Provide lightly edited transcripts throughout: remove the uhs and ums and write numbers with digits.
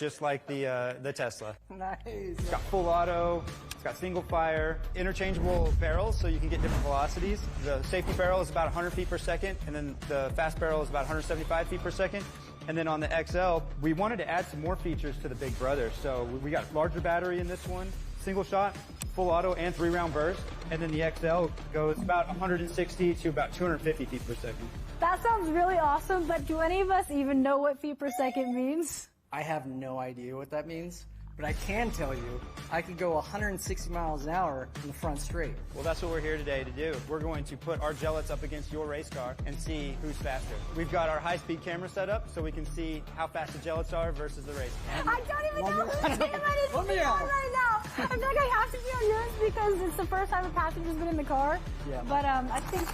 just like the Tesla. Nice. It's got full auto, it's got single fire, interchangeable barrels so you can get different velocities. The safety barrel is about 100 feet per second, and then the fast barrel is about 175 feet per second. And then on the XL, we wanted to add some more features to the Big Brother. So we got larger battery in this one, single shot, full auto, and 3-round burst. And then the XL goes about 160 to about 250 feet per second. That sounds really awesome, but do any of us even know what feet per second means? I have no idea what that means, but I can tell you I could go 160 miles an hour in the front straight. Well, that's what we're here today to do. We're going to put our gellets up against your race car and see who's faster. We've got our high-speed camera set up so we can see how fast the gellets are versus the race car. I don't even know who's team I need to be on right now. I feel like I have to be on yours because it's the first time a passenger's been in the car. Yeah. But I think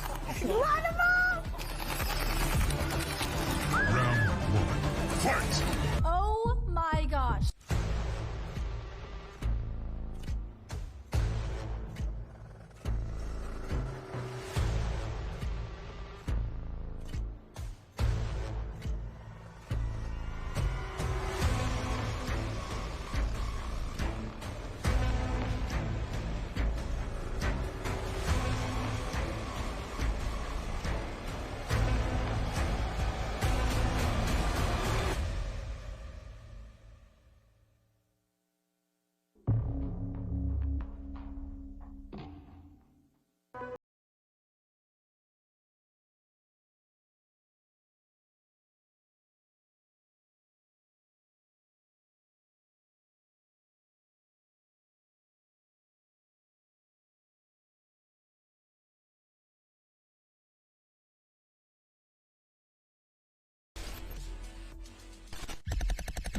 line them up! Round one, fight! Oh my gosh.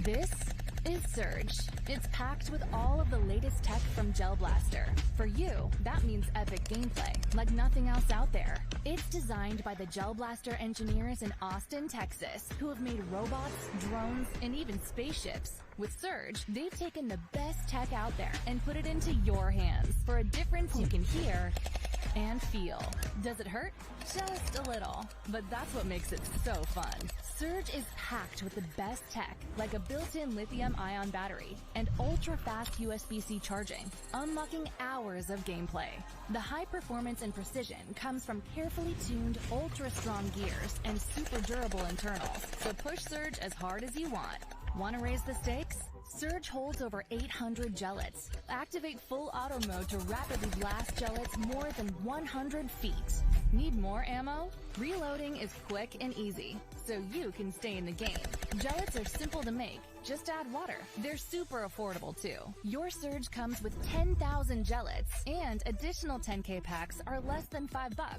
This is Surge. It's packed with all of the latest tech from Gel Blaster. For you, that means epic gameplay, like nothing else out there. It's designed by the Gel Blaster engineers in Austin, Texas, who have made robots, drones, and even spaceships. With Surge, they've taken the best tech out there and put it into your hands for a difference you can hear and feel. Does it hurt? Just a little. But that's what makes it so fun. Surge is packed with the best tech, like a built-in lithium-ion battery and ultra-fast USB-C charging, unlocking hours of gameplay. The high performance and precision comes from carefully tuned, ultra-strong gears and super durable internals, so push Surge as hard as you want. Want to raise the stakes? Surge holds over 800 gellets. Activate full auto mode to rapidly blast gellets more than 100 feet. Need more ammo? Reloading is quick and easy, so you can stay in the game. Gellets are simple to make. Just add water. They're super affordable too. Your Surge comes with 10,000 gellets, and additional 10K packs are less than $5.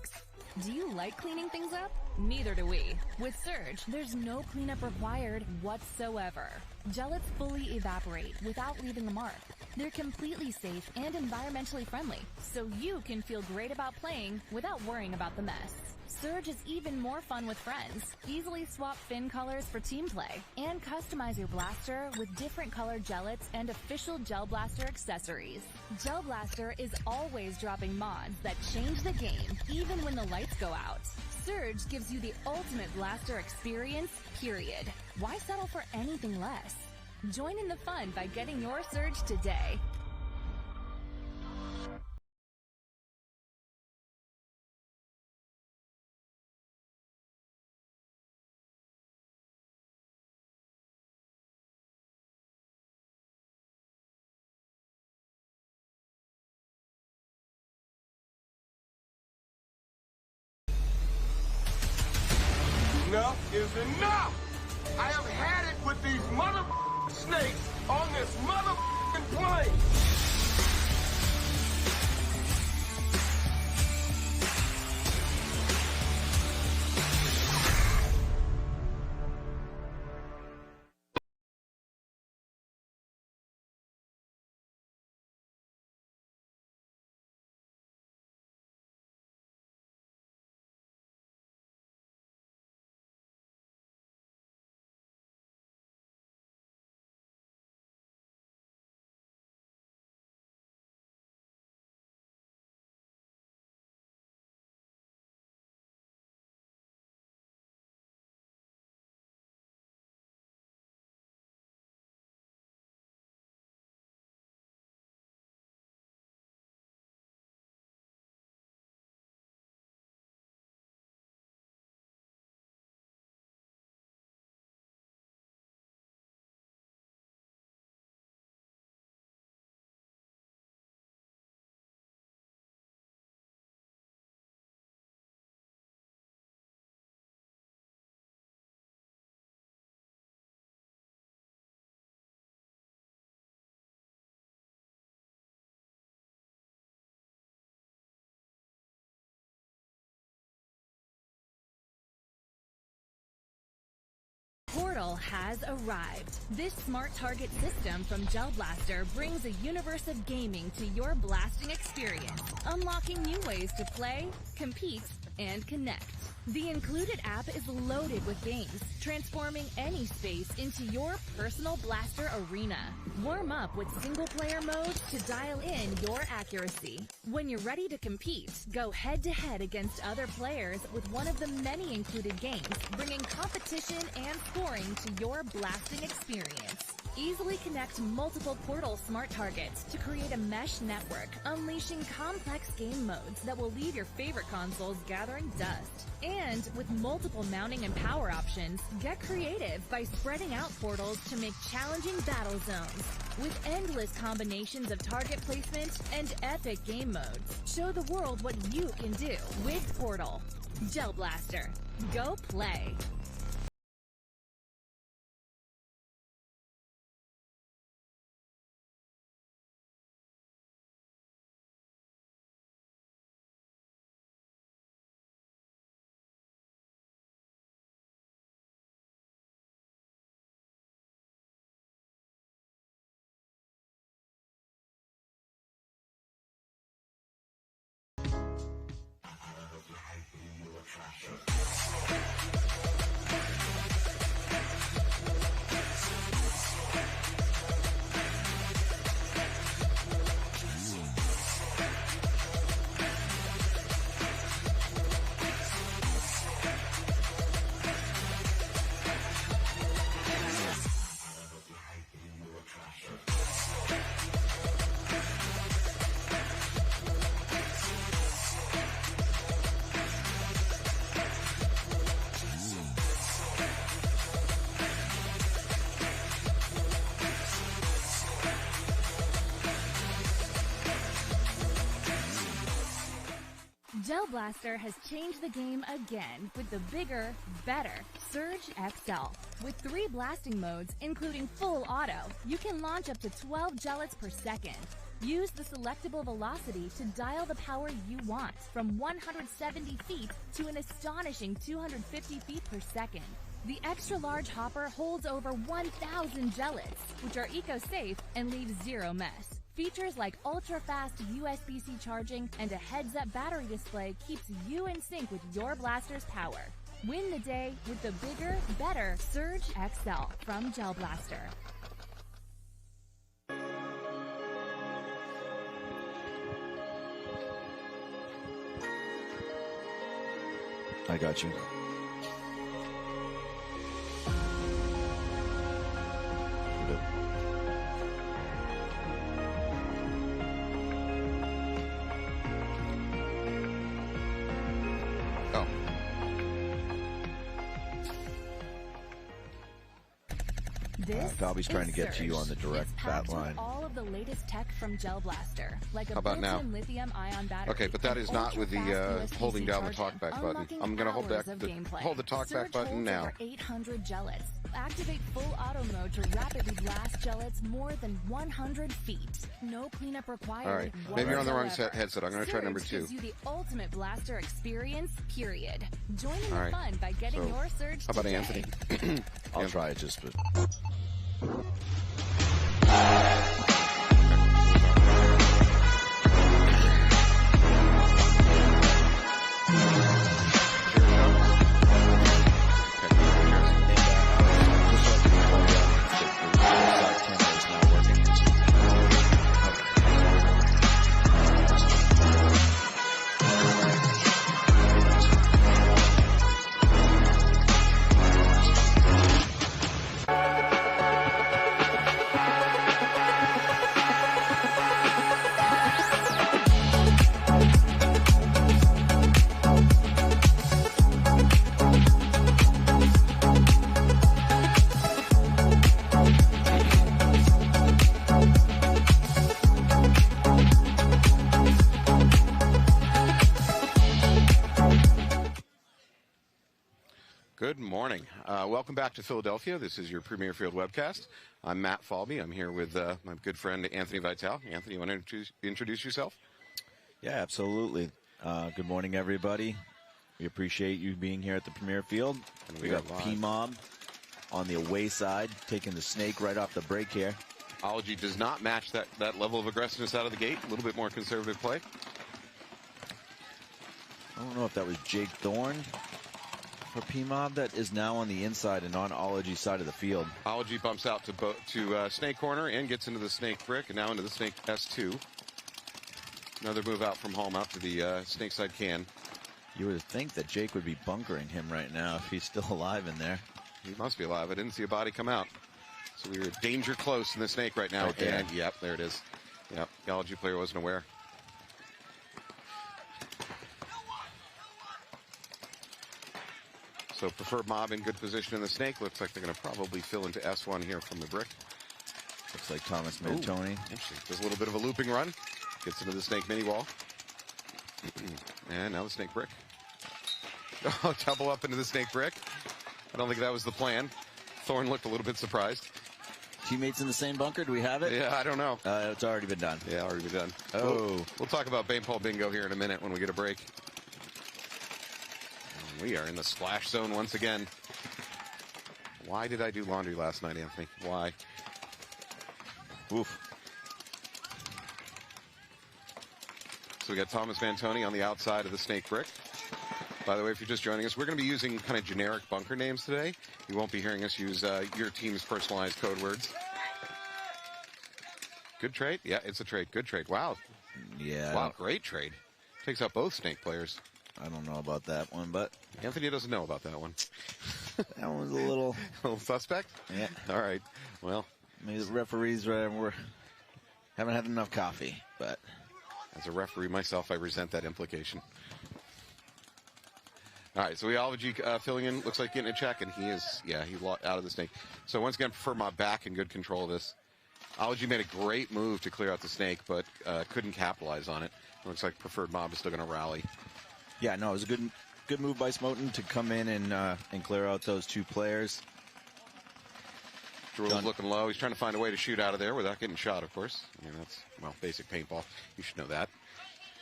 Do you like cleaning things up? Neither do we. With Surge, there's no cleanup required whatsoever. Gellets fully evaporate without leaving a mark. They're completely safe and environmentally friendly, so you can feel great about playing without worrying about the mess. Surge is even more fun with friends. Easily swap fin colors for team play, and customize your blaster with different colored gellets and official Gel Blaster accessories. Gel Blaster is always dropping mods that change the game, even when the lights go out. Surge gives you the ultimate blaster experience, period. Why settle for anything less? Join in the fun by getting your Surge today. Enough is enough! I have had it with these mother snakes on this mother plane! Portal has arrived. This smart target system from Gel Blaster brings a universe of gaming to your blasting experience, unlocking new ways to play, compete, and connect. The included app is loaded with games, transforming any space into your personal blaster arena. Warm up with single-player modes to dial in your accuracy. When you're ready to compete, go head-to-head against other players with one of the many included games, bringing competition and scoring to your blasting experience. Easily connect multiple Portal smart targets to create a mesh network, unleashing complex game modes that will leave your favorite consoles gathering dust. And with multiple mounting and power options, get creative by spreading out portals to make challenging battle zones. With endless combinations of target placement and epic game modes, show the world what you can do with Portal. Gel Blaster. Go play. Gel Blaster has changed the game again with the bigger, better Surge XL. With 3 blasting modes, including full auto, you can launch up to 12 gellets per second. Use the selectable velocity to dial the power you want, from 170 feet to an astonishing 250 feet per second. The extra-large hopper holds over 1,000 gellets, which are eco-safe and leave zero mess. Features like ultra-fast USB-C charging and a heads-up battery display keeps you in sync with your blaster's power. Win the day with the bigger, better Surge XL from Gel Blaster. I got you. Dobby's trying to get to you on the direct bat line. All of the latest tech from Gel Blaster, like a How about now? lithium-ion battery. Okay, but that is not with the holding down the talkback button. I'm going to hold the talkback button now. Over 800 gellets. Activate full auto mode to rapidly blast gellets more than 100 feet. No cleanup required. All right, maybe you're on the wrong headset. I'm going to try number 2. Gives you the ultimate blaster experience. Period. Join in the fun by getting your Surge. How about today. Anthony? I'll try it just, but. Good morning. Welcome back to Philadelphia. This is your Premier Field webcast. I'm Matt Falby. I'm here with my good friend Anthony Vitale. Anthony, you want to introduce yourself? Yeah, absolutely. Good morning, everybody. We appreciate you being here at the Premier Field. And we got P-Mob on the away side, taking the snake right off the break here. Ology does not match that level of aggressiveness out of the gate. A little bit more conservative play. I don't know if that was Jake Thorne for P-Mob that is now on the inside and on Ology's side of the field. Ology bumps out to snake corner and gets into the snake brick and now into the snake S2. Another move out from home out to the snake side can. You would think that Jake would be bunkering him right now if he's still alive in there. He must be alive. I didn't see a body come out. So we were danger close in the snake right now. Right there. And yep, there it is. Yep, the Ology player wasn't aware. So preferred mob in good position in the snake. Looks like they're going to probably fill into S1 here from the brick. Looks like Thomas Mantoni. Interesting. Does a little bit of a looping run. Gets into the snake mini wall. And now the snake brick. Oh, double up into the snake brick. I don't think that was the plan. Thorne looked a little bit surprised. Teammates in the same bunker? Do we have it? Yeah, I don't know. It's already been done. Yeah, already been done. Oh. We'll talk about paintball bingo here in a minute when we get a break. We are in the splash zone once again. Why did I do laundry last night, Anthony? Why? Oof. So we got Thomas Mantoni on the outside of the snake brick. By the way, if you're just joining us, we're going to be using kind of generic bunker names today. You won't be hearing us use your team's personalized code words. Good trade? Yeah, it's a trade. Good trade. Wow. Yeah. Wow, great trade. Takes out both snake players. I don't know about that one, but Anthony doesn't know about that one. that one's a little suspect? Yeah. All right. Well, maybe the referees haven't had enough coffee, but as a referee myself, I resent that implication. All right, so we Ology filling in, looks like getting a check, and he's out of the snake. So once again, prefer mob back in good control of this. Ology made a great move to clear out the snake, but couldn't capitalize on it. Looks like preferred mob is still going to rally. Yeah, no, it was a good move by Smoten to come in and clear out those two players. Drew's looking low. He's trying to find a way to shoot out of there without getting shot, of course. I mean, that's, well, basic paintball. You should know that.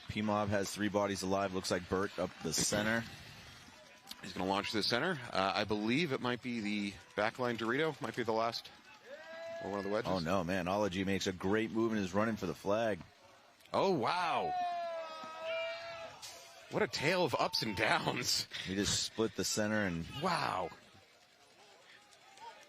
P-Mob has 3 bodies alive. Looks like Burt up the center. He's going to launch to the center. I believe it might be the backline Dorito. Might be the last. Or one of the wedges. Oh, no, man. Ology makes a great move and is running for the flag. Oh, wow. What a tale of ups and downs. He just split the center and... Wow.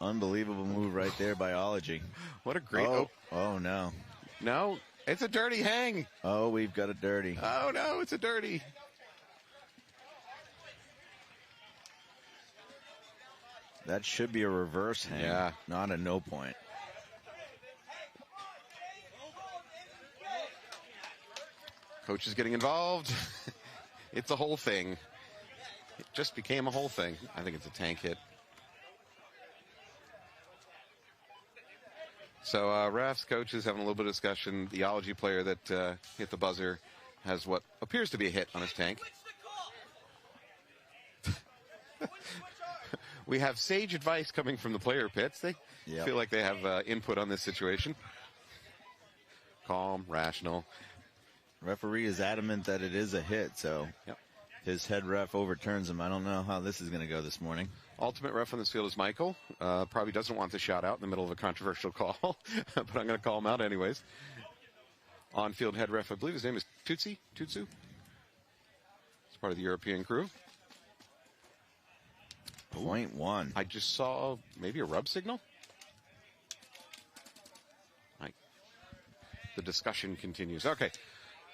Unbelievable move right there by Ology. What a great... Oh, no. No, it's a dirty hang. Oh, we've got a dirty. Oh, no, it's a dirty. That should be a reverse hang, not a no point. Coach is getting involved. It's a whole thing. It just became a whole thing. I think it's a tank hit. So refs, coaches having a little bit of discussion. The Ology player that hit the buzzer has what appears to be a hit on his tank. We have sage advice coming from the player pits. They feel like they have input on this situation. Calm, rational. Referee is adamant that it is a hit, so his head ref overturns him. I don't know how this is going to go this morning. Ultimate ref on this field is Michael. Probably doesn't want to shout out in the middle of a controversial call, but I'm going to call him out anyways. On-field head ref, I believe his name is Tutsu. He's part of the European crew. 0.1. I just saw maybe a rub signal. The discussion continues. Okay.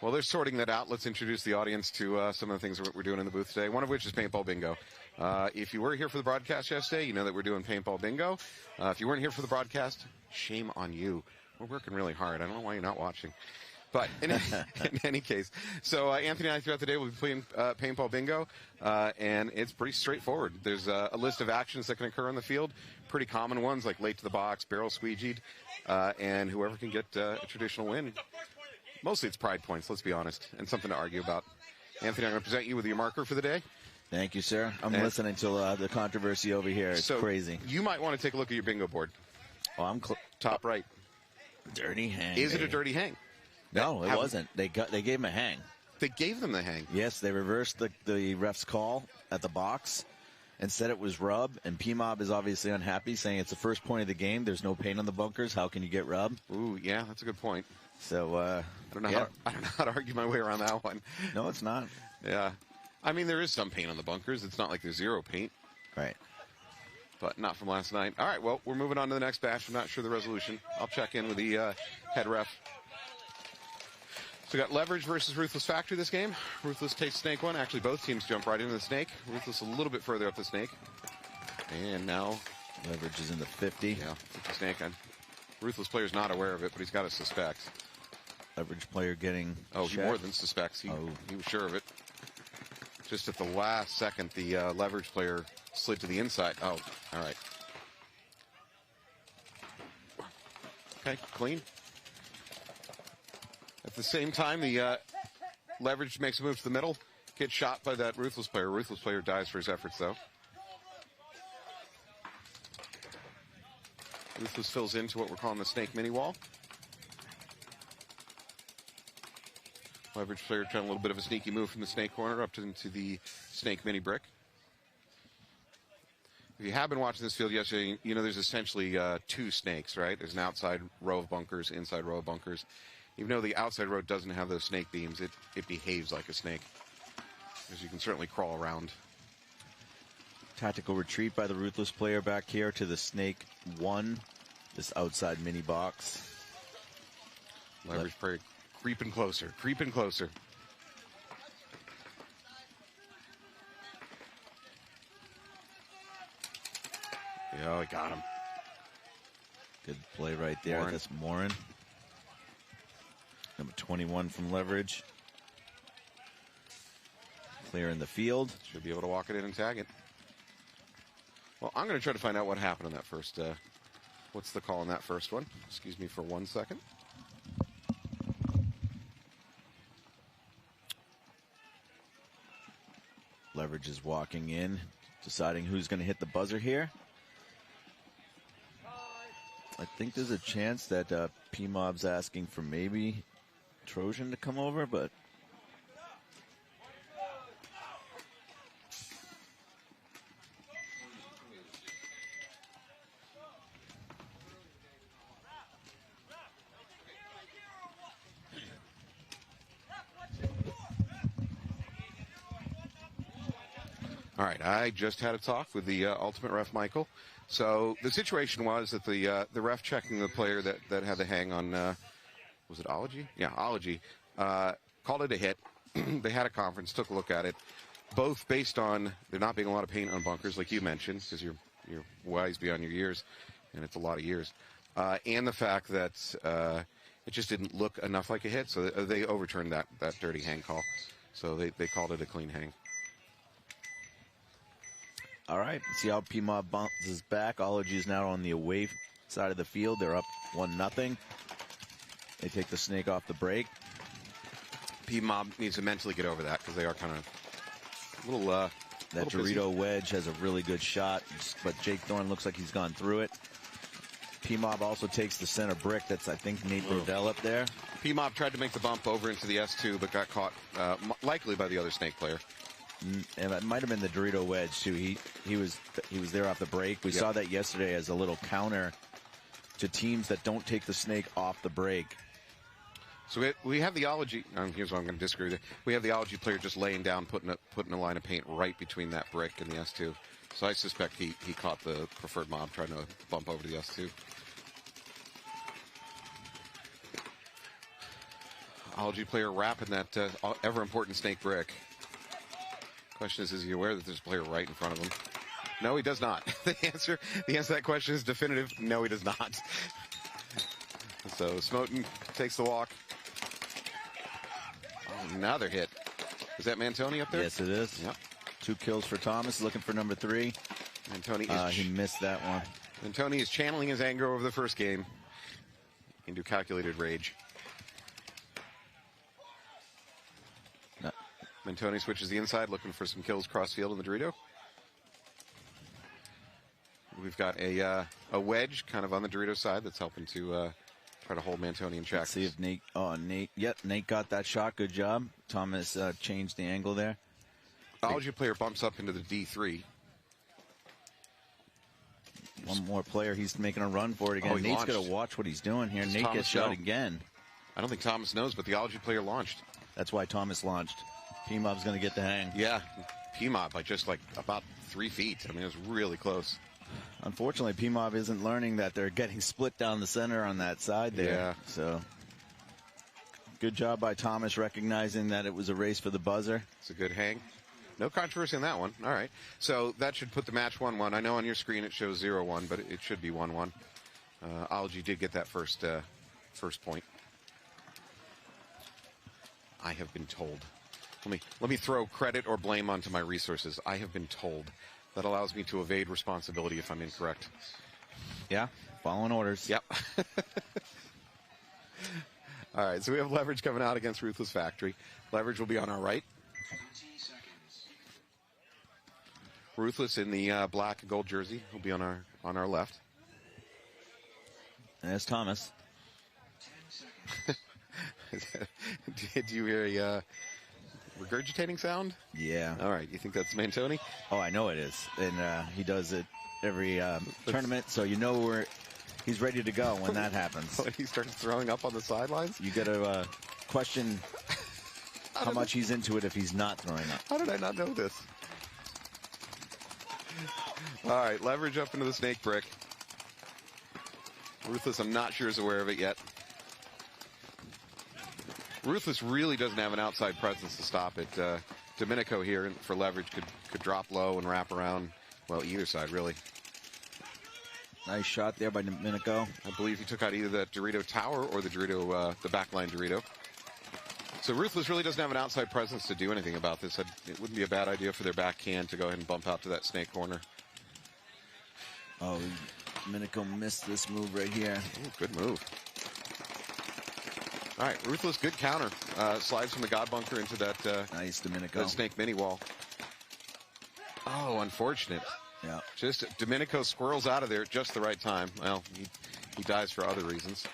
Well, they're sorting that out. Let's introduce the audience to some of the things that we're doing in the booth today, one of which is Paintball Bingo. If you were here for the broadcast yesterday, you know that we're doing Paintball Bingo. If you weren't here for the broadcast, shame on you. We're working really hard. I don't know why you're not watching. But in any case, so Anthony and I throughout the day will be playing Paintball Bingo, and it's pretty straightforward. There's a list of actions that can occur on the field, pretty common ones like late to the box, barrel squeegeed, and whoever can get a traditional win. Mostly it's pride points, let's be honest, and something to argue about. Anthony, I'm going to present you with your marker for the day. Thank you, sir. I'm listening to the controversy over here. It's crazy. You might want to take a look at your bingo board. Oh, I'm top right. Dirty hang. Is it a dirty hang? No, it wasn't. They gave him a hang. They gave them the hang. Yes, they reversed the ref's call at the box. and said it was rub, and P-Mob is obviously unhappy, saying it's the first point of the game. There's no paint on the bunkers. How can you get rub? Ooh, yeah, that's a good point. So I don't know how to argue my way around that one. No, it's not. Yeah. I mean, there is some paint on the bunkers. It's not like there's zero paint. Right. But not from last night. All right, well, we're moving on to the next batch. I'm not sure the resolution. I'll check in with the head ref. So we got Leverage versus Ruthless Factory this game. Ruthless takes Snake one. Actually, both teams jump right into the Snake. Ruthless a little bit further up the Snake. And now Leverage is in the 50. Yeah, the Snake. Ruthless player's not aware of it, but he's got a suspect. Leverage player getting he more than suspects. He was sure of it. Just at the last second, the Leverage player slid to the inside. Oh, all right. Okay, clean. At the same time, the Leverage makes a move to the middle, gets shot by that Ruthless player. Ruthless player dies for his efforts, though. Ruthless fills into what we're calling the Snake mini wall. Leverage player trying a little bit of a sneaky move from the Snake corner up into the Snake mini brick. If you have been watching this field yesterday, you know there's essentially two Snakes, right? There's an outside row of bunkers, inside row of bunkers. Even though the outside row doesn't have those snake beams, it behaves like a snake. Because you can certainly crawl around. Tactical retreat by the Ruthless player back here to the Snake 1, this outside mini box. Leverage player creeping closer, creeping closer. Yeah, he got him. Good play right there. Morin. That's Morin. Number 21 from Leverage. Clear in the field. Should be able to walk it in and tag it. Well, I'm going to try to find out what happened on that first. What's the call on that first one? Excuse me for 1 second. Leverage is walking in, deciding who's going to hit the buzzer here. I think there's a chance that P-Mob's asking for maybe Trojan to come over, but all right, I just had a talk with the ultimate ref, Michael. So the situation was that the ref checking the player that had the hang on, was it Ology? Yeah, Ology, called it a hit. They had a conference, took a look at it, both based on there not being a lot of paint on bunkers, like you mentioned, because you're wise beyond your years, and it's a lot of years, and the fact that it just didn't look enough like a hit, so they overturned that dirty hang call. So they called it a clean hang. all right, see how P-Mob bounces back. Ology is now on the away side of the field. They're up 1-0. They take the Snake off the break. P-Mob needs to mentally get over that because they are kind of a little That Dorito wedge has a really good shot, but Jake Thorne looks like he's gone through it. P-Mob also takes the center brick. That's, I think, Nate Brodell up there. P-Mob tried to make the bump over into the S2, but got caught likely by the other Snake player. And it might have been the Dorito wedge too. He was there off the break. We saw that yesterday as a little counter to teams that don't take the Snake off the break. So we have the Ology. Here's what I'm going to disagree with. We have the Ology player just laying down, putting a line of paint right between that brick and the S2. So I suspect he caught the preferred mob trying to bump over to the S2. Ology player wrapping that ever important Snake brick. Question is he aware that there's a player right in front of him? No, he does not. The answer to that question is definitive. No, he does not. So Smoten takes the walk. Oh, now they're hit. Is that Mantoni up there? Yes, it is. Yep. 2 kills for Thomas, looking for number 3. Mantoni is he missed that one. Mantoni is channeling his anger over the first game into calculated rage. No. Mantoni switches the inside, looking for some kills cross field in the Dorito. We've got a wedge kind of on the Dorito side that's helping to try to hold Mantoni in check. Let's see if Nate. Oh, Nate. Yep, Nate got that shot. Good job. Thomas changed the angle there. Ology player bumps up into the D3. One more player. He's making a run for it again. Oh, Nate's got to watch what he's doing here. Nate Thomas gets shot know? again. I don't think Thomas knows, but the Ology player launched. That's why Thomas launched. P-Mob's going to get the hang. Yeah, P-Mob by just like about 3 feet. I mean, it was really close. Unfortunately, P-Mob isn't learning that they're getting split down the center on that side there. Yeah. So, good job by Thomas recognizing that it was a race for the buzzer. It's a good hang. No controversy on that one. All right. So that should put the match 1-1. I know on your screen it shows 0-1, but it should be 1-1. Ology did get that first point. I have been told. Let me throw credit or blame onto my resources. I have been told. That allows me to evade responsibility if I'm incorrect. Yeah, following orders. Yep. All right, so we have Leverage coming out against Ruthless Factory. Leverage will be on our right. Ruthless in the black and gold jersey will be on our left. And there's Thomas. Did you hear a regurgitating sound? Yeah. All right, you think that's Mantoni? Oh, I know it is. And he does it every tournament, so you know where he's ready to go when that happens. When he starts throwing up on the sidelines? You got to question how much he's into it if he's not throwing up. How did I not know this? All right, Leverage up into the snake brick. Ruthless, I'm not sure is aware of it yet. Ruthless really doesn't have an outside presence to stop it. Domenico here for Leverage could drop low and wrap around, well, either side, really. Nice shot there by Domenico. I believe he took out either that Dorito tower or the Dorito, the backline Dorito. So Ruthless really doesn't have an outside presence to do anything about this. It wouldn't be a bad idea for their backhand to go ahead and bump out to that snake corner. Oh, Domenico missed this move right here. Ooh, good move. All right, Ruthless, good counter. Slides from the God Bunker into that nice Domenico. That snake mini wall. Oh, unfortunate. Yeah. Just Domenico squirrels out of there at just the right time. Well, he dies for other reasons.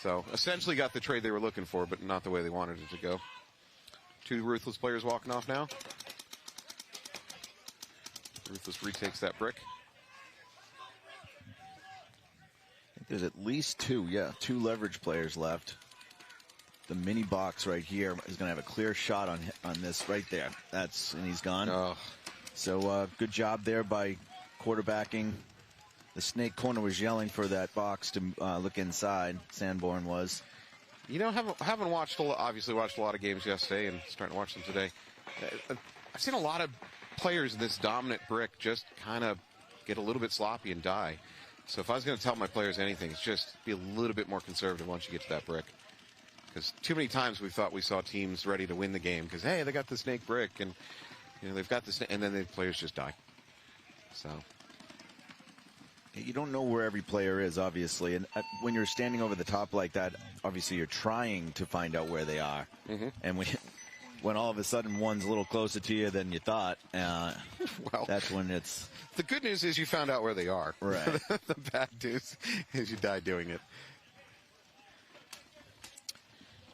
So essentially got the trade they were looking for, but not the way they wanted it to go. Two Ruthless players walking off now. Ruthless retakes that brick. I think there's at least two Leverage players left. The mini box right here is going to have a clear shot on this right there. And he's gone. Oh. So good job there by quarterbacking. The snake corner was yelling for that box to look inside. Sanborn was. You know, haven't watched obviously watched a lot of games yesterday and starting to watch them today. I've seen a lot of players in this dominant brick just kind of get a little bit sloppy and die. So if I was going to tell my players anything, it's just be a little bit more conservative once you get to that brick. Because too many times we thought we saw teams ready to win the game because, hey, they got the snake brick and they've got the snake, and then the players just die. So you don't know where every player is, obviously, and when you're standing over the top like that, obviously you're trying to find out where they are. Mm-hmm. And when all of a sudden one's a little closer to you than you thought, well, that's when it's. The good news is you found out where they are. Right. The bad news is you died doing it.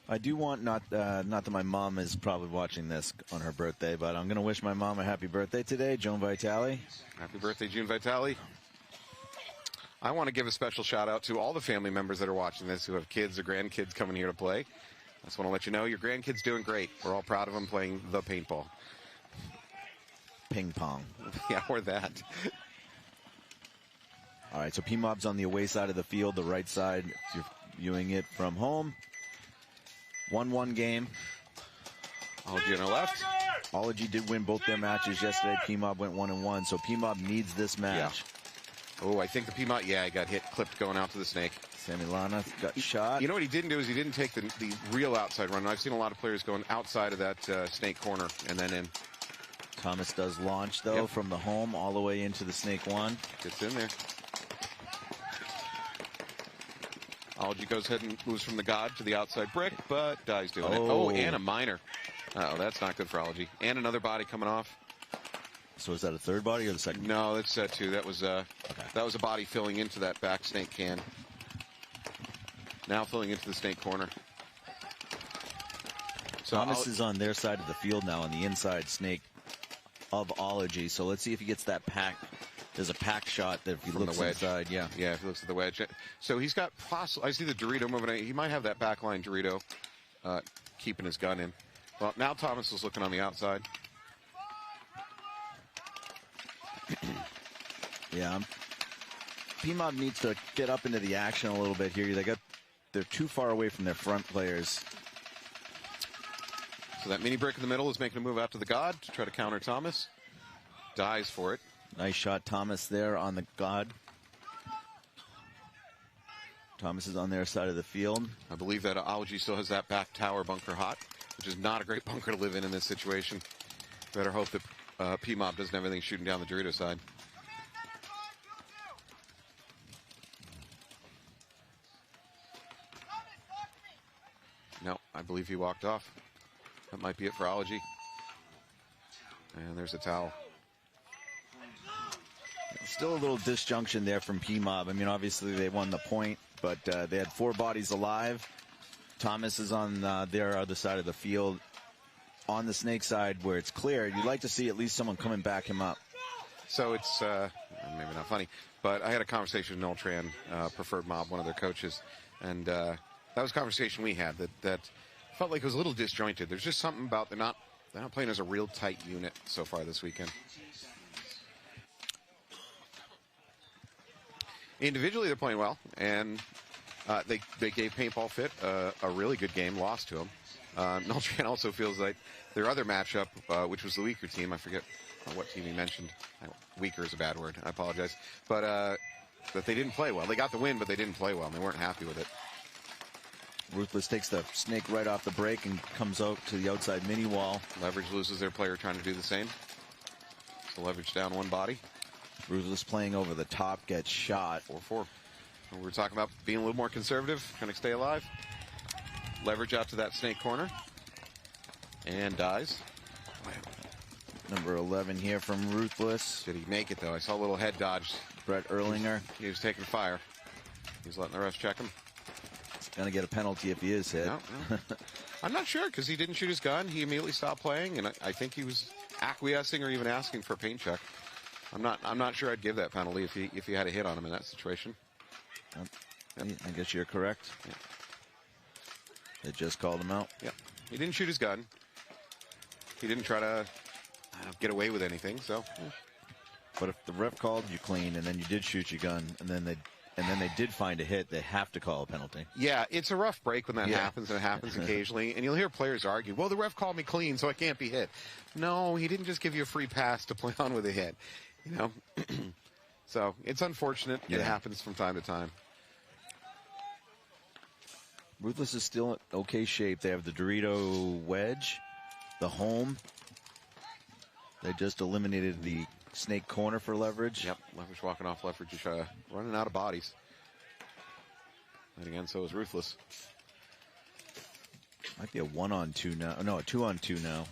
I do want, not that my mom is probably watching this on her birthday, but I'm going to wish my mom a happy birthday today, Joan Vitale. Happy birthday, June Vitale. I want to give a special shout out to all the family members that are watching this who have kids or grandkids coming here to play. I just want to let you know your grandkid's doing great. We're all proud of them playing the paintball. Ping pong. Yeah, or that. All right, so P-Mob's on the away side of the field, the right side, if you're viewing it from home. 1-1 game. Ology on our left. Ology did win both their matches yesterday. P-Mob went 1-1, so P-Mob needs this match. Yeah. Oh, I think the P-Mob, he got hit, clipped going out to the snake. Sammy Lana got shot. You know what he didn't do is he didn't take the real outside run. I've seen a lot of players going outside of that snake corner and then in. Thomas does launch, though, from the home all the way into the snake one. Gets in there. Ology goes ahead and moves from the God to the outside brick, but dies doing it. Oh, and a minor. Uh-oh, that's not good for Ology. And another body coming off. So is that a third body or the second? No, that's two. That was a body filling into that back snake can. Now filling into the snake corner. So Thomas is on their side of the field now on the inside snake of Ology. So let's see if he gets that pack There's a pack shot that if he From looks the wedge. inside, yeah. Yeah, if he looks at the wedge. So he's got I see the Dorito moving. He might have that backline Dorito keeping his gun in. Well, now Thomas is looking on the outside. Yeah. PMOB needs to get up into the action a little bit here. They're too far away from their front players. So that mini break in the middle is making a move out to the God to try to counter Thomas. Dies for it. Nice shot, Thomas, there on the God. Thomas is on their side of the field. I believe that Ology still has that back tower bunker hot, which is not a great bunker to live in this situation. Better hope that PMOB doesn't have anything shooting down the Dorito side. No, I believe he walked off. That might be it for Ology. And there's a towel. Still a little disjunction there from PMOB. I mean, obviously they won the point, but they had 4 bodies alive. Thomas is on their other side of the field. On the Snake side where it's clear, you'd like to see at least someone coming back him up. So it's maybe not funny, but I had a conversation with Noel Tran, Preferred Mob, one of their coaches, and that was a conversation we had that felt like it was a little disjointed. There's just something about they're not playing as a real tight unit so far this weekend. Individually, they're playing well, and they gave Paintball Fit a really good game, lost to him. Noel Tran also feels like their other matchup, which was the weaker team, I forget what team he mentioned. Weaker is a bad word, I apologize. But that they didn't play well. They got the win, but they didn't play well, and they weren't happy with it. Ruthless takes the Snake right off the break and comes out to the outside mini wall. Leverage loses their player trying to do the same. So Leverage down one body. Ruthless playing over the top, gets shot. 4-4. We were talking about being a little more conservative, trying to stay alive. Leverage out to that Snake corner. And dies. Number 11 here from Ruthless. Did he make it, though? I saw a little head dodge. Brett Erlinger. He was taking fire. He's letting the refs check him. Going to get a penalty if he is hit. No. I'm not sure, because he didn't shoot his gun. He immediately stopped playing, and I think he was acquiescing or even asking for a paint check. I'm not sure I'd give that penalty if he had a hit on him in that situation. I guess you're correct. Yeah. They just called him out. Yeah. He didn't shoot his gun. He didn't try to get away with anything, so. Yeah. But if the ref called you clean and then you did shoot your gun and then they did find a hit, they have to call a penalty. Yeah, it's a rough break when that happens, and it happens occasionally. And you'll hear players argue, well, the ref called me clean, so I can't be hit. No, he didn't just give you a free pass to play on with a hit. You know? So it's unfortunate. Yeah. It happens from time to time. Ruthless is still in okay shape. They have the Dorito wedge, the home. They just eliminated the Snake corner for Leverage. Yep, Leverage walking off. Leverage is running out of bodies. And again, so is Ruthless. Might be a 1-on-2 now. No, a 2-on-2 now.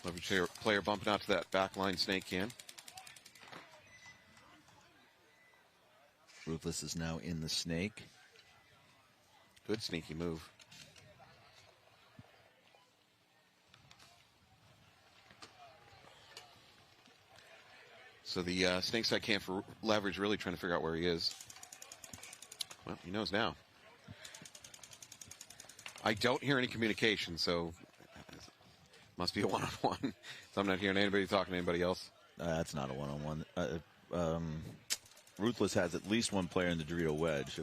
Leverage player bumping out to that backline Snake can. Ruthless is now in the Snake. Good sneaky move. So the Snake side camp for Leverage really trying to figure out where he is. Well, he knows now. I don't hear any communication, so must be a one-on-one. So I'm not hearing anybody talking to anybody else. That's not a one-on-one. Ruthless has at least one player in the Dorito wedge.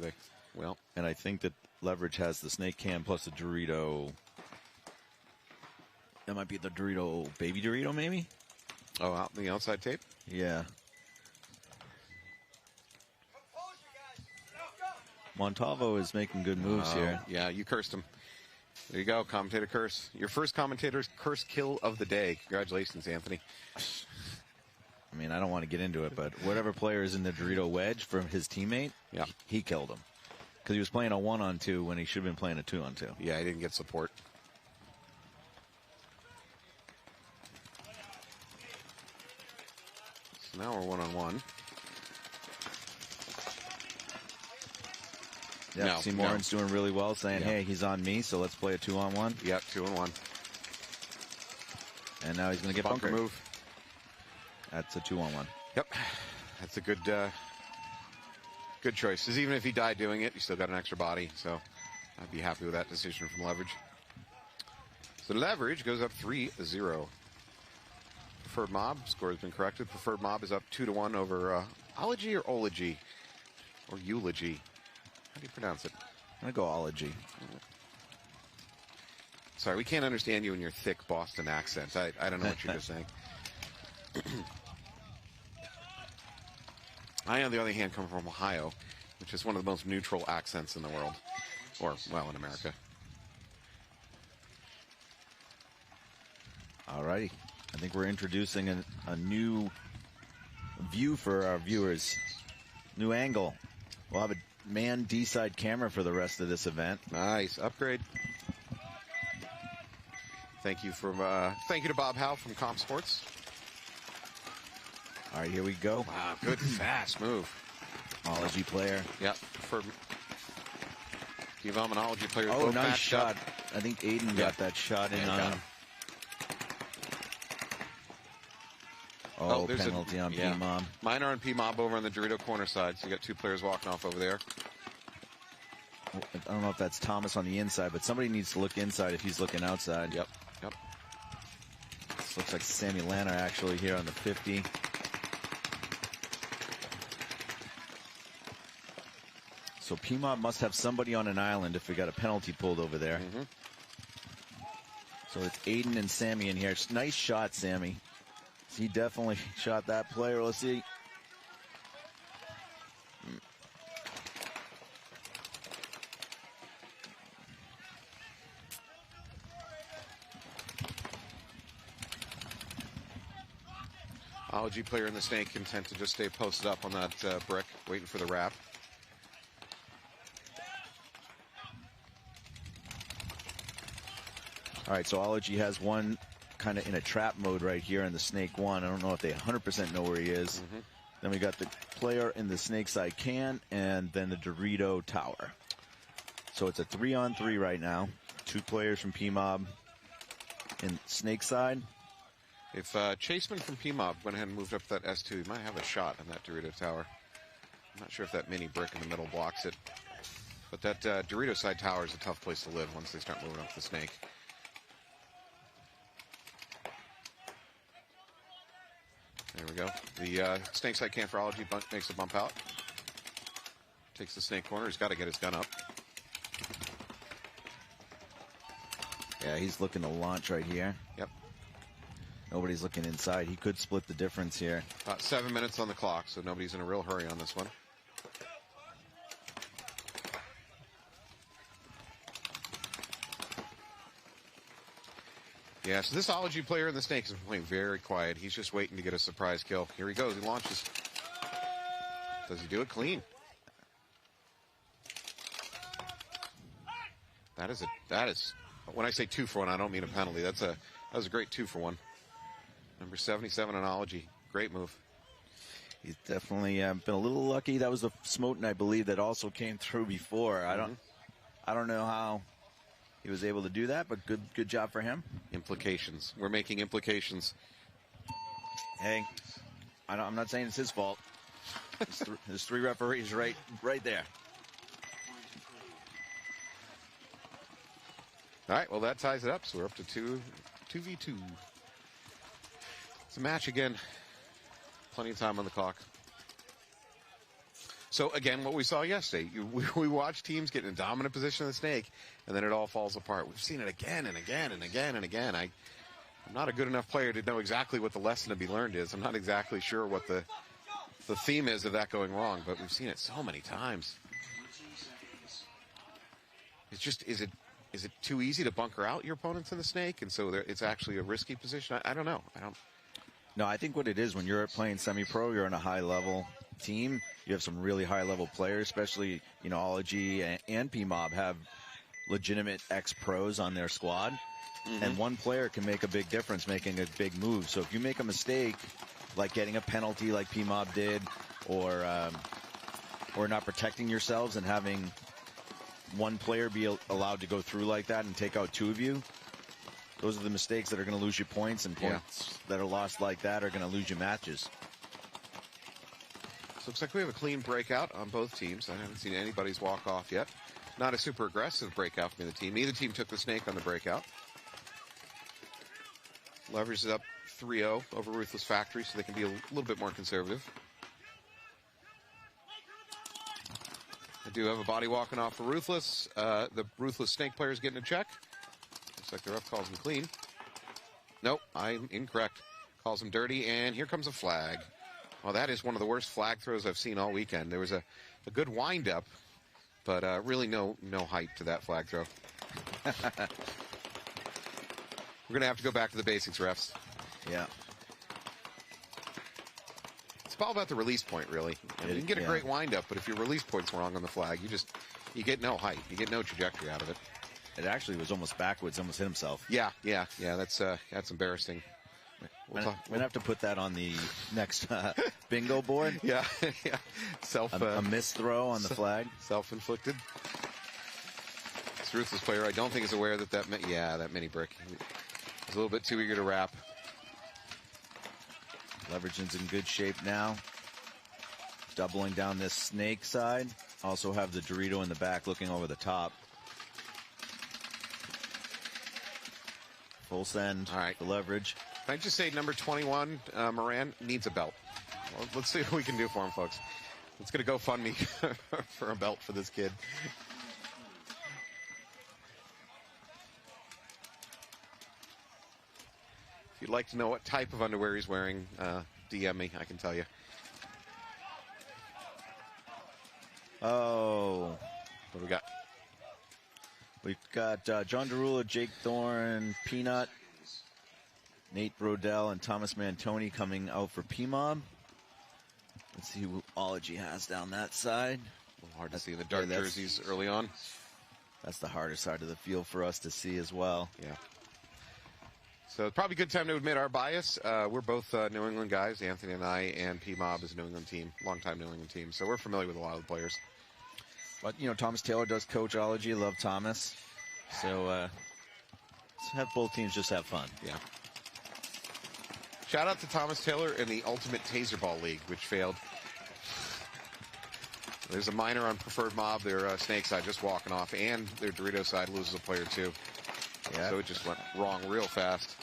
Well, and I think that Leverage has the Snake cam plus the Dorito. That might be the Dorito, baby Dorito, maybe? Oh, out the outside tape? Yeah. Montalvo is making good moves here. Yeah, you cursed him. There you go, commentator curse. Your first commentator's curse kill of the day. Congratulations, Anthony. I mean, I don't want to get into it, but whatever player is in the Dorito wedge from his teammate, he killed him. Because he was playing a 1-on-2 when he should have been playing a 2-on-2. Yeah, he didn't get support. So now we're 1-on-1. Yeah, no, Seymour's doing really well, saying, hey, he's on me, so let's play a 2-on-1. Yep, 2-on-1. And now he's going to get bunker bunkered. Move. That's a 2-on-1. Yep, that's a good choice. Because even if he died doing it, you still got an extra body. So I'd be happy with that decision from Leverage. So Leverage goes up 3-0. Preferred Mob score has been corrected. Preferred Mob is up 2-1 over Ology or Ology or Eulogy. How do you pronounce it? I'm gonna go Ology. Sorry, we can't understand you in your thick Boston accent. I don't know what you're just saying. I, on the other hand, come from Ohio, which is one of the most neutral accents in the world. Or, well, in America. All righty. I think we're introducing a new view for our viewers. New angle. We'll have a man D-side camera for the rest of this event. Nice. Upgrade. Thank you to Bob Howe from Comp Sports. All right, here we go. Wow, good fast move. Ology player. Yep. For Ology player. Oh, nice shot. I think Aiden got that shot in on him. Oh, there's penalty on P-Mob. Minor on P-Mob over on the Dorito corner side. So you got two players walking off over there. I don't know if that's Thomas on the inside, but somebody needs to look inside if he's looking outside. Yep. This looks like Sammy Lanner actually here on the 50. So P-Mob must have somebody on an island if we got a penalty pulled over there. Mm-hmm. So it's Aiden and Sammy in here. Nice shot, Sammy. He definitely shot that player. Let's see. Ology player in the snake content to just stay posted up on that brick, waiting for the wrap. All right, so Ology has one kind of in a trap mode right here in the snake one. I don't know if they 100% know where he is. Mm-hmm. Then we got the player in the snake side can, and then the Dorito tower. So it's a 3-on-3 right now. Two players from P-Mob in snake side. If Chaseman from P-Mob went ahead and moved up that S2, he might have a shot on that Dorito tower. I'm not sure if that mini brick in the middle blocks it. But that Dorito side tower is a tough place to live once they start moving up the snake. There we go. The snake side can for Ology makes a bump out. Takes the snake corner. He's got to get his gun up. Yeah, he's looking to launch right here. Yep. Nobody's looking inside. He could split the difference here. About 7 minutes on the clock, so nobody's in a real hurry on this one. Yeah, so this Ology player in the snakes is playing very quiet. He's just waiting to get a surprise kill. Here he goes. He launches. Does he do it clean? That is. When I say 2-for-1, I don't mean a penalty. That was a great 2-for-1. Number 77 on Ology. Great move. He's definitely been a little lucky. That was a Smoten, I believe, that also came through before. I don't know how he was able to do that, but good job for him. Implications. We're making implications. Hey, I'm not saying it's his fault. There's three referees right there. All right, well, that ties it up, so we're up to 2v2. It's a match again. Plenty of time on the clock. So, again, what we saw yesterday, we watched teams get in a dominant position in the snake, and then it all falls apart. We've seen it again and again and again and again. I'm not a good enough player to know exactly what the lesson to be learned is. I'm not exactly sure what the theme is of that going wrong, but we've seen it so many times. It's just, is it too easy to bunker out your opponents in the snake, and so it's actually a risky position? I don't know. No, I think what it is, when you're playing semi-pro, you're on a high-level team. You have some really high-level players, especially, Ology and P-Mob have legitimate ex-pros on their squad. Mm-hmm. And one player can make a big difference, making a big move. So if you make a mistake, like getting a penalty like P-Mob did, or not protecting yourselves and having one player be allowed to go through like that and take out two of you, those are the mistakes that are going to lose you points, and points that are lost like that are going to lose you matches. So looks like we have a clean breakout on both teams. I haven't seen anybody's walk off yet. Not a super aggressive breakout from either team. Neither team took the snake on the breakout. Leverage is up 3-0 over Ruthless Factory, so they can be a little bit more conservative. I do have a body walking off for Ruthless. The Ruthless snake player is getting a check. Looks like the ref calls him clean. Nope, I'm incorrect. Calls him dirty, and here comes a flag. Well, that is one of the worst flag throws I've seen all weekend. There was a good wind-up, but really no height to that flag throw. We're going to have to go back to the basics, refs. Yeah. It's all about the release point, really. You can get a great wind-up, but if your release point's wrong on the flag, you get no height. You get no trajectory out of it. It actually was almost backwards, almost hit himself. Yeah, that's embarrassing. We're going to have to put that on the next bingo board. Yeah. A missed throw on the flag. Self-inflicted. This Ruthless player, I don't think is aware that mini brick. He's a little bit too eager to wrap. Leveraging's in good shape now. Doubling down this snake side. Also have the Dorito in the back looking over the top. Full send. All right. The leverage. Can I just say number 21, Moran, needs a belt. Well, let's see what we can do for him, folks. Let's get a GoFundMe for a belt for this kid. If you'd like to know what type of underwear he's wearing, DM me. I can tell you. Oh. What do we got? We've got John Derula, Jake Thorne, Peanut, Nate Brodell, and Thomas Mantoni coming out for P-Mob. Let's see who Ology has down that side. A little hard to see in the dark jerseys early on. That's the harder side of the field for us to see as well. Yeah. So it's probably a good time to admit our bias. We're both New England guys, Anthony and I, and P-Mob is a New England team, longtime New England team. So we're familiar with a lot of the players. But, Thomas Taylor does coach Ology. Love Thomas. So let's have both teams just have fun. Yeah. Shout out to Thomas Taylor in the Ultimate Taser Ball League, which failed. There's a minor on Preferred Mob. Their snake side just walking off, and their Dorito side loses a player too. Yeah. So it just went wrong real fast.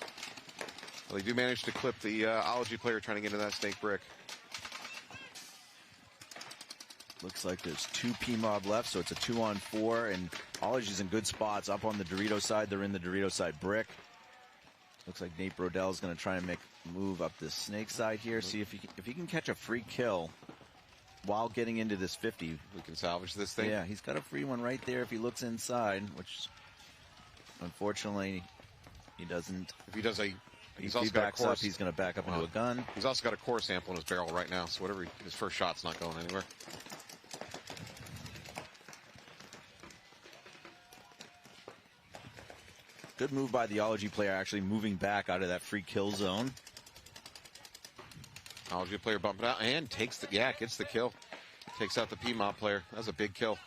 Well, they do manage to clip the Ology player trying to get into that snake brick. Looks like there's 2 P-Mob left, so it's a 2-on-4, and Ology's in good spots. Up on the Dorito side, they're in the Dorito side brick. Looks like Nate Brodell's going to try and make a move up the snake side here, see if he can catch a free kill while getting into this 50. We can salvage this thing. Yeah, he's got a free one right there if he looks inside, which unfortunately he doesn't. If he does he's also got a course. Up, he's going to back up into a gun. He's also got a core sample in his barrel right now, so his first shot's not going anywhere. Good move by the Ology player, actually moving back out of that free kill zone. Ology player bumping out and gets the kill. Takes out the P-Mob player. That was a big kill.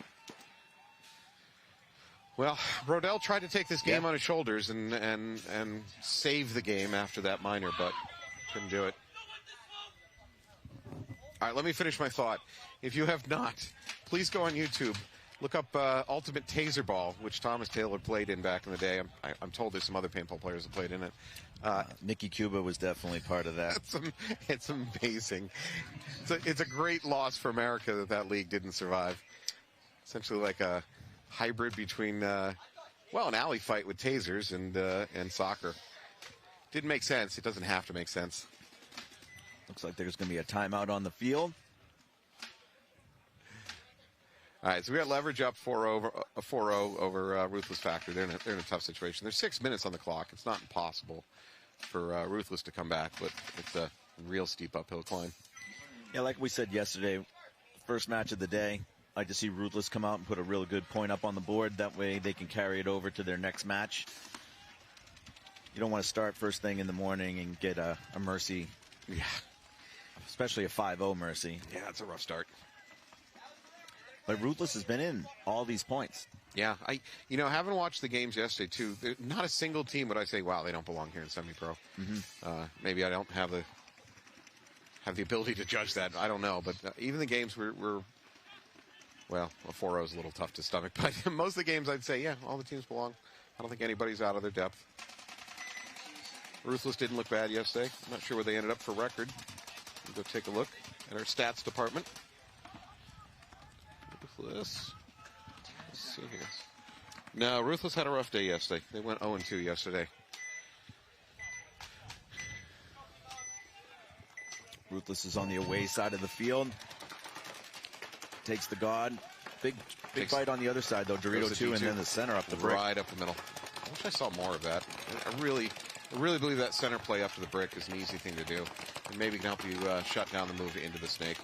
Well, Brodell tried to take this game on his shoulders and save the game after that minor, but couldn't do it. All right, let me finish my thought. If you have not, please go on YouTube. Look up Ultimate Taser Ball, which Thomas Taylor played in back in the day. I'm told there's some other paintball players that played in it. Nicky Cuba was definitely part of that. It's amazing. It's a great loss for America that league didn't survive. Essentially like a hybrid between, an alley fight with tasers and soccer. Didn't make sense. It doesn't have to make sense. Looks like there's going to be a timeout on the field. All right, so we got leverage up 4-0 over Ruthless Factory. They're in a tough situation. There's 6 minutes on the clock. It's not impossible for Ruthless to come back, but it's a real steep uphill climb. Yeah, like we said yesterday, first match of the day, I'd like to see Ruthless come out and put a real good point up on the board. That way they can carry it over to their next match. You don't want to start first thing in the morning and get a mercy. Yeah. Especially a 5-0 mercy. Yeah, it's a rough start. But Ruthless has been in all these points. Yeah, having watched the games yesterday too, not a single team would I say, wow, they don't belong here in semi-pro. Mm-hmm. Maybe I don't have have the ability to judge that. I don't know, but even the games were well, a 4-0 is a little tough to stomach, but most of the games I'd say, yeah, all the teams belong. I don't think anybody's out of their depth. Ruthless didn't look bad yesterday. I'm not sure where they ended up for record. We'll go take a look at our stats department. Ruthless. Let's see here. No, Ruthless had a rough day yesterday. They went 0-2 yesterday. Ruthless is on the away side of the field. Takes the God. Big fight on the other side, though. Dorito 2 and then the center up the brick. Right up the middle. I wish I saw more of that. I really believe that center play up to the brick is an easy thing to do. And maybe can help you shut down the move into the snake.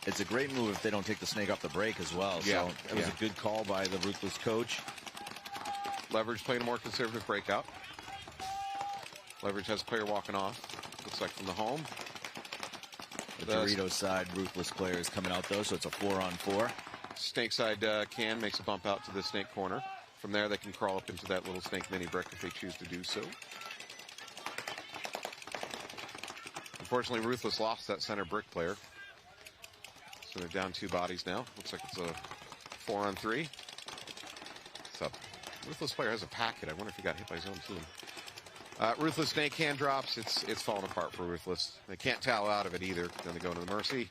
It's a great move if they don't take the snake off the break as well. Yeah, So it was a good call by the Ruthless coach. Leverage playing a more conservative breakout. Leverage has a player walking off. Looks like from the home. The Dorito side, Ruthless player is coming out, though, so it's a 4-on-4. Snake side can makes a bump out to the snake corner. From there, they can crawl up into that little snake mini brick if they choose to do so. Unfortunately, Ruthless lost that center brick player. So they're down 2 bodies now. Looks like it's a 4-on-3. So, Ruthless player has a packet. I wonder if he got hit by his own team. Ruthless snake hand drops. It's falling apart for Ruthless. They can't towel out of it either. Then they go into the Mercy.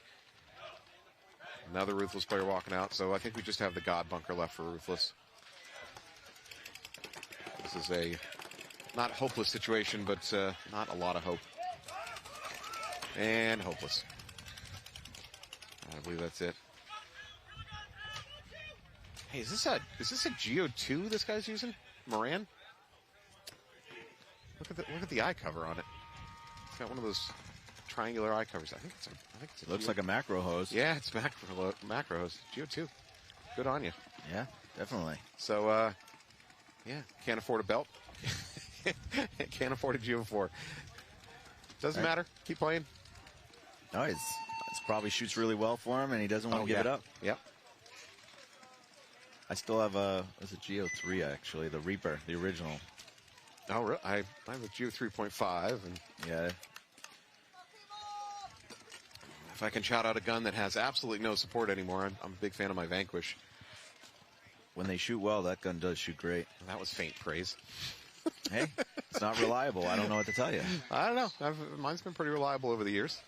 Another Ruthless player walking out. So I think we just have the God bunker left for Ruthless. This is a not hopeless situation, but not a lot of hope. And hopeless. I believe that's it. Hey, is this a Geo 2 this guy's using? Moran? Look at the eye cover on it. It's got one of those triangular eye covers. I think it's a Looks Geo. like a macro hose. Yeah, it's macro hose. Geo 2. Good on you. Yeah, definitely. So yeah, can't afford a belt. Can't afford a Geo 4. Doesn't matter. Keep playing. No, it's probably shoots really well for him, and he doesn't want to give it up. Yep. I still have a Geo 3 actually, the Reaper, the original. Oh, really? I have a Geo 3.5, and Yeah. if I can shout out a gun that has absolutely no support anymore, I'm a big fan of my Vanquish. When they shoot well, that gun does shoot great. That was faint praise. Hey, it's not reliable. I don't know what to tell you. I don't know. Mine's been pretty reliable over the years.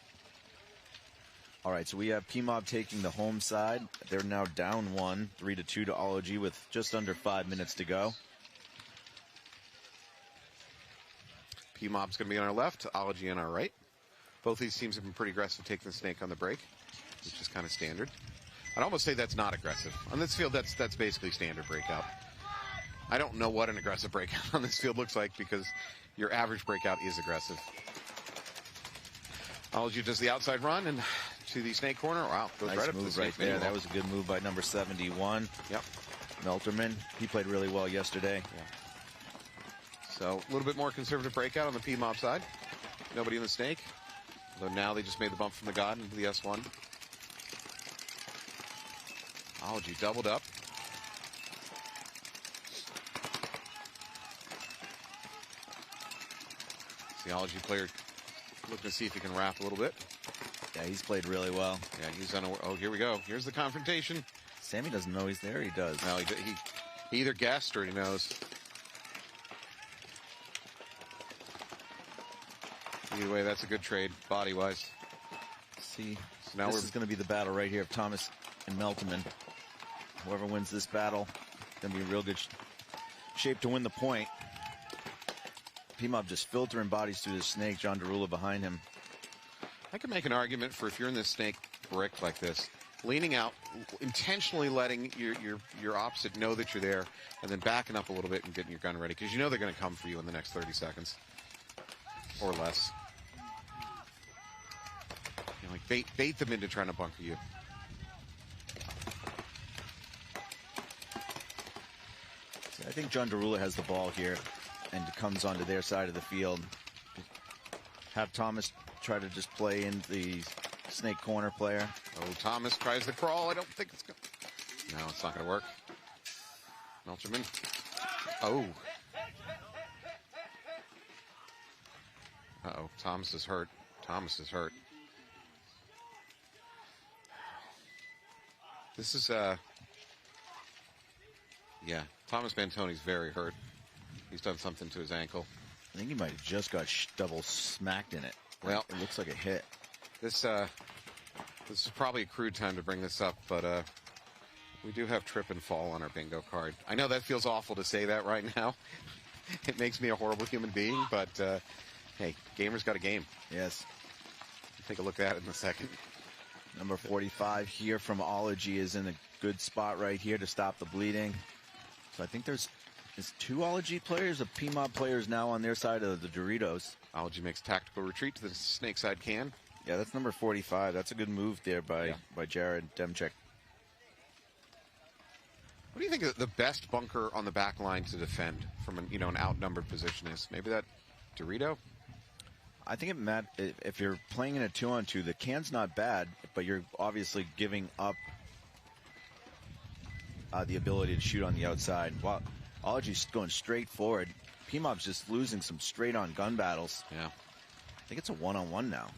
All right, so we have P-Mob taking the home side. They're now down 1, 3-2 to Ology with just under 5 minutes to go. P-Mob's going to be on our left, Ology on our right. Both these teams have been pretty aggressive taking the snake on the break, which is kind of standard. I'd almost say that's not aggressive. On this field, that's basically standard breakout. I don't know what an aggressive breakout on this field looks like because your average breakout is aggressive. Ology does the outside run and to the snake corner. Wow, goes Nice right up to the move snake right there. mini That wall. was a good move by number 71. Yep. Melterman. He played really well yesterday. Yeah. So a little bit more conservative breakout on the P-Mob side. Nobody in the snake. Although now they just made the bump from the God into the S1. Ology doubled up. The Ology player looking to see if he can wrap a little bit. Yeah, he's played really well. Yeah, he's on. Oh, here we go. Here's the confrontation. Sammy doesn't know he's there. He does. No, he either guessed or he knows. Either way, that's a good trade, body-wise. See, So now this we're is going to be the battle right here of Thomas and Melterman. Whoever wins this battle is going to be in real good shape to win the point. P-Mob just filtering bodies through the snake. John Derula behind him. I can make an argument for if you're in this snake brick like this, leaning out, intentionally letting your opposite know that you're there, and then backing up a little bit and getting your gun ready, because you know they're going to come for you in the next 30 seconds. Or less. You know, like bait them into trying to bunker you. So I think John Derula has the ball here and comes onto their side of the field. Have Thomas try to just play in the snake corner player. Oh, Thomas tries the crawl. I don't think it's going to... No, it's not going to work. Melterman. Oh. Uh-oh, Thomas is hurt. Thomas is hurt. This is, yeah, Thomas Bantoni's very hurt. He's done something to his ankle. I think he might have just got double smacked in it. Well, it looks like a hit. This is probably a crude time to bring this up, but we do have trip and fall on our bingo card. I know that feels awful to say that right now. It makes me a horrible human being, but hey, gamer's got a game. Yes. Take a look at it in a second. Number 45 here from Ology is in a good spot right here to stop the bleeding. So I think there's 2 Ology players, of PMOB players now on their side of the Doritos. Ology makes tactical retreat to the snake side can. Yeah, that's number 45. That's a good move there by Jared Demchek. What do you think the best bunker on the back line to defend from an outnumbered position is? Maybe that Dorito? I think if you're playing in a 2-on-2, the can's not bad, but you're obviously giving up the ability to shoot on the outside. Well, Ology's going straight forward. PMOB's just losing some straight-on gun battles. Yeah. I think it's a 1-on-1 now.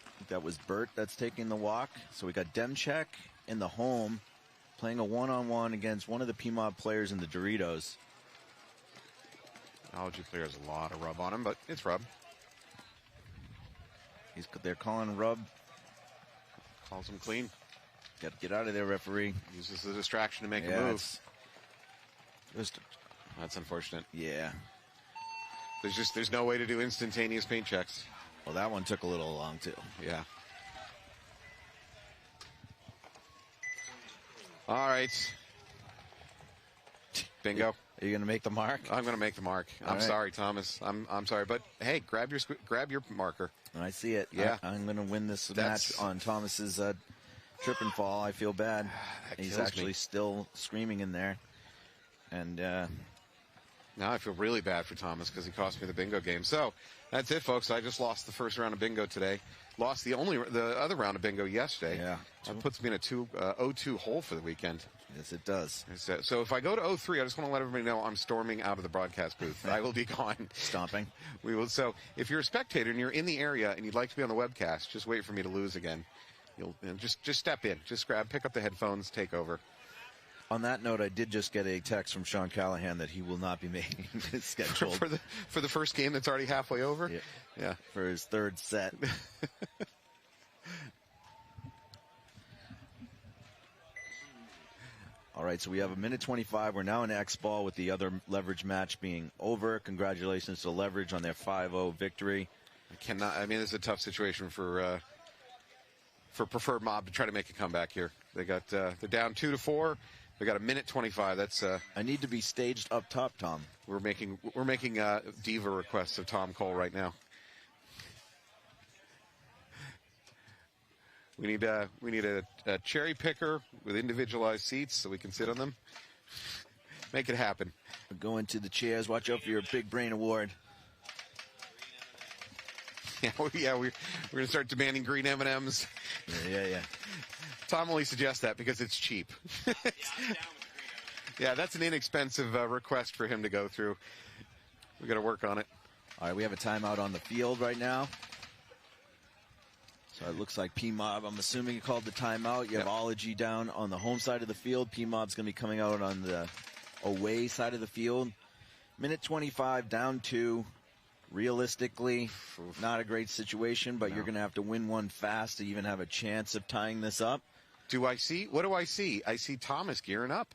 I think that was Bert that's taking the walk. So we got Demchek in the home playing a 1-on-1 against one of the PMOB players in the Doritos. Ology player has a lot of rub on him, but it's rub. They're calling rub. Calls him clean. Got to get out of there, referee. Uses the distraction to make a move. That's unfortunate. Yeah. There's no way to do instantaneous paint checks. Well, that one took a little long too. Yeah. All right. Bingo. Are you going to make the mark? I'm going to make the mark. I'm sorry, Thomas. I'm sorry, but hey, grab your marker. I see it. Yeah. I'm going to win this match on Thomas's trip and fall. I feel bad. He's actually still screaming in there. And now I feel really bad for Thomas because he cost me the bingo game. So that's it, folks. I just lost the first round of bingo today. Lost the other round of bingo yesterday. Yeah. That puts me in a 0-2 hole for the weekend. Yes, it does. So if I go to 0-3, I just want to let everybody know I'm storming out of the broadcast booth. I will be gone. Stomping. We will. So if you're a spectator and you're in the area and you'd like to be on the webcast, just wait for me to lose again. You'll just step in. Just pick up the headphones, take over. On that note, I did just get a text from Sean Callahan that he will not be making his schedule for the first game that's already halfway over. Yeah. For his third set. All right, so we have a minute 25. We're now in Xball with the other leverage match being over. Congratulations to Leverage on their 5-0 victory. I mean, this is a tough situation for Preferred Mob to try to make a comeback here. They're down 2-4. They got a minute 25. That's I need to be staged up top, Tom. We're making diva requests of Tom Cole right now. We need a cherry picker with individualized seats so we can sit on them. Make it happen. We're going to the chairs. Watch out for your big brain award. Yeah, we're going to start demanding green M&Ms. Yeah. Tom only suggests that because it's cheap. Yeah, that's an inexpensive request for him to go through. We got to work on it. All right, we have a timeout on the field right now. So it looks like PMOB, I'm assuming you called the timeout. You have Ology down on the home side of the field. PMOB's going to be coming out on the away side of the field. Minute 25, down 2. Realistically, not a great situation, but you're going to have to win one fast to even have a chance of tying this up. What do I see? I see Thomas gearing up.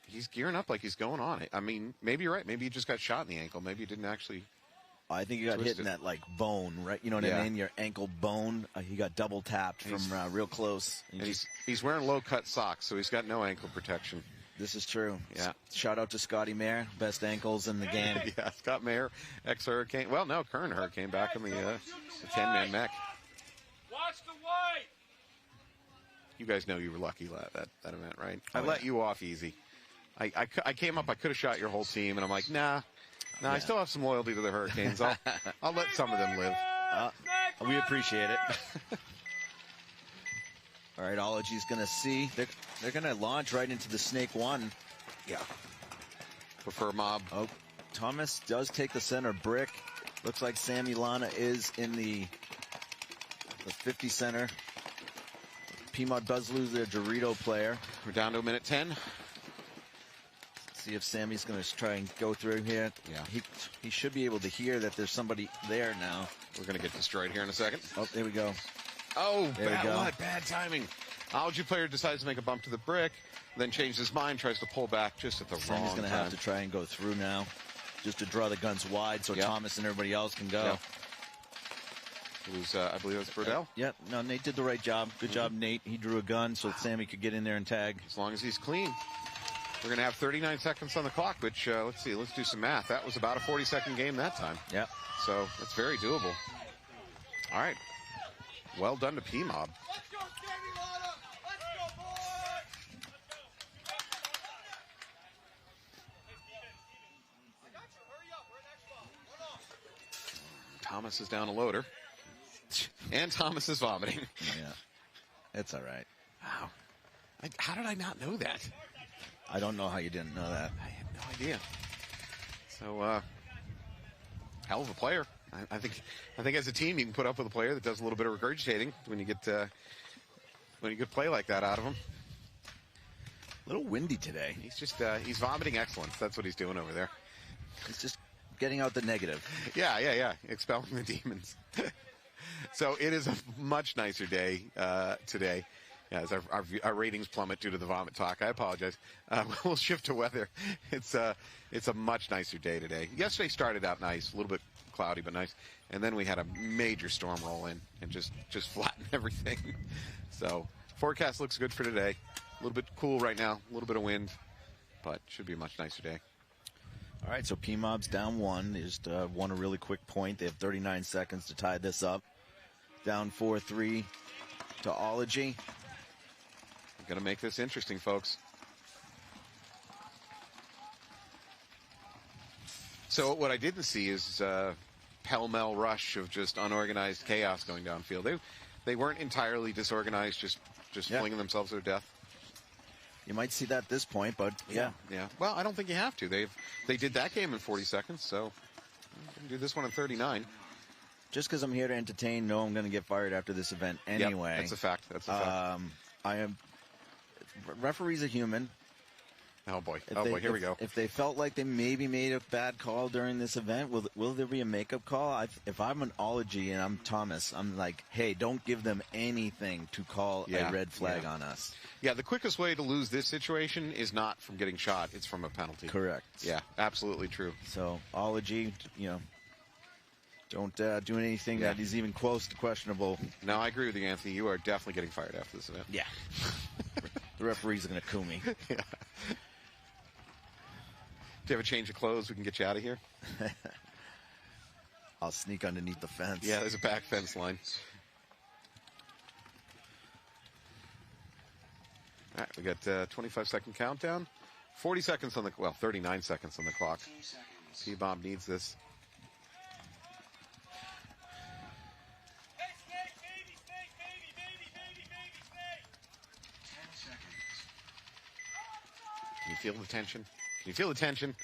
He's gearing up like he's going on it. I mean, maybe you're right. Maybe he just got shot in the ankle. Maybe he didn't actually. I think he got hit in that bone, right? You know what I mean? Your ankle bone. He got double tapped from real close. He's wearing low cut socks, so he's got no ankle protection. This is true. Yeah. Shout out to Scotty Mayer, best ankles in the game. Yeah, Scott Mayer, ex-Hurricane. Well, no, current Hurricane back in the 10-man mech. Watch the white. You guys know you were lucky that event, right? I let you off easy. I came up. I could have shot your whole team, and I'm like, nah. I still have some loyalty to the Hurricanes. I'll let some of them live. We appreciate it. All right, Ology's going to see. They're going to launch right into the Snake 1. Yeah. Prefer Mob. Oh, Thomas does take the center brick. Looks like Sammy Lana is in the 50 center. PMOD does lose their Dorito player. We're down to a minute 10. See if Sammy's going to try and go through here. Yeah. He should be able to hear that there's somebody there now. We're going to get destroyed here in a second. Oh, there we go. Oh, there we go. Bad timing. Ology player decides to make a bump to the brick, then changes his mind, tries to pull back just at the wrong time. Sammy's going to have to try and go through now, just to draw the guns wide so Thomas and everybody else can go. It was, I believe it was Burdell. No, Nate did the right job. Good job, Nate. He drew a gun so Sammy could get in there and tag. As long as he's clean. We're going to have 39 seconds on the clock, which, let's see, let's do some math. That was about a 40-second game that time. Yep. So that's very doable. All right. Well done to PMOB. Thomas is down a loader. And Thomas is vomiting. Yeah. It's all right. Wow. How did I not know that? I don't know how you didn't know that. I had no idea. So, hell of a player. I think as a team you can put up with a player that does a little bit of regurgitating when you get play like that out of him. A little windy today. He's just he's vomiting excellence. That's what he's doing over there. He's just getting out the negative. Yeah. Expelling the demons. So it is a much nicer day today. As our ratings plummet due to the vomit talk. I apologize. We'll shift to weather. It's a much nicer day today. Yesterday started out nice, a little bit cloudy but nice, and then we had a major storm roll in and just flatten everything. So forecast looks good for today. A little bit cool right now, a little bit of wind, but should be a much nicer day. All right, so PMOB's down one. They just won a really quick point. They have 39 seconds to tie this up. Down 4-3 to Ology. Going to make this interesting, folks. So what I didn't see is pell-mell rush of just unorganized chaos going downfield. They weren't entirely disorganized, just flinging themselves to their death. You might see that at this point, but yeah. Well, I don't think you have to. They did that game in 40 seconds, so we can do this one in 39. Just because I'm here to entertain, no, I'm going to get fired after this event anyway. Yep, that's a fact. That's a fact. Referees are human. Oh boy, here we go. If they felt like they maybe made a bad call during this event, will there be a makeup call? If I'm an Ology and I'm Thomas, I'm like, hey, don't give them anything to call a red flag on us. Yeah, the quickest way to lose this situation is not from getting shot, it's from a penalty. Correct. Yeah, absolutely true. So, Ology, don't do anything that is even close to questionable. No, I agree with you, Anthony. You are definitely getting fired after this event. Yeah. The referees are going to coup me. Yeah. Do you have a change of clothes? We can get you out of here. I'll sneak underneath the fence. Yeah, there's a back fence line. All right, we got 25-second countdown. 40 seconds on 39 seconds on the clock. P-Bomb needs this. Can you feel the tension? Can you feel the tension?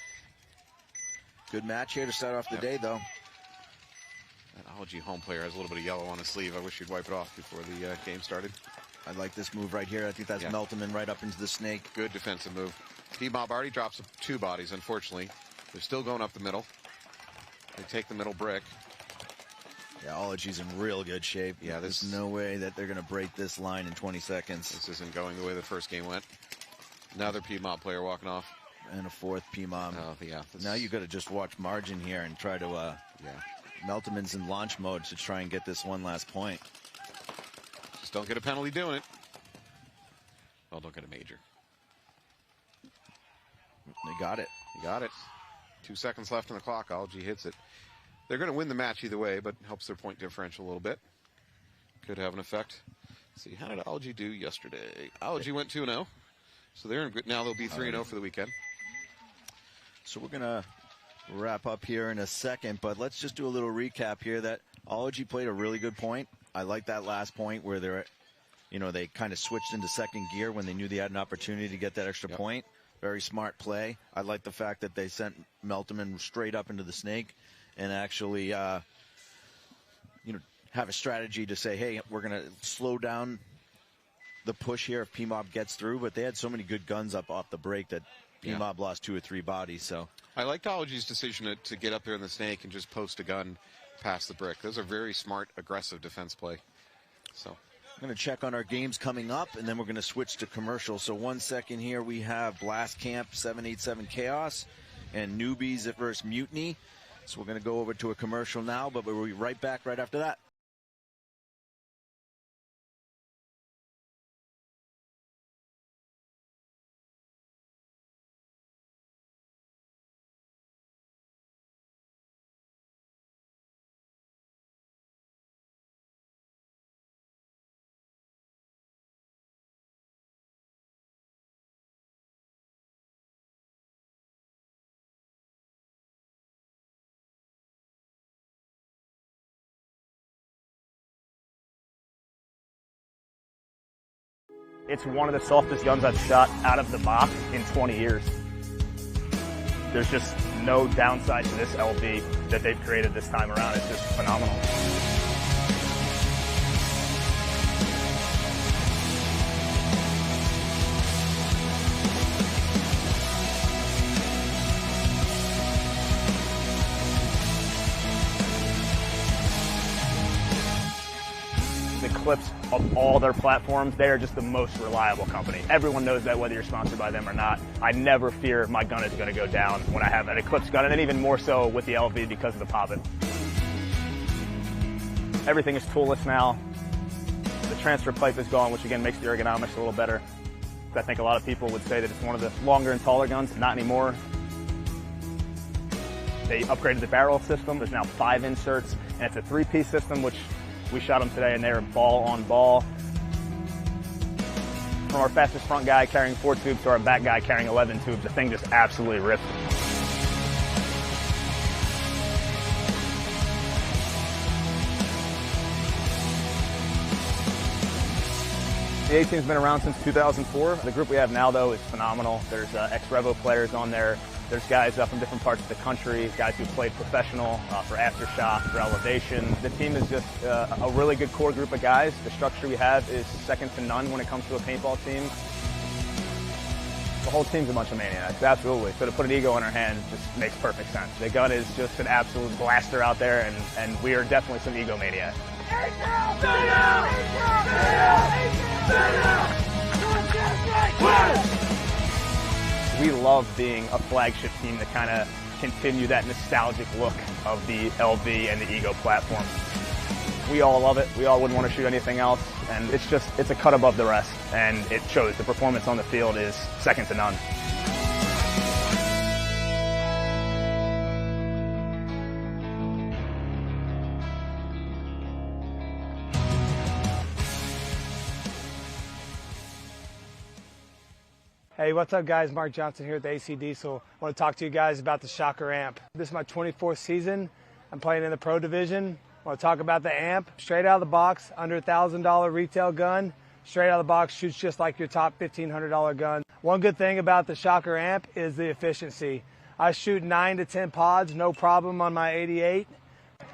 Good match here to start off the day, though. That Ology home player has a little bit of yellow on his sleeve. I wish he'd wipe it off before the game started. I like this move right here. I think that's Meltman right up into the snake. Good defensive move. P-Mob already drops 2 bodies, unfortunately. They're still going up the middle. They take the middle brick. Yeah, Ology's in real good shape. Yeah, there's no way that they're going to break this line in 20 seconds. This isn't going the way the first game went. Another P-Mob player walking off. And a fourth P-Mob. Oh, yeah. Now you got to just watch margin here and try to, Meltman's in launch mode to try and get this one last point. Just don't get a penalty doing it. Well, don't get a major. They got it. You got it. 2 seconds left on the clock. Ology hits it. They're going to win the match either way, but helps their point differential a little bit. Could have an effect. Let's see, how did Ology do yesterday? Ology went 2-0. So they're in good. Now they'll be 3-0 for the weekend. So we're going to wrap up here in a second, but let's just do a little recap here that Ology played a really good point. I like that last point where they kind of switched into second gear when they knew they had an opportunity to get that extra point. Very smart play. I like the fact that they sent Meltman straight up into the snake and actually, have a strategy to say, hey, we're going to slow down the push here if P-Mob gets through. But they had so many good guns up off the break that P-Mob lost 2 or 3 bodies. So I like Ology's decision to get up there in the snake and just post a gun past the brick. Those are very smart, aggressive defense play. So I'm going to check on our games coming up, and then we're going to switch to commercial. So 1 second here, we have Blast Camp 787 Chaos and Newbies versus Mutiny. So we're going to go over to a commercial now, but we'll be right back right after that. It's one of the softest guns I've shot out of the box in 20 years. There's just no downside to this LV that they've created this time around. It's just phenomenal. The clips of all their platforms, they are just the most reliable company. Everyone knows that whether you're sponsored by them or not. I never fear my gun is going to go down when I have an Eclipse gun, and then even more so with the LV because of the poppet. Everything is toolless now. The transfer pipe is gone, which again makes the ergonomics a little better. I think a lot of people would say that it's one of the longer and taller guns. Not anymore. They upgraded the barrel system. There's now 5 inserts, and it's a 3-piece system, which we shot them today, and they're ball on ball. From our fastest front guy carrying 4 tubes to our back guy carrying 11 tubes, the thing just absolutely ripped. The A-Team's been around since 2004. The group we have now, though, is phenomenal. There's ex-Revo players on there. There's guys from different parts of the country, guys who played professional for Aftershock, for Elevation. The team is just a really good core group of guys. The structure we have is second to none when it comes to a paintball team. The whole team's a bunch of maniacs, absolutely. So to put an ego in our hand just makes perfect sense. The gun is just an absolute blaster out there, and we are definitely some ego maniacs. We love being a flagship team to kind of continue that nostalgic look of the LV and the Ego platform. We all love it. We all wouldn't want to shoot anything else. And it's a cut above the rest. And it shows. The performance on the field is second to none. Hey, what's up guys? Mark Johnson here at the AC Diesel. I want to talk to you guys about the Shocker amp. This is my 24th season. I'm playing in the Pro Division. I want to talk about the amp. Straight out of the box, under $1,000 retail gun. Straight out of the box, shoots just like your top $1,500 gun. One good thing about the Shocker amp is the efficiency. I shoot 9 to 10 pods, no problem on my 88.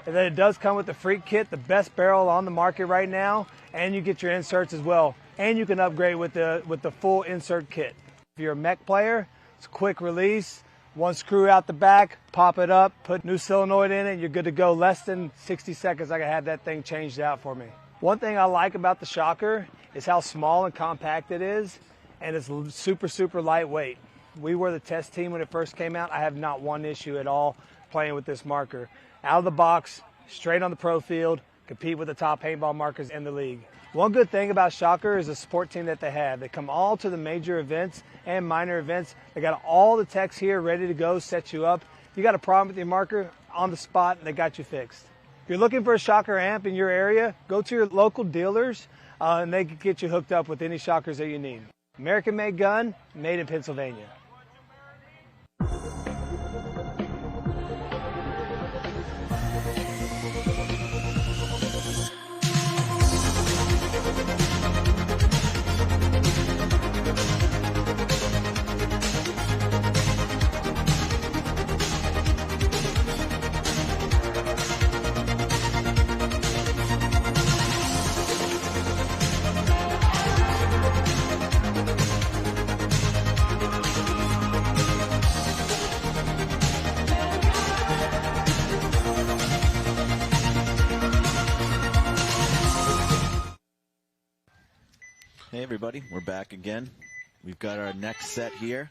And then it does come with the Freak Kit, the best barrel on the market right now, and you get your inserts as well. And you can upgrade with the full insert kit. If you're a mech player, it's a quick release. 1 screw out the back, pop it up, put new solenoid in it, you're good to go. Less than 60 seconds, I can have that thing changed out for me. One thing I like about the Shocker is how small and compact it is, and it's super, super lightweight. We were the test team when it first came out. I have not one issue at all playing with this marker. Out of the box, straight on the pro field, compete with the top paintball markers in the league. One good thing about Shocker is the support team that they have. They come all to the major events and minor events. They got all the techs here ready to go, set you up. If you got a problem with your marker, on the spot, they got you fixed. If you're looking for a Shocker amp in your area, go to your local dealers and they can get you hooked up with any Shockers that you need. American-made gun, made in Pennsylvania. Hey everybody, we're back again. We've got our next set here.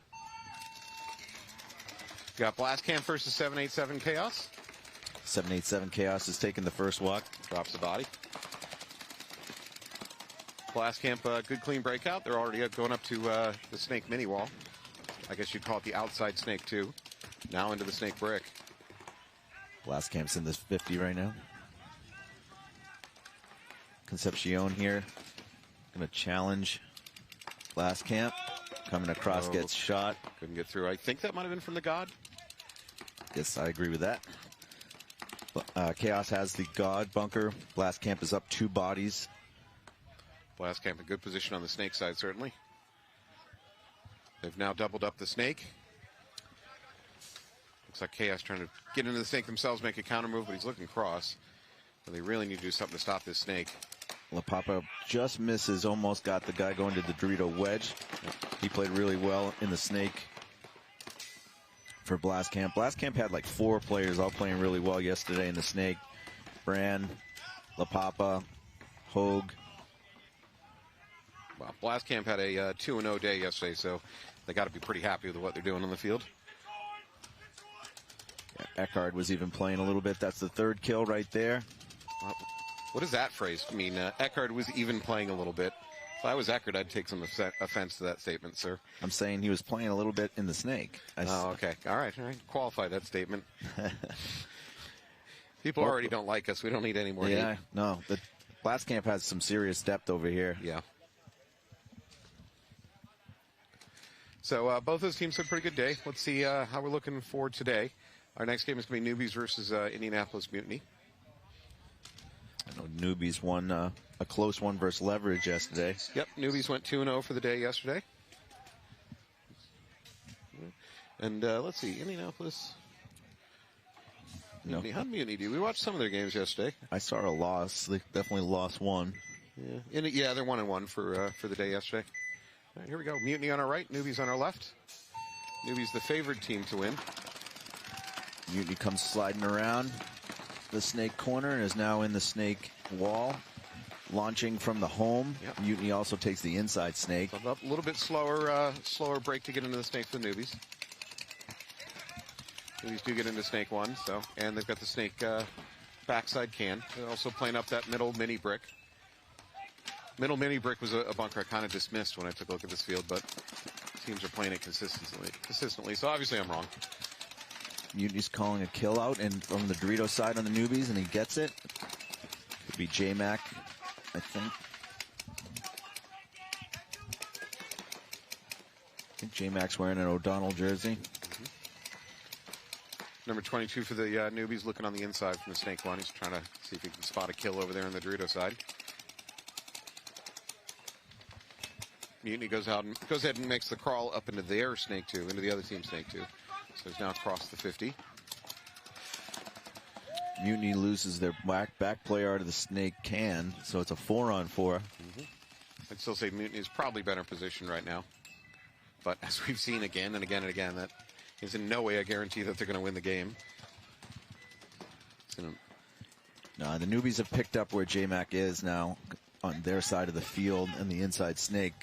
Got Blast Camp versus 787 Chaos. 787 Chaos is taking the first walk. Drops the body. Blast Camp, good clean breakout. They're already going up to the snake mini wall. I guess you'd call it the outside snake too. Now into the snake brick. Blast Camp's in this 50 right now. Concepcion here. Gonna challenge Blast Camp. Coming across, gets shot. Couldn't get through. I think that might have been from the God. Yes, I agree with that. Chaos has the God bunker. Blast Camp is up 2 bodies. Blast Camp in good position on the snake side, certainly. They've now doubled up the snake. Looks like Chaos trying to get into the snake themselves, make a counter move, but he's looking cross. But they really need to do something to stop this snake. La Papa just misses, almost got the guy going to the Dorito wedge. He played really well in the snake for Blast Camp. Blast Camp had like 4 players all playing really well yesterday in the snake. Brand, La Papa, Hogue. Well, Blast Camp had a 2-0 day yesterday, so they got to be pretty happy with what they're doing on the field. Yeah, Eckhard was even playing a little bit. That's the 3rd kill right there. What does that phrase mean? Eckhard was even playing a little bit. If I was Eckhard, I'd take some offense to that statement, sir. I'm saying he was playing a little bit in the snake. Oh, okay. All right. Qualify that statement. People already don't like us. We don't need any more Yeah, hate. no. The Blast Camp has some serious depth over here. Yeah. So both those teams had a pretty good day. Let's see how we're looking for today. Our next game is going to be Newbies versus Indianapolis Mutiny. I know Newbies won a close one versus Leverage yesterday. Yep, Newbies went 2-0 for the day yesterday. And let's see, Indianapolis. Mutiny. How Mutiny do? We watched some of their games yesterday. I saw a loss. They definitely lost one. Yeah, they're 1-1 for the day yesterday. All right, here we go. Mutiny on our right, Newbies on our left. Newbies the favored team to win. Mutiny comes sliding around the snake corner and is now in the snake wall, launching from the home. Yep. Mutiny also takes the inside snake. So a little bit slower break to get into the snake for the Newbies. Newbies do get into snake 1, and they've got the snake backside can. They're also playing up that middle mini brick. Middle mini brick was a bunker I kind of dismissed when I took a look at this field, but teams are playing it consistently. So obviously I'm wrong. Mutiny's calling a kill out, and from the Dorito side on the Newbies, and he gets it. Could be J-Mac, I think. I think J-Mac's wearing an O'Donnell jersey. Number 22 for the Newbies, looking on the inside from the snake one. He's trying to see if he can spot a kill over there on the Dorito side. Mutiny goes ahead and makes the crawl up into their snake 2, into the other team's snake 2. So he's now across the 50. Mutiny loses their back player out of the snake can, so it's a 4-on-4. I'd still say Mutiny is probably better position right now. But as we've seen again and again and again, that is in no way a guarantee that they're going to win the game. No, the Newbies have picked up where J-Mac is now on their side of the field and the inside snake.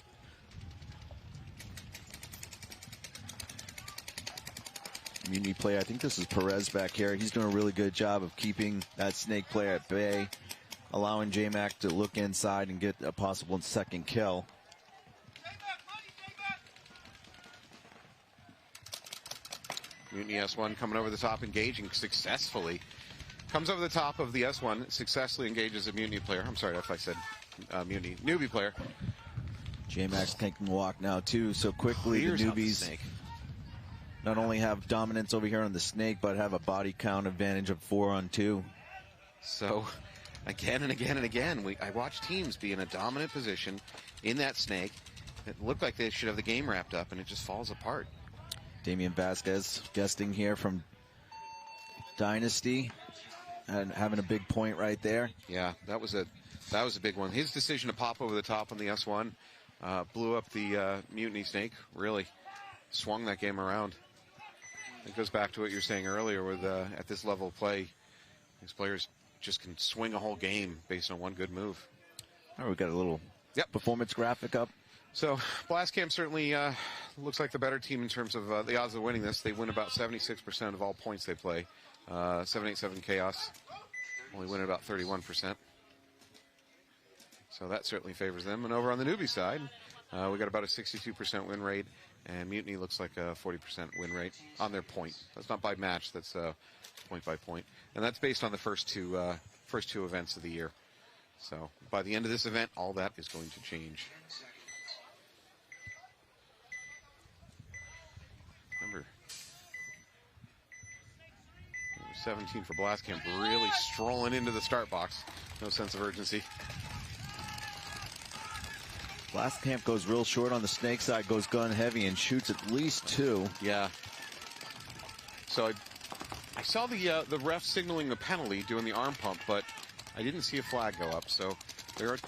Mutiny player, I think this is Perez back here. He's doing a really good job of keeping that snake player at bay, allowing J-Mac to look inside and get a possible second kill. Mutiny S1 coming over the top, engaging successfully. Comes over the top of the S1, successfully engages a Mutiny player. I'm sorry if I said Mutiny. Newbie player. J-Mac's taking the walk now, too. So quickly, Clears the out the Newbies snake. not only have dominance over here on the snake, but have a body count advantage of 4-on-2. So, again and again and again, I watch teams be in a dominant position in that snake. It looked like they should have the game wrapped up, and it just falls apart. Damian Vasquez guesting here from Dynasty and having a big point right there. Yeah, that was a big one. His decision to pop over the top on the S1 blew up the Mutiny snake. Really swung that game around. It goes back to what you were saying earlier with at this level of play, these players just can swing a whole game based on one good move. All right, we've got a little performance graphic up. So Blast Camp certainly looks like the better team in terms of the odds of winning this. They win about 76% of all points they play. 787 Chaos only win about 31%. So that certainly favors them. And over on the newbie side, we got about a 62% win rate, and Mutiny looks like a 40% win rate on their point. That's not by match, that's point by point. And that's based on the first two events of the year. So by the end of this event, all that is going to change. Number 17 for Blast Camp, really strolling into the start box. No sense of urgency. Blast Camp goes real short on the snake side, goes gun heavy, and shoots at least 2. Yeah. So I saw the ref signaling the penalty, doing the arm pump, but I didn't see a flag go up. So they're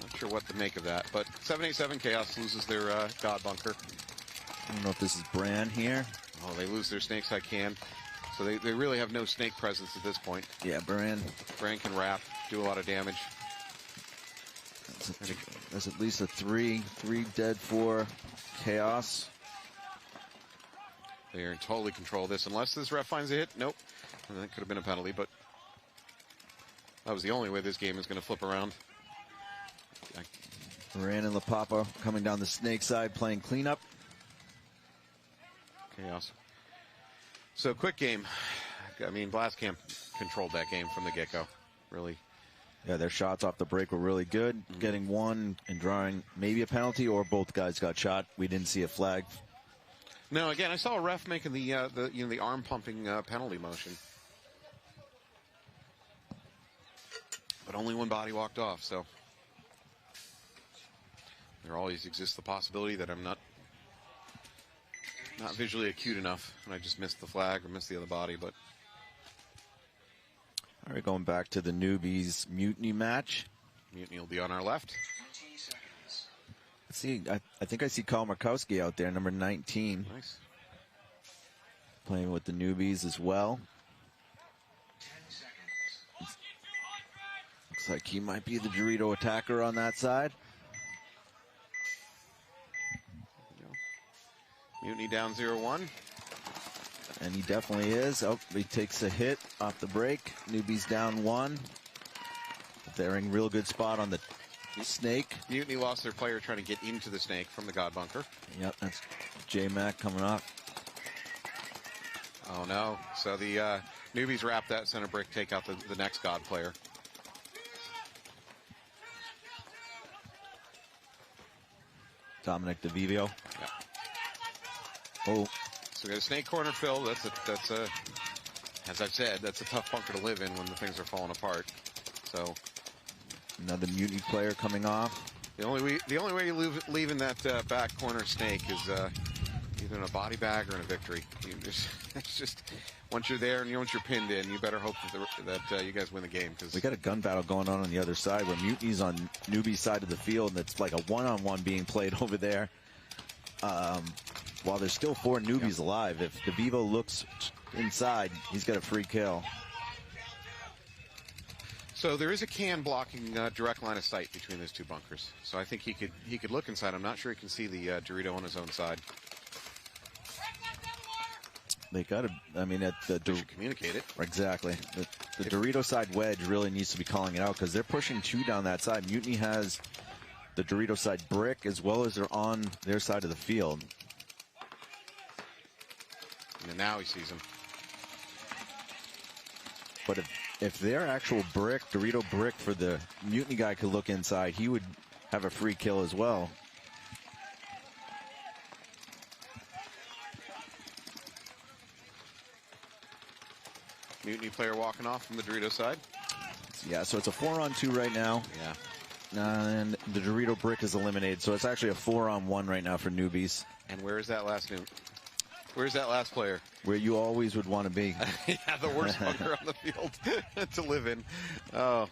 not sure what to make of that. But 787 Chaos loses their God Bunker. I don't know if this is Bran here. Oh, they lose their snake side can. So they really have no snake presence at this point. Yeah, Bran can wrap, do a lot of damage. There's at least a 3 dead for Chaos. They are in totally control of this. Unless this ref finds a hit, nope. And that could have been a penalty, but that was the only way this game is going to flip around. Moran and La Papa coming down the snake side, playing cleanup. Chaos. So quick game. I mean, Blast Camp controlled that game from the get-go, really. Yeah, their shots off the break were really good. Getting one and drawing maybe a penalty, or both guys got shot. We didn't see a flag. No, again, I saw a ref making the arm pumping penalty motion, but only one body walked off. So there always exists the possibility that I'm not visually acute enough, and I just missed the flag or missed the other body, but. All right, going back to the newbies Mutiny match. Mutiny will be on our left. Let's see, I think I see Kyle Markowski out there, number 19. Nice. Playing with the newbies as well. Looks like he might be the Dorito attacker on that side. Mutiny down 0-1. And he definitely is. Oh, he takes a hit off the break. Newbies down 1. They're in real good spot on the snake. Mutiny lost their player trying to get into the snake from the God Bunker. Yep, that's J-Mac coming off. Oh, no. So the newbies wrap that center brick, take out the next God player. Dominic DeVivio. Yeah. Oh. So we got a snake corner fill. That's a, as I've said, that's a tough bunker to live in when the things are falling apart. So another Mutiny player coming off. The only way you leave in that back corner snake is either in a body bag or in a victory. It's just once you're there and once you're pinned in, you better hope that you guys win the game. Cause we got a gun battle going on the other side where Mutiny's on newbie side of the field, and it's like a one-on-one being played over there. While there's still 4 newbies alive, if DeVivo looks inside, he's got a free kill. So there is a can blocking direct line of sight between those two bunkers. So I think he could look inside. I'm not sure he can see the Dorito on his own side. They got to, I mean, they should communicate it. Exactly. The Dorito side wedge really needs to be calling it out because they're pushing 2 down that side. Mutiny has the Dorito side brick as well as they're on their side of the field. And now he sees him. But if their actual brick, Dorito brick for the Mutiny guy could look inside, he would have a free kill as well. Mutiny player walking off from the Dorito side. Yeah, so it's a 4-on-2 right now. Yeah. And the Dorito brick is eliminated, so it's actually a 4-on-1 right now for newbies. And where is that last Where's that last player? Where you always would want to be. Yeah, the worst bunker on the field to live in. Oh. All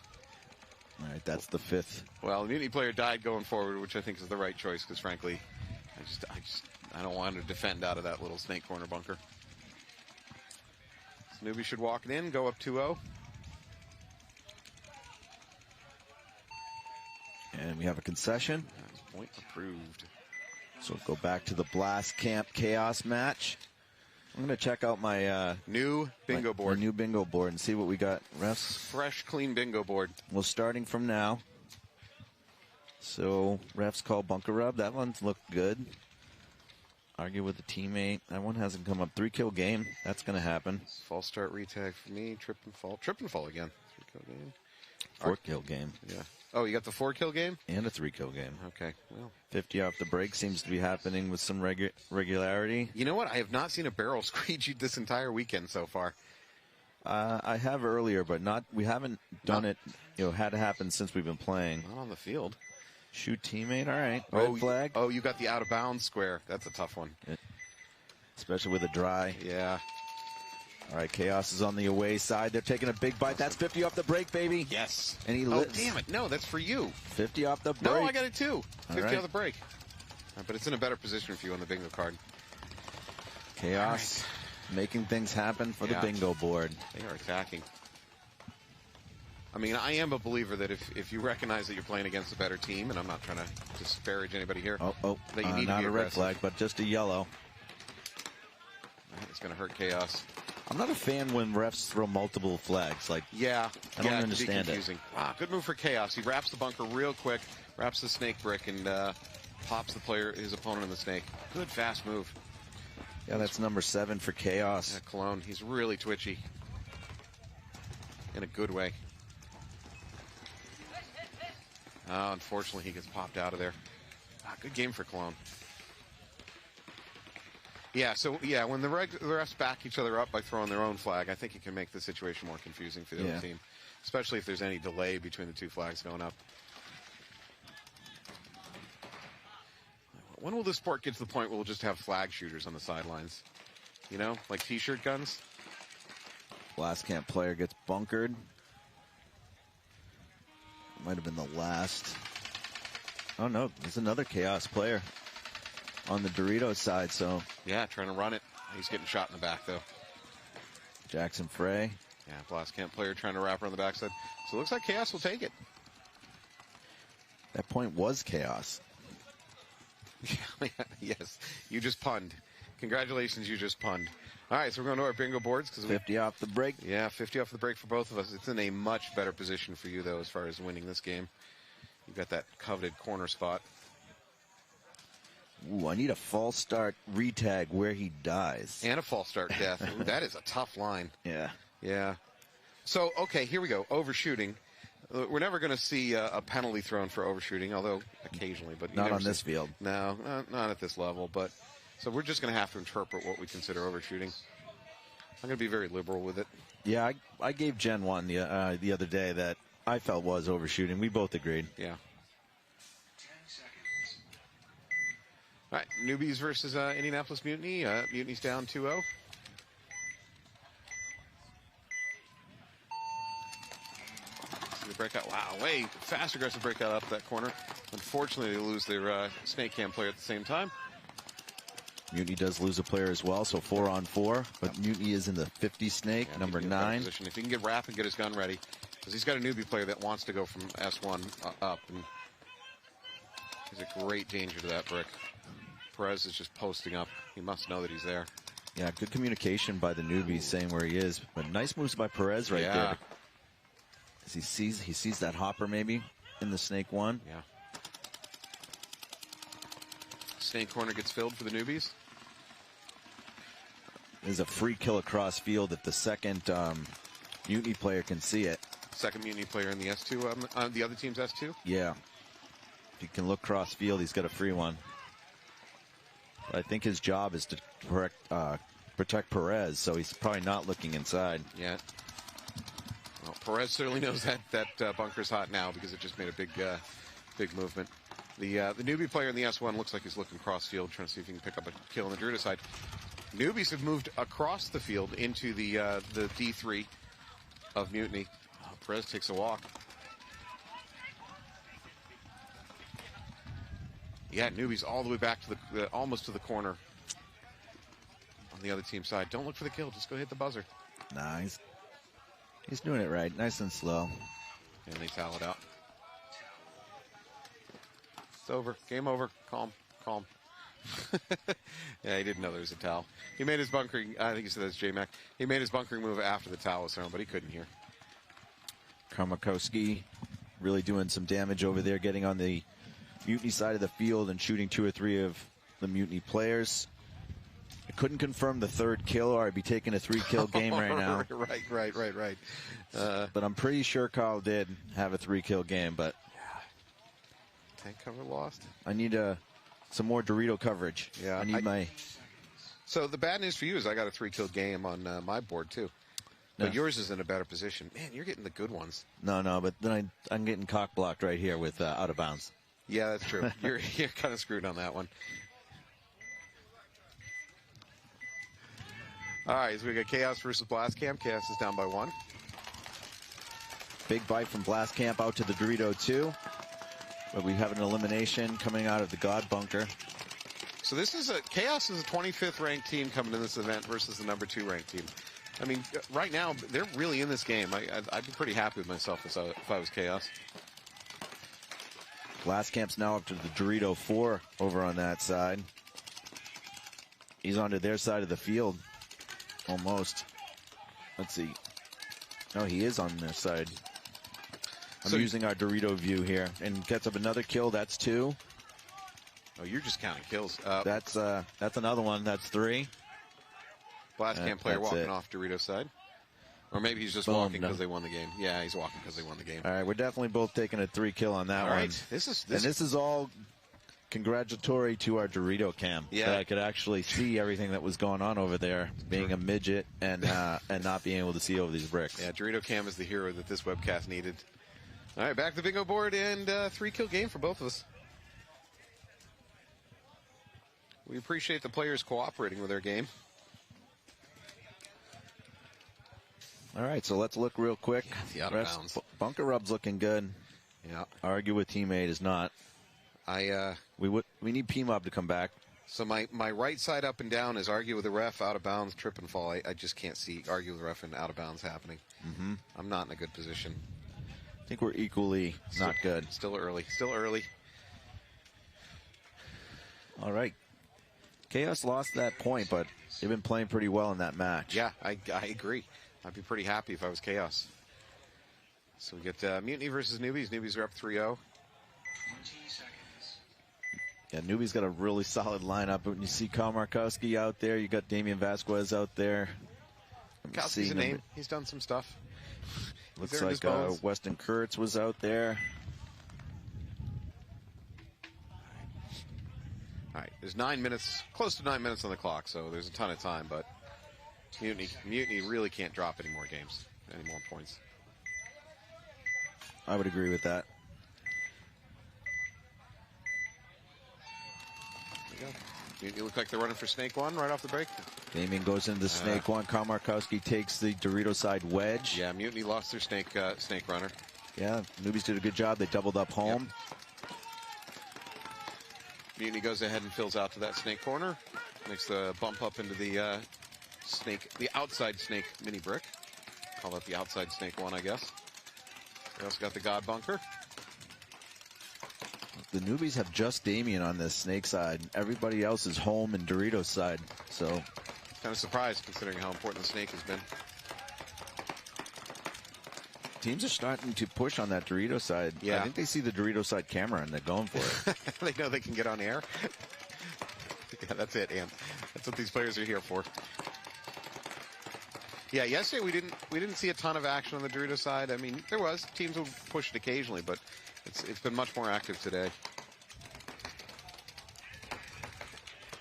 right, that's the 5th. Well, the Mutiny player died going forward, which I think is the right choice because, frankly, I don't want to defend out of that little snake corner bunker. So newbie should walk it in, go up 2-0. And we have a concession. That's point approved. So go back to the Blast Camp Chaos match. I'm going to check out my new bingo board. My new bingo board and see what we got. Refs. Fresh, clean bingo board. Well, starting from now. So refs call bunker rub. That one's looked good. Argue with a teammate. That one hasn't come up. 3-kill game. That's going to happen. False start retag for me. Trip and fall. Trip and fall again. 3-kill game. 4-kill game. Yeah. Oh, you got the 4-kill game? And a 3-kill game. Okay. Well, 50 off the break seems to be happening with some regularity. You know what? I have not seen a barrel squeegee this entire weekend so far. I have earlier, but we haven't done it, had it happen since we've been playing. Not on the field. Shoot teammate, all right. Red flag. Oh, you got the out of bounds square. That's a tough one. Especially with a dry. Yeah. All right, Chaos is on the away side. They're taking a big bite. That's 50 off the break, baby. Yes. And he lives. Oh, damn it. No, that's for you. 50 off the break. No, I got it too. 50 right. off the break. But it's in a better position for you on the bingo card. Chaos making things happen for the bingo board. They are attacking. I mean, I am a believer that if you recognize that you're playing against a better team, and I'm not trying to disparage anybody here, that you need not to be a red flag, but just a yellow. It's going to hurt Chaos. I'm not a fan when refs throw multiple flags. I don't understand it. Wow, good move for Chaos. He wraps the bunker real quick, wraps the snake brick, and pops his opponent in the snake. Good fast move. Yeah, that's number 7 for Chaos. Yeah, Cologne. He's really twitchy. In a good way. Unfortunately, he gets popped out of there. Good game for Cologne. Yeah, when the refs back each other up by throwing their own flag, I think it can make the situation more confusing for the other team, especially if there's any delay between the two flags going up. When will this sport get to the point where we'll just have flag shooters on the sidelines? You know, like T-shirt guns? Blast Camp player gets bunkered. Might have been the last. Oh, no, there's another Chaos player on the Doritos side, so. Yeah, trying to run it. He's getting shot in the back, though. Jackson Frey. Yeah, Blast Camp player trying to wrap her on the backside. So it looks like Chaos will take it. That point was Chaos. Yes, you just punned. Congratulations, you just punned. All right, so we're going to our bingo boards. 50 off the break. Yeah, 50 off the break for both of us. It's in a much better position for you, though, as far as winning this game. You've got that coveted corner spot. Ooh, I need a false start retag where he dies. And a false start death. Ooh, that is a tough line. Yeah. Yeah. So, okay, here we go. Overshooting. We're never going to see a penalty thrown for overshooting, although occasionally. But not on this field. No, not at this level. But so we're just going to have to interpret what we consider overshooting. I'm going to be very liberal with it. Yeah, I gave Jen one the other day that I felt was overshooting. We both agreed. Yeah. All right, newbies versus Indianapolis Mutiny. Mutiny's down 2-0. The breakout. Wow, way fast, aggressive breakout up that corner. Unfortunately, they lose their snake cam player at the same time. Mutiny does lose a player as well, so 4-on-4. But Mutiny is in the 50 snake, number 9. Position. If he can get Rapp and get his gun ready, because he's got a newbie player that wants to go from S1 up, and he's a great danger to that brick. Perez is just posting up. He must know that he's there. Yeah, good communication by the newbies saying where he is. But nice moves by Perez right there. As he sees that hopper maybe in the snake 1. Yeah. Snake corner gets filled for the newbies. There's a free kill across field if the second Mutiny player can see it. Second Mutiny player in the S2, the other team's S2? Yeah. If he can look cross field, he's got a free one. But I think his job is to protect Perez, so he's probably not looking inside. Yeah. Well, Perez certainly knows that bunker's hot now because it just made a big movement. The newbie player in the S1 looks like he's looking cross field, trying to see if he can pick up a kill on the Druida side. Newbies have moved across the field into the D3 of Mutiny. Oh, Perez takes a walk. Yeah, newbies all the way back to almost to the corner on the other team's side. Don't look for the kill. Just go hit the buzzer. Nah, he's doing it right. Nice and slow. And they towel it out. It's over. Game over. Calm. Calm. Yeah, he didn't know there was a towel. He made his bunkering. I think he said that's J-Mac. He made his bunkering move after the towel was thrown, but he couldn't hear. Karmakowski really doing some damage over there, getting on the Mutiny side of the field and shooting 2 or 3 of the Mutiny players. I couldn't confirm the 3rd kill, or I'd be taking a 3-kill game right now. Right. But I'm pretty sure Carl did have a 3-kill game, but tank cover lost. I need some more Dorito coverage. Yeah, I need my... So the bad news for you is I got a 3-kill game on my board, too. But yours is in a better position. Man, you're getting the good ones. No, but then I'm getting cock-blocked right here with out of bounds. Yeah, that's true. You're kind of screwed on that one. All right, so we got Chaos versus Blast Camp. Chaos is down by 1. Big bite from Blast Camp out to the Dorito 2. But we have an elimination coming out of the God Bunker. So this is Chaos is a 25th ranked team coming to this event versus the number 2 ranked team. I mean, right now, they're really in this game. I'd be pretty happy with myself if I was Chaos. Blast Camp's now up to the Dorito 4 over on that side. He's onto their side of the field. Almost. Let's see. No, he is on their side. I'm using our Dorito view here. And gets up another kill. That's 2. Oh, you're just counting kills. That's another one. That's 3. Blast Camp player walking off Dorito side. Or maybe he's just walking because they won the game. Yeah, he's walking because they won the game. All right, we're definitely both taking a 3-kill on that one. All right. This is all congratulatory to our Dorito cam. Yeah. That I could actually see everything that was going on over there, being a midget and not being able to see over these bricks. Yeah, Dorito cam is the hero that this webcast needed. All right, back to the bingo board and 3-kill game for both of us. We appreciate the players cooperating with their game. All right, so let's look real quick. The out of bounds. Bunker Rub's looking good. Yeah. Argue with teammate is not. We need P-Mob to come back. So my right side up and down is argue with the ref, out of bounds, trip and fall. I just can't see argue with the ref and out of bounds happening. I'm not in a good position. I think we're equally not good. Still early. All right. Chaos lost that point, but they've been playing pretty well in that match. Yeah, I agree. I'd be pretty happy if I was Chaos. So we get Mutiny versus Newbies. Newbies are up 3-0. Yeah, Newbies got a really solid lineup. When you see Kyle Markowski out there, you got Damian Vasquez out there. Markowski's a name. He's done some stuff. Looks like Weston Kurtz was out there. All right, there's 9 minutes, close to 9 minutes on the clock, so there's a ton of time, but Mutiny really can't drop any more games, any more points. I would agree with that. There you go. Mutiny look like they're running for Snake 1 right off the break. Damien goes into the Snake 1. Kyle Markowski takes the Dorito side wedge. Yeah, Mutiny lost their Snake runner. Yeah, Newbies did a good job. They doubled up home. Yep. Mutiny goes ahead and fills out to that Snake corner. Makes the bump up into the the outside Snake mini brick. Call that the outside Snake 1, I guess. We also got the God Bunker. The Newbies have just Damien on this Snake side. Everybody else is home and Dorito side. So kind of surprised considering how important the Snake has been. Teams are starting to push on that Dorito side. Yeah. I think they see the Dorito side camera and they're going for it. They know they can get on air. Yeah, that's it, Ian. That's what these players are here for. Yeah, yesterday we didn't see a ton of action on the Dorito side. I mean, there was. Teams will push it occasionally, but it's been much more active today.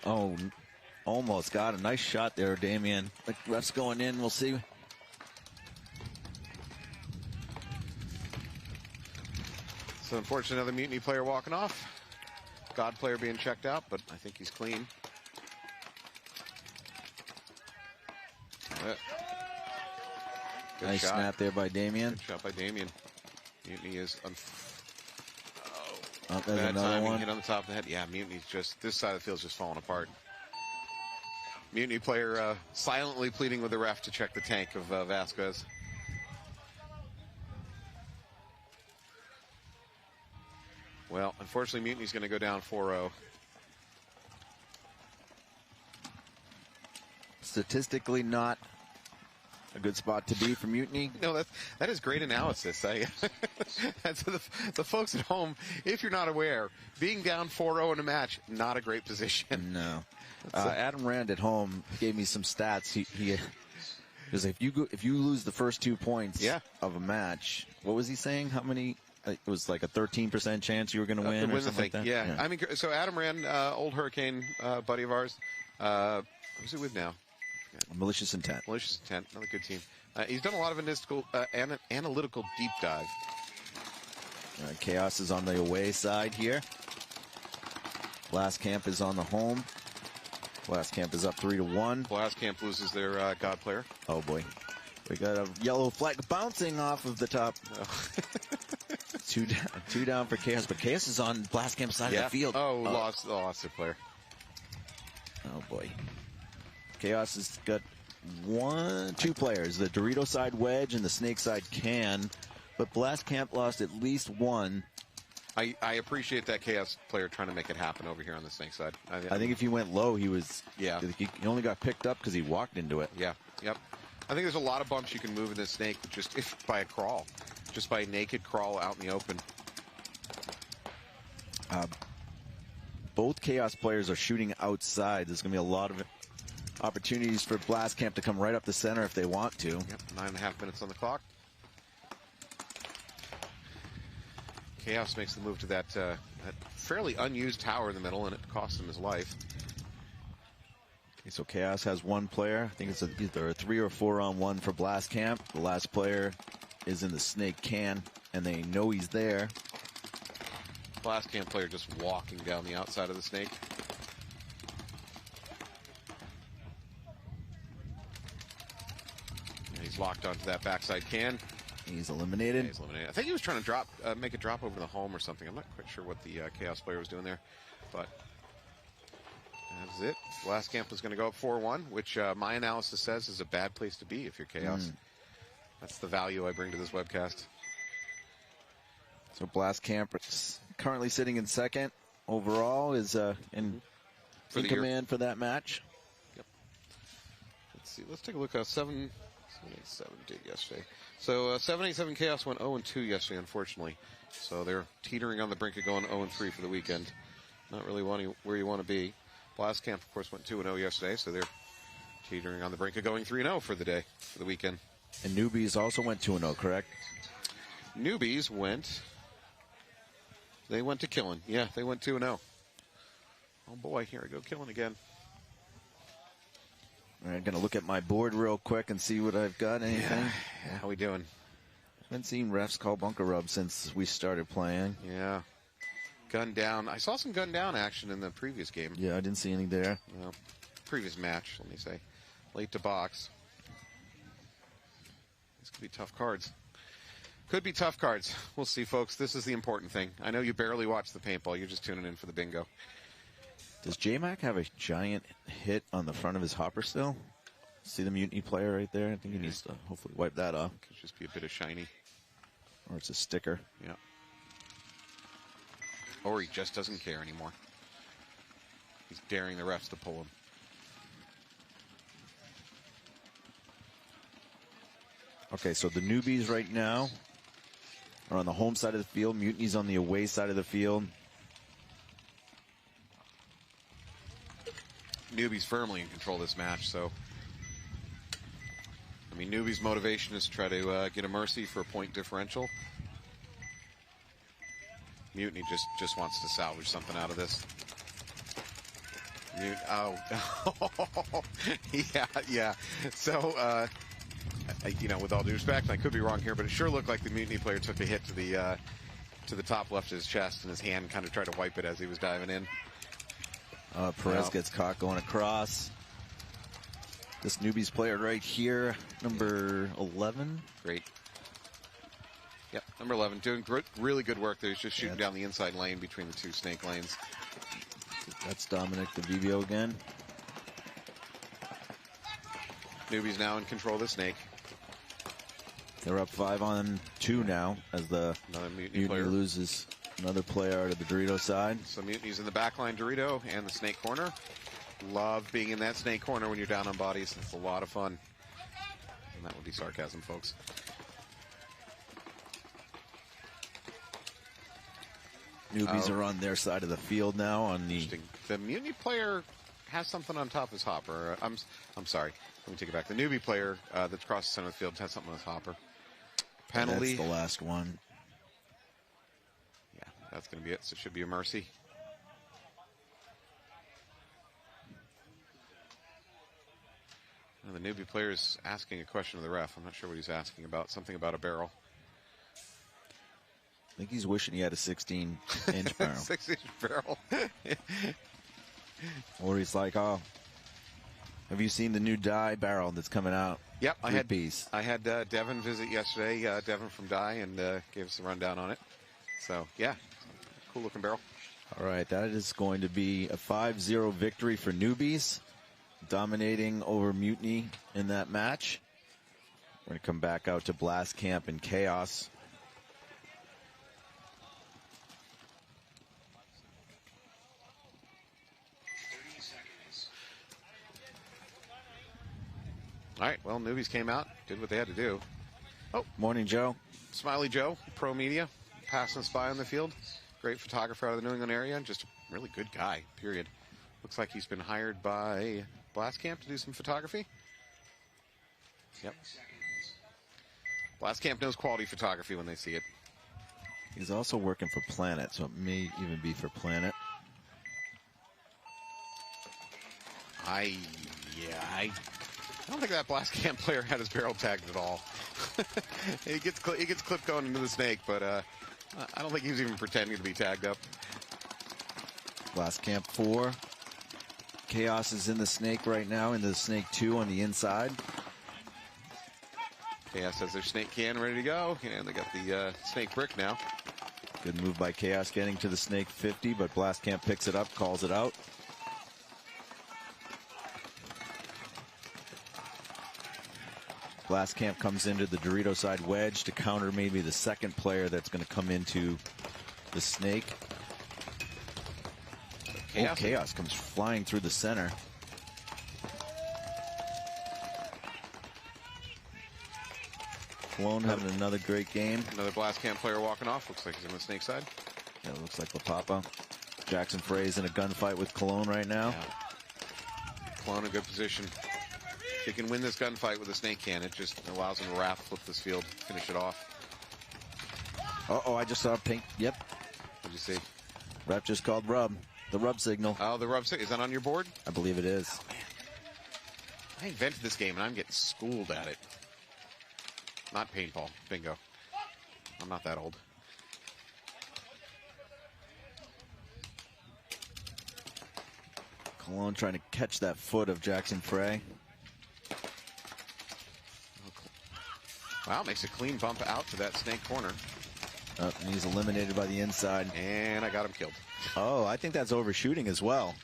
Oh, almost got a nice shot there, Damien. The ref's going in. We'll see. So unfortunately, another Mutiny player walking off. God player being checked out, but I think he's clean. Good nice shot. Snap there by Damien. Good shot by Damien. Mutiny is there's bad another timing, one. hit on the top of the head. Yeah, Mutiny's just, this side of the field's just falling apart. Mutiny player silently pleading with the ref to check the tank of Vasquez. Well, unfortunately, Mutiny's going to go down 4-0. Statistically not a good spot to be for Mutiny. No, that is great analysis. That's the folks at home, if you're not aware, being down 4-0 in a match, not a great position. No. Adam Rand at home gave me some stats. He was like, if you lose the first 2 points of a match, what was he saying? How many? It was like a 13% chance you were going to win or something like that? Yeah. I mean, so Adam Rand, old Hurricane buddy of ours, who's he with now? Malicious Intent. Malicious Intent, another good team. He's done a lot of analytical deep dive. Chaos is on the away side here. Blast Camp is on the home. Blast Camp is up 3-1. Blast Camp loses their God player. Oh boy. We got a yellow flag bouncing off of the top. Two down for Chaos, but Chaos is on Blast Camp's side of the field. Lost their player. Oh boy. Chaos has got 2 players, the Dorito side Wedge and the Snake side Can, but Blast Camp lost at least one. I appreciate that Chaos player trying to make it happen over here on the Snake side. I think if he went low, he only got picked up because he walked into it. Yeah, yep. I think there's a lot of bumps you can move in this Snake just by a crawl, just by a naked crawl out in the open. Both Chaos players are shooting outside. There's going to be a lot of opportunities for Blast Camp to come right up the center if they want to. Yep, 9.5 minutes on the clock. Chaos makes the move to that fairly unused tower in the middle, and it costs him his life. Okay, so Chaos has 1 player. I think it's either a 3 or 4-on-1 for Blast Camp. The last player is in the Snake Can, and they know he's there. Blast Camp player just walking down the outside of the Snake. He's locked onto that backside Can. He's eliminated. Yeah, he's eliminated. I think he was trying to make a drop over the home or something. I'm not quite sure what the Chaos player was doing there, but that's it. Blast Camp was going to go up 4-1, which my analysis says is a bad place to be if you're Chaos. That's the value I bring to this webcast. So Blast Camp is currently sitting in second overall, is in command for that match. Yep. Let's see. Let's take a look at 7-8-7 did yesterday. So 7-8-7 Chaos went 0-2 yesterday, unfortunately. So they're teetering on the brink of going 0-3 for the weekend. Not really where you want to be. Blast Camp, of course, went 2-0 yesterday, so they're teetering on the brink of going 3-0 for the day, for the weekend. And Newbies also went 2-0, correct? Newbies went to Killing. Yeah, they went 2-0. Oh boy, here I go, Killing again. All right, going to look at my board real quick and see what I've got. Anything? Yeah. How we doing? Haven't seen refs call bunker rub since we started playing. Yeah. Gun down. I saw some gun down action in the previous game. Yeah, I didn't see any there. Well, previous match, let me say. Late to box. These could be tough cards. Could be tough cards. We'll see, folks. This is the important thing. I know you barely watch the paintball. You're just tuning in for the bingo. Does J-Mac have a giant hit on the front of his hopper still? See the Mutiny player right there? I think he needs to hopefully wipe that off. Could just be a bit of shiny. Or it's a sticker. Yeah. Or he just doesn't care anymore. He's daring the refs to pull him. Okay, so the Newbies right now are on the home side of the field. Mutiny's on the away side of the field. Newbies firmly in control of this match, so I mean, Newbies' motivation is to try to get a mercy for a point differential. Mutiny just wants to salvage something out of this. Yeah. So, you know, with all due respect, I could be wrong here, but it sure looked like the Mutiny player took a hit to the top left of his chest, and his hand kind of tried to wipe it as he was diving in. Perez gets caught going across. This Newbies player right here, number 11. Great. Yep, number 11, doing really good work there. He's just shooting down the inside lane between the two snake lanes. That's Dominic the VBO again. Newbies now in control of the snake. They're up 5-on-2 now as the Mutiny player loses. Another player out of the Dorito side. So Mutiny's in the back line, Dorito, and the snake corner. Love being in that snake corner when you're down on bodies. It's a lot of fun. And that would be sarcasm, folks. Newbies are on their side of the field now. On the Mutiny player has something on top of his hopper. I'm sorry. Let me take it back. The newbie player that's across the center of the field has something on his hopper. Penalty. That's the last one. Yeah, that's going to be it. So it should be a mercy. The newbie player is asking a question of the ref. I'm not sure what he's asking about. Something about a barrel. I think he's wishing he had a 16-inch barrel. 16-inch barrel. Or he's like, oh, have you seen the new Dye barrel that's coming out? Yep, I had Devin visit yesterday. Devin from Dye, and gave us a rundown on it. So yeah, cool looking barrel. All right, that is going to be a 5-0 victory for Newbies, dominating over Mutiny in that match. We're going to come back out to Blast Camp and Chaos. All right, well, Newbies came out, did what they had to do. Oh, morning, Joe. Smiley Joe, pro media, passing us by on the field. Great photographer out of the New England area, and just a really good guy, period. Looks like he's been hired by Blast Camp to do some photography. Yep. Blast Camp knows quality photography when they see it. He's also working for Planet, so it may even be for Planet. I don't think that Blast Camp player had his barrel tagged at all. He gets clipped going into the snake, but I don't think he was even pretending to be tagged up. Blast Camp 4. Chaos is in the snake right now, into the snake 2 on the inside. Chaos has their snake can ready to go, and they got the snake brick now. Good move by Chaos getting to the snake 50, but Blast Camp picks it up, calls it out. Blast Camp comes into the Dorito side wedge to counter maybe the second player that's going to come into the snake. Chaos comes flying through the center. Cologne having another great game. Another Blast Camp player walking off. Looks like he's on the snake side. Yeah, it looks like La Papa. Jackson Frey's in a gunfight with Cologne right now. Yeah. Cologne in a good position. If he can win this gunfight with a snake can, it just allows him to wrap, flip this field, finish it off. Uh-oh, I just saw a pink. Yep. What'd you see? Ref just called rub. The rub signal. Oh, the rub signal. Is that on your board? I believe it is. Oh, man. I invented this game, and I'm getting schooled at it. Not paintball. Bingo. I'm not that old. Cologne trying to catch that foot of Jackson Frey. Wow, makes a clean bump out to that snake corner. And he's eliminated by the inside. And I got him killed. Oh, I think that's overshooting as well.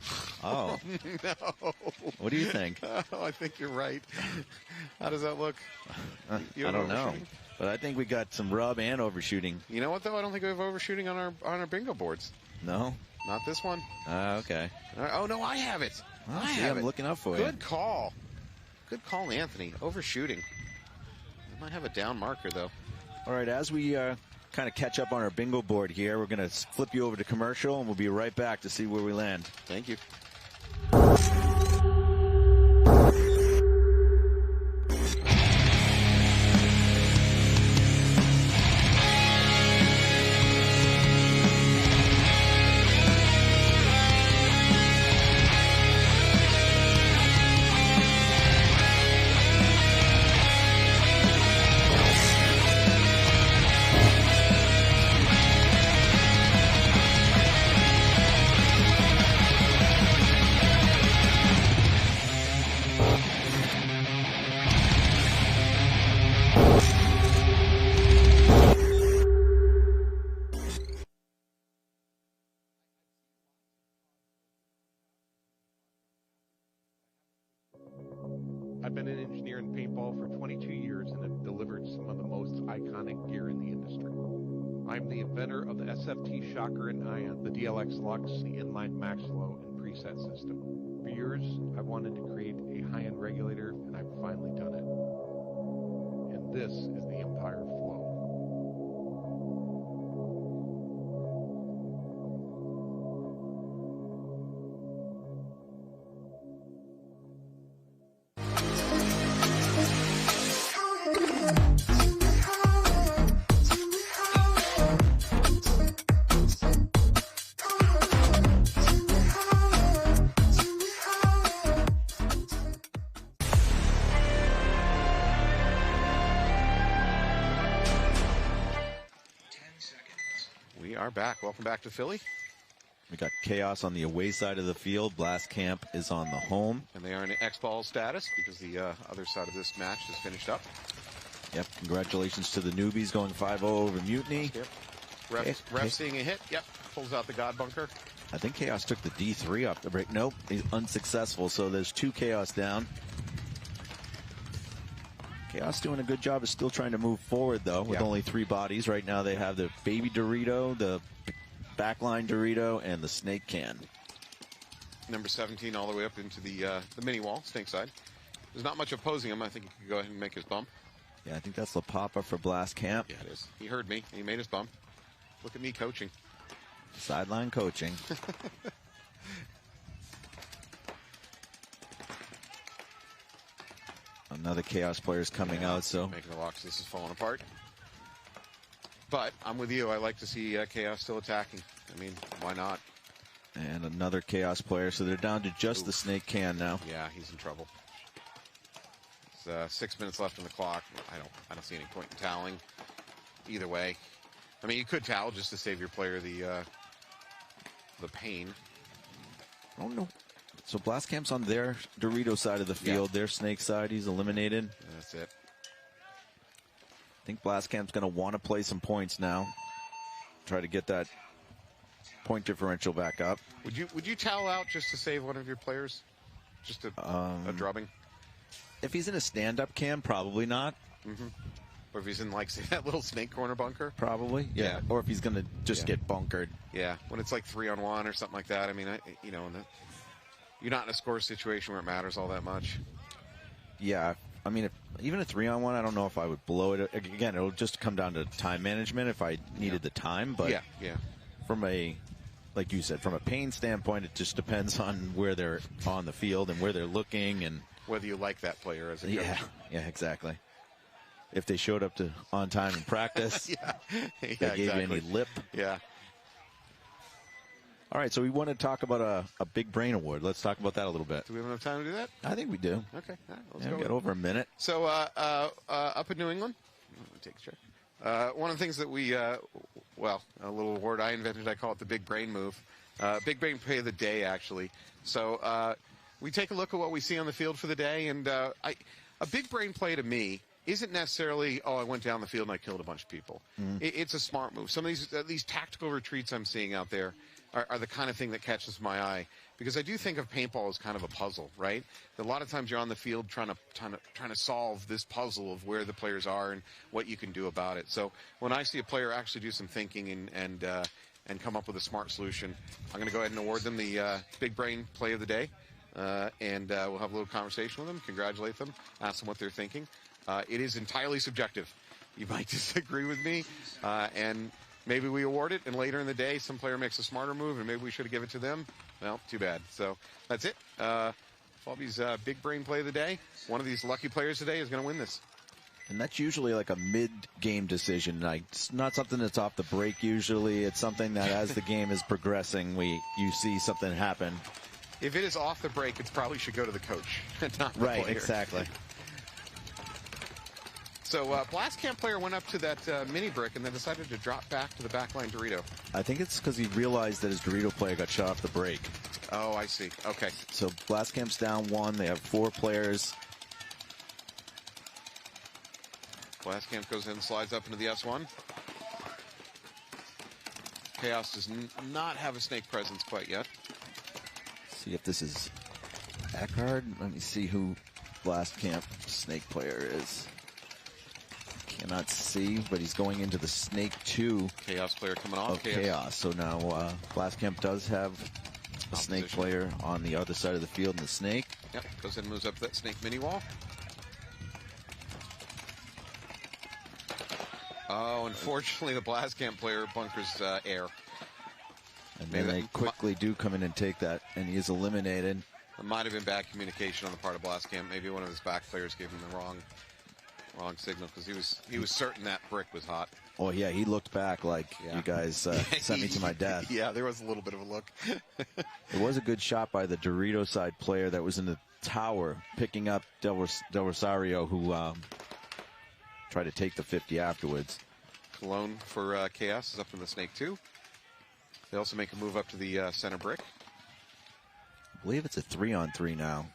Oh. No. What do you think? Oh, I think you're right. How does that look? I don't know. But I think we got some rub and overshooting. You know what, though? I don't think we have overshooting on our bingo boards. No? Not this one. Okay. Oh, no, I have it. Well, I'm looking up for you. Good call. Good call, Anthony. Overshooting. I might have a down marker, though. All right, as we kind of catch up on our bingo board here, we're going to flip you over to commercial, and we'll be right back to see where we land. Thank you. I've been an engineer in paintball for 22 years and have delivered some of the most iconic gear in the industry. I'm the inventor of the SFT Shocker and Ion, the DLX Lux, the inline max flow, and preset system. For years, I've wanted to create a high-end regulator, and I've finally done it. And this is the Empire Flow. Back. Welcome back to Philly. We got Chaos on the away side of the field. Blast Camp is on the home. And they are in Xball status because the other side of this match is finished up. Yep, congratulations to the newbies going 5-0 over Mutiny. Yep. Ref seeing a hit. Yep, pulls out the God Bunker. I think Chaos took the D3 off the break. Nope, he's unsuccessful, so there's 2 Chaos down. Chaos doing a good job of still trying to move forward, though, with only 3 bodies. Right now they have the Baby Dorito, the Backline Dorito, and the Snake Can. Number 17 all the way up into the mini wall, snake side. There's not much opposing him. I think he could go ahead and make his bump. Yeah, I think that's La Papa for Blast Camp. Yeah, it is. He heard me. He made his bump. Look at me coaching. Sideline coaching. Another Chaos player's coming out, so. Making the locks. This is falling apart. But I'm with you. I like to see Chaos still attacking. I mean, why not? And another Chaos player, so they're down to just the Snake Can now. Yeah, he's in trouble. It's 6 minutes left on the clock. I don't see any point in toweling. Either way, I mean, you could towel just to save your player the pain. Oh no. So Blast Camp's on their Dorito side of the field, their Snake side. He's eliminated. That's it. I think Blast Camp's going to want to play some points now. Try to get that point differential back up. Would you towel out just to save one of your players? Just a drubbing? If he's in a stand-up cam, probably not. Mm-hmm. Or if he's in, like, say, that little snake corner bunker? Probably, yeah. Or if he's going to just get bunkered. Yeah, when it's like 3-on-1 or something like that. I mean, you're not in a score situation where it matters all that much. Yeah, I mean, even a 3-on-1, I don't know if I would blow it. Again, it'll just come down to time management if I needed the time. But yeah. From a, like you said, from a pain standpoint, it just depends on where they're on the field and where they're looking and whether you like that player as a coach. Yeah, exactly. If they showed up on time in practice, they gave you any lip. Yeah. All right, so we want to talk about a Big Brain Award. Let's talk about that a little bit. Do we have enough time to do that? I think we do. Okay, all right, let's go. go. We got over a minute. So up in New England, take a check. One of the things that we, a little word I invented, I call it the Big Brain Move. Big Brain Play of the Day, actually. So we take a look at what we see on the field for the day, and a big brain play to me isn't necessarily, I went down the field and I killed a bunch of people. It's a smart move. Some of these tactical retreats I'm seeing out there are the kind of thing that catches my eye, because I do think of paintball as kind of a puzzle, right? A lot of times you're on the field trying to solve this puzzle of where the players are and what you can do about it. So when I see a player actually do some thinking and come up with a smart solution, I'm going to go ahead and award them the Big Brain Play of the Day. And we'll have a little conversation with them, congratulate them, ask them what they're thinking. It is entirely subjective. You might disagree with me, and maybe we award it, and later in the day, some player makes a smarter move, and maybe we should have given it to them. Well, too bad. So that's it. Bobby's Big Brain Play of the Day. One of these lucky players today is going to win this. And that's usually like a mid-game decision. Like, it's not something that's off the break usually. It's something that as the game is progressing, you see something happen. If it is off the break, it probably should go to the coach, not the player. Right, exactly. So Blast Camp player went up to that mini brick and then decided to drop back to the backline Dorito. I think it's because he realized that his Dorito player got shot off the break. Oh, I see. Okay. So Blast Camp's down 1. They have 4 players. Blast Camp goes in and slides up into the S1. Chaos does not have a snake presence quite yet. See if this is Eckhard. Let me see who Blast Camp snake player is. Cannot see, but he's going into the Snake 2. Chaos player coming off. Of Chaos. So now Blastcamp does have a Snake player on the other side of the field in the Snake. Yep, goes ahead and moves up that Snake mini wall. Oh, unfortunately, the Blastcamp player bunkers air. And then they quickly do come in and take that, and he is eliminated. It might have been bad communication on the part of Blastcamp. Maybe one of his back players gave him the wrong signal, because he was certain that brick was hot. Oh yeah, he looked back like you guys sent me to my death. Yeah, there was a little bit of a look. It was a good shot by the Dorito side player that was in the tower, picking up Del Rosario, who tried to take the 50 afterwards. Cologne for Chaos is up in the Snake 2. They also make a move up to the center brick. I believe it's a 3-on-3 now.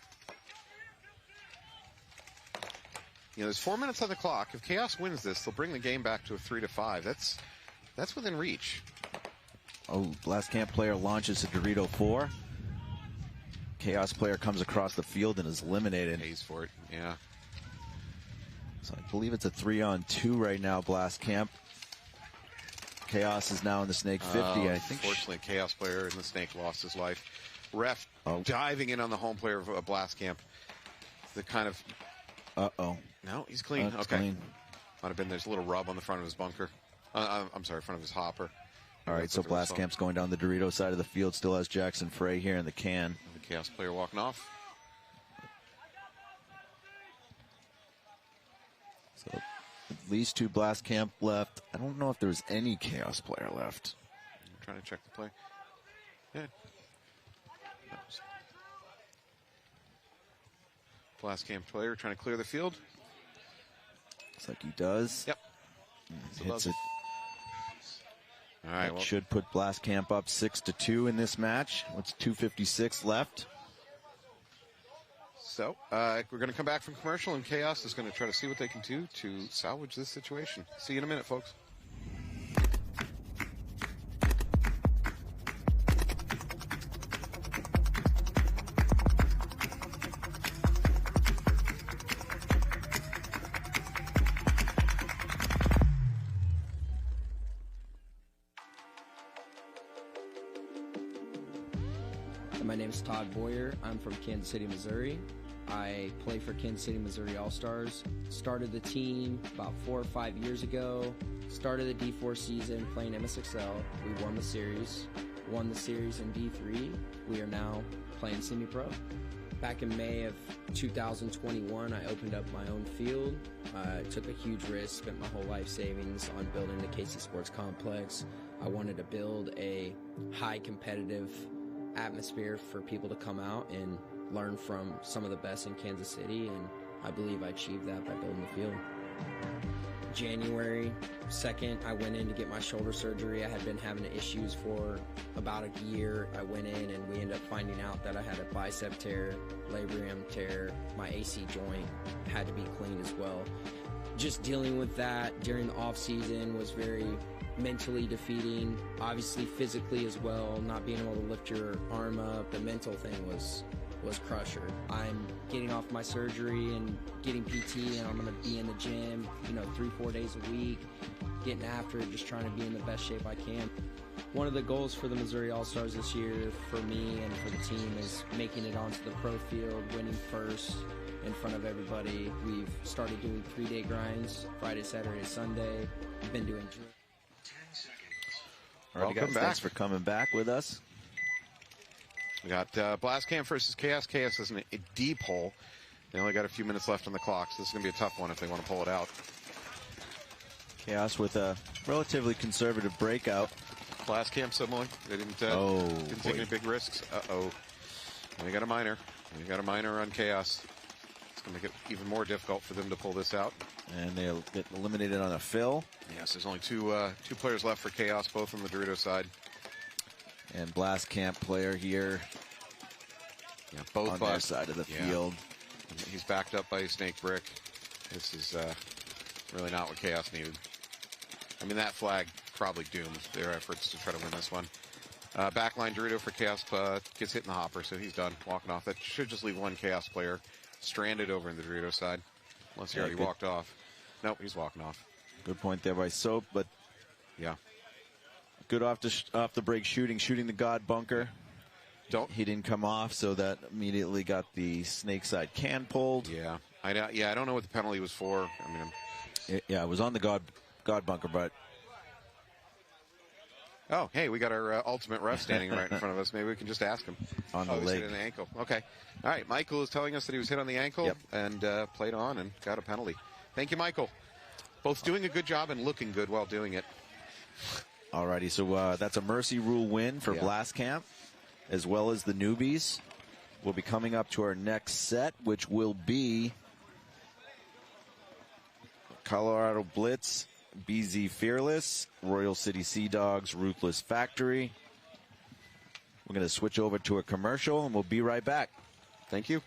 You know, there's 4 minutes on the clock. If Chaos wins this, they'll bring the game back to a 3-5. That's within reach. Oh, Blastcamp player launches a Dorito 4. Chaos player comes across the field and is eliminated. Pays for it, yeah. So I believe it's a 3-on-2 right now, Blastcamp. Chaos is now in the Snake 50, I think. Unfortunately, Chaos player in the Snake lost his life. Ref diving in on the home player of Blastcamp. The kind of... Uh-oh. No, he's clean. Okay. Clean. Might have been there's a little rub on the front of his bunker. I'm sorry, front of his hopper. All right, so Blastcamp's going down the Dorito side of the field. Still has Jackson Frey here in the can. The Chaos player walking off. So at least 2 Blastcamp left. I don't know if there's any Chaos player left. I'm trying to check the play. Yeah. Blastcamp player trying to clear the field. Looks like he does. Yep. Hits it. All right. That should put Blastcamp up 6-2 in this match. What's 2:56 left? So we're going to come back from commercial, and Chaos is going to try to see what they can do to salvage this situation. See you in a minute, folks. My name is Todd Boyer. I'm from Kansas City, Missouri. I play for Kansas City, Missouri All-Stars. Started the team about 4 or 5 years ago. Started the D4 season playing MSXL. We won the series. Won the series in D3. We are now playing semi-pro. Back in May of 2021, I opened up my own field. I took a huge risk, spent my whole life savings on building the KC Sports Complex. I wanted to build a high competitive atmosphere for people to come out and learn from some of the best in Kansas City, and I believe I achieved that by building the field. January 2nd, I went in to get my shoulder surgery. I had been having issues for about a year. I went in and we ended up finding out that I had a bicep tear, labrum tear, my AC joint had to be cleaned as well. Just dealing with that during the off season was very mentally defeating, obviously physically as well, not being able to lift your arm up. The mental thing was crusher. I'm getting off my surgery and getting PT, and I'm going to be in the gym, 3-4 days a week, getting after it, just trying to be in the best shape I can. One of the goals for the Missouri All-Stars this year for me and for the team is making it onto the pro field, winning first in front of everybody. We've started doing 3-day grinds, Friday, Saturday, Sunday. We've been doing drills. All right, guys, thanks for coming back with us. We got Blastcamp versus Chaos. Chaos is in a deep hole. They only got a few minutes left on the clock, so this is going to be a tough one if they want to pull it out. Chaos with a relatively conservative breakout. Blastcamp similar. They didn't take any big risks. Uh-oh. They got a minor. They got a minor on Chaos. It's going to make it even more difficult for them to pull this out. And they'll get eliminated on a fill. Yes, there's only two players left for Chaos, both on the Dorito side. And Blastcamp player here. Yeah, both on their side of the field. And he's backed up by a snake brick. This is really not what Chaos needed. I mean, that flag probably doomed their efforts to try to win this one. Backline Dorito for Chaos gets hit in the hopper, so he's done walking off. That should just leave one Chaos player stranded over in the Dorito side. Unless he already walked off. Nope, he's walking off. Good point there by Soap, but yeah, good off the break shooting the God bunker. He didn't come off, so that immediately got the snake side can pulled. Yeah, I don't know what the penalty was for. I mean, it was on the God bunker, but oh, hey, we got our ultimate ref standing right in front of us. Maybe we can just ask him. On the he's leg. hit on the ankle. Okay, all right. Michael is telling us that he was hit on the ankle and played on and got a penalty. Thank you, Michael. Both doing a good job and looking good while doing it. Alrighty, so that's a mercy rule win for Blast Camp, as well as the newbies. We'll be coming up to our next set, which will be Colorado Blitz, BZ Fearless, Royal City Sea Dogs, Ruthless Factory. We're going to switch over to a commercial, and we'll be right back. Thank you.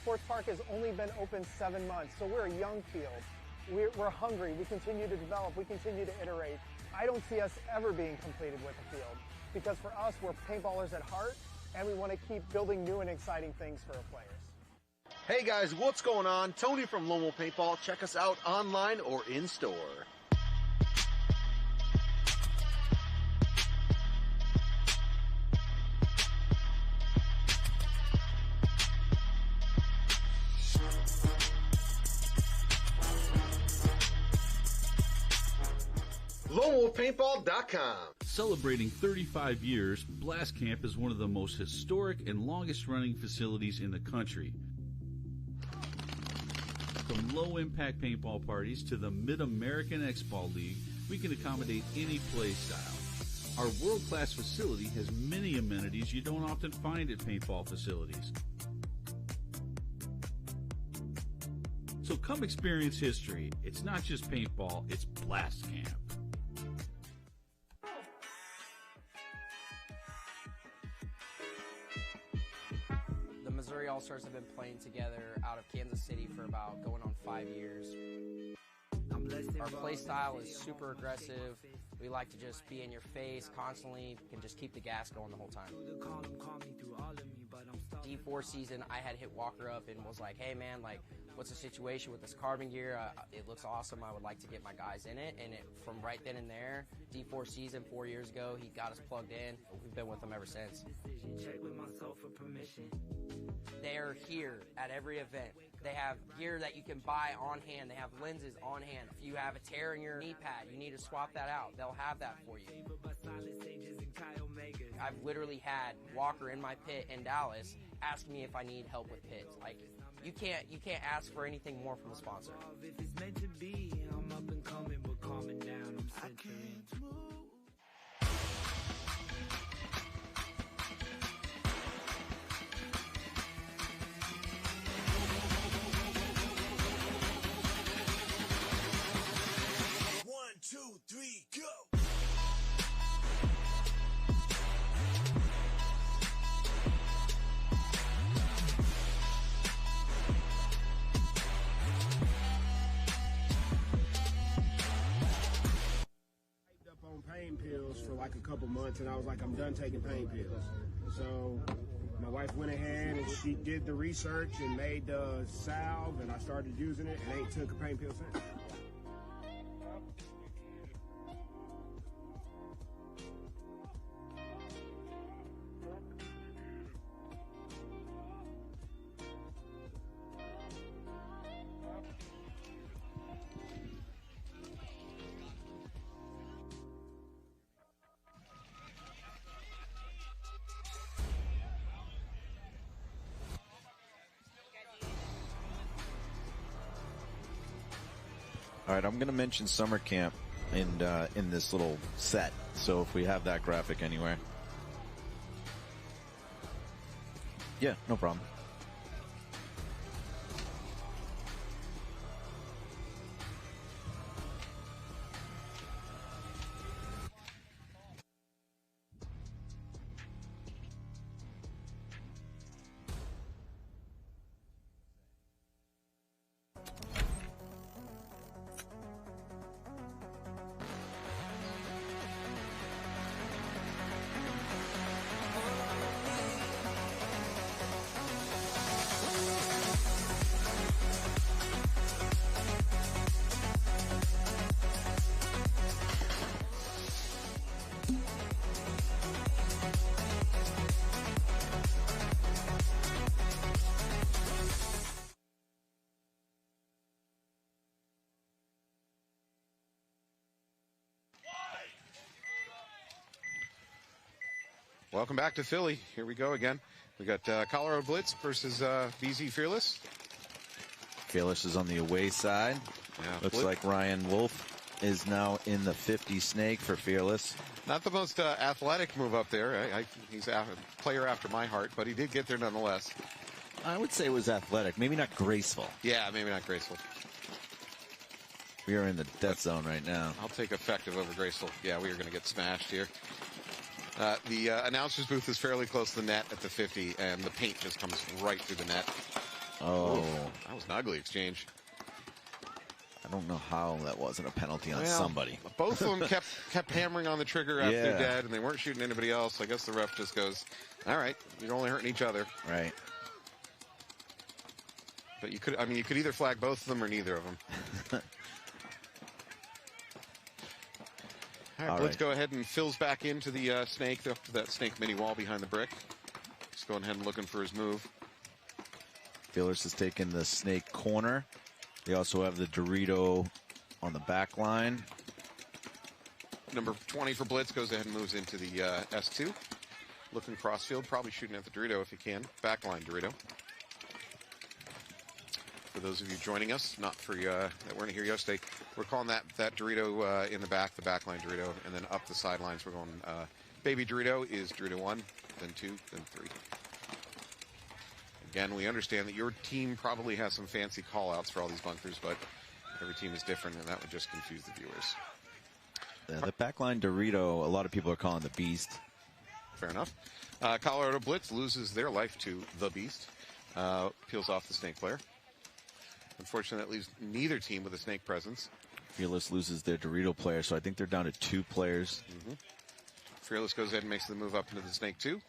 Sports Park has only been open 7 months, so we're a young field. We're hungry. We continue to develop. We continue to iterate. I don't see us ever being completed with the field because for us, we're paintballers at heart, and we want to keep building new and exciting things for our players. Hey guys, what's going on? Tony from Lone Wolf Paintball. Check us out online or in store. LoneWolfPaintball.com. Celebrating 35 years, Blast Camp is one of the most historic and longest-running facilities in the country. From low-impact paintball parties to the Mid-American Xball League, we can accommodate any play style. Our world-class facility has many amenities you don't often find at paintball facilities. So come experience history. It's not just paintball, it's Blast Camp. Missouri All-Stars have been playing together out of Kansas City for about going on 5 years. Our play style is super aggressive. We like to just be in your face constantly and just keep the gas going the whole time. D4 season, I had hit Walker up and was like, hey man, like, what's the situation with this carbon gear? It looks awesome. I would like to get my guys in it. And from right then and there, D4 season 4 years ago, he got us plugged in. We've been with him ever since. They're here at every event. They have gear that you can buy on hand. They have lenses on hand. If you have a tear in your knee pad, you need to swap that out. They'll have that for you. I've literally had Walker in my pit in Dallas ask me if I need help with pits. Like, you can't ask for anything more from a sponsor. If it's meant to be, I'm up and coming, but calming down, I'm centering. Pain pills for like a couple months, and I was like, I'm done taking pain pills. So my wife went ahead and she did the research and made the salve, and I started using it and ain't took a pain pill since. All right, I'm going to mention summer camp in this little set. So if we have that graphic anywhere. Yeah, no problem. Welcome back to Philly. Here we go again. We got Colorado Blitz versus BZ Fearless. Fearless is on the away side. Yeah, Looks Blitz. like Ryan Wolf is now in the 50 snake for Fearless. Not the most athletic move up there. He's a player after my heart, but he did get there nonetheless. I would say it was athletic, maybe not graceful. Yeah, maybe not graceful. We are in the death zone right now. I'll take effective over graceful. Yeah, we are going to get smashed here. The announcer's booth is fairly close to the net at the 50, and the paint just comes right through the net. Oh. Oof, that was an ugly exchange. I don't know how that wasn't a penalty on Well, somebody. Both of them kept hammering on the trigger after they're dead, and they weren't shooting anybody else. I guess the ref just goes, all right, you're only hurting each other. Right. But you could either flag both of them or neither of them. All right, Blitz go ahead and fills back into the snake, up to that snake mini wall behind the brick. Just going ahead and looking for his move. Fearless has taken the snake corner. They also have the Dorito on the back line. Number 20 for Blitz goes ahead and moves into the S2. Looking crossfield, probably shooting at the Dorito if he can. Backline Dorito. For those of you joining us, not for you that weren't here yesterday, we're calling that Dorito in the backline Dorito, and then up the sidelines we're going baby Dorito is Dorito 1, then 2, then 3. Again, we understand that your team probably has some fancy call-outs for all these bunkers, but every team is different, and that would just confuse the viewers. Yeah, the backline Dorito, a lot of people are calling the Beast. Fair enough. Colorado Blitz loses their life to the Beast. Peels off the snake player. Unfortunately, that leaves neither team with a snake presence. Fearless loses their Dorito player, so I think they're down to 2 players. Fearless goes ahead and makes the move up into the snake 2.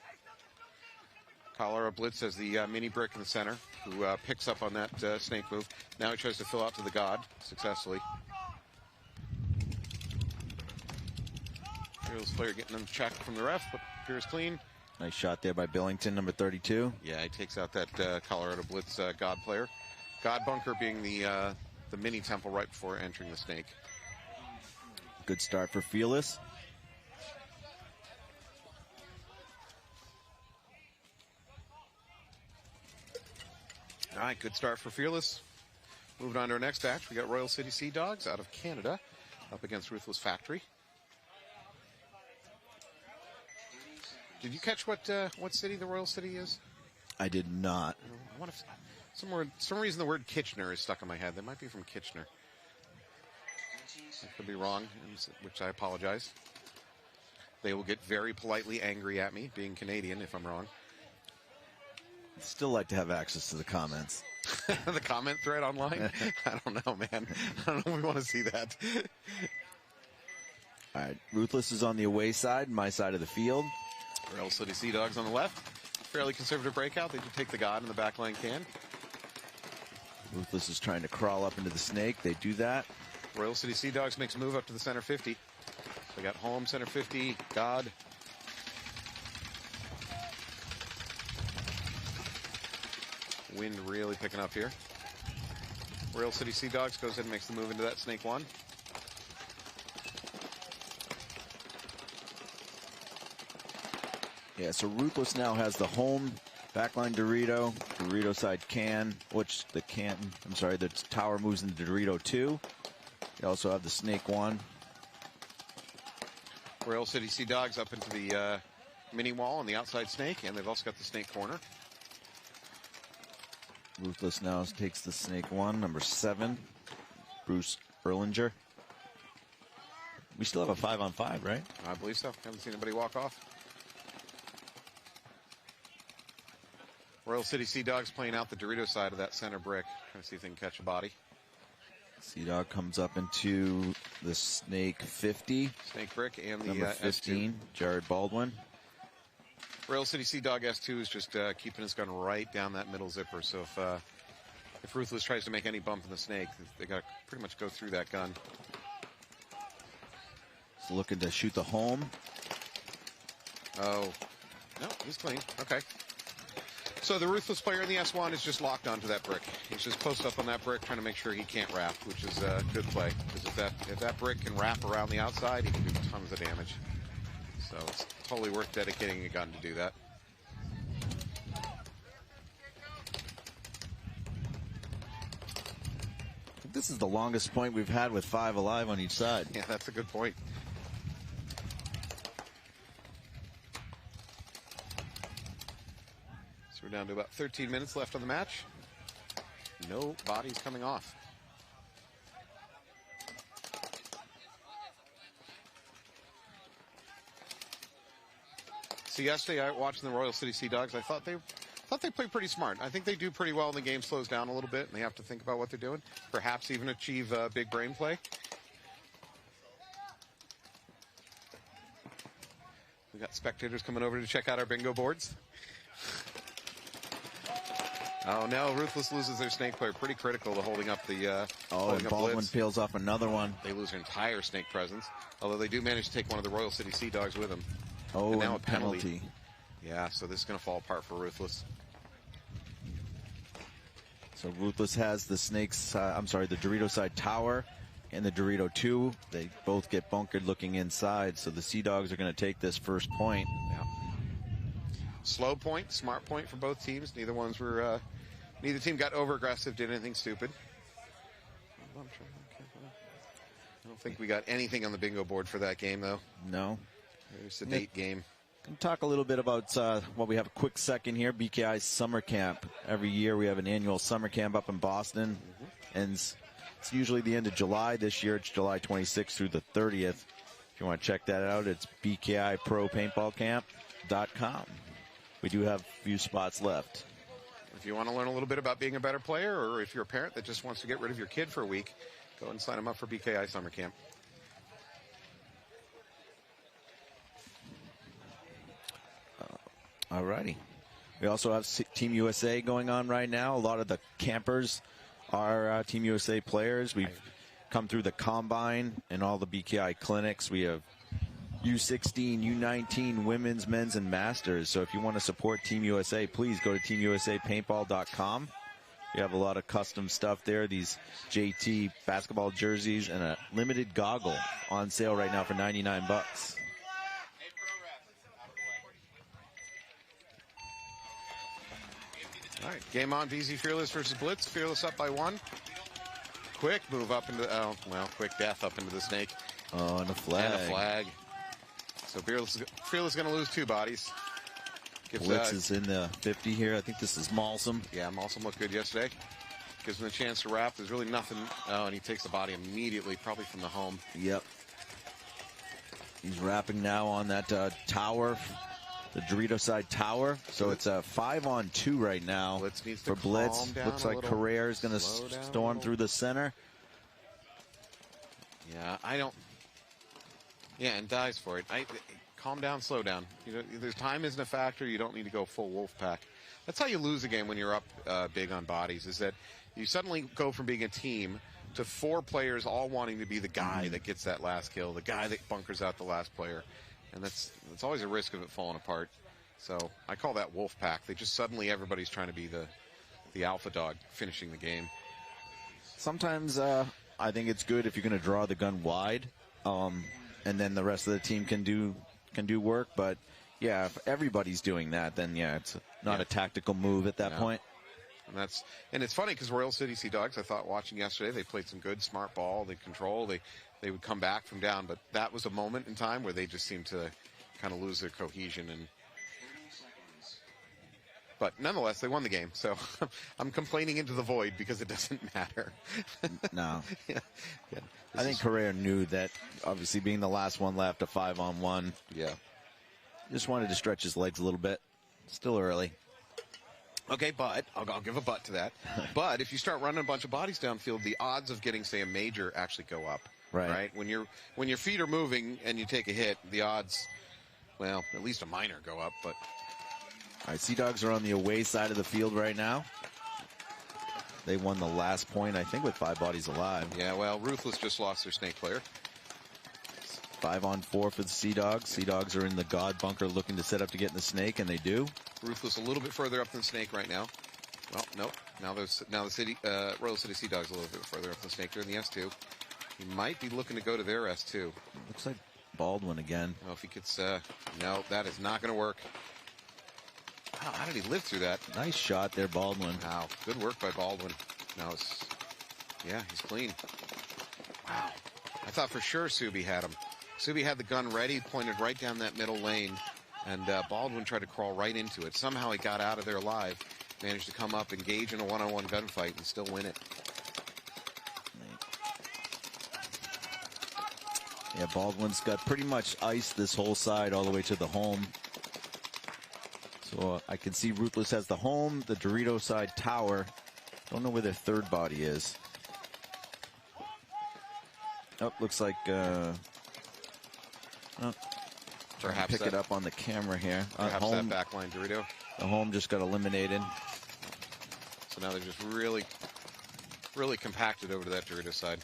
Colorado Blitz has the mini brick in the center, who picks up on that snake move. Now he tries to fill out to the God successfully. Fearless player getting them checked from the ref, but appears clean. Nice shot there by Billington, number 32. Yeah, he takes out that Colorado Blitz God player. God bunker being the mini temple right before entering the snake. Good start for Fearless. All right, good start for Fearless. Moving on to our next match, we got Royal City Sea Dogs out of Canada up against Ruthless Factory. Did you catch what city the Royal City is? I did not. I want to. Some reason the word Kitchener is stuck in my head. They might be from Kitchener. I could be wrong, which I apologize. They will get very politely angry at me, being Canadian, if I'm wrong. I'd still like to have access to the comments. The comment thread online? I don't know, man. I don't know if we want to see that. All right, Ruthless is on the away side, my side of the field. Royal City Sea Dogs on the left. Fairly conservative breakout. They do take the God in the backline can. Ruthless is trying to crawl up into the snake. They do that. Royal City Sea Dogs makes a move up to the center 50. They got home, center 50, God. Wind really picking up here. Royal City Sea Dogs goes ahead and makes the move into that snake 1. Yeah, so Ruthless now has the home backline Dorito side can, the tower moves into Dorito 2. They also have the snake 1. Royal City Sea Dogs up into the mini wall on the outside snake, and they've also got the snake corner. Ruthless now takes the snake 1, number 7, Bruce Erlinger. We still have a 5-on-5, right? I believe so. Haven't seen anybody walk off. Royal City Sea Dogs playing out the Dorito side of that center brick. Trying to see if they can catch a body. Sea Dog comes up into the snake 50. Snake brick and the number 15, S2. Jared Baldwin. Royal City Sea Dog S2 is just keeping his gun right down that middle zipper. So if Ruthless tries to make any bump in the snake, they got to pretty much go through that gun. He's looking to shoot the home. Oh, no, he's clean. Okay. So the Ruthless player in the S1 is just locked onto that brick. He's just posted up on that brick trying to make sure he can't wrap, which is a good play. Because if that brick can wrap around the outside, he can do tons of damage. So it's totally worth dedicating a gun to do that. This is the longest point we've had with 5 alive on each side. Yeah, that's a good point. So we're down to about 13 minutes left on the match. No bodies coming off. So yesterday, I watching the Royal City Sea Dogs. I thought they played pretty smart. I think they do pretty well when the game slows down a little bit and they have to think about what they're doing. Perhaps even achieve big brain play. We got spectators coming over to check out our bingo boards. Oh, no, Ruthless loses their snake player. Pretty critical to holding up the and Baldwin peels off another one. They lose their entire snake presence, although they do manage to take one of the Royal City Sea Dogs with them. Oh, and now and a penalty. Yeah, so this is going to fall apart for Ruthless. So Ruthless has the snakes, the Dorito side tower and the Dorito 2. They both get bunkered looking inside, so the Sea Dogs are going to take this first point. Yeah. Slow point, smart point for both teams. Neither team got over aggressive, did anything stupid. I don't think we got anything on the bingo board for that game, though. No. It's a date game. Can talk a little bit about we have a quick second here. BKI's summer camp. Every year we have an annual summer camp up in Boston, and it's usually the end of July. This year it's July 26th through the 30th. If you want to check that out, it's bkipropaintballcamp.com. We do have a few spots left. If you want to learn a little bit about being a better player, or if you're a parent that just wants to get rid of your kid for a week, go and sign them up for BKI summer camp. Alrighty. We also have Team USA going on right now. A lot of the campers are Team USA players. We've come through the Combine and all the BKI clinics. We have U16, U19, women's, men's, and masters. So if you want to support Team USA, please go to teamusapaintball.com. We have a lot of custom stuff there. These JT basketball jerseys and a limited goggle on sale right now for $99. All right, game on. VZ Fearless versus Blitz. Fearless up by 1. Quick move up into quick death up into the snake. Oh, and a flag. And a flag. So Fearless is going to lose 2 bodies. Blitz is in the 50 here. I think this is Malsum. Yeah, Malsum looked good yesterday. Gives him a chance to wrap. There's really nothing. Oh, and he takes the body immediately, probably from the home. Yep. He's wrapping now on that tower. The Dorito side tower. So it's a 5-on-2 right now for Blitz. Looks like Carrere is going to storm through the center. Yeah, and dies for it. Calm down, slow down. There's time isn't a factor. You don't need to go full wolf pack. That's how you lose a game when you're up big on bodies, is that you suddenly go from being a team to 4 players all wanting to be the guy that gets that last kill, the guy that bunkers out the last player. And that's always a risk of it falling apart. So I call that wolf pack. They just suddenly everybody's trying to be the alpha dog finishing the game. Sometimes I think it's good if you're going to draw the gun wide, and then the rest of the team can do work. But yeah, if everybody's doing that, then yeah, it's not a tactical move at that point. And it's funny because Royal City Sea Dogs, I thought watching yesterday, they played some good smart ball. They control. They would come back from down, but that was a moment in time where they just seemed to kind of lose their cohesion. But nonetheless, they won the game. So I'm complaining into the void because it doesn't matter. No. Yeah. I think Correa knew that, obviously being the last one left, a 5-on-1. Yeah. Just wanted to stretch his legs a little bit. Still early. Okay, but I'll give a but to that. But if you start running a bunch of bodies downfield, the odds of getting, say, a major actually go up. Right. When your feet are moving and you take a hit, the odds, well, at least a minor go up. But all right, Sea Dogs are on the away side of the field right now. They won the last point, I think, with 5 bodies alive. Yeah, well, Ruthless just lost their snake player. 5-on-4 for the Sea Dogs. Sea Dogs are in the God bunker looking to set up to get in the snake, and they do. Ruthless a little bit further up than Snake right now. Well, nope. Now the Royal City Sea Dogs a little bit further up than Snake. They're in the S2. He might be looking to go to their S2. Looks like Baldwin again. Oh, if he gets, no, that is not going to work. Wow, how did he live through that? Nice shot there, Baldwin. Wow, good work by Baldwin. Now yeah, he's clean. Wow. I thought for sure Subi had him. Subi had the gun ready, pointed right down that middle lane, and Baldwin tried to crawl right into it. Somehow he got out of there alive, managed to come up, engage in a one-on-one gunfight, and still win it. Yeah, Baldwin's got pretty much iced this whole side all the way to the home. So I can see Ruthless has the home, the Dorito side tower. Don't know where their third body is. Oh, looks like Perhaps pick it up on the camera here. Perhaps home, that backline Dorito. The home just got eliminated. So now they're just really, really compacted over to that Dorito side.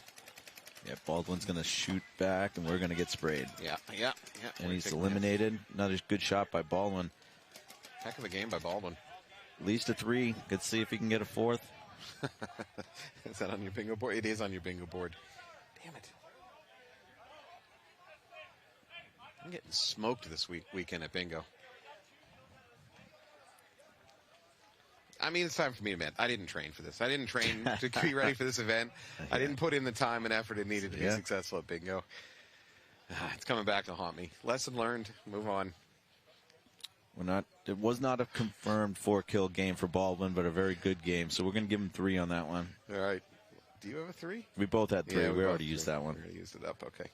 Yeah, Baldwin's going to shoot back, and we're going to get sprayed. Yeah. And he's eliminated. Another good shot by Baldwin. Heck of a game by Baldwin. At least a 3. Let's see if he can get a 4th. Is that on your bingo board? It is on your bingo board. Damn it. I'm getting smoked this weekend at bingo. I mean, it's time for me to admit, I didn't train for this. I didn't train to be ready for this event. I didn't put in the time and effort it needed to be successful at bingo. It's coming back to haunt me. Lesson learned. Move on. It was not a confirmed 4-kill game for Baldwin, but a very good game. So we're going to give him 3 on that one. All right. Do you have a 3? We both had 3. Yeah, we already used that one. We already used it up. Okay.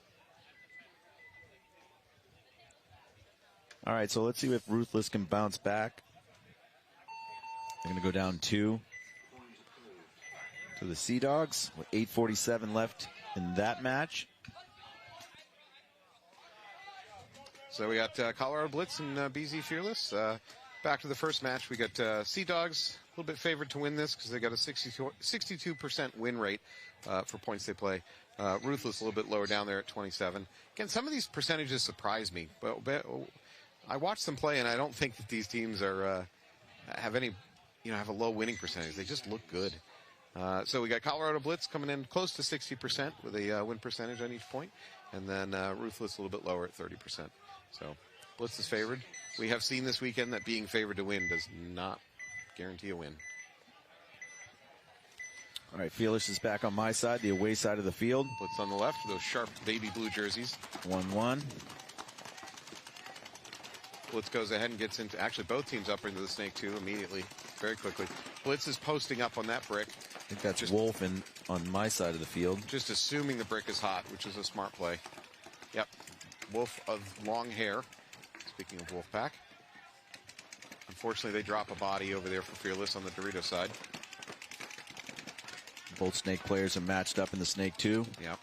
All right, so let's see if Ruthless can bounce back. They're going to go down 2 to the Sea Dogs with 8:47 left in that match. So we got Colorado Blitz and BZ Fearless. Back to the first match, we got Sea Dogs a little bit favored to win this because they got a 62% win rate for points they play. Ruthless a little bit lower down there at 27. Again, some of these percentages surprise me, but I watched them play, and I don't think that these teams are have any, have a low winning percentage. They just look good. So we got Colorado Blitz coming in close to 60% with a win percentage on each point, and then Ruthless a little bit lower at 30%. So Blitz is favored. We have seen this weekend that being favored to win does not guarantee a win. All right, Fearless is back on my side, the away side of the field. Blitz on the left, those sharp baby blue jerseys. 1-1. Blitz goes ahead and gets into, actually both teams up into the snake too immediately, very quickly. Blitz is posting up on that brick. I think that's Wolf on my side of the field. Just assuming the brick is hot, which is a smart play. Yep. Wolf of long hair. Speaking of Wolfpack. Unfortunately, they drop a body over there for Fearless on the Dorito side. Both snake players are matched up in the snake 2. Yep.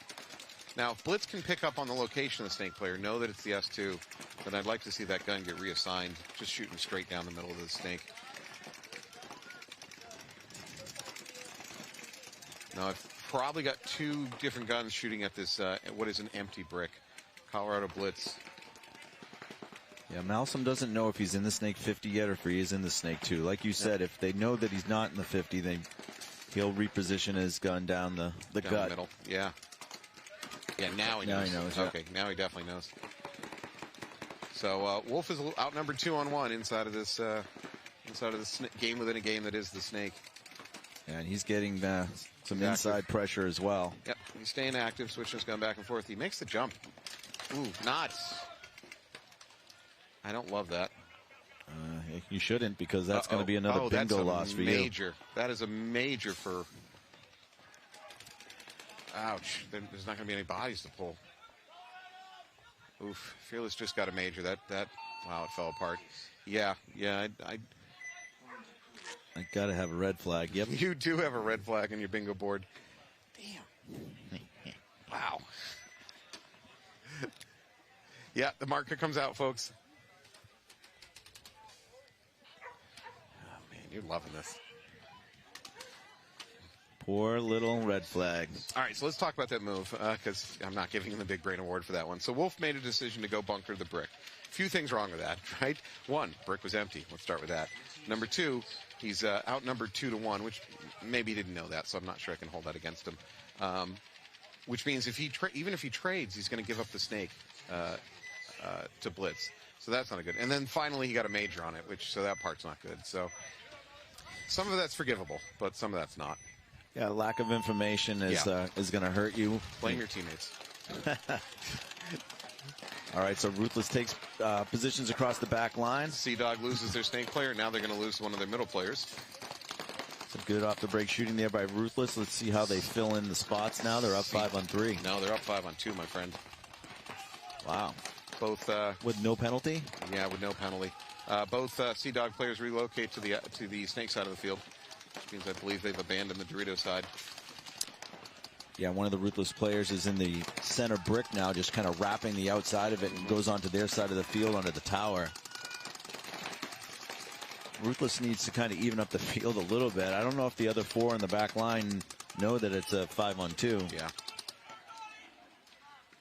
Now, if Blitz can pick up on the location of the snake player, know that it's the S2, then I'd like to see that gun get reassigned, just shooting straight down the middle of the snake. Now, I've probably got 2 different guns shooting at this, what is an empty brick. Colorado Blitz. Yeah, Malsom doesn't know if he's in the snake 50 yet or if he is in the snake 2. Like you said, if they know that he's not in the 50, then he'll reposition his gun down the Down gut. the middle, yeah. Yeah, now he knows. Yeah. Okay, now he definitely knows. So Wolf is outnumbered 2-on-1 inside of this game within a game that is the snake. And he's getting some inside pressure as well. Yep, he's staying active, switching his gun back and forth. He makes the jump. Ooh, nuts. I don't love that. You shouldn't, because that's going to be another bingo loss for major. you. That is a major for... Ouch. There's not going to be any bodies to pull. Oof. Fearless just got a major. That wow, it fell apart. Yeah. I got to have a red flag. Yep. You do have a red flag on your bingo board. Damn. Wow. Yeah, the marker comes out, folks. Oh, man, you're loving this. Poor little red flag. All right, so let's talk about that move, because I'm not giving him the Big Brain Award for that one. So Wolf made a decision to go bunker the brick. Few things wrong with that, right? One, brick was empty. Let's start with that. Number two, he's outnumbered 2-1, which maybe he didn't know that, so I'm not sure I can hold that against him. Which means if he even if he trades, he's going to give up the snake to blitz. So that's not good. And then finally he got a major on it, so that part's not good. So some of that's forgivable, but some of that's not. Yeah, lack of information is going to hurt you. Blame your teammates. All right, so Ruthless takes positions across the back line. Sea-Dog loses their snake player. Now they're going to lose one of their middle players. Some good off-the-break shooting there by Ruthless. Let's see how they fill in the spots now. They're up 5-on-3. No, they're up 5-on-2, my friend. Wow. Both with no penalty? Yeah, with no penalty. Both Sea-Dog players relocate to the snake side of the field. Which means I believe they've abandoned the Dorito side. Yeah, one of the Ruthless players is in the center brick now, just kind of wrapping the outside of it and goes onto their side of the field under the tower. Ruthless needs to kind of even up the field a little bit. I don't know if the other four in the back line know that it's a 5-on-2. Yeah.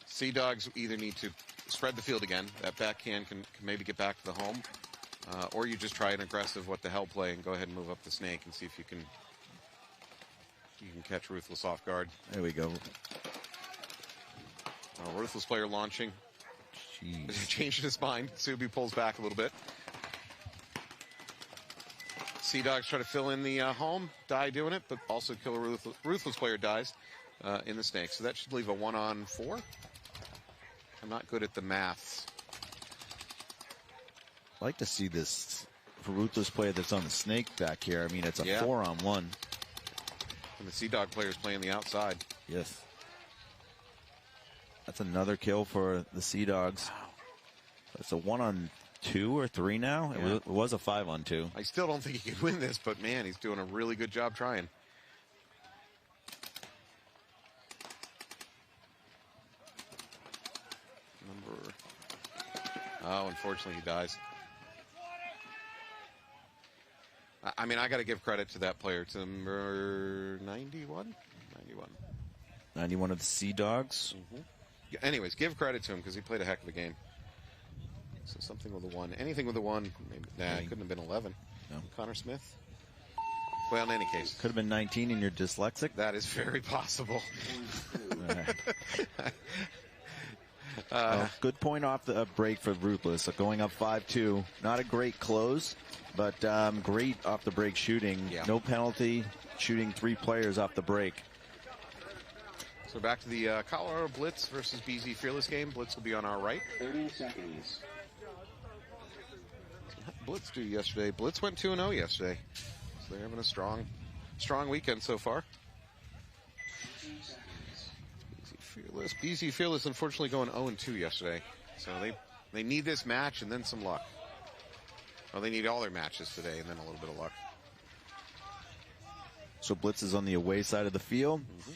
Sea-Dogs either need to spread the field again. That backhand can maybe get back to the home. Or you just try an aggressive what the hell play and go ahead and move up the snake and see if you can catch Ruthless off guard. There we go. Ruthless player launching. Jeez. Changing his mind. Subi pulls back a little bit. Sea-Dogs try to fill in the home. Die doing it, but also kill a Ruthless player dies in the snake. So that should leave a 1-on-4. I'm not good at the maths. I'd like to see this for Ruthless player that's on the snake back here. I mean, it's a 4-on-1. And the Sea-Dog player is playing the outside. Yes. That's another kill for the Sea-Dogs. Wow. It's a 1-on-2 or 3 now. Yeah. It was a 5-on-2. I still don't think he could win this, but man, he's doing a really good job trying. Oh, unfortunately he dies. I mean, I got to give credit to that player. It's number 91? 91 of the Sea-Dogs. Mm-hmm. Anyways, give credit to him because he played a heck of a game. So something with a 1. Anything with a 1. Maybe, it couldn't have been 11. No. Connor Smith? Well, in any case. Could have been 19 and you're dyslexic. That is very possible. Good point off the break for Ruthless. So going up 5-2. Not a great close, but great off the break shooting. Yeah. No penalty. Shooting 3 players off the break. So back to the Colorado Blitz versus BZ Fearless game. Blitz will be on our right. 30 seconds. Blitz do yesterday. Blitz went 2-0 yesterday. So they're having a strong weekend so far. BZ Fearless unfortunately going 0-2 yesterday. So they need this match and then some luck. Well, they need all their matches today and then a little bit of luck. So Blitz is on the away side of the field. Mm-hmm.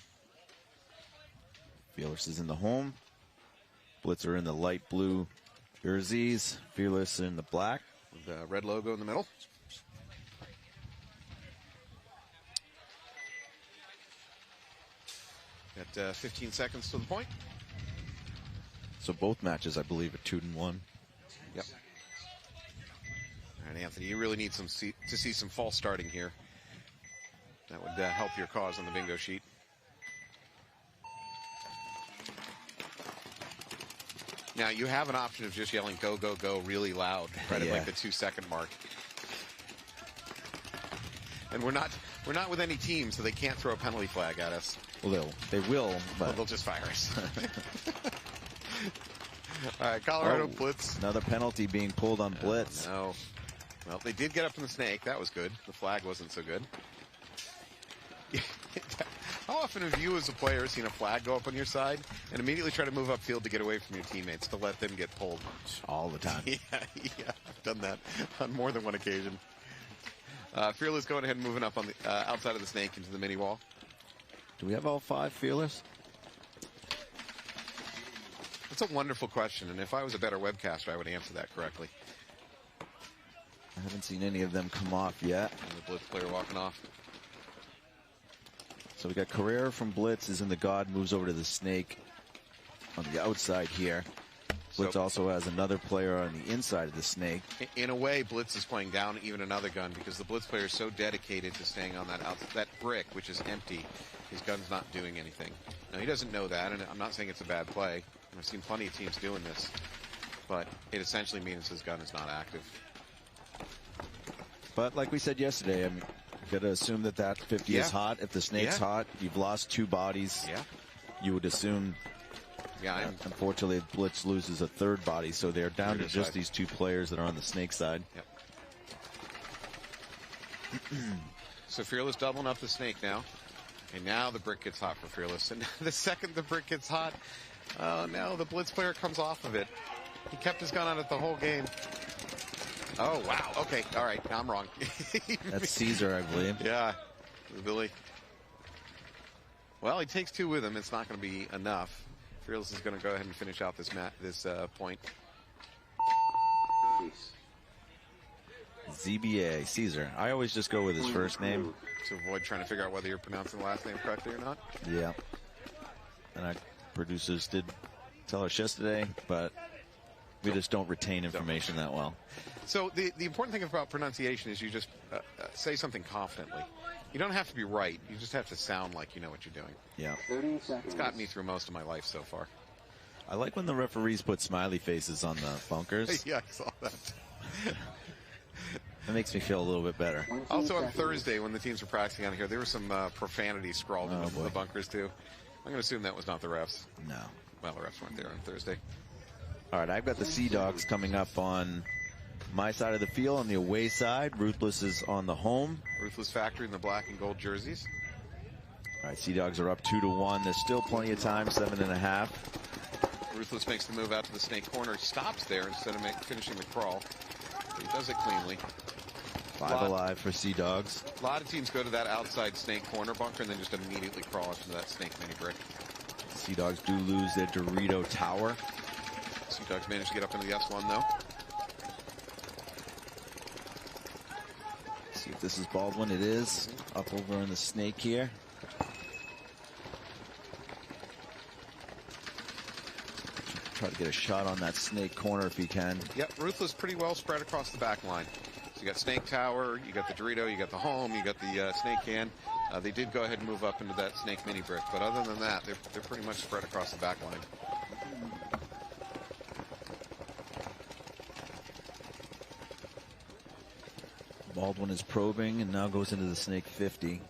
Fearless is in the home. Blitz are in the light blue jerseys. Fearless in the black. With the red logo in the middle. Got 15 seconds to the point. So both matches, I believe, are 2-1. Yep. All right, Anthony, you really need to see some false starting here. That would help your cause on the bingo sheet. Now, you have an option of just yelling go, go, go really loud right at like the 2-second mark. And we're not with any team, so they can't throw a penalty flag at us. Well, they will, but... Well, they'll just fire us. All right, Colorado Blitz. Another penalty being pulled on Blitz. No. Well, they did get up in the snake. That was good. The flag wasn't so good. How often have you as a player seen a flag go up on your side and immediately try to move upfield to get away from your teammates to let them get pulled? All the time. Yeah, I've done that on more than one occasion. Fearless going ahead and moving up on the outside of the snake into the mini wall. Do we have all 5 Fearless? That's a wonderful question, and if I was a better webcaster, I would answer that correctly. I haven't seen any of them come off yet. And the Blitz player walking off. So we got Carrera from Blitz is in the God, moves over to the snake on the outside here. Blitz also has another player on the inside of the snake. In a way, Blitz is playing down even another gun because the Blitz player is so dedicated to staying on that brick, which is empty. His gun's not doing anything. Now, he doesn't know that, and I'm not saying it's a bad play. I've seen plenty of teams doing this, but it essentially means his gun is not active. But like we said yesterday, I mean, you got to assume that 50 is hot. If the snake's hot, you've lost 2 bodies. Yeah. You would assume. Yeah. Unfortunately, Blitz loses a 3rd body, so they're down to just these 2 players that are on the snake side. Yep. So Fearless doubling up the snake now. And now the brick gets hot for Fearless. And the second the brick gets hot, oh no, the Blitz player comes off of it. He kept his gun on it the whole game. Oh, wow. Okay. All right. I'm wrong. That's Caesar, I believe. Yeah. Billy. Well, he takes 2 with him. It's not going to be enough. Fearless is going to go ahead and finish out this point. ZBA, Caesar. I always just go with his first name. To avoid trying to figure out whether you're pronouncing the last name correctly or not. Yeah. And our producers did tell us yesterday, but we just don't retain information that well. So the important thing about pronunciation is you just say something confidently. You don't have to be right. You just have to sound like you know what you're doing. Yeah. It's got me through most of my life so far. I like when the referees put smiley faces on the bunkers. Yeah, I saw that. That makes me feel a little bit better. Also on Thursday, when the teams were practicing out here, there was some profanity scrawled in the bunkers too. I'm going to assume that was not the refs. No. Well, the refs weren't there on Thursday. All right, I've got the Sea Dogs coming up on my side of the field on the away side. Ruthless is on the home. Ruthless Factory in the black and gold jerseys. All right, Sea Dogs are up 2-1. There's still plenty of time, 7.5. Ruthless makes the move out to the snake corner. Stops there instead of finishing the crawl. He does it cleanly. 5 alive for Sea Dogs. A lot of teams go to that outside snake corner bunker and then just immediately crawl into that snake mini brick. Sea Dogs do lose their Dorito tower. Sea Dogs managed to get up into the S1 though. See if this is Baldwin. It is. Up over in the snake here. Try to get a shot on that snake corner if he can. Yep, Ruthless pretty well spread across the back line. So you got Snake Tower, you got the Dorito, you got the home, you got the snake can. They did go ahead and move up into that snake mini brick, but other than that, they're pretty much spread across the back line. Baldwin is probing and now goes into the snake 50.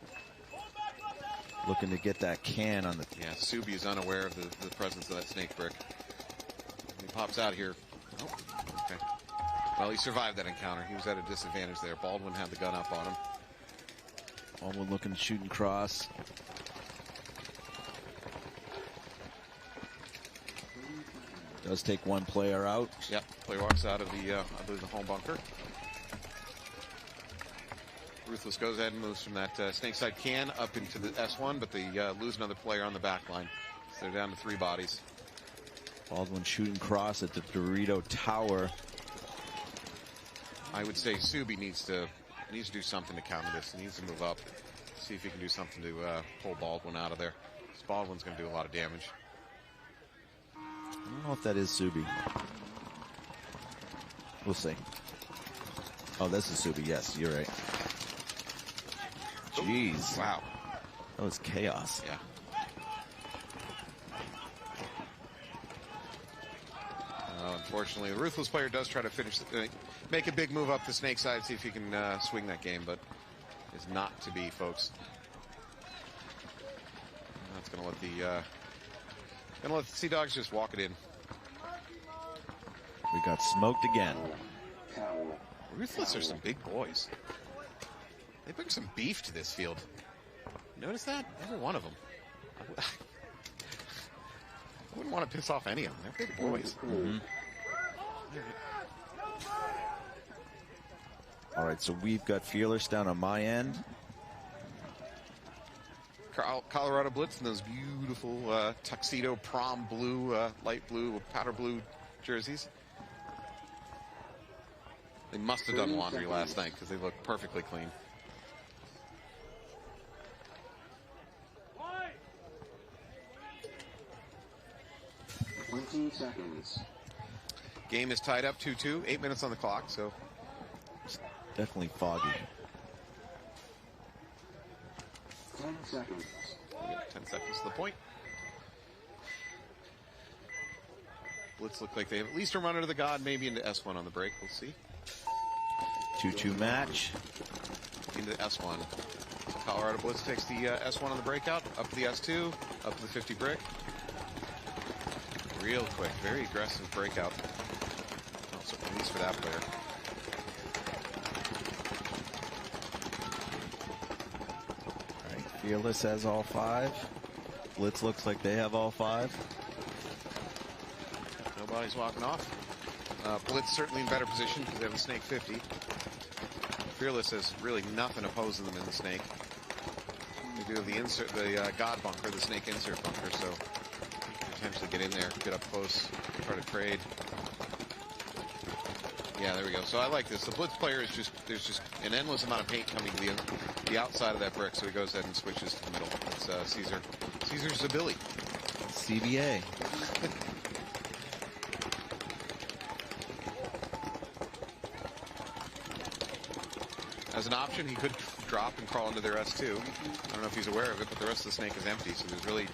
Looking to get that can on the... Yeah, Subi is unaware of the presence of that snake brick. He pops out here. Oh, okay. Well, he survived that encounter. He was at a disadvantage there. Baldwin had the gun up on him. Baldwin looking to shoot and cross. Does take 1 player out. Yep, player walks out of the, I believe, the home bunker. Ruthless goes ahead and moves from that snake side can up into the S1, but they lose another player on the back line. So they're down to 3 bodies. Baldwin shooting cross at the Dorito tower. I would say Subi needs to do something to counter this. He needs to move up, see if he can do something to pull Baldwin out of there. Because Baldwin's going to do a lot of damage. I don't know if that is Subi. We'll see. Oh, this is Subi. Yes, you're right. Jeez. Wow. That was chaos. Yeah. Unfortunately, the Ruthless player does try to finish, make a big move up the snake side, see if he can swing that game, but it's not to be, folks. That's going to let the Sea Dogs just walk it in. We got smoked again. Ruthless are some big boys. They bring some beef to this field. Notice that? Every one of them. I wouldn't want to piss off any of them. They're big boys. All right, so we've got Fearless down on my end. Colorado Blitz in those beautiful tuxedo prom blue, light blue, powder blue jerseys. They must have done laundry last night because they look perfectly clean. Seconds. Game is tied up 2-2, 8 minutes on the clock, so it's definitely foggy. 10 seconds. 10 seconds to the point. Blitz look like they have at least a runner to the god, maybe into S1 on the break. We'll see. 2-2 match. Into S1. So Colorado Blitz takes the S1 on the breakout, up to the S2, up to the 50 brick. Real quick, very aggressive breakout. Also, at least for that player. All right, Fearless has all 5. Blitz looks like they have all 5. Nobody's walking off. Blitz certainly in better position because they have a snake 50. Fearless has really nothing opposing them in the snake. They do have the insert, the god bunker, the snake insert bunker, so potentially get in there, get up close, try to trade. Yeah, there we go. So I like this. The Blitz player is just, there's just an endless amount of paint coming to the outside of that brick, so he goes ahead and switches to the middle. It's Caesar Zabili. CBA. As an option, he could drop and crawl into their S2. I don't know if he's aware of it, but the rest of the snake is empty, so there's really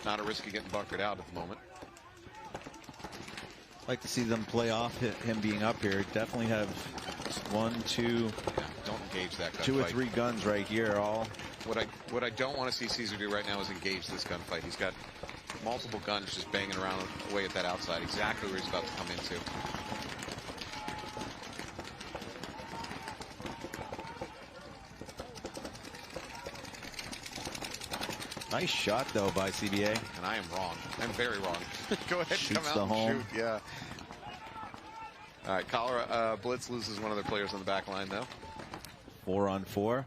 not a risk of getting bunkered out at the moment. Like to see them play off him being up here. Definitely have 1, 2, yeah, don't engage that gunfight. 2 or 3 guns right here. All. What I don't want to see Caesar do right now is engage this gunfight. He's got multiple guns just banging around away at that outside, exactly where he's about to come into. Nice shot, though, by CBA. And I am wrong. I'm very wrong. Go ahead and come out the and home. shoot. Yeah. All right, Colorado Blitz loses one of their players on the back line, though. 4 on 4.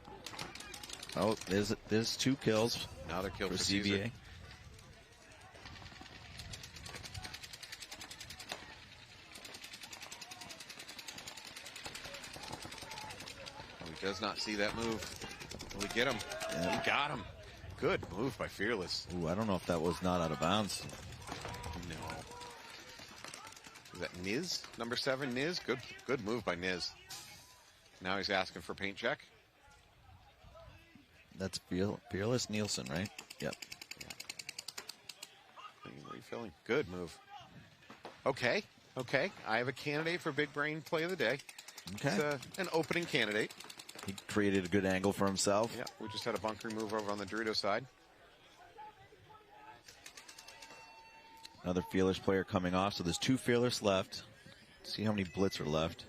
Oh, there's 2 kills. Now they're killed for for CBA. Caesar. Oh, he does not see that move. Will he get him? Yeah. He got him. Good move by Fearless. Ooh, I don't know if that was not out of bounds. No. Is that Niz? Number 7, Niz? Good move by Niz. Now he's asking for paint check. That's Fearless Nielsen, right? Yep. Yeah. Refilling. Good move. Okay. I have a candidate for big brain play of the day. Okay. It's an opening candidate. He created a good angle for himself. Yeah, we just had a bunker move over on the Dorito side. Another Fearless player coming off, so there's 2 Fearless left. See how many Blitz are left.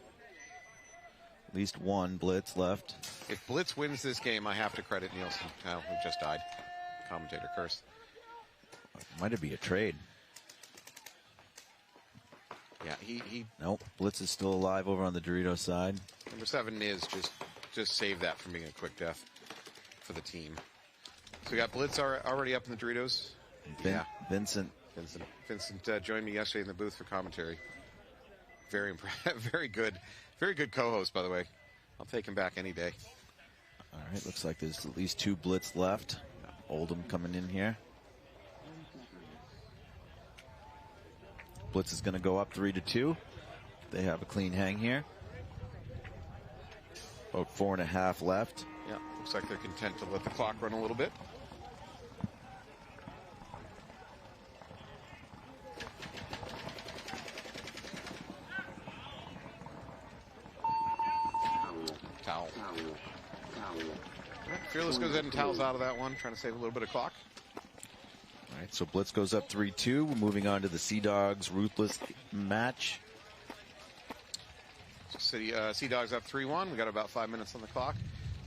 At least 1 Blitz left. If Blitz wins this game, I have to credit Nielsen, who just died. Commentator cursed. Might it be a trade? Yeah, he. Nope, Blitz is still alive over on the Dorito side. Number 7 is just save that from being a quick death for the team. So we got Blitz already up in the Doritos. Vincent joined me yesterday in the booth for commentary. Very impressive, very good co-host, by the way. I'll take him back any day. All right, looks like there's at least 2 Blitz left. Oldham coming in here. Blitz is going to go up 3-2. They have a clean hang here. About 4.5 left. Yeah, looks like they're content to let the clock run a little bit. Towel. Fearless goes ahead and towels out of that one, trying to save a little bit of clock. All right, so Blitz goes up 3-2. We're moving on to the Sea Dogs Ruthless match. Sea Dogs up 3-1. We got about 5 minutes on the clock.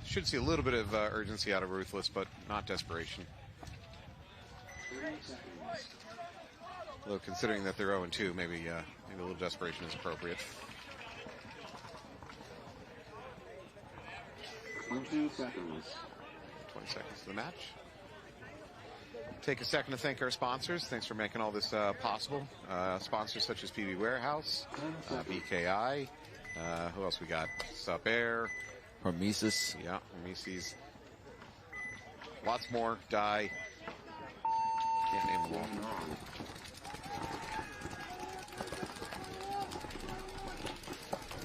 Should see a little bit of urgency out of Ruthless, but not desperation. Although considering that they're 0-2, maybe a little desperation is appropriate. 20 seconds. 20 seconds to the match. Take a second to thank our sponsors. Thanks for making all this possible. Sponsors such as PB Warehouse, BKI. Who else we got? Sup Air. Hormesis. Yeah, Hormesis. Lots more. Die. Can't name them all.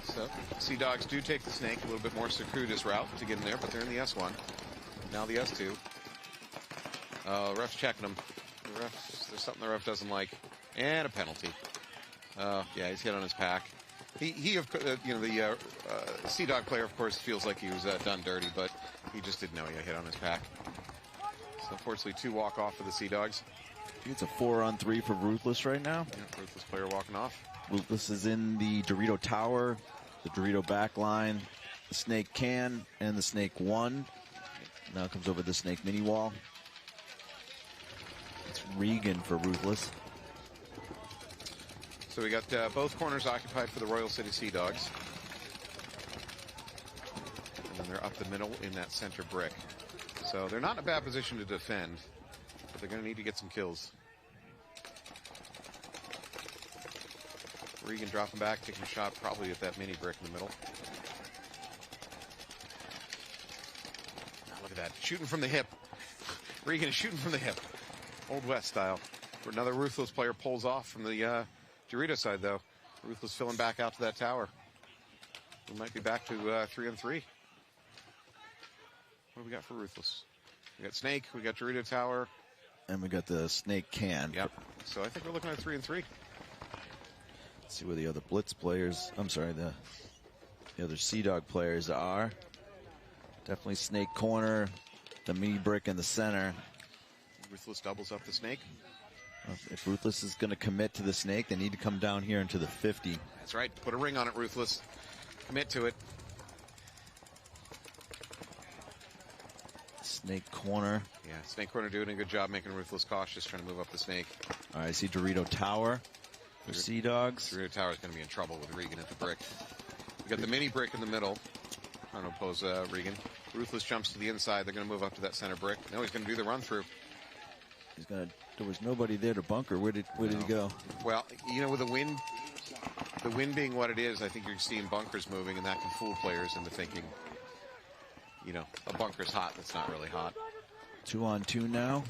So, Sea Dogs do take the snake, a little bit more circuitous route to get in there, but they're in the S1. Now the S2. Ref's checking them. There's something the ref doesn't like. And a penalty. Yeah, he's hit on his pack. The Sea Dog player, of course, feels like he was done dirty, but he just didn't know he hit on his pack. So, unfortunately, 2 walk off for the Sea Dogs. I think it's a 4-on-3 for Ruthless right now. Yeah, Ruthless player walking off. Ruthless is in the Dorito Tower, the Dorito back line, the Snake Can, and the Snake 1. Now comes over the Snake mini wall. It's Regan for Ruthless. So we got both corners occupied for the Royal City Sea Dogs. And then they're up the middle in that center brick. So they're not in a bad position to defend, but they're going to need to get some kills. Regan dropping back, taking a shot probably at that mini brick in the middle. Now look at that, shooting from the hip. Regan is shooting from the hip. Old West style. Another Ruthless player pulls off from the Dorito side, though. Ruthless filling back out to that tower. We might be back to 3-on-3. What do we got for Ruthless? We got Snake, we got Dorito Tower. And we got the Snake Can. Yep. So I think we're looking at 3-on-3. Let's see where the other Blitz players, the other Sea Dog players are. Definitely Snake corner, the mini brick in the center. Ruthless doubles up the Snake. If Ruthless is going to commit to the Snake, they need to come down here into the 50. That's right. Put a ring on it, Ruthless. Commit to it. Snake corner. Yeah, Snake corner doing a good job making Ruthless cautious, trying to move up the Snake. All right, I see Dorito Tower for Sea Dogs. Dorito Tower is going to be in trouble with Regan at the brick. We got the mini brick in the middle, trying to oppose Regan. Ruthless jumps to the inside. They're going to move up to that center brick. No, he's going to do the run through. He's going to. There was nobody there to bunker. Where did he go? Well, with the wind being what it is, I think you're seeing bunkers moving, and that can fool players into thinking, a bunker's hot that's not really hot. 2-on-2 now.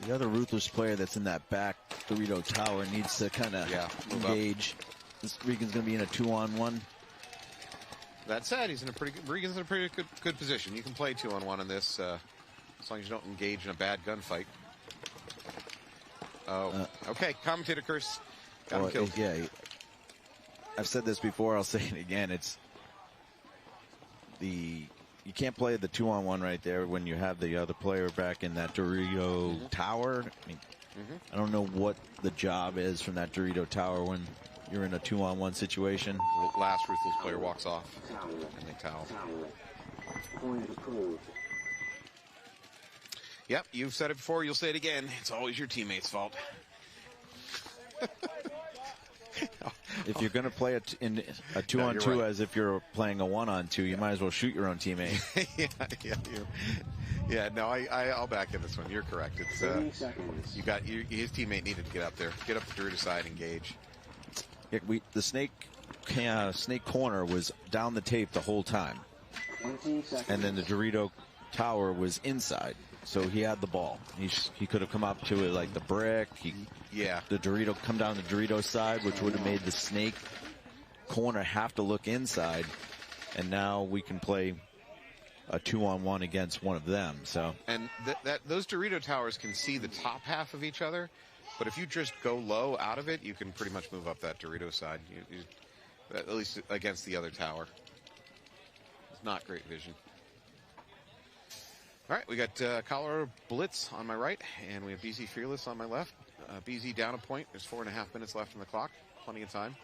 The other Ruthless player that's in that back Dorito Tower needs to kind of engage. This Regan's going to be in a 2-on-1. That said, Regan's in a pretty good position. You can play 2-on-1 in this. As long as you don't engage in a bad gunfight. Oh, okay. Commentator curse. Got him killed. Yeah, I've said this before. I'll say it again. You can't play the 2-on-1 right there when you have the other player back in that Dorito Tower. I mean, I don't know what the job is from that Dorito Tower when you're in a 2-on-1 situation. The last Ruthless player walks off and they towel. Yep, you've said it before, you'll say it again. It's always your teammate's fault. If you're going to play a 2-on-2 right. as if you're playing a 1-on-2, you might as well shoot your own teammate. I'll back in this one. You're correct. It's his teammate needed to get up there, get up the Dorito side, engage. Yeah, the Snake corner was down the tape the whole time, and then the Dorito Tower was inside. So he had the ball. He could have come up to it like the brick. The Dorito come down the Dorito side, which would have made the Snake corner have to look inside. And now we can play a 2-on-1 against one of them. So and those Dorito towers can see the top half of each other, but if you just go low out of it, you can pretty much move up that Dorito side. At least against the other tower. It's not great vision. All right, we got Colorado Blitz on my right, and we have BZ Fearless on my left. BZ down a point. There's 4.5 minutes left on the clock. Plenty of time.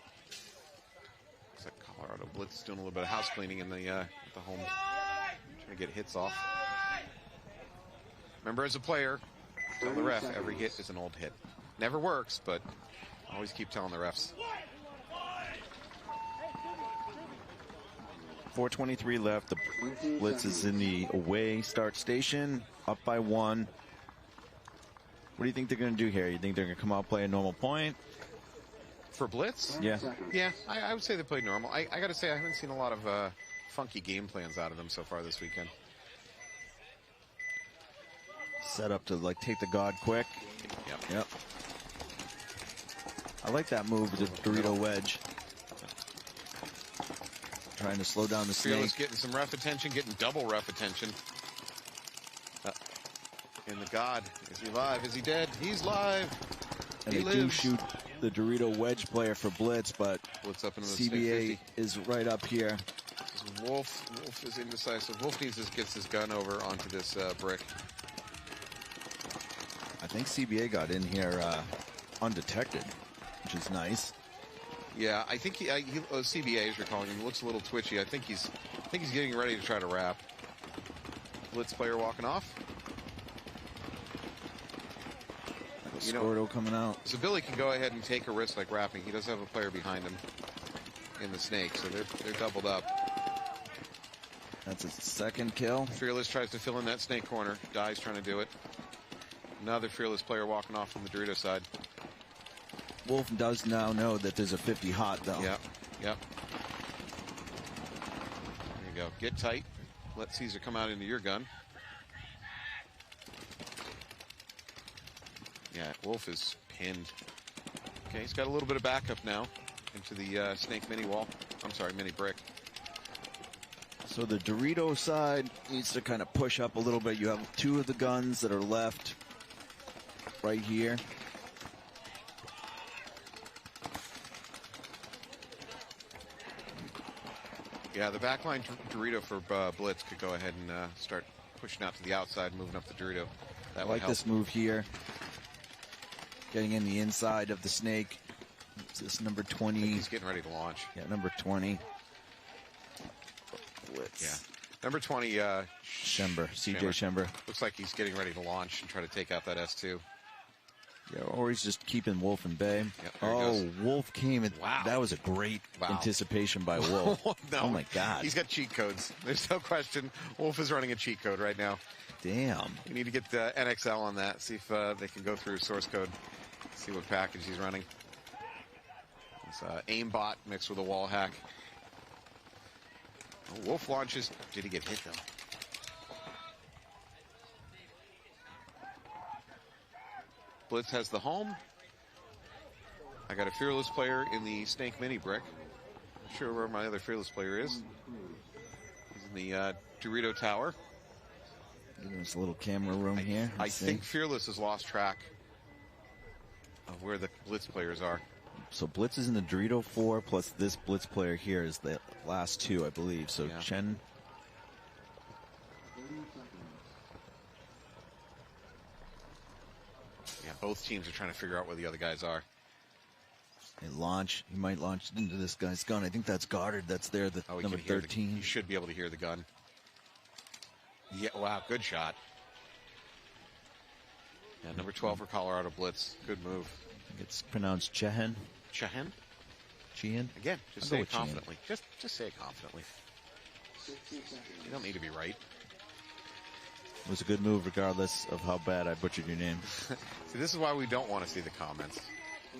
Looks like Colorado Blitz is doing a little bit of house cleaning in the home, trying to get hits off. Remember, as a player, tell the ref every hit is an old hit. Never works, but always keep telling the refs. 4:23 left. The Blitz is in the away start station, up by 1. What do you think they're going to do here? You think they're going to come out, play a normal point? For Blitz? Yeah. Yeah, I would say they played normal. I got to say, I haven't seen a lot of funky game plans out of them so far this weekend. Set up to like take the guard quick. Yep. I like that move with the Dorito wedge. Trying to slow down the Fearless snake. getting some ref attention, getting double ref attention. And the God, is he live? Is he dead? He's live. And he they lives. do shoot the Dorito wedge player for Blitz, but Blitz up into the CBA is right up here. Wolf is indecisive. Wolf gets his gun over onto this brick. I think CBA got in here undetected, which is nice. Yeah, I think CBA, as you're calling him, looks a little twitchy. I think he's getting ready to try to wrap. Blitz player walking off. Scordo coming out. So Billy can go ahead and take a risk like wrapping. He does have a player behind him in the snake, so they're doubled up. That's his second kill. Fearless tries to fill in that snake corner. Dye's trying to do it. Another Fearless player walking off from the Dorito side. Wolf does now know that there's a 50 hot, though. Yep. There you go. Get tight. Let Caesar come out into your gun. Yeah, Wolf is pinned. Okay, he's got a little bit of backup now into the snake mini wall. I'm sorry, mini brick. So the Dorito side needs to kind of push up a little bit. You have 2 of the guns that are left right here. Yeah, the backline Dorito for Blitz could go ahead and start pushing out to the outside, moving up the Dorito. That I would like help. this move here. Getting in the inside of the snake. Is this number 20? He's getting ready to launch. Yeah, number 20. Blitz. Yeah. Number 20, Schember, CJ Schember. Looks like he's getting ready to launch and try to take out that S2. Yeah, or he's just keeping Wolf in bay. Yep, there he goes. Wolf came. Wow. That was a great Wow. anticipation by Wolf. No, oh, my God. He's got cheat codes. There's no question. Wolf is running a cheat code right now. Damn. We need to get NXL on that, see if they can go through source code, see what package he's running. It's aimbot mixed with a wall hack. Oh, Wolf launches. Did he get hit, though? Blitz has the home. I got a Fearless player in the Snake Mini brick. Not sure where my other Fearless player is. He's in the Dorito Tower. There's a little camera room here. I think Fearless has lost track of where the Blitz players are. So Blitz is in the Dorito 4, plus this Blitz player here is the last 2, I believe. So Yeah. Chen. Yeah, both teams are trying to figure out where the other guys are. They launch. He might launch into this guy's gun. I think that's Goddard. That's there, the Oh, he number can hear 13. You should be able to hear the gun. Yeah, wow, good shot. Yeah, number 12 for Colorado Blitz. Good move. It's pronounced Chehen. Chehen? Chehen? Again, just I'll say go it with Chehen. confidently. Just say it confidently. You don't need to be right. It was a good move regardless of how bad I butchered your name. See, this is why we don't want to see the comments.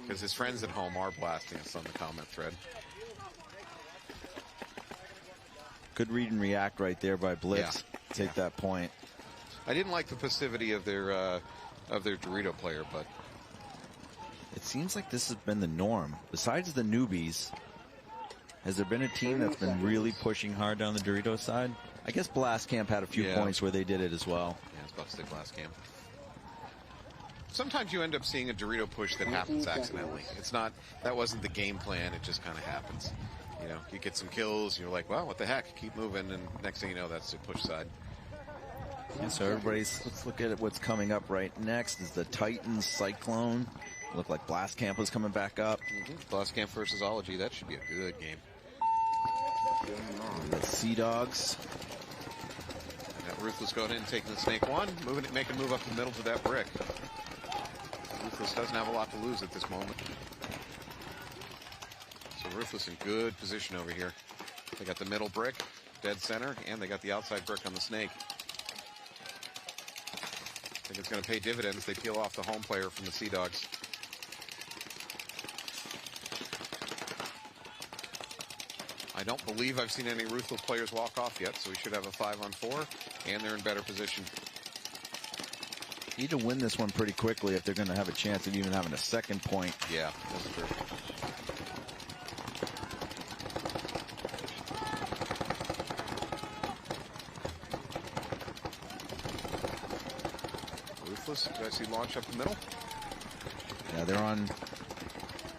Because his friends at home are blasting us on the comment thread. Good read and react right there by Blitz. Yeah. Take that point. I didn't like the passivity of their Dorito player, but It seems like this has been the norm. Besides the newbies, has there been a team that's been really pushing hard down the Dorito side? I guess Blast Camp had a few Yeah. points where they did it as well. yeah, it's about to say Blast Camp. Sometimes you end up seeing a Dorito push that happens accidentally. It's not, that wasn't the game plan, it just kind of happens. You know, you get some kills, you're like, well, what the heck, keep moving, and next thing you know, that's the push side. Yeah, so let's look at what's coming up right next is the Titans Cyclone. Looked like Blast Camp was coming back up. Blast Camp versus Ology, that should be a good game. The Sea Dogs. That Ruthless going in, taking the snake one, moving it, making a move up the middle to that brick. Ruthless doesn't have a lot to lose at this moment. So Ruthless in good position over here. They got the middle brick, dead center, and they got the outside brick on the snake. I think it's going to pay dividends. They peel off the home player from the Sea Dogs. I don't believe I've seen any Ruthless players walk off yet, so we should have a 5-on-4, and they're in better position. Need to win this one pretty quickly if they're going to have a chance of even having a second point. Yeah, that's true. Ruthless, do I see launch up the middle? Yeah, they're on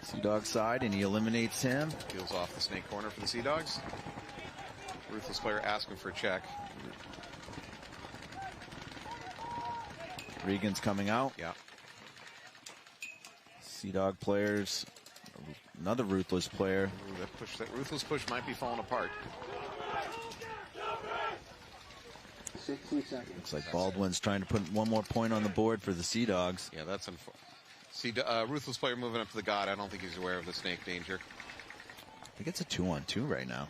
Sea Dog's side, and he eliminates him. Peels off the snake corner for the Sea Dogs. Ruthless player asking for a check. Regan's coming out. Yeah. Sea Dog players. Another Ruthless player. Ooh, that Ruthless push might be falling apart. 60 seconds. Looks like Baldwin's trying to put one more point on the board for the Sea Dogs. Yeah, that's unfortunate. Ruthless player moving up to the God. I don't think he's aware of the snake danger. I think it's a 2-on-2 right now.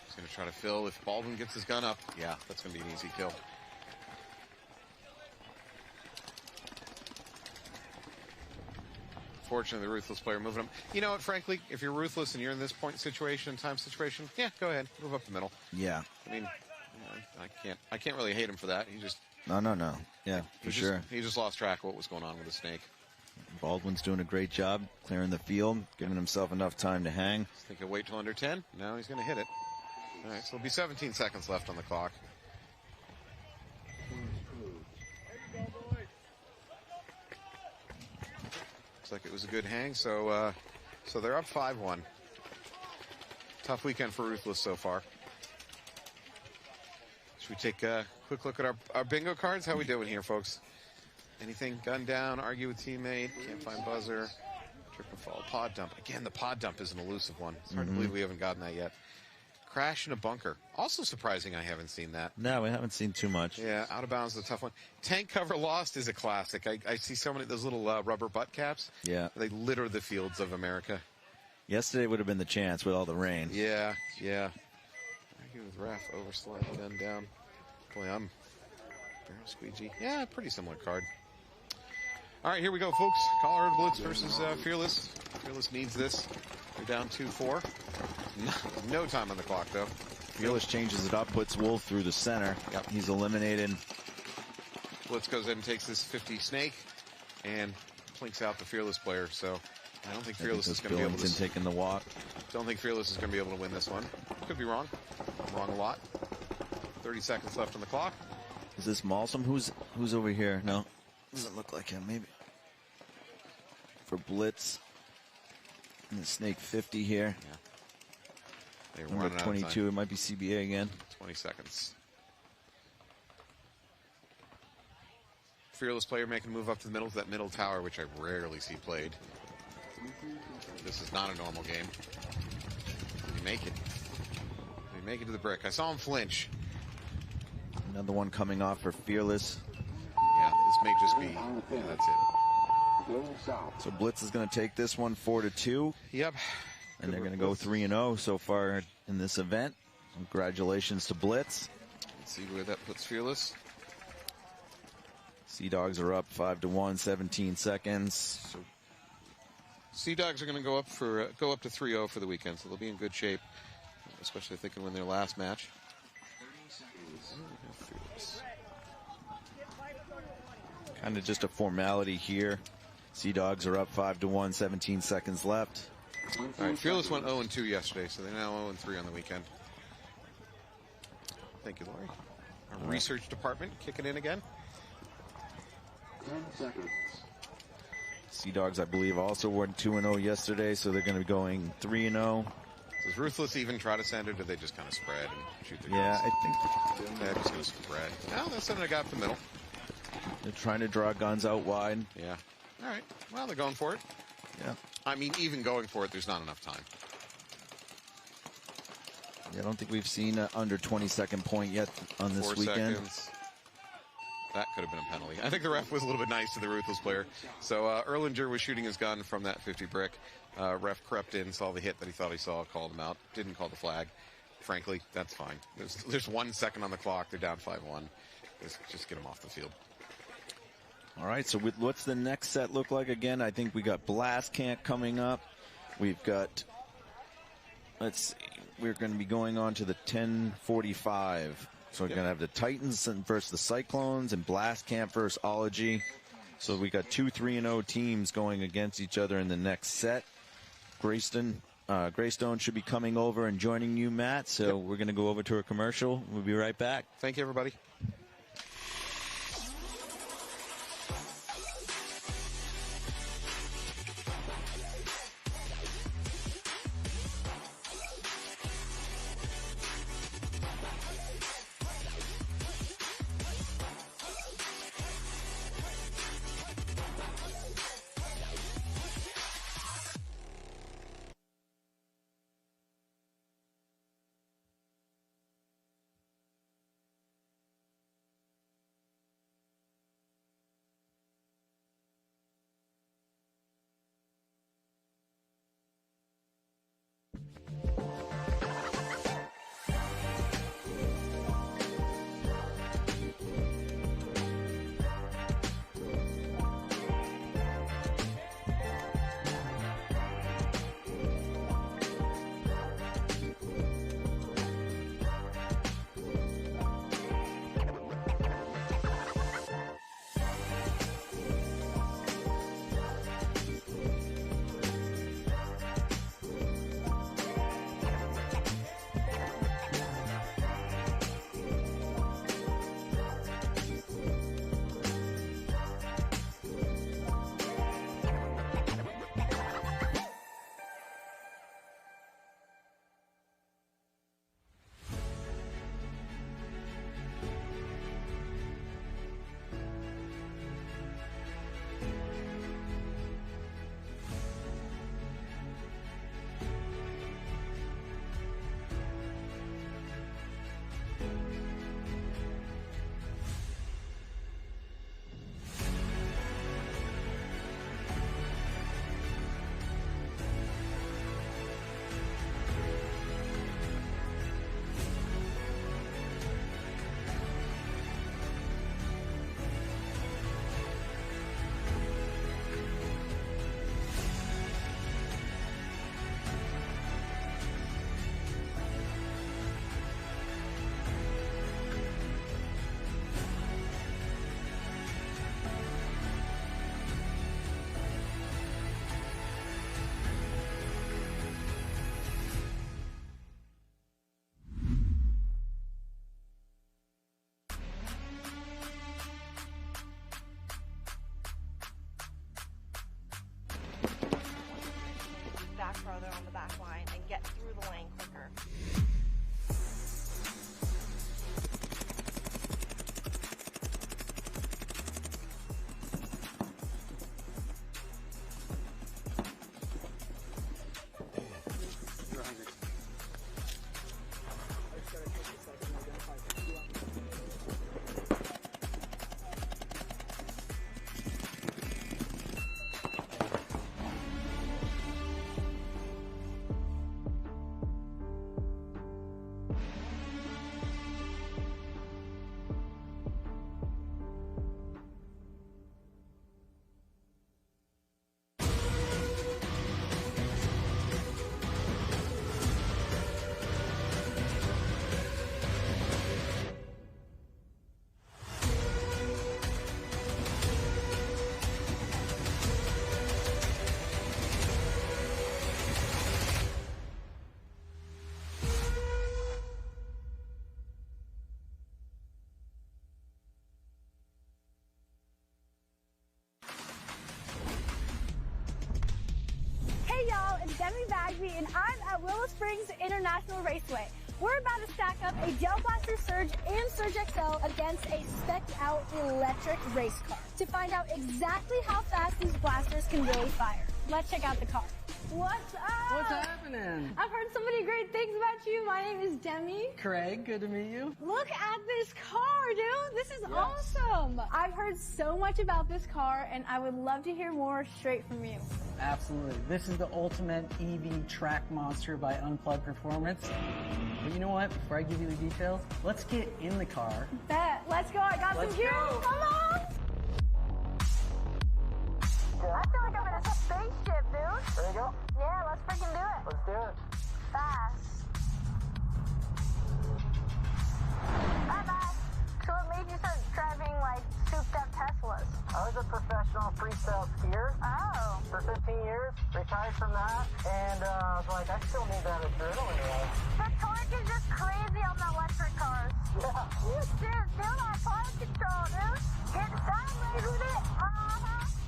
He's going to try to fill. If Baldwin gets his gun up, yeah, that's going to be an easy kill. Fortunately, the Ruthless player moving up. You know what, frankly, if you're Ruthless and you're in this point situation, time situation, yeah, go ahead, move up the middle. Yeah. I mean, I can't really hate him for that. He just No. Yeah, for sure. He just lost track of what was going on with the snake. Baldwin's doing a great job clearing the field, giving himself enough time to hang. I think he'll wait till under 10. Now he's going to hit it. All right, so there'll be 17 seconds left on the clock. Looks like it was a good hang, so they're up 5-1. Tough weekend for Ruthless so far. Should we take a quick look at our bingo cards? How we doing here, folks? Anything? Gun down, argue with teammate, can't find buzzer, trip and fall, pod dump. Again, the pod dump is an elusive one. It's hard to believe we haven't gotten that yet. Crash in a bunker. Also surprising I haven't seen that. No, we haven't seen too much. Yeah, out of bounds is a tough one. Tank cover lost is a classic. I see so many of those little rubber butt caps. Yeah. They litter the fields of America. Yesterday would have been the chance with all the rain. Yeah. Argue with ref, overslide, gun down. Boy, I'm barrel squeegee. Yeah, pretty similar card. All right, here we go, folks. Colorado Blitz versus Fearless. Fearless needs this. They're down 2-4. No time on the clock, though. Fearless changes it up, puts Wolf through the center. Yep. He's eliminated. Blitz goes in and takes this 50 snake and plinks out the Fearless player. So I don't think Fearless is going to be able to. Taking the walk. Don't think Fearless is going to be able to win this one. Could be wrong. I'm wrong a lot. 30 seconds left on the clock. Is this Malsum? Who's over here? No, doesn't look like him. Maybe for Blitz. And the snake 50 here. Yeah. Number 22. It might be CBA again. 20 seconds. Fearless player making a move up to the middle to that middle tower, which I rarely see played. This is not a normal game. Did he make it? Did he make it to the brick? I saw him flinch. Another one coming off for Fearless. Yeah, this may just be. Yeah, that's it. So Blitz is going to take this one 4-2. Yep. And they're going to go 3-0 so far in this event. Congratulations to Blitz. Let's see where that puts Fearless. Sea Dogs are up 5-1, 17 seconds. So Sea Dogs are going to go up to 3-0 for the weekend, so they'll be in good shape, especially if they can win their last match. Kind of just a formality here. Sea Dogs are up 5-1, 17 seconds left. All right, Fearless went 0-2 yesterday, so they're now 0-3 on the weekend. Thank you, Laurie. Our research department kicking in again. 10 seconds. Sea Dogs, I believe, also went 2-0 yesterday, so they're going to be going 3-0. Does Ruthless even try to send, or do they just kind of spread and shoot their guns? I think they're just going to spread. No, that's something I got up the middle. They're trying to draw guns out wide. Yeah. All right. Well, they're going for it. Yeah. I mean, even going for it, there's not enough time. I don't think we've seen an under 20-second point yet on this 4 weekend. seconds. That could have been a penalty. I think the ref was a little bit nice to the Ruthless player. So Erlinger was shooting his gun from that 50 brick. Ref crept in, saw the hit that he thought he saw, called him out. Didn't call the flag. Frankly, that's fine. There's 1 second on the clock. They're down 5-1. Just get them off the field. All right, so what's the next set look like again? I think we got Blast Camp coming up. We've got, let's see, we're going to be going on to the 10:45. So we're going to have the Titans versus the Cyclones and Blast Camp versus Ology. So we got 2 3-0 teams going against each other in the next set. Greystone should be coming over and joining you, Matt. So we're going to go over to a commercial. We'll be right back. Thank you, everybody. Back further on the back line and get through the lane quicker. Demi Bagby, and I'm at Willow Springs International Raceway. We're about to stack up a Gel Blaster Surge and Surge XL against a spec'd-out electric race car to find out exactly how fast these blasters can really fire. Let's check out the car. What's up? What's happening? I've heard so many great things about you. My name is Demi. Craig, good to meet you. Look at this car, dude. This is awesome. I've heard so much about this car, and I would love to hear more straight from you. Absolutely. This is the ultimate EV track monster by Unplugged Performance. But you know what? Before I give you the details, let's get in the car. Bet. Let's go. I got some gear. Come on. I feel like I'm in a spaceship, dude. There you go. Yeah, let's freaking do it. Let's do it. Fast. Bye-bye. So what made you start driving, like, souped-up Teslas? I was a professional freestyle skier for 15 years, retired from that, and I was like, I still need that adrenaline rush. The torque is just crazy on the electric cars. Yeah. You should feel that power control, dude. Get sideways with it.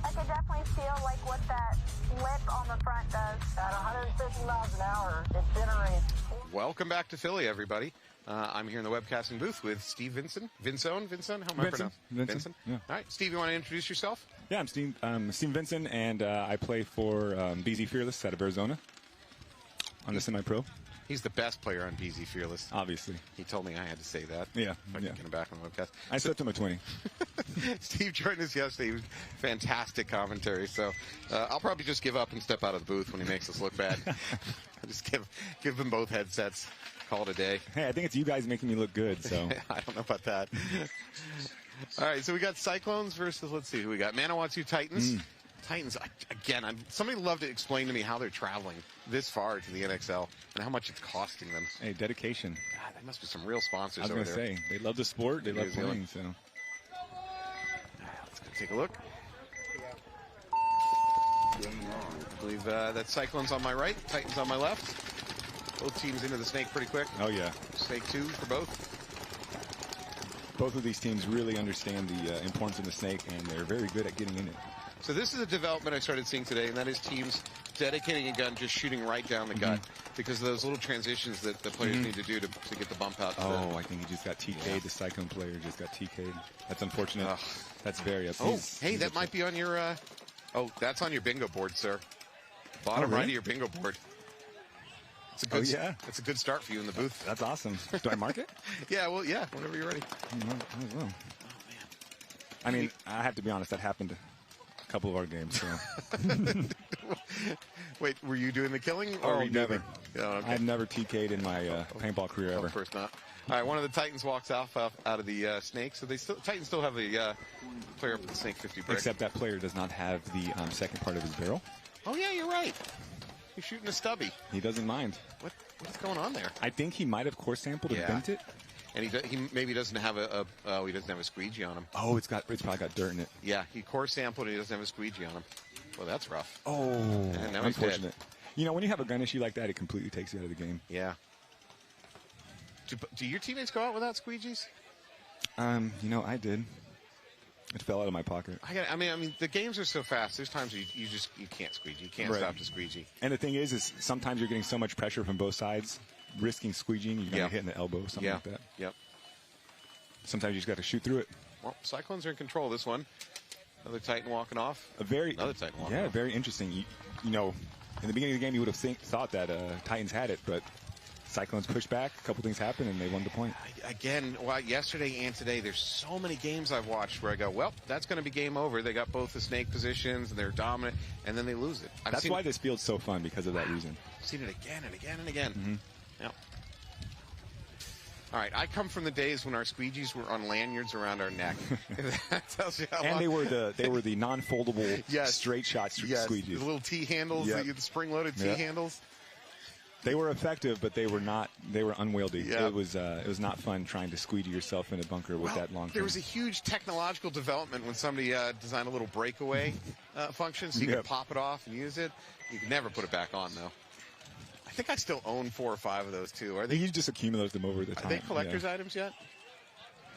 I could definitely feel, like, what that lip on the front does. At 150 miles an hour, it generates... Welcome back to Philly, everybody. I'm here in the webcasting booth with Steve Vincent. Vincent? How am I pronouncing? Vincent? Yeah. All right, Steve, you want to introduce yourself? Yeah, I'm Steve Vincent, and I play for BZ Fearless out of Arizona on the semi-pro. He's the best player on BZ Fearless. Obviously. He told me I had to say that. Yeah. I can get him back on the webcast. I slipped him a 20. Steve joined us yesterday. He was fantastic commentary. So I'll probably just give up and step out of the booth when he makes us look bad. I'll just give them both headsets. Call it a day. Hey, I think it's you guys making me look good, so. I don't know about that. All right, so we got Cyclones versus, let's see who we got. Manawatu Titans. Titans, again, somebody love to explain to me how they're traveling this far to the NXL and how much it's costing them. Hey, dedication. God, there must be some real sponsors over there. I was going to say, they love the sport, they love playing, so. Let's go take a look. I believe that Cyclone's on my right, Titans on my left. Both teams into the snake pretty quick. Oh, yeah. Snake 2 for both. Both of these teams really understand the importance of the snake, and they're very good at getting in it. So this is a development I started seeing today, and that is teams dedicating a gun, just shooting right down the gut, because of those little transitions that the players need to do to get the bump out. I think he just got TK'd. Yeah. The Cyclone player just got TK'd. That's unfortunate. That's very upsetting. Hey, that might be on your... that's on your bingo board, sir. Bottom right of your bingo board. It's a good, That's a good start for you in the booth. That's awesome. Do I mark it? Yeah, whenever you're ready. Oh, man. I mean, I have to be honest, that happened a couple of our games. So. Wait, were you doing the killing? Or never. Okay. I've never TK'd in my paintball career ever. Of course not. All right, one of the Titans walks off out of the snake, so Titans still have a player up at the snake 50 brick. Except that player does not have the second part of his barrel. Oh, yeah, you're right. He's shooting a stubby. He doesn't mind. What's going on there? I think he might have course sampled and bent it. And he maybe doesn't have he doesn't have a squeegee on him. Oh, it's probably got dirt in it. Yeah, he course sampled and he doesn't have a squeegee on him. Well, that's rough. Oh, and now unfortunate. You know, when you have a gun issue like that, it completely takes you out of the game. Yeah. Do your teammates go out without squeegees? You know, I did. It fell out of my pocket. I mean, the games are so fast. There's times you can't squeegee. You can't stop the squeegee. And the thing is sometimes you're getting so much pressure from both sides, risking squeegeeing, you're going to hit in the elbow, something like that. Yep. Sometimes you just got to shoot through it. Well, Cyclones are in control of this one. Another Titan walking off. Another Titan walking off. Yeah, very interesting. You know, in the beginning of the game, you would have thought that Titans had it, but Cyclones pushed back, a couple things happened, and they won the point. Again, yesterday and today, there's so many games I've watched where I go, well, that's going to be game over. They got both the snake positions, and they're dominant, and then they lose it. That's why this field's so fun, because of that reason. I've seen it again and again and again. Yep. All right, I come from the days when our squeegees were on lanyards around our neck. That tells you how long. And they were the non-foldable straight shot squeegees. The little T handles, the spring-loaded T handles. They were effective, but they were not. They were unwieldy. Yeah. It was not fun trying to squeegee yourself in a bunker with that long. There was a huge technological development when somebody designed a little breakaway function, so you could pop it off and use it. You could never put it back on, though. I think I still own 4 or 5 of those too. Are they? You just accumulate them over the time. Are they collector's items yet?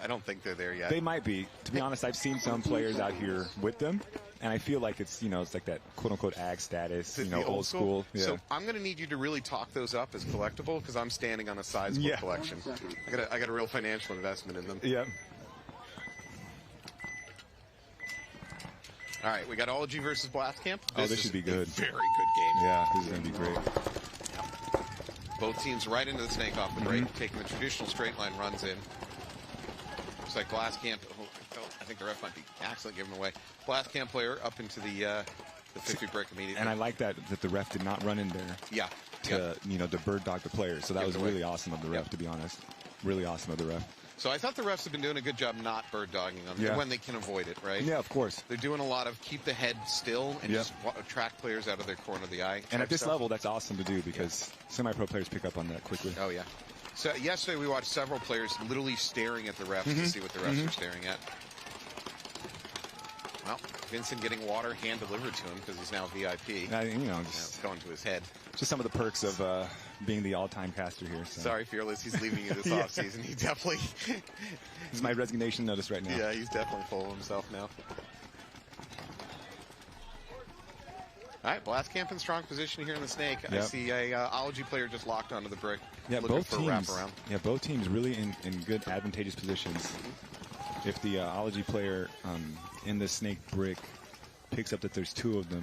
I don't think they're there yet. They might be. To be honest, I've seen some players out here with them, and I feel like it's it's like that quote-unquote ag status, old school. Yeah. So I'm going to need you to really talk those up as collectible because I'm standing on a sizable collection. I got a real financial investment in them. Yeah. All right, we got Ology versus Blast Camp. This should be good. Very good game. Yeah, this is going to be great. Both teams right into the snake off the break, taking the traditional straight line runs in. Looks like Blast Camp, I think the ref might be accidentally giving away. Blast Camp player up into the 50 brick immediately. And I like that the ref did not run in there. Yeah. To bird dog the players. So that was really awesome of the ref, to be honest. Really awesome of the ref. So I thought the refs have been doing a good job not bird dogging them when they can avoid it, right? Yeah, of course. They're doing a lot of keep the head still and just track players out of their corner of the eye. And at this level, that's awesome to do because semi-pro players pick up on that quickly. Oh, yeah. So yesterday we watched several players literally staring at the refs to see what the refs are staring at. Well, Vincent getting water hand delivered to him because he's now VIP. Just going to his head. Just some of the perks of being the all-time caster here. So. Sorry, Fearless. He's leaving you this offseason. He definitely... This is my resignation notice right now. Yeah, he's definitely full of himself now. All right, Blast Camp in strong position here in the snake. I see a Ology player just locked onto the brick. Yeah, looking for a wraparound. Yeah, both teams really in good advantageous positions. If the Ology player in the snake brick picks up that there's two of them,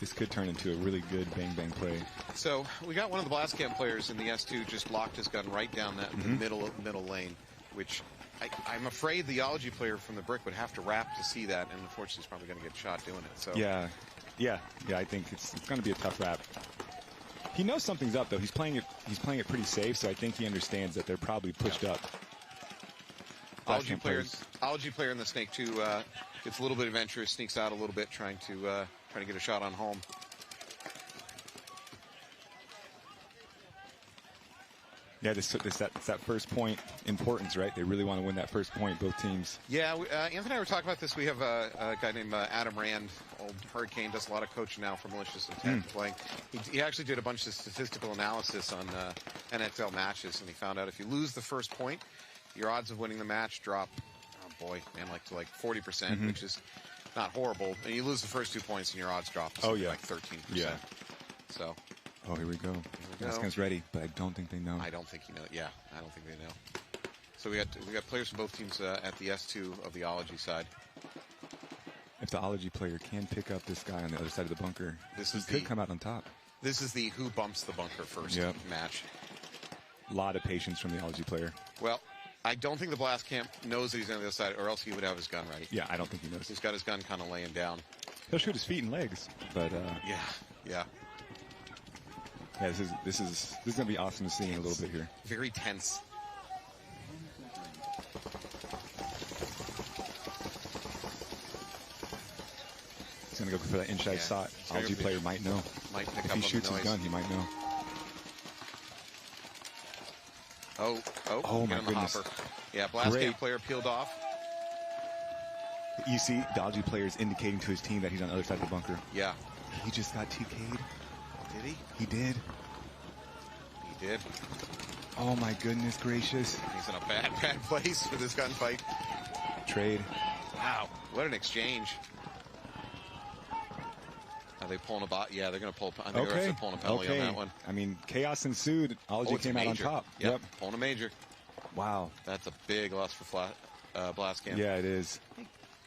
this could turn into a really good bang-bang play. So we got one of the Blast Camp players in the S2 just locked his gun right down that middle lane, which I'm afraid the Ology player from the brick would have to wrap to see that, and unfortunately he's probably going to get shot doing it. So Yeah, I think it's going to be a tough wrap. He knows something's up, though. He's playing it pretty safe, so I think he understands that they're probably pushed up. Ology player in the snake too gets a little bit adventurous, sneaks out a little bit, trying to get a shot on home. Yeah, it's that first point importance, right? They really want to win that first point, both teams. Yeah, Anthony and I were talking about this. We have a guy named Adam Rand, old Hurricane, does a lot of coaching now for Malicious Intent playing. He actually did a bunch of statistical analysis on NXL matches, and he found out if you lose the first point, your odds of winning the match drop, to 40%, which is not horrible. And you lose the first 2 points, and your odds drop to like 13%. Yeah. So. Oh, here we go. Gaskin's ready, but I don't think they know. I don't think he knows. Yeah, I don't think they know. So we got players from both teams at the S2 of the Ology side. If the Ology player can pick up this guy on the other side of the bunker, he could come out on top. This is the who bumps the bunker first match. A lot of patience from the Ology player. Well, I don't think the Blast Camp knows that he's on the other side, or else he would have his gun ready. Yeah, I don't think he knows. He's got his gun kind of laying down. He'll shoot his feet and legs, but yeah. Yeah, this is gonna be awesome to see in a little bit here. Very tense. He's gonna go for that inside shot. Ology player might know. If he shoots his gun, he might know. Oh my goodness. Hopper. Yeah, Blast Camp player peeled off. You see, the Ology player is indicating to his team that he's on the other side of the bunker. Yeah. He just got TK'd. Did he? He did. He did. Oh my goodness gracious. He's in a bad place for this gunfight. Trade. Wow, what an exchange. Are they pulling a bot? Yeah, they're going to pull. I think they're pulling a penalty on that one. I mean, chaos ensued. Ology came out on top. Yep, pulling a major. Wow. That's a big loss for Blast Camp. Yeah, it is.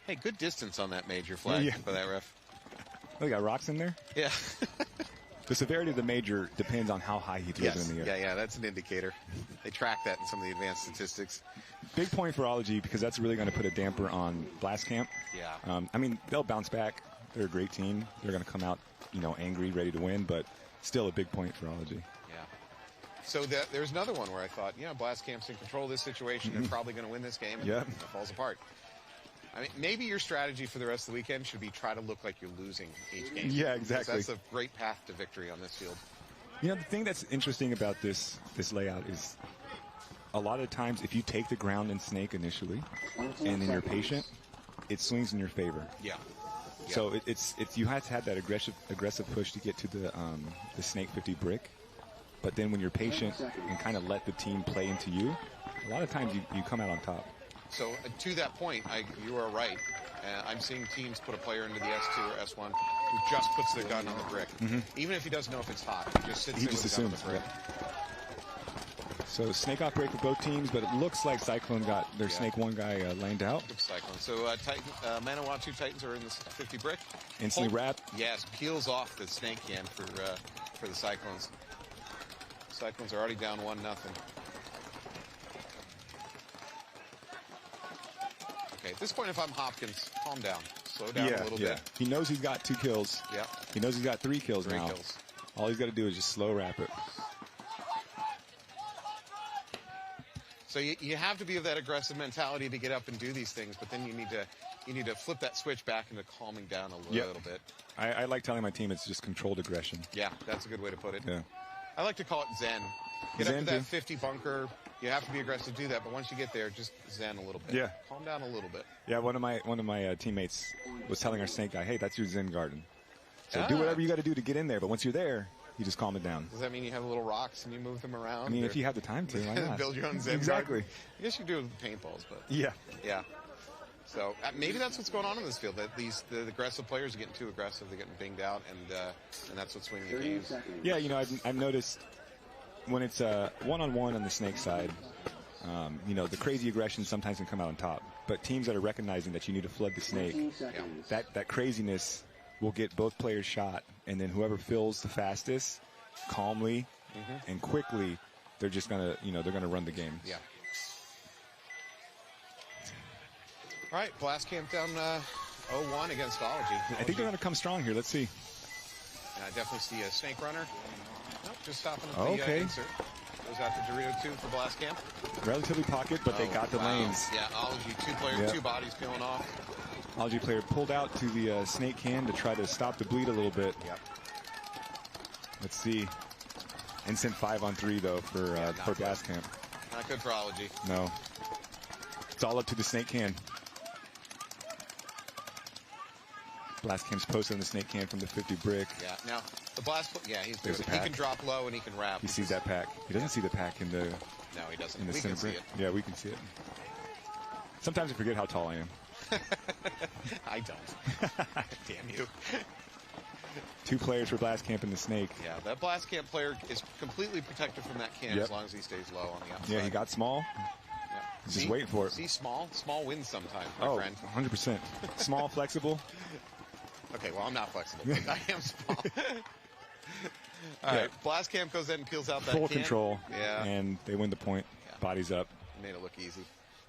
Hey, good distance on that major flag for that ref. Oh, they got rocks in there? Yeah. The severity of the major depends on how high he throws it in the air. Yeah, that's an indicator. They track that in some of the advanced statistics. Big point for Ology because that's really going to put a damper on Blast Camp. Yeah. I mean, they'll bounce back. They're a great team. They're going to come out, angry, ready to win, but still a big point for Ology. Yeah. So there's another one where I thought, Blast Camp's in control of this situation. They're probably going to win this game. And it falls apart. I mean, maybe your strategy for the rest of the weekend should be try to look like you're losing each game. Yeah, exactly. That's a great path to victory on this field. The thing that's interesting about this layout is a lot of times if you take the ground in snake initially and then you're patient, it swings in your favor. Yeah. So it's you have to have that aggressive push to get to the snake 50 brick, but then when you're patient and kind of let the team play into you, a lot of times you come out on top. So to that point, you are right. I'm seeing teams put a player into the S2 or S1 who just puts their gun on the brick. Even if he doesn't know if it's hot, he just sits there with the gun on the brick. So snake off break for both teams, but it looks like Cyclone got their snake one guy laned out. Good Cyclone. So Manawatu Titans are in the 50 brick. Instantly wrap. Yes, peels off the snake can for the Cyclones. Cyclones are already down 1-0. Okay, at this point, if I'm Hopkins, calm down. Slow down a little bit. He knows he's got 2 kills. Yeah. He knows he's got 3 kills now. 3 kills. All he's got to do is just slow wrap it. So you have to be of that aggressive mentality to get up and do these things, but then you need to flip that switch back into calming down a little bit. I like telling my team it's just controlled aggression. Yeah, that's a good way to put it. Yeah. I like to call it Zen. Get Zen up to that too. 50 bunker. You have to be aggressive to do that, but once you get there, just Zen a little bit. Yeah. Calm down a little bit. Yeah, one of my teammates was telling our snake guy, hey, that's your Zen garden. So do whatever you got to do to get in there, but once you're there, you just calm it down. Does that mean you have little rocks and you move them around? I mean, if you have the time to, why not? Build your own Zen Exactly. garden. I guess you do it with paintballs, but Yeah. yeah. So maybe that's what's going on in this field. That the aggressive players are getting too aggressive, they're getting binged out, and that's what's winning the games. Yeah, you know, I've noticed when it's one-on-one on the snake side, you know, the crazy aggression sometimes can come out on top. But teams that are recognizing that you need to flood the snake, that craziness will get both players shot, and then whoever fills the fastest, calmly and quickly, they're just gonna, you know, they're gonna run the game. Yeah. All right, Blast Camp down 0-1 against Ology. I think they're gonna come strong here. Let's see. And I definitely see a snake runner. Nope, just stopping at the insert. Goes out to Dorito 2 for Blast Camp. Relatively pocket, but they got the lanes. Yeah, Ology, 2 players, 2 bodies peeling off. Ology player pulled out to the snake can to try to stop the bleed a little bit. Yep. Let's see. Instant 5-on-3 though for Blast Camp. Not good for Ology. No. It's all up to the snake can. Blast Camp's posted on the snake can from the 50 brick. Yeah. Now the blast. Yeah, he's There's good. a He pack. can drop low and he can wrap. He sees that pack. He doesn't see the pack in the. No, he doesn't. In the We center can see brick. it. Yeah, we can see it. Sometimes I forget how tall I am. I don't. Damn you. 2 players for Blast Camp and the snake. Yeah, that Blast Camp player is completely protected from that can as long as he stays low on the outside. Yeah, he got small. He's just waiting for it. See, small wins sometimes, my friend. 100%. Small, flexible. Okay, well, I'm not flexible, but I am small. All right, Blast Camp goes in and peels out that Full can. control. Yeah. And they win the point. Bodies up. Made it look easy.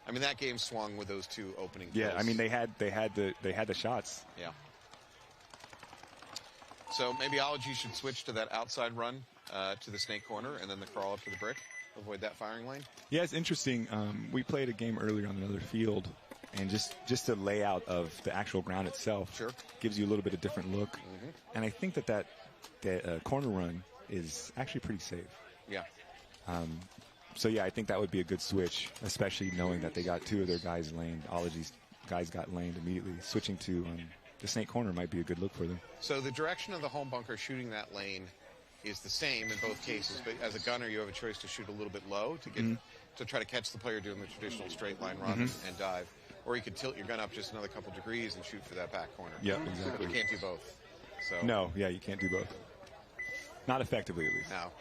I mean, that game swung with those 2 opening Yeah, kills. I mean they had the shots. Yeah. So maybe Ology should switch to that outside run to the snake corner and then the crawl up to the brick. Avoid that firing lane. Yeah, it's interesting. We played a game earlier on another field, and just the layout of the actual ground itself gives you a little bit of different look. And I think that corner run is actually pretty safe. Yeah. So yeah, I think that would be a good switch, especially knowing that they got 2 of their guys laned. Ology's guys got laned immediately. Switching to the snake corner might be a good look for them. So the direction of the home bunker shooting that lane is the same in both cases, but as a gunner, you have a choice to shoot a little bit low to get to try to catch the player doing the traditional straight line run and dive, or you could tilt your gun up just another couple degrees and shoot for that back corner. Yeah, exactly. You can't do both. So No, yeah, you can't do both. Not effectively, at least. No. All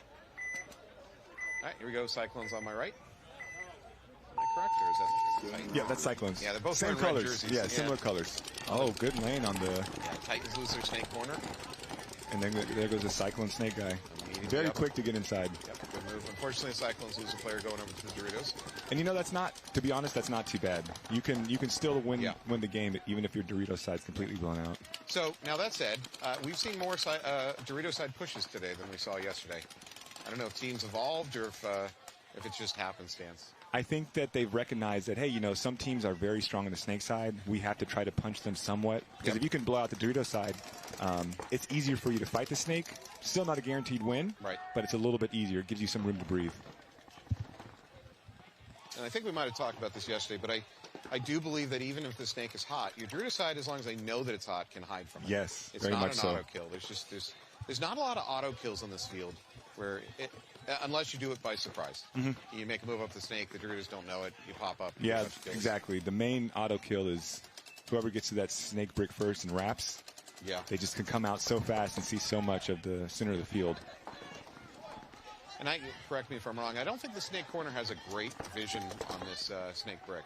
right, here we go. Cyclones on my right. Am I correct, or is that? Yeah, that's Cyclones. Yeah, they're both same wearing red colors. jerseys. Yeah, similar colors. Oh, good lane on the. Yeah, Titans lose their snake corner. And then there goes the Cyclone snake guy. Very quick to get inside. Yep, good move. Unfortunately, the Cyclones lose a player going over to the Doritos. And you know, that's not, to be honest, that's not too bad. You can still win the game even if your Dorito side's completely blown out. So now that said, we've seen more Dorito side pushes today than we saw yesterday. I don't know if teams evolved or if it's just happenstance. I think that they've recognized that, hey, you know, some teams are very strong on the snake side. We have to try to punch them somewhat. Because if you can blow out the Dorito side, it's easier for you to fight the snake. Still not a guaranteed win, but it's a little bit easier. It gives you some room to breathe. And I think we might have talked about this yesterday, but I do believe that even if the snake is hot, your Dorito side, as long as they know that it's hot, can hide from it. Yes, it's very not much an so. auto kill. There's not a lot of auto kills on this field, where unless you do it by surprise. You make a move up the snake, the Doritos don't know it, you pop up. Yeah, exactly. The main auto kill is whoever gets to that snake brick first and wraps. Yeah. They just can come out so fast and see so much of the center of the field. And correct me if I'm wrong, I don't think the snake corner has a great vision on this snake brick.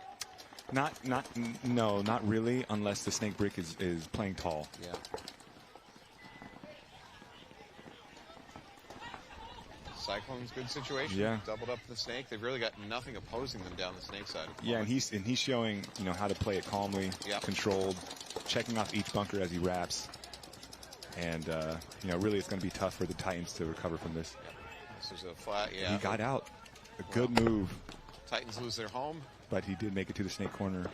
No, not really, unless the snake brick is playing tall. Yeah. Cyclone's good situation. Yeah. Doubled up the snake. They've really got nothing opposing them down the snake side. Yeah, and he's showing how to play it calmly, controlled, checking off each bunker as he wraps. And really it's going to be tough for the Titans to recover from this. Yep. This is a flat. Yeah. He got out. A good move. Titans lose their home. But he did make it to the snake corner,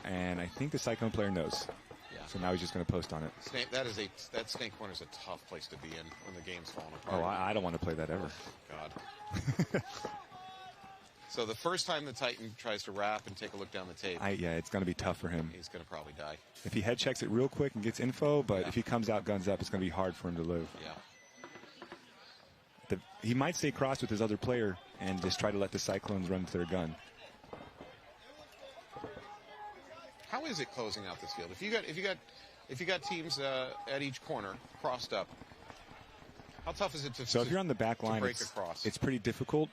and I think the Cyclone player knows. Yeah. So now he's just going to post on it. That snake corner is a tough place to be in when the game's falling apart. Oh, I don't want to play that ever. God. So the first time the Titan tries to wrap and take a look down the tape. Yeah, it's going to be tough for him. He's going to probably die. If he head checks it real quick and gets info, but if he comes out guns up, it's going to be hard for him to live. Yeah. He might stay crossed with his other player and just try to let the Cyclones run to their gun. How is it closing out this field? If you got teams at each corner crossed up, how tough is it to? So if you're on the back line, break across, it's pretty difficult,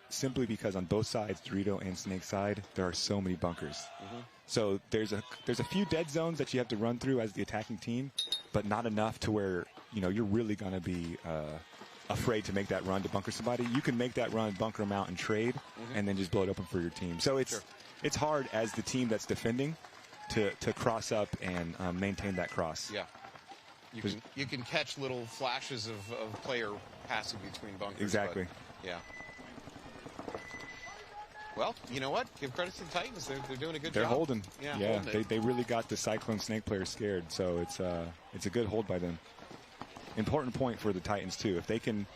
simply because on both sides, Dorito and Snake side, there are so many bunkers. So there's a few dead zones that you have to run through as the attacking team, but not enough to where you're really going to be afraid to make that run to bunker somebody. You can make that run, bunker them out, and trade, and then just blow it open for your team. So it's hard as the team that's defending to cross up and maintain that cross. Yeah. You can catch little flashes of player passing between bunkers. Exactly. But, yeah. Well, you know what? Give credit to the Titans. They're doing a good job. They're holding. Yeah, holding they really got the Cyclone Snake player scared. So it's a good hold by them. Important point for the Titans too. If they can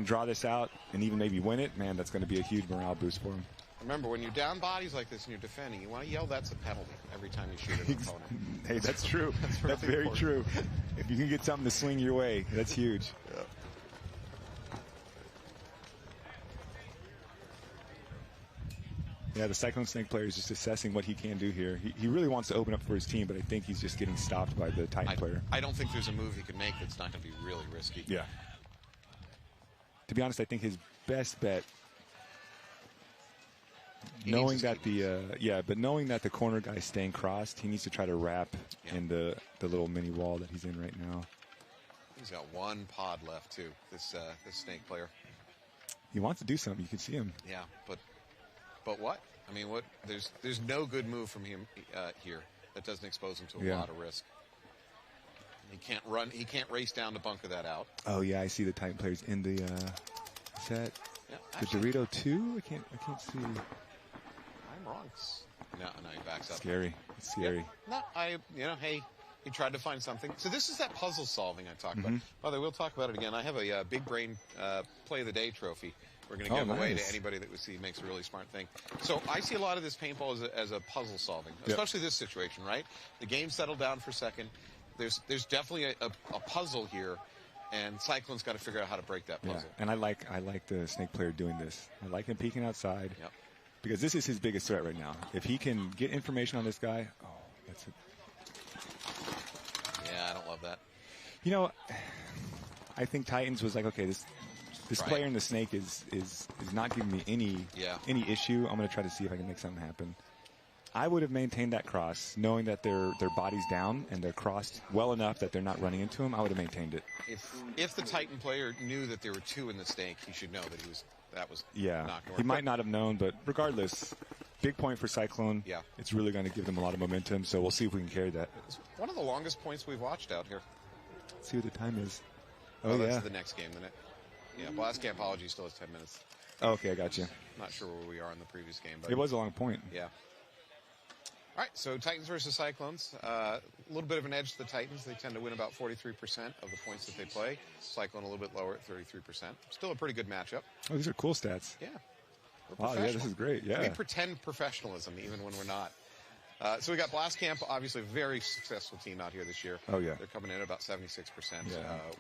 draw this out and even maybe win it, man, that's going to be a huge morale boost for them. Remember, when you're down bodies like this and you're defending, you want to yell, "That's a penalty," every time you shoot at an opponent. Hey, that's true. That's very important. true. If you can get something to swing your way, that's huge. Yeah. Yeah, the Cyclone Snake player is just assessing what he can do here. He really wants to open up for his team, but I think he's just getting stopped by the Titan player. I don't think there's a move he can make that's not going to be really risky. Yeah. To be honest, I think his best bet, knowing that knowing that the corner guy's staying crossed, he needs to try to wrap in the little mini wall that he's in right now. He's got one pod left too. This snake player. He wants to do something. You can see him. Yeah, but what? I mean, what? There's no good move from him here that doesn't expose him to a lot of risk. He can't run. He can't race down to bunker that out. Oh yeah, I see the Titan players in the set. Yeah, the Dorito 2. I can't see. I'm wrong. No, he backs up. Scary. It's scary. No, hey, he tried to find something. So this is that puzzle solving I talked about. By the way, we'll talk about it again. I have a big brain play of the day trophy. We're going to give away to anybody that we see makes a really smart thing. So I see a lot of this paintball as a puzzle solving, especially this situation, right? The game settled down for a second. There's definitely a puzzle here, and Cyclone's got to figure out how to break that puzzle. Yeah. And I like the snake player doing this. I like him peeking outside because this is his biggest threat right now. If he can get information on this guy, that's it. Yeah, I don't love that. I think Titans was like, okay, this player in the snake is not giving me any issue. I'm going to try to see if I can make something happen. I would have maintained that cross, knowing that their body's down and they're crossed well enough that they're not running into him. I would have maintained it. If the Titan player knew that there were two in the snake, he should know that that was not going to work. He might not have known, but regardless, big point for Cyclone. Yeah. It's really going to give them a lot of momentum, so we'll see if we can carry that. It's one of the longest points we've watched out here. Let's see what the time is. That's the next game, isn't it? Yeah, Blast Campology still has 10 minutes. Oh, okay, I got you. Not sure where we are in the previous game. But it was a long point. Yeah. All right, so Titans versus Cyclones. A little bit of an edge to the Titans. They tend to win about 43% of the points that they play. Cyclone a little bit lower at 33%. Still a pretty good matchup. Oh, these are cool stats. Yeah. Wow, yeah, this is great. Yeah. We pretend professionalism even when we're not. So we got Blast Camp, obviously a very successful team out here this year. Oh, yeah. They're coming in at about 76%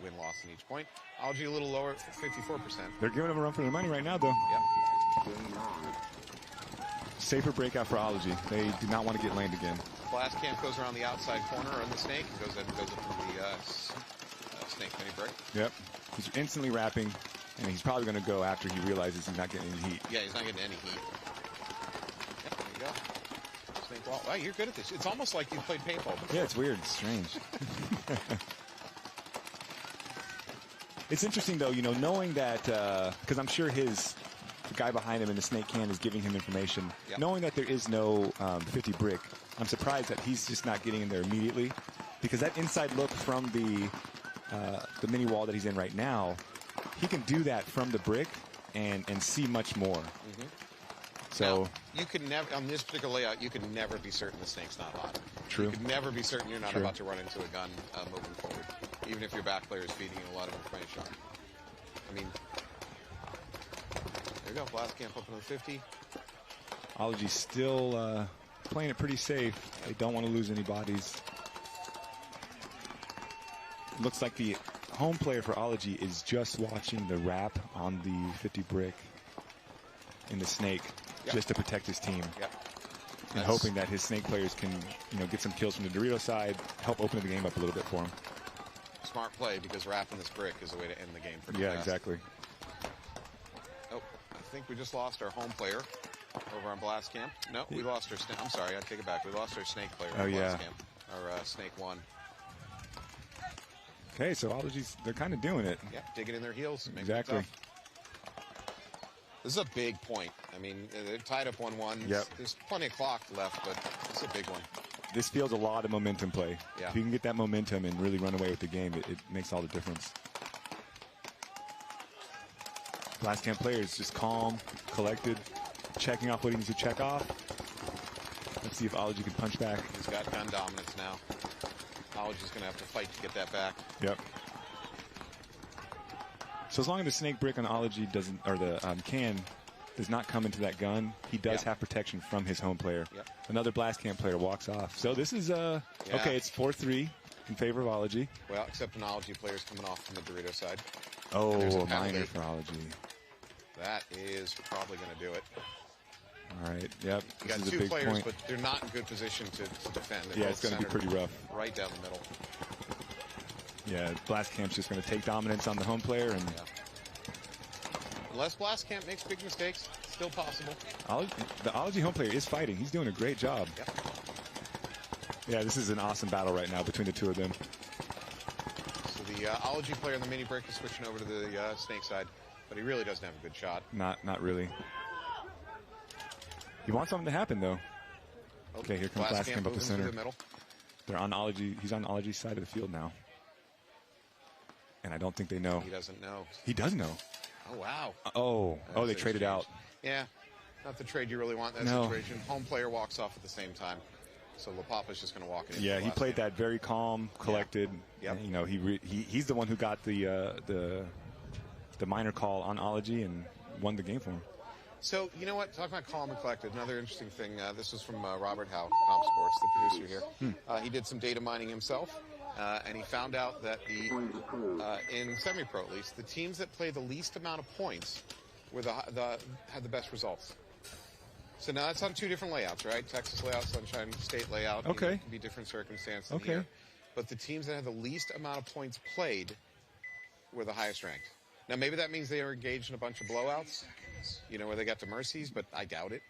win-loss in each point. Algae a little lower at 54%. They're giving them a run for their money right now, though. Yep. Safer breakout for Ology. They do not want to get laned again. Blast Camp goes around the outside corner on the snake and goes up from the snake mini break. Yep. He's instantly wrapping. And he's probably going to go after he realizes he's not getting any heat. Yeah, he's not getting any heat. Yep, there you go. Snake wall. Wow, you're good at this. It's almost like you played paintball before. Yeah, it's weird. It's strange. It's interesting, though, you know, knowing that, because I'm sure the guy behind him in the snake can is giving him information. Yep. Knowing that there is no 50 brick, I'm surprised that he's just not getting in there immediately. Because that inside look from the mini wall that he's in right now, he can do that from the brick and see much more. Mm-hmm. So now, you can never, on this particular layout, you can never be certain the snake's not hot. True. You can never be certain you're not True. about to run into a gun moving forward, even if your back player is feeding you a lot of information. I mean, there you go, blast camp up into the 50. Ology's still playing it pretty safe. They don't want to lose any bodies. Looks like the home player for Ology is just watching the wrap on the 50 brick in the snake, yep, just to protect his team. Yep. And hoping that his snake players can, you know, get some kills from the Dorito side, help open the game up a little bit for him. Smart play, because wrapping this brick is a way to end the game for Yeah, exactly. Oh, I think we just lost our home player over on blast camp. No, we lost our snake. I'm sorry, I take it back. We lost our snake player on blast camp. Our snake one. Okay, so Ology's, they're kind of doing it. Yeah, digging in their heels. Exactly. This is a big point. I mean, they're tied up 1-1. Yep. There's plenty of clock left, but it's a big one. This feels a lot of momentum play. Yeah. If you can get that momentum and really run away with the game, it makes all the difference. Blast camp players just calm, collected, checking off what he needs to check off. Let's see if Ology can punch back. He's got gun dominance now. Ology's going to have to fight to get that back. Yep. So as long as the snake brick on Ology doesn't, or the can does not come into that gun, he does have protection from his home player. Yep. Another blast camp player walks off. So this is okay. It's 4-3 in favor of Ology. Well, except an Ology player's coming off from the Dorito side. Oh, a a penalty. minor for Ology. That is probably going to do it. All right. Yep. You got This is a two big players, point. but they're not in good position to defend. They're Yeah, both it's going to be centered pretty rough. right down the middle. Yeah, blast camp's just going to take dominance on the home player, and Unless blast camp makes big mistakes, still possible. The Ology home player is fighting. He's doing a great job. Yep. Yeah, this is an awesome battle right now between the two of them. So the Ology player in the mini break is switching over to the snake side, but he really doesn't have a good shot. Not really. He wants something to happen, though. Okay, here comes blast camp up the moving center. through the middle. They're on Ology. He's on Ology's side of the field now. And I don't think they know. He doesn't know. He does know. Oh, wow. Oh, they traded out. Yeah, not the trade you really want in that No. situation. Home player walks off at the same time. So LaPapa's just going to walk in. Yeah, he played that very calm, collected. Yeah. Yep. You know, he's the one who got the minor call on Ology and won the game for him. So, you know what? Talking about calm and collected, another interesting thing, this was from Robert Howe, Comp Sports, the producer here. He did some data mining himself, and he found out that in semi-pro at least, the teams that play the least amount of points were had the best results. So now that's on two different layouts, right? Texas layout, Sunshine State layout. Okay. You know, it can be different circumstances Okay. here. But the teams that had the least amount of points played were the highest ranked. Now, maybe that means they are engaged in a bunch of blowouts, you know, where they got to mercies, but I doubt it.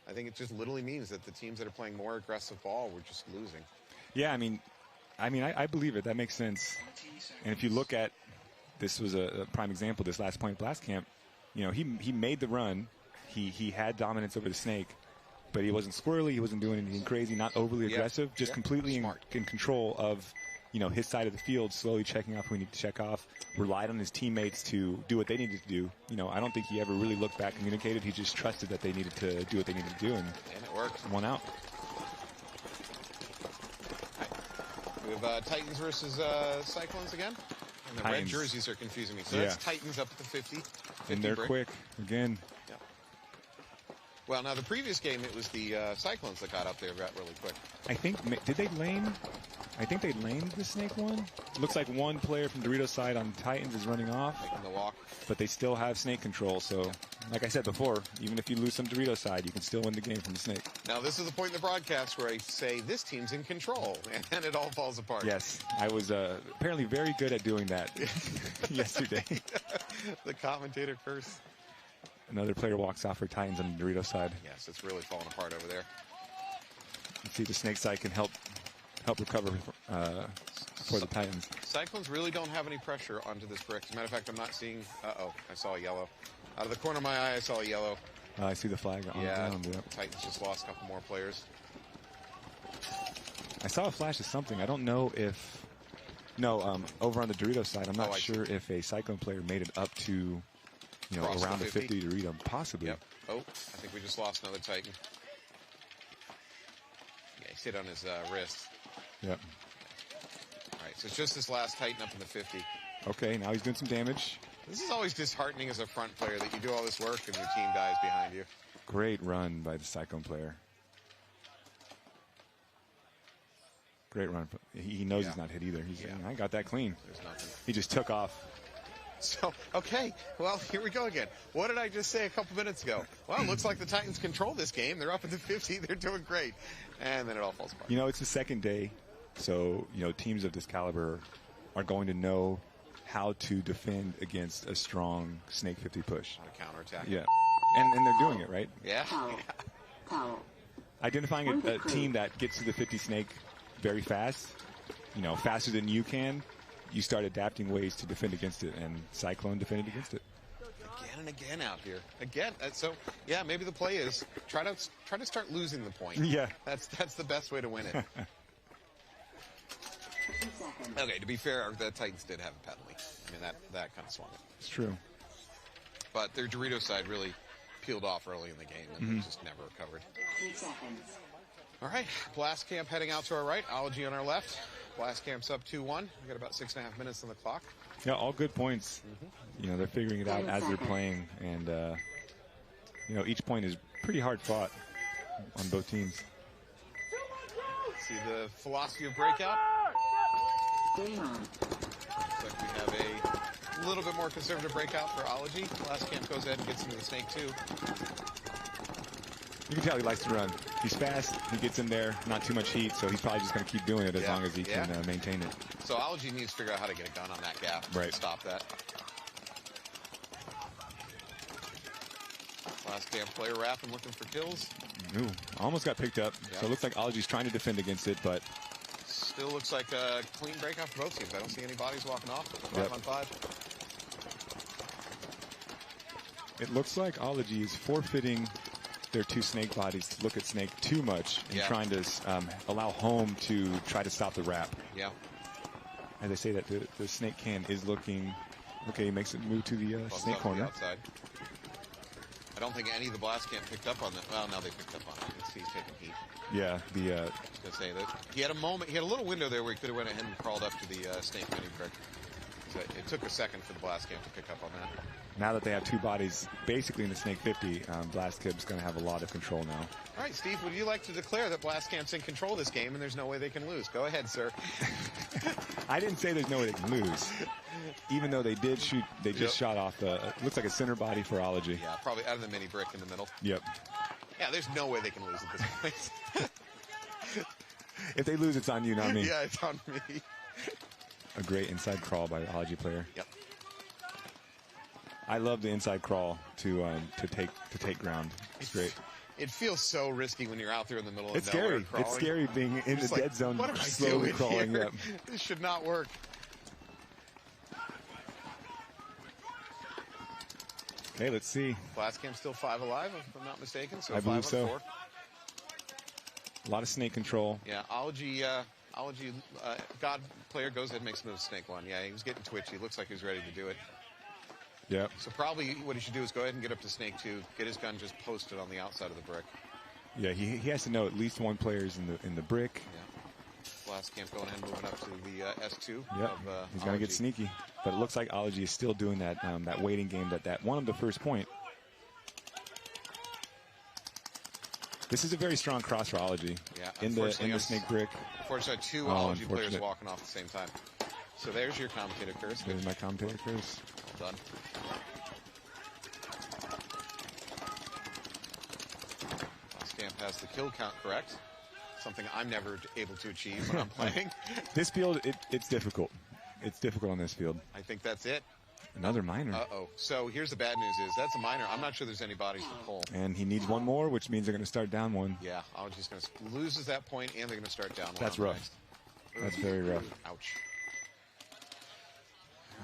I think it just literally means that the teams that are playing more aggressive ball were just losing. Yeah, I mean, I believe it. That makes sense. And if you look at, this was a prime example, this last point blast camp, you know, he made the run. He had dominance over the snake, but he wasn't squirrely. He wasn't doing anything crazy, not overly aggressive, just completely in control of, you know, his side of the field, slowly checking off who he needed to check off, relied on his teammates to do what they needed to do. You know, I don't think he ever really looked back, communicated. He just trusted that they needed to do what they needed to do, and it worked. One out. We have Titans versus Cyclones again. And the red Titans. jerseys are confusing me. So Yeah. that's Titans up at the 50. And they're brick. quick again. Yeah. Well, now the previous game, it was the Cyclones that got up there, got really quick. I think, did they lane? I think they laned the snake one. Looks like one player from Doritos side on Titans is running off. Making the walk. But they still have snake control, so like I said before, even if you lose some Dorito side, you can still win the game from the snake. Now, this is the point in the broadcast where I say this team's in control, and it all falls apart. Yes, I was apparently very good at doing that yesterday. The commentator curse. Another player walks off for Titans on the Dorito side. Yes, it's really falling apart over there. Let's see if the snake side can help recover for the Titans. Cyclones really don't have any pressure onto this brick. As a matter of fact, I'm not seeing... Uh-oh, I saw a yellow. Out of the corner of my eye, I saw a yellow. I see the flag on the ground. Yep. Titans just lost a couple more players. I saw a flash of something. I don't know if... No, over on the Dorito side, I'm not sure if a Cyclone player made it up to, around the 50 Dorito. Possibly. Yep. Oh, I think we just lost another Titan. Yeah, he hit on his wrist. Yep. All right, so it's just this last Titan up in the 50. Okay, now he's doing some damage. This is always disheartening as a front player that you do all this work and your team dies behind you. Great run by the Cyclone player. Great run. He knows he's not hit either. He's saying, I got that clean. There's nothing. He just took off. So, okay, well, here we go again. What did I just say a couple minutes ago? Well, it looks like the Titans control this game. They're up at the 50. They're doing great. And then it all falls apart. It's the second day. So, teams of this caliber are going to know how to defend against a strong Snake 50 push. On a counterattack. Yeah. And they're doing it, right? Yeah. Identifying a team that gets to the 50 Snake very fast, faster than you can, you start adapting ways to defend against it, and Cyclone defended against it. Again and again out here. Again. So, yeah, maybe the play is try to start losing the point. Yeah. That's the best way to win it. Okay, to be fair, the Titans did have a penalty. I mean, that kind of swung it. It's true. But their Dorito side really peeled off early in the game and just never recovered. 3 seconds. All right, Blast Camp heading out to our right, Ology on our left. Blast Camp's up 2-1. We got about 6.5 minutes on the clock. Yeah, all good points. They're figuring it out as they're playing, and each point is pretty hard fought on both teams. See the philosophy of breakout. Looks like we have a little bit more conservative breakout for Ology. Blast Camp goes ahead and gets into the Snake 2. You can tell he likes to run. He's fast. He gets in there. Not too much heat, so he's probably just going to keep doing it as long as he can maintain it. So Ology needs to figure out how to get a gun on that gap. Right. And stop that. Last Camp player rapping, looking for kills. Ooh, almost got picked up. Yep. So it looks like Ology's trying to defend against it, but... Still looks like a clean breakout for both teams. I don't see any bodies walking off. 5 on 5. It looks like Ology is forfeiting their 2 Snake bodies to look at Snake too much and trying to allow home to try to stop the wrap. Yeah. As I say that, the Snake can is looking... Okay, he makes it move to the Snake corner. Outside. I don't think any of the Blast Camp picked up on that. Well, no, they picked up on it. He's taking heat. Yeah, I was going to say that he had a moment, he had a little window there where he could have went ahead and crawled up to the Snake mini brick. So it took a second for the Blast Camp to pick up on that. Now that they have 2 bodies basically in the Snake 50, Blast Camp's going to have a lot of control now. All right, Steve, would you like to declare that Blast Camp's in control of this game and there's no way they can lose? Go ahead, sir. I didn't say there's no way they can lose. Even though they did shoot, they just shot off looks like a center body for Ology. Yeah, probably out of the mini brick in the middle. Yep. Yeah, there's no way they can lose at this point. If they lose, it's on you, not me. Yeah, it's on me. A great inside crawl by the Ology player. Yep. I love the inside crawl to take ground. It's great. It feels so risky when you're out there in the middle of It's nowhere scary. It's scary being in the dead zone, what am I slowly doing crawling here? up. This should not work. Okay, let's see. Blast Camp still 5 alive, if I'm not mistaken. So I 5 believe on so. 4. A lot of Snake control. Yeah, Ology God player goes ahead and makes move Snake 1. Yeah, he was getting twitchy. Looks like he was ready to do it. Yep. So probably what he should do is go ahead and get up to Snake 2, get his gun just posted on the outside of the brick. Yeah, he has to know at least 1 player's in the brick. Yeah. Blast Camp going ahead and moving up to the S2. Yep. Of, he's gonna get sneaky, but it looks like Ology is still doing that that waiting game that won him the first point. This is a very strong cross for Ology. Yeah, in the Snake brick. Unfortunately, 2 Ology players walking off at the same time. So there's your commentator curse. There's my commentator curse. Well done. Stamp has the kill count correct. Something I'm never able to achieve when I'm playing. This field, it's difficult. It's difficult on this field. I think that's it. Another minor. Uh-oh. So here's the bad news is that's a minor. I'm not sure there's any bodies to pull. And he needs one more, which means they're going to start down one. Yeah, I was just going to loses that point, and they're going to start down one. That's rough. That's very rough. Ouch.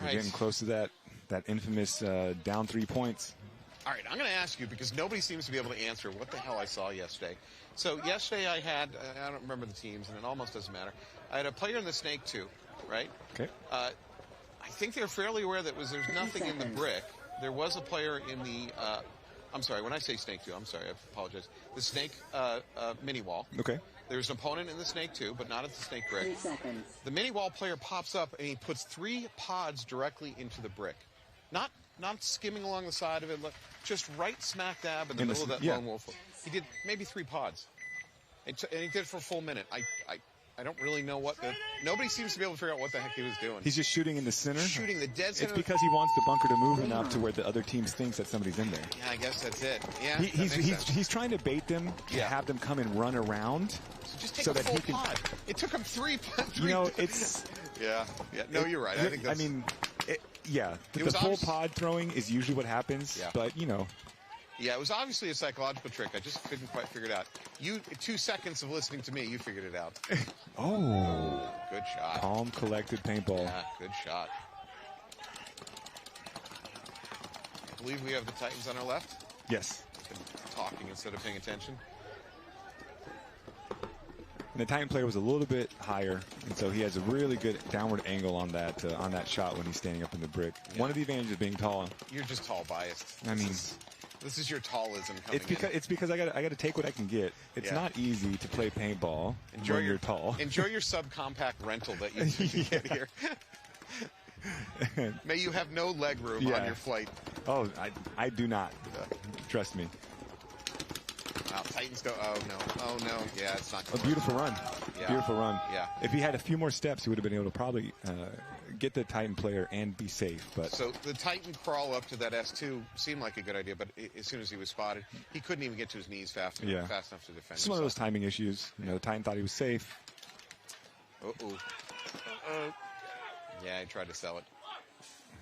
We're getting close to that infamous down 3 points. All right, I'm going to ask you because nobody seems to be able to answer what the hell I saw yesterday. So yesterday I had, I don't remember the teams, and it almost doesn't matter. I had a player in the Snake 2, right? Okay. I think they're fairly aware that there's nothing in the brick. There was a player in the, I'm sorry, when I say Snake 2, I'm sorry, I apologize. The Snake mini wall. Okay. There's an opponent in the Snake 2, but not at the Snake brick. The mini wall player pops up and he puts 3 pods directly into the brick. Not skimming along the side of it, just right smack dab in the middle of that lone wolf. He did maybe 3 pods. And he did it for a full minute. I don't really know what nobody seems to be able to figure out what the heck he was doing. He's just shooting in the center? Shooting the dead center. It's because he wants the bunker to move enough to where the other team thinks that somebody's in there. Yeah, I guess that's it. Yeah, he's trying to bait them to have them come and run around. So just take so a that full he can. pod. It took him 3 pods. You know, it's. Yeah. No, you're right. I think that's. I mean, the full pod throwing is usually what happens. Yeah. But you know. Yeah, it was obviously a psychological trick. I just couldn't quite figure it out. 2 seconds of listening to me, you figured it out. Oh. Good shot. Calm, collected paintball. Yeah, good shot. I believe we have the Titans on our left. Yes. Been talking instead of paying attention. And the Titan player was a little bit higher, and so he has a really good downward angle on that shot when he's standing up in the brick. Yeah. One of the advantages of being tall. You're just tall biased. I mean. This is your tallism coming It's because I got to take what I can get. It's not easy to play paintball when you're tall. Enjoy your subcompact rental that you get here. May you have no leg room on your flight. Oh, I do not. Trust me. Wow, Titans go. Oh no. Yeah, it's not. A beautiful run. Yeah. Beautiful run. Yeah. If he had a few more steps, he would have been able to probably get the Titan player and be safe. But so the Titan crawl up to that S2 seemed like a good idea, but as soon as he was spotted, he couldn't even get to his knees fast enough to defend. It's one of those timing issues. You know, the Titan thought he was safe. Yeah, I tried to sell it.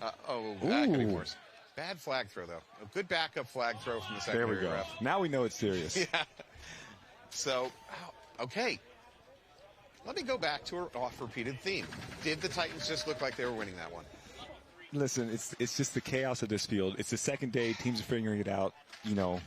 That could be worse. Bad flag throw, though. A good backup flag throw from the secondary There we go. ref. Now we know it's serious. Yeah. So, okay. Let me go back to our oft-repeated theme. Did the Titans just look like they were winning that one? Listen, it's just the chaos of this field. It's the second day. Teams are figuring it out. You know,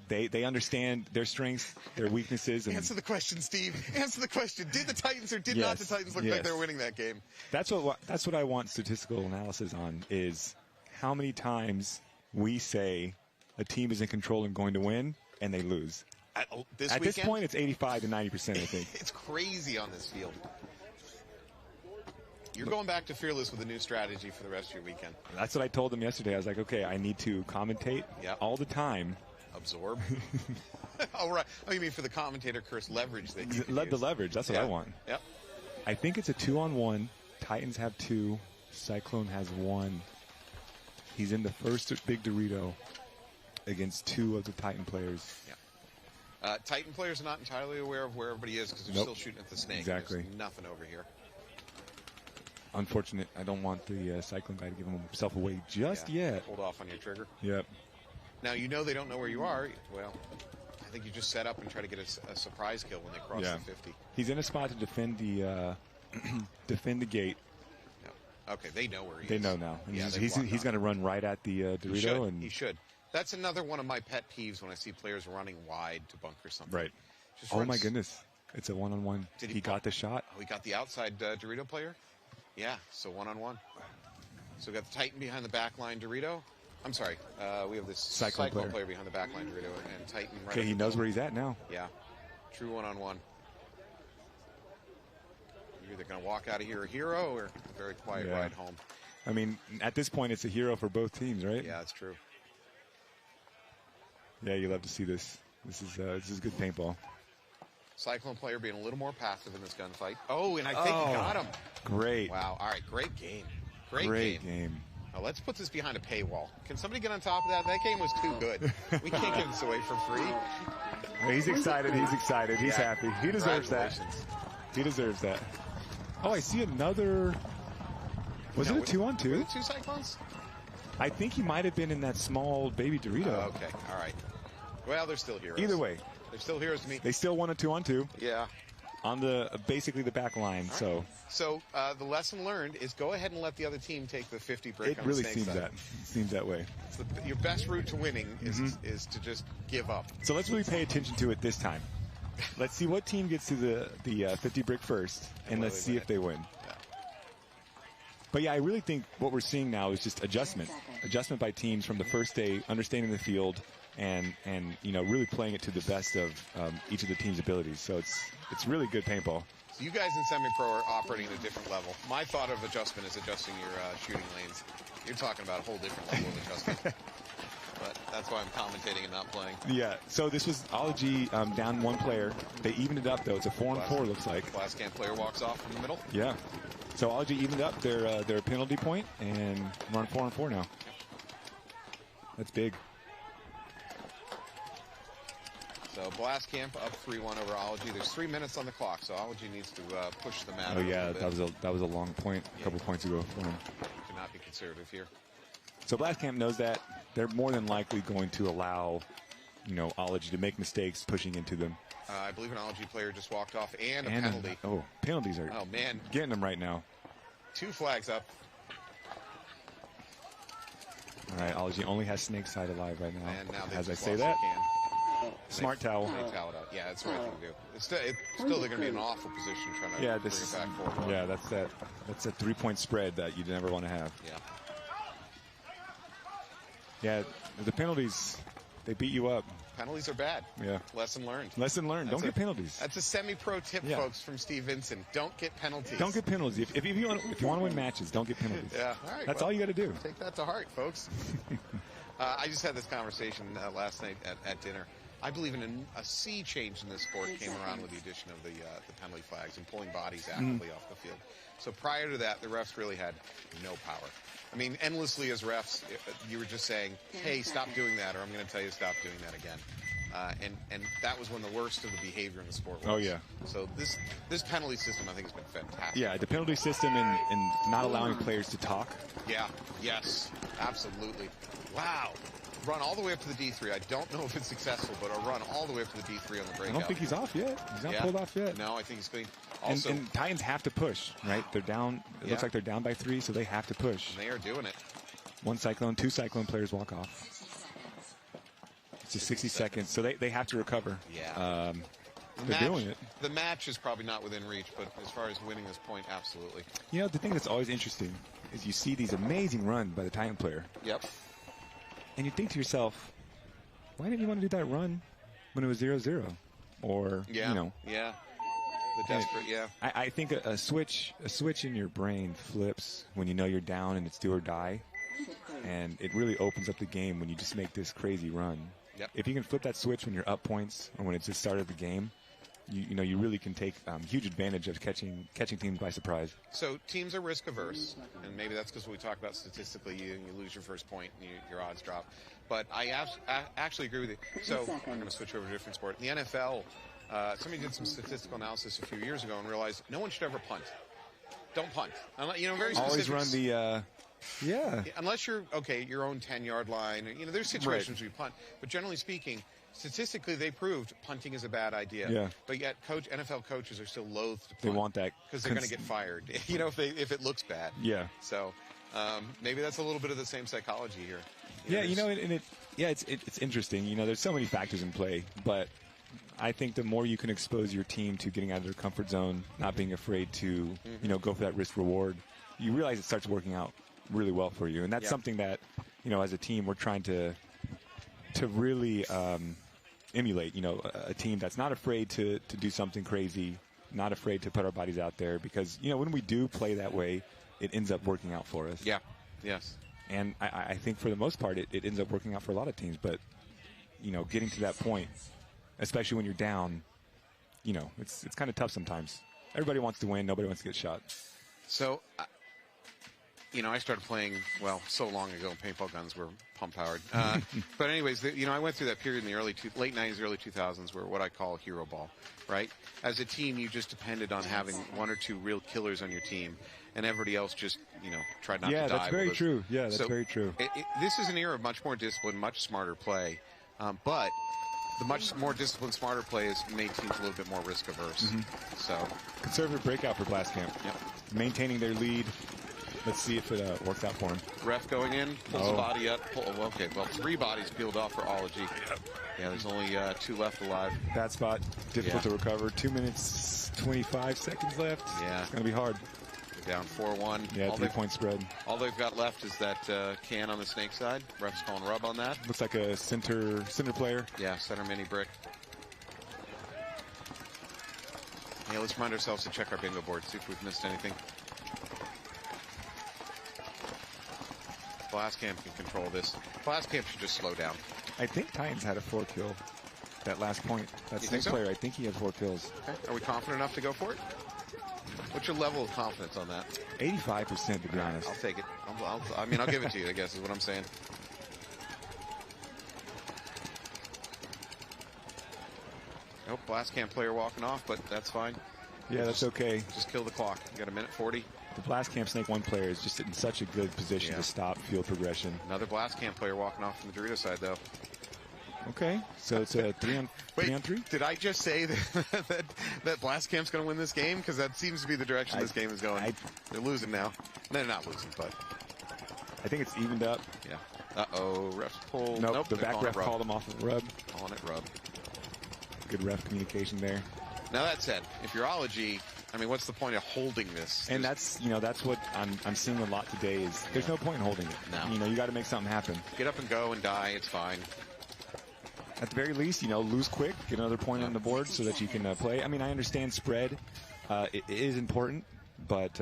they understand their strengths, their weaknesses. And answer the question, Steve. Answer the question. Did the Titans or did not the Titans look like they were winning that game? That's what I want statistical analysis on is how many times we say a team is in control and going to win, and they lose. At this point, it's 85 to 90%, I think. It's crazy on this field. You're going back to Fearless with a new strategy for the rest of your weekend. That's what I told them yesterday. I was like, okay, I need to commentate all the time. Absorb. Oh, right. Oh, you mean for the commentator curse leverage that you the leverage. That's what I want. Yep. I think it's a 2-on-1. Titans have 2. Cyclone has 1. He's in the first big Dorito against 2 of the Titan players. Yeah. Titan players are not entirely aware of where everybody is because they're still shooting at the snake. Exactly. There's nothing over here. Unfortunate. I don't want the Cyclone guy to give himself away just yet. Hold off on your trigger. Yep. Now, you know they don't know where you are. Well, I think you just set up and try to get a surprise kill when they cross the 50. He's in a spot to defend the defend the gate. Okay, they know where he is. They know now. And he's going to run right at the Dorito. He should. That's another one of my pet peeves when I see players running wide to bunker something. Right. Oh, my goodness. It's a 1-on-1. Did he got the shot? Oh, he got the outside Dorito player? Yeah, so 1-on-1. So we got the Titan behind the back line Dorito. I'm sorry. We have this Cyclone player behind the back line Dorito and Titan right. Okay, he knows where he's at now. Yeah. True 1-on-1. You're either going to walk out of here a hero or a very quiet ride home. I mean, at this point, it's a hero for both teams, right? Yeah, that's true. Yeah, you love to see this. This is good paintball. Cyclone player being a little more passive in this gunfight. Oh, and I think he got him. Great. Wow. All right, great game. Great game. Now let's put this behind a paywall. Can somebody get on top of that? That game was too good. We can't give this away for free. He's excited. He's excited. He's happy. He deserves that. He deserves that. Oh, I see another. Was it a 2-on-2? 2 Cyclones? I think he might have been in that small baby Dorito. Okay, all right. Well, they're still heroes. Either way, they're still heroes to me. They still won a 2-on-2. Yeah. On the basically the back line. Right. So the lesson learned is go ahead and let the other team take the 50 brick. It on really the seems side. that. Seems that way. Your best route to winning is to just give up. So let's really pay attention to it this time. Let's see what team gets to the 50 brick first, and let's see if they win. Yeah. But yeah, I really think what we're seeing now is just adjustment by teams from the first day, understanding the field, and really playing it to the best of each of the team's abilities. So it's really good paintball. So you guys in semi-pro are operating at a different level. My thought of adjustment is adjusting your shooting lanes. You're talking about a whole different level of adjustment. But that's why I'm commentating and not playing. Yeah, so this was Ology down 1 player. They evened it up, though. It's a 4-on-4, looks like. Glass can player walks off from the middle. Yeah. So Ology evened up their penalty point, and we're on 4-on-4 now. That's big. So Blast Camp up 3-1 over Ology. There's 3 minutes on the clock, so Ology needs to push the mat. Oh yeah, that was a long point a couple points ago for him. To not be conservative here. So Blast Camp knows that they're more than likely going to allow, Ology to make mistakes pushing into them. I believe an Ology player just walked off and a penalty. Penalties are getting them right now. 2 flags up. All right, Ology only has Snake Side alive right now. And now as I say that. Smart towel. They towel it out. Yeah, that's the right thing to do. It's still they're going to be in an awful position trying to bring it back forward. Yeah, that's a 3-point spread that you never want to have. Yeah. Yeah, the penalties, they beat you up. Penalties are bad. Yeah. Lesson learned. Lesson learned. Don't get penalties. That's a semi-pro tip, folks, from Steve Vincent. Don't get penalties. Don't get penalties. If you want to win matches, don't get penalties. Yeah. All right. That's all you got to do. Take that to heart, folks. I just had this conversation last night at dinner. I believe in a sea change in this sport came around with the addition of the penalty flags and pulling bodies actively off the field. So prior to that, the refs really had no power. I mean, endlessly as refs, you were just saying, hey, stop doing that, or I'm going to tell you to stop doing that again. And that was when the worst of the behavior in the sport was. Oh, yeah. So this penalty system, I think, has been fantastic. Yeah, the penalty system and not allowing players to talk. Yeah, yes, absolutely. Wow. Run all the way up to the D3. I don't know if it's successful, but a run all the way up to the D3 on the breakout. I don't think he's off yet. He's not pulled off yet. No, I think he's clean. Also, and Titans have to push, right? They're down. It looks like they're down by 3, so they have to push. And they are doing it. 1 Cyclone, 2 Cyclone players walk off. It's just 60 seconds, so they have to recover. Yeah. They're doing it. The match is probably not within reach, but as far as winning this point, absolutely. You know, the thing that's always interesting is you see these amazing runs by the Titan player. Yep. And you think to yourself, why didn't you want to do that run when it was 0-0? Or, Yeah. The desperate, I think a switch in your brain flips when you know you're down and it's do or die. And it really opens up the game when you just make this crazy run. Yep. If you can flip that switch when you're up points or when it's just started the game, you really can take huge advantage of catching teams by surprise. So teams are risk averse, and maybe that's because we talk about statistically, you lose your first point and your odds drop. But I actually agree with you. So I'm going to switch over to a different sport. In the NFL, somebody did some statistical analysis a few years ago and realized no one should ever punt. Don't punt. Very specific. Always run the. Unless you're your own 10-yard line. There's situations where you punt, but generally speaking, statistically they proved punting is a bad idea. Yeah. But yet NFL coaches are still loath to punt. They want that because they're going to get fired. If it looks bad. Yeah. So maybe that's a little bit of the same psychology here. It's interesting. There's so many factors in play, but I think the more you can expose your team to getting out of their comfort zone, not being afraid to go for that risk reward, you realize it starts working out really well for you. And that's something that, as a team, we're trying to really emulate, a team that's not afraid to do something crazy, not afraid to put our bodies out there, because, when we do play that way, it ends up working out for us. Yeah. Yes. And I think for the most part, it ends up working out for a lot of teams. But, getting to that point, especially when you're down, it's kind of tough sometimes. Everybody wants to win. Nobody wants to get shot. So you know, I started playing, well, so long ago, paintball guns were pump-powered. But anyways, you know, I went through that period in the late 90s, early 2000s where what I call hero ball, right? As a team, you just depended on having one or two real killers on your team, and everybody else just, you know, tried not to die. Yeah, that's very true. Yeah, that's very true. This is an era of much more discipline, much smarter play, but the much more disciplined, smarter play has made teams a little bit more risk-averse. So conservative breakout for Blastcamp. Yep. Maintaining their lead. Let's see if it works out for him. Ref going in, pulls the body up. Okay, well, 3 bodies peeled off for Ology. Yeah, there's only 2 left alive. That spot, difficult to recover. 2 minutes, 25 seconds left. Yeah. It's going to be hard. They're down 4-1. Yeah, 3-point spread. All they've got left is that can on the snake side. Ref's calling rub on that. Looks like a center player. Yeah, center mini brick. Yeah, let's remind ourselves to check our bingo board, see if we've missed anything. Blastcamp can control this. Blastcamp should just slow down. I think Titans had a 4 kill. That last point. That snake so? player, I think he had 4 kills. Okay. Are we confident enough to go for it? What's your level of confidence on that? 85%, to be honest. I'll take it. I mean, I'll give it to you, I guess, is what I'm saying. Nope, Blastcamp player walking off, but that's fine. Yeah, that's okay. Just kill the clock. You got a minute 40. The Blastcamp Snake 1 player is just in such a good position to stop field progression. Another Blastcamp player walking off from the Dorito side, though. Okay, so it's a 3-on-3? Did I just say that Blastcamp's going to win this game? Because that seems to be the direction this game is going. They're losing now. They're not losing, but... I think it's evened up. Yeah. Uh-oh, ref's pulled. Nope, the back ref called him off of rub. Calling it rub. Good ref communication there. Now that said, if you're Ology, I mean, what's the point of holding this? And that's what I'm seeing a lot today is there's no point in holding it. No. You know, you got to make something happen. Get up and go and die. It's fine. At the very least, you know, lose quick, get another point on the board so that you can play. I mean, I understand spread. It is important, but...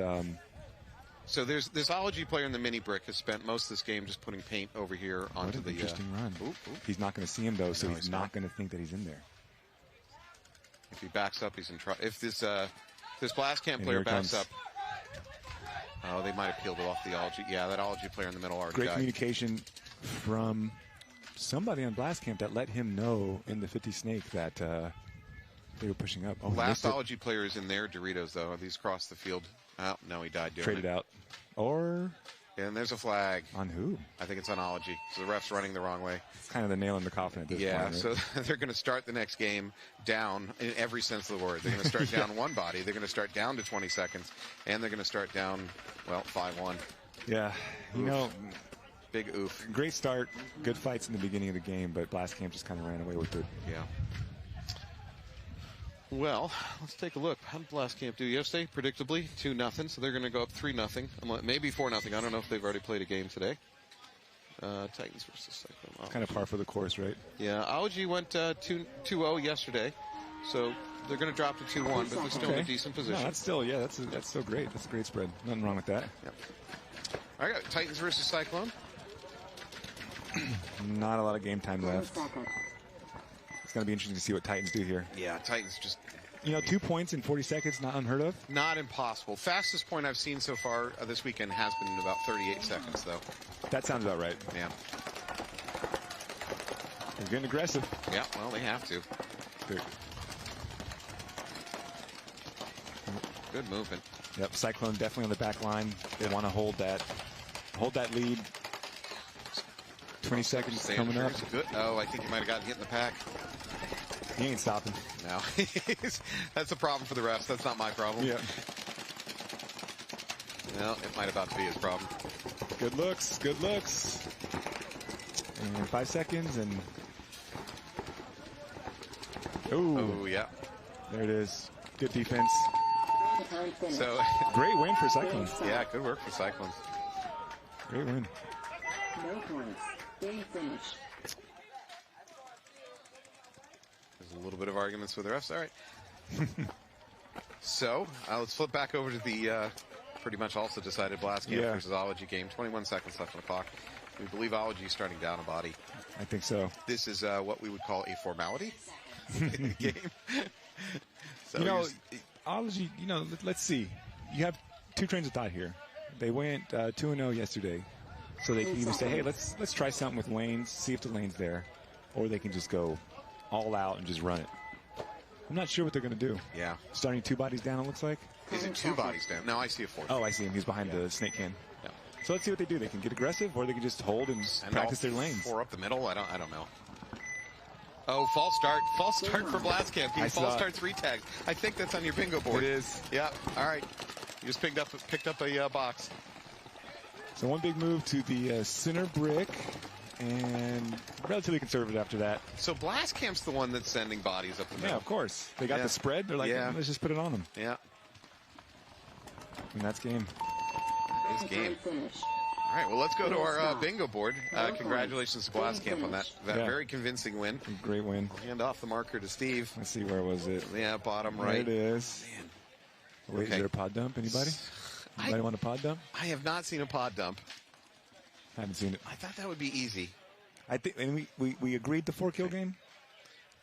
So there's this Ology player in the mini brick has spent most of this game just putting paint over here onto the... interesting run. Ooh. He's not going to see him, though, so he's not going to think that he's in there. If he backs up, he's in trouble. If this Blastcamp player backs up... Oh, they might have peeled off the Ology. Yeah, that Ology player in the middle already Great died. Communication from somebody on Blastcamp that let him know in the 50 Snake that they were pushing up. Oh, last Ology player is in their Doritos, though. These crossed the field. Oh, no, he died doing Traded out. Or... And there's a flag. On who? I think it's on Ology. So the ref's running the wrong way. It's kind of the nail in the coffin at this point. Yeah, Right? so they're going to start the next game down in every sense of the word. They're going to start down 1 body. They're going to start down to 20 seconds. And they're going to start down, well, 5-1. Yeah, you know... Big oof. Great start. Good fights in the beginning of the game, but Blastcamp just kind of ran away with it. Yeah. Well, let's take a look. How did Blastcamp do yesterday? Predictably, 2-0. So they're going to go up 3-0. Maybe 4-0. I don't know if they've already played a game today. Titans versus Cyclone. Kind of par for the course, right? Yeah. Ology went 2-0 yesterday. So they're going to drop to 2-1, but they're still in a decent position. No, that's still, that's still great. That's a great spread. Nothing wrong with that. Yep. All right, Titans versus Cyclone. Not a lot of game time left. It's going to be interesting to see what Titans do here. Yeah, Titans just... You know, 2 points in 40 seconds, not unheard of. Not impossible. Fastest point I've seen so far this weekend has been in about 38 seconds, though. That sounds about right. Yeah. They're getting aggressive. Yeah, well, they have to. Good movement. Yep, Cyclone definitely on the back line. They want to hold that lead. 20 seconds coming up. Good. Oh, I think he might have gotten hit in the pack. He ain't stopping. No. That's a problem for the refs. That's not my problem. Yeah. Well, it might about to be his problem. Good looks. Good looks. And 5 seconds and... Oh, yeah. There it is. Good defense. So great win for Cyclones. Yeah, good work for Cyclones. Great win. No points. Game finished. There's a little bit of arguments with the refs. All right. So let's flip back over to the pretty much also decided Blastcamp versus Ology game. 21 seconds left on the clock. We believe Ology is starting down a body. I think so. This is what we would call a formality in the game. So you know, Ology, you know, let's see. You have 2 trains of thought here. They went 2-0 yesterday. So they can either say, hey, let's try something with lanes, see if the lane's there, or they can just go all out and just run it. I'm not sure what they're going to do. Yeah. Starting 2 bodies down, it looks like. Is it 2 bodies down? No, I see a 4th. Oh, I see him. He's behind the snake can. Yeah. So let's see what they do. They can get aggressive, or they can just hold and practice their lanes. 4 up the middle. I don't know. Oh, false start. False start for Blastcamp. False start 3 tags. I think that's on your bingo board. It is. Yeah. All right. You just picked up a box. So one big move to the center brick, and relatively conservative after that. So Blastcamp's the one that's sending bodies up the middle. Yeah, of course. They got the spread. They're like, let's just put it on them. Yeah. And that's game. It's game. All right, well, let's go to our bingo board. Congratulations to Blastcamp on that very convincing win. Great win. Hand off the marker to Steve. Let's see, where was it? Yeah, bottom right. There it is. Man. Wait, is there a pod dump? Anybody? Anybody want a pod dump? I have not seen a pod dump. I haven't seen it. I thought that would be easy. I think, and we agreed the 4-kill game?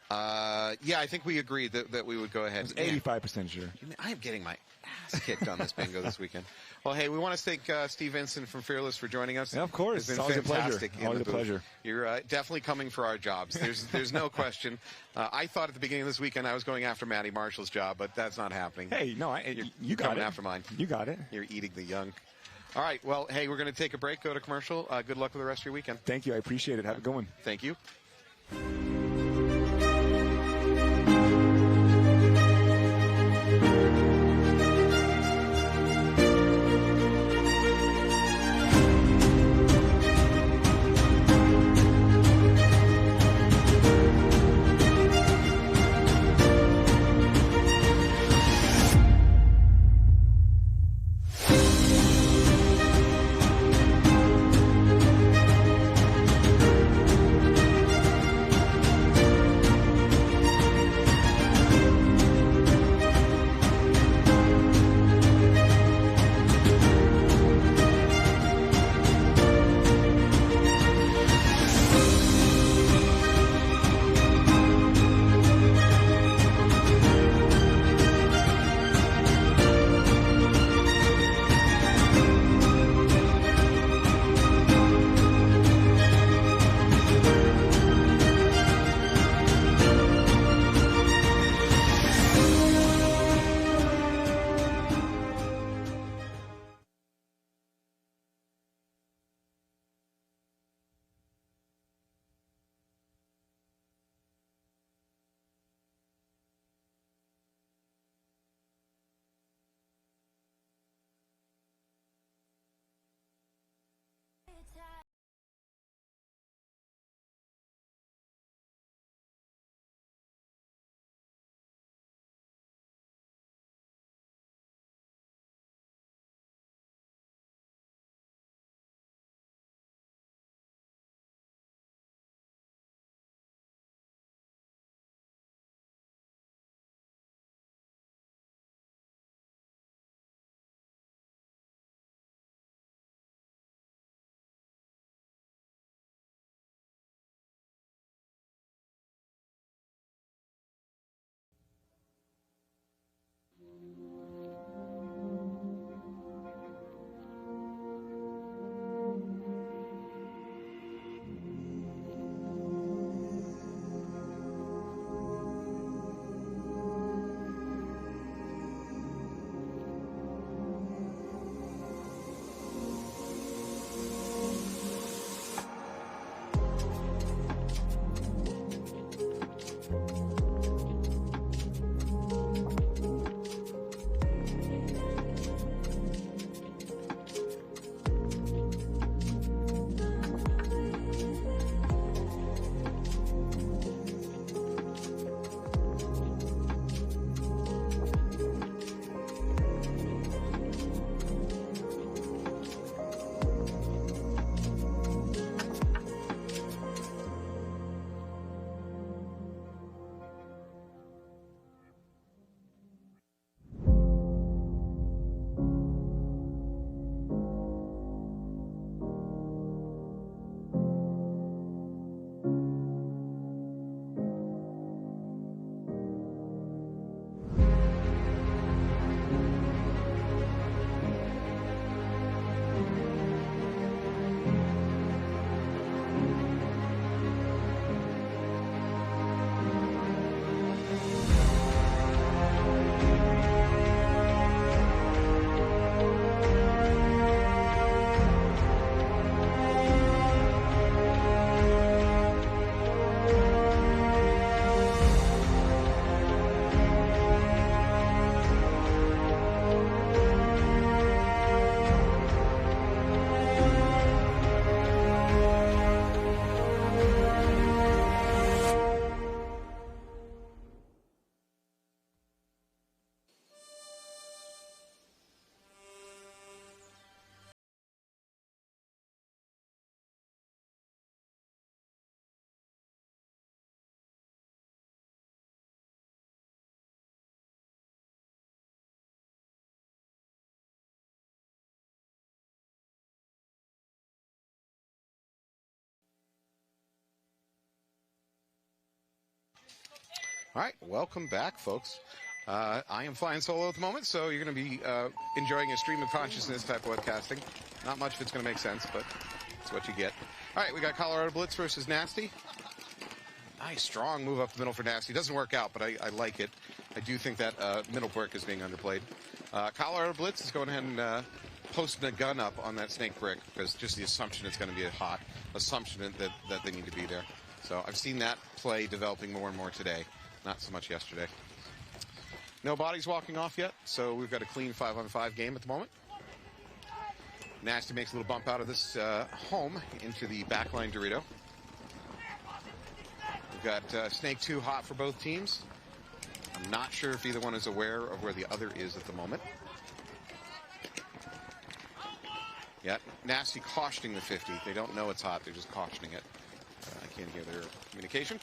Yeah, I think we agreed that we would go ahead. 85% sure. I am getting my ass kicked on this bingo this weekend. Well, hey, we want to thank Steve Vincent from Fearless for joining us. Yeah, of course. It's been always fantastic. A pleasure. Always a pleasure. You're definitely coming for our jobs. There's no question. I thought at the beginning of this weekend I was going after Matty Marshall's job, but that's not happening. Hey, no, you got coming it. after mine. You got it. You're eating the young. All right. Well, hey, we're going to take a break, go to commercial. Good luck with the rest of your weekend. Thank you. I appreciate it. Have a good one. Thank you. All right, welcome back, folks. I am flying solo at the moment, so you're going to be enjoying a stream of consciousness type of webcasting. Not much of it's going to make sense, but it's what you get. All right, we got Colorado Blitz versus Nasty. Nice, strong move up the middle for Nasty. Doesn't work out, but I like it. I do think that middle brick is being underplayed. Colorado Blitz is going ahead and posting a gun up on that snake brick because just the assumption it's going to be a hot assumption that they need to be there. So I've seen that play developing more and more today, not so much yesterday. No bodies walking off yet, so we've got a clean 5-on-5 game at the moment. Nasty makes a little bump out of this home into the backline Dorito. We've got Snake 2 hot for both teams. I'm not sure if either one is aware of where the other is at the moment. Yeah, Nasty cautioning the 50. They don't know it's hot, they're just cautioning it. I can't hear their communication.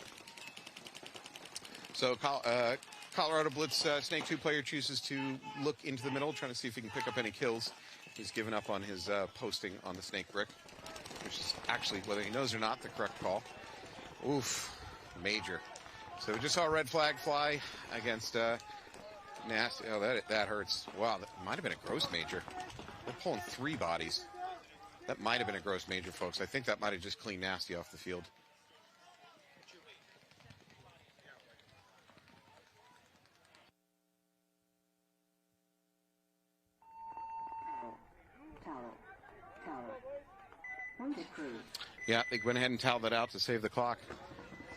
So Colorado Blitz Snake 2 player chooses to look into the middle, trying to see if he can pick up any kills. He's given up on his posting on the snake brick, which is actually, whether he knows or not, the correct call. Oof, major. So we just saw a red flag fly against Nasty. Oh, that hurts. Wow, that might have been a gross major. They're pulling 3 bodies. That might have been a gross major, folks. I think that might have just cleaned Nasty off the field. Yeah, they went ahead and toweled that out to save the clock.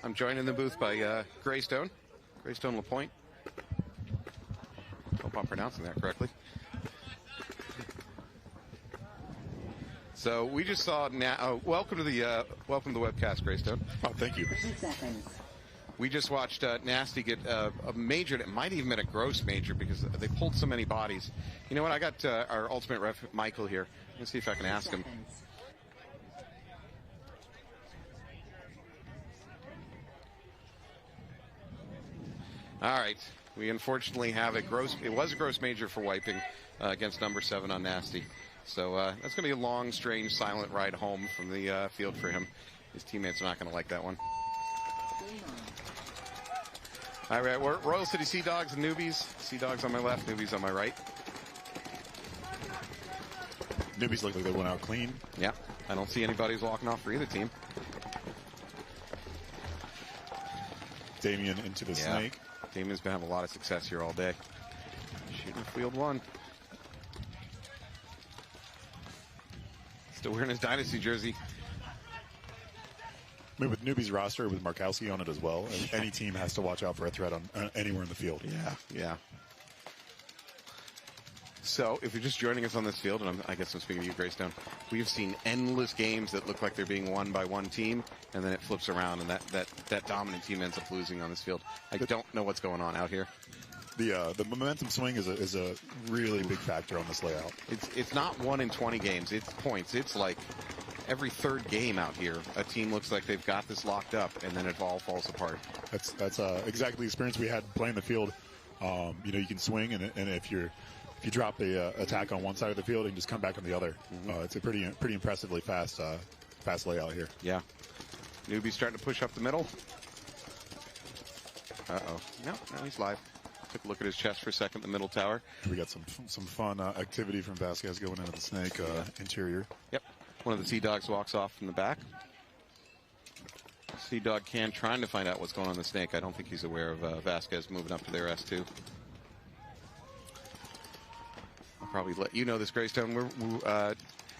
I'm joined in the booth by Greystone LaPointe. Hope I'm pronouncing that correctly. So we just saw now. Welcome to the webcast, Greystone. Oh, thank you. We just watched Nasty get a major. It might even been a gross major because they pulled so many bodies. You know what? I got our ultimate ref, Michael, here. Let's see if I can ask him. All right. We unfortunately have it was a gross major for wiping against number 7 on Nasty. So that's going to be a long, strange, silent ride home from the field for him. His teammates are not going to like that one. All right, we're Royal City Sea Dogs and Newbies. Sea Dogs on my left, Newbies on my right. Newbies look like they went out clean. Yeah, I don't see anybody who's walking off for either team. Damien into the snake. Damien's been having a lot of success here all day. Shooting field 1. Still wearing his Dynasty jersey. I mean, with Newbie's roster, with Markowski on it as well, any team has to watch out for a threat on anywhere in the field. Yeah. So, if you're just joining us on this field, and I guess I'm speaking to you, Greystone, we've seen endless games that look like they're being won by one team, and then it flips around, and that dominant team ends up losing on this field. I don't know what's going on out here. The momentum swing is a really big factor on this layout. It's not 1 in 20 games. It's points. It's like every 3rd game out here, a team looks like they've got this locked up, and then it all falls apart. That's exactly the experience we had playing the field. You can swing, and if you drop the attack on one side of the field, you can just come back on the other. It's a pretty impressively fast layout here. Yeah. Newbie's starting to push up the middle. Uh-oh. No, he's live. Took a look at his chest for a second, the middle tower. We got some fun activity from Vasquez going into the snake interior. Yep. One of the Sea Dogs walks off from the back. Sea Dog trying to find out what's going on in the snake. I don't think he's aware of Vasquez moving up to their S2. I'll probably let you know this, Greystone.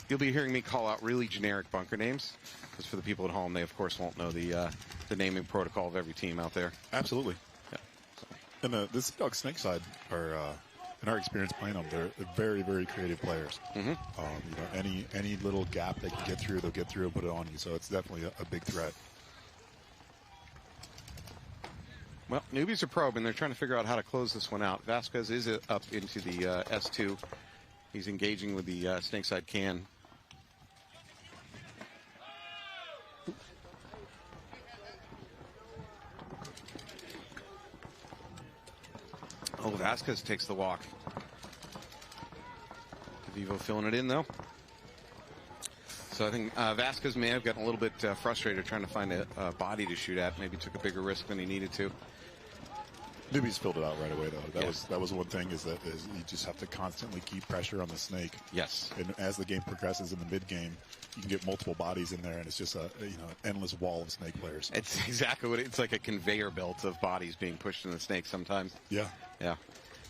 You'll be hearing me call out really generic bunker names, because for the people at home, they of course won't know the naming protocol of every team out there. Absolutely. Yeah. And the Sea Dog snake side are, in our experience playing them, they're very, very creative players. Any little gap they can get through, they'll get through and put it on you. So it's definitely a big threat. Well, Newbies are probing. They're trying to figure out how to close this one out. Vasquez is up into the S2. He's engaging with the snakeside can. Oh, Vasquez takes the walk. DeVivo filling it in, though. So I think Vasquez may have gotten a little bit frustrated trying to find a body to shoot at. Maybe took a bigger risk than he needed to. Newbies filled it out right away, though. That was one thing is you just have to constantly keep pressure on the snake. Yes. And as the game progresses in the mid game, you can get multiple bodies in there, and it's just an endless wall of snake players. It's exactly what it's like, a conveyor belt of bodies being pushed in the snake sometimes. Yeah. Yeah.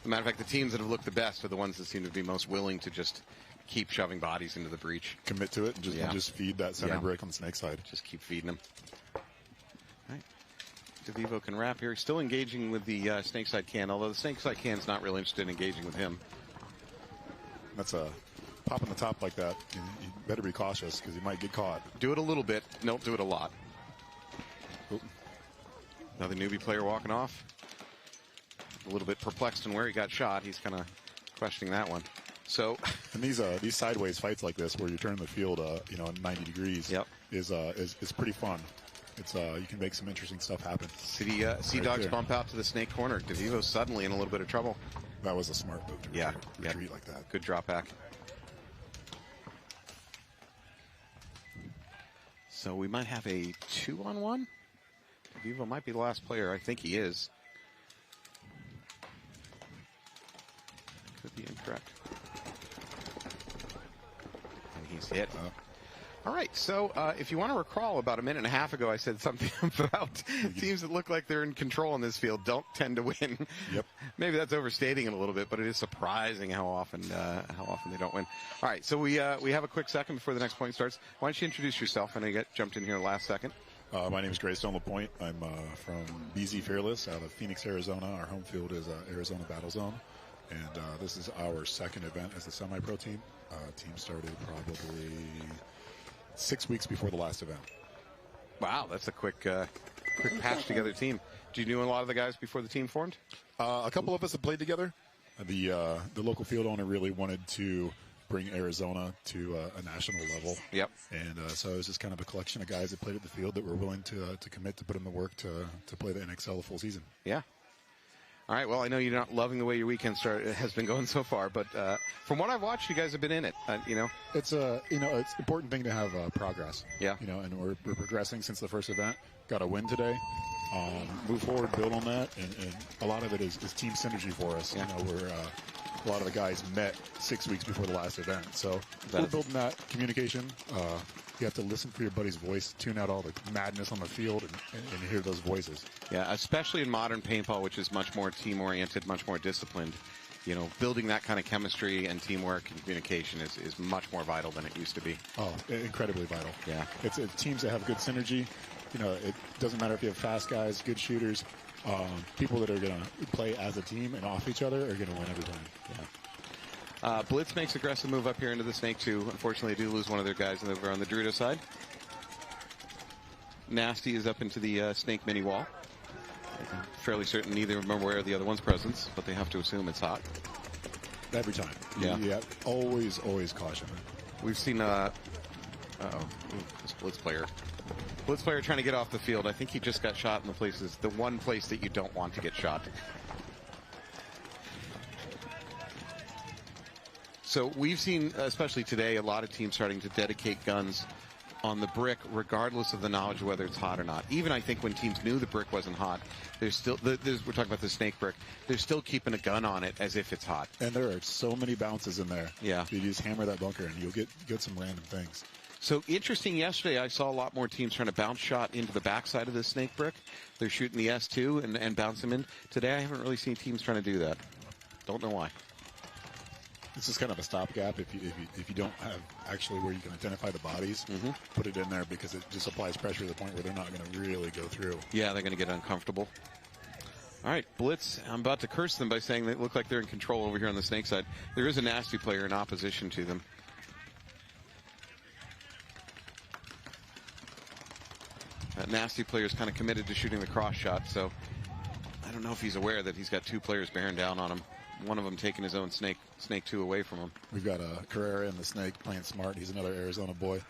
As a matter of fact, the teams that have looked the best are the ones that seem to be most willing to just keep shoving bodies into the breach. Commit to it and just feed that center brick on the snake side. Just keep feeding them. All right. DeVivo can wrap here. He's still engaging with the snake side can, although the snake side can's not really interested in engaging with him. That's a pop on the top like that. You better be cautious because you might get caught. Do it a little bit. Don't do it a lot. Ooh. Another newbie player walking off. A little bit perplexed in where he got shot. He's kind of questioning that one. So, and these sideways fights like this, where you turn the field, 90 degrees, is pretty fun. It's you can make some interesting stuff happen. Sea Dogs bump out to the snake corner. DeVivo's suddenly in a little bit of trouble. That was a smart move. To retreat like that. Good drop back. So we might have a 2-on-1. DeVivo might be the last player. I think he is. Could be incorrect. And he's hit. All right, so if you want to recall, about a minute and a half ago, I said something about teams that look like they're in control in this field don't tend to win. Yep. Maybe that's overstating it a little bit, but it is surprising how often they don't win. All right, so we have a quick second before the next point starts. Why don't you introduce yourself? I know you got jumped in here last second. My name is Greystone LaPointe. I'm from BZ Fearless out of Phoenix, Arizona. Our home field is Arizona Battle Zone. And this is our second event as a semi-pro team. Team started probably 6 weeks before the last event. Wow, that's a quick patch together team. Did you know a lot of the guys before the team formed? A couple of us have played together. The local field owner really wanted to bring Arizona to a national level. Yep. And so it was just kind of a collection of guys that played at the field that were willing to commit to put in the work to play the NXL the full season. Yeah. All right, well, I know you're not loving the way your weekend has been going so far, but from what I've watched, you guys have been in it. It's it's an important thing to have progress. Yeah. And we're progressing since the first event. Got a win today. Move forward, build on that, and a lot of it is team synergy for us. Yeah. We're a lot of the guys met 6 weeks before the last event, so we're building that communication. You have to listen for your buddy's voice, tune out all the madness on the field, and hear those voices. Yeah, especially in modern paintball, which is much more team-oriented, much more disciplined. Building that kind of chemistry and teamwork and communication is much more vital than it used to be. Oh, incredibly vital. Yeah. It's teams that have good synergy. It doesn't matter if you have fast guys, good shooters. People that are going to play as a team and off each other are going to win every time. Yeah. Blitz makes aggressive move up here into the Snake 2. Unfortunately, they do lose one of their guys over on the Dorito side. Nasty is up into the Snake mini wall. I'm fairly certain neither of them are aware of the other one's presence, but they have to assume it's hot. Every time. Yeah. Always caution. We've seen, this Blitz player. Blitz player trying to get off the field. I think he just got shot in the one place that you don't want to get shot. So we've seen, especially today, a lot of teams starting to dedicate guns on the brick, regardless of the knowledge of whether it's hot or not. Even I think when teams knew the brick wasn't hot, we're talking about the snake brick, they're still keeping a gun on it as if it's hot. And there are so many bounces in there. Yeah. You just hammer that bunker and you'll get some random things. So interesting, yesterday I saw a lot more teams trying to bounce shot into the backside of the snake brick. They're shooting the S2 and bounce them in. Today I haven't really seen teams trying to do that. Don't know why. This is kind of a stopgap if you don't have actually where you can identify the bodies. Put it in there because it just applies pressure to the point where they're not going to really go through. Yeah, they're going to get uncomfortable. All right, Blitz, I'm about to curse them by saying they look like they're in control over here on the snake side. There is a nasty player in opposition to them. That nasty player is kind of committed to shooting the cross shot, so I don't know if he's aware that he's got two players bearing down on him. One of them taking his own snake 2 away from him. We've got Carrera in the snake playing smart. He's another Arizona boy.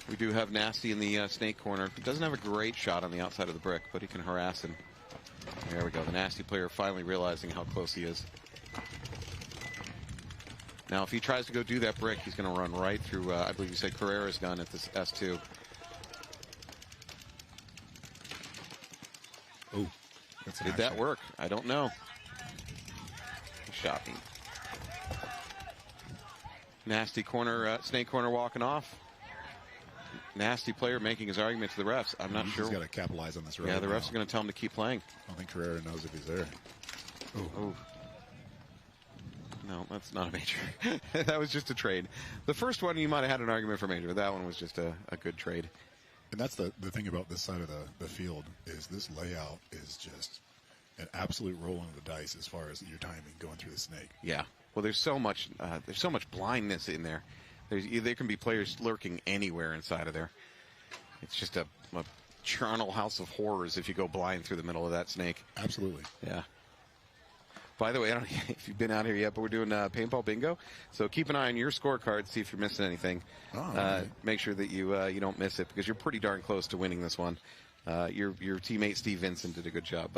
We do have Nasty in the snake corner. He doesn't have a great shot on the outside of the brick, but he can harass him. There we go. The Nasty player finally realizing how close he is. Now, if he tries to go do that brick, he's going to run right through, I believe you said Carrera's gun at this S2. Oh, that's an Did that work? I don't know. Shocking. Nasty corner, snake corner walking off. Nasty player making his argument to the refs. I'm not sure. He's got to capitalize on this. Yeah, the refs are going to tell him to keep playing. I don't think Carrera knows if he's there. Oh. No, that's not a major. That was just a trade. The first one you might have had an argument for major, but that one was just a good trade. And that's the thing about this side of the field is this layout is just an absolute rolling of the dice as far as your timing going through the snake. Yeah. Well, there's so much blindness in there. There can be players lurking anywhere inside of there. It's just a charnel house of horrors if you go blind through the middle of that snake. Absolutely. Yeah. By the way, I don't know if you've been out here yet, but we're doing paintball bingo. So keep an eye on your scorecard, see if you're missing anything. Make sure that you don't miss it because you're pretty darn close to winning this one. Your teammate Steve Vincent did a good job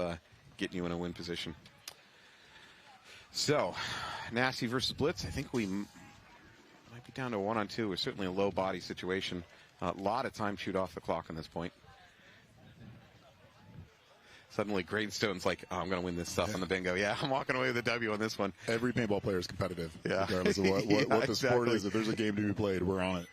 getting you in a win position. So, Nasty versus Blitz. I think we might be down to 1-on-2. It's certainly a low body situation. A lot of time chewed off the clock on this point. Suddenly, Gradestone's like, oh, I'm going to win this stuff on the bingo. Yeah, I'm walking away with a W on this one. Every paintball player is competitive, yeah. regardless of what the sport is. If there's a game to be played, we're on it.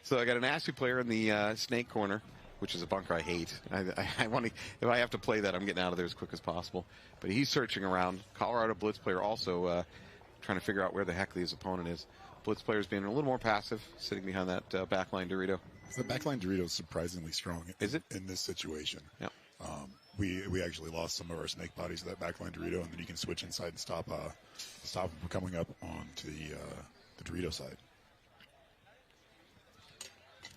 So I got a Nasty player in the snake corner, which is a bunker I hate. I want to. If I have to play that, I'm getting out of there as quick as possible. But he's searching around. Colorado Blitz player also trying to figure out where the heck his opponent is. Blitz player's being a little more passive, sitting behind that backline Dorito. The backline Dorito is surprisingly strong. Is it? In this situation? Yeah. We actually lost some of our snake bodies to that backline Dorito, and then you can switch inside and stop them from coming up onto the Dorito side.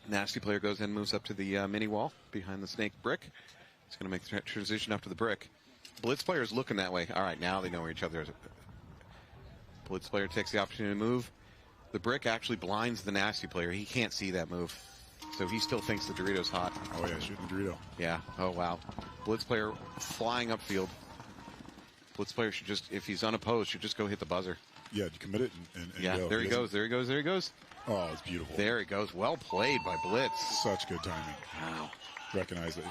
Nasty player goes in, moves up to the mini wall behind the snake brick. He's going to make the transition up to the brick. Blitz player is looking that way. All right, now they know where each other is. Blitz player takes the opportunity to move. The brick actually blinds the Nasty player. He can't see that move. So he still thinks the Dorito's hot. Oh, yeah, shooting the Dorito. Yeah. Oh, wow. Blitz player flying upfield. Blitz player should just, if he's unopposed, should just go hit the buzzer. Yeah, commit it and yeah, go. There he goes. There he goes. There he goes. Oh, it's beautiful. There he goes. Well played by Blitz. Such good timing. Wow. Recognized that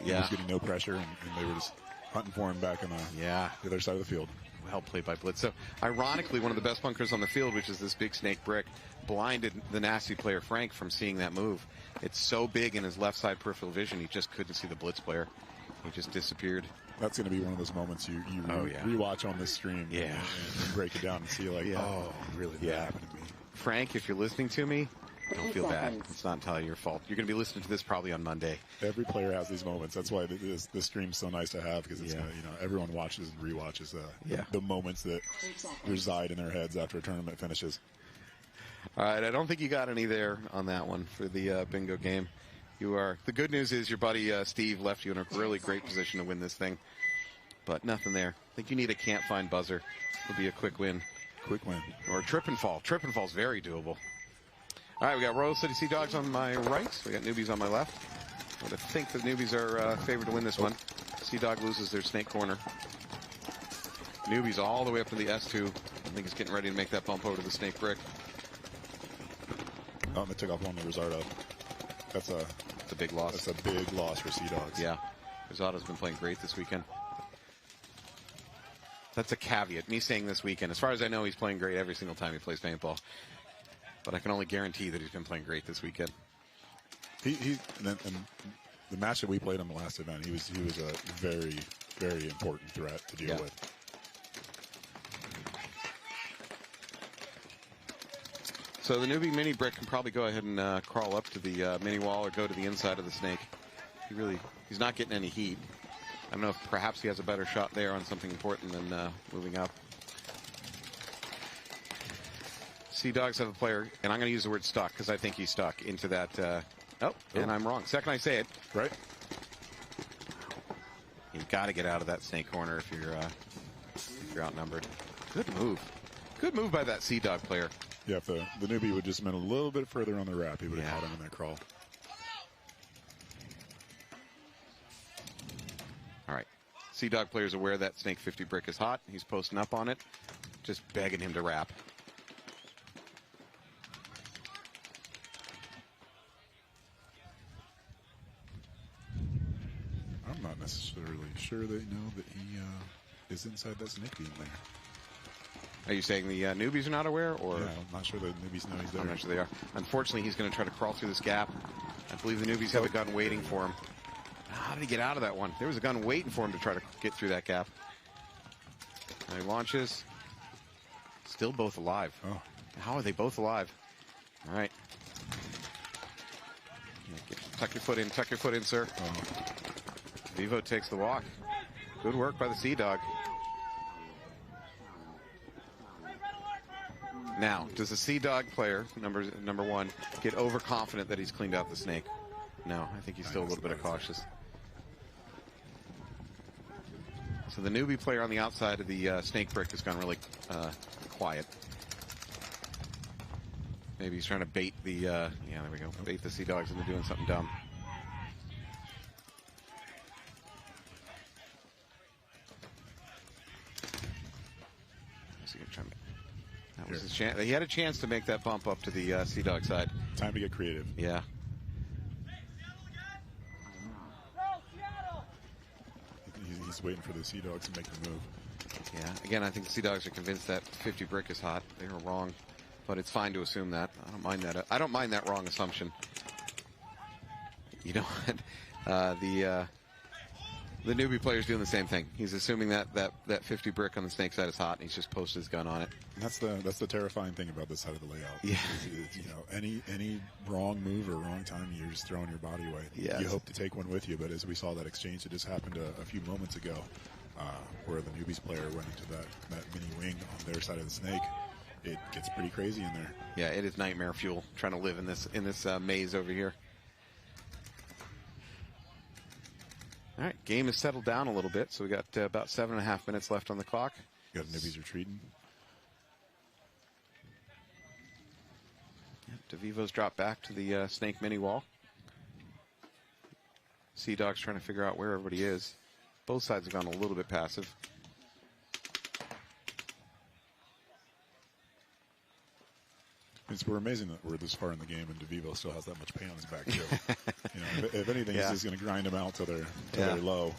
he was getting no pressure, and they were just hunting for him back on the other side of the field. Well played by Blitz. So, ironically, one of the best bunkers on the field, which is this big snake brick, blinded the Nasty player, Frank, from seeing that move. It's so big in his left side peripheral vision, he just couldn't see the Blitz player. He just disappeared. That's going to be one of those moments you rewatch on this stream and break it down and see, like, oh, really, that happened to me. Frank, if you're listening to me, don't feel bad. It's not entirely your fault. You're going to be listening to this probably on Monday. Every player has these moments. That's why this stream's so nice to have, because it's everyone watches and rewatches the moments that reside in their heads after a tournament finishes. All right, I don't think you got any there on that one for the bingo game. The good news is your buddy Steve left you in a really great position to win this thing, but nothing there. I think you need a can't find buzzer. It'll be a quick win. Quick win. Or a trip and fall. Trip and fall is very doable. All right, we got Royal City Sea Dogs on my right. We got Newbies on my left. I would think the Newbies are favored to win this one. Sea Dog loses their snake corner. Newbies all the way up to the S2. I think he's getting ready to make that bump over to the snake brick. Oh, they took off one to Rosardo. That's a big loss. That's a big loss for Sea Dogs. Yeah. Rosardo's been playing great this weekend. That's a caveat. Me saying this weekend. As far as I know, he's playing great every single time he plays paintball. But I can only guarantee that he's been playing great this weekend. And the match that we played on the last event, he was a very, very important threat to deal with. So the newbie mini brick can probably go ahead and crawl up to the mini wall or go to the inside of the snake. He's not getting any heat. I don't know if perhaps he has a better shot there on something important than moving up. Sea Dogs have a player, and I'm going to use the word stuck because I think he's stuck into that. And I'm wrong. Second I say it. Right. You've got to get out of that snake corner if you're outnumbered. Good move. Good move by that Sea Dog player. Yeah, if the newbie would just been a little bit further on the wrap, he would have caught him in that crawl. All right. Sea Dog player's aware that Snake 50 brick is hot. He's posting up on it. Just begging him to wrap. I'm not necessarily sure they know that he is inside that snake beam there. Are you saying the newbies are not aware, or? Yeah, I'm not sure the newbies know he's there. I'm not sure they are. Unfortunately, he's going to try to crawl through this gap. I believe the newbies have a gun waiting for him. How did he get out of that one? There was a gun waiting for him to try to get through that gap. Now he launches. Still both alive. Oh. How are they both alive? All right. Tuck your foot in, sir. Oh. Vivo takes the walk. Good work by the Sea Dog. Now, does the Sea Dog player, number one, get overconfident that he's cleaned out the snake? No, I think he's still a little bit cautious. So the newbie player on the outside of the snake brick has gone really quiet. Maybe he's trying to bait the, yeah, there we go, bait the Sea Dogs into doing something dumb. That was his chance. He had a chance to make that bump up to the Sea Dog side. Time to get creative. Yeah. He's waiting for the Sea Dogs to make the move. Yeah. Again, I think the Sea Dogs are convinced that 50 brick is hot. They were wrong, but it's fine to assume that. I don't mind that. I don't mind that wrong assumption. You know what? The newbie player's doing the same thing. He's assuming that 50 brick on the snake side is hot, and he's just posted his gun on it. And that's the terrifying thing about this side of the layout. Yeah. Is, you know, any wrong move or wrong time, you're just throwing your body away. Yes. You hope to take one with you, but as we saw that exchange that just happened a few moments ago, where the newbies player went into that mini wing on their side of the snake, it gets pretty crazy in there. Yeah, it is nightmare fuel trying to live in this maze over here. All right, game has settled down a little bit, so we got about 7.5 minutes left on the clock. You got newbies retreating. Yep, DeVivo's dropped back to the snake mini wall. Sea Dog's trying to figure out where everybody is. Both sides have gone a little bit passive. We're amazing that we're this far in the game and DeVivo still has that much pain on his back too. You know, if anything, Yeah. he's just going to grind them out till they're low.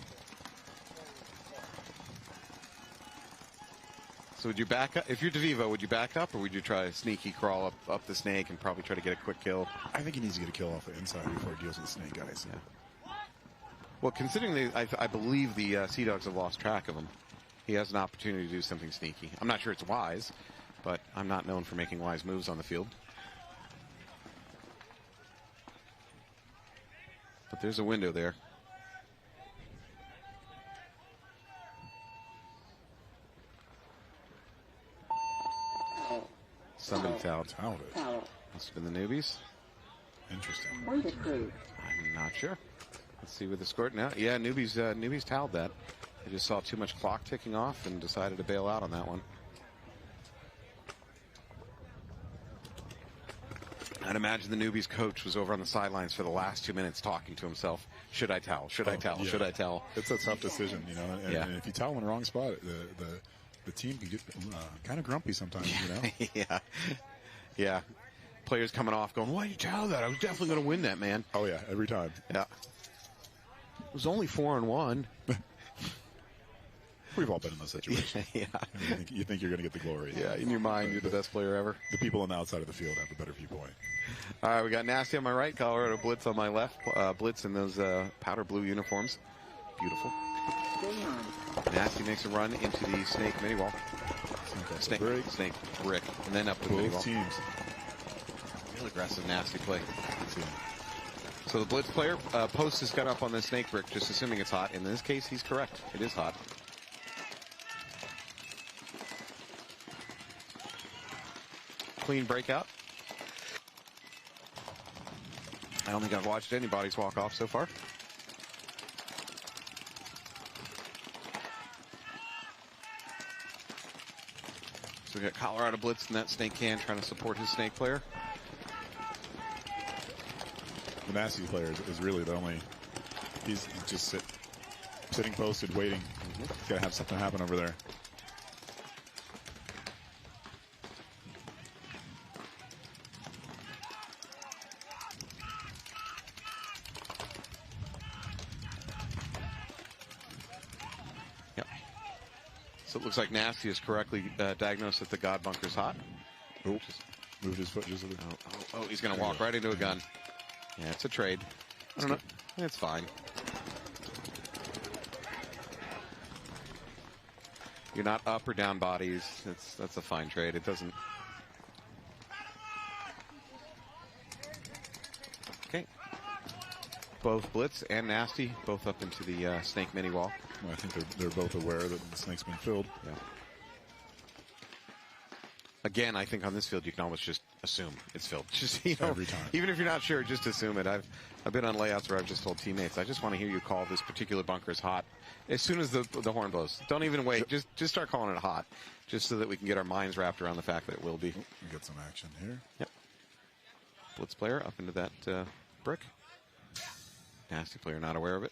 So would you back up? If you're DeVivo, would you back up, or would you try a sneaky crawl up the snake and probably try to get a quick kill? I think he needs to get a kill off the inside before he deals with the snake guys. Yeah. Well, considering I believe the Sea Dogs have lost track of him, he has an opportunity to do something sneaky. I'm not sure it's wise, but I'm not known for making wise moves on the field. But there's a window there. Somebody fouled. Must have been the newbies. Interesting. I'm not sure. Let's see with the score now. Yeah, newbies toweled that. They just saw too much clock ticking off and decided to bail out on that one. I'd imagine the newbies coach was over on the sidelines for the last 2 minutes talking to himself. Should I towel? Should I towel? Yeah. Should I towel? It's a tough decision, you know. And, Yeah. and if you towel in the wrong spot, the team can get kind of grumpy sometimes, you know. Yeah. Yeah. Players coming off going, why you towel that? I was definitely going to win that, man. Oh, yeah, every time. Yeah. It was only 4-1. We've all been in those situations. Yeah. You think you're going to get the glory. Yeah, in your mind, you're the best player ever. The people on the outside of the field have a better viewpoint. All right, we got Nasty on my right, Colorado Blitz on my left. Blitz in those powder blue uniforms. Beautiful. Nasty makes a run into the snake mini wall. Snake brick, and then up to the mini wall. Both teams. Real aggressive, Nasty play. So the Blitz player posts his gun up on the snake brick, just assuming it's hot. In this case, he's correct. It is hot. Clean breakout. I don't think I've watched any bodies walk off so far. So we got Colorado Blitz in that snake can trying to support his snake player. The Nasty player is really the only. He's just sitting posted, waiting. He's got to have something happen over there. So it looks like Nasty is correctly diagnosed that the God bunker's hot. Oh, moved his foot just a little. Oh, he's going to walk right into a gun. Yeah, it's a trade. I don't know. It's fine. You're not up or down bodies. That's a fine trade. It doesn't. Okay. Both Blitz and Nasty both up into the Snake mini wall. Well, I think they're both aware that the Snake's been filled. Yeah. Again, I think on this field you can almost just assume it's filled. Just Every time. Even if you're not sure, just assume it. I've been on layouts where I've just told teammates, I just want to hear you call this particular bunker is hot as soon as the horn blows. Don't even wait. Just start calling it hot, just so that we can get our minds wrapped around the fact that it will be. We get some action here. Yep. Blitz player up into that brick. Nasty player not aware of it.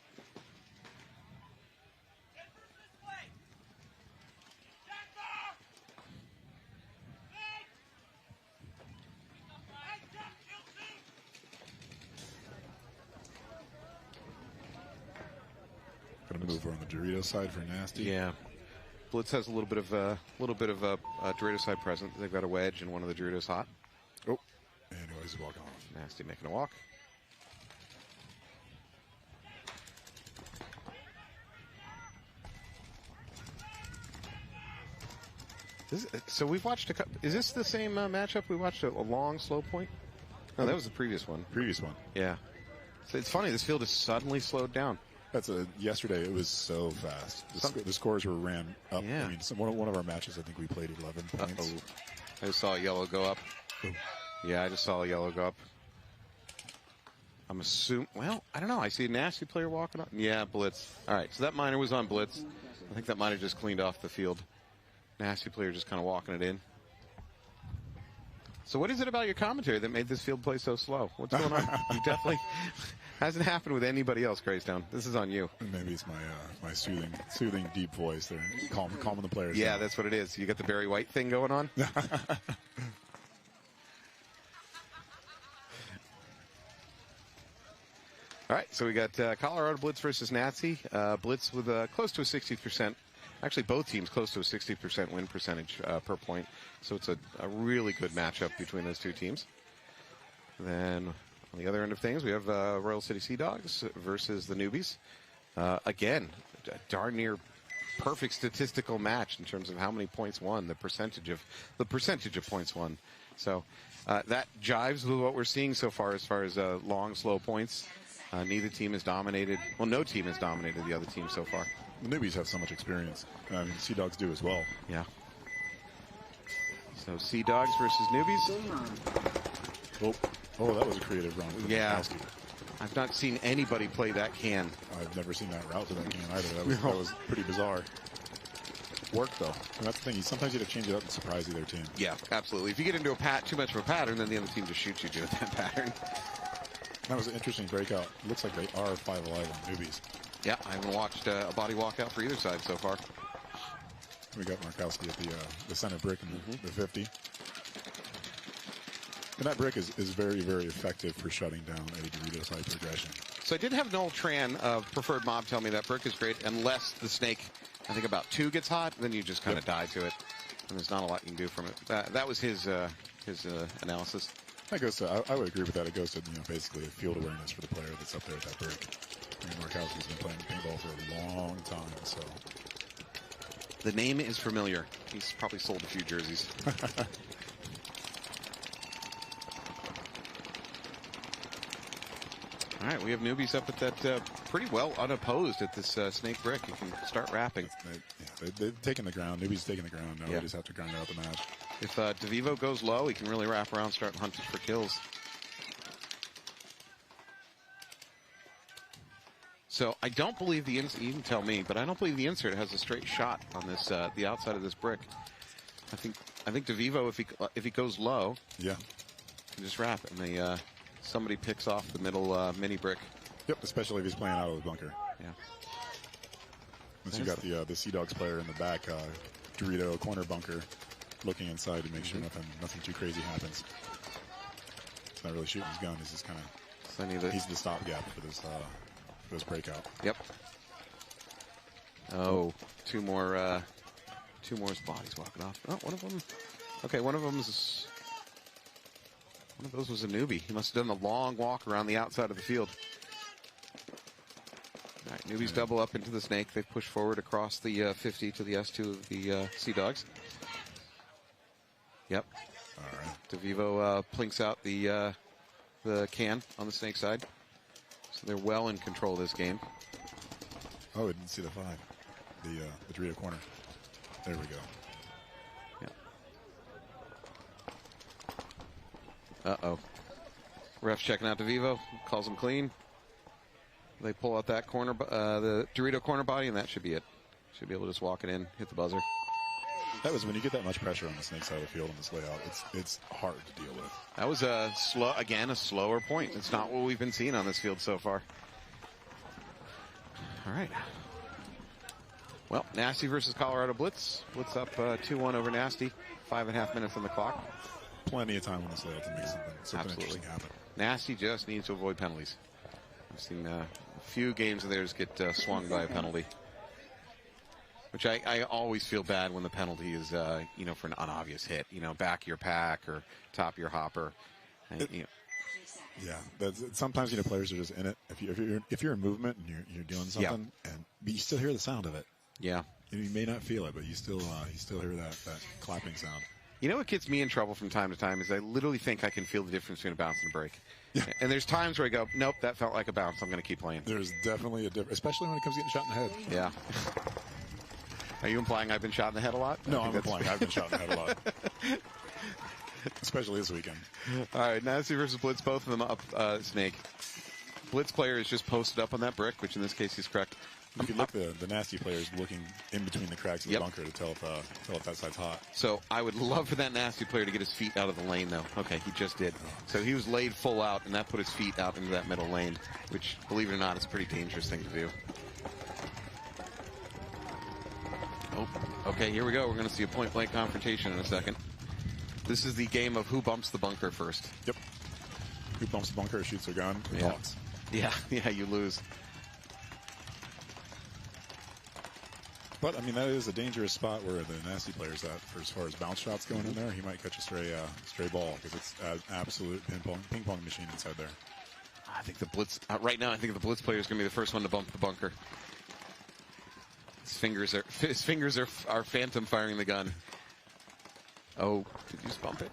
Gonna move over on the Dorito side for Nasty. Yeah. Blitz has a little bit of a Dorito side present. They've got a wedge and one of the Doritos hot. Oh, anyways, he's walking off. Nasty making a walk. So we've watched a couple. Is this the same matchup? We watched a long, slow point? No, that was the previous one. Previous one. Yeah. So it's funny. This field has suddenly slowed down. Yesterday it was so fast. The scores were ran up. Yeah. I mean, one of our matches, I think we played 11 points. I just saw a yellow go up. Oh. Yeah, I just saw a yellow go up. I'm assuming. Well, I don't know. I see a Nasty player walking up. Yeah, Blitz. All right, so that miner was on Blitz. I think that miner just cleaned off the field. Nasty player just kind of walking it in. So what is it about your commentary that made this field play so slow? What's going on? You definitely hasn't happened with anybody else, Graystown. This is on you. Maybe it's my soothing deep voice there, calming the players. Yeah, down. that's what it is. You got the Barry White thing going on. All right, so we got Colorado Blitz versus Nazi. Blitz with close to a 60%. Actually, both teams close to a 60% win percentage per point. So it's a really good matchup between those two teams. Then on the other end of things, we have Royal City Sea Dogs versus the Newbies. Again, a darn near perfect statistical match in terms of how many points won, the percentage of points won. So that jives with what we're seeing so far as long, slow points. Neither team has dominated. Well, no team has dominated the other team so far. The Newbies have so much experience. I mean, Sea Dogs do as well. Yeah. So Sea Dogs versus Newbies. Oh, that was a creative run. Yeah. I've not seen anybody play that can. I've never seen that route to that can either. That was pretty bizarre. Work though. And that's the thing. Sometimes you have to change it up and surprise the other team. Yeah, absolutely. If you get into too much of a pattern, then the other team just shoots you doing that pattern. That was an interesting breakout. It looks like they are 5 alive on Newbies. Yeah, I haven't watched a body walkout for either side so far. We got Markowski at the center brick in the 50. And that brick is very, very effective for shutting down a Dorito side progression. So I did have Noel Tran of Preferred Mob tell me that brick is great unless the snake, I think about 2 gets hot, then you just kind of die to it. And there's not a lot you can do from it. That was his analysis. That goes to, I would agree with that. It goes to, basically field awareness for the player that's up there at that brick. I mean, Markowski's been playing paintball for a long time, so. The name is familiar. He's probably sold a few jerseys. All right, we have Newbies up at that pretty well unopposed at this snake brick. You can start wrapping. They've taken the ground. Newbies taking the ground. Now we just have to grind out the match. If DeVivo goes low, he can really wrap around, start hunting for kills. So I don't believe the insert, you can tell me, but I don't believe the insert has a straight shot on this the outside of this brick. I think DeVivo, if he goes low, can just wrap it, and somebody picks off the middle mini brick. Yep, especially if he's playing out of the bunker. Yeah. Once you got the Sea Dogs player in the back, Dorito corner bunker, looking inside to make sure nothing too crazy happens. He's not really shooting his gun. He's just kind of he's the stopgap for this breakout. Yep. Oh, 2 more 2 more bodies walking off. Oh, one of them. Okay, one of those was a newbie. He must have done the long walk around the outside of the field. All right, newbies double up into the snake. They push forward across the 50 to the S2 of the Sea Dogs. Yep. All right. DeVivo plinks out the can on the snake side. So they're well in control of this game. Oh, I didn't see the 5. The Dorito corner. There we go. Yeah. Uh-oh. Ref's checking out DeVivo. Calls him clean. They pull out that corner, the Dorito corner body, and that should be it. Should be able to just walk it in, hit the buzzer. That was when you get that much pressure on the snake side of the field in this layout. It's hard to deal with. That was a slower point. It's not what we've been seeing on this field so far. All right. Well, Nasty versus Colorado Blitz. Blitz up 2-1 over Nasty. 5.5 minutes on the clock. Plenty of time on this layout to make something interesting happen. Nasty just needs to avoid penalties. I've seen a few games of theirs get swung by a penalty. Which I always feel bad when the penalty is, for an unobvious hit. Back of your pack or top of your hopper. And, Yeah, sometimes players are just in it. If you're in movement and you're doing something, but you still hear the sound of it. Yeah, you may not feel it, but you still hear that clapping sound. You know what gets me in trouble from time to time is I literally think I can feel the difference between a bounce and a break. Yeah. And there's times where I go, nope, that felt like a bounce. I'm going to keep playing. There's definitely a difference, especially when it comes to getting shot in the head. Yeah. Are you implying I've been shot in the head a lot? No, I'm implying I've been shot in the head a lot. Especially this weekend. All right, Nasty versus Blitz, both of them up Snake. Blitz player is just posted up on that brick, which in this case he's correct. You can look, the Nasty player is looking in between the cracks of the bunker to tell if that side's hot. So I would love for that Nasty player to get his feet out of the lane, though. Okay, he just did. So he was laid full out, and that put his feet out into that middle lane, which, believe it or not, is a pretty dangerous thing to do. Oh, okay, here we go. We're going to see a point-blank confrontation in a second. This is the game of who bumps the bunker first. Yep. Who bumps the bunker, shoots their gun, yeah. Talks. Yeah, you lose. But, I mean, that is a dangerous spot where the Nasty player's at for as far as bounce shots going in there. He might catch a stray ball because it's an absolute ping pong machine inside there. I think the Blitz, right now, I think the Blitz player is going to be the first one to bump the bunker. His fingers are phantom firing the gun. Oh, did you just bump it?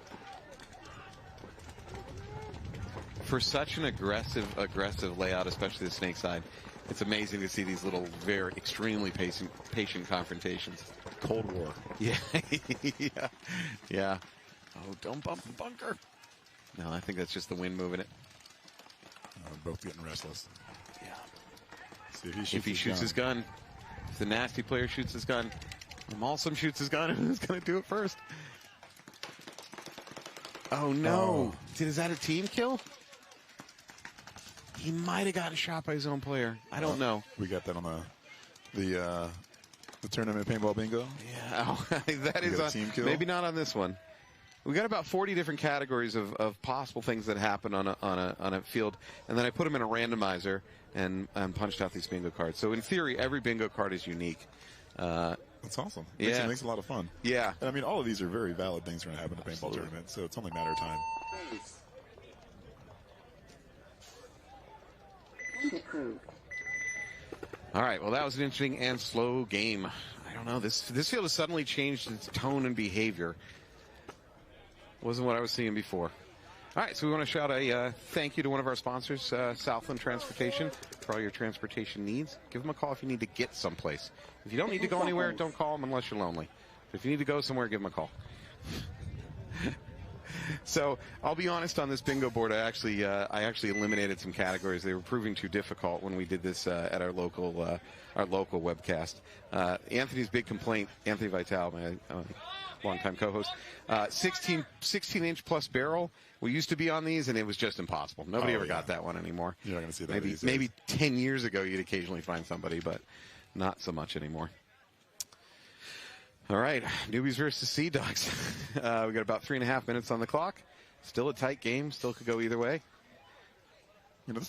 For such an aggressive layout, especially the snake side, it's amazing to see these little, very extremely patient confrontations. Cold War. Yeah, yeah. Oh, don't bump the bunker. No, I think that's just the wind moving it. Both getting restless. Yeah. See if he shoots his gun. If the Nasty player shoots his gun, Malsum shoots his gun, who's going to do it first? Oh, no. Is that a team kill? He might have gotten shot by his own player. I don't know. We got that on the tournament paintball bingo. Yeah, that is a team kill. Maybe not on this one. We got about 40 different categories of possible things that happen on a field, and then I put them in a randomizer and punched out these bingo cards. So in theory, every bingo card is unique. That's awesome. Yeah. It makes it a lot of fun. Yeah. And I mean, all of these are very valid things that are going to happen in a paintball tournament, so it's only a matter of time. All right, well, that was an interesting and slow game. I don't know. This field has suddenly changed its tone and behavior. Wasn't what I was seeing before. All right, so we want to shout a thank you to one of our sponsors, Southland Transportation, for all your transportation needs. Give them a call if you need to get someplace. If you don't need to go anywhere, don't call them unless you're lonely. But if you need to go somewhere, give them a call. So I'll be honest, on this bingo board, I actually eliminated some categories. They were proving too difficult when we did this at our local webcast. Anthony's big complaint, Anthony Vitale, my longtime co-host, 16-inch plus barrel. We used to be on these, and it was just impossible. Nobody ever got that one anymore. You're not going to see that. Maybe 10 years ago, you'd occasionally find somebody, but not so much anymore. All right, newbies versus Sea Dogs. We got about 3.5 minutes on the clock. Still a tight game. Still could go either way. You know,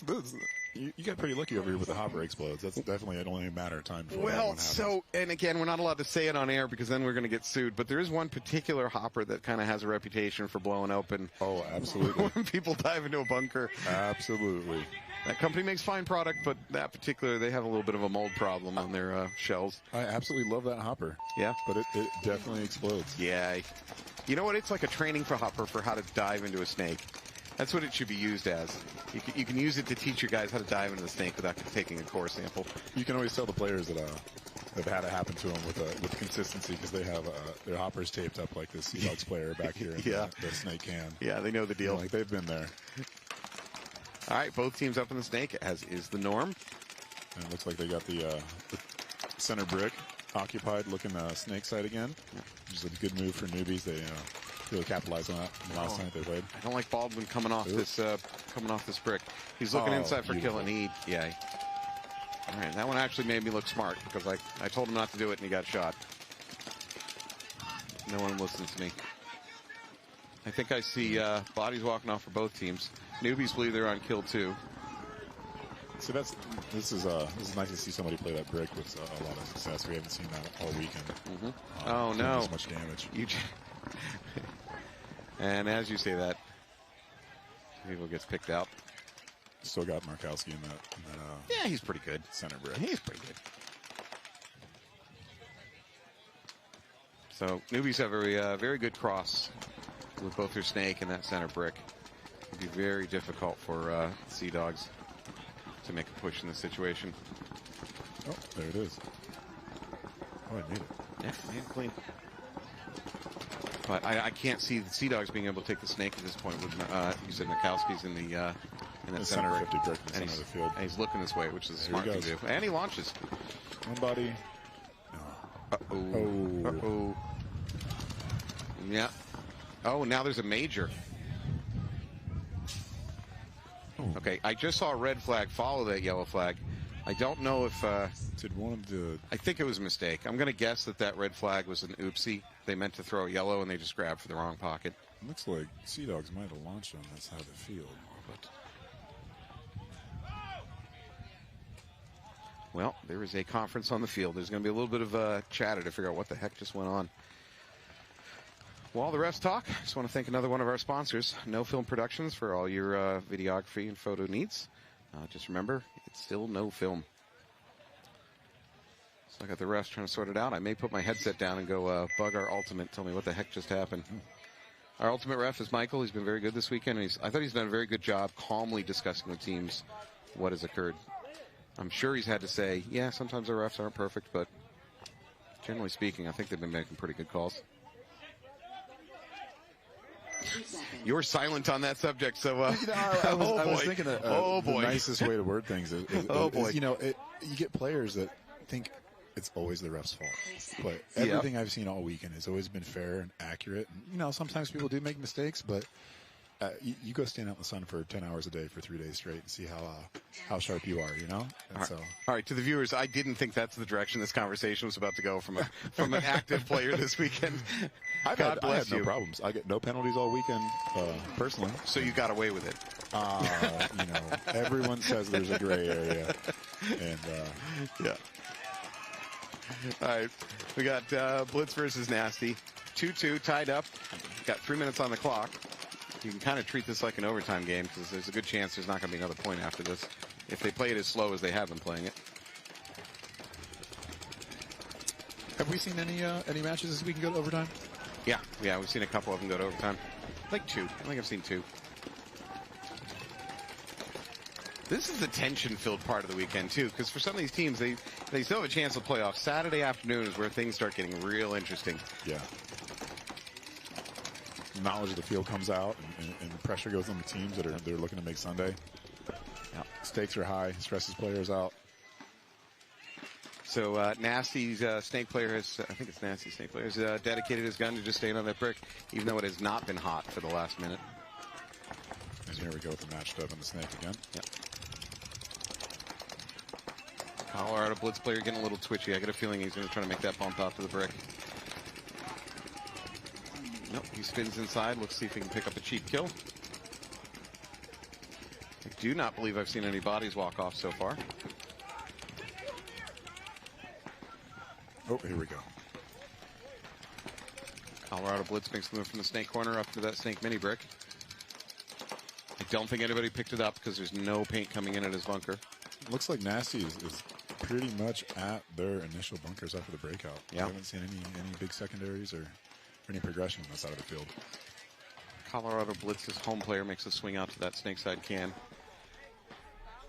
You got pretty lucky over here with the hopper explodes. That's definitely only a matter of time. Before Well, so, and again, we're not allowed to say it on air because then we're going to get sued, but there is one particular hopper that kind of has a reputation for blowing open. Oh, absolutely. When people dive into a bunker. Absolutely. That company makes fine product, but that particular, they have a little bit of a mold problem on their shells. I absolutely love that hopper. Yeah. But it definitely explodes. Yeah. You know what? It's like a training for hopper for how to dive into a snake. That's what it should be used as. You can use it to teach your guys how to dive into the snake without taking a core sample. You can always tell the players that have had it happen to them with consistency because they have their hoppers taped up like this Sea Dogs player back here in the snake can. Yeah, they know the deal. Like they've been there. All right, both teams up in the snake, as is the norm. And it looks like they got the center brick occupied, looking snake side again. Which is a good move for newbies. They really capitalized on that the last time they played. I don't like Baldwin coming off this brick. He's looking inside for kill and he. Yeah. All right, that one actually made me look smart because I told him not to do it and he got shot. No one listens to me. I think I see bodies walking off for both teams. Newbies believe they're on kill 2. So this is nice to see somebody play that brick with a lot of success. We haven't seen that all weekend. Oh no! As much damage. And as you say that, people gets picked out. Still got Markowski in that. Yeah, he's pretty good. Center brick. He's pretty good. So newbies have a very good cross with both their snake and that center brick. It'd be very difficult for Sea Dogs to make a push in this situation. Oh, there it is. Oh, I made it. Yeah, clean. But I can't see the Sea Dogs being able to take the snake at this point. With you said Mikowski's in the center 50 brick in the center of the field. And he's looking this way, which is a smart thing to do. And he launches. One body. Uh-oh. Yeah. Oh, now there's a major. Okay, I just saw a red flag follow that yellow flag. I don't know if... Did one of the... I think it was a mistake. I'm going to guess that red flag was an oopsie. They meant to throw a yellow and they just grabbed for the wrong pocket. Looks like Sea Dogs might have launched on that side of the field. But... Well, there is a conference on the field. There's going to be a little bit of chatter to figure out what the heck just went on. While the refs talk, I just want to thank another one of our sponsors, No Film Productions, for all your videography and photo needs. Just remember, it's still no film. So I got the refs trying to sort it out. I may put my headset down and go bug our ultimate, tell me what the heck just happened. Our ultimate ref is Michael. He's been very good this weekend. And I thought he's done a very good job calmly discussing with teams what has occurred. I'm sure he's had to say, yeah, sometimes our refs aren't perfect, but generally speaking, I think they've been making pretty good calls. You're silent on that subject, so I was thinking the nicest way to word things is you get players that think it's always the ref's fault, but everything I've seen all weekend has always been fair and accurate. And, sometimes people do make mistakes, but you go stand out in the sun for 10 hours a day for 3 days straight and see how sharp you are, All right, to the viewers, I didn't think that's the direction this conversation was about to go from an active player this weekend. God bless you. No problems. I get no penalties all weekend, personally. So you got away with it. Everyone says there's a gray area, and yeah. All right, we got Blitz versus Nasty, 2-2 tied up. Got 3 minutes on the clock. You can kind of treat this like an overtime game because there's a good chance there's not going to be another point after this if they play it as slow as they have been playing it. Have we seen any matches this week go to overtime? Yeah, we've seen a couple of them go to overtime. Like 2. I think I've seen 2. This is the tension-filled part of the weekend, too, because for some of these teams, they still have a chance to play off. Saturday afternoon is where things start getting real interesting. Yeah. Knowledge of the field comes out, and the pressure goes on the teams that they're looking to make Sunday. Yeah. Stakes are high, stresses players out. So Nasty's snake player has, I think it's Nasty's snake player, has dedicated his gun to just staying on that brick, even though it has not been hot for the last minute. And here we go with the matched up on the snake again. Yep. Colorado Blitz player getting a little twitchy. I get a feeling he's going to try to make that bump out to the brick. Nope, he spins inside. Let's see if he can pick up a cheap kill. I do not believe I've seen any bodies walk off so far. Oh, here we go. Colorado Blitz makes the move from the snake corner up to that snake mini brick. I don't think anybody picked it up because there's no paint coming in at his bunker. Looks like Nasty is pretty much at their initial bunkers after the breakout. Yeah. I haven't seen any big secondaries or any progression on that side of the field. Colorado Blitz's home player makes a swing out to that snake side can.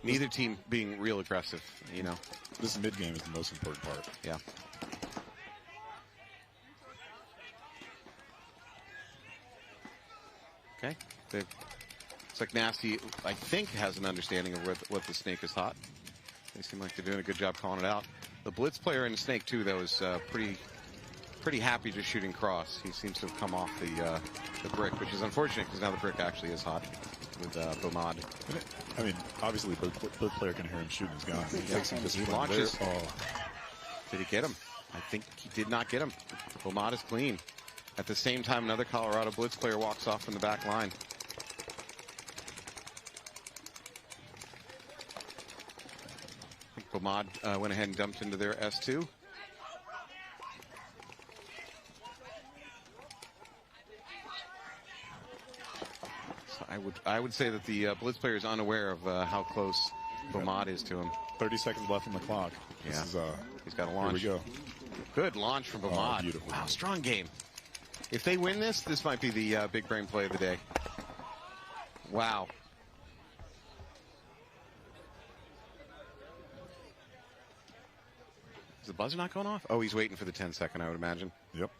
Neither team being real aggressive, you know. This mid-game is the most important part. Yeah. Okay. It's like Nasty, I think, has an understanding of what the snake is hot. They seem like they're doing a good job calling it out. The Blitz player in the snake, too, though, is pretty happy just shooting cross. He seems to have come off the brick, which is unfortunate because now the brick actually is hot with Bomad. I mean, obviously, both player can hear him shooting his gun. He takes him He launches. Did he get him? I think he did not get him. Bomad is clean. At the same time, another Colorado Blitz player walks off from the back line. Bomad went ahead and dumped into their S2. So I would say that the Blitz player is unaware of how close Bomad is to him. 30 seconds left on the clock. Yeah. He's got a launch. Here we go. Good launch from Bomad. Beautiful. Wow, strong game. If they win this might be the big brain play of the day. Wow. Is the buzzer not going off? Oh, he's waiting for the 10-second, I would imagine. Yep.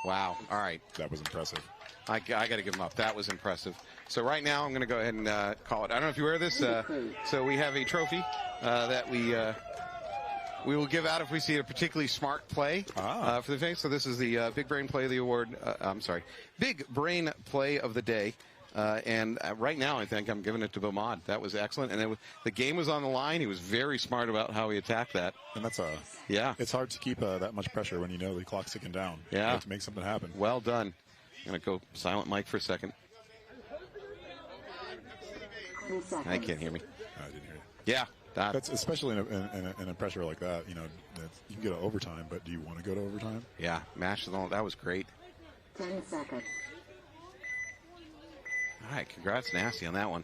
Wow. All right. That was impressive. I got to give him up. That was impressive. So right now, I'm going to go ahead and call it. I don't know if you wear this. So we have a trophy that we will give out if we see a particularly smart play for the day. So this is the Big Brain Play of the Award. I'm sorry, Big Brain Play of the Day. And right now, I think I'm giving it to Bomad. That was excellent. And the game was on the line. He was very smart about how he attacked that. And that's yeah. It's hard to keep that much pressure when you know the clock's ticking down. Yeah. You have to make something happen. Well done. I'm going to go silent mic for a second. I can't hear me. I didn't hear you. Yeah. That's especially in a pressure like that. You know, you can go to overtime, but do you want to go to overtime? Yeah. That was great. 10 seconds. All right, congrats, Nasty, on that one.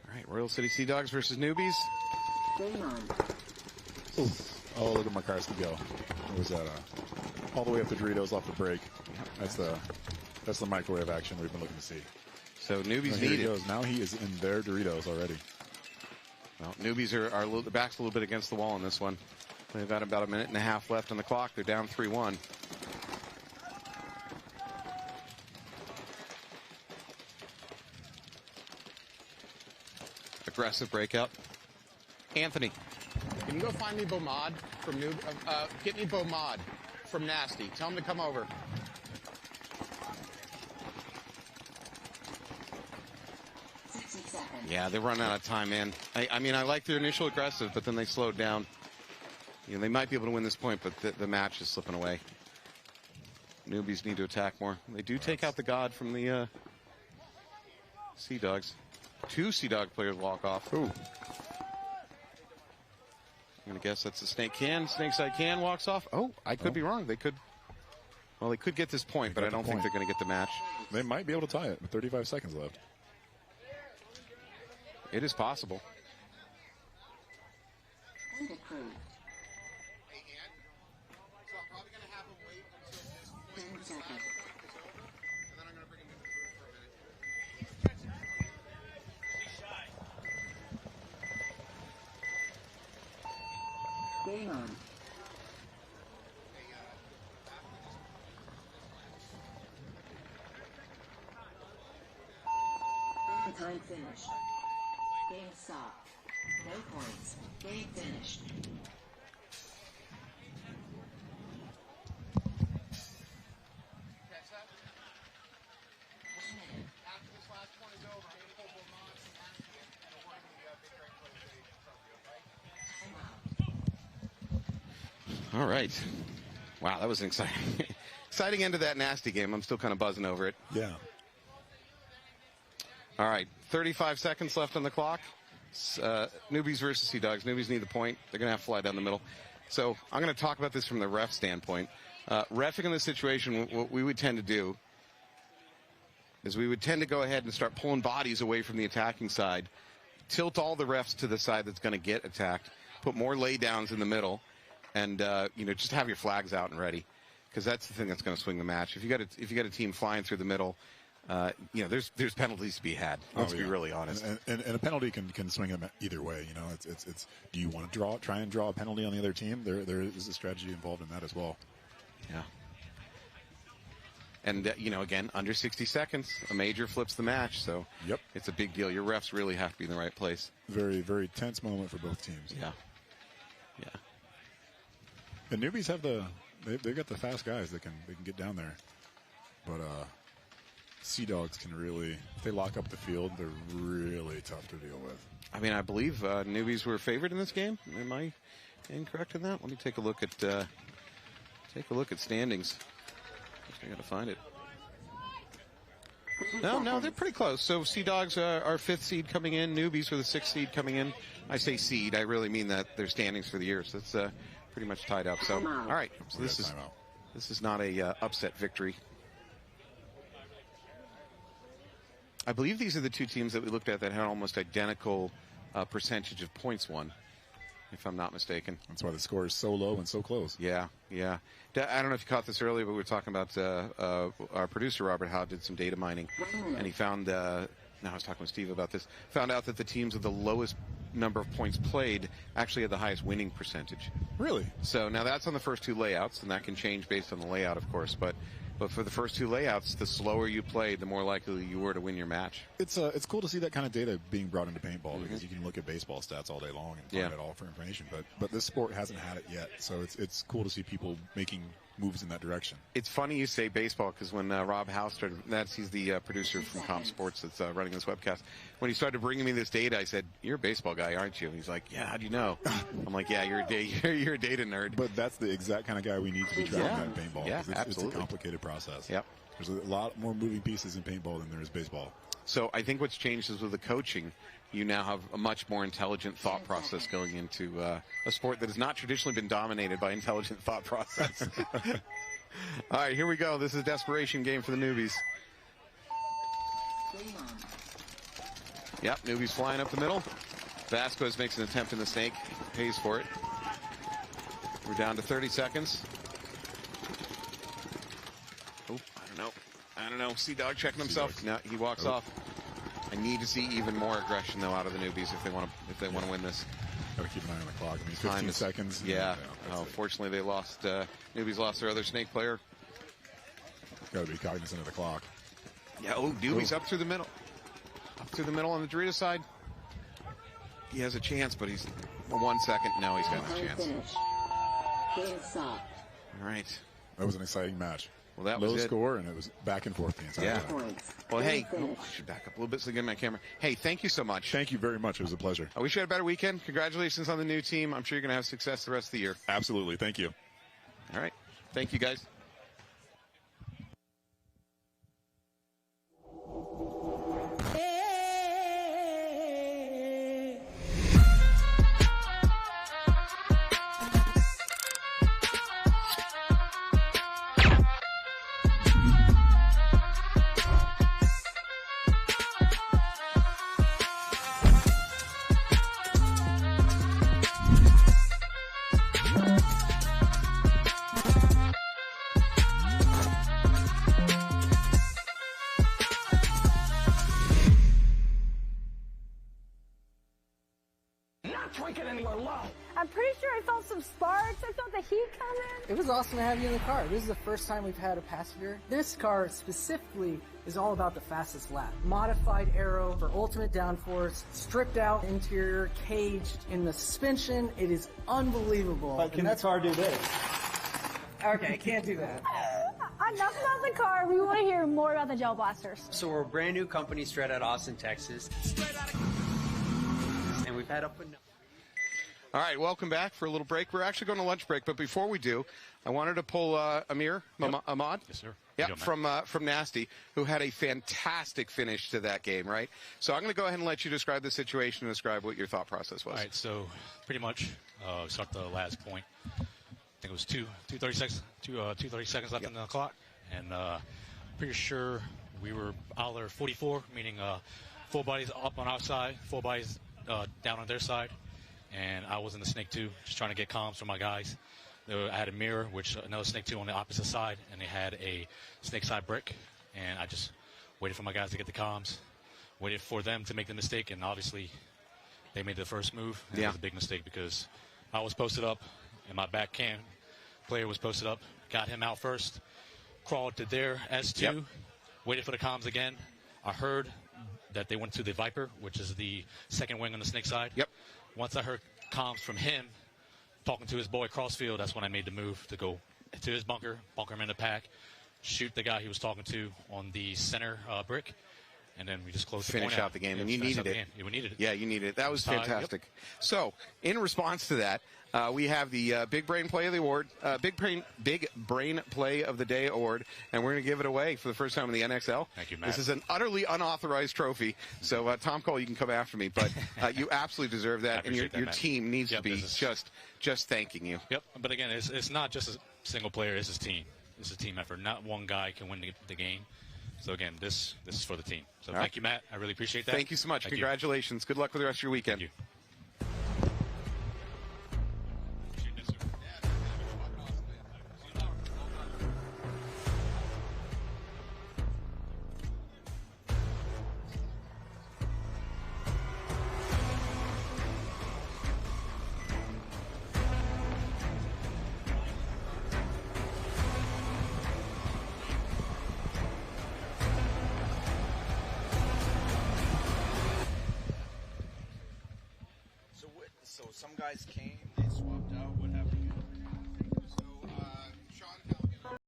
All right, Royal City Sea Dogs versus Newbies. Game on. Ooh. Oh, look at McCarski go. What was that? All the way up the Doritos off the break. That's the microwave action we've been looking to see. So Newbies need need it. it. Goes. Now he is in their Doritos already. Well, Newbies are the back's a little bit against the wall in this one. They've got about a minute and a half left on the clock. They're down 3-1. Aggressive breakout. Anthony. Can you go find me Bomad from get me Bomad from Nasty. Tell him to come over. Yeah, they're running out of time, man. I mean, I like their initial aggressive, but then they slowed down. You know, they might be able to win this point, but the match is slipping away. Newbies need to attack more. They do take out the God from the Sea Dogs. 2 Sea Dog players walk off. Ooh. I'm going to guess that's the Snake Can. Snake Side Can walks off. Oh, I could be wrong. They could get this point, but I don't think they're going to get the match. They might be able to tie it with 35 seconds left. It is possible. Game on. Time finished. Game stopped. No points. Game finished. All right. Wow, that was an exciting exciting end to that nasty game. I'm still kind of buzzing over it. Yeah. All right, 35 seconds left on the clock. Newbies versus Sea Dogs. Newbies need the point. They're going to have to fly down the middle. So I'm going to talk about this from the ref standpoint. Reffing in this situation, what we would tend to do is we would tend to go ahead and start pulling bodies away from the attacking side, tilt all the refs to the side that's going to get attacked, put more laydowns in the middle, and just have your flags out and ready, because that's the thing that's going to swing the match. If you got a team flying through the middle, there's penalties to be had. Let's be really honest. And a penalty can swing them either way. It's do you want to try and draw a penalty on the other team? There is a strategy involved in that as well. Yeah. And, again, under 60 seconds, a major flips the match. So it's a big deal. Your refs really have to be in the right place. Very, very tense moment for both teams. Yeah. And newbies have they've got the fast guys that can get down there. But Sea Dogs can really, if they lock up the field, they're really tough to deal with. I mean, I believe newbies were favored in this game. Am I incorrect in that? Let me take a look at standings. I got to find it. No, they're pretty close. So Sea Dogs are 5th seed coming in. Newbies were the 6th seed coming in. I say seed. I really mean that they're standings for the year. So it's pretty much tied up. So all right. So this is not a upset victory. I believe these are the two teams that we looked at that had almost identical percentage of points won, if I'm not mistaken. That's why the score is so low and so close. Yeah. I don't know if you caught this earlier, but we were talking about our producer, Robert Howe, did some data mining, and he found, I was talking with Steve about this, found out that the teams with the lowest number of points played actually had the highest winning percentage. Really? So now that's on the first two layouts, and that can change based on the layout, of course, but for the first two layouts, the slower you played, the more likely you were to win your match. It's cool to see that kind of data being brought into paintball, because you can look at baseball stats all day long and find it all for information. But this sport hasn't had it yet, so it's cool to see people making moves in that direction. It's funny you say baseball, because when Rob Howe started, he's the producer from Com Sports that's running this webcast. When he started bringing me this data, I said, "You're a baseball guy, aren't you?" And he's like, "Yeah, how do you know?" I'm like, "Yeah, you're a data nerd." But that's the exact kind of guy we need to be tracking that paintball. Yeah, it's a complicated process. Yep. There's a lot more moving pieces in paintball than there is baseball. So I think what's changed is with the coaching, you now have a much more intelligent thought process going into a sport that has not traditionally been dominated by intelligent thought process. All right, here we go. This is a desperation game for the newbies. Yep, newbies flying up the middle. Vasquez makes an attempt in the snake, pays for it. We're down to 30 seconds. Oh, I don't know. Sea Dog checking himself. No, he walks off. I need to see even more aggression though out of the newbies if they want to win this. Gotta keep an eye on the clock. I mean, 15 seconds. Yeah. Fortunately, they lost. Newbies lost their other snake player. Gotta be cognizant of the clock. Yeah. Oh, newbies up through the middle. Up through the middle on the Dorito side. He has a chance, but he's 1 second. No, he's got no chance. All right. That was an exciting match. Well, that low was score, and it was back and forth the entire time. Well, hey, I should back up a little bit so I get my camera. Hey, thank you so much. Thank you very much. It was a pleasure. I wish you had a better weekend. Congratulations on the new team. I'm sure you're going to have success the rest of the year. Absolutely. Thank you. All right. Thank you, guys. I'm pretty sure I felt some sparks. I felt the heat coming. It was awesome to have you in the car. This is the first time we've had a passenger. This car specifically is all about the fastest lap. Modified aero for ultimate downforce, stripped out interior, caged in the suspension. It is unbelievable. But can the car do this? Okay, can't do that. Enough about the car. We want to hear more about the Gel Blasters. So we're a brand new company straight out of Austin, Texas. And we've had up and down. All right, welcome back for a little break. We're actually going to lunch break, but before we do, I wanted to pull Ahmad. Yes, sir. Yeah, from Nasty, who had a fantastic finish to that game, right? So I'm going to go ahead and let you describe the situation and describe what your thought process was. All right, so pretty much, start the last point. I think it was 2:30 seconds left in the clock, and pretty sure we were Aller 44, meaning 4 bodies up on our side, 4 bodies down on their side, and I was in the Snake 2, just trying to get comms from my guys. I had a mirror, which another Snake 2 on the opposite side, and they had a Snake side brick, and I just waited for my guys to get the comms, waited for them to make the mistake, and obviously they made the first move, and it was a big mistake because I was posted up, and my back cam player was posted up, got him out first, crawled to their S2, waited for the comms again. I heard that they went to the Viper, which is the second wing on the Snake side. Once I heard comms from him, talking to his boy Crossfield, that's when I made the move to go to his bunker him in the pack, shoot the guy he was talking to on the center brick, and then we just closed Finish out the game, and you needed it. Yeah, we needed it. Yeah, you needed it. That was fantastic. So, in response to that, we have the Big Brain Play of the Award, Big Brain Play of the Day Award, and we're going to give it away for the first time in the NXL. Thank you, Matt. This is an utterly unauthorized trophy, so Tom Cole, you can come after me, but you absolutely deserve that, and your team needs to be just thanking you. Yep, but again, it's not just a single player, it's his team. It's a team effort. Not one guy can win the game. So again, this is for the team. So thank you, Matt. I really appreciate that. Thank you so much. Congratulations. Good luck with the rest of your weekend. Thank you. So some guys came, they swapped out. What happened? So Sean Pelican.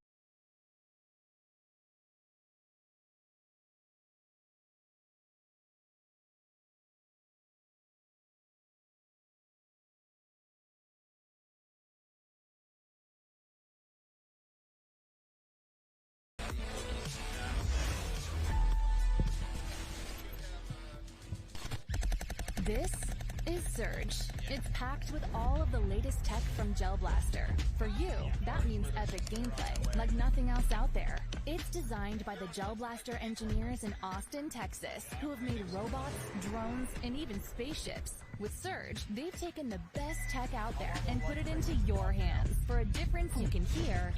This is Surge. It's packed with all of the latest tech from Gel Blaster. For you, that means epic gameplay, like nothing else out there. It's designed by the Gel Blaster engineers in Austin, Texas, who have made robots, drones, and even spaceships. With Surge, they've taken the best tech out there and put it into your hands for a difference you can hear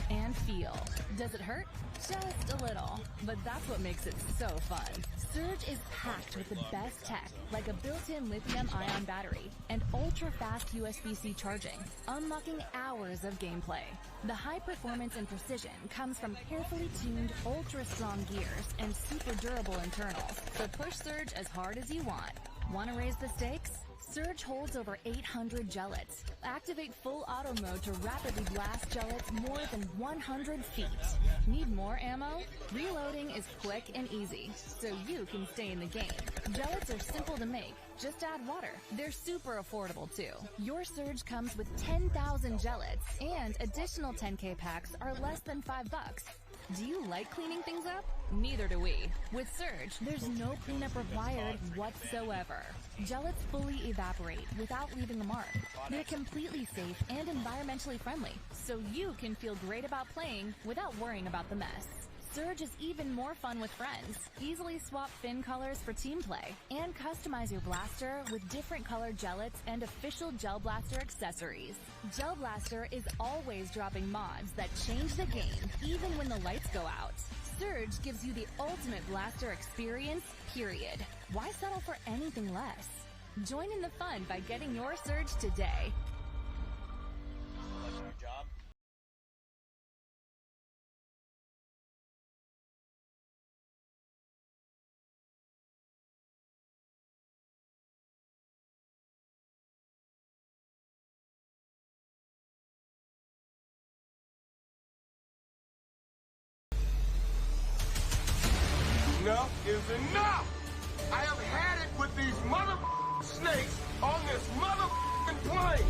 and feel. Does it hurt? Just a little. But that's what makes it so fun. Surge is packed with the best tech, like a built-in lithium-ion battery and ultra-fast USB-C charging, unlocking hours of gameplay. The high performance and precision comes from carefully tuned, ultra-strong gears and super durable internals, so push Surge as hard as you want. Want to raise the stakes? Surge holds over 800 gellets. Activate full auto mode to rapidly blast gellets more than 100 feet. Need more ammo? Reloading is quick and easy, so you can stay in the game. Gellets are simple to make. Just add water. They're super affordable too. Your Surge comes with 10,000 gellets, and additional 10K packs are less than $5. Do you like cleaning things up? Neither do we. With Surge, there's no cleanup required whatsoever. Gellets fully evaporate without leaving a mark. They're completely safe and environmentally friendly, so you can feel great about playing without worrying about the mess. Surge is even more fun with friends. Easily swap fin colors for team play, and customize your blaster with different colored gellets and official Gel Blaster accessories. Gel Blaster is always dropping mods that change the game, even when the lights go out. Surge gives you the ultimate blaster experience, period. Why settle for anything less? Join in the fun by getting your Surge today. Enough is enough! I have had it with these mother snakes on this mother plane.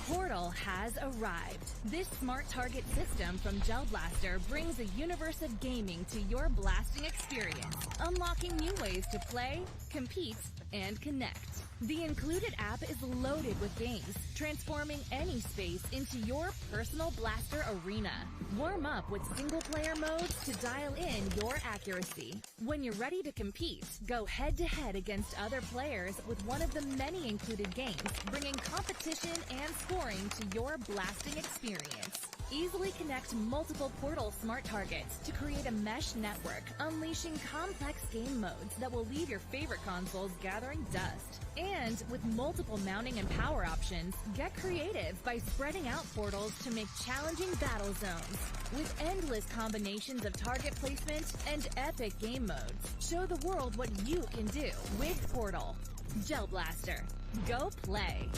Portal has arrived. This smart target system from Gel Blaster brings a universe of gaming to your blasting experience, unlocking new ways to play, compete, and connect. The included app is loaded with games, transforming any space into your personal blaster arena. Warm up with single-player modes to dial in your accuracy. When you're ready to compete, go head-to-head against other players with one of the many included games, bringing competition and scoring to your blasting experience. Easily connect multiple Portal smart targets to create a mesh network, unleashing complex game modes that will leave your favorite consoles gathering dust. And with multiple mounting and power options, get creative by spreading out portals to make challenging battle zones. With endless combinations of target placement and epic game modes, show the world what you can do with Portal. Gel Blaster. Go play.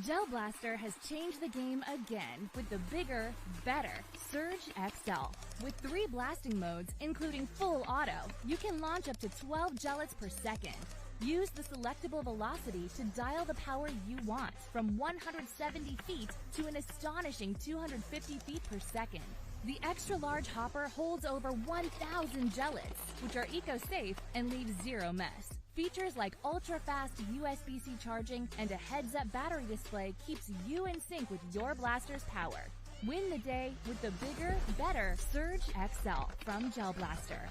Gel Blaster has changed the game again with the bigger, better Surge XL. With 3 blasting modes, including full auto, you can launch up to 12 gellets per second. Use the selectable velocity to dial the power you want, from 170 feet to an astonishing 250 feet per second. The extra-large hopper holds over 1,000 gellets, which are eco-safe and leave zero mess. Features like ultra-fast USB-C charging and a heads-up battery display keeps you in sync with your blaster's power. Win the day with the bigger, better Surge XL from Gel Blaster.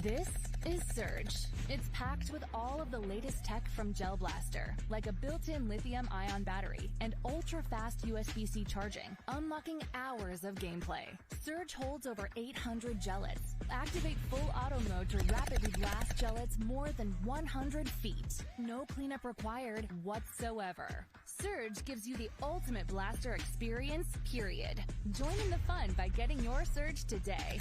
This is Surge. It's packed with all of the latest tech from Gel Blaster, like a built-in lithium-ion battery and ultra-fast USB-C charging, unlocking hours of gameplay. Surge holds over 800 gellets. Activate full auto mode to rapidly blast gellets more than 100 feet. No cleanup required whatsoever. Surge gives you the ultimate blaster experience, period. Join in the fun by getting your Surge today.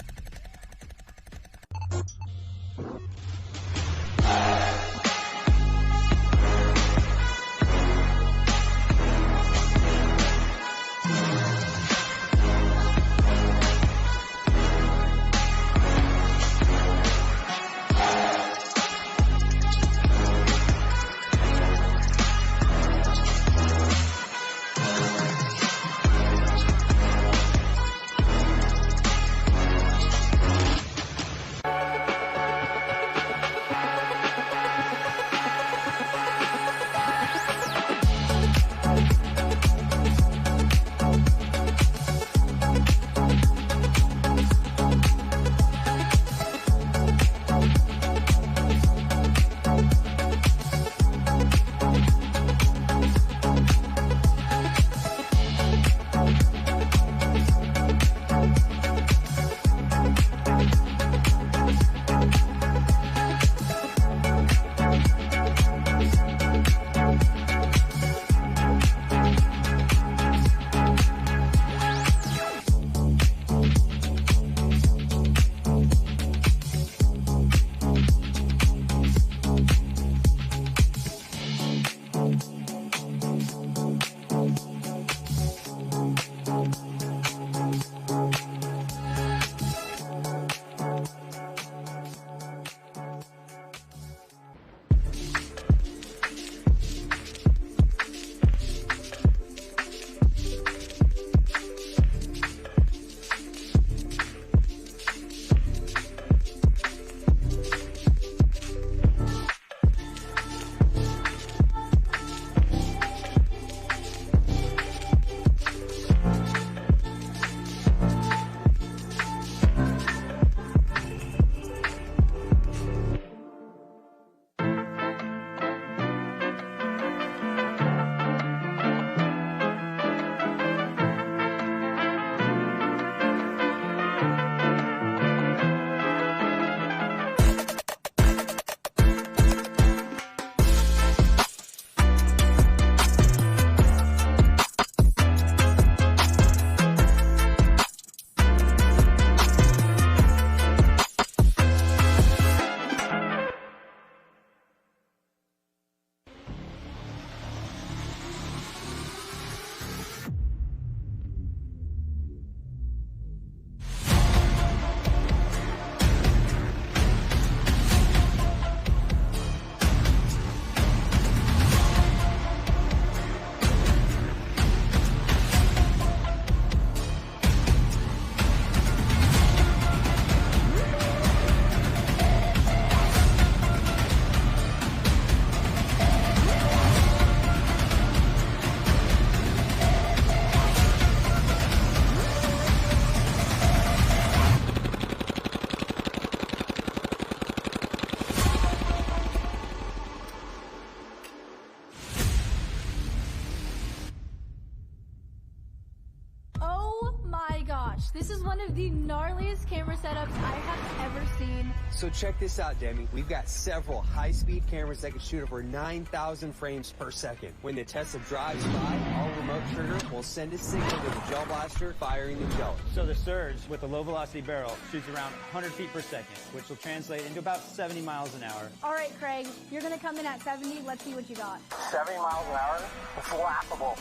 This is one of the gnarliest camera setups I have ever seen. So check this out, Demi. We've got several high-speed cameras that can shoot over 9,000 frames per second. When the Tesla drives by, our remote trigger will send a signal to the gel blaster, firing the gel. So the Surge, with the low-velocity barrel, shoots around 100 feet per second, which will translate into about 70 miles an hour. All right, Craig, you're going to come in at 70. Let's see what you got. 70 miles an hour? It's laughable.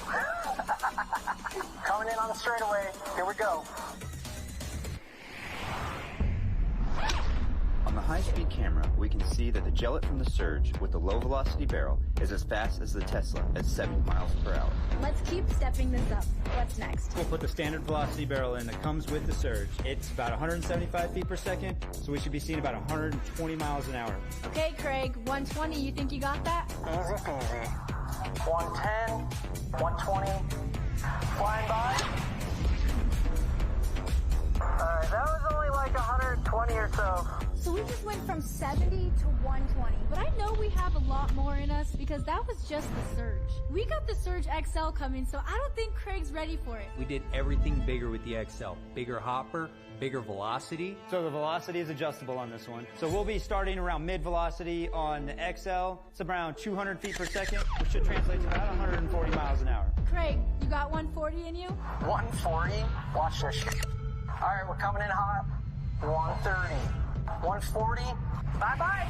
Coming in on the straightaway. Here we go. On the high-speed camera, we can see that the gellet from the Surge with the low-velocity barrel is as fast as the Tesla at 70 miles per hour. Let's keep stepping this up. What's next? We'll put the standard velocity barrel in that comes with the Surge. It's about 175 feet per second, so we should be seeing about 120 miles an hour. Okay, Craig, 120, you think you got that? Easy peasy. 110, 120, flying by. That was only like 120 or so. So we just went from 70 to 120. But I know we have a lot more in us because that was just the Surge. We got the Surge XL coming, so I don't think Craig's ready for it. We did everything bigger with the XL. Bigger hopper, bigger velocity. So the velocity is adjustable on this one. So we'll be starting around mid velocity on the XL. It's around 200 feet per second, which should translate to about 140 miles an hour. Craig, you got 140 in you? 140? Watch this shit. All right, we're coming in hot. 130. 140. Bye-bye.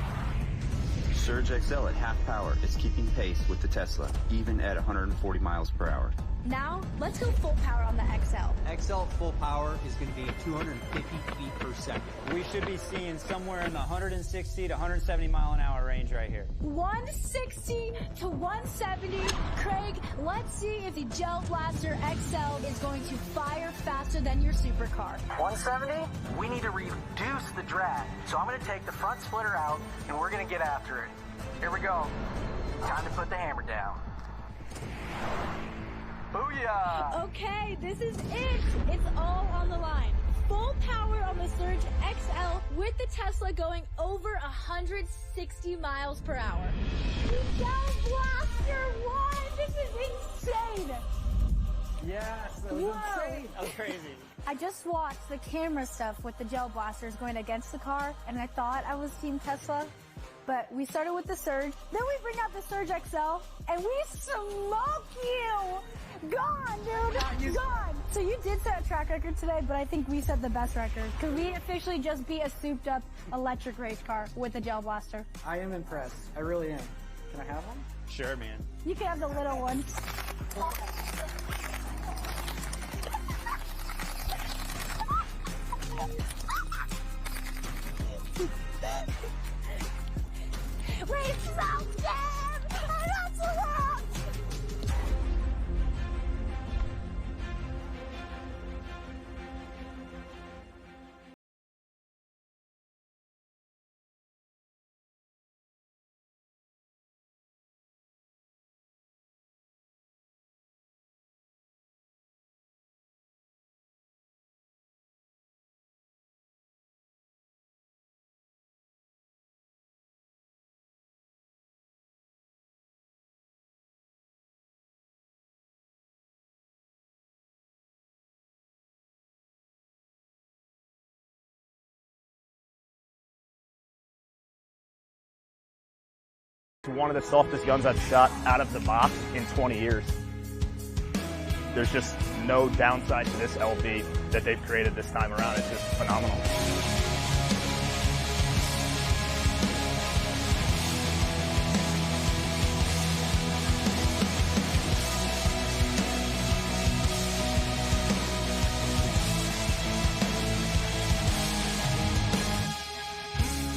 Surge XL at half power is keeping pace with the Tesla, even at 140 miles per hour. Now, let's go full power on the XL. XL full power is going to be 250 feet per second. We should be seeing somewhere in the 160 to 170 mile an hour range right here. 160 to 170. Craig, let's see if the Gel Blaster XL is going to fire faster than your supercar. 170? We need to reduce the drag. So I'm going to take the front splitter out, and we're going to get after it. Here we go. Time to put the hammer down. Booyah! Okay, this is it. It's all on the line. Full power on the Surge XL with the Tesla going over 160 miles per hour. The Gel Blaster won! This is insane! Yes, that was insane. That was crazy. I just watched the camera stuff with the Gel Blasters going against the car, and I thought I was Team Tesla. But we started with the Surge, then we bring out the Surge XL, and we smoke you! Gone, dude! Gone! So you did set a track record today, but I think we set the best record. Because we officially just beat a souped-up electric race car with the Gel Blaster. I am impressed. I really am. Can I have one? Sure, man. You can have the little one. Wait, so scared! I'm not so loud! One of the softest guns I've shot out of the box in 20 years. There's just no downside to this LB that they've created this time around. It's just phenomenal.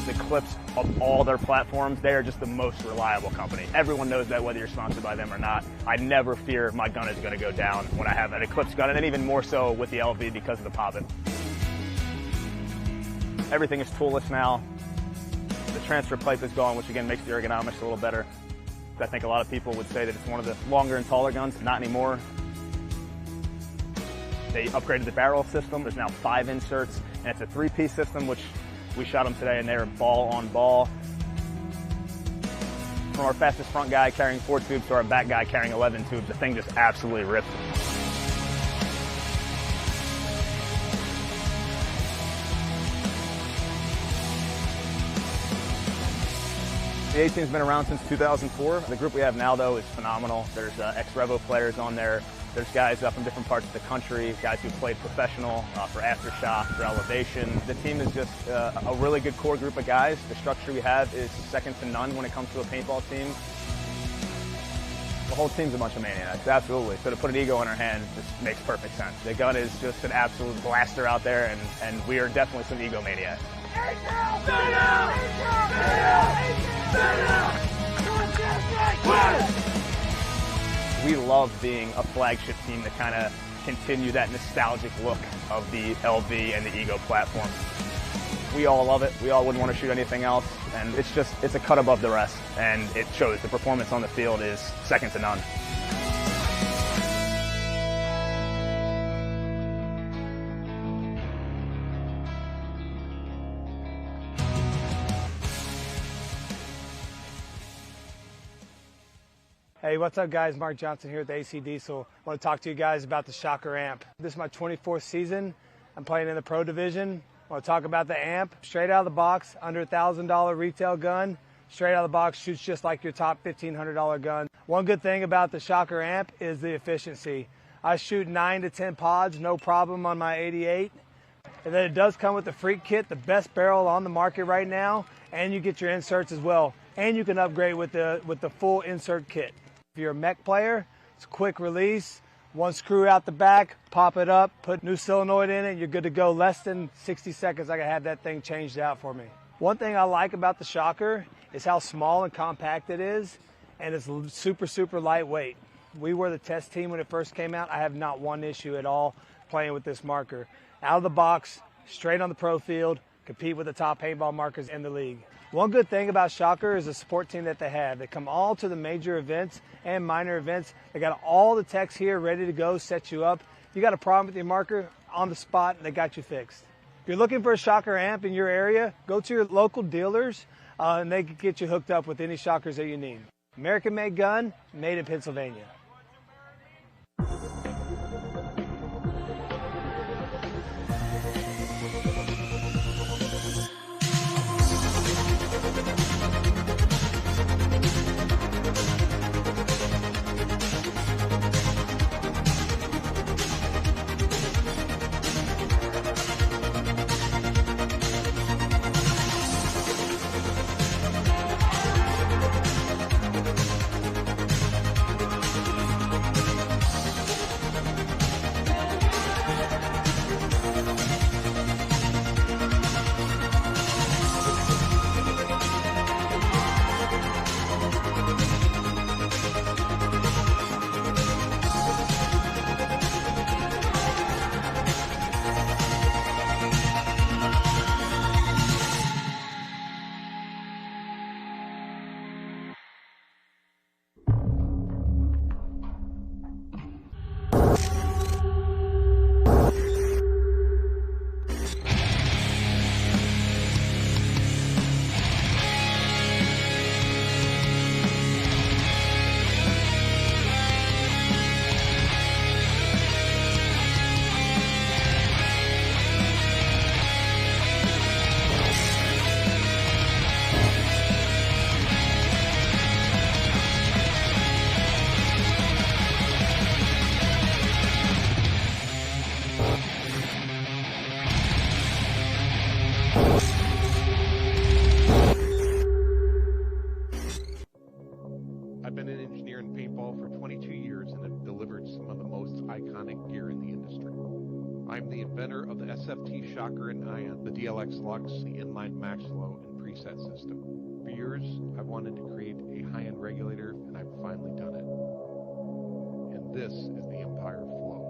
The clips of all their platforms, they are just the most reliable company. Everyone knows that whether you're sponsored by them or not. I never fear my gun is going to go down when I have an Eclipse gun, and even more so with the LV because of the poppet. Everything is toolless now. The transfer pipe is gone, which again makes the ergonomics a little better. I think a lot of people would say that it's one of the longer and taller guns. Not anymore. They upgraded the barrel system. There's now 5 inserts, and it's a 3-piece system, which we shot them today, and they were ball on ball. From our fastest front guy carrying 4 tubes to our back guy carrying 11 tubes, the thing just absolutely ripped. The A-Team's been around since 2004. The group we have now, though, is phenomenal. There's ex-Revo players on there. There's guys from different parts of the country, guys who played professional for Aftershock, for Elevation. The team is just a really good core group of guys. The structure we have is second to none when it comes to a paintball team. The whole team's a bunch of maniacs, absolutely. So to put an ego in our hand just makes perfect sense. The gun is just an absolute blaster out there, and we are definitely some ego maniacs. We love being a flagship team to kind of continue that nostalgic look of the LV and the Ego platform. We all love it. We all wouldn't want to shoot anything else, and it's a cut above the rest, and it shows. The performance on the field is second to none. Hey, what's up guys? Mark Johnson here with AC Diesel. I want to talk to you guys about the Shocker amp. This is my 24th season. I'm playing in the Pro Division. I want to talk about the amp. Straight out of the box, under $1,000 retail gun. Straight out of the box, shoots just like your top $1,500 gun. One good thing about the Shocker amp is the efficiency. I shoot 9 to 10 pods, no problem on my 88. And then it does come with the Freak Kit, the best barrel on the market right now, and you get your inserts as well. And you can upgrade with the full insert kit. If you're a mech player, it's a quick release. One screw out the back, pop it up, put new solenoid in it, and you're good to go. Less than 60 seconds, I can have that thing changed out for me. One thing I like about the Shocker is how small and compact it is, and it's super, super lightweight. We were the test team when it first came out. I have not one issue at all playing with this marker. Out of the box, straight on the pro field, compete with the top paintball markers in the league. One good thing about Shocker is the support team that they have. They come all to the major events and minor events. They got all the techs here ready to go, set you up. You got a problem with your marker, on the spot, they got you fixed. If you're looking for a Shocker amp in your area, go to your local dealers and they can get you hooked up with any Shockers that you need. American-made gun, made in Pennsylvania. I've been an engineer in paintball for 22 years and have delivered some of the most iconic gear in the industry. I'm the inventor of the SFT Shocker and Ion, the DLX Lux, the inline max flow, and preset system. For years, I've wanted to create a high-end regulator, and I've finally done it. And this is the Empire Flow.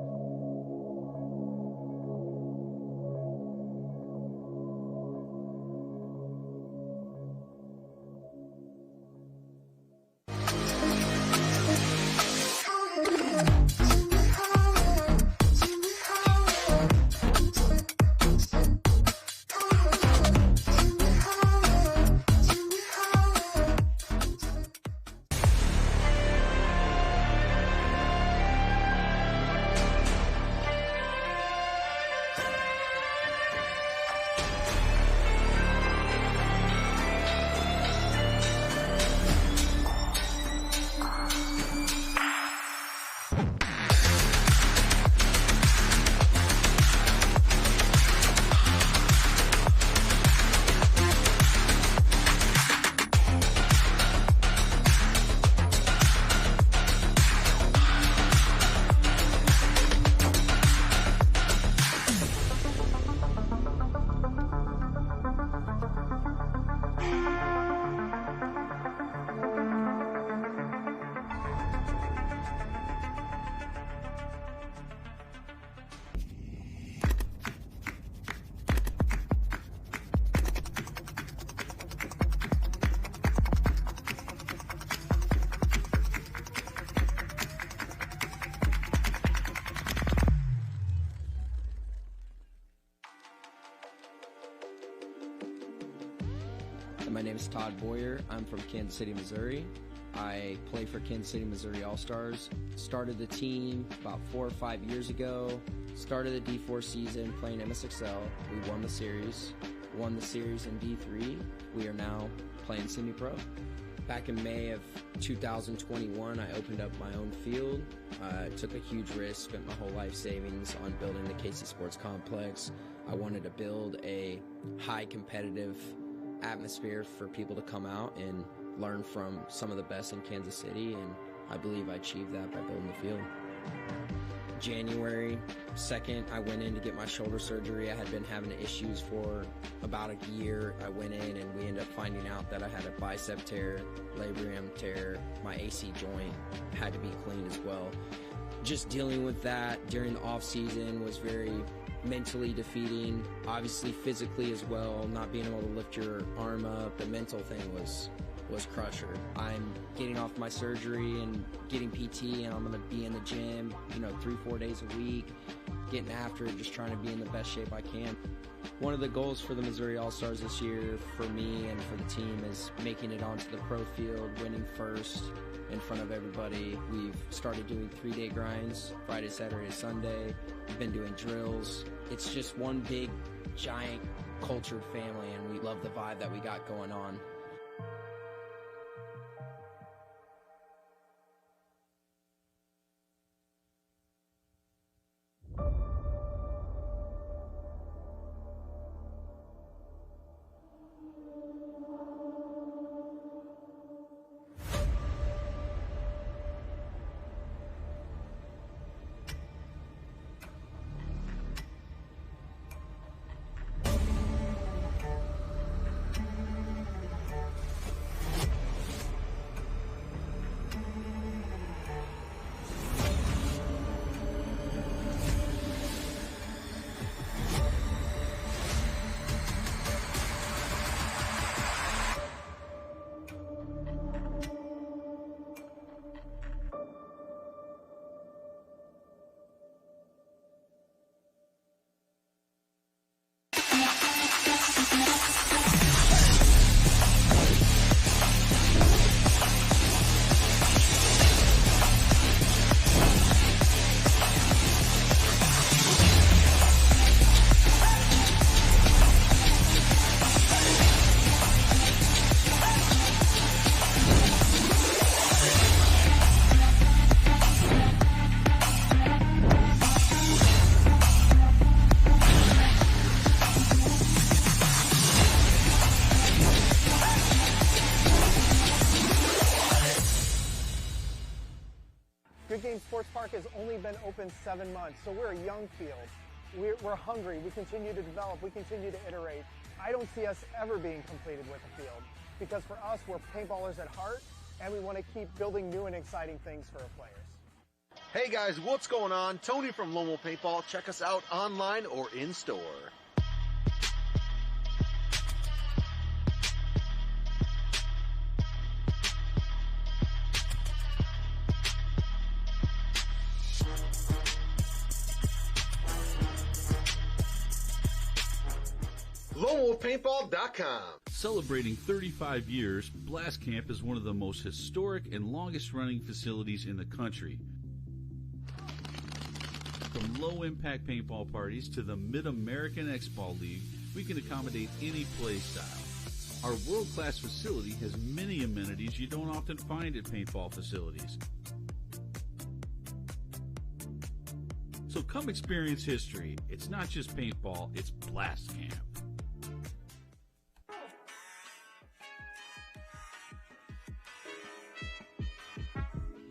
My name is Todd Boyer. I'm from Kansas City, Missouri. I play for Kansas City, Missouri All-Stars. Started the team about 4 or 5 years ago. Started the D4 season playing MSXL. We won the series. Won the series in D3. We are now playing semi-pro. Back in May of 2021, I opened up my own field. Took a huge risk, spent my whole life savings on building the KC Sports Complex. I wanted to build a high competitive atmosphere for people to come out and learn from some of the best in Kansas City, and I believe I achieved that by building the field. January 2nd, I went in to get my shoulder surgery. I had been having issues for about a year. I went in and we ended up finding out that I had a bicep tear, labrum tear, my AC joint had to be cleaned as well. Just dealing with that during the off season was very mentally defeating, obviously physically as well. Not being able to lift your arm up, the mental thing was crusher. I'm getting off my surgery and getting PT, and I'm going to be in the gym, 3-4 days a week, getting after it, just trying to be in the best shape I can. One of the goals for the Missouri All-Stars this year for me and for the team is making it onto the pro field, winning first in front of everybody. We've started doing 3-day grinds, Friday, Saturday, Sunday. We've been doing drills. It's just one big, giant, cultured family, and we love the vibe that we got going on. Sports Park has only been open 7 months, so we're a young field. We're hungry. We continue to develop. We continue to iterate. I don't see us ever being completed with a field because for us, we're paintballers at heart, and we want to keep building new and exciting things for our players. Hey guys, what's going on? Tony from Lone Wolf Paintball. Check us out online or in store. LoneWolfPaintball.com. Celebrating 35 years, Blast Camp is one of the most historic and longest-running facilities in the country. From low-impact paintball parties to the Mid-American Xball League, we can accommodate any play style. Our world-class facility has many amenities you don't often find at paintball facilities. So come experience history. It's not just paintball, it's Blast Camp.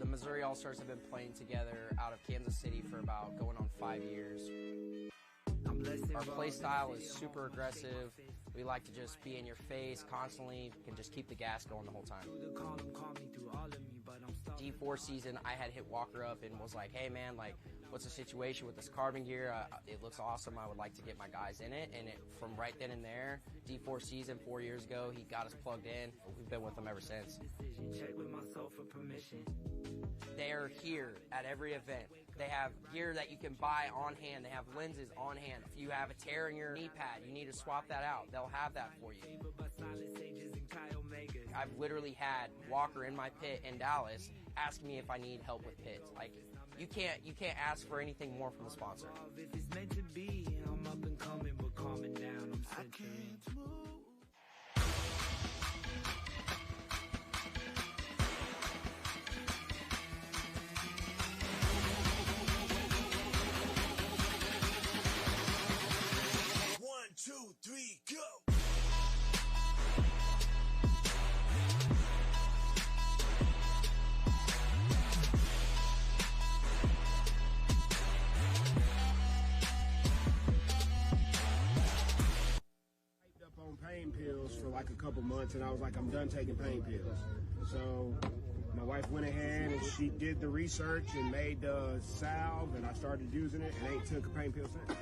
Missouri All-Stars have been playing together out of Kansas City for about going on 5 years. Our play style is super aggressive. We like to just be in your face constantly and just keep the gas going the whole time. D4 season, I had hit Walker up and was like, hey man, like, what's the situation with this carbon gear? It looks awesome. I would like to get my guys in it. And from right then and there, D4 season 4 years ago, he got us plugged in. We've been with him ever since. They're here at every event. They have gear that you can buy on hand. They have lenses on hand. If you have a tear in your knee pad, you need to swap that out. They'll have that for you. I've literally had Walker in my pit in Dallas ask me if I need help with pits. Like, you can't ask for anything more from the sponsor. If it's meant to be, I'm up and coming, but calming down, I'm centering. One, two, three, go! On pain pills for like a couple months, and I was like, I'm done taking pain pills. So my wife went ahead and she did the research and made the salve, and I started using it and ain't took a pain pill since.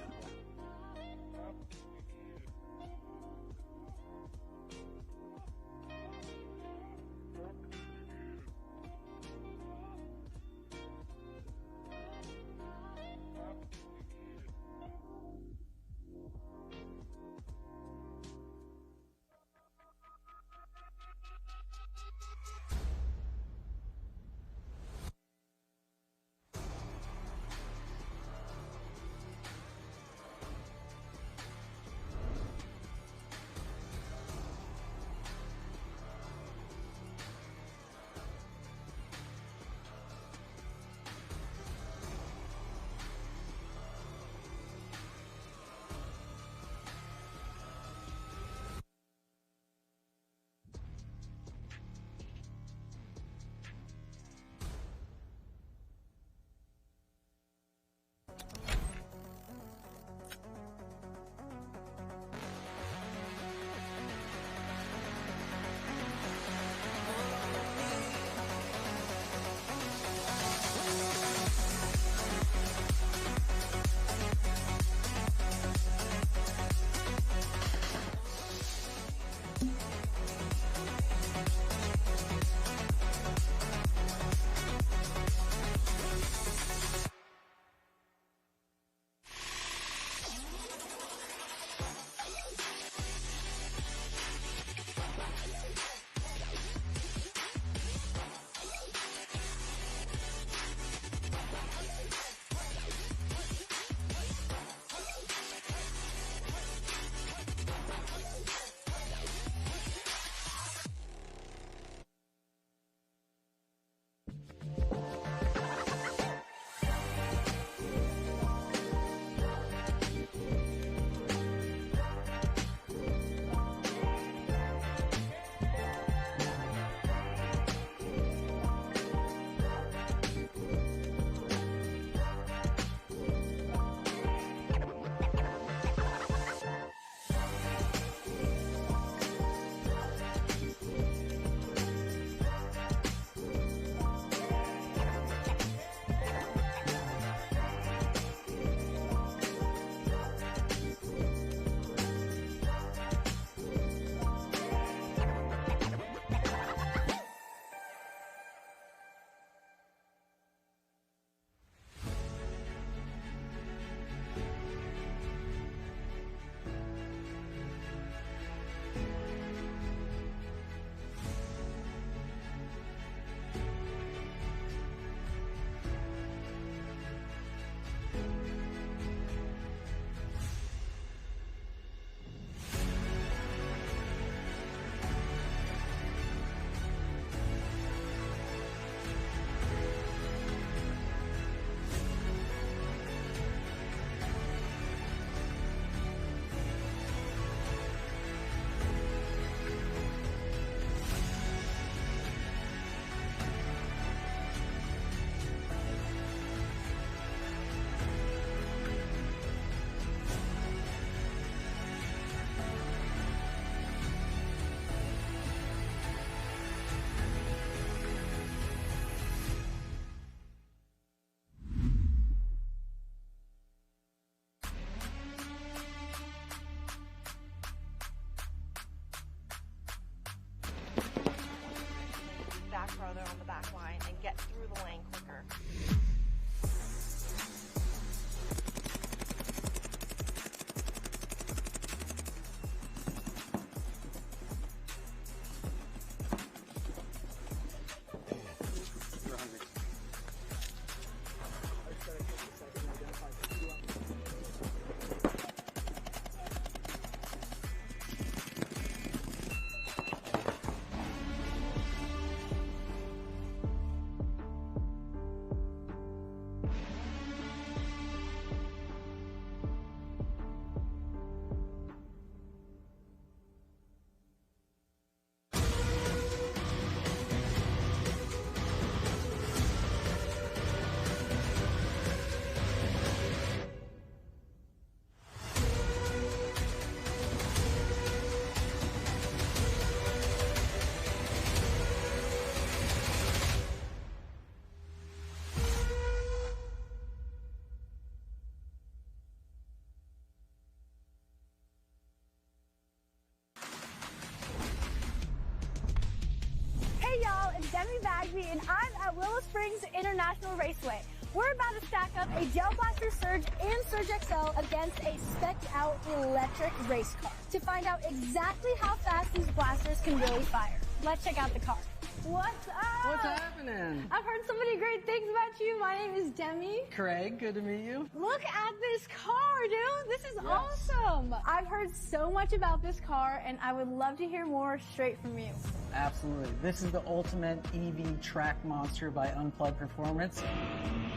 Ivy, and I'm at Willow Springs International Raceway. We're about to stack up a Gel Blaster Surge and Surge XL against a spec'd-out electric race car to find out exactly how fast these blasters can really fire. Let's check out the car. What's up? What's happening? I've heard so many great things about you. My name is Demi. Craig, good to meet you. Look at this car, dude. This is awesome. I've heard so much about this car, and I would love to hear more straight from you. Absolutely. This is the ultimate EV track monster by Unplugged Performance.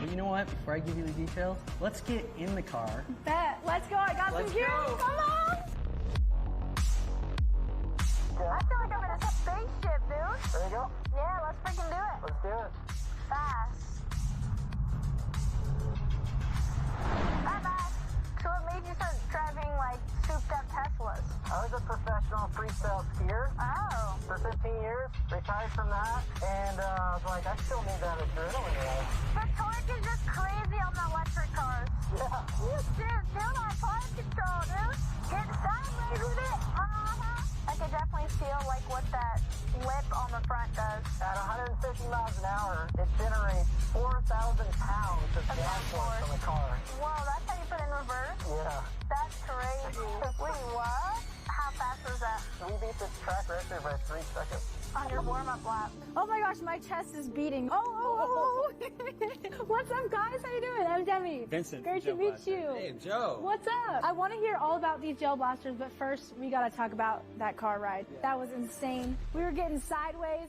But you know what? Before I give you the details, let's get in the car. Bet. Let's go. I got some gear. Come on. I feel like I'm in a spaceship, dude. There you go. Yeah, let's freaking do it. Let's do it. Fast. Bye-bye. So what made you start driving, like, souped-up Teslas? I was a professional freestyle skier. Oh. For 15 years, retired from that, and I was like, I still need that adrenaline rush. The torque is just crazy on the electric cars. Yeah. You should feel that fire control, dude. Get sideways with it. I could definitely feel, like, what that lip on the front does. At 150 miles an hour, it generates 4,000 pounds of gas force on the car. Whoa, that's how you put in reverse? Yeah. That's crazy. Wait, what? How fast was that? We beat this track record by 3 seconds. On your warm-up lap. Oh my gosh, my chest is beating. Oh. What's up, guys? How you doing? I'm Demi. Vincent. Great to meet you. Hey, Joe. What's up? I want to hear all about these gel blasters, but first, we got to talk about that car ride. Yeah. That was insane. We were getting sideways.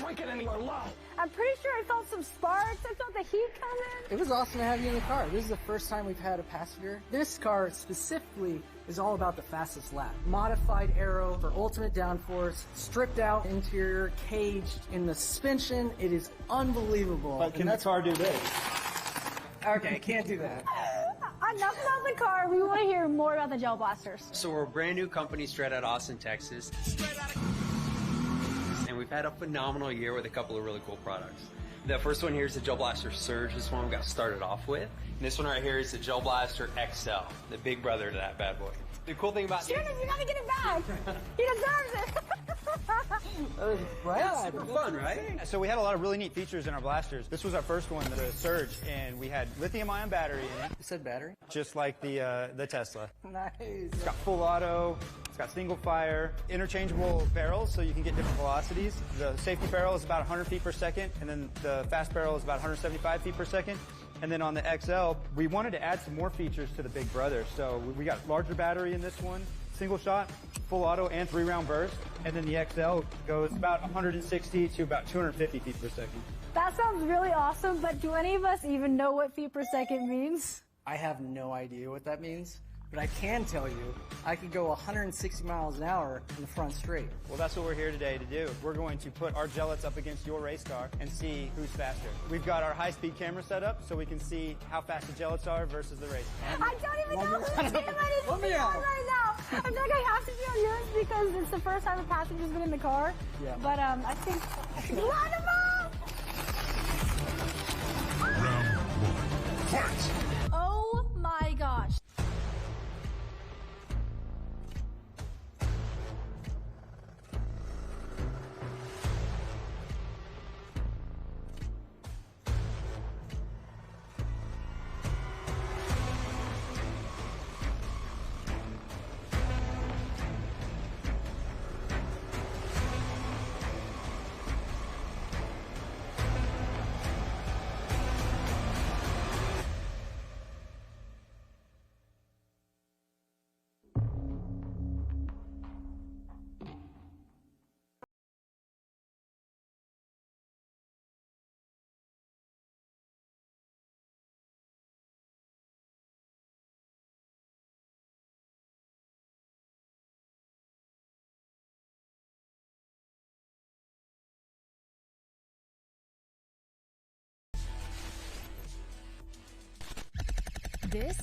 drink it anymore, love. I'm pretty sure I felt some sparks. I felt the heat coming. It was awesome to have you in the car. This is the first time we've had a passenger. This car specifically is all about the fastest lap. Modified aero for ultimate downforce, stripped out interior, caged in the suspension. It is unbelievable. But can the car do this? Okay, can't do that. Enough about the car. We want to hear more about the gel blasters. So we're a brand new company straight out of Austin, Texas. And we've had a phenomenal year with a couple of really cool products. The first one here is the Gel Blaster Surge. This one we got started off with. And this one right here is the Gel Blaster XL, the big brother to that bad boy. The cool thing about Shannon, you gotta get it back. He deserves it. That was rad. Super fun, right? So we had a lot of really neat features in our blasters. This was our first one, the Surge, and we had lithium-ion battery in it. You said battery? Just like the Tesla. Nice. It's got full auto. It's got single fire, interchangeable barrels, so you can get different velocities. The safety barrel is about 100 feet per second, and then the fast barrel is about 175 feet per second. And then on the XL, we wanted to add some more features to the big brother. So we got larger battery in this one, single shot, full auto, and 3-round burst. And then the XL goes about 160 to about 250 feet per second. That sounds really awesome, but do any of us even know what feet per second means? I have no idea what that means, but I can tell you I could go 160 miles an hour in the front straight. Well, that's what we're here today to do. We're going to put our gellets up against your race car and see who's faster. We've got our high-speed camera set up so we can see how fast the gellets are versus the race car. I don't even know whose team I need to be on right now. I feel like I have to be on yours because it's the first time a passenger's been in the car. Yeah. But I think... Line them up! Round one, fight! Oh my gosh. This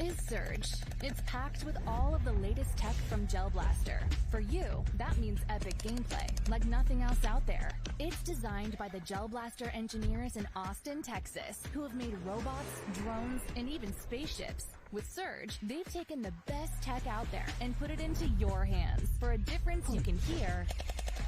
is Surge. It's packed with all of the latest tech from Gel Blaster. For you, that means epic gameplay, like nothing else out there. It's designed by the Gel Blaster engineers in Austin, Texas, who have made robots, drones, and even spaceships. With Surge, they've taken the best tech out there and put it into your hands for a difference you can hear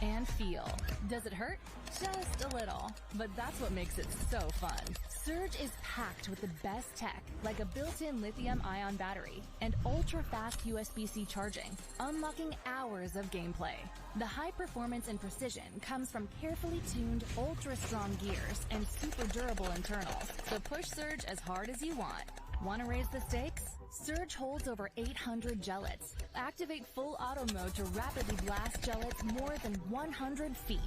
and feel. Does it hurt? Just a little. But that's what makes it so fun. Surge is packed with the best tech, like a built-in lithium-ion battery and ultra-fast USB-C charging, unlocking hours of gameplay. The high performance and precision comes from carefully tuned, ultra-strong gears and super durable internals, so push Surge as hard as you want. Want to raise the stakes? Surge holds over 800 gellets. Activate full auto mode to rapidly blast gellets more than 100 feet.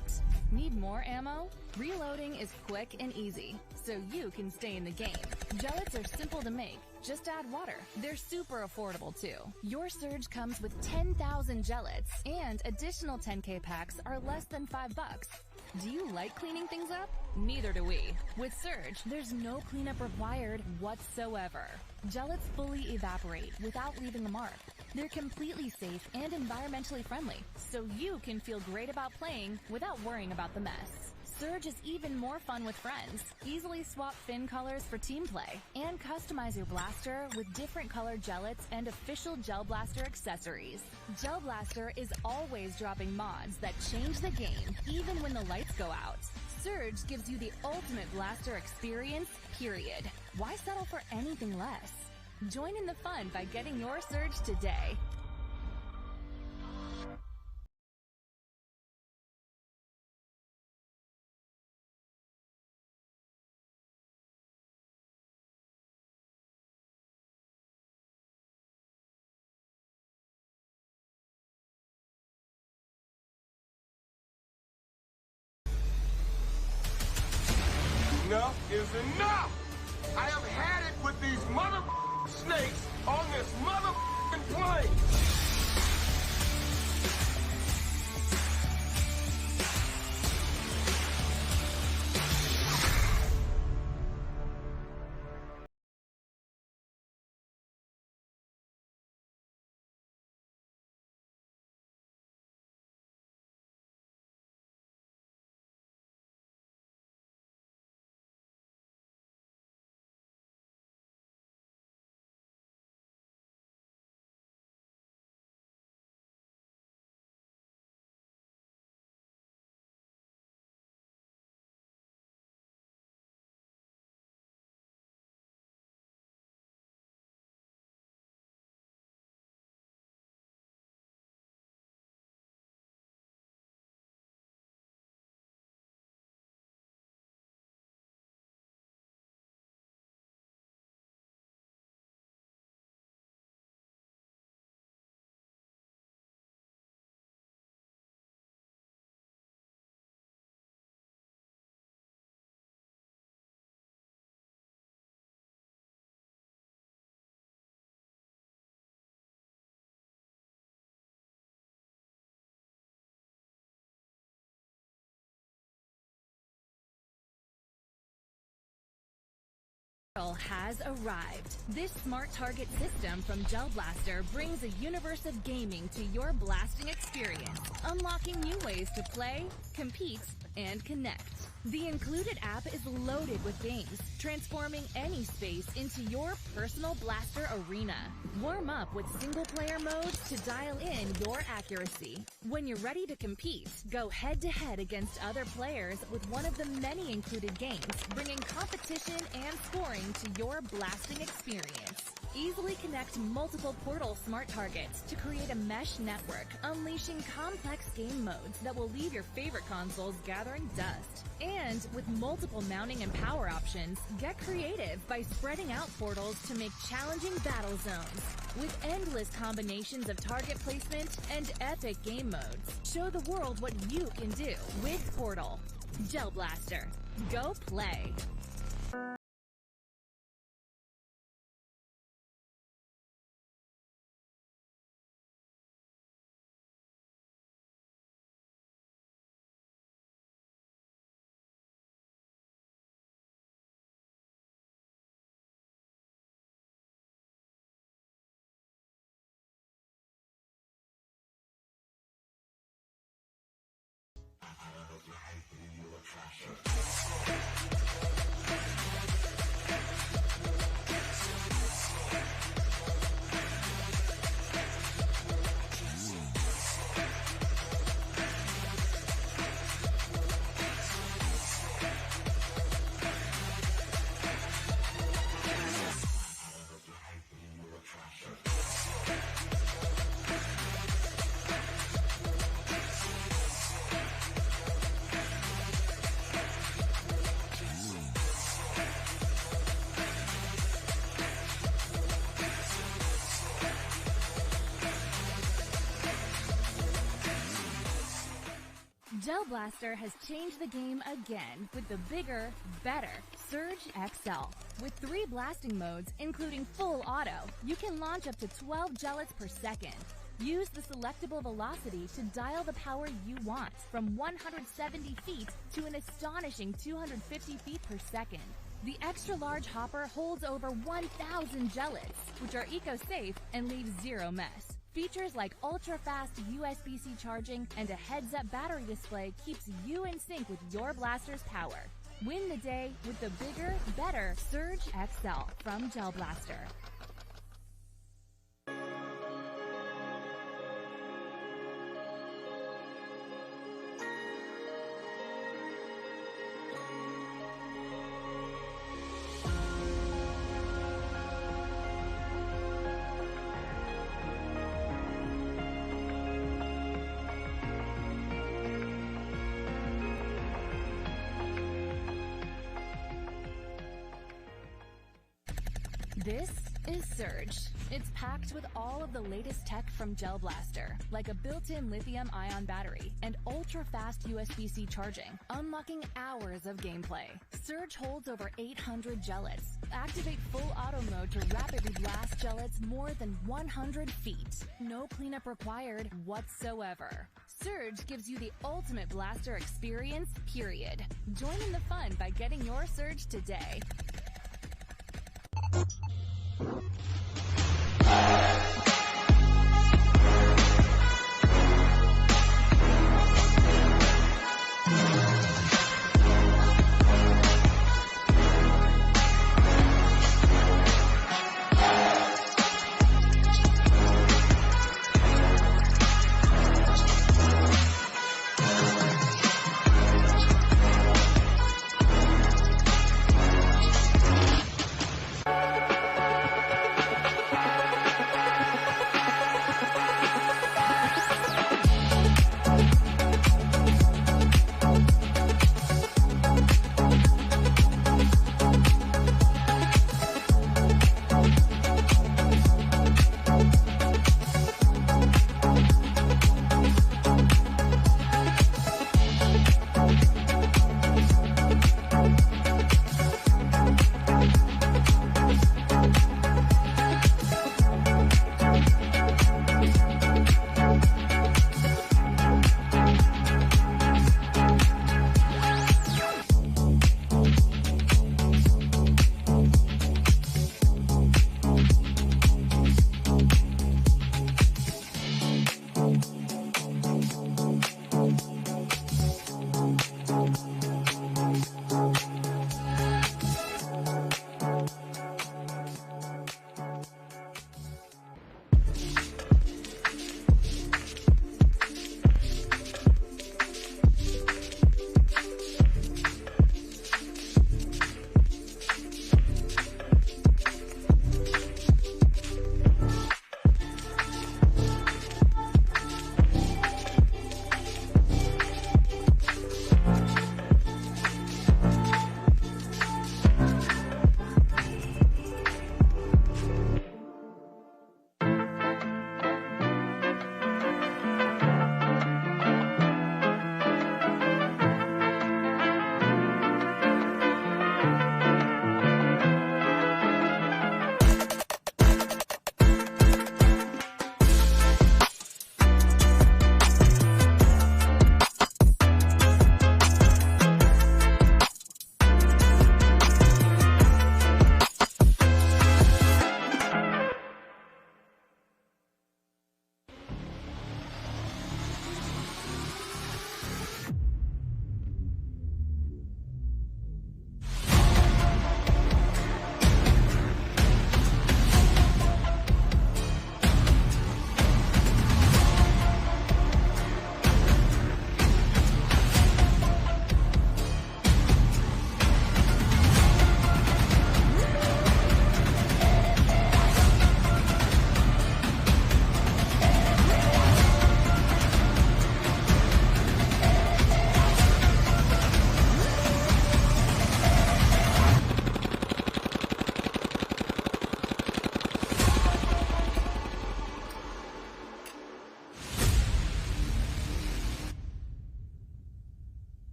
Need more ammo? Reloading is quick and easy, so you can stay in the game. Gellets are simple to make. Just add water. They're super affordable too. Your Surge comes with 10,000 gellets, and additional 10K packs are less than $5. Do you like cleaning things up? Neither do we. With Surge, there's no cleanup required whatsoever. Gellets fully evaporate without leaving a mark. They're completely safe and environmentally friendly, so you can feel great about playing without worrying about the mess. Surge is even more fun with friends. Easily swap fin colors for team play, and customize your blaster with different colored gellets and official Gel Blaster accessories. Gel Blaster is always dropping mods that change the game, even when the lights go out. Surge gives you the ultimate blaster experience, period. Why settle for anything less? Join in the fun by getting your Surge today. Enough is enough! I have had it with these mother snakes on this mother plane! Has arrived. This smart target system from Gel Blaster brings a universe of gaming to your blasting experience, unlocking new ways to play, compete, and connect. The included app is loaded with games, transforming any space into your personal blaster arena. Warm up with single-player modes to dial in your accuracy. When you're ready to compete, go head-to-head against other players with one of the many included games, bringing competition and scoring to your blasting experience. Easily connect multiple Portal smart targets to create a mesh network, unleashing complex game modes that will leave your favorite consoles gathering dust. And with multiple mounting and power options, get creative by spreading out portals to make challenging battle zones. With endless combinations of target placement and epic game modes, show the world what you can do with Portal. Gel Blaster. Go play. Gel Blaster has changed the game again with the bigger, better Surge XL. With 3 blasting modes, including full auto, you can launch up to 12 gellets per second. Use the selectable velocity to dial the power you want, from 170 feet to an astonishing 250 feet per second. The extra-large hopper holds over 1,000 gellets, which are eco-safe and leave zero mess. Features like ultra-fast USB-C charging and a heads-up battery display keeps you in sync with your blaster's power. Win the day with the bigger, better Surge XL from Gel Blaster. This is Surge. It's packed with all of the latest tech from Gel Blaster, like a built-in lithium-ion battery and ultra-fast USB-C charging, unlocking hours of gameplay. Surge holds over 800 gellets. Activate full auto mode to rapidly blast gellets more than 100 feet. No cleanup required whatsoever. Surge gives you the ultimate blaster experience, period. Join in the fun by getting your Surge today.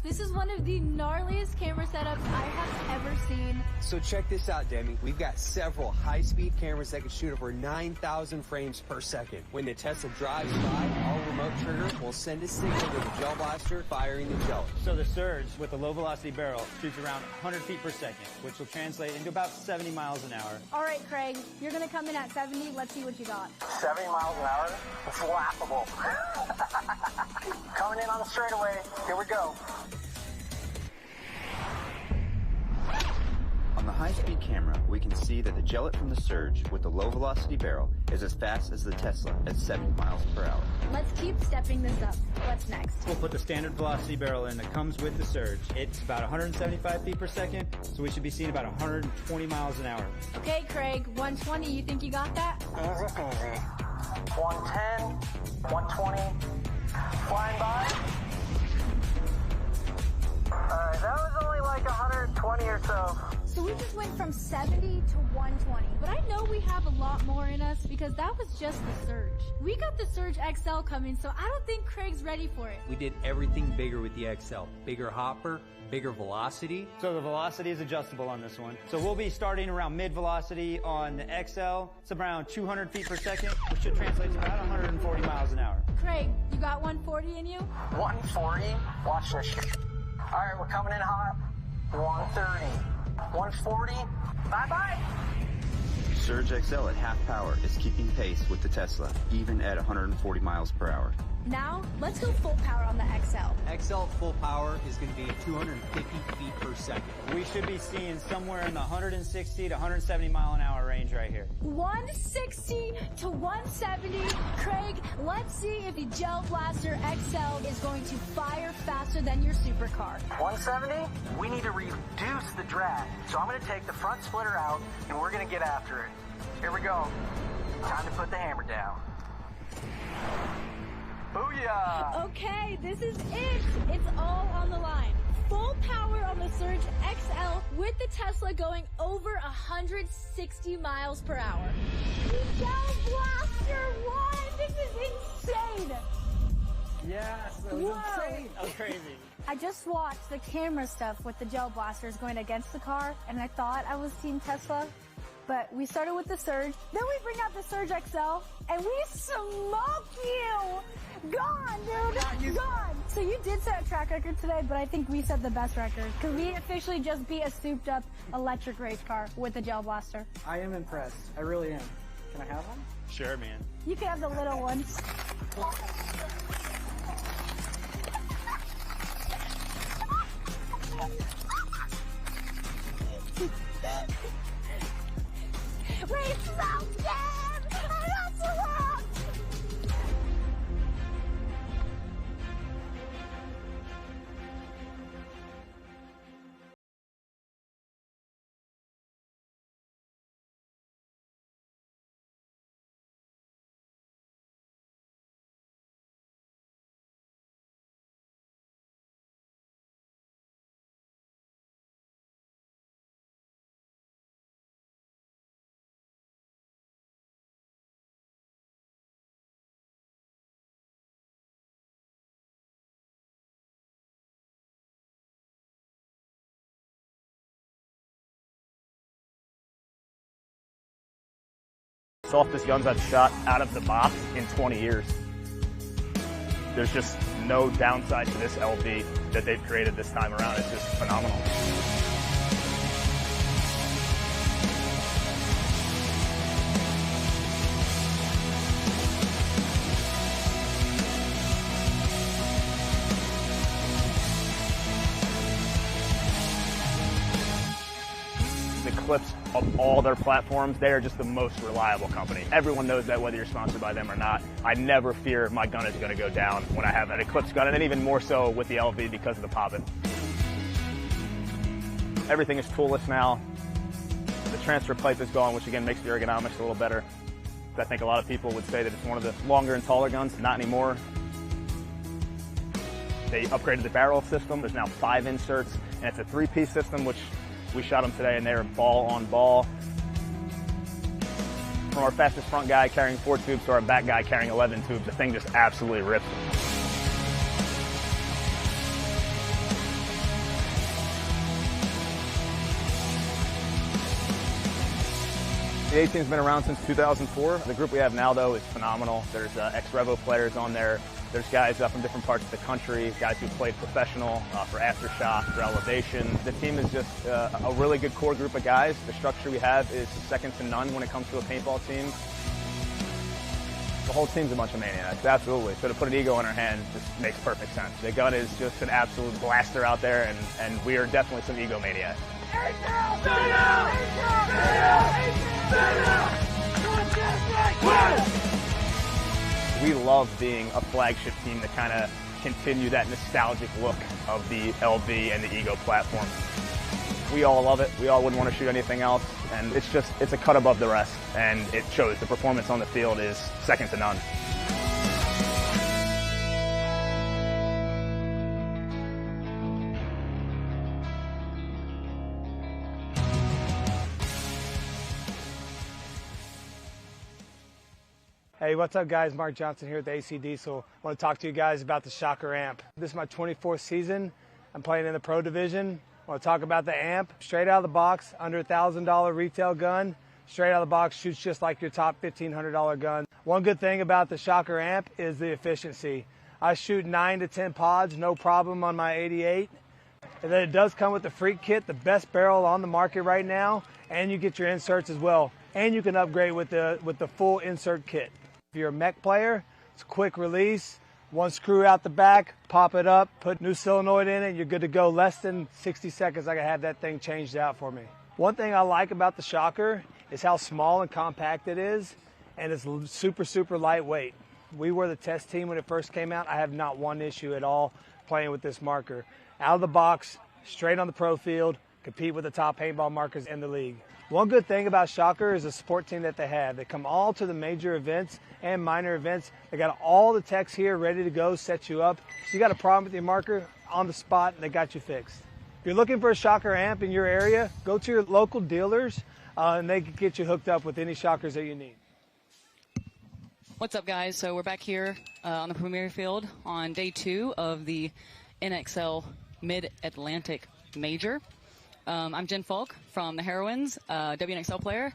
This is one of the gnarliest camera setups I have ever seen. So check this out, Demi. We've got several high-speed cameras that can shoot over 9,000 frames per second. When the Tesla drives by, our remote trigger will send a signal to the gel blaster, firing the gel. So the Surge with the low-velocity barrel shoots around 100 feet per second, which will translate into about 70 miles an hour. All right, Craig, you're going to come in at 70. Let's see what you got. 70 miles an hour? It's laughable. Coming in on the straightaway. Here we go. On the high-speed camera, we can see that the gellet from the Surge with the low-velocity barrel is as fast as the Tesla at 70 miles per hour. Let's keep stepping this up. What's next? We'll put the standard velocity barrel in that comes with the Surge. It's about 175 feet per second, so we should be seeing about 120 miles an hour. Okay, Craig, 120. You think you got that? Easy peasy. 110, 120, flying by. Alright, that was only like 120 or so. So we just went from 70 to 120. But I know we have a lot more in us because that was just the Surge. We got the Surge XL coming, so I don't think Craig's ready for it. We did everything bigger with the XL. Bigger hopper, bigger velocity. So the velocity is adjustable on this one. So we'll be starting around mid velocity on the XL. It's around 200 feet per second, which should translate to about 140 miles an hour. Craig, you got 140 in you? 140. Watch this shit. All right, we're coming in hot. 130. 140. Bye-bye. Surge XL at half power is keeping pace with the Tesla, even at 140 miles per hour. Now, let's go full power on the XL. XL full power is going to be at 250 feet per second. We should be seeing somewhere in the 160 to 170 mile an hour range right here. 160 to 170. Craig, let's see if the Gel Blaster XL is going to fire faster than your supercar. 170. We need to reduce the drag. So I'm going to take the front splitter out, and we're going to get after it. Here we go. Time to put the hammer down. Booyah! Okay, this is it. It's all on the line. Full power on the Surge XL with the Tesla going over 160 miles per hour. The Gel Blaster won! This is insane! Yes, that was insane. That was crazy. I just watched the camera stuff with the Gel Blasters going against the car, and I thought I was Team Tesla. But we started with the Surge, then we bring out the Surge XL, and we smoke you! Gone, dude! Gone! So you did set a track record today, but I think we set the best record, because we officially just beat a souped-up electric race car with the Gel Blaster. I am impressed. I really am. Can I have one? Sure, man. You can have the little ones. We smoked them! That's wrong! Softest guns I've shot out of the box in 20 years. There's just no downside to this LV that they've created this time around. It's just phenomenal. The clips of all their platforms, they are just the most reliable company. Everyone knows that whether you're sponsored by them or not. I never fear my gun is going to go down when I have an Eclipse gun, and then even more so with the LV because of the popping. Everything is toolless now. The transfer pipe is gone, which again makes the ergonomics a little better. I think a lot of people would say that it's one of the longer and taller guns, not anymore. They upgraded the barrel system. There's now 5 inserts, and it's a 3-piece system, which we shot them today, and they were ball on ball. From our fastest front guy carrying 4 tubes to our back guy carrying 11 tubes, the thing just absolutely ripped. The A-Team's been around since 2004. The group we have now, though, is phenomenal. There's ex-Revo players on there. There's guys from different parts of the country, guys who played professional for Aftershock, for Elevation. The team is just a really good core group of guys. The structure we have is second to none when it comes to a paintball team. The whole team's a bunch of maniacs, absolutely. So to put an ego in our hand just makes perfect sense. The gun is just an absolute blaster out there, and we are definitely some ego maniacs. We love being a flagship team to kind of continue that nostalgic look of the LV and the Ego platform. We all love it. We all wouldn't want to shoot anything else, and it's a cut above the rest, and it shows. The performance on the field is second to none. Hey, what's up, guys? Mark Johnson here with AC Diesel. I want to talk to you guys about the Shocker amp. This is my 24th season. I'm playing in the pro division. I want to talk about the amp. Straight out of the box, under $1,000 retail gun. Straight out of the box, shoots just like your top $1,500 gun. One good thing about the Shocker amp is the efficiency. I shoot 9 to 10 pods, no problem on my 88. And then it does come with the Freak Kit, the best barrel on the market right now, and you get your inserts as well. And you can upgrade with the full insert kit. If you're a mech player, it's a quick release. One screw out the back, pop it up, put new solenoid in it, you're good to go. Less than 60 seconds, I can have that thing changed out for me. One thing I like about the Shocker is how small and compact it is, and it's super, super lightweight. We were the test team when it first came out. I have not one issue at all playing with this marker. Out of the box, straight on the pro field, compete with the top paintball markers in the league. One good thing about Shocker is the support team that they have. They come all to the major events and minor events. They got all the techs here ready to go, set you up. So you got a problem with your marker, on the spot, and they got you fixed. If you're looking for a Shocker amp in your area, go to your local dealers, and they can get you hooked up with any Shockers that you need. What's up, guys? So we're back here on the Premier Field on day 2 of the NXL Mid-Atlantic Major. I'm Jen Falk from the Heroines, WNXL player,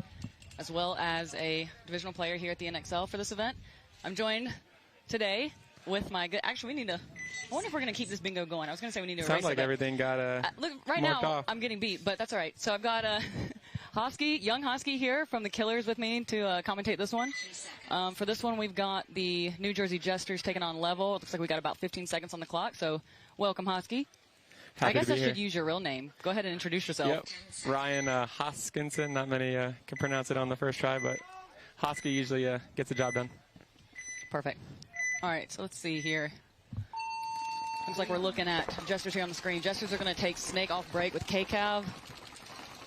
as well as a divisional player here at the NXL for this event. I'm joined today with my good. Actually, we need to. I wonder if we're going to keep this bingo going. I was going to say we need to. Sounds like everything got look, right marked now, off. I'm getting beat, but that's all right. So I've got young Hosky here from the Killers with me to commentate this one. For this one, we've got the New Jersey Jesters taking on Level. It looks like we got about 15 seconds on the clock. So welcome, Hosky. I guess I should use your real name. Go ahead and introduce yourself. Yep. Ryan Hoskinson. Not many can pronounce it on the first try, but Hosky usually gets the job done. Perfect. All right, so let's see here. Looks like we're looking at Jesters here on the screen. Jesters are going to take Snake off break with K-Cav.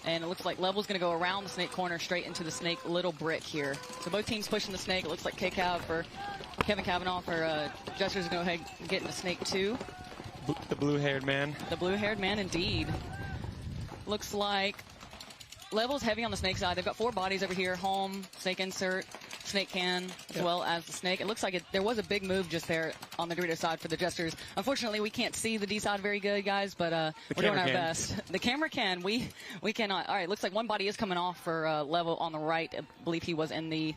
And it looks like Level's going to go around the Snake corner straight into the Snake little brick here. So both teams pushing the Snake. It looks like K-Cav for Kevin Cavanaugh for Jesters going to go ahead and get into Snake 2. The blue-haired man. The blue-haired man, indeed. Looks like Level's heavy on the Snake side. They've got 4 bodies over here. Home, Snake insert, Snake can, as well as the Snake. It looks like there was a big move just there on the Dorito side for the Jesters. Unfortunately, we can't see the D side very good, guys, but we're doing our best. The camera can. We cannot. All right, looks like one body is coming off for Level on the right. I believe he was in the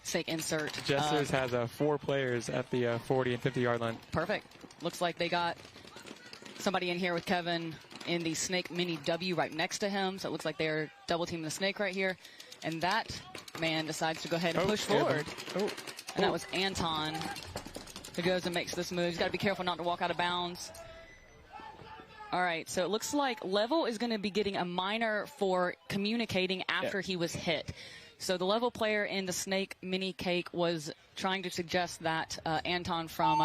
Snake insert. Jesters has 4 players at the 40 and 50-yard line. Perfect. Looks like they got somebody in here with Kevin in the Snake Mini W right next to him. So it looks like they're double teaming the Snake right here. And that man decides to go ahead and push forward. And that was Anton who goes and makes this move. He's got to be careful not to walk out of bounds. All right, so it looks like Level is going to be getting a minor for communicating after he was hit. So the Level player in the Snake Mini Cake was trying to suggest that Anton from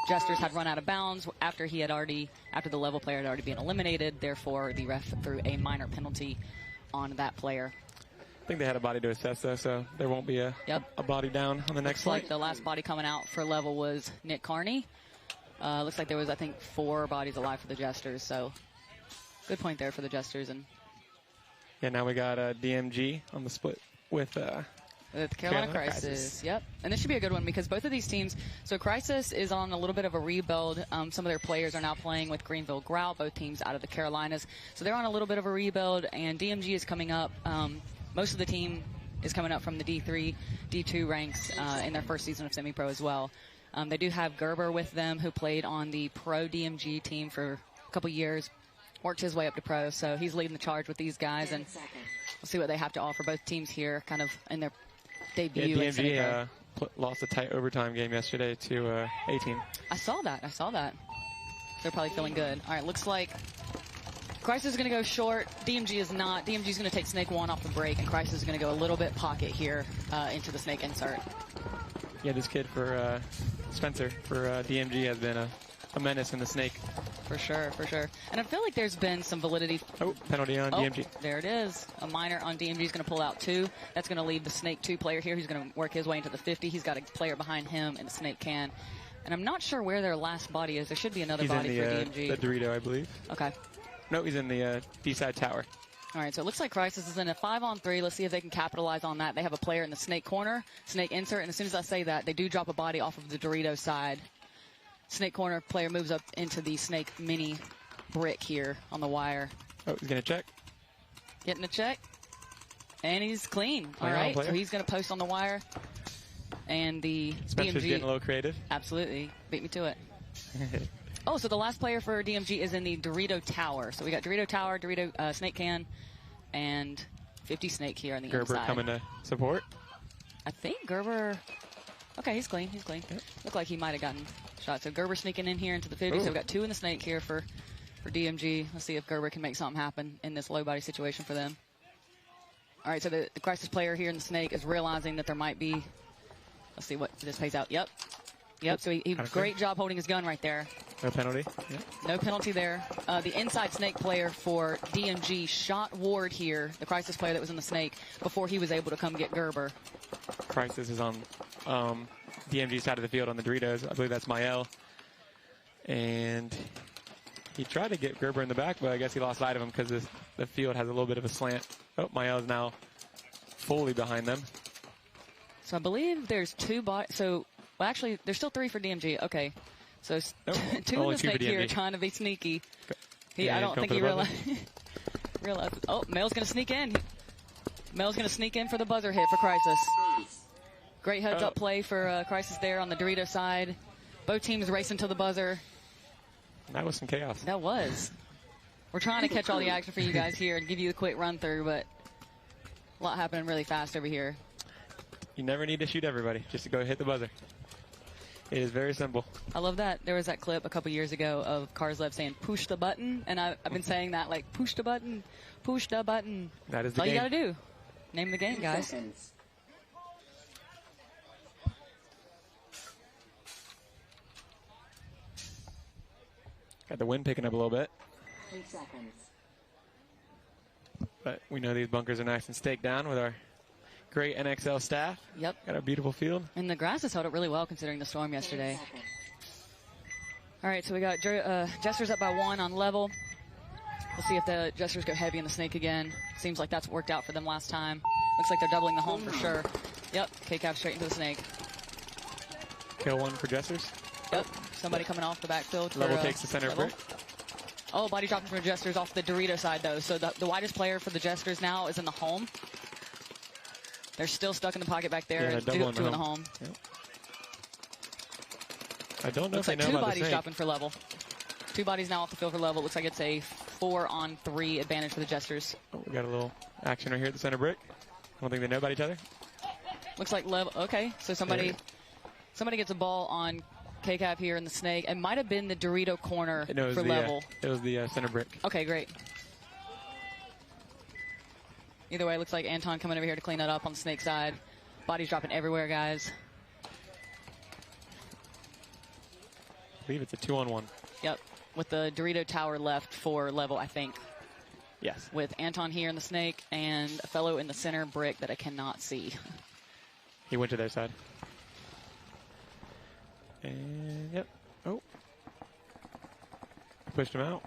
Jesters had run out of bounds after the Level player had already been eliminated. Therefore, the ref threw a minor penalty on that player. I think they had a body to assess, though, so there won't be a body down on the next Looks flight. like the last body coming out for Level was Nick Carney. Looks like there was, I think, 4 bodies alive for the Jesters. So good point there for the Jesters. And yeah, now we got DMG on the split with Carolina Crisis. Yep. And this should be a good one because both of these teams, so Crisis is on a little bit of a rebuild. Some of their players are now playing with Greenville Grout, both teams out of the Carolinas. So they're on a little bit of a rebuild, and DMG is coming up. Most of the team is coming up from the D3, D2 ranks in their first season of semi-pro as well. They do have Gerber with them, who played on the pro DMG team for a couple years, worked his way up to pro, so he's leading the charge with these guys, and we'll see what they have to offer. Both teams here kind of in their debut. Yeah, DMG lost a tight overtime game yesterday to A-Team. I saw that. They're probably feeling good. All right, looks like Crisis is going to go short. DMG is not. DMG is going to take Snake 1 off the break, and Crisis is going to go a little bit pocket here into the Snake insert. Yeah, this kid for Spencer for DMG has been a menace in the Snake. For sure. And I feel like there's been some validity. Oh, penalty on DMG. There it is. A minor on DMG is going to pull out 2. That's going to leave the Snake 2 player here who's going to work his way into the 50. He's got a player behind him in the Snake can. And I'm not sure where their last body is. There should be another body for DMG. The Dorito, I believe. Okay. No, he's in the D-side tower. All right, so it looks like Crisis is in a 5-on-3. Let's see if they can capitalize on that. They have a player in the snake corner, snake insert, and as soon as I say that, they do drop a body off of the Dorito side. Snake corner player moves up into the snake mini brick here on the wire. Oh, he's going to check. Getting a check. And he's clean. All Hang on, right, player. so he's going to post on the wire. And the Spencer's DMG. getting a little creative. Absolutely. Beat me to it. Oh, so the last player for DMG is in the Dorito Tower. So we got Dorito Tower, Dorito Snake Can, and 50 Snake here on the Gerber inside. coming to support. I think Gerber. Okay, he's clean. He's clean. Yep. Looked like he might have gotten shot. So Gerber sneaking in here into the 50. Ooh. So we've got 2 in the Snake here for DMG. Let's see if Gerber can make something happen in this low body situation for them. All right, so the Crisis player here in the Snake is realizing that there might be. Let's see what this pays out. Yep. So he great job holding his gun right there. No penalty. Yep. No penalty there. The inside Snake player for DMG shot Ward here, the Crisis player that was in the Snake, before he was able to come get Gerber. Crisis is on DMG side of the field on the Doritos. I believe that's Mael. And he tried to get Gerber in the back, but I guess he lost sight of him because the field has a little bit of a slant. Oh, Mael is now fully behind them. So I believe there's 2 bodies. So, well, actually, there's still 3 for DMG. Okay. So 2 in the Snake here trying to be sneaky. I don't think he realized. Oh, Mail's going to sneak in. Mail's going to sneak in for the buzzer hit for Crisis. Great heads-up play for Crisis there on the Dorito side. Both teams racing to the buzzer. That was some chaos. That was. We're trying to catch all the action for you guys here and give you a quick run-through, but a lot happening really fast over here. You never need to shoot everybody, just to go hit the buzzer. It is very simple. I love that. There was that clip a couple years ago of Karslev saying, push the button, and I've been saying that, like, push the button, push the button. That is That's the all game. you got to do. Name the game, guys. Got the wind picking up a little bit. 3 seconds. But we know these bunkers are nice and staked down with our great NXL staff. Yep. Got a beautiful field. And the grass has held up really well considering the storm yesterday. All right, so we got Jesters up by 1 on level. We'll see if the Jesters go heavy in the Snake again. Seems like that's worked out for them last time. Looks like they're doubling the home for sure. Yep, K-Cap straight into the Snake. Kill 1 for Jesters. Yep, somebody coming off the backfield. Level takes the center level. brick. Oh, body dropping for Jesters off the Dorito side, though. So the widest player for the Jesters now is in the home. They're still stuck in the pocket back there. Yeah, they're doubling two in the home. Yep. I don't know Looks if they like know 2 about the bodies Snake. dropping for level. 2 bodies now off the field for level. Looks like it's a 4-on-3 advantage for the Jesters. Oh, we got a little action right here at the center brick. I don't think they know about each other. Looks like level. Okay, so somebody gets a ball on K-Cap here in the Snake. It might have been the Dorito corner for level. It was the center brick. Okay, great. Either way, it looks like Anton coming over here to clean that up on the Snake side. Bodies dropping everywhere, guys. I believe it's a 2-on-1. Yep, with the Dorito tower left for level, I think. Yes. With Anton here in the Snake and a fellow in the center brick that I cannot see. He went to their side. And, yep. Oh. Pushed him out.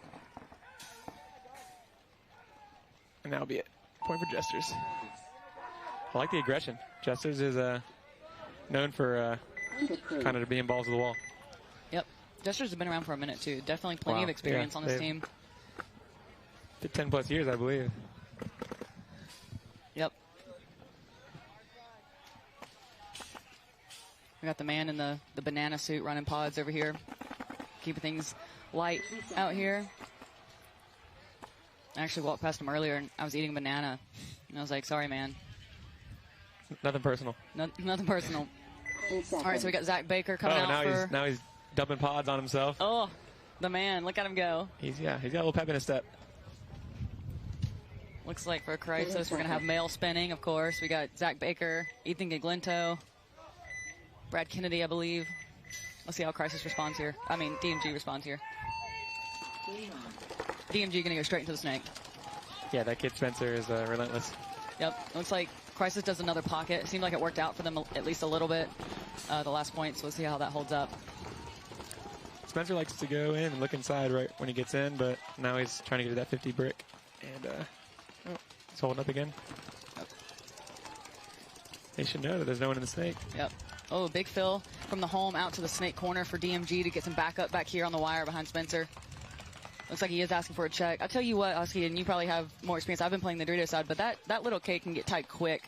And that'll be it. Point for Jesters. I like the aggression. Jesters is known for kind of being balls to the wall. Yep. Jesters have been around for a minute, too. Definitely plenty of experience on this team. 10+ years, I believe. Yep. We got the man in the banana suit running pods over here. Keeping things light out here. I actually walked past him earlier and I was eating a banana. And I was like, sorry, man. Nothing personal. Nothing personal. All right, so we got Zach Baker coming out now he's dumping pods on himself. Oh, the man. Look at him go. He's got a little pep in his step. Looks like for Crisis, we're going to have male spinning, of course. We got Zach Baker, Ethan Giglento, Brad Kennedy, I believe. Let's see how Crisis responds here. I mean, DMG responds here. DMG going to go straight into the Snake. Yeah, that kid Spencer is relentless. Yep. Looks like Crisis does another pocket. It seemed like it worked out for them at least a little bit the last point, so we'll see how that holds up. Spencer likes to go in and look inside right when he gets in, but now he's trying to get to that 50 brick. And It's holding up again. Yep. They should know that there's no one in the snake. Yep. Oh, big fill from the home out to the snake corner for DMG to get some backup back here on the wire behind Spencer. Looks like he is asking for a check. I'll tell you what, Husky, and you probably have more experience. I've been playing the Dorito side, but that little cake can get tight quick.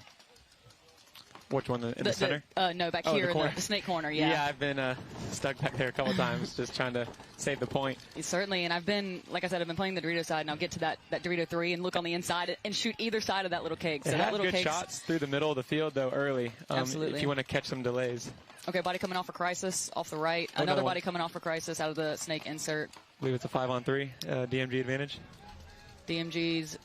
Which one, in the center? No, back here in the snake corner, yeah. Yeah, I've been stuck back there a couple times just trying to save the point. Certainly, and I've been, like I said, I've been playing the Dorito side, and I'll get to that Dorito 3 and look on the inside and shoot either side of that little cake. So it that has little good shots through the middle of the field, though, early. Absolutely. If you want to catch some delays. Okay, body coming off for Crisis, off the right. Another body coming off for Crisis out of the snake insert. I believe it's a 5-on-3, DMG advantage. DMG's...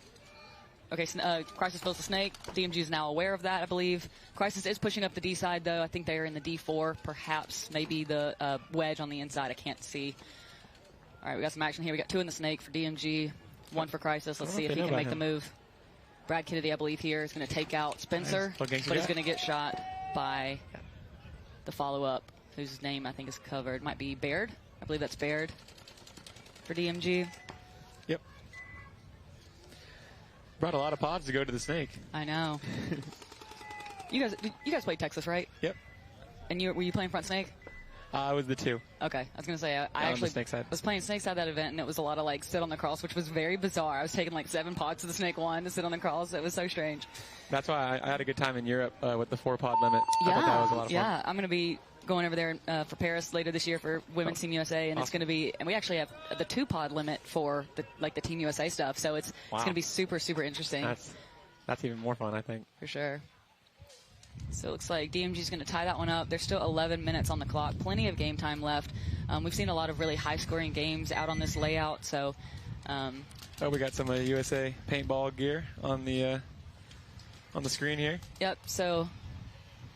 Okay, Crisis fills the snake. DMG is now aware of that, I believe. Crisis is pushing up the D side, though. I think they are in the D4, perhaps. Maybe the wedge on the inside. I can't see. All right, we got some action here. We got 2 in the snake for DMG, 1 for Crisis. Let's see if he can make the move. Brad Kennedy, I believe, here is going to take out Spencer, but he's going to get shot by the follow-up, whose name I think is covered. Might be Baird. I believe that's Baird for DMG. Yep. Brought a lot of pods to go to the snake. I know. You guys played Texas, right? Yep. And were you playing front snake? I was the 2. Okay. I was going to say, I actually was playing snake side that event, and it was a lot of, like, sit on the cross, which was very bizarre. I was taking, like, 7 pods to the snake 1 to sit on the cross. It was so strange. That's why I had a good time in Europe with the 4-pod limit. I thought that was a lot of fun. Yeah, I'm going to be going over there for Paris later this year for Women's Team USA, and it's going to be, and we actually have the 2-pod limit for the Team USA stuff, so it's going to be super, super interesting. That's even more fun, I think. For sure. So it looks like DMG's going to tie that one up. There's still 11 minutes on the clock. Plenty of game time left. We've seen a lot of really high-scoring games out on this layout. So, we got some USA paintball gear on the screen here. Yep. So,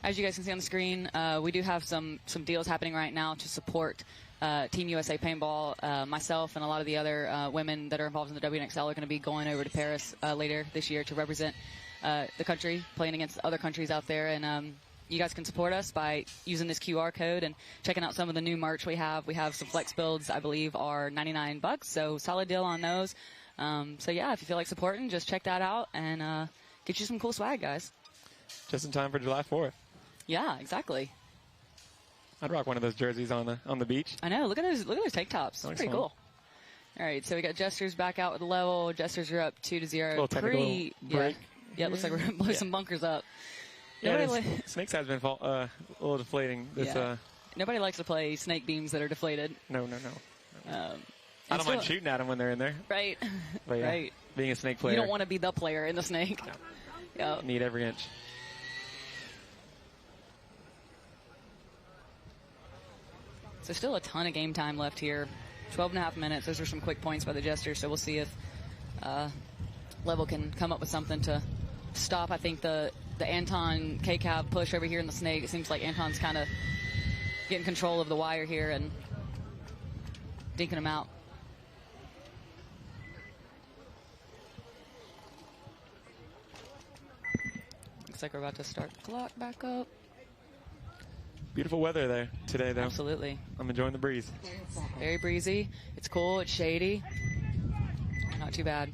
as you guys can see on the screen, we do have some deals happening right now to support Team USA paintball. Myself and a lot of the other women that are involved in the WNXL are going to be going over to Paris later this year to represent the country, playing against other countries out there, and you guys can support us by using this QR code and checking out some of the new merch we have. We have some flex builds, I believe, are $99, so solid deal on those. So yeah, if you feel like supporting, just check that out and get you some cool swag, guys. Just in time for July 4th. Yeah, exactly. I'd rock one of those jerseys on the beach. I know. Look at those tank tops. That's pretty cool. All right, so we got Jesters back out with the level. Jesters are up 2-0. Little technical break. Yeah, it looks like we're going to blow some bunkers up. Yeah, snake side's been a little deflating. Nobody likes to play snake beams that are deflated. No. I don't mind shooting at them when they're in there. Right. But yeah, right. Being a snake player. You don't want to be the player in the snake. No. Yep. Need every inch. So still a ton of game time left here. 12.5 minutes. Those are some quick points by the Jesters, so we'll see if Level can come up with something to stop. I think the Anton K-Cab push over here in the snake, it seems like Anton's kind of getting control of the wire here and dinking him out. Looks like we're about to start the clock back up. Beautiful weather there today, though. Absolutely. I'm enjoying the breeze. Very breezy. It's cool. It's shady. Not too bad.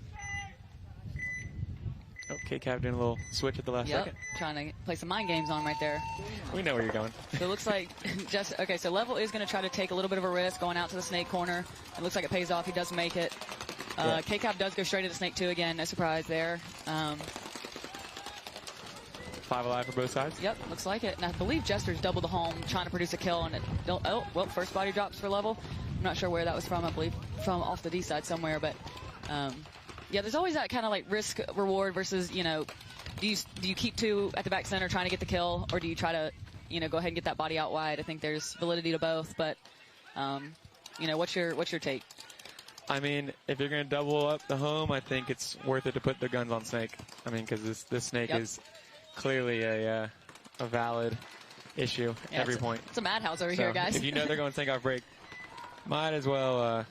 Oh, K-Cab doing a little switch at the last second. Trying to play some mind games on right there. We know where you're going. So it looks like so Level is going to try to take a little bit of a risk going out to the snake corner. It looks like it pays off. He does make it. K-Cab does go straight to the snake 2 again. No surprise there. 5 alive for both sides. Yep, looks like it. And I believe Jester's doubled the home, trying to produce a kill, and first body drops for Level. I'm not sure where that was from. I believe from off the D side somewhere, but yeah, there's always that kind of like risk reward versus, do you keep 2 at the back center trying to get the kill, or do you try to, go ahead and get that body out wide? I think there's validity to both, but what's your take? I mean, if you're going to double up the home, I think it's worth it to put the guns on snake. I mean, because this snake is clearly a valid issue every point. It's a madhouse over here, guys. If you know they're going snake off break, might as well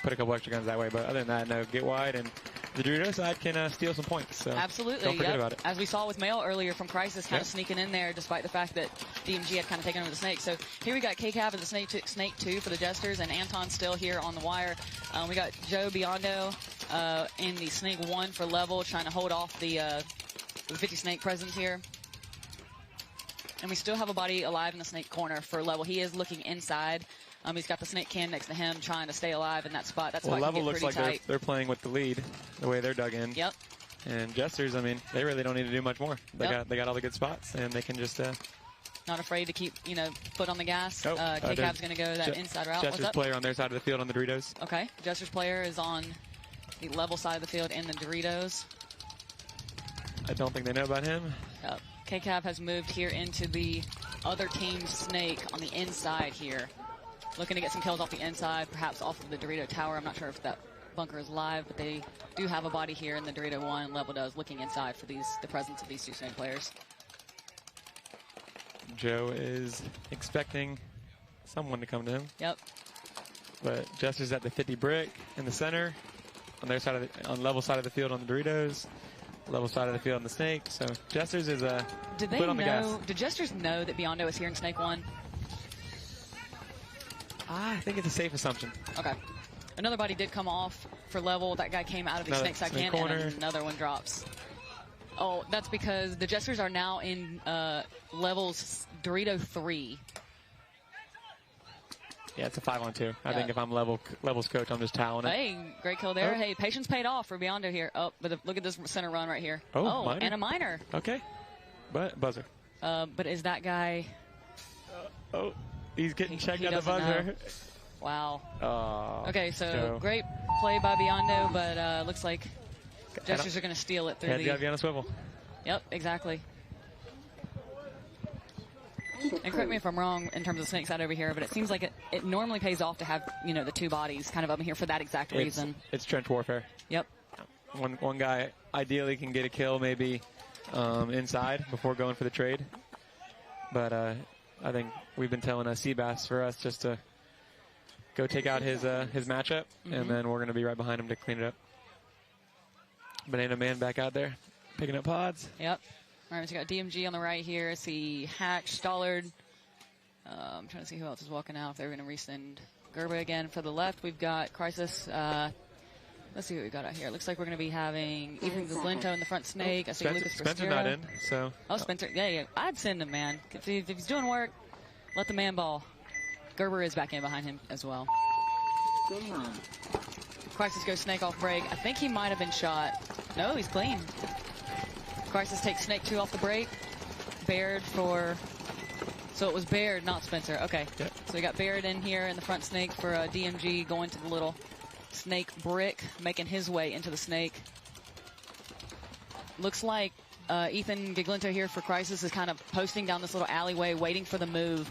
put a couple extra guns that way. But other than that, no, get wide and the Dorito side can steal some points. So absolutely. Don't forget about it. As we saw with Mail earlier from Crisis, kind of sneaking in there, despite the fact that DMG had kind of taken over the Snake. So here we got KCAV and the Snake 2 for the Jesters, and Anton still here on the wire. We got Joe Biondo in the Snake 1 for Level, trying to hold off the 50 Snake presence here. And we still have a body alive in the Snake corner for Level. He is looking inside. He's got the Snake can next to him, trying to stay alive in that spot. That's why Level get looks pretty like tight. they're playing with the lead, the way they're dug in. Yep. And Jesters, I mean, they really don't need to do much more. They Yep. got all the good spots, and they can just. Not afraid to keep, foot on the gas. Oh, KCAV's going to go that inside route. Jester's player on their side of the field on the Doritos. Okay. Jester's player is on the Level side of the field in the Doritos. I don't think they know about him. Yep. KCAV has moved here into the other team's Snake on the inside here. Looking to get some kills off the inside, perhaps off of the Dorito tower. I'm not sure if that bunker is live, but they do have a body here in the Dorito 1. Level does, looking inside for the presence of these two Snake players. Joe is expecting someone to come to him. Yep. But Jester's at the 50 brick in the center. On their side of on Level side of the field on the Doritos. Level side of the field on the Snake. So Jester's is Did they foot on the gas. know? Did Jesters know that Biondo is here in Snake 1? I think it's a safe assumption. Okay. Another body did come off for Level. That guy came out of the Another Snake side Snake can, corner. and another one drops. Oh, that's because the Jesters are now in Level's Dorito 3. Yeah, it's a 5-on-2. I think if I'm Level's coach, I'm just toweling it. Hey, great kill there. Oh. Hey, patience paid off for Biondo here. Oh, but look at this center run right here. Oh, minor. And a minor. Okay. But buzzer. But is that guy... Oh, he's getting checked he at the doesn't buzzer. know. Wow. Oh, Okay, so Joe. great play by Biondo, but looks like Jesters are going to steal it through Head's got to be on a swivel. Yep, exactly. And correct me if I'm wrong in terms of Snake side over here, but it seems like it normally pays off to have, the two bodies kind of up here for that exact reason. It's trench warfare. Yep. One guy ideally can get a kill maybe inside before going for the trade. But I think we've been telling Seabass for us just to go take out his matchup, and then we're going to be right behind him to clean it up. Banana Man back out there picking up pods. Yep. All right, so we got DMG on the right here. See Hatch, Stollard. I'm trying to see who else is walking out. If they're going to resend Gerber again. For the left, we've got Crisis. Let's see what we got out here. It looks like we're going to be having Ethan Glinto in the front Snake. I see Lucas Spencer's not in, so. Oh, Spencer. Yeah. I'd send him, man. If he's doing work, let the man ball. Gerber is back in behind him as well. Crisis goes Snake off break. I think he might have been shot. No, he's clean. Crisis takes Snake 2 off the break. Baird for... So it was Baird, not Spencer. Okay. Yep. So we got Baird in here in the front Snake for DMG going to the little Snake brick, making his way into the Snake. Looks like Ethan Giglinto here for Crisis is kind of posting down this little alleyway, waiting for the move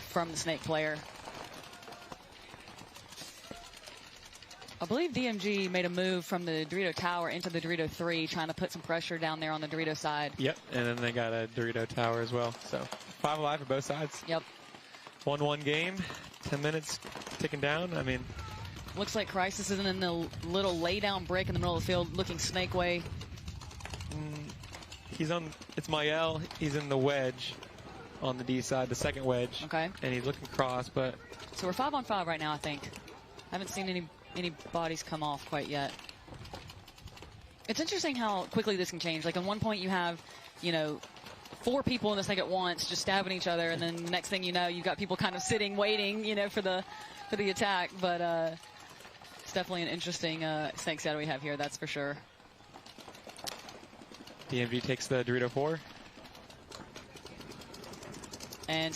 from the Snake player. I believe DMG made a move from the Dorito Tower into the Dorito 3, trying to put some pressure down there on the Dorito side. Yep, and then they got a Dorito Tower as well. So 5 alive for both sides. Yep. 1-1 game, 10 minutes ticking down. I mean, looks like Crisis is in the little lay-down break in the middle of the field, looking Snake way. He's on, it's Mael. He's in the wedge on the D side, the second wedge. Okay. And he's looking cross, but. So we're 5-on-5 right now, I think. Haven't seen any bodies come off quite yet. It's interesting how quickly this can change. Like, at one point you have, 4 people in the Snake at once just stabbing each other, and then the next thing you know, you've got people kind of sitting, waiting, for the attack. But it's definitely an interesting Snake set we have here, that's for sure. DMG takes the Dorito 4. And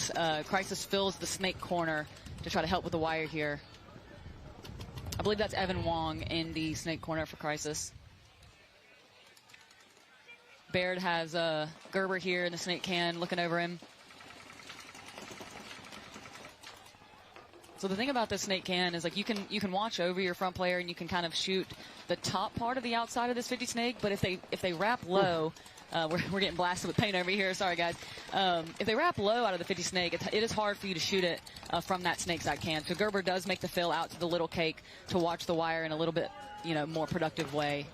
Crisis fills the Snake corner to try to help with the wire here. I believe that's Evan Wong in the Snake corner for Crisis. Baird has Gerber here in the Snake can looking over him. So the thing about this Snake can is, like, you can watch over your front player and you can kind of shoot the top part of the outside of this 50 Snake, but if they wrap low, we're getting blasted with paint over here, sorry guys. If they wrap low out of the 50 Snake, it is hard for you to shoot it from that Snake side can. So Gerber does make the fill out to the little cake to watch the wire in a little bit, more productive way.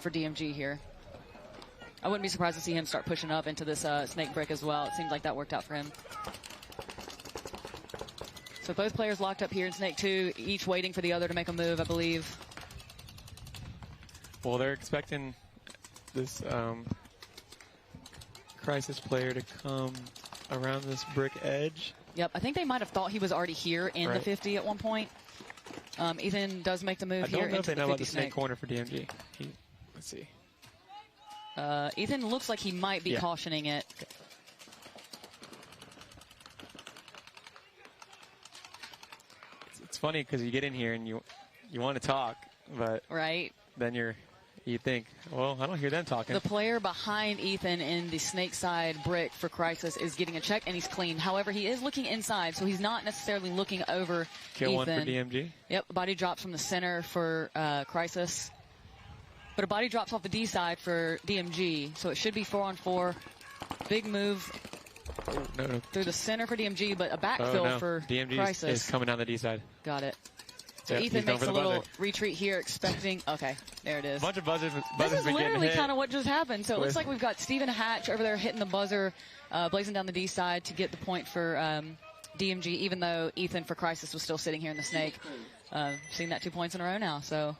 for DMG here. I wouldn't be surprised to see him start pushing up into this snake brick as well. It seems like that worked out for him. So both players locked up here in snake 2, each waiting for the other to make a move, I believe. Well, they're expecting this Crisis player to come around this brick edge. Yep, I think they might have thought he was already here in the 50 at one point. Ethan does make the move here. I don't know if they know about the snake corner for DMG. Let's see. Ethan looks like he might be cautioning it. Okay. It's funny because you get in here and you want to talk, but then you think, well, I don't hear them talking. The player behind Ethan in the snake side brick for Crisis is getting a check, and he's clean. However, he is looking inside, so he's not necessarily looking over Kill Ethan. one for DMG. Yep, body drops from the center for Crisis. But a body drops off the D side for DMG, so it should be 4-on-4. Big move through the center for DMG, but a backfill for DMG Crisis. is coming down the D side. Got it. So Yep, Ethan makes a little retreat here, expecting. Okay, there it is. A bunch of buzzers. This is been literally hit kind of what just happened. So it looks like we've got Steven Hatch over there hitting the buzzer, blazing down the D side to get the point for DMG, even though Ethan for Crisis was still sitting here in the snake. Seen that 2 points in a row now. So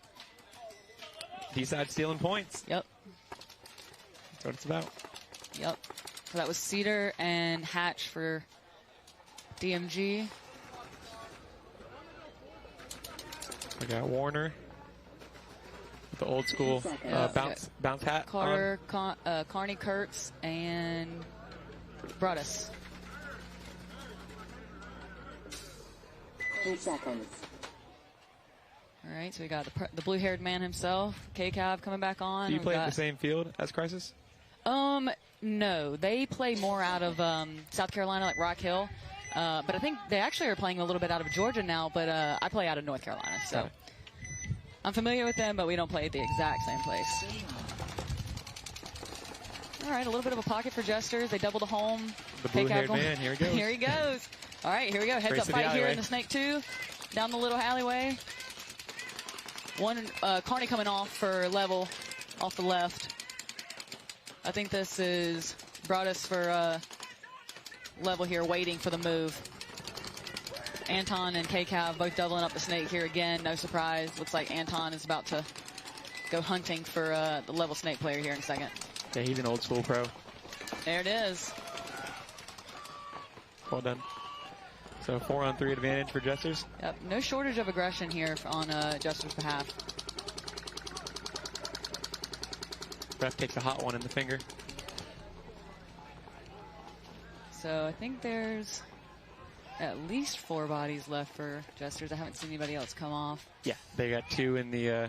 D side stealing points. Yep. That's what it's about. Yep. So that was Cedar and Hatch for DMG. We got Warner with the old school bounce hat. Carter, Carney Kurtz, and Broadus. 3 seconds. All right, so we got the blue-haired man himself, K-Cab, coming back on. Do you play at the same field as Crisis? No, they play more out of South Carolina, like Rock Hill. But I think they actually are playing a little bit out of Georgia now, but I play out of North Carolina, so I'm familiar with them, but we don't play at the exact same place. All right, a little bit of a pocket for Jesters. They double the home. The blue-haired man, here he goes. Here he goes. All right, here we go. Heads up fight here in the Snake 2. Down the little alleyway. One, Carney coming off for level, off the left. I think this is Broadus for level here, waiting for the move. Anton and K-Cav both doubling up the snake here again. No surprise. Looks like Anton is about to go hunting for the level snake player here in a second. Yeah, he's an old school pro. There it is. Well done. So 4-on-3 advantage for Jesters. Yep, no shortage of aggression here on Jesters' behalf. Ref takes a hot one in the finger. So I think there's at least 4 bodies left for Jesters. I haven't seen anybody else come off. Yeah, they got 2 in the on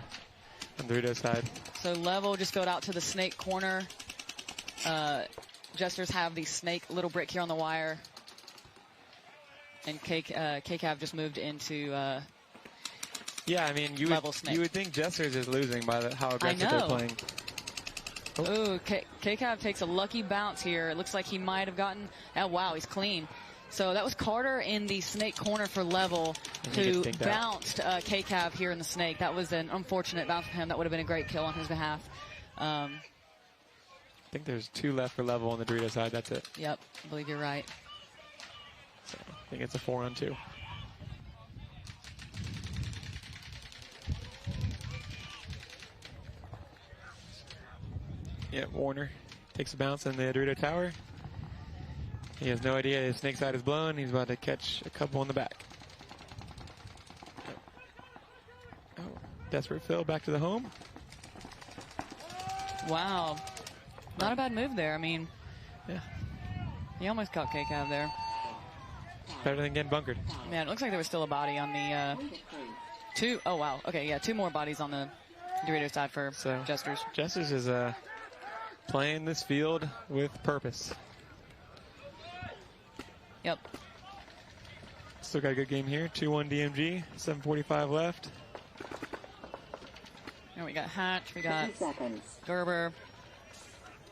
Dorito side. So level just filled out to the snake corner. Jesters have the snake little brick here on the wire. And K-Cav just moved into yeah, I mean, you would think Jesters is losing by how aggressive they're playing. Oh, K-Cav takes a lucky bounce here. It looks like he might have gotten, oh wow, he's clean. So that was Carter in the snake corner for level who bounced K-Cav here in the snake. That was an unfortunate bounce for him. That would have been a great kill on his behalf. I think there's 2 left for level on the Dorito side. That's it. Yep, I believe you're right. So I think it's a 4-on-2. Yeah, Warner takes a bounce in the Dorito tower. He has no idea his snake side is blown. He's about to catch a couple in the back. Oh, desperate Phil back to the home. Wow. Not a bad move there. I mean, yeah. He almost caught K-Cav there. Better than getting bunkered. Man, it looks like there was still a body on the 2. Oh, wow. Okay, yeah, 2 more bodies on the Dorito side for Jesters. Jesters is playing this field with purpose. Yep. Still got a good game here. 2-1 DMG. 7:45 left. And we got Hatch. We got Gerber.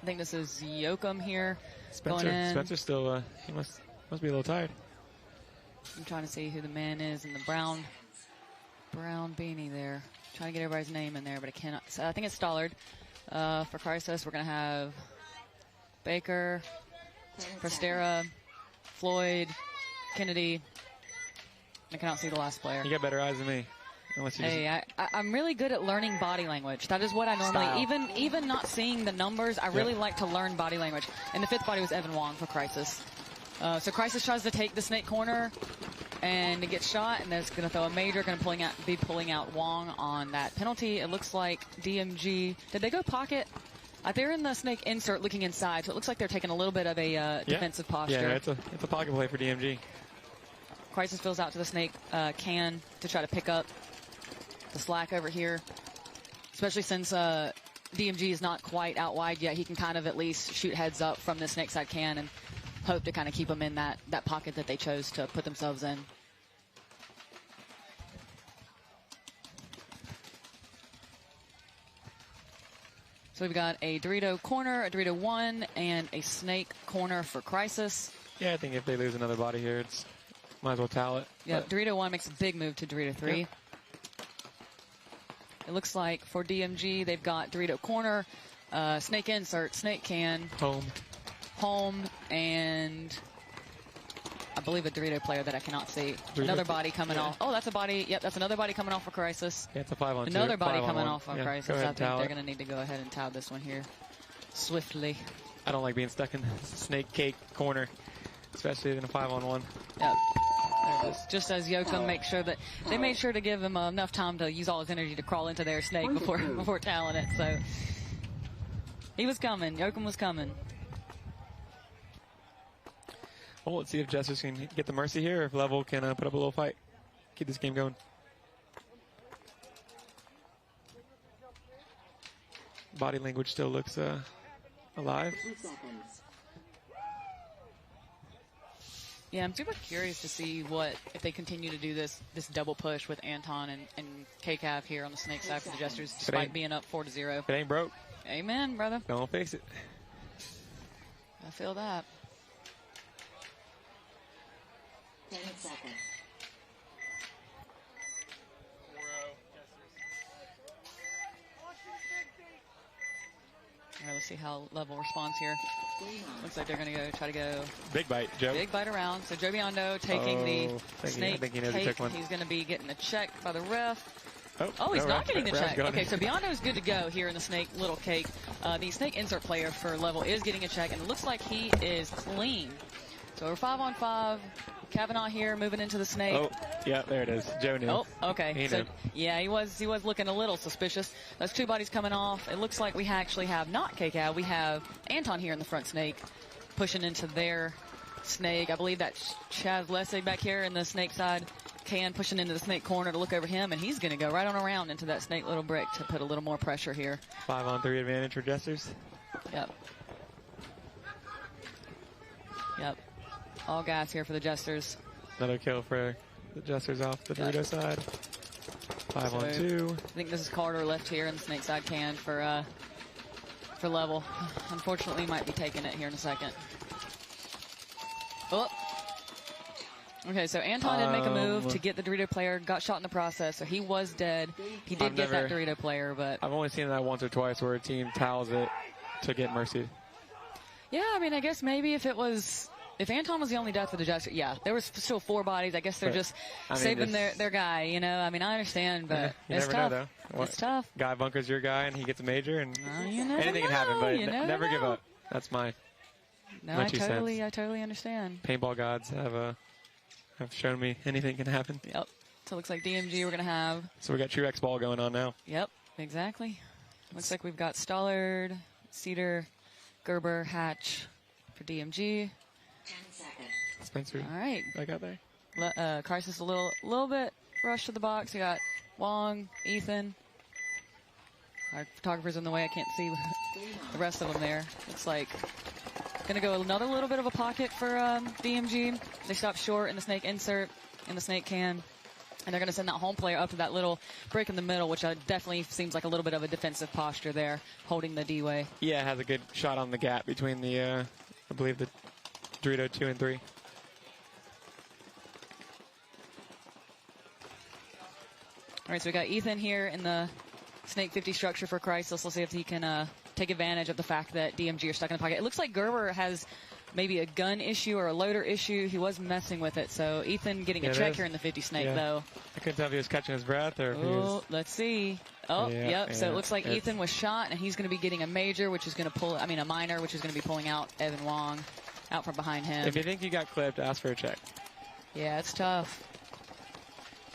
I think this is Yoakum here. Spencer. Going in. Spencer still. He must be a little tired. I'm trying to see who the man is in the brown beanie there. Trying to get everybody's name in there, but I cannot. So I think it's Stollard. For Crisis, we're going to have Baker, Prestera, Floyd, Kennedy. I cannot see the last player. You got better eyes than me. Unless you Hey, I'm really good at learning body language. That is what I normally, even not seeing the numbers, I really like to learn body language. And the 5th body was Evan Wong for Crisis. So Crisis tries to take the snake corner, and it gets shot, and there's going to throw a major, going to be pulling out Wong on that penalty. It looks like DMG, did they go pocket? They're in the snake insert looking inside, so it looks like they're taking a little bit of a defensive posture. Yeah, it's a pocket play for DMG. Crisis fills out to the snake can to try to pick up the slack over here, especially since DMG is not quite out wide yet. He can kind of at least shoot heads up from the snake side can and hope to kind of keep them in that pocket that they chose to put themselves in. So we've got a Dorito corner, a Dorito 1, and a snake corner for Crisis. Yeah, I think if they lose another body here, it's might as well towel it. Yeah, Dorito 1 makes a big move to Dorito 3. Yep. It looks like for DMG, they've got Dorito corner, snake insert, snake can, home, and I believe a Dorito player that I cannot see. Another body coming off. Oh, that's a body. Yep, that's another body coming off for Crisis. Yeah, it's a 5-on-2. Another body coming off on yeah, Crisis. I think they're going to need to go ahead and towel this one here swiftly. I don't like being stuck in the snake cake corner, especially in a 5-on-1. Yep. There it is. Just as Yoakum makes sure that they made sure to give him enough time to use all his energy to crawl into their snake before toweling it. So he was coming. Yoakum was coming. Well, let's see if Jesters can get the mercy here, or if Level can put up a little fight, keep this game going. Body language still looks alive. Yeah, I'm super curious to see if they continue to do this double push with Anton and KCAV here on the snake side for the Jesters, despite being up 4-0. If it ain't broke. Amen, brother. Don't fix it. I feel that. 10 seconds. All right, let's see how Level responds here. Looks like they're going to try to go. Big bite, Joe. Big bite around. So Joe Biondo taking the snake I think he knows cake. he took one. He's going to be getting a check by the ref. Oh, he's not getting the check. Going. Okay, so Biondo is good to go here in the snake little cake. The snake insert player for Level is getting a check, and it looks like he is clean. So we're 5-on-5. Kavanaugh here moving into the snake. Oh, yeah, there it is. Joe knew. Oh, okay. He so, knew. yeah, he was looking a little suspicious. Those two bodies coming off. It looks like we actually have not KCAV. We have Anton here in the front snake pushing into their snake. I believe that's Chaz Lessig back here in the snake side. Can pushing into the snake corner to look over him, and he's going to go right on around into that snake little brick to put a little more pressure here. 5-on-3 advantage for Jesters. Yep. Yep. All gas here for the Jesters. Another kill for the Jesters off the Dorito side. 5-on-2. I think this is Carter left here in the snake side can for Level. Unfortunately, might be taking it here in a second. Oh. Okay, so Anton did make a move to get the Dorito player, got shot in the process, so he was dead. He did get that Dorito player, but... I've only seen that once or twice where a team towels it to get mercy. Yeah, I mean, I guess maybe if Anton was the only death for the Jester, yeah, there was still 4 bodies. I guess they're just saving their guy, you know? I mean, I understand, but it's tough. Know, though. It's tough. Guy bunkers your guy, and he gets a major, and anything can happen, but never give up. That's my I totally understand. Paintball gods have shown me anything can happen. Yep. So it looks like DMG we're going to have. So we got true Xball going on now. Yep, exactly. Looks like we've got Stollard, Cedar, Gerber, Hatch for DMG. 10 seconds. Spencer. All right. I got there. Crisis a little bit rushed to the box. We got Wong, Ethan. Our photographer's in the way. I can't see the rest of them there. Looks like going to go another little bit of a pocket for DMG. They stop short in the snake insert, in the snake can. And they're going to send that home player up to that little break in the middle, which definitely seems like a little bit of a defensive posture there, holding the D-way. Yeah, it has a good shot on the gap between the, I believe, the Dorito 2 and 3. All right, so we got Ethan here in the Snake 50 structure for Crisis. Let's see if he can take advantage of the fact that DMG are stuck in the pocket. It looks like Gerber has maybe a gun issue or a loader issue. He was messing with it. So Ethan getting a check here in the 50 Snake, though. I couldn't tell if he was catching his breath or if he was... Let's see. Oh, yep. So it looks like Ethan was shot, and he's going to be getting a major, which is going to pull, a minor, which is going to be pulling out Evan Wong out from behind him. If you think you got clipped, ask for a check. Yeah, it's tough.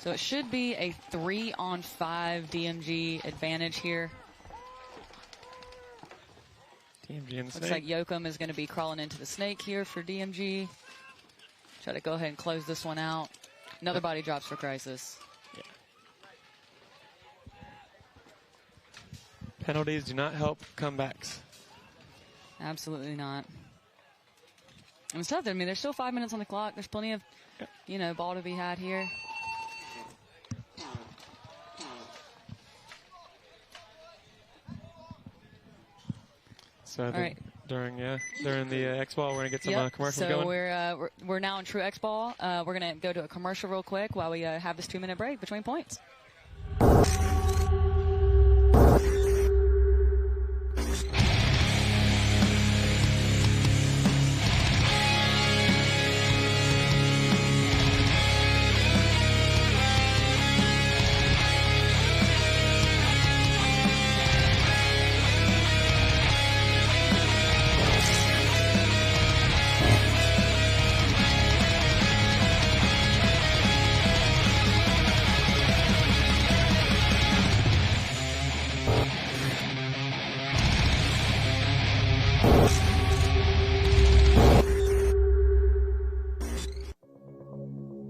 So it should be a 3-on-5 DMG advantage here. DMG and the Looks like Yoakum is going to be crawling into the Snake here for DMG. Try to go ahead and close this one out. Another body drops for Crisis. Yeah. Penalties do not help comebacks. Absolutely not. And it's tough. I mean, there's still 5 minutes on the clock. There's plenty of, ball to be had here. So I think during the Xball, we're gonna get some commercials going. So we're now in true Xball. We're gonna go to a commercial real quick while we have this 2-minute break between points.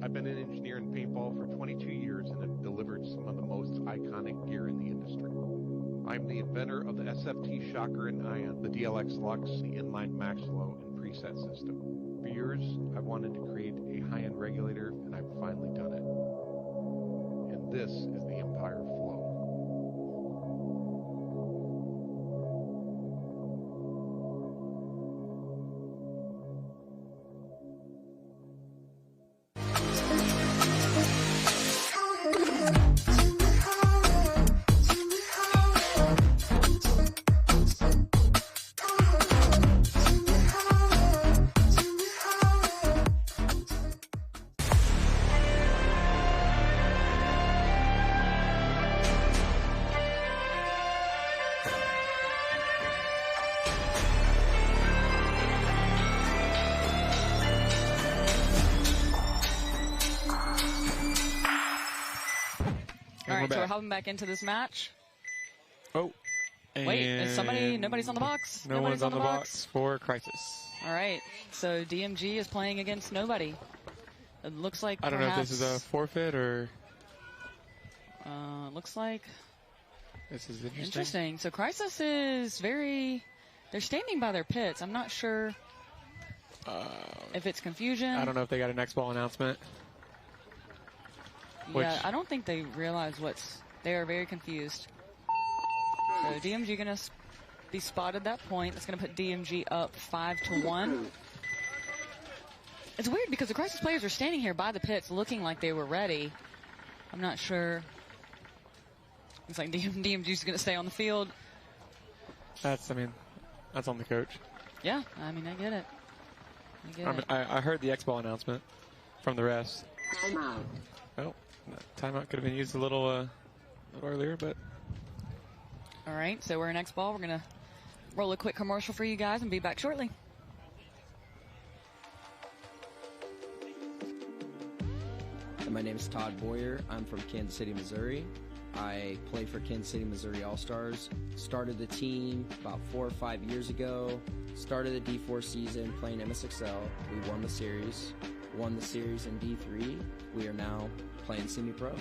I've been an engineer in paintball for 22 years and have delivered some of the most iconic gear in the industry. I'm the inventor of the SFT Shocker and Ion, the DLX Lux, the inline max flow, and preset system. For years, I've wanted to create a high-end regulator, and I've finally done it. And this is the Empire Flow. So we're hopping back into this match. Oh. Wait, nobody's on the box? No one's on the box for Crisis. All right. So DMG is playing against nobody. It looks like I don't know if this is a forfeit or... looks like... This is interesting. Interesting. So Crisis is very... They're standing by their pits. I'm not sure if it's confusion. I don't know if they got an Xball announcement. Yeah, I don't think they realize they are very confused. So DMG going to be spotted that point. That's going to put DMG up 5-1. It's weird because the Crisis players are standing here by the pits looking like they were ready. I'm not sure. Looks like DMG's going to stay on the field. That's on the coach. Yeah, I get it. I heard the Xball announcement from the refs. Timeout. Well, timeout could have been used a little earlier, but... All right, so we're in Xball. We're going to roll a quick commercial for you guys and be back shortly. My name is Todd Boyer. I'm from Kansas City, Missouri. I play for Kansas City, Missouri All-Stars. Started the team about 4 or 5 years ago. Started the D4 season playing MSXL. We won the series. Won the series in D3. We are now playing semi-pro.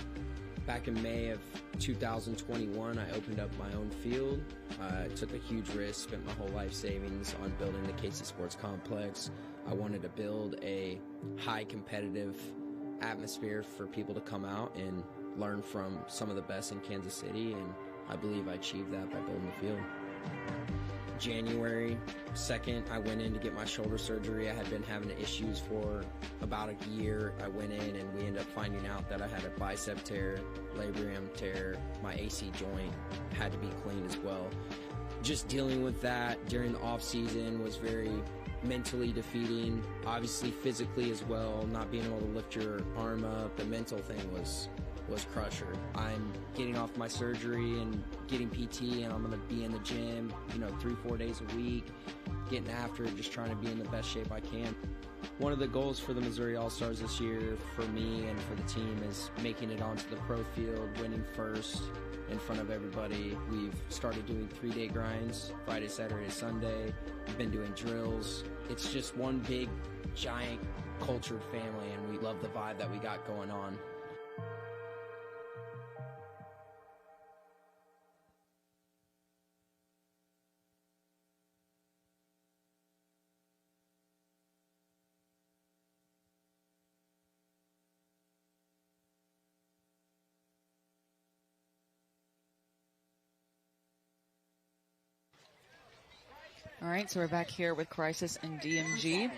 Back in May of 2021, I opened up my own field. I took a huge risk, spent my whole life savings on building the KC Sports Complex. I wanted to build a high competitive atmosphere for people to come out and learn from some of the best in Kansas City, and I believe I achieved that by building the field. January 2nd, I went in to get my shoulder surgery. I had been having issues for about a year. I went in and we ended up finding out that I had a bicep tear, labrum tear, my AC joint had to be cleaned as well. Just dealing with that during the off season was very mentally defeating, obviously physically as well. Not being able to lift your arm up, the mental thing was crusher. I'm getting off my surgery and getting PT, and I'm going to be in the gym, 3-4 days a week, getting after it, just trying to be in the best shape I can. One of the goals for the Missouri All-Stars this year for me and for the team is making it onto the pro field, winning first in front of everybody. We've started doing 3-day grinds, Friday, Saturday, Sunday. We've been doing drills. It's just one big, giant, cultured family, and we love the vibe that we got going on. All right, so we're back here with Crisis and DMG.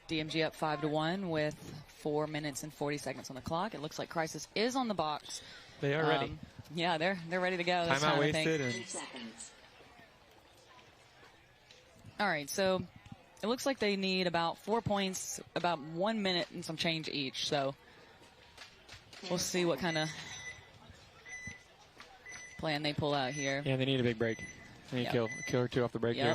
DMG up 5-1 with 4 minutes and 40 seconds on the clock. It looks like Crisis is on the box. They are ready. Yeah, they're ready to go. Timeout wasted. And all right, so it looks like they need about 4 points, about 1 minute and some change each. So we'll see what kind of plan they pull out here. Yeah, they need a big break. They need to kill or two off the break here.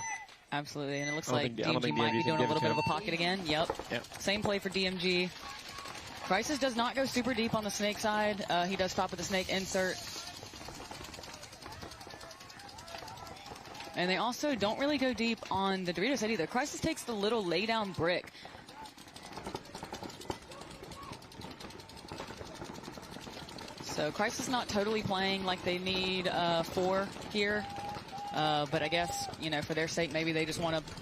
Absolutely, and it looks like DMG might be doing a little bit of a pocket again. Yep. Same play for DMG. Crisis does not go super deep on the snake side. He does stop with the snake insert. And they also don't really go deep on the Dorito side either. Crisis takes the little lay-down brick. So Crisis not totally playing like they need 4 here. But I guess, for their sake, maybe they just want to.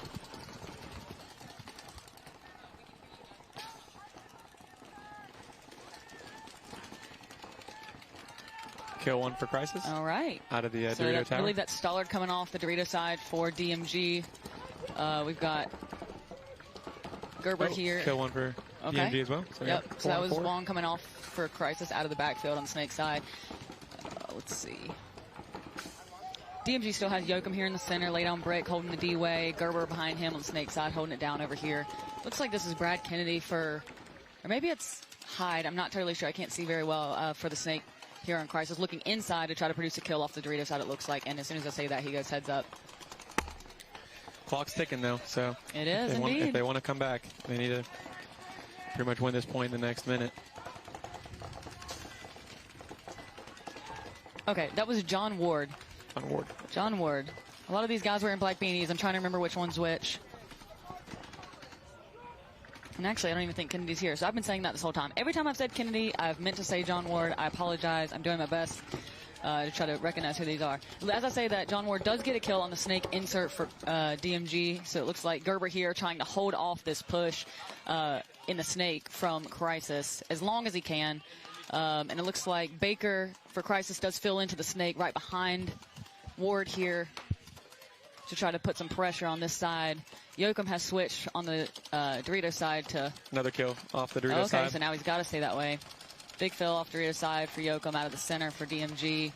Kill one for Crisis. All right. Out of the so Dorito tower. I believe that's Stollard coming off the Dorito side for DMG. We've got Gerber here. Kill one for DMG as well. So yep. So that was Wong coming off for Crisis out of the backfield on the snake side. Let's see. DMG still has Yoakum here in the center, lay down brick, holding the D-way. Gerber behind him on the snake side, holding it down over here. Looks like this is Brad Kennedy for, or maybe it's Hyde. I'm not totally sure. I can't see very well for the snake here on Crisis. Looking inside to try to produce a kill off the Dorito side, it looks like. And as soon as I say that, he goes heads up. Clock's ticking, though. So it is, if they want to come back, they need to pretty much win this point in the next minute. Okay, that was John Ward. John Ward. A lot of these guys were in black beanies. I'm trying to remember which one's which. And actually, I don't even think Kennedy's here. So I've been saying that this whole time. Every time I've said Kennedy, I've meant to say John Ward. I apologize. I'm doing my best to try to recognize who these are. As I say that, John Ward does get a kill on the snake insert for DMG. So it looks like Gerber here trying to hold off this push in the snake from Crisis as long as he can. And it looks like Baker for Crisis does fill into the snake right behind Ward here to try to put some pressure on this side. Yoakum has switched on the Dorito side to another kill off the Dorito side. Okay, so now he's got to stay that way. Big fill off Dorito side for Yoakum out of the center for DMG.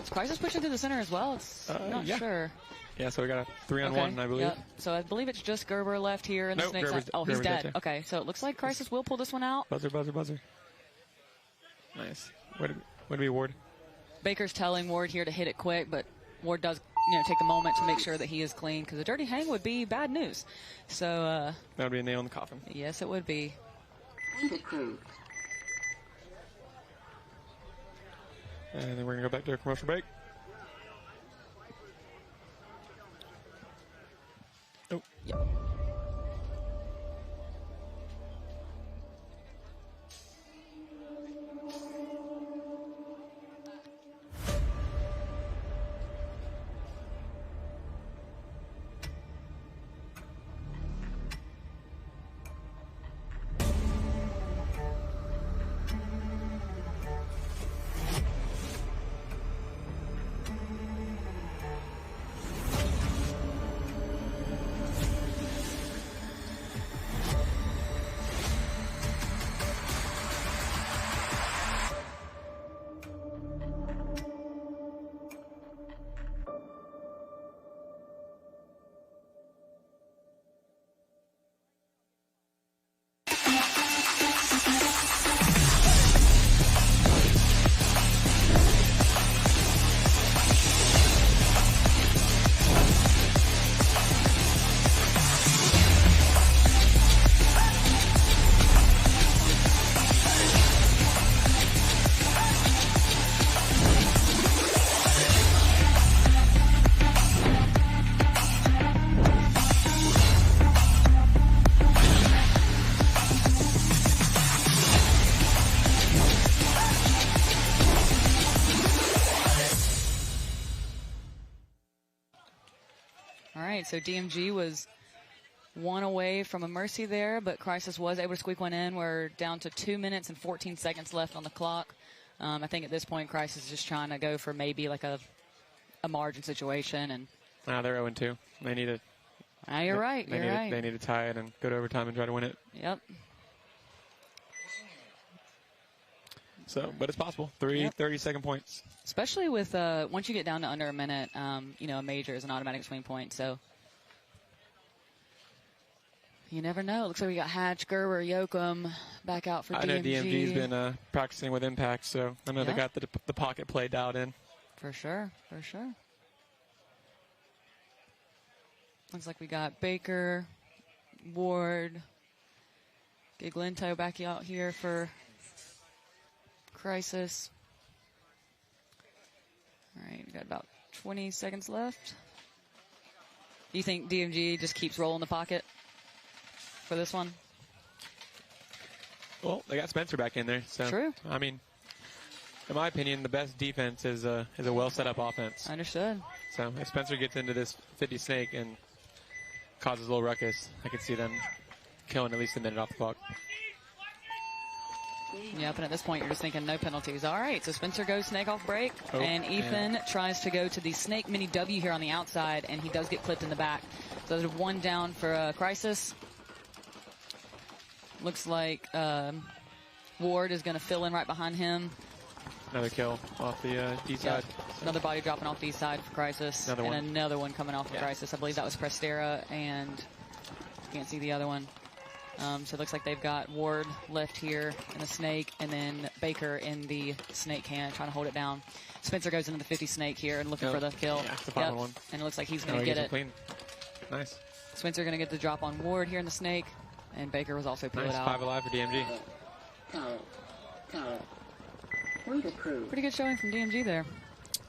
Is Crisis pushing through the center as well? It's not sure. Yeah, so we got a 3-on-1, I believe. Yep. So I believe it's just Gerber left here in the snake side. Oh, he's dead. Okay, so it looks like Crisis will pull this one out. Buzzer, buzzer, buzzer. Nice. Would it be Ward? Baker's telling Ward here to hit it quick, but Ward does, take the moment to make sure that he is clean, because a dirty hang would be bad news. So that would be a nail in the coffin. Yes, it would be. And then we're gonna go back to a commercial break. Oh. Yep. right, so DMG was 1 away from a mercy there, but Crisis was able to squeak one in. We're down to 2 minutes and 14 seconds left on the clock. I think at this point, Crisis is just trying to go for maybe like a margin situation. And they're 0-2. They need to. You're right. They need to tie it and go to overtime and try to win it. Yep. So, but it's possible. 30-second points. Especially with once you get down to under a minute, you know, a major is an automatic swing point. So you never know. Looks like we got Hatch, Gerber, Yoakum back out for DMG. I know DMG's been practicing with Impact, so I know they got the pocket play dialed in. For sure, for sure. Looks like we got Baker, Ward, Giglento back out here for Crisis. All right, we got about 20 seconds left. Do you think DMG just keeps rolling the pocket for this one? Well, they got Spencer back in there. So, true. I mean, in my opinion, the best defense is a well set up offense. Understood. So if Spencer gets into this 50 snake and causes a little ruckus, I could see them killing at least a minute off the clock. Yep, and at this point, you're just thinking no penalties. All right, so Spencer goes snake off break, and Ethan tries to go to the snake mini W here on the outside, and he does get clipped in the back. So there's one down for Crisis. Looks like Ward is going to fill in right behind him. Another kill off the D side. Another body dropping off D side for Crisis. Another one coming off for Crisis. I believe that was Prestera, and can't see the other one. So it looks like they've got Ward left here in the snake, and then Baker in the snake can, trying to hold it down. Spencer goes into the 50 snake here and looking for the kill. Yeah, the final one. And it looks like he's going to get it. Clean. Nice. Spencer going to get the drop on Ward here in the snake, and Baker was also peeled out. 5 alive for DMG. Pretty good showing from DMG there.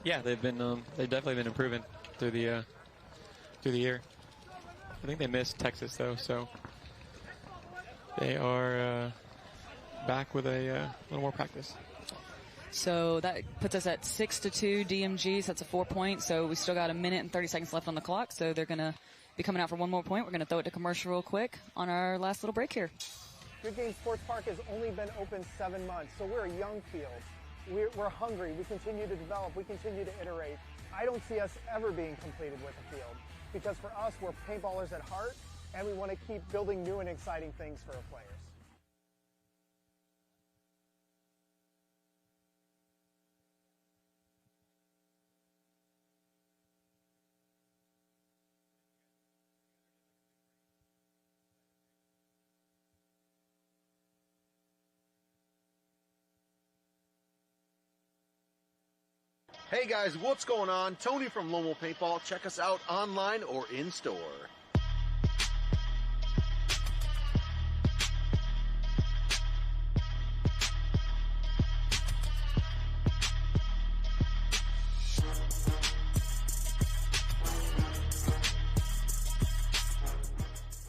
Yeah, they've definitely been improving through the year. I think they missed Texas though, so they are back with a little more practice. So that puts us at 6-2 DMG. So that's a 4 point. So we still got a minute and 30 seconds left on the clock. So they're going to be coming out for one more point. We're going to throw it to commercial real quick on our last little break here. Good Game Sports Park has only been open 7 months, so we're a young field. We're hungry. We continue to develop. We continue to iterate. I don't see us ever being completed with a field because for us, we're paintballers at heart, and we want to keep building new and exciting things for our players. Hey guys, what's going on? Tony from Lone Wolf Paintball. Check us out online or in store.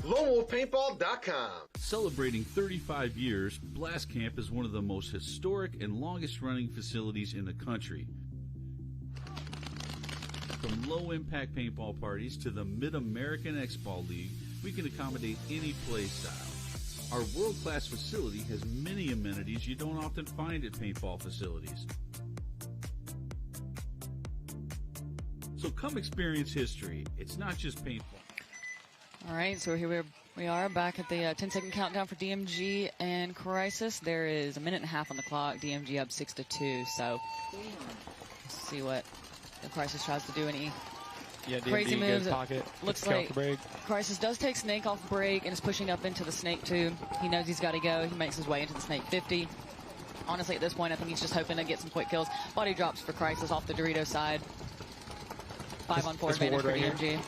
LoneWolfPaintball.com. Celebrating 35 years, Blast Camp is one of the most historic and longest running facilities in the country. From low-impact paintball parties to the Mid-American Xball League, we can accommodate any play style. Our world-class facility has many amenities you don't often find at paintball facilities. So come experience history. It's not just paintball. All right, so here we are back at the 10-second countdown for DMG and Crisis. There is a minute and a half on the clock. DMG up 6-2. So let's see what the Crisis tries to do. Any crazy moves? Pocket. Looks like Crisis does take snake off break and is pushing up into the snake 2. He knows he's got to go. He makes his way into the snake 50. Honestly, at this point, I think he's just hoping to get some quick kills. Body drops for Crisis off the Dorito side. 5-on-4 advantage for DMG.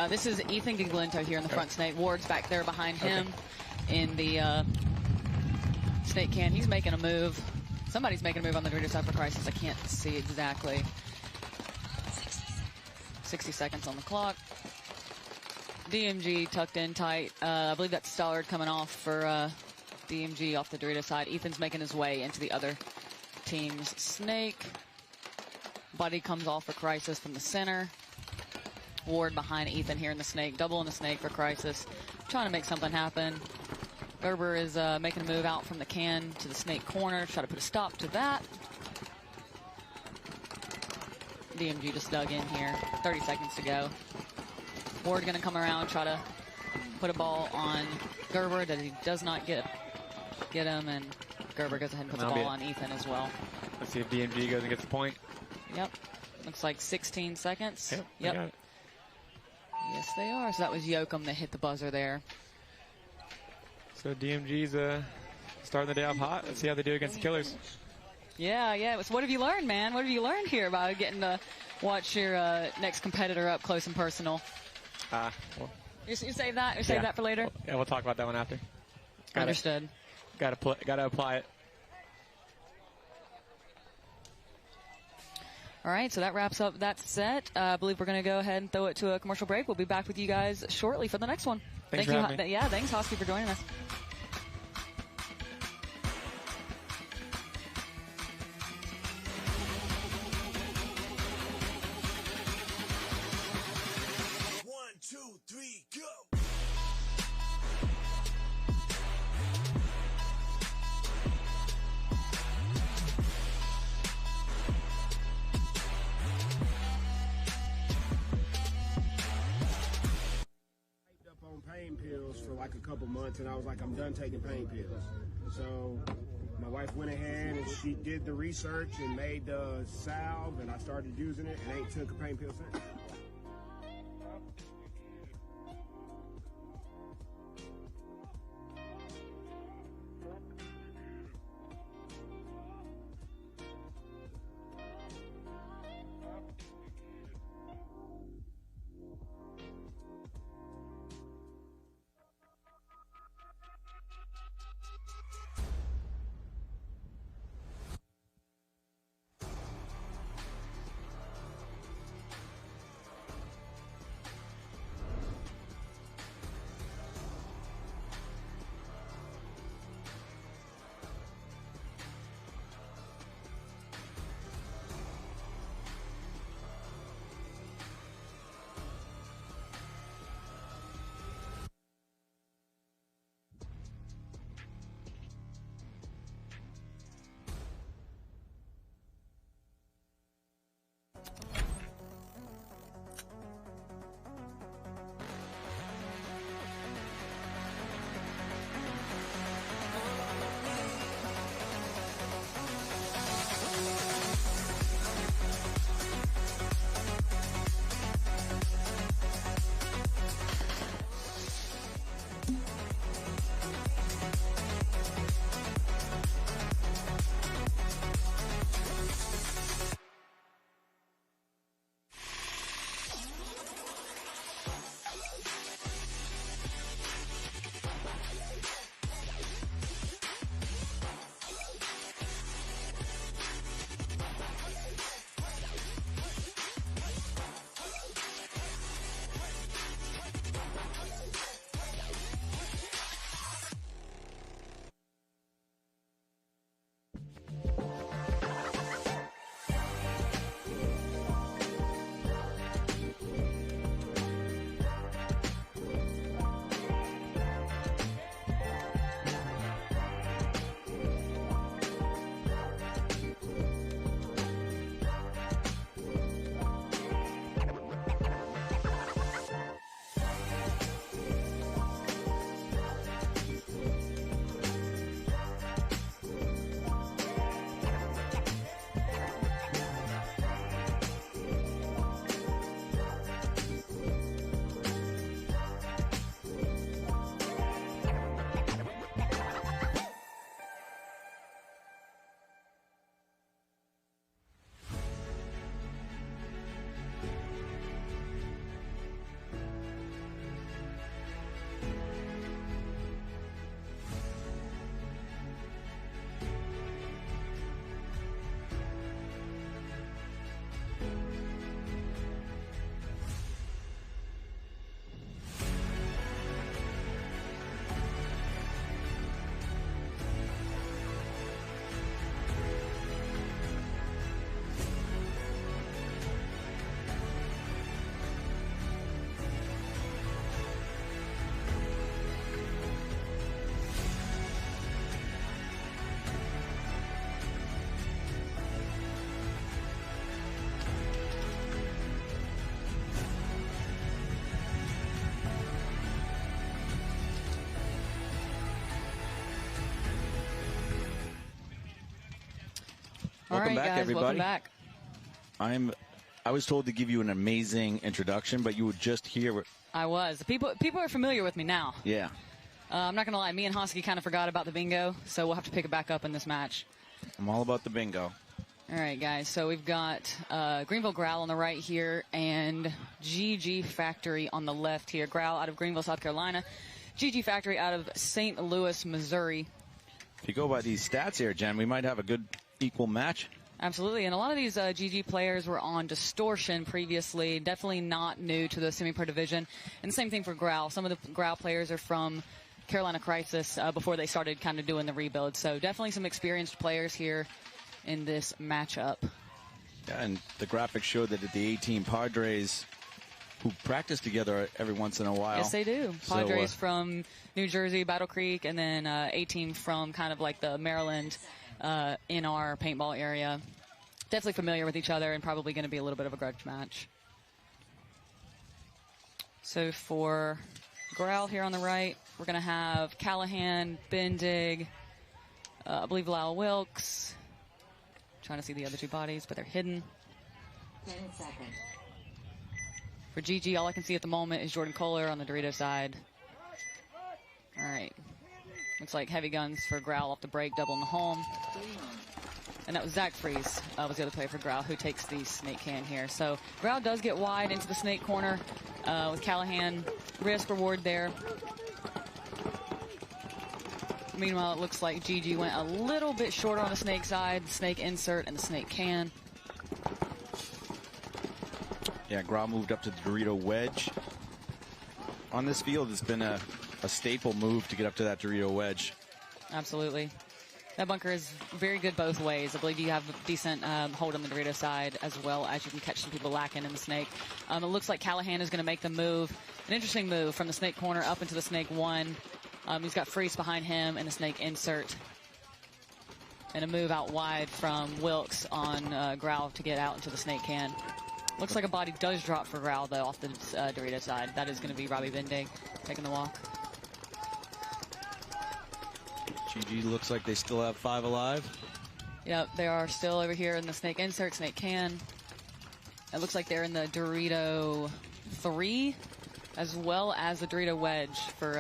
This is Ethan Giglento here in the front snake. Ward's back there behind him in the snake can. He's making a move. Somebody's making a move on the Dorito side for Crisis. I can't see exactly. 60 seconds on the clock. DMG tucked in tight. I believe that's Stollard coming off for DMG off the Dorito side. Ethan's making his way into the other team's snake. Body comes off for Crisis from the center. Ward behind Ethan here in the snake, double in the snake for Crisis, trying to make something happen. Gerber is making a move out from the can to the snake corner, try to put a stop to that. DMG just dug in here, 30 seconds to go. Ward gonna come around, try to put a ball on Gerber that he does not get him, and Gerber goes ahead and puts a ball on Ethan as well. Let's see if DMG goes and gets the point. Yep, looks like 16 seconds. Yep. Yes, they are. So that was Yoakum that hit the buzzer there. So DMG's starting the day off hot. Let's see how they do against the Killers. Yeah. So what have you learned, man? What have you learned here about getting to watch your next competitor up close and personal? Well, you save that? You save that for later? Yeah, we'll talk about that one after. Understood. Gotta apply it. All right, so that wraps up that set. I believe we're going to go ahead and throw it to a commercial break. We'll be back with you guys shortly for the next one. Thanks for having me. Yeah, thanks, Hosky, for joining us. Pain pills for like a couple months, and I was like, I'm done taking pain pills. So my wife went ahead and she did the research and made the salve, and I started using it and ain't took a pain pill since. Welcome back, guys, everybody. Welcome back. I was told to give you an amazing introduction, but you would just hear. I was. People are familiar with me now. Yeah. I'm not going to lie. Me and Hosky kind of forgot about the bingo, so we'll have to pick it back up in this match. I'm all about the bingo. All right, guys. So we've got Greenville Growl on the right here and GG Factory on the left here. Growl out of Greenville, South Carolina. GG Factory out of St. Louis, Missouri. If you go by these stats here, Jen, we might have a good equal match. Absolutely, and a lot of these GG players were on Distortion previously, definitely not new to the semi-pro division. And the same thing for Growl. Some of the Growl players are from Carolina Crisis before they started kind of doing the rebuild. So definitely some experienced players here in this matchup. Yeah, and the graphics showed that the 18 Padres who practice together every once in a while. Yes, they do. Padres from New Jersey, Battle Creek, and then 18 from kind of like the Maryland in our paintball area. Definitely familiar with each other and probably going to be a little bit of a grudge match. So for Growl here on the right, we're going to have Callahan, Bendig, I believe Lyle Wilkes. Trying to see the other two bodies, but they're hidden. 10 seconds. For GG, all I can see at the moment is Jordan Kohler on the Dorito side. All right. Looks like heavy guns for Growl off the break, doubling the home. And that was Zach Fries, was the other player for Growl, who takes the snake can here. So Growl does get wide into the snake corner with Callahan. Risk reward there. Meanwhile, it looks like GG went a little bit shorter on the snake side, the snake insert and the snake can. Yeah, Growl moved up to the Dorito wedge. On this field, it's been a staple move to get up to that Dorito wedge. Absolutely. That bunker is very good both ways. I believe you have a decent hold on the Dorito side as well as you can catch some people lacking in the snake. It looks like Callahan is going to make the move. An interesting move from the snake corner up into the snake one. He's got Freeze behind him and the snake insert. And a move out wide from Wilkes on Growl to get out into the snake can. Looks like a body does drop for Growl, though, off the Dorito side. That is going to be Robbie Bendig taking the walk. GG looks like they still have 5 alive. Yep, they are still over here in the snake insert, snake can. It looks like they're in the Dorito 3, as well as the Dorito wedge for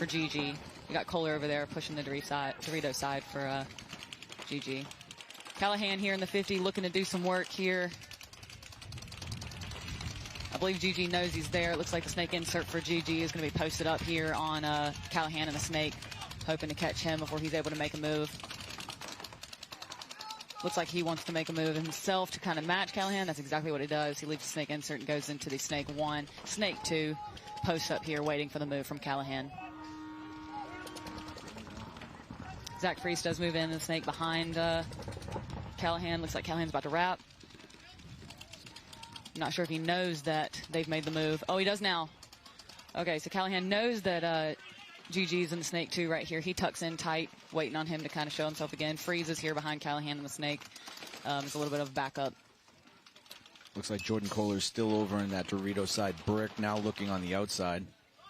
GG. You got Kohler over there pushing the Dorito side for GG. Callahan here in the 50 looking to do some work here. I believe GG knows he's there. It looks like the snake insert for GG is going to be posted up here on Callahan and the snake, hoping to catch him before he's able to make a move. Looks like he wants to make a move himself to kind of match Callahan. That's exactly what he does. He leaves the snake insert and goes into the snake 1. Snake 2 posts up here waiting for the move from Callahan. Zach Freese does move in the snake behind Callahan. Looks like Callahan's about to wrap. Not sure if he knows that they've made the move. Oh, he does now. Okay, so Callahan knows that GG's in the snake 2 right here. He tucks in tight, waiting on him to kind of show himself again. Freeze is here behind Callahan and the snake. It's a little bit of backup. Looks like Jordan Kohler's still over in that Dorito side brick, now looking on the outside.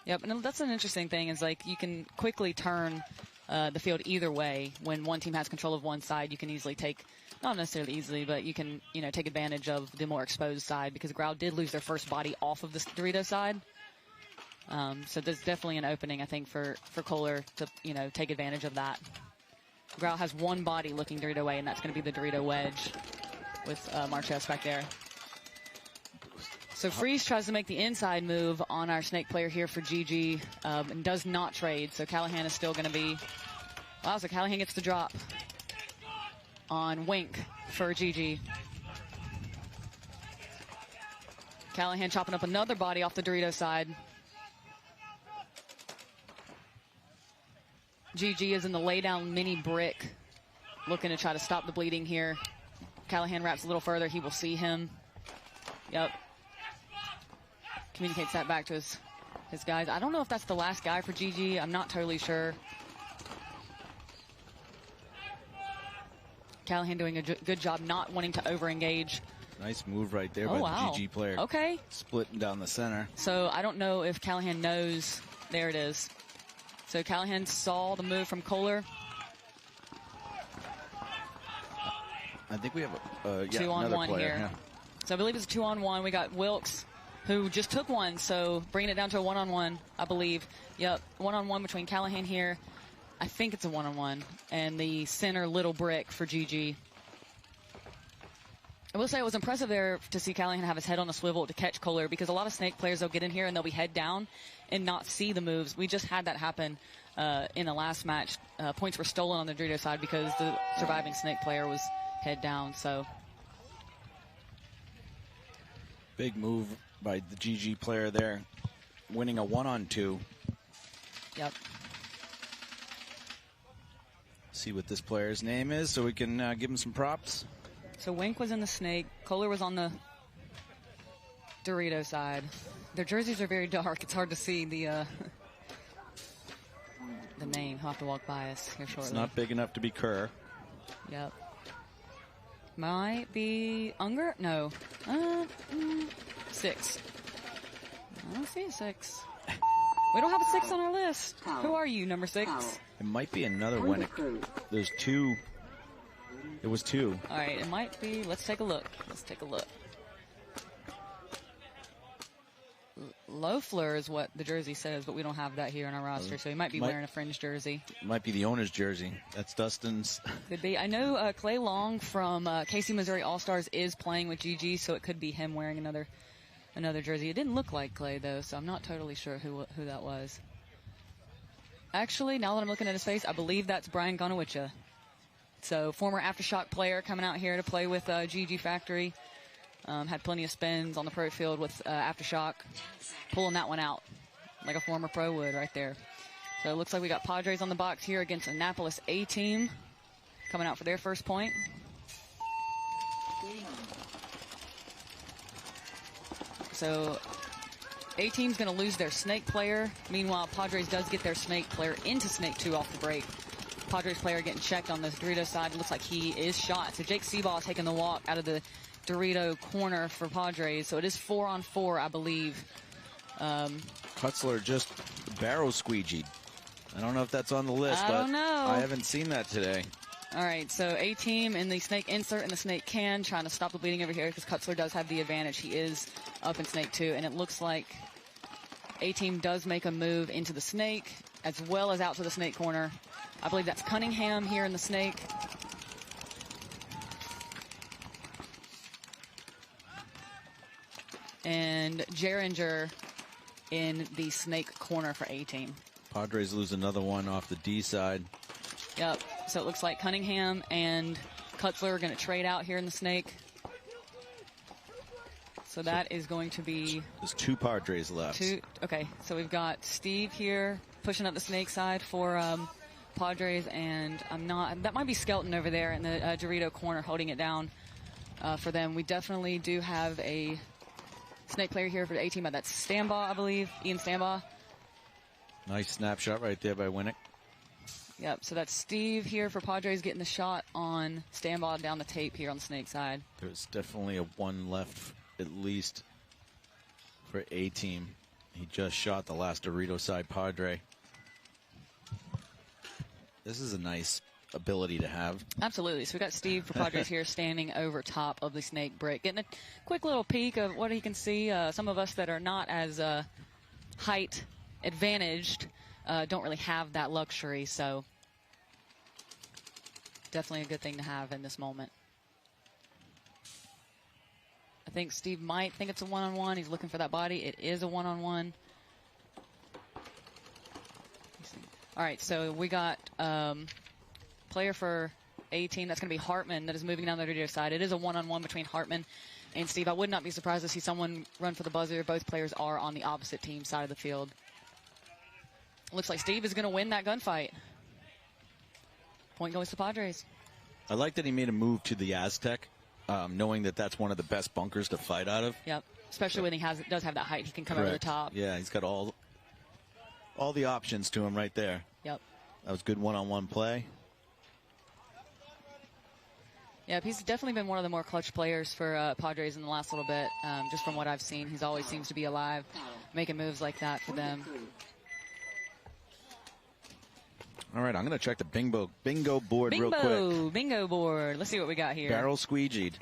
Yep, and that's an interesting thing is like you can quickly turn the field either way. When one team has control of one side, you can easily take, not necessarily easily, but you can take advantage of the more exposed side because Growl did lose their first body off of the Dorito side. So there's definitely an opening, I think, for Kohler to take advantage of that. Growl has one body looking Dorito way, and that's going to be the Dorito wedge with Marches back there. So Freeze tries to make the inside move on our snake player here for GG and does not trade. So Callahan is still going to be... Wow, so Callahan gets the drop on Wink for GG. Callahan chopping up another body off the Dorito side. GG is in the laydown mini brick, looking to try to stop the bleeding here. Callahan wraps a little further. He will see him. Yep. Communicates that back to his guys. I don't know if that's the last guy for GG. I'm not totally sure. Callahan doing a good job not wanting to over-engage. Nice move right there by the GG player. Okay. Splitting down the center. So I don't know if Callahan knows. There it is. So Callahan saw the move from Kohler. I think we have a 2-on-1 player, here. yeah. So I believe it's a 2-on-1. We got Wilkes, who just took one, so bringing it down to a 1-on-1, I believe. Yep, 1-on-1 between Callahan here. I think it's a 1-on-1. And the center little brick for GG. I will say it was impressive there to see Callahan have his head on a swivel to catch Kohler, because a lot of Snake players, they'll get in here and they'll be head down and not see the moves. We just had that happen in the last match. Points were stolen on the Dorito side because the surviving Snake player was head down. So big move by the GG player there, winning a 1-on-2. Yep. See what this player's name is so we can give him some props. So Wink was in the Snake. Kohler was on the Dorito side. Their jerseys are very dark. It's hard to see the name. I'll have to walk by us here shortly. It's not big enough to be Kerr. Yep. Might be Unger? No. 6. I don't see a 6. We don't have a 6 on our list. Who are you, number 6? It might be another one. There's 2. It was 2. All right, it might be. Let's take a look. Let's take a look. Loeffler is what the jersey says, but we don't have that here on our roster, so he might be wearing a fringe jersey. Might be the owner's jersey. That's Dustin's. Could be. I know Clay Long from KC Missouri All-Stars is playing with GG, so it could be him wearing another jersey. It didn't look like Clay, though, so I'm not totally sure who that was. Actually, now that I'm looking at his face, I believe that's Brian Gonowicha. So, former Aftershock player coming out here to play with GG Factory. Had plenty of spins on the pro field with Aftershock. Pulling that one out like a former pro would right there. So, it looks like we got Padres on the box here against Annapolis A-Team. Coming out for their first point. So, A-Team's going to lose their Snake player. Meanwhile, Padres does get their Snake player into Snake 2 off the break. Padres player getting checked on the Dorito side. It looks like he is shot. So Jake Xball taking the walk out of the Dorito corner for Padres. So it is 4-on-4, I believe. Kutzler just barrel squeegeed. I don't know if that's on the list, I but don't know. I haven't seen that today. All right, so A-Team in the Snake insert and the Snake can, trying to stop the bleeding over here because Kutzler does have the advantage. He is up in Snake 2, and it looks like A-Team does make a move into the Snake as well as out to the Snake corner. I believe that's Cunningham here in the Snake. And Geringer in the Snake corner for A-Team. Padres lose another one off the D side. Yep, so it looks like Cunningham and Kutzler are going to trade out here in the Snake. So that is going to be... There's 2 Padres left. Okay, so we've got Steve here pushing up the Snake side for Padres, and that might be Skelton over there in the Dorito corner holding it down for them. We definitely do have a Snake player here for the A-Team. That's Stambaugh, I believe, Ian Stambaugh. Nice snapshot right there by Winnick. Yep, so that's Steve here for Padres getting the shot on Stambaugh down the tape here on the Snake side. There's definitely a 1 left at least for A-Team. He just shot the last Dorito side Padre. This is a nice ability to have. Absolutely. So we got Steve for Padres here standing over top of the Snake brick, getting a quick little peek of what he can see. Some of us that are not as height advantaged don't really have that luxury, so definitely a good thing to have in this moment. I think Steve might think it's a 1-on-1. He's looking for that body. It is a 1-on-1. All right, so we got player for A-Team. That's going to be Hartman that is moving down the Dorito side. It is a 1-on-1 between Hartman and Steve. I would not be surprised to see someone run for the buzzer. Both players are on the opposite team side of the field. Looks like Steve is going to win that gunfight. Point goes to Padres. I like that he made a move to the Aztec, knowing that that's one of the best bunkers to fight out of. Yep, especially when he does have that height. He can come over the top. Yeah, he's got all the options to him right there. Yep. That was good one-on-one play. Yep, he's definitely been one of the more clutch players for Padres in the last little bit. Just from what I've seen, he's always seems to be alive, making moves like that for them. All right, I'm going to check the bingo board real quick. Bingo board. Let's see what we got here. Barrel squeegeed.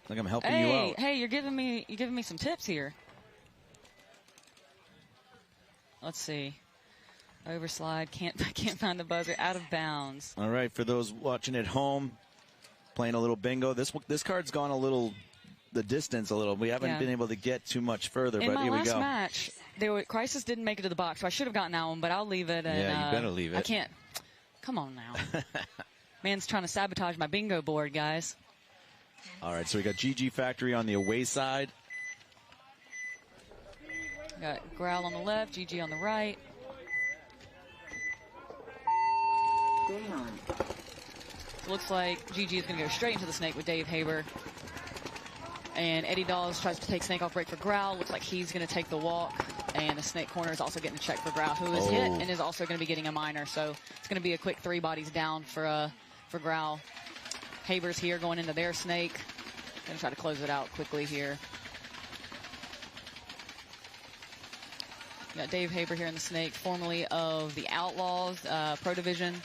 Like I'm helping you out. Hey, you're giving me some tips here. Let's see. Overslide. Can't find the buzzer. Out of bounds. All right, for those watching at home, playing a little bingo. This card's gone a little the distance a little. We haven't been able to get too much further, but here we go. In my last match, Crisis didn't make it to the box, so I should have gotten that one, but I'll leave it. And, yeah, you better leave it. I can't. Come on now. Man's trying to sabotage my bingo board, guys. All right, so we got GG Factory on the away side. Got Growl on the left, GG on the right. It looks like GG is going to go straight into the snake with Dave Haber. And Eddie Dawes tries to take snake off break for Growl. Looks like he's going to take the walk. And the snake corner is also getting a check for Growl, who is hit and is also going to be getting a minor. So it's going to be a quick 3 bodies down for Growl. Haber's here going into their snake. Going to try to close it out quickly here. Got Dave Haber here in the snake, formerly of the Outlaws Pro Division.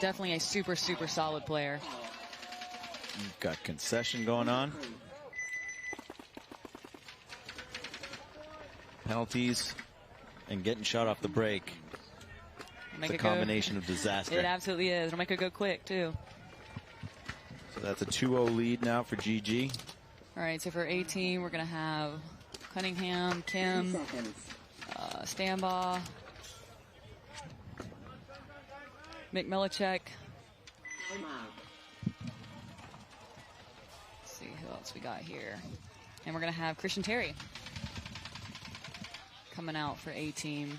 Definitely a super, super solid player. You've got concession going on. Penalties and getting shot off the break. It's a combination of disaster. It absolutely is. It'll make it go quick, too. So that's a 2-0 lead now for GG. All right, so for A-Team, we're going to have Cunningham, Kim, Stambaugh, Mick Milichek. Let's see who else we got here. And we're going to have Christian Terry coming out for A-Team.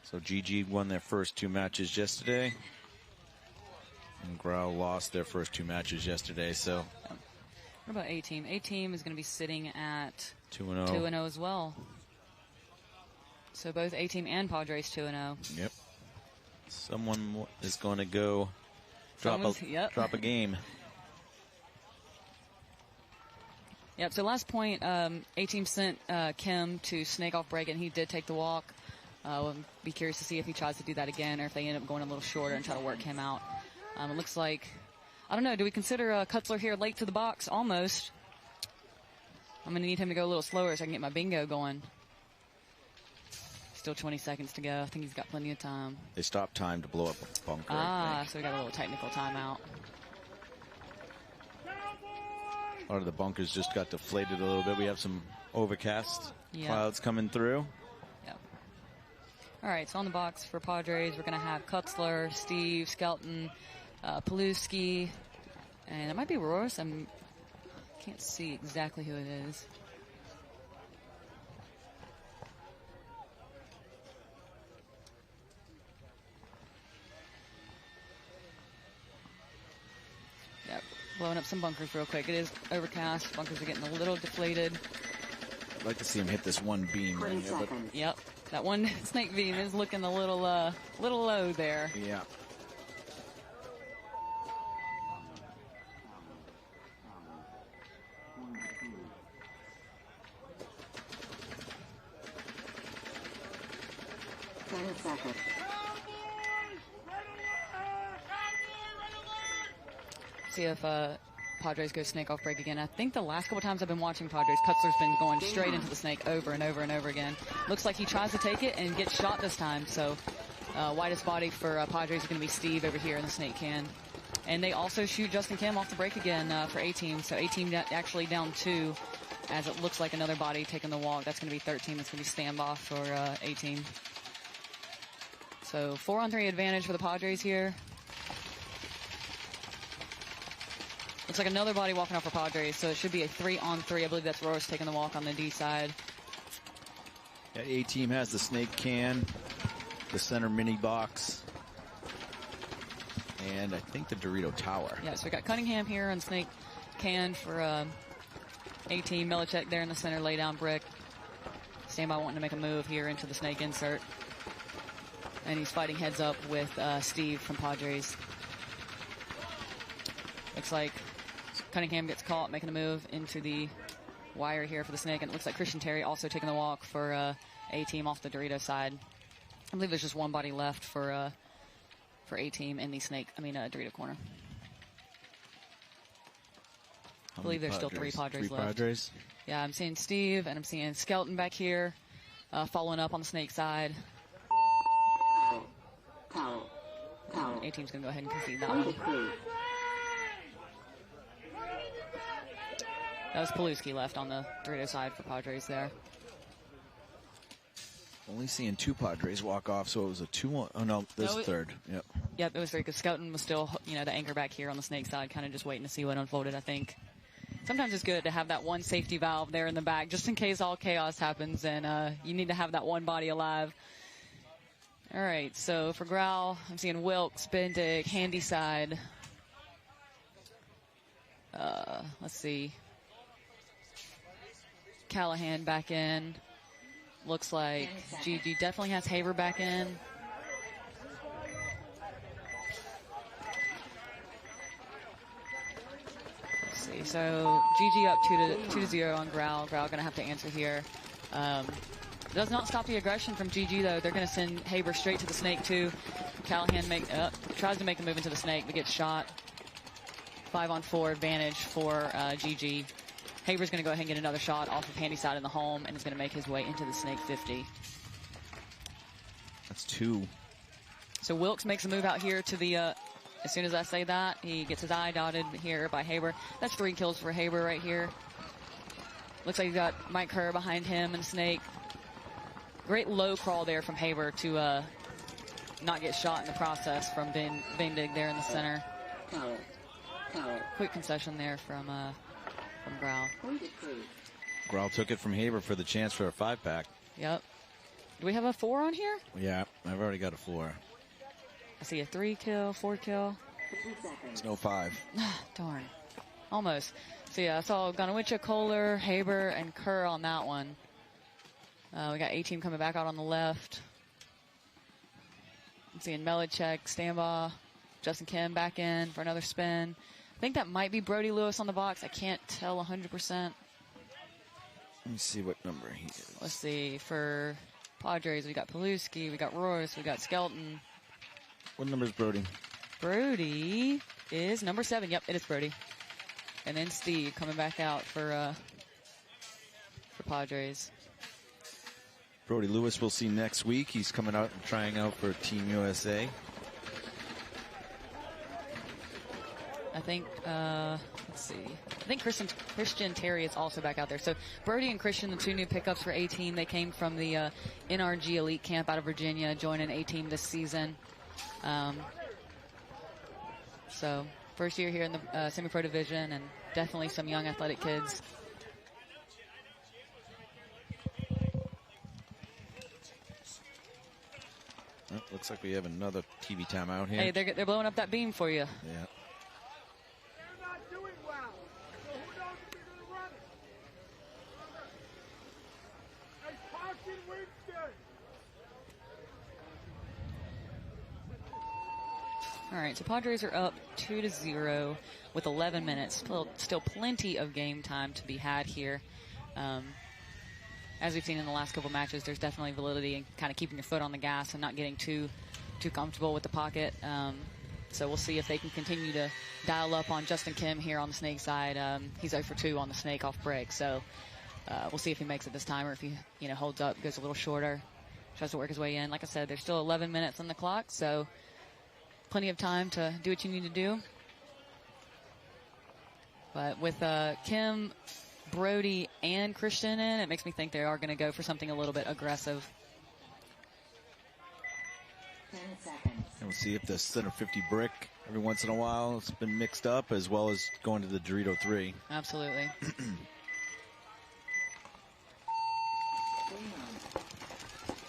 So GG won their first 2 matches yesterday. And Growl lost their first 2 matches yesterday, so. What about A-Team? A-Team is going to be sitting at 2-0. 2-0 as well. So both A-Team and Padres 2-0. Yep. Someone is going to go drop a game. Yep, so last point, A-Team sent Kim to snake off break, and he did take the walk. We'll be curious to see if he tries to do that again or if they end up going a little shorter and try to work him out. It looks like, I don't know, do we consider Kutzler here late to the box? Almost. I'm going to need him to go a little slower so I can get my bingo going. Still 20 seconds to go. I think he's got plenty of time. They stopped time to blow up a bunker. So we got a little technical timeout. A lot of the bunkers just got deflated a little bit. We have some overcast clouds coming through. All right, so on the box for Padres, we're going to have Kutzler, Steve, Skelton, Paluski, and it might be Roros. I can't see exactly who it is. Yep, blowing up some bunkers real quick. It is overcast. Bunkers are getting a little deflated. I'd like to see him hit this one beam right here. But yep. That one snake beam is looking a little low there. Yeah. See if Padres go snake off break again. I think the last couple times I've been watching Padres, Kutzler's been going straight into the snake over and over and over again. Looks like he tries to take it and gets shot this time. So widest body for Padres is going to be Steve over here in the snake can. And they also shoot Justin Kim off the break again for A-Team. So A-Team actually down 2 as it looks like another body taking the walk. That's going to be 13. That's going to be standoff for A-Team. So 4-on-3 advantage for the Padres here. Looks like another body walking off for Padres, so it should be a 3-on-3. I believe that's Roros taking the walk on the D side. Yeah, A-Team has the snake can, the center mini box, and I think the Dorito tower. Yeah, so we got Cunningham here on snake can for A-Team. Milichek there in the center laydown brick. Standby wanting to make a move here into the snake insert. And he's fighting heads up with Steve from Padres. looks like Cunningham gets caught making a move into the wire here for the Snake, and it looks like Christian Terry also taking the walk for A-Team off the Dorito side. I believe there's just one body left for A-Team in the Dorito corner. I believe there's still 3 Padres left. Padres? Yeah, I'm seeing Steve, and I'm seeing Skelton back here, following up on the Snake side. A-Team's going to go ahead and concede that one. That was Paluski left on the Dorito side for Padres there. Only seeing 2 Padres walk off, so it was a 2-1. Oh, no, this is third. Yep. Yep, it was 3 because Skelton was still, the anchor back here on the Snake side, kind of just waiting to see what unfolded, I think. Sometimes it's good to have that one safety valve there in the back, just in case all chaos happens, and you need to have that one body alive. All right, so for Growl, I'm seeing Wilkes, Bendig, Handy side. Let's see. Callahan back in. Looks like GG definitely has Haber back in. Let's see. So GG up 2-0 on Growl. Growl going to have to answer here. Does not stop the aggression from GG though. They're going to send Haber straight to the Snake too. Callahan tries to make a move into the Snake but gets shot. 5-on-4 advantage for GG. Haber's going to go ahead and get another shot off of Handy side in the home, and is going to make his way into the Snake 50. That's 2. So Wilkes makes a move out here to the, as soon as I say that, he gets his eye dotted here by Haber. That's 3 kills for Haber right here. Looks like he's got Mike Kerr behind him and Snake. Great low crawl there from Haber to not get shot in the process from Bendig there in the center. Quick concession there from Growl. Growl took it from Haber for the chance for a 5-pack. Yep. Do we have a 4 on here? Yeah, I've already got a 4. I see a 3 kill, 4 kill. It's no 5. Darn. Almost. So yeah, I saw Gonowicza, Kohler, Haber, and Kerr on that one. We got A-Team coming back out on the left. I'm seeing Melichek, Stambaugh, Justin Kim back in for another spin. I think that might be Brody Lewis on the box. I can't tell 100%. Let me see what number he is. Let's see. For Padres, we got Paluski, we got Royce, we got Skelton. What number is Brody? Brody is number 7. Yep, it is Brody. And then Steve coming back out for Padres. Brody Lewis we'll see next week. He's coming out and trying out for Team USA. I think, let's see. I think Christian Terry is also back out there. So Brody and Christian, the 2 new pickups for A-Team. They came from the NRG Elite Camp out of Virginia, joining A-Team this season. So first year here in the semi-pro division, and definitely some young athletic kids. Oh, looks like we have another TV timeout here. Hey, they're blowing up that beam for you. Yeah. All right, so Padres are up 2-0 with 11 minutes. Still plenty of game time to be had here. As we've seen in the last couple matches, there's definitely validity in kind of keeping your foot on the gas and not getting too comfortable with the pocket. So we'll see if they can continue to dial up on Justin Kim here on the Snake side. He's 0 for 2 on the Snake off break. So we'll see if he makes it this time, or if he holds up, goes a little shorter, tries to work his way in. Like I said, there's still 11 minutes on the clock, so plenty of time to do what you need to do. But with Kim, Brody, and Christian in, it makes me think they are going to go for something a little bit aggressive. 10 seconds. And we'll see if the center 50 brick every once in a while it's been mixed up, as well as going to the Dorito 3. Absolutely.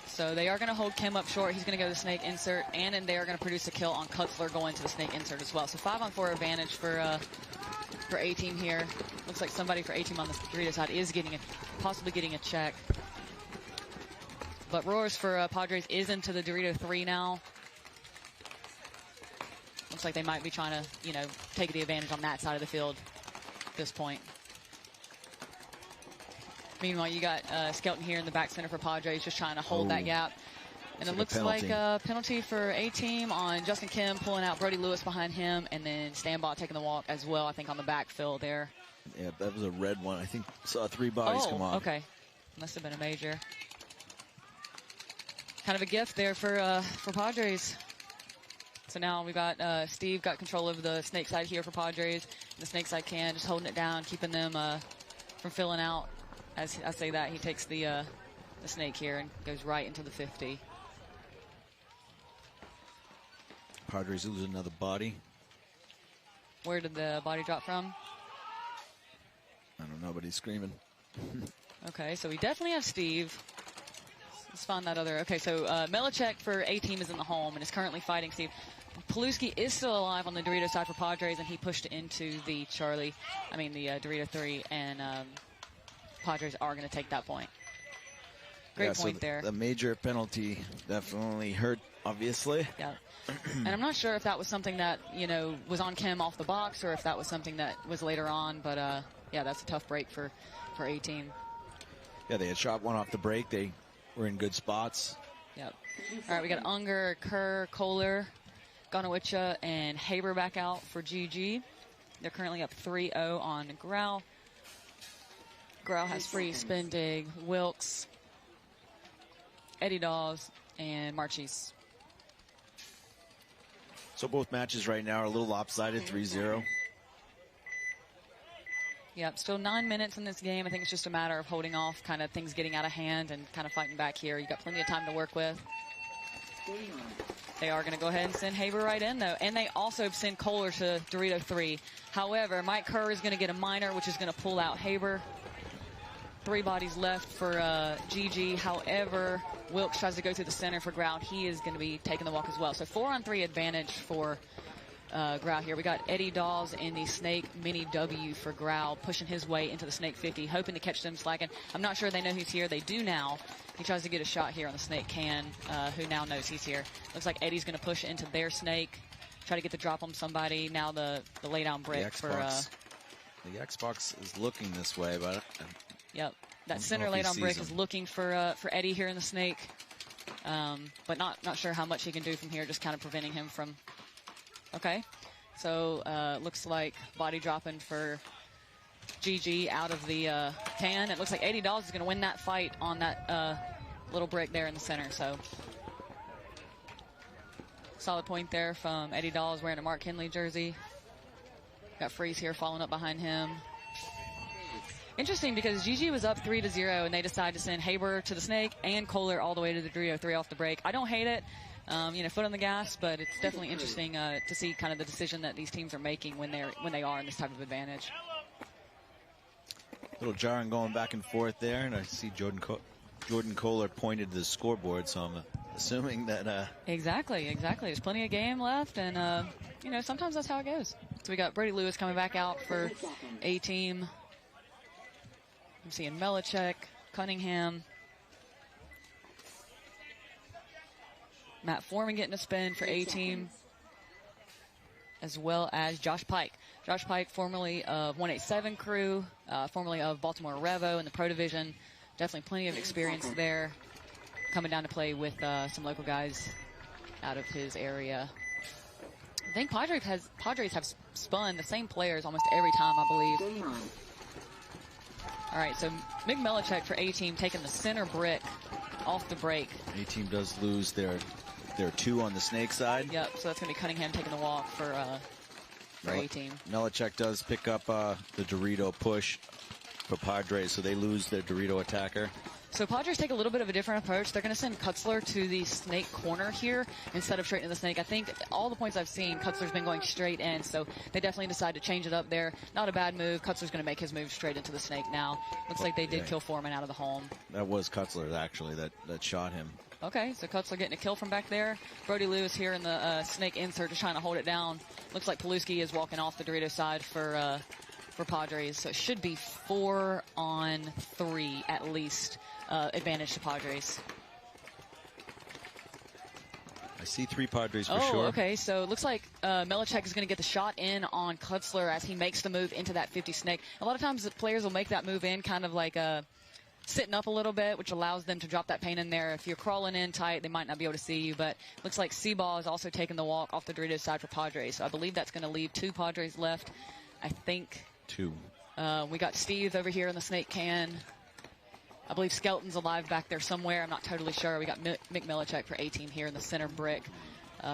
So they are going to hold Kim up short. He's going to go to the Snake insert, and then they are going to produce a kill on Kutzler going to the Snake insert as well. So 5-on-4 advantage for A-Team here. Looks like somebody for A-Team on the Dorito side is possibly getting a check. But Roars for Padres is into the Dorito 3 now. Looks like they might be trying to, you know, take the advantage on that side of the field at this point. Meanwhile, you got Skelton here in the back center for Padres, just trying to hold that gap. And it looks like a penalty for A-Team on Justin Kim, pulling out Brody Lewis behind him, and then Stanbaugh taking the walk as well, I think, on the backfill there. Yeah, that was a red one. I think saw 3 bodies come on. Okay. Must have been a major. Kind of a gift there for Padres. So now we got Steve got control of the snake side here for Padres. The snake side can, just holding it down, keeping them from filling out. As I say that, he takes the snake here and goes right into the 50. Padres lose another body. Where did the body drop from? I don't know, but he's screaming. Okay, so we definitely have Steve. Let's find that other. Okay, so Melichek for A-Team is in the home and is currently fighting Steve. Paluski is still alive on the Dorito side for Padres, and he pushed into the Dorito 3, and Padres are going to take that point. Great point there. The major penalty definitely hurt, obviously. Yeah. And I'm not sure if that was something that, you know, was on Kim off the box or if that was something that was later on. But, yeah, that's a tough break for A-Team. Yeah, they had shot one off the break. They were in good spots. Yep. All right, we got Unger, Kerr, Kohler, Gonowicha, and Haber back out for GG. They're currently up 3-0 on Grau. Grau has free, spin dig, Wilkes, Eddie Dawes, and Marchese. So both matches right now are a little lopsided, 3-0. Yep, still 9 minutes in this game. I think it's just a matter of holding off, kind of things getting out of hand and kind of fighting back here. You got plenty of time to work with. They are going to go ahead and send Haber right in, though. And they also send Kohler to Dorito 3. However, Mike Kerr is going to get a minor, which is going to pull out Haber. 3 bodies left for GG. However, Wilkes tries to go through the center for Grau. He is going to be taking the walk as well. So 4-on-3 advantage for Grau here. We got Eddie Dawes in the Snake Mini W for Grau, pushing his way into the Snake 50, hoping to catch them slacking. I'm not sure they know he's here. They do now. He tries to get a shot here on the Snake can, who now knows he's here. Looks like Eddie's going to push into their Snake, try to get the drop on somebody. Now the lay down brick for... the Xbox is looking this way, but... Yep, that center lay down brick is looking for Eddie here in the Snake, but not sure how much he can do from here, just kind of preventing him from... Okay, so looks like body dropping for GG out of the can. It looks like Eddie Dawes is going to win that fight on that little brick there in the center. So solid point there from Eddie Dawes wearing a Mark Henley jersey. Got Freeze here following up behind him. Interesting because GG was up 3-0 and they decided to send Haber to the Snake and Kohler all the way to the Dorito 3 off the break. I don't hate it. You know, foot on the gas, but it's definitely interesting to see kind of the decision that these teams are making when they are in this type of advantage. Little jarring going back and forth there, and I see Jordan Kohler pointed to the scoreboard, so I'm assuming that... Exactly. There's plenty of game left, and, you know, sometimes that's how it goes. So we got Brady Lewis coming back out for A-Team. I'm seeing Melichek, Cunningham. Matt Foreman getting a spin for A-Team, as well as Josh Pike. Josh Pike, formerly of 187 crew, formerly of Baltimore Revo in the Pro Division. Definitely plenty of experience there. Coming down to play with some local guys out of his area. I think Padres have spun the same players almost every time, I believe. All right, so Mick Melichek for A-Team taking the center brick off the break. A-Team does lose their 2 on the Snake side. Yep, so that's going to be Cunningham taking the walk for A-Team. Melichek does pick up the Dorito push for Padres, so they lose their Dorito attacker. So Padres take a little bit of a different approach. They're going to send Kutzler to the Snake corner here instead of straight into the Snake. I think all the points I've seen, Kutzler's been going straight in, so they definitely decided to change it up there. Not a bad move. Kutzler's going to make his move straight into the Snake now. Looks like they did kill Foreman out of the home. That was Kutzler, actually, that shot him. Okay, so Kutzler getting a kill from back there. Brody Lewis here in the Snake insert just trying to hold it down. Looks like Paluski is walking off the Dorito side for Padres, so it should be 4-on-3 at least. Advantage to Padres. I see 3 Padres for Oh, sure. okay. So it looks like Melichek is going to get the shot in on Klutzler as he makes the move into that 50 snake. A lot of times the players will make that move in kind of like sitting up a little bit, which allows them to drop that paint in there. If you're crawling in tight, they might not be able to see you. But looks like Xball is also taking the walk off the Doritos side for Padres. So I believe that's going to leave 2 Padres left. I think 2. we got Steve over here in the snake can. I believe Skelton's alive back there somewhere. I'm not totally sure. We got Mick Melichek for A-Team here in the center brick.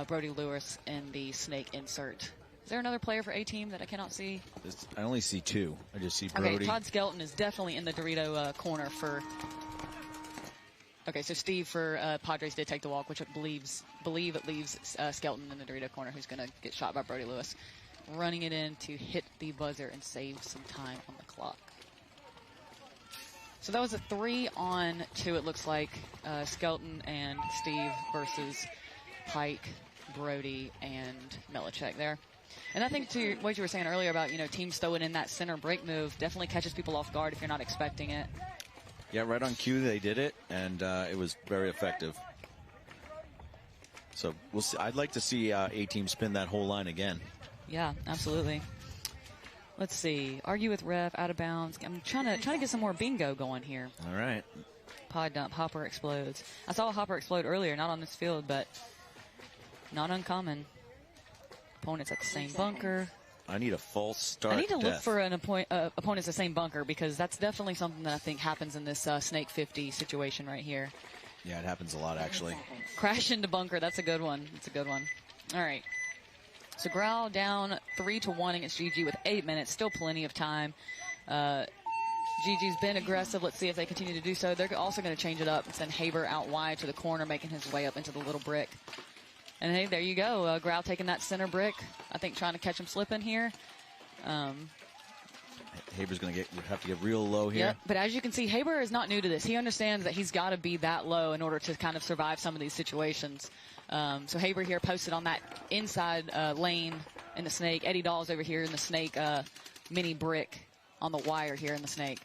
Brody Lewis in the snake insert. Is there another player for A-Team that I cannot see? I only see 2. I just see Brody. Okay, Todd Skelton is definitely in the Dorito corner for... Okay, so Steve for Padres did take the walk, which I believe it leaves Skelton in the Dorito corner, who's going to get shot by Brody Lewis. Running it in to hit the buzzer and save some time on the clock. So that was a 3-on-2, it looks like. Skelton and Steve versus Pike, Brody, and Melichek there. And I think to what you were saying earlier about, teams throwing in that center break move definitely catches people off guard if you're not expecting it. Yeah, right on cue they did it, and it was very effective. So we'll see. I'd like to see A-Team spin that whole line again. Yeah, absolutely. Let's see. Argue with ref, out of bounds. I'm trying to get some more bingo going here. All right. Pod dump, Hopper explodes. I saw a Hopper explode earlier, not on this field, but not uncommon. Opponents at the same bunker. I need a false start. I need to look for an opponents the same bunker, because that's definitely something that I think happens in this Snake 50 situation right here. Yeah, it happens a lot, actually. Crash into bunker. That's a good one. That's a good one. All right. So Growl down 3-1 against GG with 8 minutes. Still plenty of time. GG's been aggressive. Let's see if they continue to do so. They're also going to change it up and send Haber out wide to the corner, making his way up into the little brick. And hey, there you go. Growl taking that center brick. I think trying to catch him slipping here. Haber's going to have to get real low here. Yep, but as you can see, Haber is not new to this. He understands that he's got to be that low in order to kind of survive some of these situations. So Haber here posted on that inside lane in the snake. Eddie Dahl's over here in the snake mini brick on the wire here in the snake.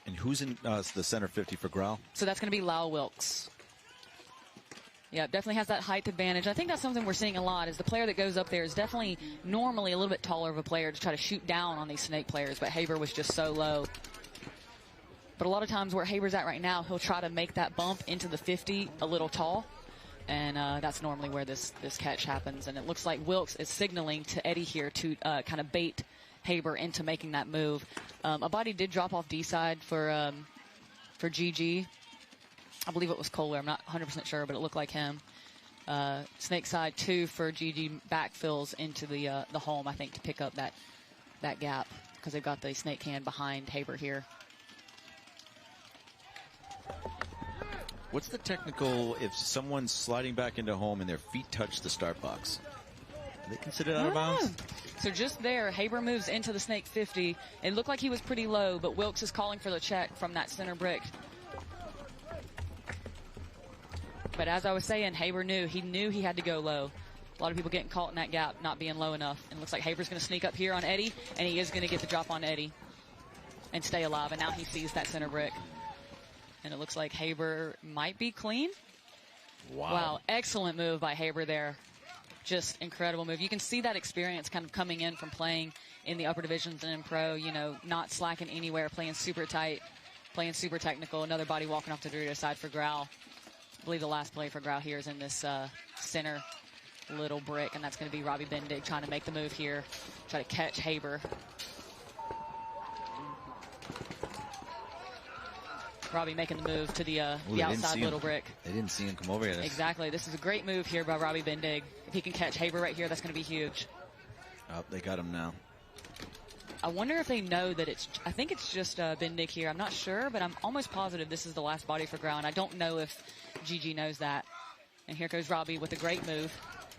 And who's in the center 50 for Growl? So that's going to be Lyle Wilkes. Yeah, definitely has that height advantage. I think that's something we're seeing a lot, is the player that goes up there is definitely normally a little bit taller of a player to try to shoot down on these snake players, but Haber was just so low. But a lot of times where Haber's at right now, he'll try to make that bump into the 50 a little tall, and that's normally where this catch happens. And it looks like Wilkes is signaling to Eddie here to kind of bait Haber into making that move. A body did drop off D side for GG. I believe it was Kohler. I'm not 100% sure, but it looked like him. Snake side 2 for GG backfills into the home, I think, to pick up that gap, because they've got the snake hand behind Haber here. What's the technical if someone's sliding back into home and their feet touch the start box? Are they considered out of bounds? So just there, Haber moves into the snake 50. It looked like he was pretty low, but Wilkes is calling for the check from that center brick. But as I was saying, Haber knew he had to go low. A lot of people getting caught in that gap, not being low enough. And it looks like Haber's going to sneak up here on Eddie, and he is going to get the drop on Eddie and stay alive. And now he sees that center brick. And it looks like Haber might be clean. Wow, excellent move by Haber there. Just incredible move. You can see that experience kind of coming in from playing in the upper divisions and in pro, not slacking anywhere, playing super tight, playing super technical. Another body walking off the Dorito side for Growl. I believe the last play for Growl here is in this center little brick, and that's going to be Robbie Bendig trying to make the move here, try to catch Haber. Robbie making the move to the outside little brick. They didn't see him come over here. Exactly. This is a great move here by Robbie Bendig. If he can catch Haber right here, that's going to be huge. Oh, they got him now. I wonder if they know that I think it's just Bendig here. I'm not sure, but I'm almost positive this is the last body for Growl, and I don't know if GG knows that. And here goes Robbie with a great move.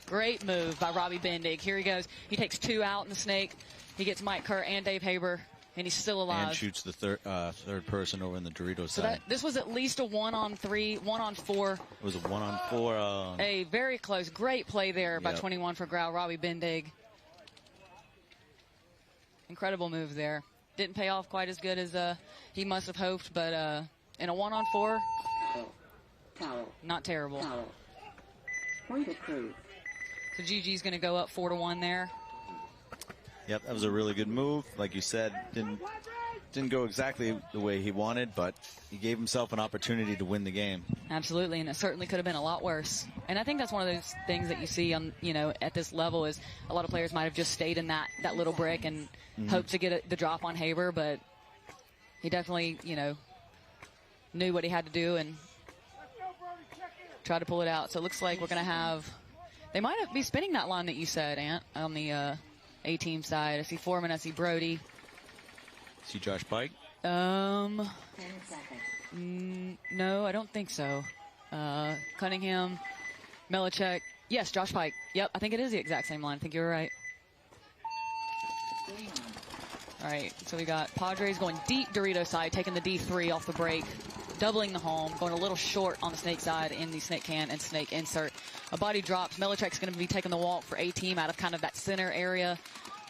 Great move by Robbie Bendig. Here he goes. He takes 2 out in the snake. He gets Mike Kerr and Dave Haber, and he's still alive. And shoots the third person over in the Dorito so side. This was at least a 1-on-3, 1-on-4. It was a 1-on-4. A very close. Great play there by 21 for Growl, Robbie Bendig. Incredible move there. Didn't pay off quite as good as he must have hoped, but in a 1-on-4, not terrible. Point approved. So GG's going to go up 4-1 there. Yep, that was a really good move. Like you said, didn't go exactly the way he wanted, but he gave himself an opportunity to win the game. Absolutely, and it certainly could have been a lot worse. And I think that's one of those things that you see on, at this level is a lot of players might have just stayed in that little brick and hoped to get the drop on Haber, but he definitely, knew what he had to do and tried to pull it out. So it looks like we're going to have, they might be spinning that line that you said, Ant, on the A-team side. I see Foreman, I see Brody. See Josh Pike? 10 seconds. No, I don't think so. Cunningham, Melichek. Yes, Josh Pike. Yep, I think it is the exact same line. I think you're right. All right, so we got Padres going deep Dorito side, taking the D3 off the break, doubling the home, going a little short on the snake side in the snake can and snake insert. A body drops. Melichek's going to be taking the walk for A-team out of kind of that center area.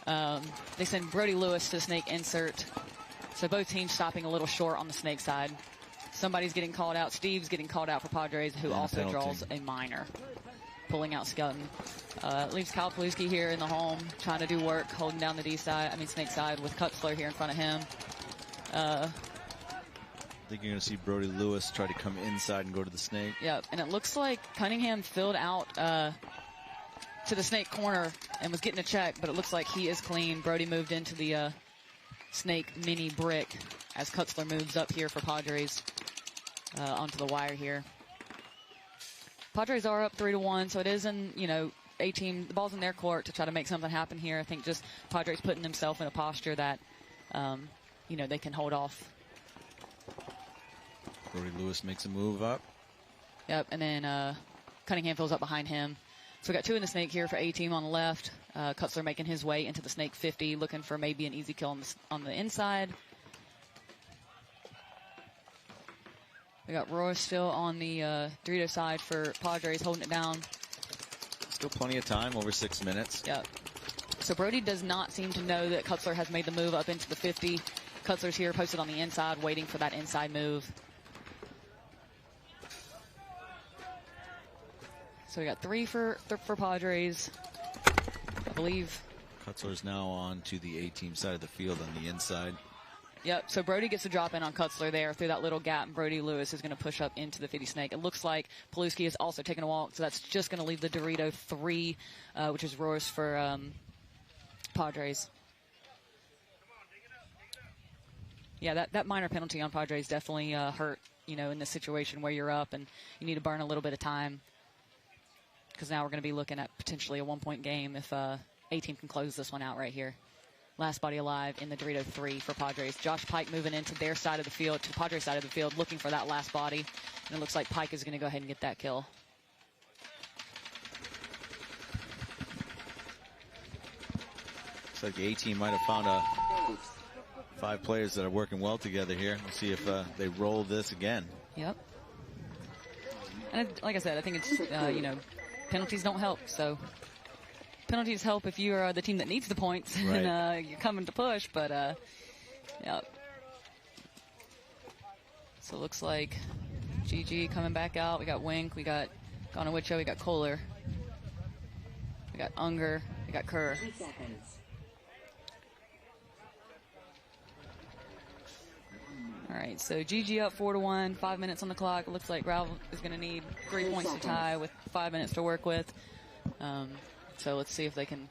They send Brody Lewis to the snake insert. So both teams stopping a little short on the snake side. Somebody's getting called out. Steve's getting called out for Padres, who also draws a minor. Pulling out Skelton. Leaves Kyle Paluski here in the home, trying to do work, holding down the snake side with Kutzler here in front of him. I think you're going to see Brody Lewis try to come inside and go to the snake. Yep, and it looks like Cunningham filled out to the snake corner and was getting a check, but it looks like he is clean. Brody moved into the snake mini brick as Kutzler moves up here for Padres onto the wire here. Padres are up 3-1, so it is in, A-team, the ball's in their court to try to make something happen here. I think just Padres putting themselves in a posture that, they can hold off. Brody Lewis makes a move up. Yep, and then Cunningham fills up behind him. So we got two in the snake here for A-team on the left. Kutzler making his way into the snake 50, looking for maybe an easy kill on the inside. We got Roy still on the Dorito side for Padres, holding it down. Still plenty of time, over 6 minutes. Yep. So Brody does not seem to know that Kutzler has made the move up into the 50. Kutzler's here posted on the inside, waiting for that inside move. So we got 3 for Padres, I believe. Kutzler's now on to the A-team side of the field on the inside. Yep, so Brody gets a drop in on Kutzler there through that little gap, and Brody Lewis is going to push up into the 50 snake. It looks like Paluski is also taking a walk, so that's just going to leave the Dorito 3, which is Royce for Padres. Yeah, that minor penalty on Padres definitely hurt, in this situation where you're up and you need to burn a little bit of time. Because now we're going to be looking at potentially a 1-point game if A-team can close this one out right here. Last body alive in the Dorito 3 for Padres. Josh Pike moving into their side of the field, to the Padres side of the field, looking for that last body. And it looks like Pike is going to go ahead and get that kill. Looks like the A-team might have found 5 players that are working well together here. We'll see if they roll this again. Yep. And like I said, I think it's, penalties don't help. So penalties help if you're the team that needs the points and you're coming to push. But, yeah. So it looks like GG coming back out. We got Wink, we got Gonowicho, we got Kohler, we got Unger, we got Kerr. 3 seconds. All right, so GG up 4-1, 5 minutes on the clock. It looks like Ralph is going to need 3 points to tie with 5 minutes to work with. So let's see if they can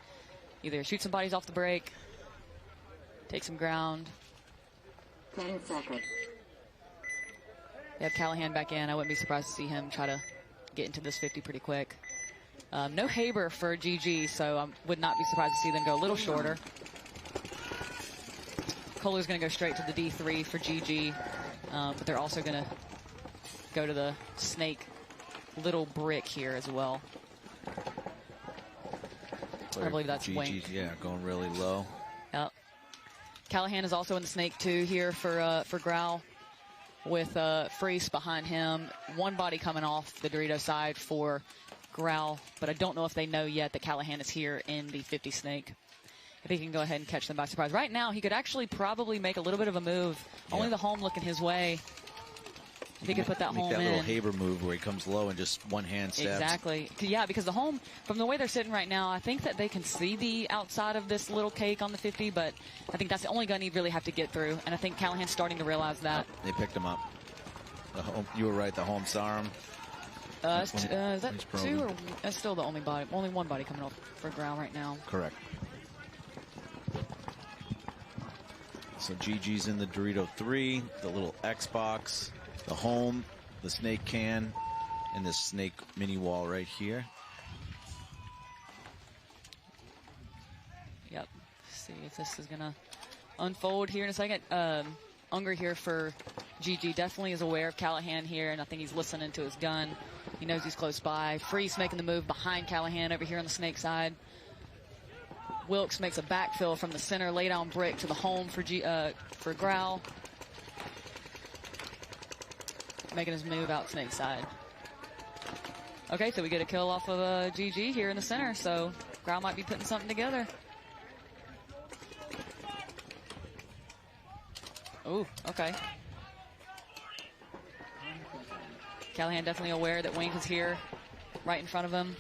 either shoot some bodies off the break, take some ground. 10 seconds. They have Callahan back in. I wouldn't be surprised to see him try to get into this 50 pretty quick. No Haber for GG, so I would not be surprised to see them go a little shorter. Kohler's going to go straight to the D3 for GG, but they're also going to go to the snake little brick here as well. I believe that's Wink. Yeah, going really low. Yep. Callahan is also in the snake 2 here for Grau, with Freese behind him. One body coming off the Dorito side for Grau, but I don't know if they know yet that Callahan is here in the 50 snake. If he can go ahead and catch them by surprise. Right now, he could actually probably make a little bit of a move. Yeah. Only the home looking his way. If he could put that make home that in. little Haber move where he comes low and just one hand stabs. Exactly. Yeah, because the home, from the way they're sitting right now, I think that they can see the outside of this little cake on the 50, but I think that's the only gun he'd really have to get through. And I think Callahan's starting to realize that. They picked him up. You were right. The home saw him. Is that two or that's still the only body? Only one body coming off for ground right now. Correct. So GG's in the Dorito 3, the little Xbox, the home, the snake can, and this snake mini wall right here. Yep. See if this is gonna unfold here in a second. Unger here for GG definitely is aware of Callahan here, and I think he's listening to his gun. He knows he's close by. Freeze making the move behind Callahan over here on the snake side. Wilkes makes a backfill from the center, lay down brick to the home for Growl. Making his move out snake side. Okay, so we get a kill off of GG here in the center, so Growl might be putting something together. Ooh, okay. Callahan definitely aware that Wink is here right in front of him.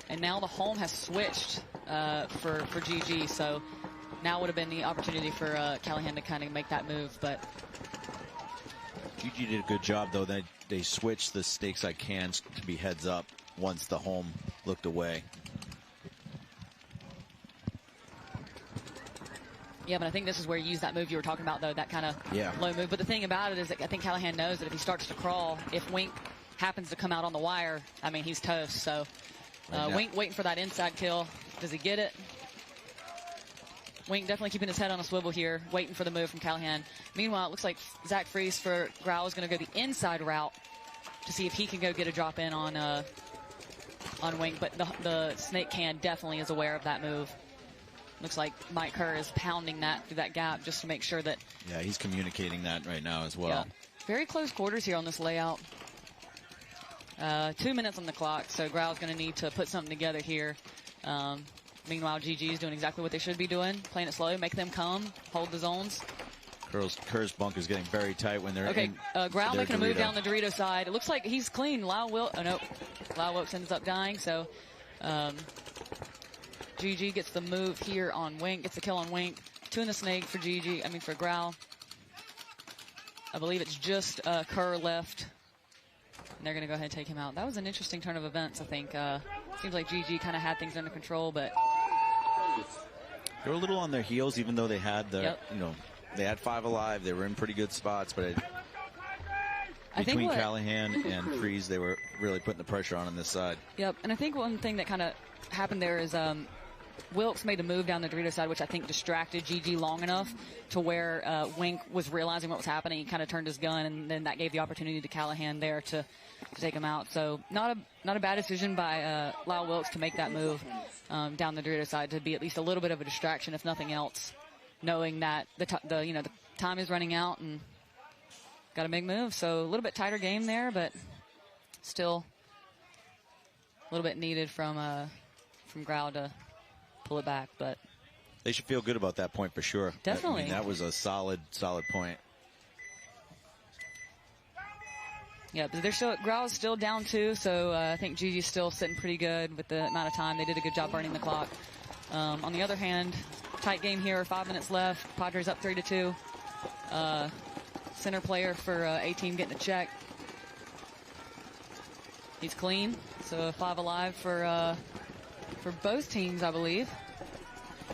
And now the home has switched for GG, so now would have been the opportunity for Callahan to kind of make that move, but GG did a good job, though. They switched the snake side cans to be heads up once the home looked away. yeah, but I think this is where you use that move you were talking about, though, that kind of low move. But the thing about it is that I think Callahan knows that if he starts to crawl, if Wink happens to come out on the wire, I mean, he's toast. So Wink waiting for that inside kill. Does he get it? Wink definitely keeping his head on a swivel here, waiting for the move from Callahan. Meanwhile, it looks like Zach Freese for Growl is going to go the inside route to see if he can go get a drop in on Wink. But the snake can definitely is aware of that move. Looks like Mike Kerr is pounding that through that gap just to make sure that. Yeah, he's communicating that right now as well. Yeah. Very close quarters here on this layout. 2 minutes on the clock, so Growl's going to need to put something together here. Meanwhile, GG is doing exactly what they should be doing, playing it slow, make them come, hold the zones. Kerr's bunk is getting very tight when they're okay. Growl making Dorito. A move down the Dorito side. It looks like he's clean. Lyle Wilkes ends up dying, so GG gets the move here on Wink, gets the kill on Wink. 2 in the snake for for Growl. I believe it's just Kerr left. And they're going to go ahead and take him out. That was an interesting turn of events, I think. Seems like GG kind of had things under control, but they were a little on their heels, even though they had they had 5 alive. They were in pretty good spots, but between Callahan and Freeze, they were really putting the pressure on this side. Yep, and I think one thing that kind of happened there is Wilkes made a move down the Dorito side, which I think distracted GG long enough to where Wink was realizing what was happening. He kind of turned his gun, and then that gave the opportunity to Callahan there to take him out. So not a bad decision by Lyle Wilkes to make that move down the Dorito side to be at least a little bit of a distraction, if nothing else, knowing that the time is running out and got to make moves. So a little bit tighter game there, but still a little bit needed from Growl to pull it back. But they should feel good about that point for sure. Definitely. That was a solid point. Yeah, but Growl's still down 2, so I think GG's still sitting pretty good with the amount of time. They did a good job burning the clock. On the other hand, tight game here, 5 minutes left. Padres up 3-2. Center player for A-Team getting a check. He's clean, so 5 alive for both teams, I believe.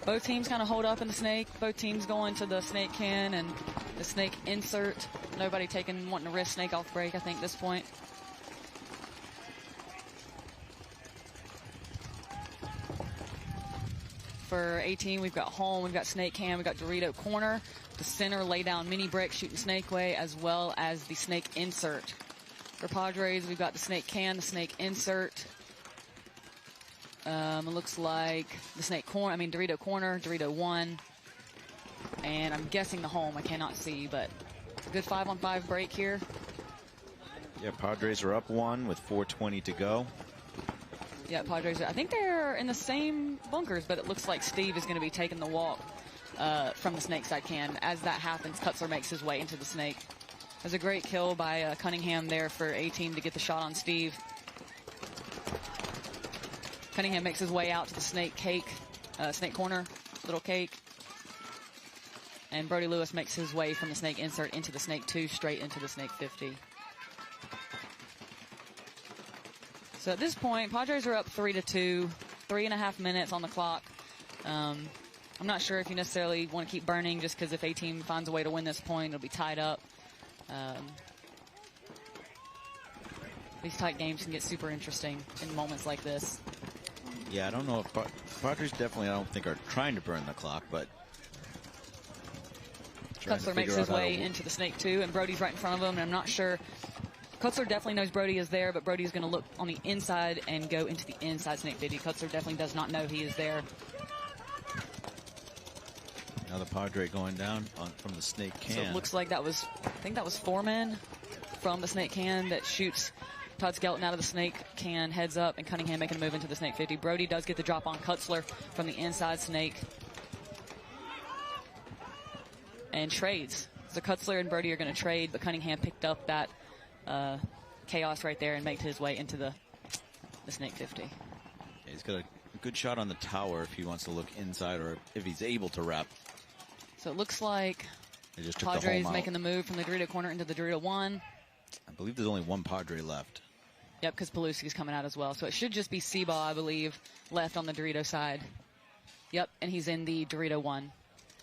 Both teams kind of hold up in the snake. Both teams going to the snake can and the snake insert. Nobody wanting to risk snake off break, I think, at this point. For 18, we've got home, we've got snake can, we've got Dorito corner. The center lay down mini brick shooting snake way, as well as the snake insert. For Padres, we've got the snake can, the snake insert. It looks like the Dorito corner, Dorito 1. And I'm guessing the home, I cannot see, but a good 5-on-5 break here. Yeah, Padres are up 1 with 4:20 to go. Yeah, Padres, I think they're in the same bunkers, but it looks like Steve is going to be taking the walk from the snake side can. As that happens, Kutzler makes his way into the snake. There's a great kill by Cunningham there for A-Team to get the shot on Steve. Cunningham makes his way out to the snake corner, little cake. And Brody Lewis makes his way from the snake insert into the snake 2, straight into the snake 50. So at this point, Padres are up 3-2, 3.5 minutes on the clock. I'm not sure if you necessarily want to keep burning just because if A-Team finds a way to win this point, it'll be tied up. These tight games can get super interesting in moments like this. Yeah, I don't know if Padres definitely, I don't think, are trying to burn the clock, but Kutzler makes his way into the snake 2, and Brody's right in front of him, and I'm not sure. Kutzler definitely knows Brody is there, but Brody's going to look on the inside and go into the inside snake 50. Kutzler definitely does not know he is there. Another Padre going down from the snake can. So it looks like that was, I think that was Foreman from the snake can that shoots Todd Skelton out of the snake can, heads up, and Cunningham making a move into the snake 50. Brody does get the drop on Kutzler from the inside snake. And trades. So Kutzler and Brody are going to trade, but Cunningham picked up that chaos right there and made his way into the snake 50. Yeah, he's got a good shot on the tower if he wants to look inside or if he's able to wrap. So it looks like they just took Padres making the move from the Dorito corner into the Dorito 1. I believe there's only one Padre left. Yep, because Pelusi's coming out as well. So it should just be Xball, I believe, left on the Dorito side. Yep, and he's in the Dorito 1.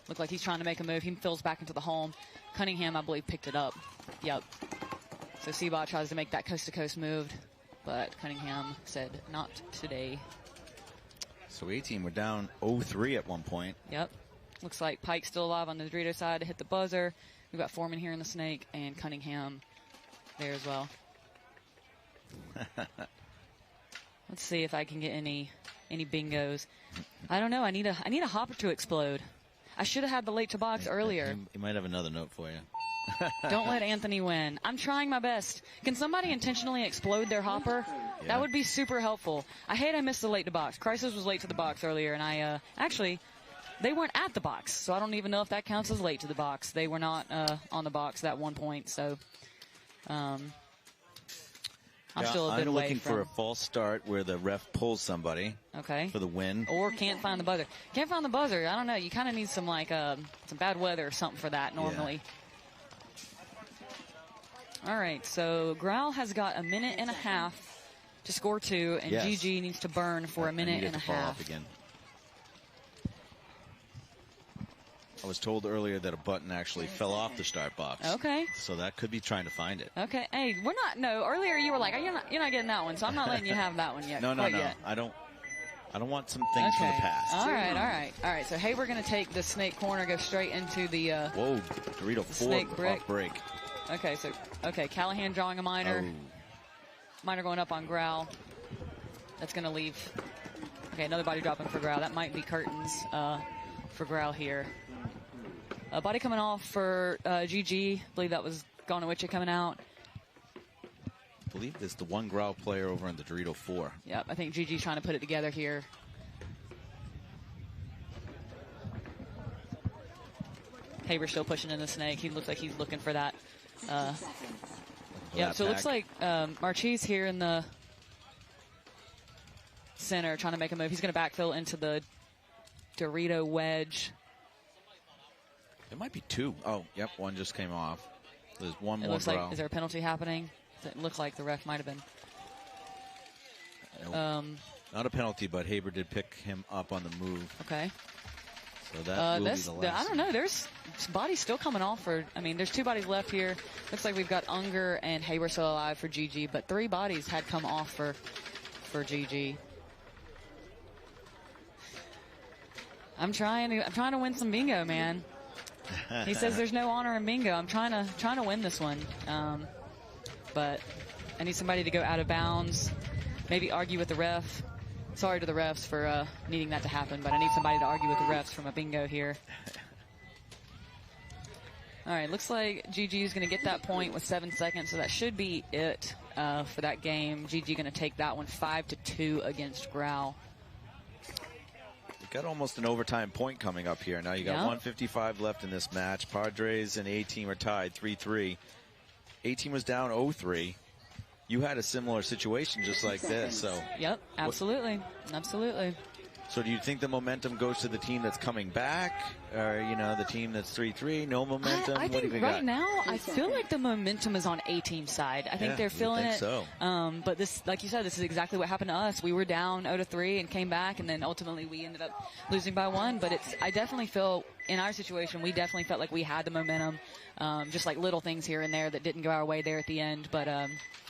Look like he's trying to make a move. He fills back into the home. Cunningham, I believe, picked it up. Yep. So Xball tries to make that coast-to-coast move, but Cunningham said, not today. So A-Team were down 0-3 at one point. Yep. Looks like Pike's still alive on the Dorito side to hit the buzzer. We've got Foreman here in the snake and Cunningham there as well. Let's see if I can get any bingos. I don't know. I need a hopper to explode. I should have had the late to box earlier. He might have another note for you. Don't let Anthony win. I'm trying my best. Can somebody intentionally explode their hopper? Yeah. That would be super helpful. I hate I missed the late to box. Crisis was late to the box earlier, and I actually, they weren't at the box, so I don't even know if that counts as late to the box. They were not on the box at one point, so I'm still a bit away looking for a false start where the ref pulls somebody for the win. Or can't find the buzzer. Can't find the buzzer. I don't know. You kind of need some some bad weather or something for that normally. Yeah. All right, so Growl has got 1.5 minutes to score 2, and GG needs to burn for 1.5 minutes. Again. I was told earlier that a button actually fell off the start box. Okay. So that could be trying to find it. Okay. Hey, we're not. No, earlier you were like, you're not getting that one, so I'm not letting you have that one yet. No. Yet. I don't want some things from the past. All right. So hey, we're gonna take the snake corner, go straight into the. Whoa, Dorito 4 snake brick. Off break. Okay, Callahan drawing a minor. Oh. Minor going up on Growl. That's going to leave. Okay, another body dropping for Growl. That might be curtains for Growl here. Body coming off for GG. I believe that was Gonowicha coming out. I believe there's the one Growl player over in the Dorito 4. Yep, I think GG's trying to put it together here. Haber still pushing in the snake. He looks like he's looking for that. Yeah, so it looks like Marchese here in the center trying to make a move. He's going to backfill into the Dorito wedge. There might be two. Oh, yep, one just came off. There's one more. Looks like, is there a penalty happening? It looked like the ref might have been. Not a penalty, but Haber did pick him up on the move. Okay. So that will be the last. I don't know. There's bodies still coming off for. I mean, there's 2 bodies left here. Looks like we've got Unger and Haber still alive for GG, but 3 bodies had come off for GG. I'm trying to win some bingo, man. He says there's no honor in bingo. I'm trying to win this one, but I need somebody to go out of bounds. Maybe argue with the ref. Sorry to the refs for needing that to happen, but I need somebody to argue with the refs from a bingo here. All right, looks like GG is going to get that point with 7 seconds, so that should be it for that game. GG going to take that one 5-2 against Growl. You've got almost an overtime point coming up here. Now you got 1:55 left in this match. Padres and A-Team are tied 3-3. A-Team was down 0-3. You had a similar situation just like this. So. Yep, absolutely. Absolutely. So do you think the momentum goes to the team that's coming back, or the team that's 3-3, no momentum? I think right now, I feel like the momentum is on A-Team side. I think they're feeling it. So. But this, like you said, this is exactly what happened to us. We were down 0-3 and came back, and then ultimately we ended up losing by 1. But I definitely feel in our situation, we definitely felt like we had the momentum. Just like little things here and there that didn't go our way there at the end. But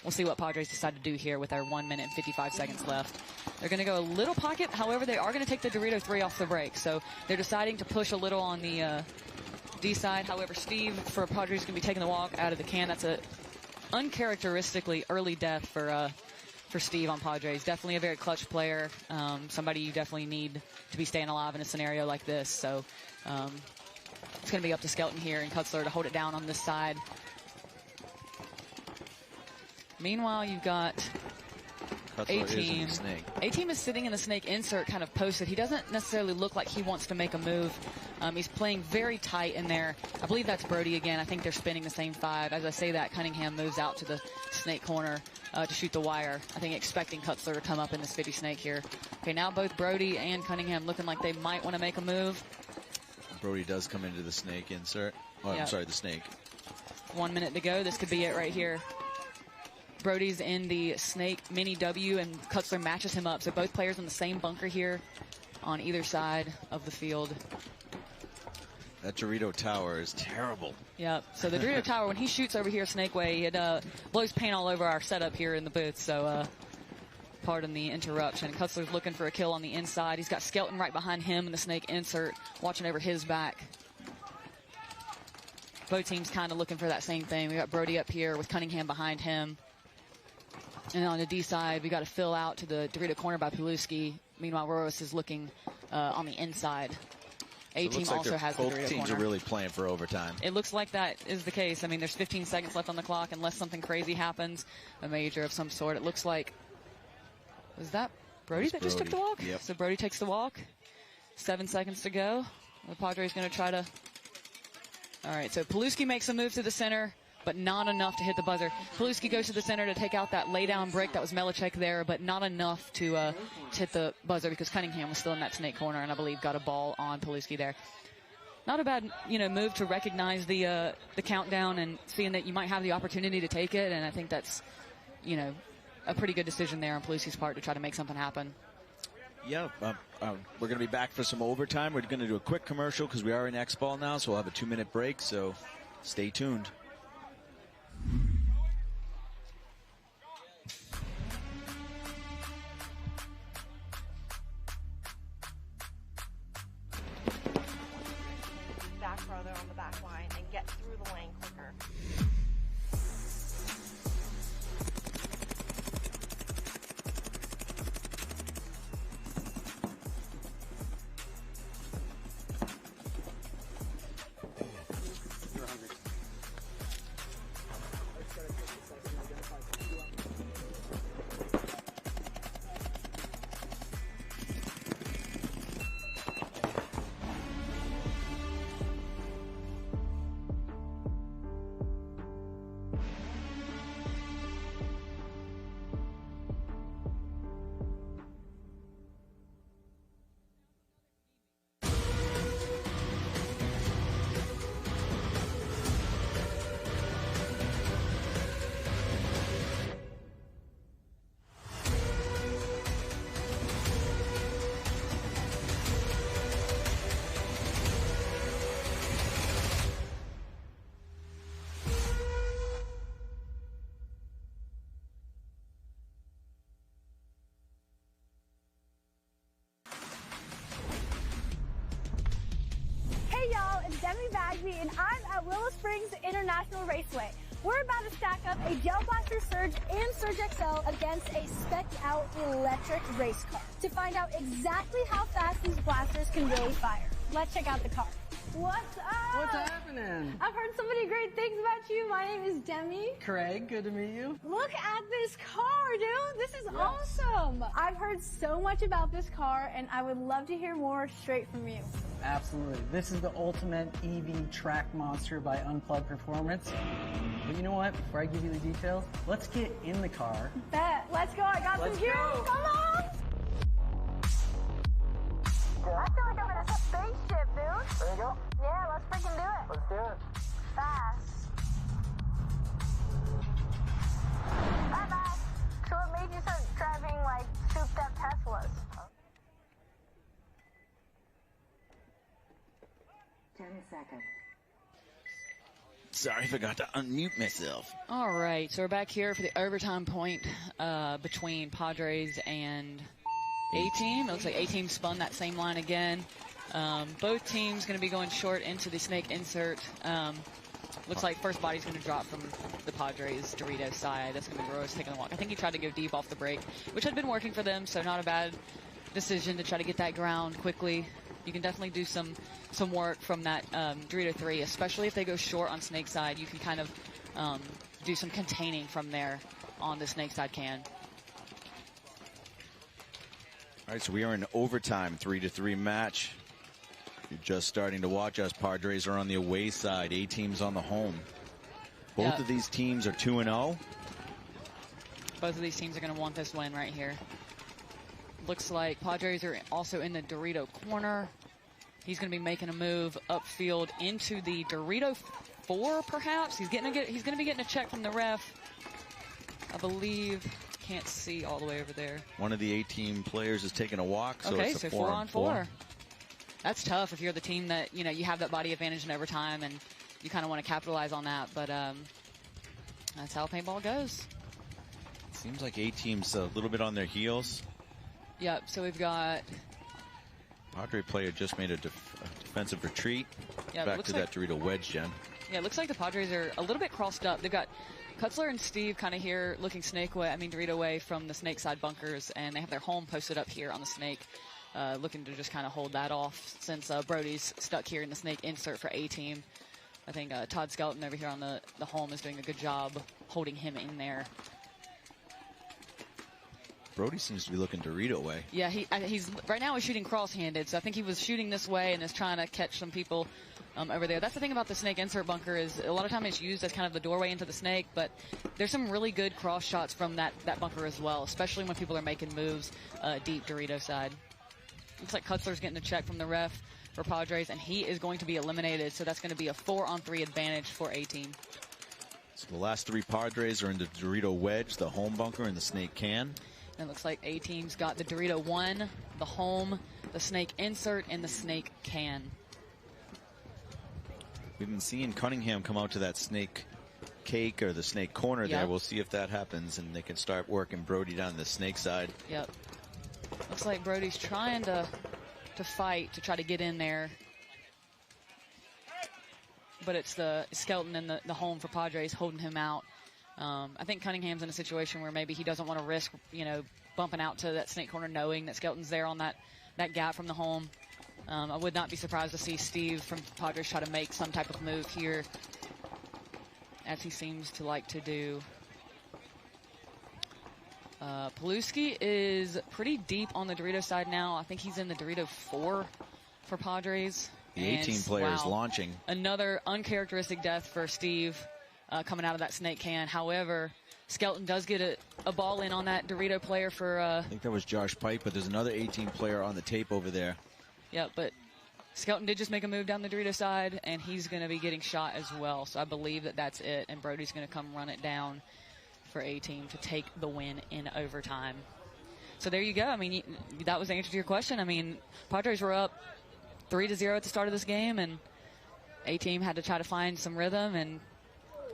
we'll see what Padres decide to do here with our 1 minute and 55 seconds left. They're going to go a little pocket. However, they are going to take the Dorito 3 off the break. So they're deciding to push a little on the D side. However, Steve for Padres is going to be taking the walk out of the can. That's a uncharacteristically early death for Steve on Padres. Definitely a very clutch player. Somebody you definitely need to be staying alive in a scenario like this. So it's going to be up to Skelton here and Kutzler to hold it down on this side. Meanwhile, you've got A-Team. A-Team is sitting in the snake insert, kind of posted. He doesn't necessarily look like he wants to make a move. He's playing very tight in there. I believe that's Brody again. I think they're spinning the same 5. As I say that, Cunningham moves out to the snake corner to shoot the wire. I think expecting Kutzler to come up in this 50 snake here. Okay, now both Brody and Cunningham looking like they might want to make a move. Brody does come into the snake insert. Oh, Yep. I'm sorry, the snake. 1 minute to go. This could be it right here. Brody's in the snake mini W, and Kutzler matches him up. So both players in the same bunker here on either side of the field. That Dorito tower is terrible. Yep. So the Dorito tower, when he shoots over here snake way, it blows paint all over our setup here in the booth. So pardon the interruption. Kutzler's looking for a kill on the inside. He's got Skelton right behind him in the snake insert, watching over his back. Both teams kind of looking for that same thing. We got Brody up here with Cunningham behind him. And on the D side, we got to fill out to the Dorito corner by Pulewski. Meanwhile, Roros is looking on the inside. A-Team also has the Dorito corner. Both teams are really playing for overtime. It looks like that is the case. I mean, there's 15 seconds left on the clock unless something crazy happens, a major of some sort. It looks like, was that Brody that just took the walk? Yep. So Brody takes the walk. 7 seconds to go. The Padres going to try to. All right, so Pulewski makes a move to the center, but not enough to hit the buzzer. Pulewski goes to the center to take out that lay-down break. That was Melichek there, but not enough to hit the buzzer because Cunningham was still in that snake corner and I believe got a ball on Pulewski there. Not a bad, move to recognize the countdown and seeing that you might have the opportunity to take it, and I think that's, a pretty good decision there on Pulewski's part to try to make something happen. Yeah, we're going to be back for some overtime. We're going to do a quick commercial because we are in Xball now, so we'll have a 2-minute break, so stay tuned. Back further on the back line and get through the lane quicker. And I'm at Willow Springs International Raceway. We're about to stack up a Gel Blaster Surge and Surge XL against a spec'd-out electric race car to find out exactly how fast these blasters can really fire. Let's check out the car. What's up? What's happening? I've heard so many great things about you. My name is Demi. Craig, good to meet you. Look at this car, dude. This is awesome. I've heard so much about this car, and I would love to hear more straight from you. Absolutely. This is the ultimate EV track monster by Unplugged Performance. But you know what? Before I give you the details, let's get in the car. Bet. Let's go. I got some juice. Come on. Dude, I feel like I'm in a spaceship, dude. There you go. Yeah, let's freaking do it. Let's do it. Fast. Bye-bye. So what made you start driving, like, souped-up Teslas? 10 seconds. Sorry, I forgot to unmute myself. All right, so we're back here for the overtime point between Padres and A-Team. It looks like A-Team spun that same line again. Both teams going to be going short into the snake insert. Looks like first body's going to drop from the Padres Dorito side. That's going to be Rose taking a walk. I think he tried to go deep off the break, which had been working for them, so not a bad decision to try to get that ground quickly. You can definitely do some work from that Dorito 3, especially if they go short on snake side. You can kind of do some containing from there on the snake side can. All right, so we are in overtime, 3-3 match. If you're just starting to watch us, Padres are on the away side. A-Team's on the home. Both of these teams are 2-0. Both of these teams are going to want this win right here. Looks like Padres are also in the Dorito corner. He's going to be making a move upfield into the Dorito 4, perhaps. He's going to be getting a check from the ref. I believe. Can't see all the way over there. One of the A-Team players is taking a walk, so okay, it's a so 4-on-4. That's tough if you're the team that, you know, you have that body advantage in overtime and you kind of want to capitalize on that, but that's how paintball goes. Seems like A-Team's a little bit on their heels. Yep, so we've got... Padre player just made a defensive retreat. Yeah, back to that Dorito wedge, Jen. Yeah, it looks like the Padres are a little bit crossed up. They've got Kutzler and Steve kind of here looking Dorito way from the snake side bunkers, and they have their home posted up here on the snake, looking to just kind of hold that off since Brody's stuck here in the snake insert for A-Team. I think Todd Skelton over here on the home is doing a good job holding him in there. Brody seems to be looking Dorito way. Yeah, he's right now he's shooting cross-handed, so I think he was shooting this way and is trying to catch some people over there. That's the thing about the snake insert bunker is a lot of time it's used as kind of the doorway into the snake, but there's some really good cross shots from that bunker as well, especially when people are making moves deep Dorito side. Looks like Kutzler's getting a check from the ref for Padres, and he is going to be eliminated, so that's going to be a 4-on-3 advantage for A-Team. So the last three Padres are in the Dorito wedge, the home bunker, and the snake can. And it looks like A-Team's got the Dorito 1, the home, the snake insert, and the snake can. We've been seeing Cunningham come out to that snake cake or the snake corner there. We'll see if that happens, and they can start working Brody down the snake side. Yep. Looks like Brody's trying to fight to try to get in there. But it's the Skelton and the home for Padres holding him out. I think Cunningham's in a situation where maybe he doesn't want to risk, bumping out to that snake corner knowing that Skelton's there on that gap from the home. I would not be surprised to see Steve from Padres try to make some type of move here, as he seems to like to do. Paluski is pretty deep on the Dorito side now. I think he's in the Dorito 4 for Padres. The A-Team player is launching. Another uncharacteristic death for Steve. Coming out of that snake can. However, Skelton does get a ball in on that Dorito player for... I think that was Josh Pike, but there's another A-Team player on the tape over there. Yeah, but Skelton did just make a move down the Dorito side, and he's going to be getting shot as well. So I believe that that's it, and Brody's going to come run it down for A-Team to take the win in overtime. So there you go. I mean, that was the answer to your question. I mean, Padres were up 3-0 at the start of this game, and A-Team had to try to find some rhythm and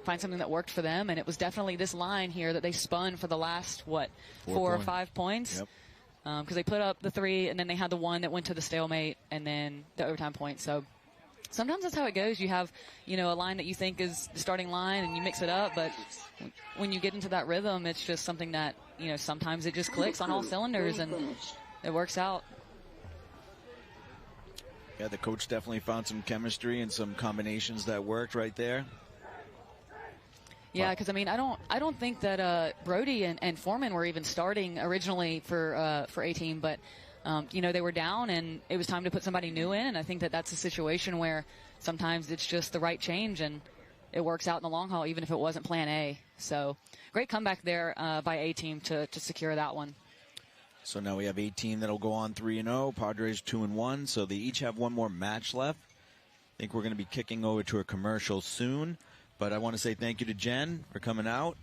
find something that worked for them, and it was definitely this line here that they spun for the last, 4 or 5 points. Yep. Because they put up the 3, and then they had the 1 that went to the stalemate, and then the overtime point. So sometimes that's how it goes. You have, a line that you think is the starting line, and you mix it up, but when you get into that rhythm, it's just something that, sometimes it just clicks on all cylinders, and it works out. Yeah, the coach definitely found some chemistry and some combinations that worked right there. Yeah, because I mean, I don't think that Brody and Foreman were even starting originally for A-Team, but you know, they were down and it was time to put somebody new in, and I think that that's a situation where sometimes it's just the right change and it works out in the long haul, even if it wasn't Plan A. So great comeback there by A-Team to secure that one. So now we have 18 that'll go on 3-0. Padres 2-1. So they each have one more match left. I think we're going to be kicking over to a commercial soon. But I want to say thank you to Jen for coming out.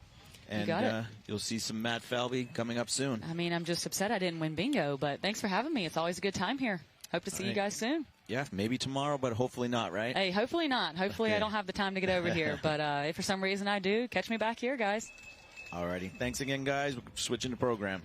And you'll see some Matt Falvey coming up soon. I mean, I'm just upset I didn't win bingo, but thanks for having me. It's always a good time here. Hope to see you guys soon. Yeah, maybe tomorrow, but hopefully not, right? Hey, hopefully not. Hopefully I don't have the time to get over here. But if for some reason I do, catch me back here, guys. Alrighty. Thanks again, guys. We're switching the program.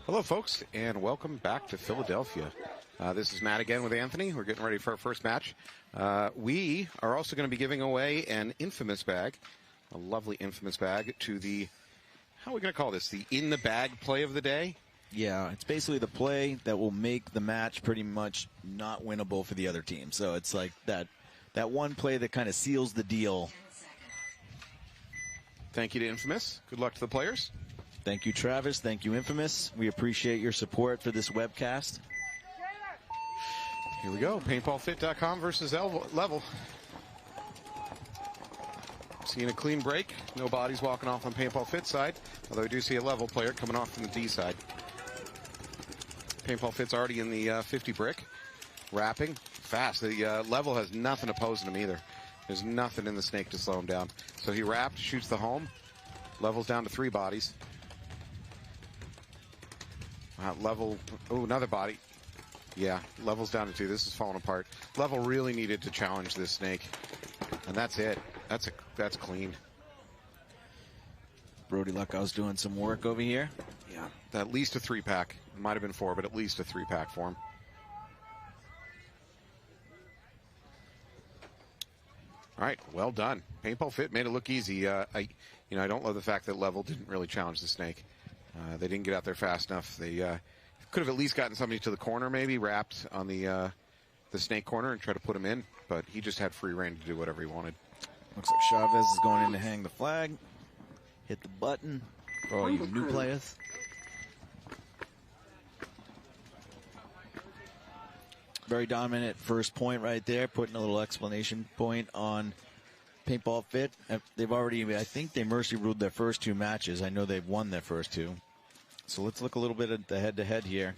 Hello, folks, and welcome back to Philadelphia. This is Matt again with Anthony. We're getting ready for our first match. We are also going to be giving away an infamous bag, a lovely infamous bag, to the, how are we going to call this, the in-the-bag play of the day? Yeah, it's basically the play that will make the match pretty much not winnable for the other team. So it's like that one play that kind of seals the deal. Thank you to Infamous. Good luck to the players. Thank you, Travis. Thank you, Infamous. We appreciate your support for this webcast. Here we go. PaintballFit.com versus Level. Seeing a clean break. No bodies walking off on Paintball Fit side. Although I do see a Level player coming off from the D side. Paintball Fit's already in the 50 brick. Wrapping. Fast. The Level has nothing opposing him either. There's nothing in the snake to slow him down. So he wrapped, shoots the home. Level's down to 3 bodies. Level, oh, another body. Yeah, Level's down to 2. This is falling apart. Level really needed to challenge this snake. And that's it. That's clean. Brody Luckow's doing some work over here. Yeah, at least a 3-pack. It might have been 4, but at least a 3-pack for him. All right, well done. Paintball Fit made it look easy. I don't love the fact that Level didn't really challenge the snake. They didn't get out there fast enough. They could have at least gotten somebody to the corner, maybe wrapped on the snake corner and try to put him in. But he just had free reign to do whatever he wanted. Looks like Chavez is going in to hang the flag. Hit the button for all you new players. Very dominant first point right there, putting a little exclamation point on Paintball Fit. They've already, I think they mercy ruled their first 2 matches. I know they've won their first 2. So let's look a little bit at the head-to-head here.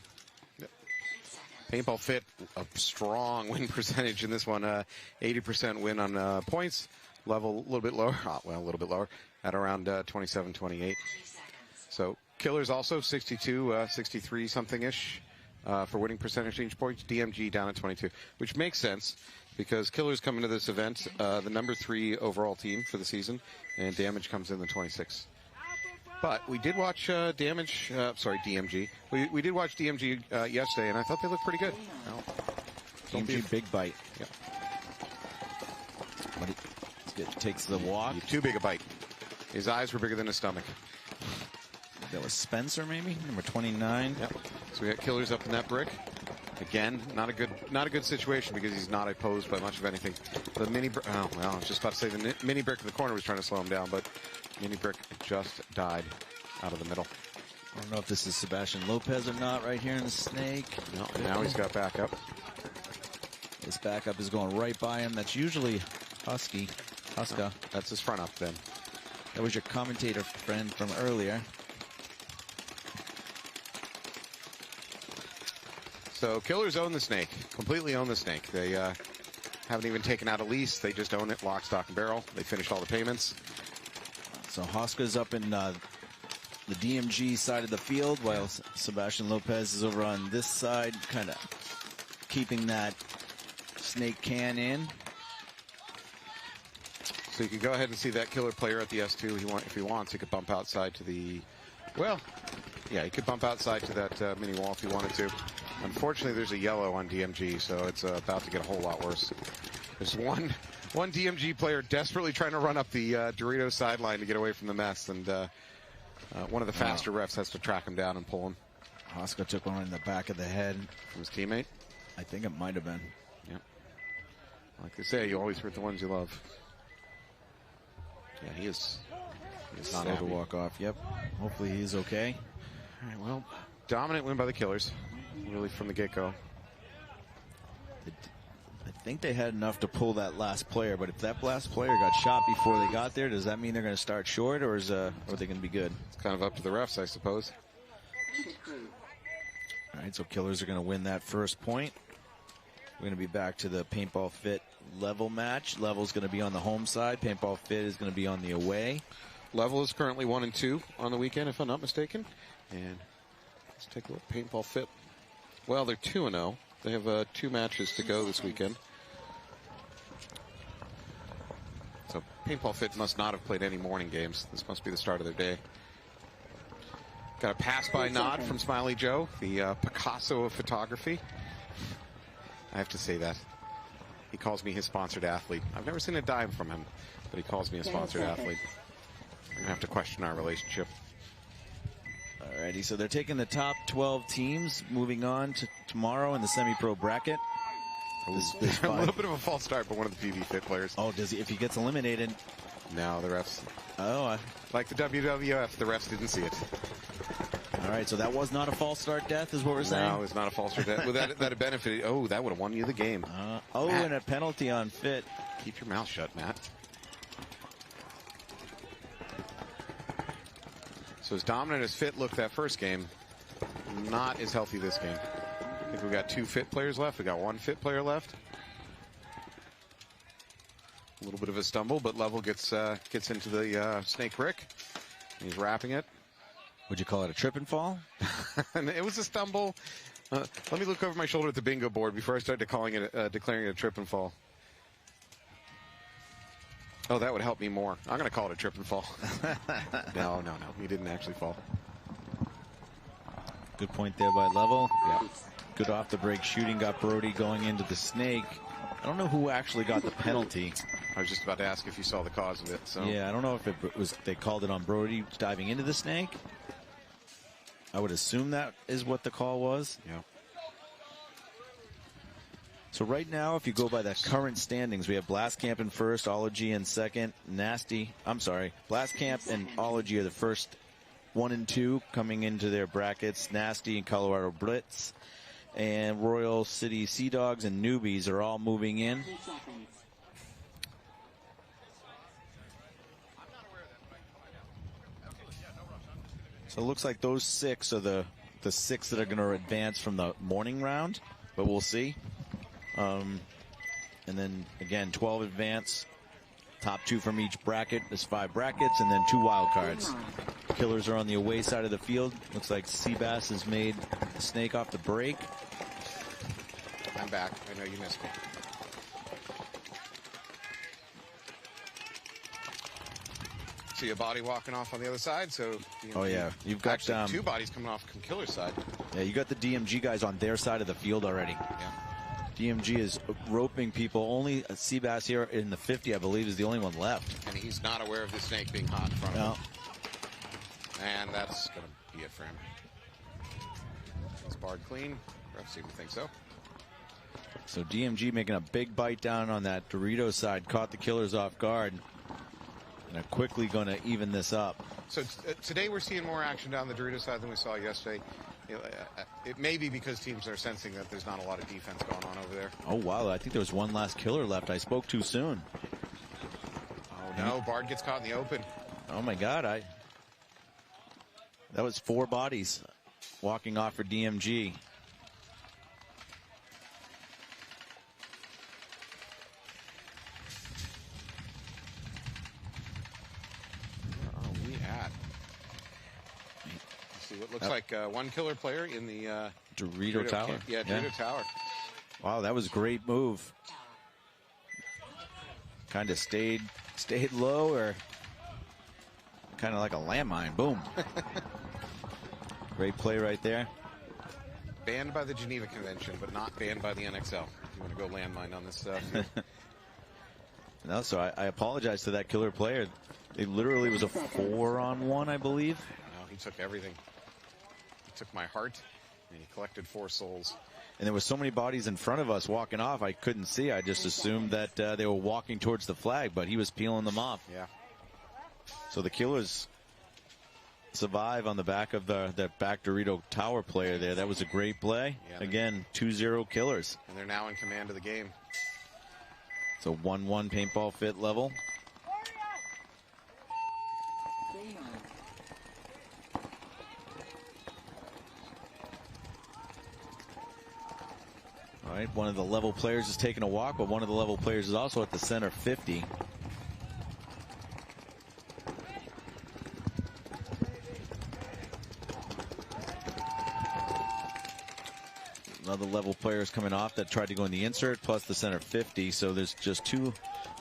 Paintball Fit, a strong win percentage in this one. 80% win on points. Level a little bit lower. Well, a little bit lower at around 27-28. So Killers also 62, 63 something-ish for winning percentage change points. DMG down at 22, which makes sense because Killers come into this event the number 3 overall team for the season, and Damage comes in the 26. But we did watch DMG. We did watch DMG yesterday, and I thought they looked pretty good. DMG big bite. Yeah. But it takes the walk. Too big a bite. His eyes were bigger than his stomach. That was Spencer, maybe number 29. Yep. So we got Killers up in that brick. Again, not a good situation because he's not opposed by much of anything. The mini brick. Oh well, I was just about to say the mini brick in the corner was trying to slow him down, but mini brick just died out of the middle. I don't know if this is Sebastian Lopez or not right here in the snake. No, now he's got backup. This backup is going right by him. That's usually Huska. Oh, that's his front up then. That was your commentator friend from earlier. So Killers own the snake, completely own the snake. They haven't even taken out a lease. They just own it, lock, stock, and barrel. They finished all the payments. So Huska's up in the DMG side of the field, while Sebastian Lopez is over on this side, kind of keeping that snake can in. So you can go ahead and see that Killer player at the S2 if he wants. He could bump outside to the, well, yeah, he could bump outside to that mini wall if he wanted to. Unfortunately, there's a yellow on DMG, so it's about to get a whole lot worse. There's one DMG player desperately trying to run up the Doritos sideline to get away from the mess, and one of the faster refs has to track him down and pull him. Huska took one in the back of the head. From his teammate? I think it might have been. Yep. Like they say, you always hurt the ones you love. Yeah, he is not slow happy to walk off. Yep. Hopefully he's okay. All right, well, dominant win by the Killers, really from the get-go. I think they had enough to pull that last player, but if that last player got shot before they got there, does that mean they're going to start short, or are they going to be good? It's kind of up to the refs, I suppose. All right, so Killers are going to win that first point. We're going to be back to the Paintball Fit Level match. Level's going to be on the home side. Paintball Fit is going to be on the away. Level is currently 1-2 on the weekend, if I'm not mistaken. And let's take a look. Paintball Fit. Well, they're 2-0. They have 2 matches to go this weekend. So Paintball Fit must not have played any morning games. This must be the start of their day. Got a pass-by nod from Smiley Joe, the Picasso of photography. I have to say that. He calls me his sponsored athlete. I've never seen a dime from him, but he calls me a sponsored athlete. We're going to have to question our relationship. Alrighty, so they're taking the top 12 teams, moving on to tomorrow in the semi-pro bracket. A little bit of a false start, but one of the PV Fit players. Oh, does he? If he gets eliminated? No, the refs. Oh, like the WWF, the refs didn't see it. All right, so that was not a false start death, is what we're saying? No, it's not a false start death. Well, that had benefited. Oh, that would have won you the game. Oh, Matt. And a penalty on Fit. Keep your mouth shut, Matt. So as dominant as Fit looked that first game, not as healthy this game. I think we got 2 Fit players left. We got 1 Fit player left. A little bit of a stumble, but Level gets into the snake rick. He's wrapping it. Would you call it a trip and fall? It was a stumble. Let me look over my shoulder at the bingo board before I start declaring it a trip and fall. Oh, that would help me more. I'm going to call it a trip and fall. No. He didn't actually fall. Good point there by Level. Yeah. Good off the break shooting. Got Brody going into the snake. I don't know who actually got the penalty. I was just about to ask if you saw the cause of it. So yeah, I don't know if it was they called it on Brody diving into the snake. I would assume that is what the call was. Yeah. So right now, if you go by the current standings, we have Blastcamp in first, Ology in second, Blastcamp and Ology are the first 1 and 2 coming into their brackets. Nasty and Colorado Blitz and Royal City Sea Dogs and Newbies are all moving in. So it looks like those 6 are the 6 that are going to advance from the morning round, but we'll see. And then again, 12 advance, top 2 from each bracket. There's 5 brackets and then 2 wild cards. Killers are on the away side of the field. Looks like Seabass has made the snake off the break. I'm back. I know you missed me. See a body walking off on the other side, so oh yeah, you've got actually 2 bodies coming off from Killer's side. Yeah, you got the DMG guys on their side of the field already. Yeah. DMG is roping people. Only Seabass here in the 50, I believe, is the only one left. And he's not aware of the snake being hot in front of him. And that's going to be it for him. It's barred clean. Refs seem to think so. So DMG making a big bite down on that Dorito side. Caught the Killers off guard. And are quickly going to even this up. So today we're seeing more action down the Dorito side than we saw yesterday. You know, it may be because teams are sensing that there's not a lot of defense going on over there. Oh, wow. I think there was one last Killer left. I spoke too soon. Oh, no. Bard gets caught in the open. Oh, my God. That was 4 bodies walking off for DMG. What looks like 1 Killer player in the Dorito Tower. Camp. Yeah, Dorito Tower. Wow, that was a great move. Kind of stayed low, or kind of like a landmine. Boom. Great play right there. Banned by the Geneva Convention, but not banned by the NXL. If you want to go landmine on this stuff. No, so I apologize to that Killer player. It literally was a 4-on-1, I believe. No, he took everything. Took my heart, and he collected 4 souls. And there were so many bodies in front of us walking off, I couldn't see. I just assumed that they were walking towards the flag, but he was peeling them off. Yeah. So the Killers survive on the back of the back Dorito Tower player there. That was a great play. Yeah, again, 2-0 Killers. And they're now in command of the game. It's a 1-1 paintball fit level. All right, one of the level players is taking a walk, but one of the level players is also at the center 50. Another level player is coming off that tried to go in the insert, plus the center 50. So there's just 2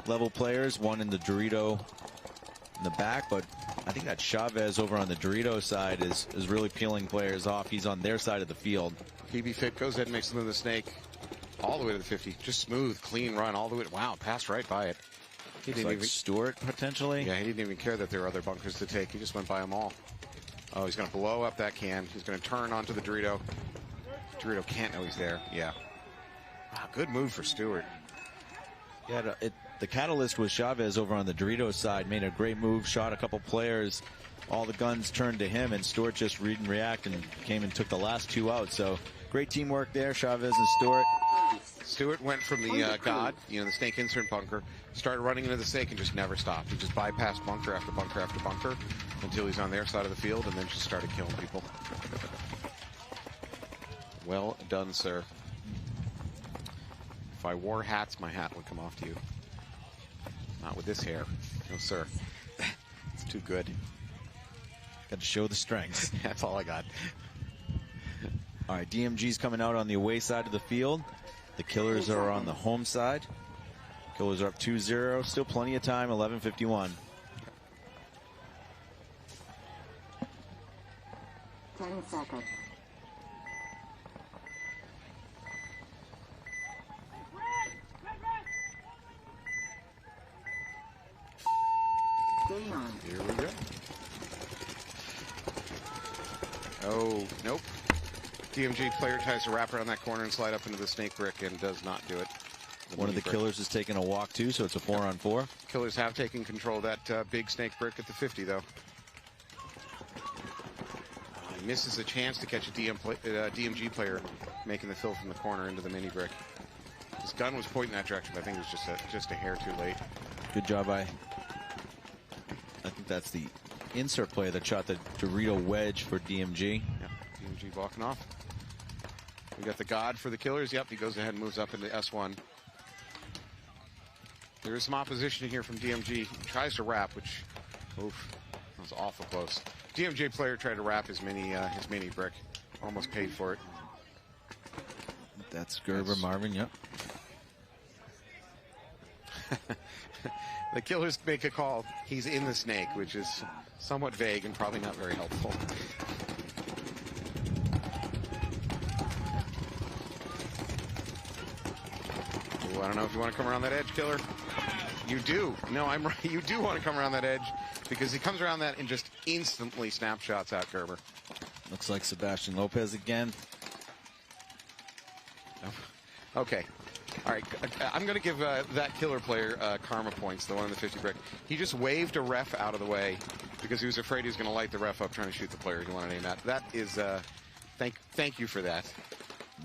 level players, one in the Dorito in the back, but I think that Chavez over on the Dorito side is really peeling players off. He's on their side of the field. PB Fit goes ahead and makes the move to the snake all the way to the 50. Just smooth, clean run all the way. Wow, passed right by it. He didn't like even Stewart potentially. Yeah, he didn't even care that there were other bunkers to take. He just went by them all. Oh, he's going to blow up that can. He's going to turn onto the Dorito. Dorito can't know he's there. Yeah. Wow, good move for Stewart. Yeah, the catalyst was Chavez over on the Dorito side. Made a great move, shot a couple players. All the guns turned to him, and Stewart just read and react and came and took the last 2 out. So great teamwork there, Chavez and Stewart. Stewart went from the God, the snake insert bunker, started running into the snake and just never stopped. He just bypassed bunker after bunker after bunker until he's on their side of the field, and then just started killing people. Well done, sir. If I wore hats, my hat would come off to you. Not with this hair. No, sir. It's too good. Got to show the strengths. That's all I got. All right, DMG's coming out on the away side of the field. The Killers are on the home side. Killers are up 2-0. Still plenty of time, 11:51. 10 seconds. Here we go. Oh, nope. DMG player tries to wrap around that corner and slide up into the snake brick and does not do it. One of the Killers is taking a walk too, so it's a 4-on-4. Killers have taken control of that big snake brick at the 50, though. He misses a chance to catch a DMG player making the fill from the corner into the mini brick. His gun was pointing that direction, but I think it was just a hair too late. Good job by, I think that's the insert player that shot the Dorito wedge for DMG. Yep, DMG blocking off. We got the God for the Killers. Yep, he goes ahead and moves up into S1. There is some opposition here from DMG. He tries to wrap, which, oof, that was awful close. DMG player tried to wrap his mini brick. Almost paid for it. That's Gerber Marvin, yep. The Killers make a call. He's in the snake, which is somewhat vague and probably not very helpful. Ooh, I don't know if you want to come around that edge, Killer. You do. No, I'm right. You do want to come around that edge because he comes around that and just instantly snapshots out Gerber. Looks like Sebastian Lopez again. Okay. All right. I'm going to give that Killer player karma points, the one in the 50 brick. He just waved a ref out of the way because he was afraid he was going to light the ref up trying to shoot the player he wanted to aim at. That is, thank you for that.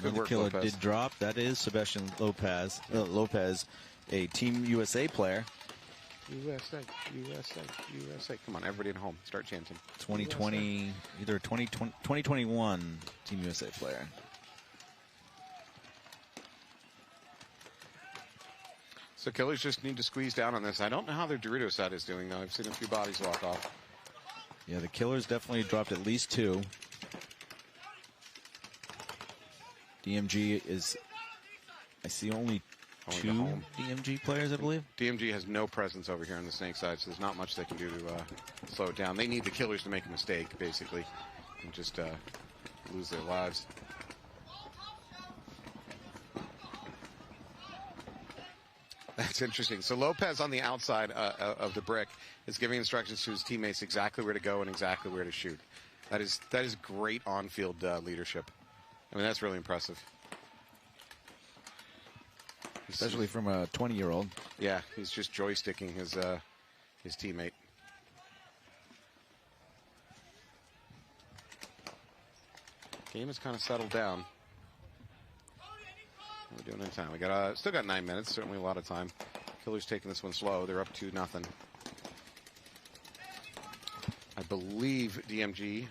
Good work, Killer Lopez. did drop. That is Sebastian Lopez, a Team USA player. USA, USA, USA. Come on, everybody at home, start chanting. 2020, either 2021 Team USA player. So Killers just need to squeeze down on this. I don't know how their Dorito side is doing, though. I've seen a few bodies walk off. Yeah, the Killers definitely dropped at least 2. DMG is, I see only 2 DMG players, I believe. DMG has no presence over here on the snake side, so there's not much they can do to slow it down. They need the Killers to make a mistake, basically, and just lose their lives. That's interesting. So Lopez on the outside of the brick is giving instructions to his teammates exactly where to go and exactly where to shoot. That is great on-field leadership. I mean, that's really impressive. Especially from a 20-year-old. Yeah, he's just joysticking his teammate. Game has kind of settled down. What are we doing in time? We got still got 9 minutes. Certainly a lot of time. Killers taking this one slow. They're up 2-0. I believe DMG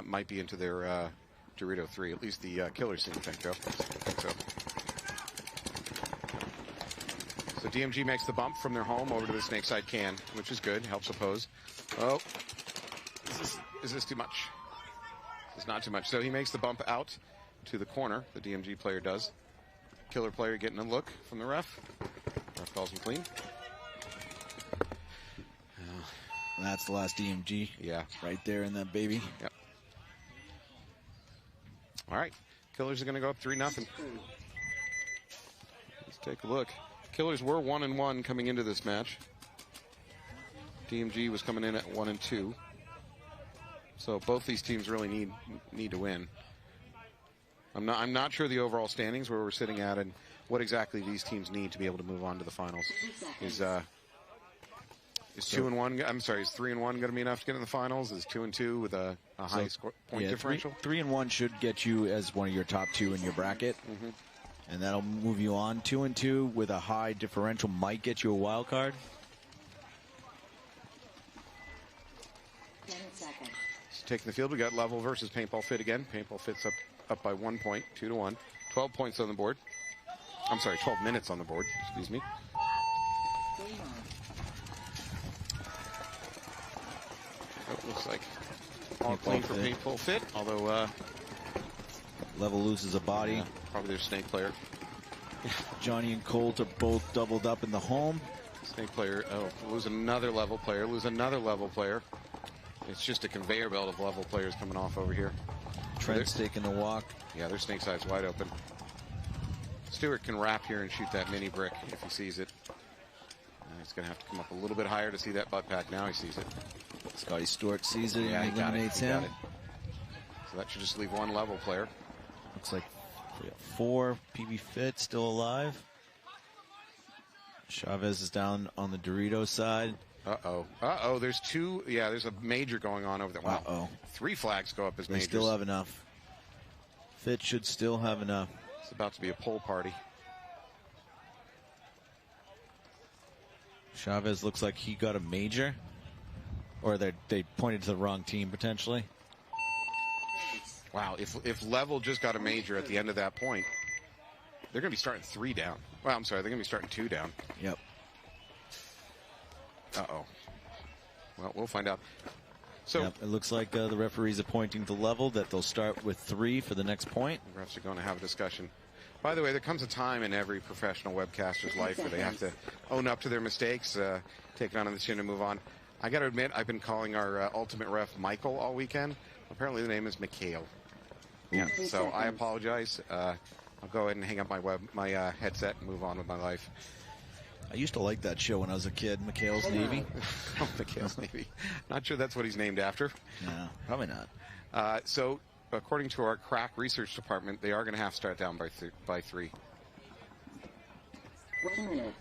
might be into their Dorito 3. At least the Killers seem to think so. So DMG makes the bump from their home over to the snake side can, which is good. Helps oppose. Oh, is this too much? It's not too much. So he makes the bump out to the corner. The DMG player does. Killer player getting a look from the ref. Ref calls him clean. That's the last DMG. Yeah. Right there in that baby. Yep. All right. Killers are going to go up 3-0. Let's take a look. Killers were 1-1 coming into this match. DMG was coming in at 1-2. So both these teams really need to win. I'm not sure the overall standings where we're sitting at and what exactly these teams need to be able to move on to the finals. Is 2-1? I'm sorry. Is 3-1 going to be enough to get in the finals? Is 2-2 with a high point differential? 3-1 should get you as one of your top 2 in your bracket, and that'll move you on. 2-2 with a high differential might get you a wild card. 10 seconds. So taking the field, we got Level versus Paintball Fit again. Paintball Fit's up by 1 point, 2-1. 12 points on the board. I'm sorry, 12 minutes on the board. Excuse me. It looks like all clean for Paintball Fit, although Level loses a body. Yeah, probably their snake player. Johnny and Colt are both doubled up in the home. Snake player, lose another Level player, lose another Level player. It's just a conveyor belt of Level players coming off over here. Trent's taking a walk. Yeah, their snake side's wide open. Stewart can wrap here and shoot that mini brick if he sees it. He's going to have to come up a little bit higher to see that butt pack. Now he sees it. Scotty Stewart sees it and eliminates him. So that should just leave 1 Level player. Looks like we got 4. PB Fit still alive. Chavez is down on the Dorito side. Uh-oh. There's 2. Yeah, there's a major going on over there. Wow. 3 flags go up as majors. They still have enough. Fit should still have enough. It's about to be a pole party. Chavez looks like he got a major. Or they pointed to the wrong team, potentially. Wow, if Level just got a major at the end of that point, they're going to be starting 3 down. Well, I'm sorry, they're going to be starting 2 down. Yep. Uh-oh. Well, we'll find out. So it looks like the referees are pointing to Level that they'll start with 3 for the next point. The refs are going to have a discussion. By the way, there comes a time in every professional webcaster's life where they have to own up to their mistakes, take it on the chin and move on. I got to admit, I've been calling our ultimate ref Michael all weekend. Apparently the name is Mikhail. Yeah, so I apologize. I'll go ahead and hang up my headset and move on with my life. I used to like that show when I was a kid, Mikhail's Navy. Mikhail's Navy. Not sure that's what he's named after. No, probably not. So, according to our crack research department, they are going to have to start down by 3. 1 minute.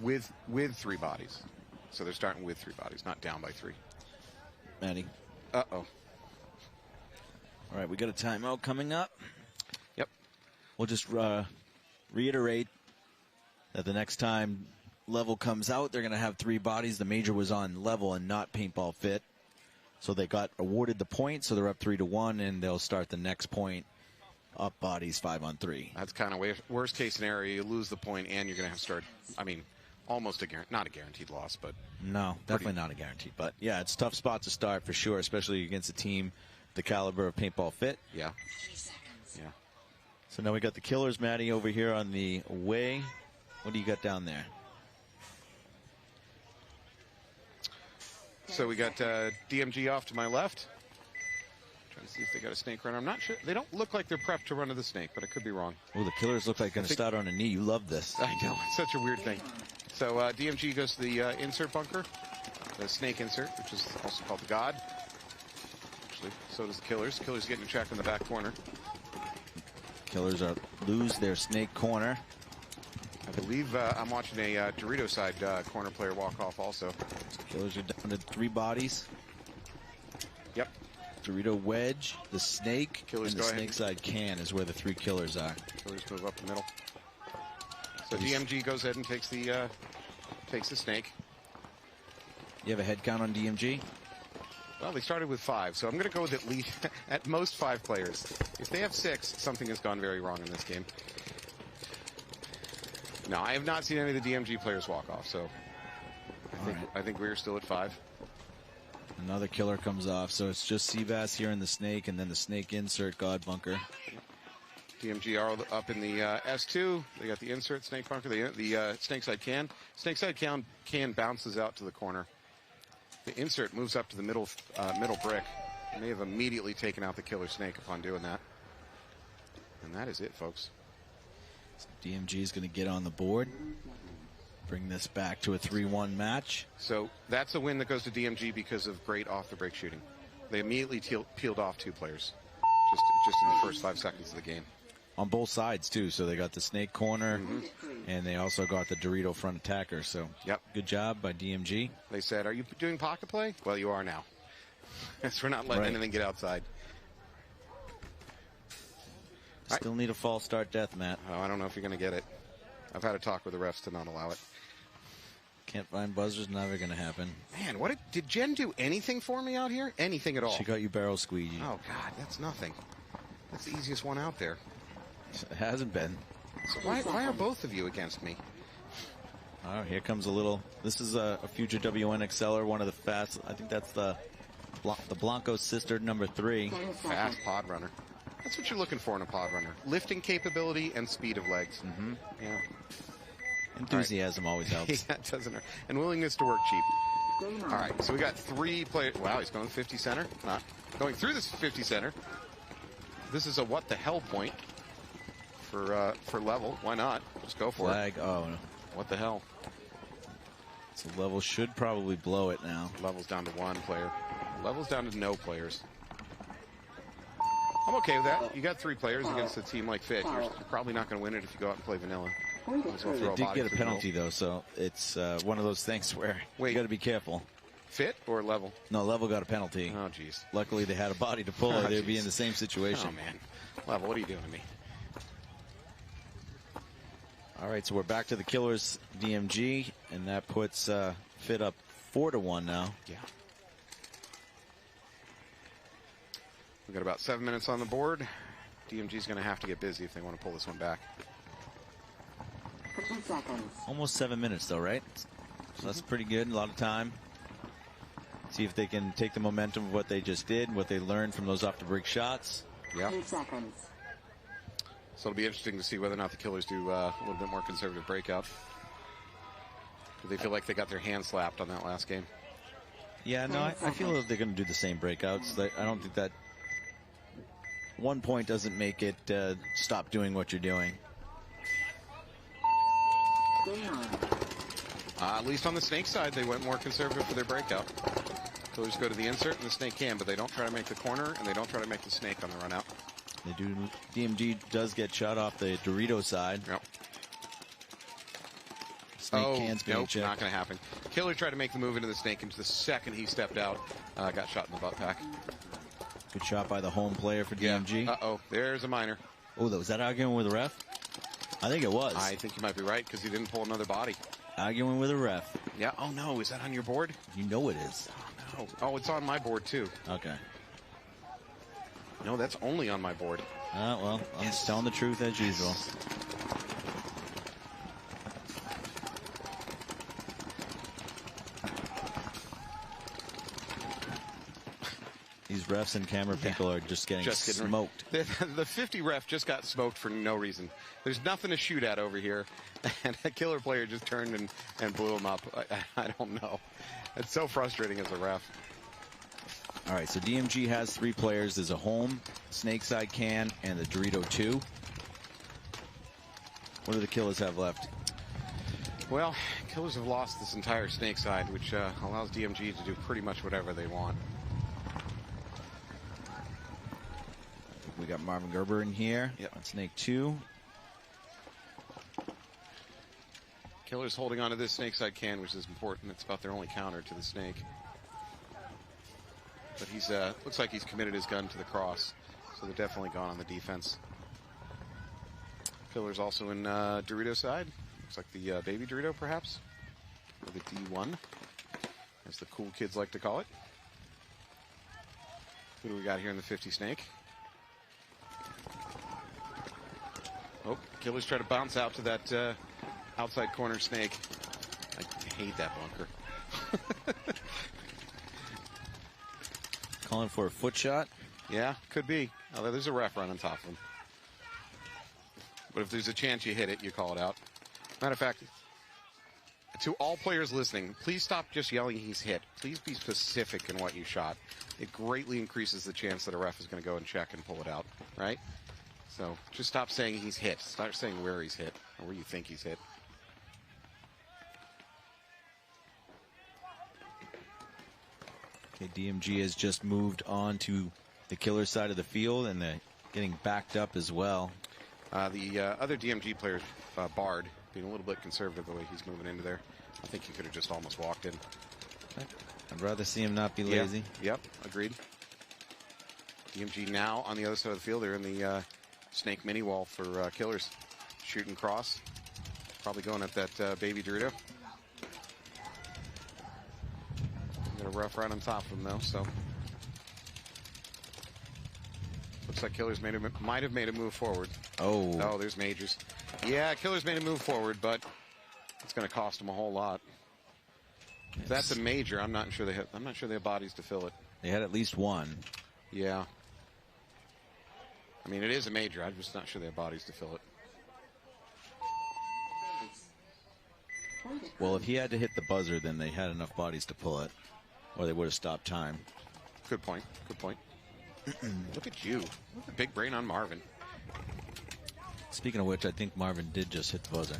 With 3 bodies. So they're starting with 3 bodies, not down by 3. Manny. Uh-oh. All right, we got a timeout coming up. Yep. We'll just reiterate that the next time Level comes out, they're going to have 3 bodies. The major was on Level and not Paintball Fit. So they got awarded the point, so they're up 3-1, and they'll start the next point up bodies 5-on-3. That's kind of worst case scenario. You lose the point, and you're going to have to start, almost not a guaranteed loss, but... No, definitely not a guaranteed. But, yeah, it's a tough spot to start for sure, especially against a team the caliber of Paintball Fit. Yeah. Yeah. So now we got the Killers, Maddie, over here on the way. What do you got down there? So we got DMG off to my left. Trying to see if they got a snake runner. I'm not sure. They don't look like they're prepped to run to the snake, but I could be wrong. Oh, the Killers look like going to start on a knee. You love this. I know. It's such a weird thing. So DMG goes to the insert bunker, the snake insert, which is also called the God. Actually, so does the Killers. Killers getting a check in the back corner. Killers lose their snake corner. I believe I'm watching a Dorito side corner player walk off also. Killers are down to 3 bodies. Yep. Dorito wedge, the snake, Killers and the snake side can is where the 3 Killers are. Killers move up the middle. So DMG goes ahead and takes the snake. You have a head count on DMG? Well, they started with 5, so I'm going to go with at least, at most 5 players. If they have 6, something has gone very wrong in this game. No, I have not seen any of the DMG players walk off, so I think we're still at 5. Another killer comes off, so it's just Seabass here in the snake, and then the snake insert God bunker. DMG are up in the S2. They got the insert snake bunker, the snake side can. Snake side can bounces out to the corner. The insert moves up to the middle brick. May have immediately taken out the killer snake upon doing that. And that is it, folks. So DMG is going to get on the board. Bring this back to a 3-1 match. So that's a win that goes to DMG because of great off-the-break shooting. They immediately peeled off 2 players just in the first 5 seconds of the game. On both sides, too. So they got the snake corner, and they also got the Dorito front attacker. So good job by DMG. They said, are you doing pocket play? Well, you are now. So we're not letting anything get outside. Still need a false start death, Matt. Oh, I don't know if you're going to get it. I've had a talk with the refs to not allow it. Can't find buzzers, never going to happen. Man, did Jen do anything for me out here? Anything at all? She got you barrel squeegee. Oh, God, that's nothing. That's the easiest one out there. It hasn't been. So why are both of you against me? Oh, here comes a little. This is a future WNXLer, one of the fast. I think that's the Blanco's sister, number 3. Fast pod runner. That's what you're looking for in a pod runner. Lifting capability and speed of legs. Yeah. Enthusiasm always helps. Yeah, it doesn't hurt. And willingness to work cheap. All right, so we got 3 players. Wow, he's going 50 center. Not going through this 50 center. This is a what the hell point for level. Why not? Just go for it. Oh, no. What the hell? So level should probably blow it now. Level's down to 1 player. Level's down to no players. I'm okay with that. You got 3 players against a team like Fit. You're probably not going to win it if you go out and play vanilla. They did get a penalty, though, so it's one of those things where you got to be careful. Fit or level? No, level got a penalty. Oh, jeez. Luckily, they had a body to pull, or they'd be in the same situation. Oh, man. Level, what are you doing to me? All right, so we're back to the Killers DMG, and that puts Fit up 4-1 now. Yeah. We've got about 7 minutes on the board. DMG's going to have to get busy if they want to pull this one back. 10 seconds. Almost 7 minutes, though, right? So that's pretty good. A lot of time. See if they can take the momentum of what they just did, what they learned from those off-the-break shots. Yeah. 10 seconds. So it'll be interesting to see whether or not the Killers do a little bit more conservative breakout. Do they feel like they got their hand slapped on that last game? Yeah, no, I feel that they're going to do the same breakouts. I don't think that 1 point doesn't make it stop doing what you're doing. At least on the snake side, they went more conservative for their breakout. Killers go to the insert and the snake can, but they don't try to make the corner and they don't try to make the snake on the run out. They do. DMG does get shot off the Dorito side. Yep. Snake can's being nope, checked. Not going to happen. Killer tried to make the move into the snake, and the second he stepped out, got shot in the butt pack. Good shot by the home player for DMG. Yeah. Uh-oh, there's a minor. Oh, was that arguing with the ref? I think it was. I think you might be right, because he didn't pull another body. Arguing with a ref. Yeah. Oh, no. Is that on your board? You know it is. Oh, no. Oh, it's on my board, too. Okay. No, that's only on my board. Well, I'm just telling the truth as usual. These refs and camera people are just getting smoked. The 50 ref just got smoked for no reason. There's nothing to shoot at over here. And a Killer player just turned and blew him up. I don't know. It's so frustrating as a ref. All right, so DMG has 3 players. There's a home, Snakeside can, and the Dorito 2. What do the Killers have left? Well, Killers have lost this entire Snakeside, which allows DMG to do pretty much whatever they want. We got Marvin Gerber in here on Snake 2. Killers holding on to this Snakeside can, which is important. It's about their only counter to the snake. But he's looks like he's committed his gun to the cross, so they're definitely gone on the defense. Killers also in Dorito side. Looks like the baby Dorito, perhaps, or the D1, as the cool kids like to call it. Who do we got here in the 50 snake? Oh, Killers try to bounce out to that outside corner snake. I hate that bunker. Calling for a foot shot? Yeah, could be. Although there's a ref right on top of him. But if there's a chance you hit it, you call it out. Matter of fact, To all players listening, please stop just yelling he's hit. Please be specific in what you shot. It greatly increases the chance that a ref is going to go and check and pull it out, right? So just stop saying he's hit. Start saying where he's hit or where you think he's hit. Okay, DMG has just moved on to the killer side of the field, and they're getting backed up as well. The other DMG player, Bard, being a little bit conservative the way he's moving into there. I think he could have just almost walked in. I'd rather see him not be lazy. Yep, agreed. DMG now on the other side of the field. They're in the snake mini wall for killers. Shooting cross. Probably going at that baby Dorito. Got a rough right on top of him though, so. Looks like Killers might have made a move forward. Oh, there's Majors. Yeah, Killers made a move forward, but it's going to cost them a whole lot. If that's a major, I'm not sure they have bodies to fill it. They had at least one. Yeah. I mean, it is a major. I'm just not sure they have bodies to fill it. Well, if he had to hit the buzzer, then they had enough bodies to pull it, or they would have stopped time. Good point. Good point. Look at you. Big brain on Marvin. Speaking of which, I think Marvin did just hit the buzzer.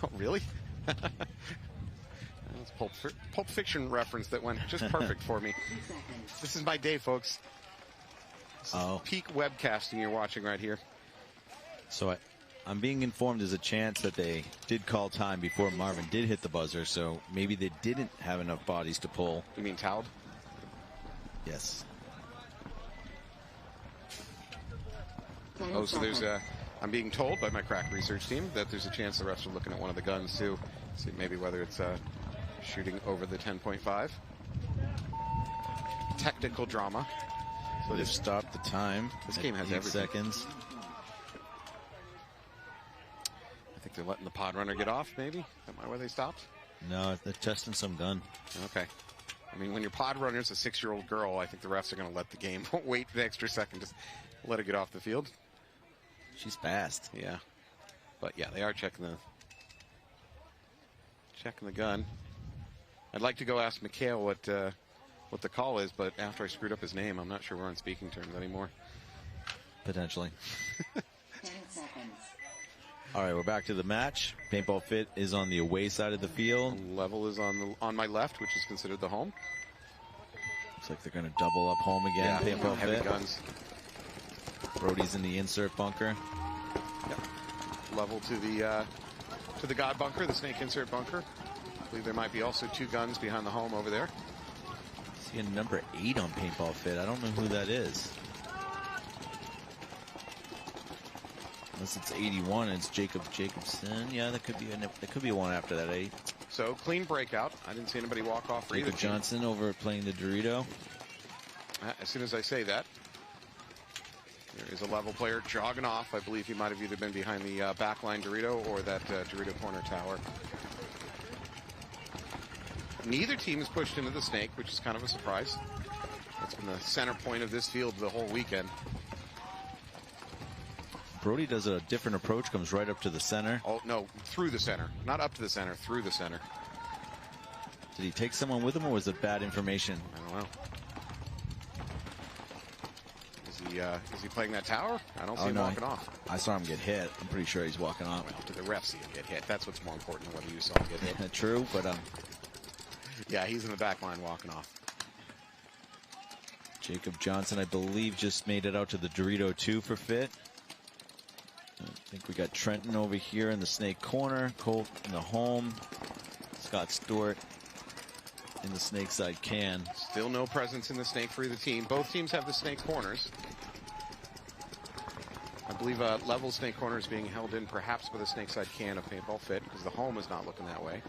Oh, really? That's Pulp Fiction reference that went just perfect for me. This is my day, folks. This is peak webcasting you're watching right here. So I'm being informed there's a chance that they did call time before Marvin did hit the buzzer, so maybe they didn't have enough bodies to pull. You mean towed? Yes. Oh, so there's I'm being told by my crack research team that there's a chance the refs are looking at one of the guns too. See maybe whether it's shooting over the 10.5. Technical drama. So they've stopped the time. This game has 8 seconds. I think they're letting the pod runner get off, maybe? Is that why they stopped? No, they're testing some gun. Okay. I mean, when your pod runner's a 6-year-old girl, I think the refs are going to let the game wait the extra second. Just let her get off the field. She's fast. Yeah. But yeah, they are checking the gun. I'd like to go ask Mikhail what the call is, but after I screwed up his name, I'm not sure we're on speaking terms anymore. Potentially. 10 seconds. All right, we're back to the match. Paintball Fit is on the away side of the field. Level is on my left, which is considered the home. Looks like they're going to double up home again. Yeah, Paintball heavy Fit. guns. Brody's in the insert bunker. Yep. Level to the God bunker, the snake insert bunker. I believe there might be also 2 guns behind the home over there. See a number 8 on Paintball Fit. I don't know who that is. Unless it's 81 and it's Jacobson. Yeah, that could be one after that 8. So clean breakout. I didn't see anybody walk off for either Jacob Johnson over playing the Dorito. As soon as I say that, there is a level player jogging off. I believe he might have either been behind the backline Dorito or that Dorito corner tower. Neither team is pushed into the snake, which is kind of a surprise. That's been the center point of this field the whole weekend. Brody does a different approach, comes right up to the center. Oh, no, through the center. Not up to the center, through the center. Did he take someone with him, or was it bad information? I don't know. Is he playing that tower? I don't see him walking off. I saw him get hit. I'm pretty sure he's walking off. Well, to the refs see him get hit. That's what's more important than whether you saw him get hit. True, but yeah, he's in the back line walking off. Jacob Johnson, I believe, just made it out to the Dorito 2 for Fit. I think we got Trenton over here in the snake corner, Colt in the home, Scott Stewart in the snake side can. Still no presence in the snake for either team. Both teams have the snake corners. I believe level snake corner is being held in perhaps with a snake side can of Paintball Fit because the home is not looking that way.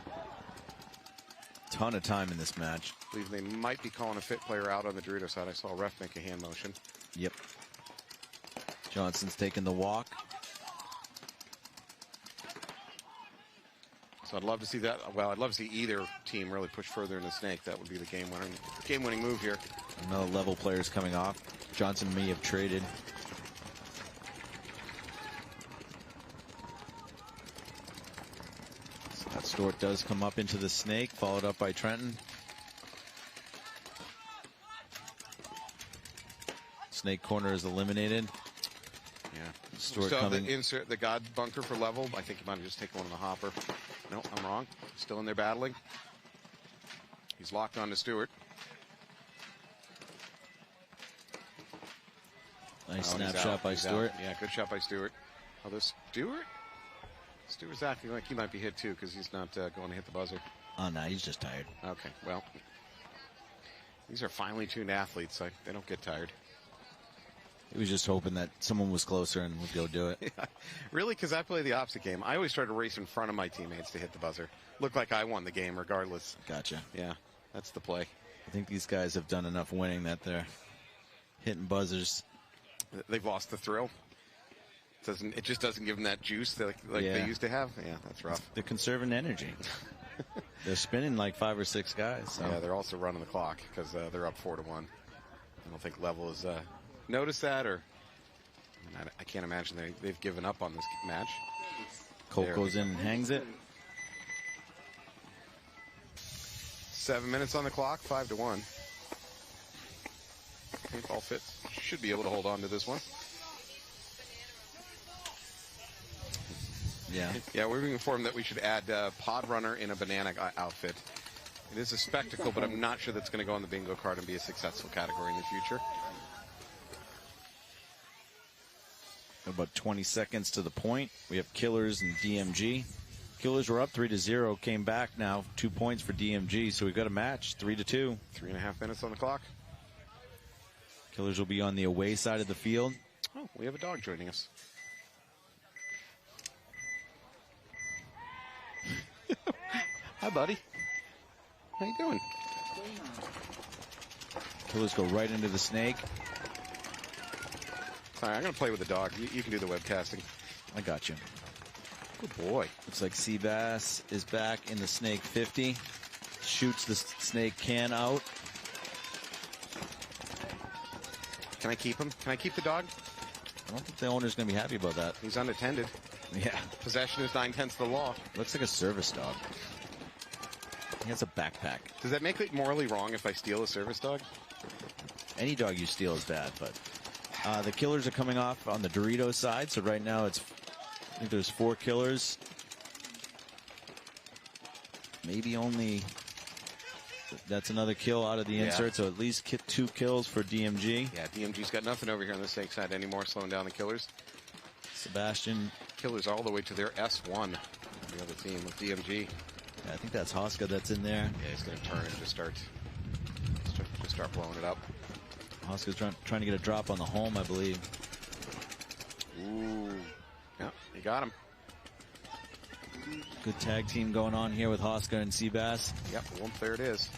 Ton of time in this match. I believe they might be calling a Fit player out on the Dorito side. I saw a ref make a hand motion. Yep. Johnson's taking the walk. So I'd love to see that. Well, I'd love to see either team really push further in the snake. That would be the game-winning move here. Another level player's coming off. Johnson may have traded. That Stewart does come up into the snake, followed up by Trenton. Snake corner is eliminated. Yeah. Stewart Still coming. insert the God bunker for level. I think he might have just taken one in the hopper. No, I'm wrong. Still in there battling. He's locked on to Stewart. Nice snapshot by Stewart. Yeah, good shot by Stewart. Although Stewart's acting like he might be hit too because he's not going to hit the buzzer. Oh, no, he's just tired. Okay, well, these are finely tuned athletes. They don't get tired. He was just hoping that someone was closer and would go do it. Yeah. Really, because I play the opposite game. I always try to race in front of my teammates to hit the buzzer. Look like I won the game regardless. Gotcha. Yeah, that's the play. I think these guys have done enough winning that they're hitting buzzers. They've lost the thrill. It just doesn't give them that juice like they used to have. Yeah, that's rough. They're conserving energy. They're spinning like 5 or 6 guys. So. Yeah, they're also running the clock because they're up 4-1. I don't think Level has noticed that, or I can't imagine they've given up on this match. Colt goes in and hangs it. 7 minutes on the clock, 5-1. Paintball Fits should be able to hold on to this one. Yeah. Yeah, we're being informed that we should add Pod Runner in a banana outfit. It is a spectacle, but I'm not sure that's going to go on the bingo card and be a successful category in the future. About 20 seconds to the point. We have Killers and DMG. Killers were up 3-0, came back now 2 points for DMG, so we've got a match 3-2. 3.5 minutes on the clock. Killers will be on the away side of the field. Oh, we have a dog joining us. Hi, buddy. How you doing? Killers go right into the snake. Sorry, I'm going to play with the dog. You can do the webcasting. I got you. Good boy. Looks like Seabass is back in the snake 50. Shoots the snake can out. Can I keep him? Can I keep the dog? I don't think the owner's going to be happy about that. He's unattended. Yeah. Possession is 9/10 the law. Looks like a service dog. He has a backpack. Does that make it morally wrong if I steal a service dog? Any dog you steal is bad, but the Killers are coming off on the Doritos side, so right now I think there's 4 Killers. Maybe only, that's another kill out of the insert, so at least 2 kills for DMG. Yeah, DMG's got nothing over here on the snake side anymore, slowing down the Killers. Sebastian. Killers all the way to their S1, the other team with DMG. Yeah, I think that's Hoska that's in there. Yeah, he's going to turn and just start blowing it up. Hoska's trying to get a drop on the home, I believe. Ooh. Yeah, he got him. Good tag team going on here with Hoska and Seabass. Yep, there it is.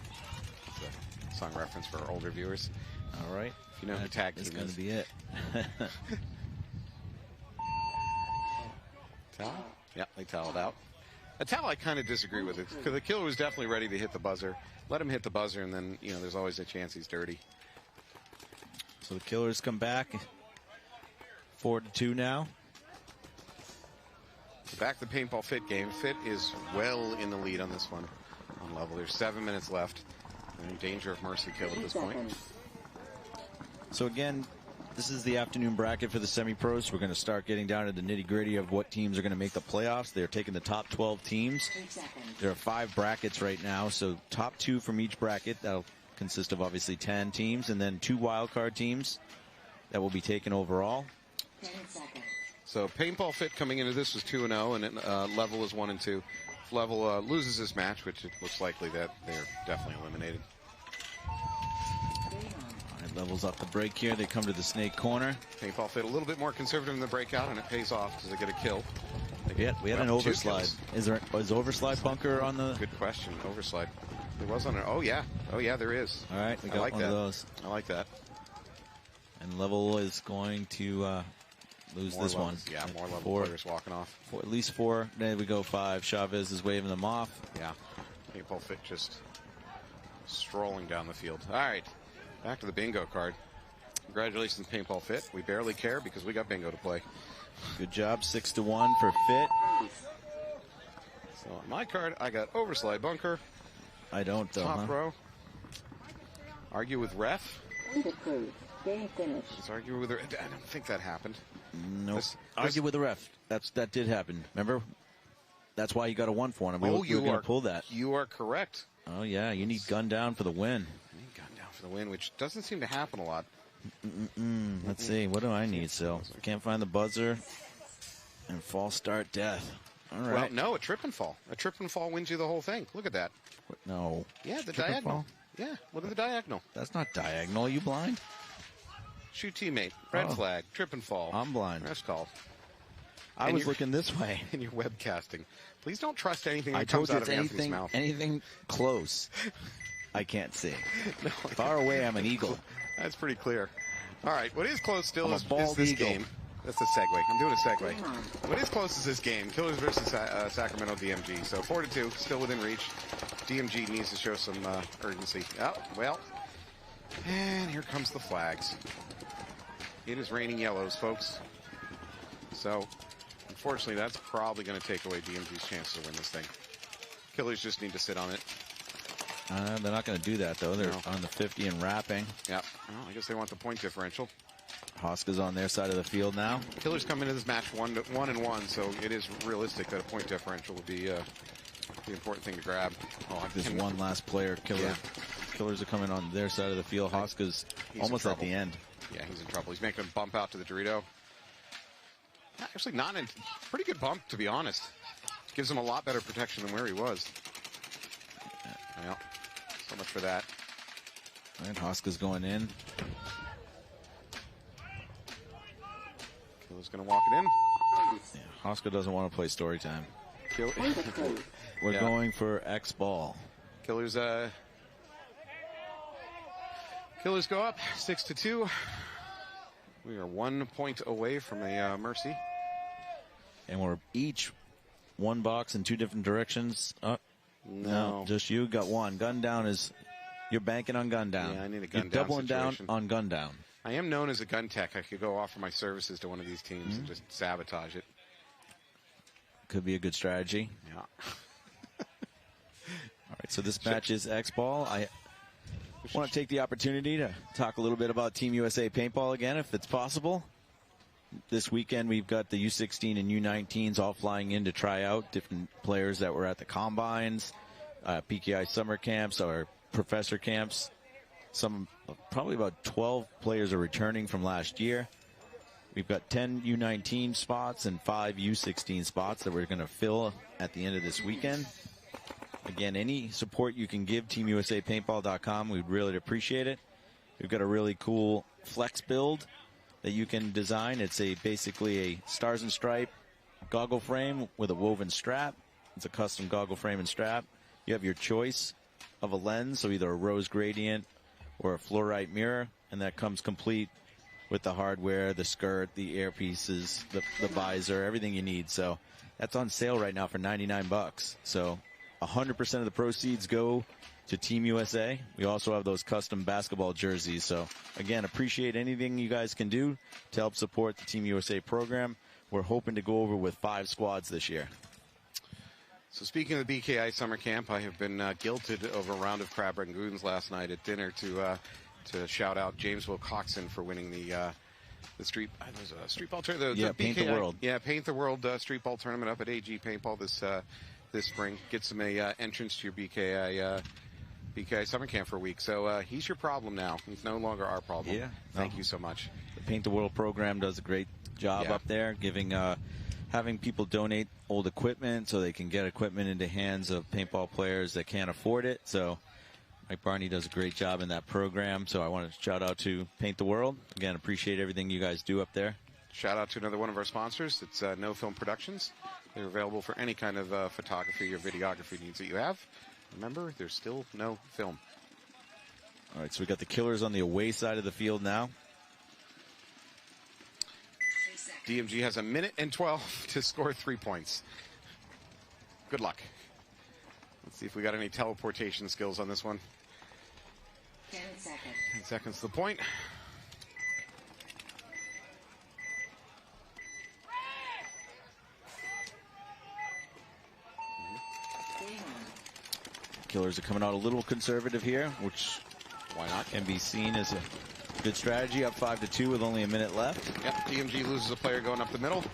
It's a song reference for older viewers. All right. If you know who tag team is. That's going to be it. Towel? Yeah, they toweled out. A towel I kind of disagree with it because the killer was definitely ready to hit the buzzer. Let him hit the buzzer, and then there's always a chance he's dirty. So the Killers come back 4-2 now. Back to the Paintball Fit game. Fit is well in the lead on this one on level. There's 7 minutes left. They're in danger of mercy kill at this point. So again, this is the afternoon bracket for the semi-pros. We're going to start getting down to the nitty-gritty of what teams are going to make the playoffs. They're taking the top 12 teams. There are 5 brackets right now, so top 2 from each bracket. That'll consist of obviously 10 teams, and then 2 wildcard teams that will be taken overall. 10 seconds. So Paintball Fit coming into this was 2-0, and Level is 1-2. If Level loses this match, which it looks likely that they're definitely eliminated. Levels off the break here. They come to the snake corner. Paintball Fit a little bit more conservative in the breakout, and it pays off because they get a kill. Yeah, we had an overslide. Is overslide bunker on the? Good question. Overslide. There was on it. Oh yeah, there is. All right, we got one of those. I like that. And Level is going to lose this one. Yeah, more Level players walking off. At least 4. There we go. 5. Chavez is waving them off. Yeah, Paintball Fit just strolling down the field. All right. Back to the bingo card. Congratulations, Paintball Fit. We barely care because we got bingo to play. Good job. 6-1 for Fit. So on my card, I got overslide bunker. I don't, though. Top row. Argue with ref. Game finished. Let's argue with her. I don't think that happened. Nope. Argue with the ref. That did happen. Remember? That's why you got a 1 for him. We were going to pull that. You are correct. Oh, yeah. You need gun down for the win. I need gun down for the win, which doesn't seem to happen a lot. Let's see. What do I need? So I can't find the buzzer. And false start death. All right. Well, no, a trip and fall. A trip and fall wins you the whole thing. Look at that. No. Yeah, the Trip and diagonal. fall? Yeah, look at the diagonal. That's not diagonal. Are you blind? Shoot teammate. Red flag. Trip and fall. I'm blind. That's called. I was looking this way. And you're webcasting. Please don't trust anything that I comes told you out of it's Anthony's mouth. anything close. I can't see. No, Far away, I'm an eagle. That's pretty clear. All right, what is close still I'm a is bald this eagle. game. That's a segue. I'm doing a segue. What is close is this game. Killers versus Sacramento DMG. So 4-2, still within reach. DMG needs to show some urgency. Oh, well. And here comes the flags. It is raining yellows, folks. So, unfortunately, that's probably going to take away DMG's chance to win this thing. Killers just need to sit on it. They're not going to do that, though. They're on the 50 and wrapping. Yeah. Well, I guess they want the point differential. Hoska's on their side of the field now. Killers come into this match 1-1, so it is realistic that a point differential would be the important thing to grab. Oh, This one last player, Killers are coming on their side of the field. Hoska's almost at the end. Yeah, he's in trouble. He's making a bump out to the Dorito. Actually, not a pretty good bump, to be honest. Gives him a lot better protection than where he was. Well, so much for that. All right, Hoska's going in. Killer's going to walk it in. Yeah, Hoska doesn't want to play story time. We're Yeah. going for Xball. Killers go up 6-2. We are 1 point away from a mercy. And we're each one box in two different directions. No, just you got one. Gun down is, you're banking on gun down. Yeah, I need a gun You're down doubling situation. down on gun down. I am known as a gun tech. I could go offer my services to one of these teams and just sabotage it. Could be a good strategy. Yeah. All right, so this match is Xball. I want to take the opportunity to talk a little bit about Team USA Paintball again, if it's possible. This weekend, we've got the U16 and U19s all flying in to try out different players that were at the combines, PKI summer camps, or professor camps. Probably about 12 players are returning from last year. We've got 10 U19 spots and 5 U16 spots that we're going to fill at the end of this weekend. Again, any support you can give TeamUSAPaintball.com, we'd really appreciate it. We've got a really cool flex build that you can design. It's basically a stars and stripe goggle frame with a woven strap. It's a custom goggle frame and strap. You have your choice of a lens, so either a rose gradient or a fluorite mirror, and that comes complete with the hardware, the skirt, the earpieces, the visor, everything you need. So that's on sale right now for $99. So 100% of the proceeds go to Team USA. We also have those custom basketball jerseys. So again, appreciate anything you guys can do to help support the Team USA program. We're hoping to go over with 5 squads this year. So speaking of the BKI summer camp, I have been guilted of a round of crab rangoons last night at dinner to shout out James Wilcoxon for winning the street ball tournament. Yeah, Paint the World. Yeah, Paint the World street ball tournament up at AG Paintball this spring. Gets him a entrance to your BKI summer camp for a week. So he's your problem now. He's no longer our problem. Yeah. Thank you so much. The Paint the World program does a great job up there, giving having people donate old equipment so they can get equipment into hands of paintball players that can't afford it. So Mike Barney does a great job in that program. So I want to shout out to Paint the World. Again, appreciate everything you guys do up there. Shout out to another one of our sponsors. It's No Film Productions. They're available for any kind of photography or videography needs that you have. Remember, there's still no film. All right, so we got the Killers on the away side of the field now. DMG has 1 minute and 12 to score 3 points. Good luck. Let's see if we got any teleportation skills on this one. 10 seconds. 10 seconds to the point. Killers are coming out a little conservative here, which why not? Can be seen as a good strategy. Up 5-2 with only a minute left. Yep, DMG loses a player going up the middle.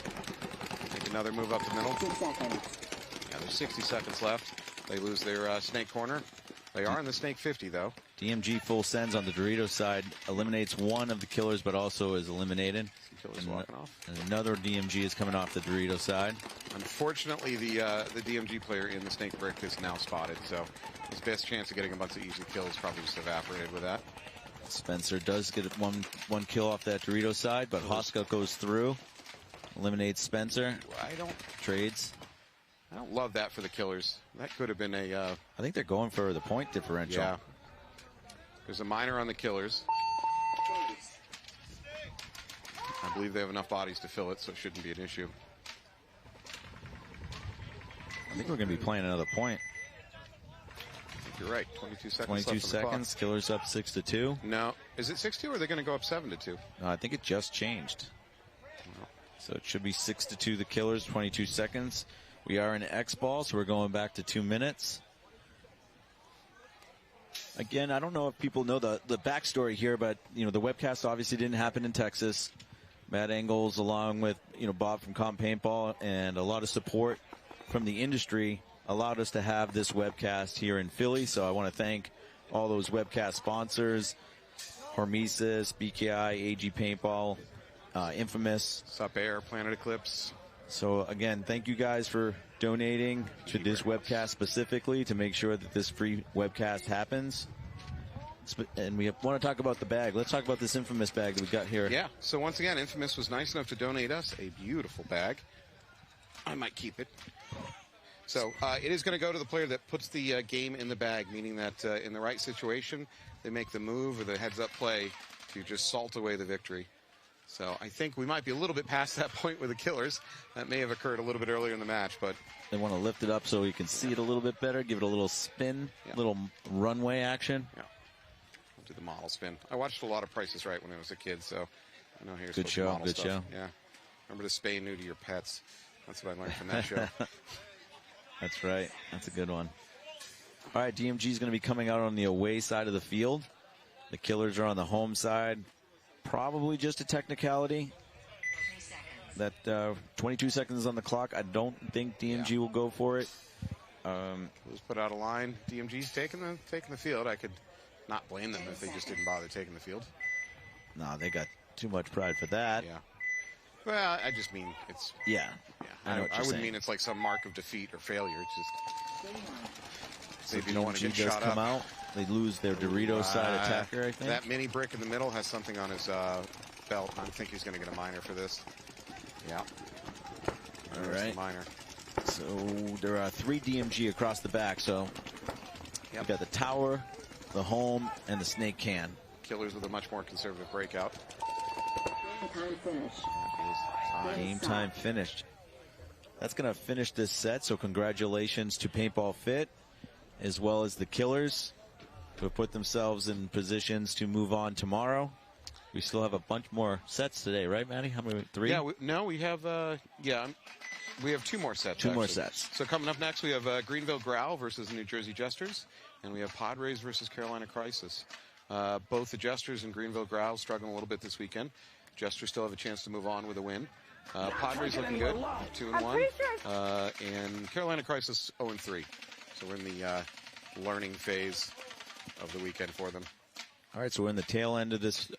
Make another move up the middle. 2 seconds. Yeah, there's 60 seconds left. They lose their snake corner. They are in the snake 50, though. DMG full sends on the Doritos side. Eliminates one of the Killers, but also is eliminated. Killers walking off. And another DMG is coming off the Dorito side. Unfortunately, the DMG player in the snake brick is now spotted, so his best chance of getting a bunch of easy kills probably just evaporated with that. Spencer does get one kill off that Dorito side, but Hoska goes through, eliminates Spencer. Trades. I don't love that for the Killers. That could have been a... I think they're going for the point differential. Yeah. There's a minor on the Killers. I believe they have enough bodies to fill it, so it shouldn't be an issue. I think we're going to be playing another point. You're right. 22 seconds 22 left seconds. Killers up 6-2. No. Is it 6-2 or are they going to go up 7-2? No, I think it just changed. So it should be 6-2 the Killers, 22 seconds. We are in Xball, so we're going back to 2 minutes. Again, I don't know if people know the backstory here, but the webcast obviously didn't happen in Texas. Matt Engels, along with Bob from Comp Paintball, and a lot of support from the industry, allowed us to have this webcast here in Philly. So I want to thank all those webcast sponsors: Hormesis, BKI, AG Paintball, Infamous, Sup Air, Planet Eclipse. So again, thank you guys for donating to this webcast specifically to make sure that this free webcast happens. And we want to talk about the bag. Let's talk about this Infamous bag that we got here. Yeah, so once again, Infamous was nice enough to donate us a beautiful bag. I might keep it. So it is going to go to the player that puts the game in the bag, meaning that in the right situation, they make the move or the heads-up play to just salt away the victory. So I think we might be a little bit past that point with the Killers. That may have occurred a little bit earlier in the match, but they want to lift it up so you can see it a little bit better, give it a little spin, little runway action. Yeah, I'll do the model spin. I watched a lot of Price is Right when I was a kid, so I know here's good show. Model good stuff. show. Yeah, remember to spay new to your pets. That's what I learned from that show. That's right. That's a good one. All right, DMG is going to be coming out on the away side of the field. The Killers are on the home side. Probably just a technicality. That 22 seconds on the clock. I don't think DMG will go for it. Let's put out a line. DMG's taking the field. I could not blame them if they just didn't bother taking the field. No, they got too much pride for that. Yeah. Well, I just mean it's... Yeah. I know what you're wouldn't saying. mean it's like some mark of defeat or failure. It's just... So if you don't want to DMG get does shot come up. out. They lose their Dorito side attacker, I think. That mini brick in the middle has something on his belt. I think he's going to get a minor for this. Yeah. All right. Minor. So there are 3 DMG across the back. So you've got the tower, the home, and the snake can. Killers with a much more conservative breakout. Time finished. Game time finished. That's going to finish this set. So congratulations to Paintball Fit, as well as the Killers, who have put themselves in positions to move on tomorrow. We still have a bunch more sets today, right, Maddie? How many? 3? Yeah, we have, we have 2 more sets. 2 more actually. sets. So coming up next, we have Greenville Growl versus the New Jersey Jesters, and we have Padres versus Carolina Crisis. Both the Jesters and Greenville Growl struggling a little bit this weekend. Jesters still have a chance to move on with a win. Padres looking good, 2-1, and Carolina Crisis 0-3. So we're in the learning phase of the weekend for them. All right, so we're in the tail end of this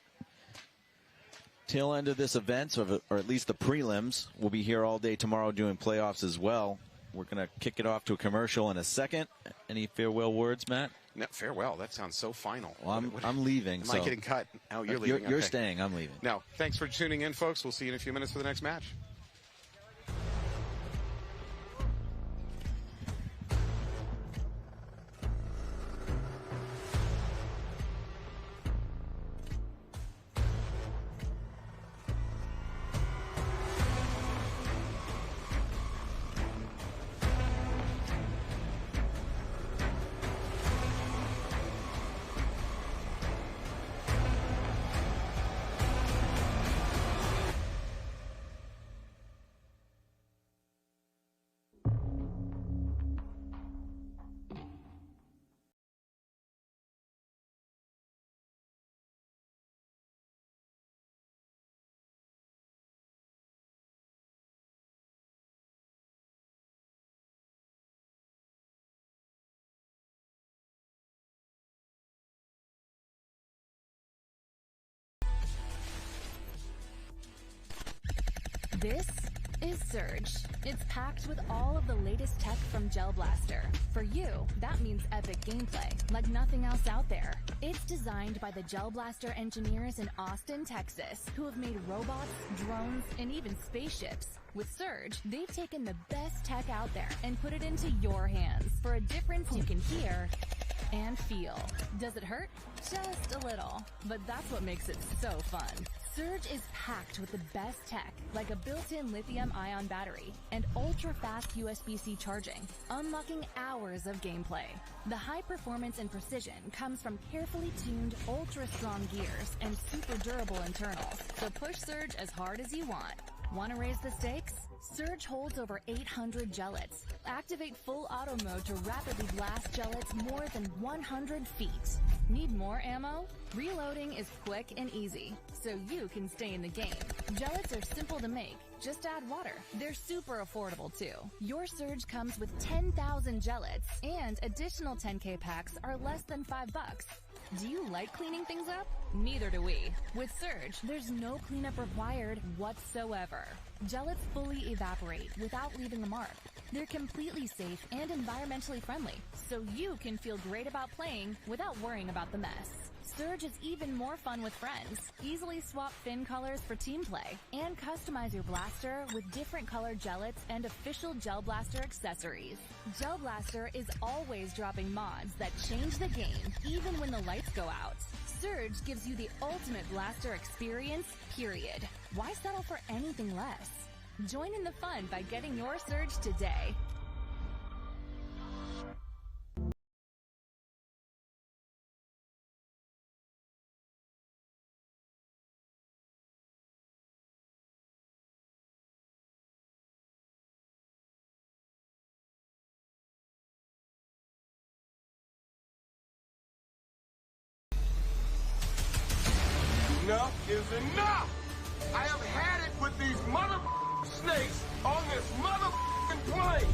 event, or at least the prelims. We'll be here all day tomorrow doing playoffs as well. We're going to kick it off to a commercial in a second. Any farewell words, Matt? No, farewell. That sounds so final. Well, I'm leaving. Am I getting cut? Oh, you're leaving. You're okay. staying. I'm leaving. No, thanks for tuning in, folks. We'll see you in a few minutes for the next match. This is Surge. It's packed with all of the latest tech from Gel Blaster. For you, that means epic gameplay, like nothing else out there. It's designed by the Gel Blaster engineers in Austin, Texas, who have made robots, drones, and even spaceships. With Surge, they've taken the best tech out there and put it into your hands for a difference you can hear and feel. Does it hurt? Just a little. But that's what makes it so fun. Surge is packed with the best tech, like a built-in lithium-ion battery and ultra-fast USB-C charging, unlocking hours of gameplay. The high performance and precision comes from carefully tuned, ultra-strong gears and super durable internals, so push Surge as hard as you want. Want to raise the stakes? Surge holds over 800 gellets. Activate full auto mode to rapidly blast gellets more than 100 feet. Need more ammo? Reloading is quick and easy, so you can stay in the game. Gellets are simple to make. Just add water. They're super affordable too. Your Surge comes with 10,000 gellets, and additional 10K packs are less than $5. Do you like cleaning things up? Neither do we. With Surge, there's no cleanup required whatsoever. Gellets fully evaporate without leaving a mark. They're completely safe and environmentally friendly, so you can feel great about playing without worrying about the mess. Surge is even more fun with friends. Easily swap fin colors for team play and customize your blaster with different colored gellets and official Gel Blaster accessories. Gel Blaster is always dropping mods that change the game even when the lights go out. Surge gives you the ultimate blaster experience, period. Why settle for anything less? Join in the fun by getting your Surge today. Enough is enough! I have had it with these snakes on this plane!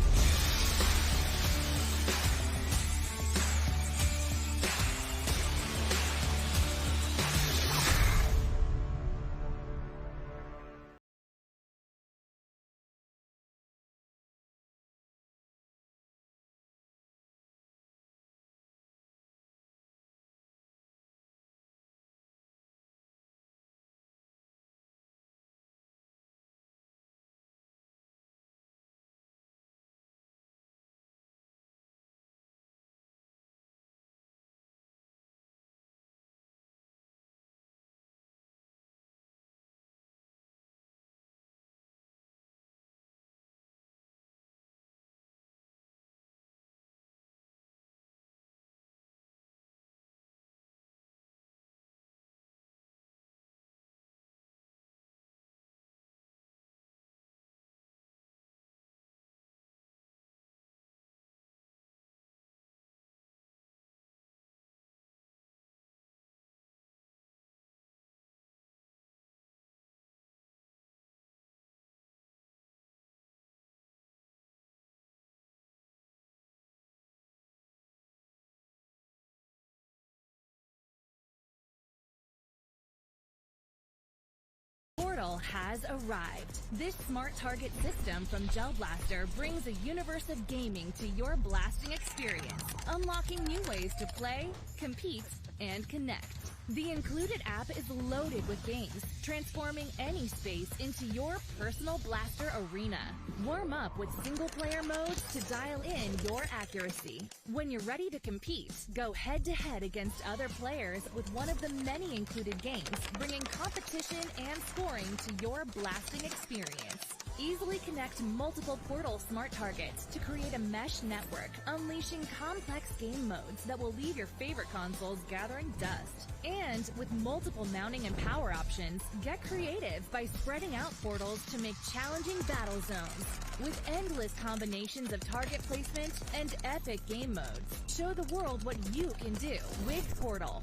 Portal has arrived. This smart target system from Gel Blaster brings a universe of gaming to your blasting experience, unlocking new ways to play, compete, and connect. The included app is loaded with games, transforming any space into your personal blaster arena. Warm up with single-player modes to dial in your accuracy. When you're ready to compete, go head-to-head against other players with one of the many included games, bringing competition and scoring to your blasting experience. Easily connect multiple Portal smart targets to create a mesh network, unleashing complex game modes that will leave your favorite consoles gathering dust. And with multiple mounting and power options, get creative by spreading out portals to make challenging battle zones. With endless combinations of target placement and epic game modes, show the world what you can do with Portal.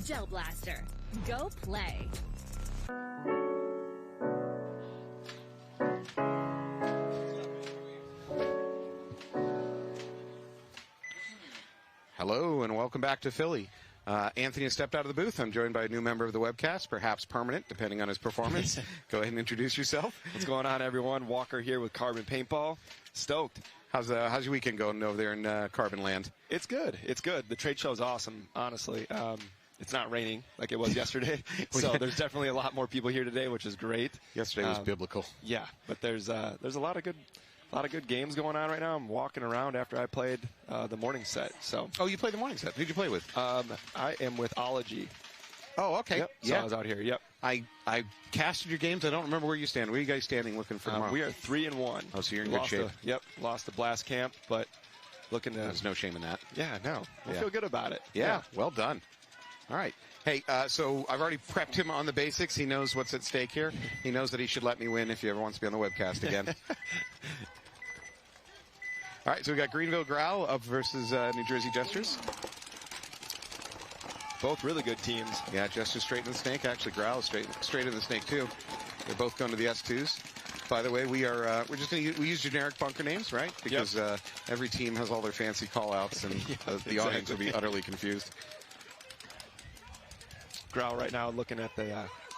Gel Blaster. Go play. Hello and welcome back to Philly. Anthony has stepped out of the booth. I'm joined by a new member of the webcast, perhaps permanent, depending on his performance. Go ahead and introduce yourself. What's going on, everyone? Walker here with Carbon Paintball. Stoked. How's your weekend going over there in Carbon Land? It's good. It's good. The trade show is awesome, honestly. It's not raining like it was yesterday, so there's definitely a lot more people here today, which is great. Yesterday was biblical. Yeah, but there's a lot of good games going on right now. I'm walking around after I played the morning set. So. Oh, you played the morning set. Who'd you play with? I am with Ology. Oh, okay. Yep. So I was out here. Yep. I casted your games. I don't remember where you stand. Where are you guys standing looking for tomorrow? We are 3-1. Oh, so you're in good shape. Lost the blast camp, but looking to. There's no shame in that. Yeah, no. I feel good about it. Yeah, well done. All right. Hey, so I've already prepped him on the basics. He knows what's at stake here. He knows that he should let me win if he ever wants to be on the webcast again. All right, so we got Greenville Growl up versus New Jersey Jesters. Both really good teams. Yeah, Jesters straight in the snake. Actually, Growl is straight in the snake too. They're both going to the S2s. By the way, we're just going to use generic bunker names, right? Because every team has all their fancy call-outs, and the audience will be utterly confused. Growl right now looking at the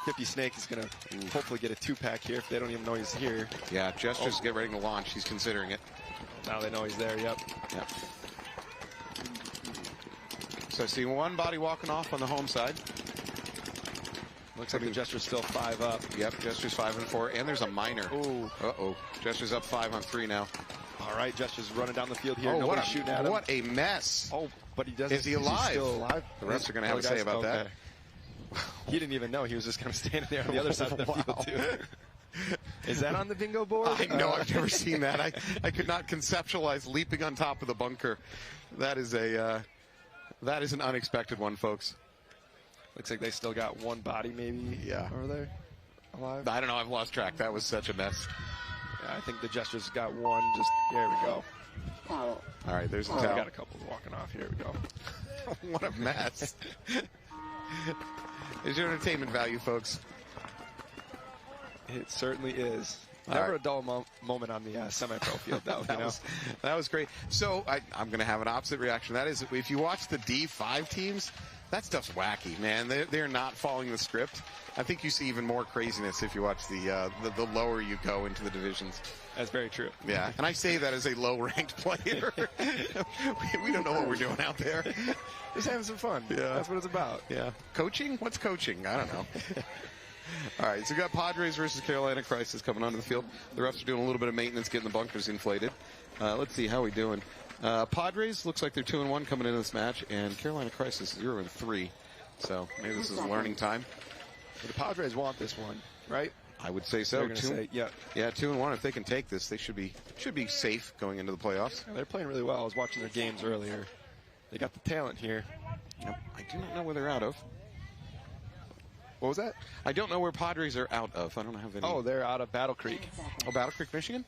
50 snake is going to hopefully get a 2-pack here if they don't even know he's here. Yeah, Jesters get ready to launch. He's considering it. Now they know he's there. Yep. So I see one body walking off on the home side. Looks like the Jester's still 5 up. Yep, Jester's 5 and 4, and there's a minor. Ooh. Uh-oh. Jester's up 5 on 3 now. All right, Jester's running down the field here. Oh, Nobody's shooting at him. What a mess. Oh, but he doesn't. Is he alive? Is he still alive? The refs are going to have a say about that. He didn't even know. He was just kind of standing there on the other side of the field, too. Is that on the bingo board? I know. I've never seen that. I could not conceptualize leaping on top of the bunker. That is an unexpected one, folks. Looks like they still got one body, maybe. Yeah. Over there, alive. I don't know. I've lost track. That was such a mess. Yeah, I think the Jester's got one. Just there we go. All right, there's a We towel. got a couple walking off. Here we go. What a mess. There's your entertainment value, folks. It certainly is. Never a dull moment on the semi-pro field, though. That was great. So I'm going to have an opposite reaction. That is, if you watch the D5 teams, that stuff's wacky, man. They're not following the script. I think you see even more craziness if you watch the lower you go into the divisions. That's very true. Yeah, and I say that as a low-ranked player. we don't know what we're doing out there. Just having some fun. Yeah. That's what it's about. Yeah. Coaching? What's coaching? I don't know. All right, so we got Padres versus Carolina Crisis coming onto the field. The refs are doing a little bit of maintenance, getting the bunkers inflated. Let's see how we doing. Padres looks like they're 2-1 coming into this match, and Carolina Crisis 0-3. So maybe this is learning time. But the Padres want this one, right? I would say so. They're gonna say, yeah. Yeah, 2-1. If they can take this, they should be safe going into the playoffs. Yeah, they're playing really well. I was watching their games earlier. They got the talent here. Yep. I do not know where they're out of. What was that? I don't know where Padres are out of. I don't have any. Oh, they're out of Battle Creek. Oh, Battle Creek, Michigan?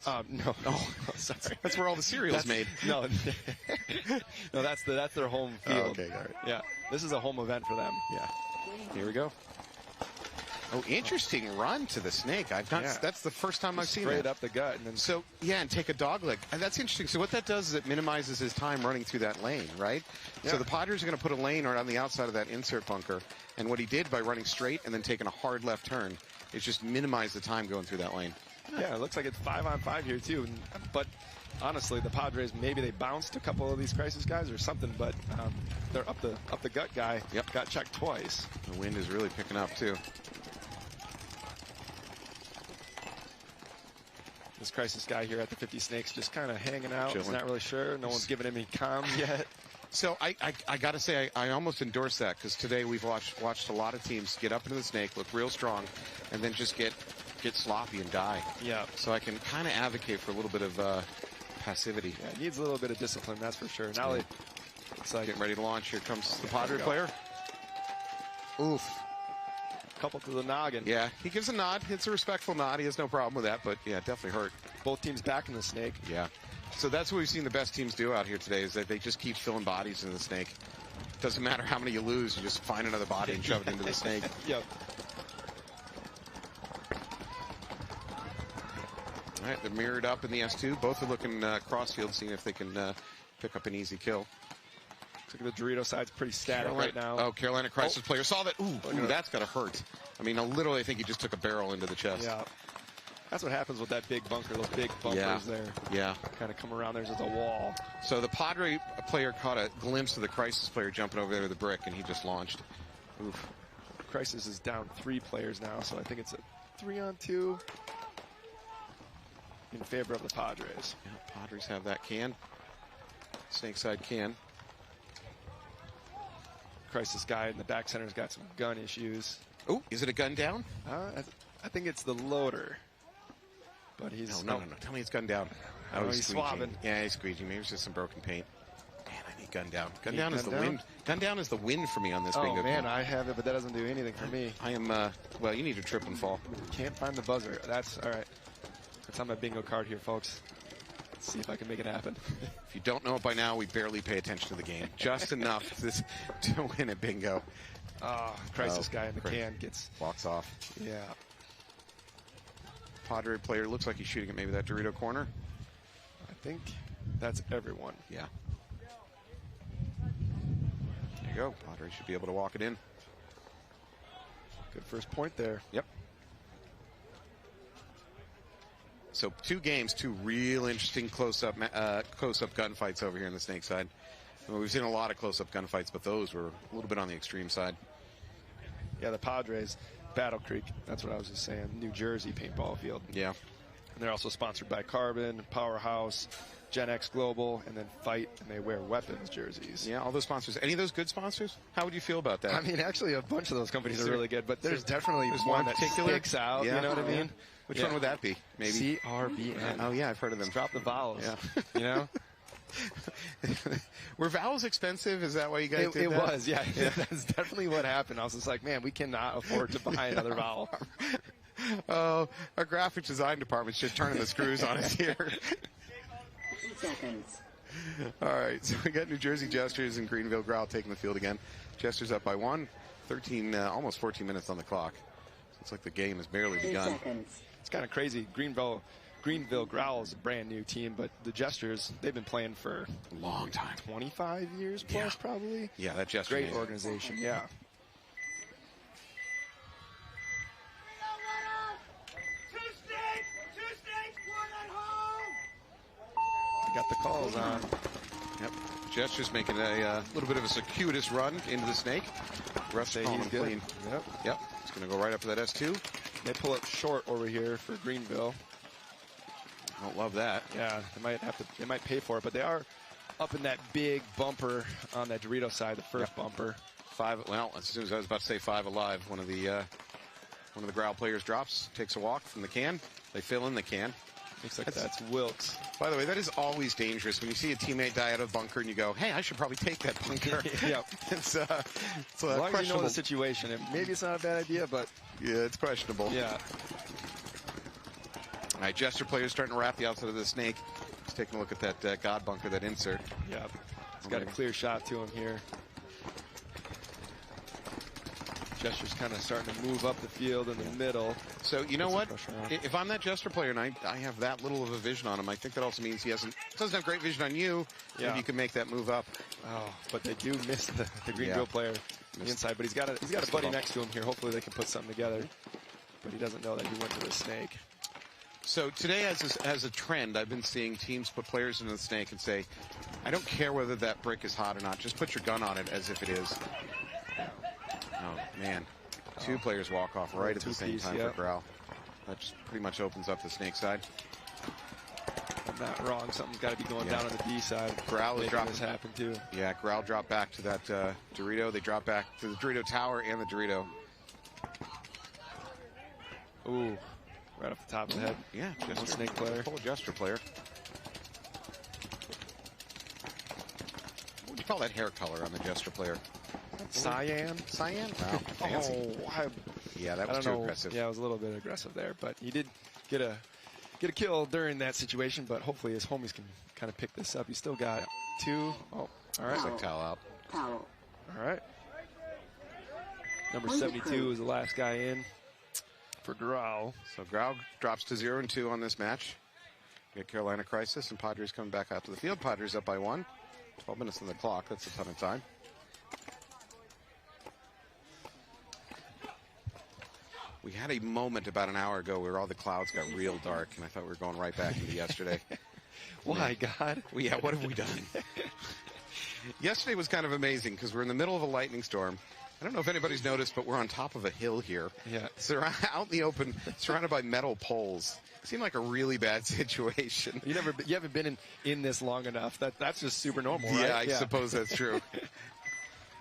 No. Oh, sorry. That's where all the cereal's made. No, no, that's their home field. Oh, okay, all right. Yeah, this is a home event for them. Yeah. Here we go. Oh, interesting run to the snake. That's the first time I've seen that. Straight up the gut. And then and take a dog leg. And that's interesting. So what that does is it minimizes his time running through that lane, right? Yeah. So the Padres are going to put a lane right on the outside of that insert bunker. And what he did by running straight and then taking a hard left turn is just minimize the time going through that lane. Yeah, it looks like it's 5-on-5 here too. But honestly, the Padres, maybe they bounced a couple of these Crisis guys or something, but they're up the gut guy. Yep. Got checked twice. The wind is really picking up too. This Crisis guy here at the 50 Snakes just kind of hanging out. Chilling. He's not really sure. No one's giving him any comms yet. So I got to say, I almost endorse that because today we've watched a lot of teams get up into the snake, look real strong, and then just get sloppy and die. Yeah. So I can kind of advocate for a little bit of passivity. Yeah, it needs a little bit of discipline, that's for sure. Now it's like getting ready to launch. Here comes the Padre player. Oof. Couple to the noggin. Yeah, he gives a nod. It's a respectful nod. He has no problem with that, but yeah, definitely hurt. Both teams back in the snake. Yeah. So that's what we've seen the best teams do out here today is that they just keep filling bodies in the snake. Doesn't matter how many you lose, you just find another body and shove it into the snake. Yep. All right, they're mirrored up in the S2. Both are looking crossfield, seeing if they can pick up an easy kill. Looks Look at the Dorito side's pretty static right now. Oh, Carolina Crisis player saw that. Ooh, that's got to hurt. I mean, literally, I think he just took a barrel into the chest. Yeah. That's what happens with that big bunker, those big bumpers there. Yeah. Kind of come around, there's just a wall. So the Padre player caught a glimpse of the Crisis player jumping over there to the brick, and he just launched. Oof. Crisis is down 3 players now, so I think it's a 3-on-2 in favor of the Padres. Yeah, Padres have that can. Snake side can. Crisis guy in the back center's got some gun issues. Oh, is it a gun down? I think it's the loader. But he's... No. Tell me it's gun down. Oh, he's swabbing. Yeah, he's squeeging. Maybe it's just some broken paint. Man, I need gun down. Gun down is the win. Gun down is the win for me on this bingo. Oh, man, I have it, but that doesn't do anything for me. I am, well, you need to trip and fall. Can't find the buzzer. That's, all right. That's on my bingo card here, folks. Let's see if I can make it happen. If you don't know it by now, we barely pay attention to the game. Just enough to win at bingo. Crisis guy in the can walks off. Yeah. Padre player looks like he's shooting at maybe that Dorito corner. I think that's everyone. Yeah. There you go. Padre should be able to walk it in. Good first point there. Yep. So 2 games, 2 real interesting close-up gunfights over here in the Snake side. Well, we've seen a lot of close-up gunfights, but those were a little bit on the extreme side. Yeah, the Padres, Battle Creek, that's what I was just saying, New Jersey paintball field. Yeah. And they're also sponsored by Carbon, Powerhouse, Gen X Global, and then Fight, and they wear weapons jerseys. Yeah, all those sponsors. Any of those good sponsors? How would you feel about that? I mean, actually, a bunch of those companies are really good, but there's definitely one that sticks out, yeah. you know what I mean? Which one would that be? Maybe CRBN. Oh, yeah, I've heard of them. Drop the vowels, yeah. You know? Were vowels expensive? Is that why you guys did that? It was, yeah. That's definitely what happened. I was just like, man, we cannot afford to buy another vowel. Oh, our graphic design department should turn the screws on us here. 2 seconds. All right, so we got New Jersey Jesters and Greenville Growl taking the field again. Jesters up by 1, 13, almost 14 minutes on the clock. Looks like the game has barely begun. It's kind of crazy. Greenville Growl is a brand new team, but the Jesters, they've been playing for a long time. 25 years plus, probably. Yeah, that Jester Great organization, yeah. Got the calls on. Yep. Jester's making a little bit of a circuitous run into the Snake. Ref Say he's good. Clean. Yep. It's going to go right up to that S2. They pull it short over here for Greenville. Don't love that. Yeah, they might pay for it, but they are up in that big bumper on that Dorito side, the first bumper. 5. Well, as soon as I was about to say 5 alive, one of the Growl players drops, takes a walk from the can. They fill in the can. Looks like that's Wilkes. By the way, that is always dangerous when you see a teammate die out of a bunker and you go, hey, I should probably take that bunker. Yep. It's as long as you know the situation. Maybe it's not a bad idea, but... Yeah, it's questionable. Yeah. All right, Jester players starting to wrap the outside of the Snake. Just taking a look at that God bunker, that insert. Yep. He's got a clear shot to him here. Jester's kind of starting to move up the field in the middle. So, you know what? If I'm that Jester player and I have that little of a vision on him, I think that also means he doesn't have great vision on you. Yeah. Maybe you can make that move up. Oh, but they do miss the Greenville player on the inside. But he's got a buddy next to him here. Hopefully they can put something together. But he doesn't know that he went to the Snake. So today, as a trend, I've been seeing teams put players into the Snake and say, I don't care whether that brick is hot or not. Just put your gun on it as if it is. Oh, man. 2 players walk off right at the same time for Growl. That just pretty much opens up the Snake side. I'm not wrong. Something's got to be going down on the D side. Growl is dropping. This happen too. Yeah, Growl dropped back to that Dorito. They drop back to the Dorito tower and the Dorito. Ooh, right off the top of the head. Yeah, Jester. Snake player. Full Jester player. What do you call that hair color on the Jester player? Cyan? Cyan? Wow, fancy. Yeah, that was too aggressive. Yeah, it was a little bit aggressive there, but he did get a kill during that situation, but hopefully his homies can kind of pick this up. He's still got 2. Oh, all right. Looks like towel out. Towel. All right. Number 72 is the last guy in for Growl. So Growl drops to 0-2 on this match. We got Carolina Crisis and Padres coming back out to the field. Padres up by 1. 12 minutes on the clock. That's a ton of time. We had a moment about an hour ago where all the clouds got real dark, and I thought we were going right back into yesterday. Why, God? Well, yeah, what have we done? Yesterday was kind of amazing because we're in the middle of a lightning storm. I don't know if anybody's noticed, but we're on top of a hill here. Yeah. Out in the open, surrounded by metal poles. Seemed like a really bad situation. You haven't been in this long enough. That's just super normal, right? Yeah, I suppose that's true.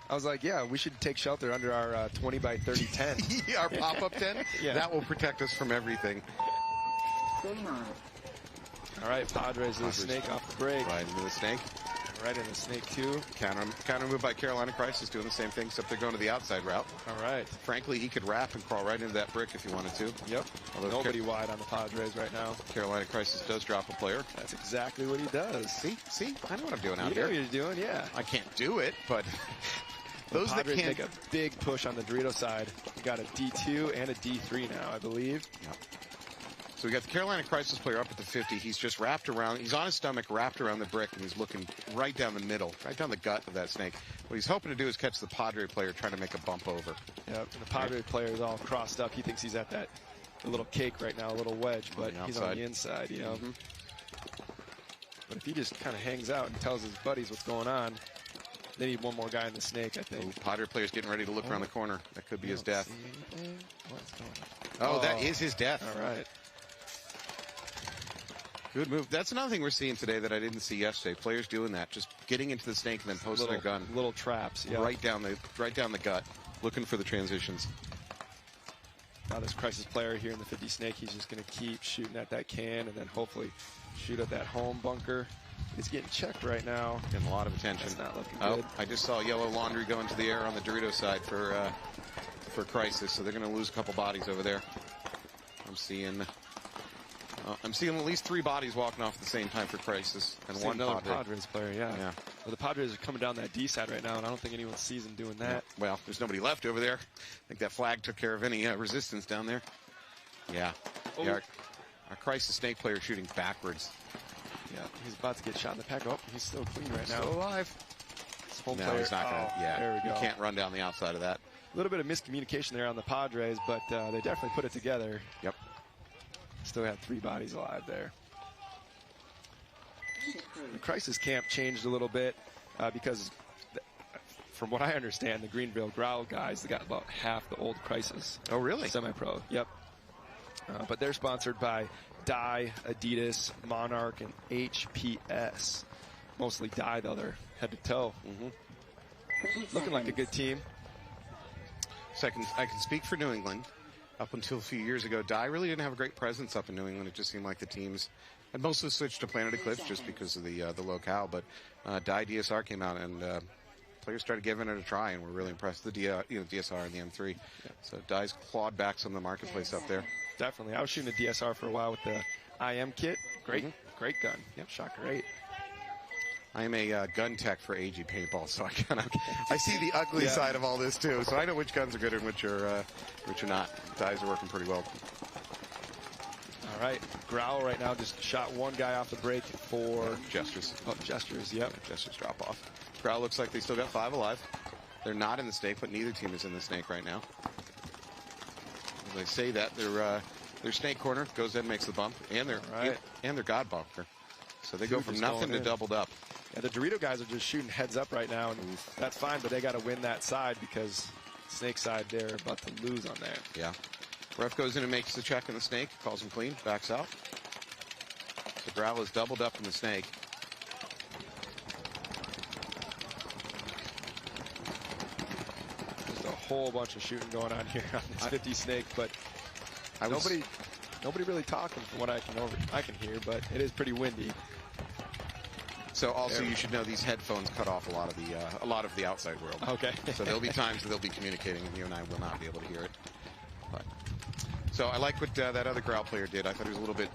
I was like, yeah, we should take shelter under our 20 by 30 tent. Yeah, our pop-up tent? Yeah. That will protect us from everything. All right, Padres with the snake off the break. Right into the snake. Right in the snake, too. Counter move by Carolina Crisis, doing the same thing, except they're going to the outside route. All right. Frankly, he could wrap and crawl right into that brick if he wanted to. Yep. Although nobody wide on the Padres right now. Carolina Crisis does drop a player. That's exactly what he does. See? I know what I'm doing out here. You know what you're doing, yeah. I can't do it, but... Those that can't make a big push on the Dorito side. We got a D2 and a D3 now, I believe. Yep. So we got the Carolina Crisis player up at the 50. He's just wrapped around. He's on his stomach, wrapped around the brick, and he's looking right down the middle, right down the gut of that snake. What he's hoping to do is catch the Padre player trying to make a bump over. Yep. And the Padre player is all crossed up. He thinks he's at that little cake right now, a little wedge, but he's on the inside, you know. Mm-hmm. But if he just kind of hangs out and tells his buddies what's going on, they need one more guy in the snake, I think. Ooh, Padre player's getting ready to look around the corner. That could be his death. What's going on? Oh, that is his death. All right. Good move. That's another thing we're seeing today that I didn't see yesterday. Players doing that, just getting into the snake and then posting their gun. Little traps, yeah. Right down the gut, looking for the transitions. Now this Crisis player here in the 50 snake, he's just going to keep shooting at that can and then hopefully shoot at that home bunker. He's getting checked right now. Getting a lot of attention. That's not looking good. I just saw yellow laundry go into the air on the Dorito side for Crisis, so they're going to lose a couple bodies over there. I'm seeing at least 3 bodies walking off at the same time for Crisis, and one Padres player. Yeah. Well, the Padres are coming down that D side right now, and I don't think anyone sees them doing that. Yeah. Well, there's nobody left over there. I think that flag took care of any resistance down there. Yeah. Oh. Yeah. Our Crisis snake player shooting backwards. Yeah, he's about to get shot in the pack. Oh, he's still clean right now. Still alive. No, he's not going to. Yeah, there we go. You can't run down the outside of that. A little bit of miscommunication there on the Padres, but they definitely put it together. Yep. Still had 3 bodies alive there. The Crisis camp changed a little bit because, from what I understand, the Greenville Growl guys, they got about half the old Crisis. Oh, really? Semi-pro. Yep. But they're sponsored by Dye, Adidas, Monarch, and HPS. Mostly Dye, though. They're head to toe. Mm-hmm. Looking like a good team. So I can speak for New England. Up until a few years ago, Dye really didn't have a great presence up in New England. It just seemed like the teams had mostly switched to Planet Eclipse just because of the locale. But Dye DSR came out, and players started giving it a try, and we're really impressed with the DSR and the M3. Yeah. So Dye's clawed back some of the marketplace up there. Definitely. I was shooting the DSR for a while with the IM kit. Great gun. Yep, shot great. I am a gun tech for AG Paintball, so I see the ugly side of all this too. So I know which guns are good and which are not. Dyes are working pretty well. All right, Growl right now just shot one guy off the break for Gestures. Oh, Gestures, yep. Gestures drop off. Growl looks like they still got 5 alive. They're not in the snake, but neither team is in the snake right now. As I say that, their snake corner goes in, makes the bump, and their God bunker. So they go from nothing to doubled up. Yeah, the Dorito guys are just shooting heads up right now, and that's fine, but they got to win that side because snake side, they're about to lose on there. Yeah. Ref goes in and makes the check in the snake, calls him clean, backs out. The Growl is doubled up in the snake. There's a whole bunch of shooting going on here on this 50 snake, but nobody really talking from what I can hear, but it is pretty windy. So also you should know these headphones cut off a lot of the outside world. Okay. So there'll be times that they'll be communicating and you and I will not be able to hear it. But, so I like what that other Growl player did. I thought he was a little bit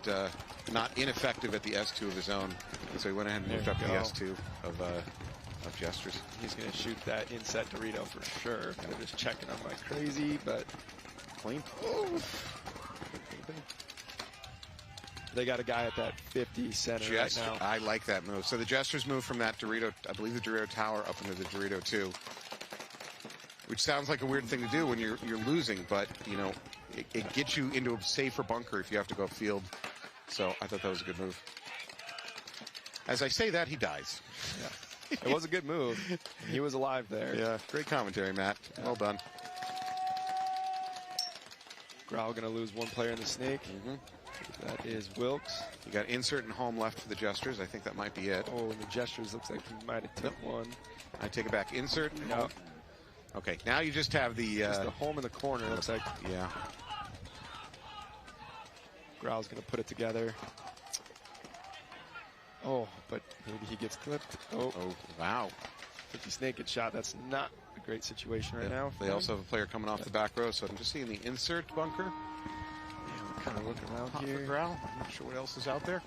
not ineffective at the S2 of his own. And so he went ahead and moved up to the S2 of Gestures. He's going to shoot that inset Dorito for sure. They're just checking him like crazy, but clean. Oh. They got a guy at that 50 center right now. I like that move. So the Jesters move from that Dorito, I believe the Dorito Tower, up into the Dorito 2. Which sounds like a weird thing to do when you're losing, but, you know, it gets you into a safer bunker if you have to go field. So I thought that was a good move. As I say that, he dies. Yeah. It was a good move. He was alive there. Yeah, great commentary, Matt. Yeah. Well done. Growl going to lose one player in the snake. That is Wilkes. You got insert and home left for the Jesters. I think that might be it. Oh, and the Jesters looks like he might have took one. I take it back. Insert and home. Okay, now you just have the... just the home in the corner, looks like. Yeah. Growl's going to put it together. Oh, but maybe he gets clipped. Oh, wow. 50 snake gets shot. That's not a great situation right now. They also have a player coming off the back row, so I'm just seeing the insert bunker. Yeah, we're kind of looking around Pop here. The Growl. I'm not sure what else is out there.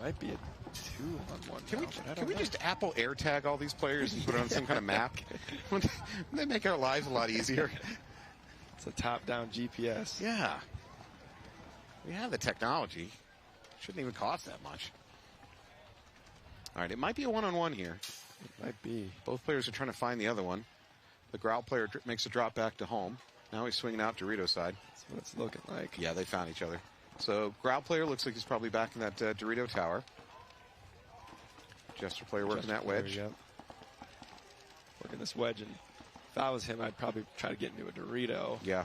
Might be a 2-on-1. Can we just Apple AirTag all these players and put it on some kind of map? Wouldn't they make our lives a lot easier? It's a top-down GPS. Yeah. We have the technology. Shouldn't even cost that much. All right, it might be a one-on-one here. It might be. Both players are trying to find the other one. The Growl player makes a drop back to home. Now he's swinging out Dorito side. That's what it's looking like. Yeah, they found each other. So Growl player looks like he's probably back in that Dorito tower. Jester player working that wedge. Yep. Working this wedge, and if I was him, I'd probably try to get into a Dorito. Yeah.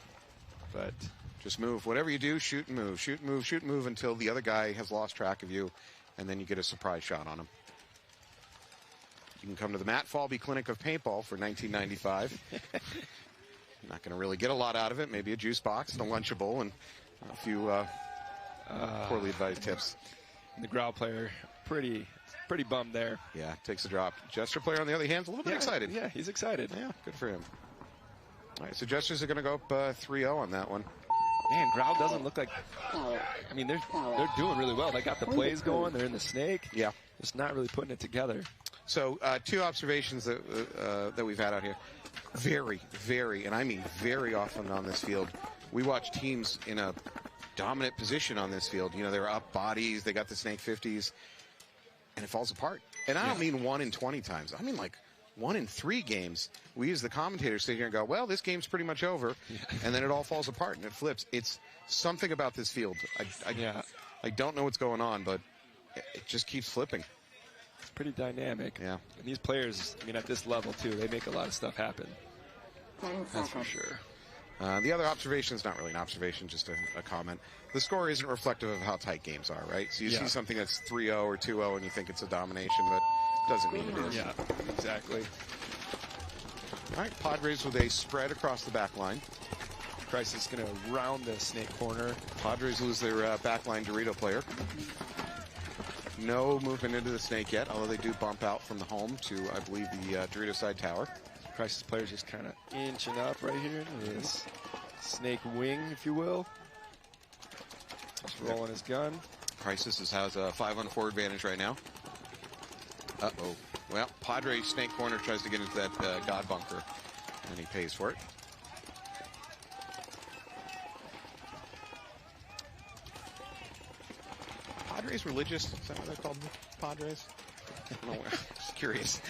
But just move. Whatever you do, shoot and move. Shoot and move, shoot and move until the other guy has lost track of you, and then you get a surprise shot on him. You can come to the Matt Falby Clinic of Paintball for $19.95. Not going to really get a lot out of it. Maybe a juice box and a Lunchable and a few poorly advised tips. The Growl player, pretty bummed there. Yeah, takes a drop. Jester player, on the other hand, is a little bit excited. Yeah, he's excited. Yeah, good for him. All right, so Jesters are going to go up 3-0 on that one. Man, Growl doesn't look like... I mean, they're doing really well. They got the plays going. They're in the snake. Yeah. Just not really putting it together. So, two observations that we've had out here. Very, and I mean very often on this field, we watch teams in a dominant position on this field. You know, they're up bodies, they got the snake 50s, and it falls apart. And I don't mean 1 in 20 times. I mean like 1 in 3 games. We as the commentators sit here and go, well, this game's pretty much over, and then it all falls apart and it flips. It's something about this field. I don't know what's going on, but it just keeps flipping. It's pretty dynamic. Yeah. And these players, I mean, at this level, too, they make a lot of stuff happen. That's for sure. The other observation is not really an observation, just a comment. The score isn't reflective of how tight games are, right? So you see something that's 3-0 or 2-0 and you think it's a domination, but it doesn't mean it is. Yeah, exactly. All right, Padres with a spread across the back line. Crisis going to round the snake corner. Padres lose their backline Dorito player. No movement into the snake yet, although they do bump out from the home to, I believe, the Dorito side tower. Crisis player just kind of inching up right here in his snake wing, if you will. Just rolling his gun. Crisis has a 5-on-4 advantage right now. Uh-oh. Well, Padre snake corner tries to get into that God bunker, and he pays for it. Padres religious? Is that what they're called? Padres? No, just curious.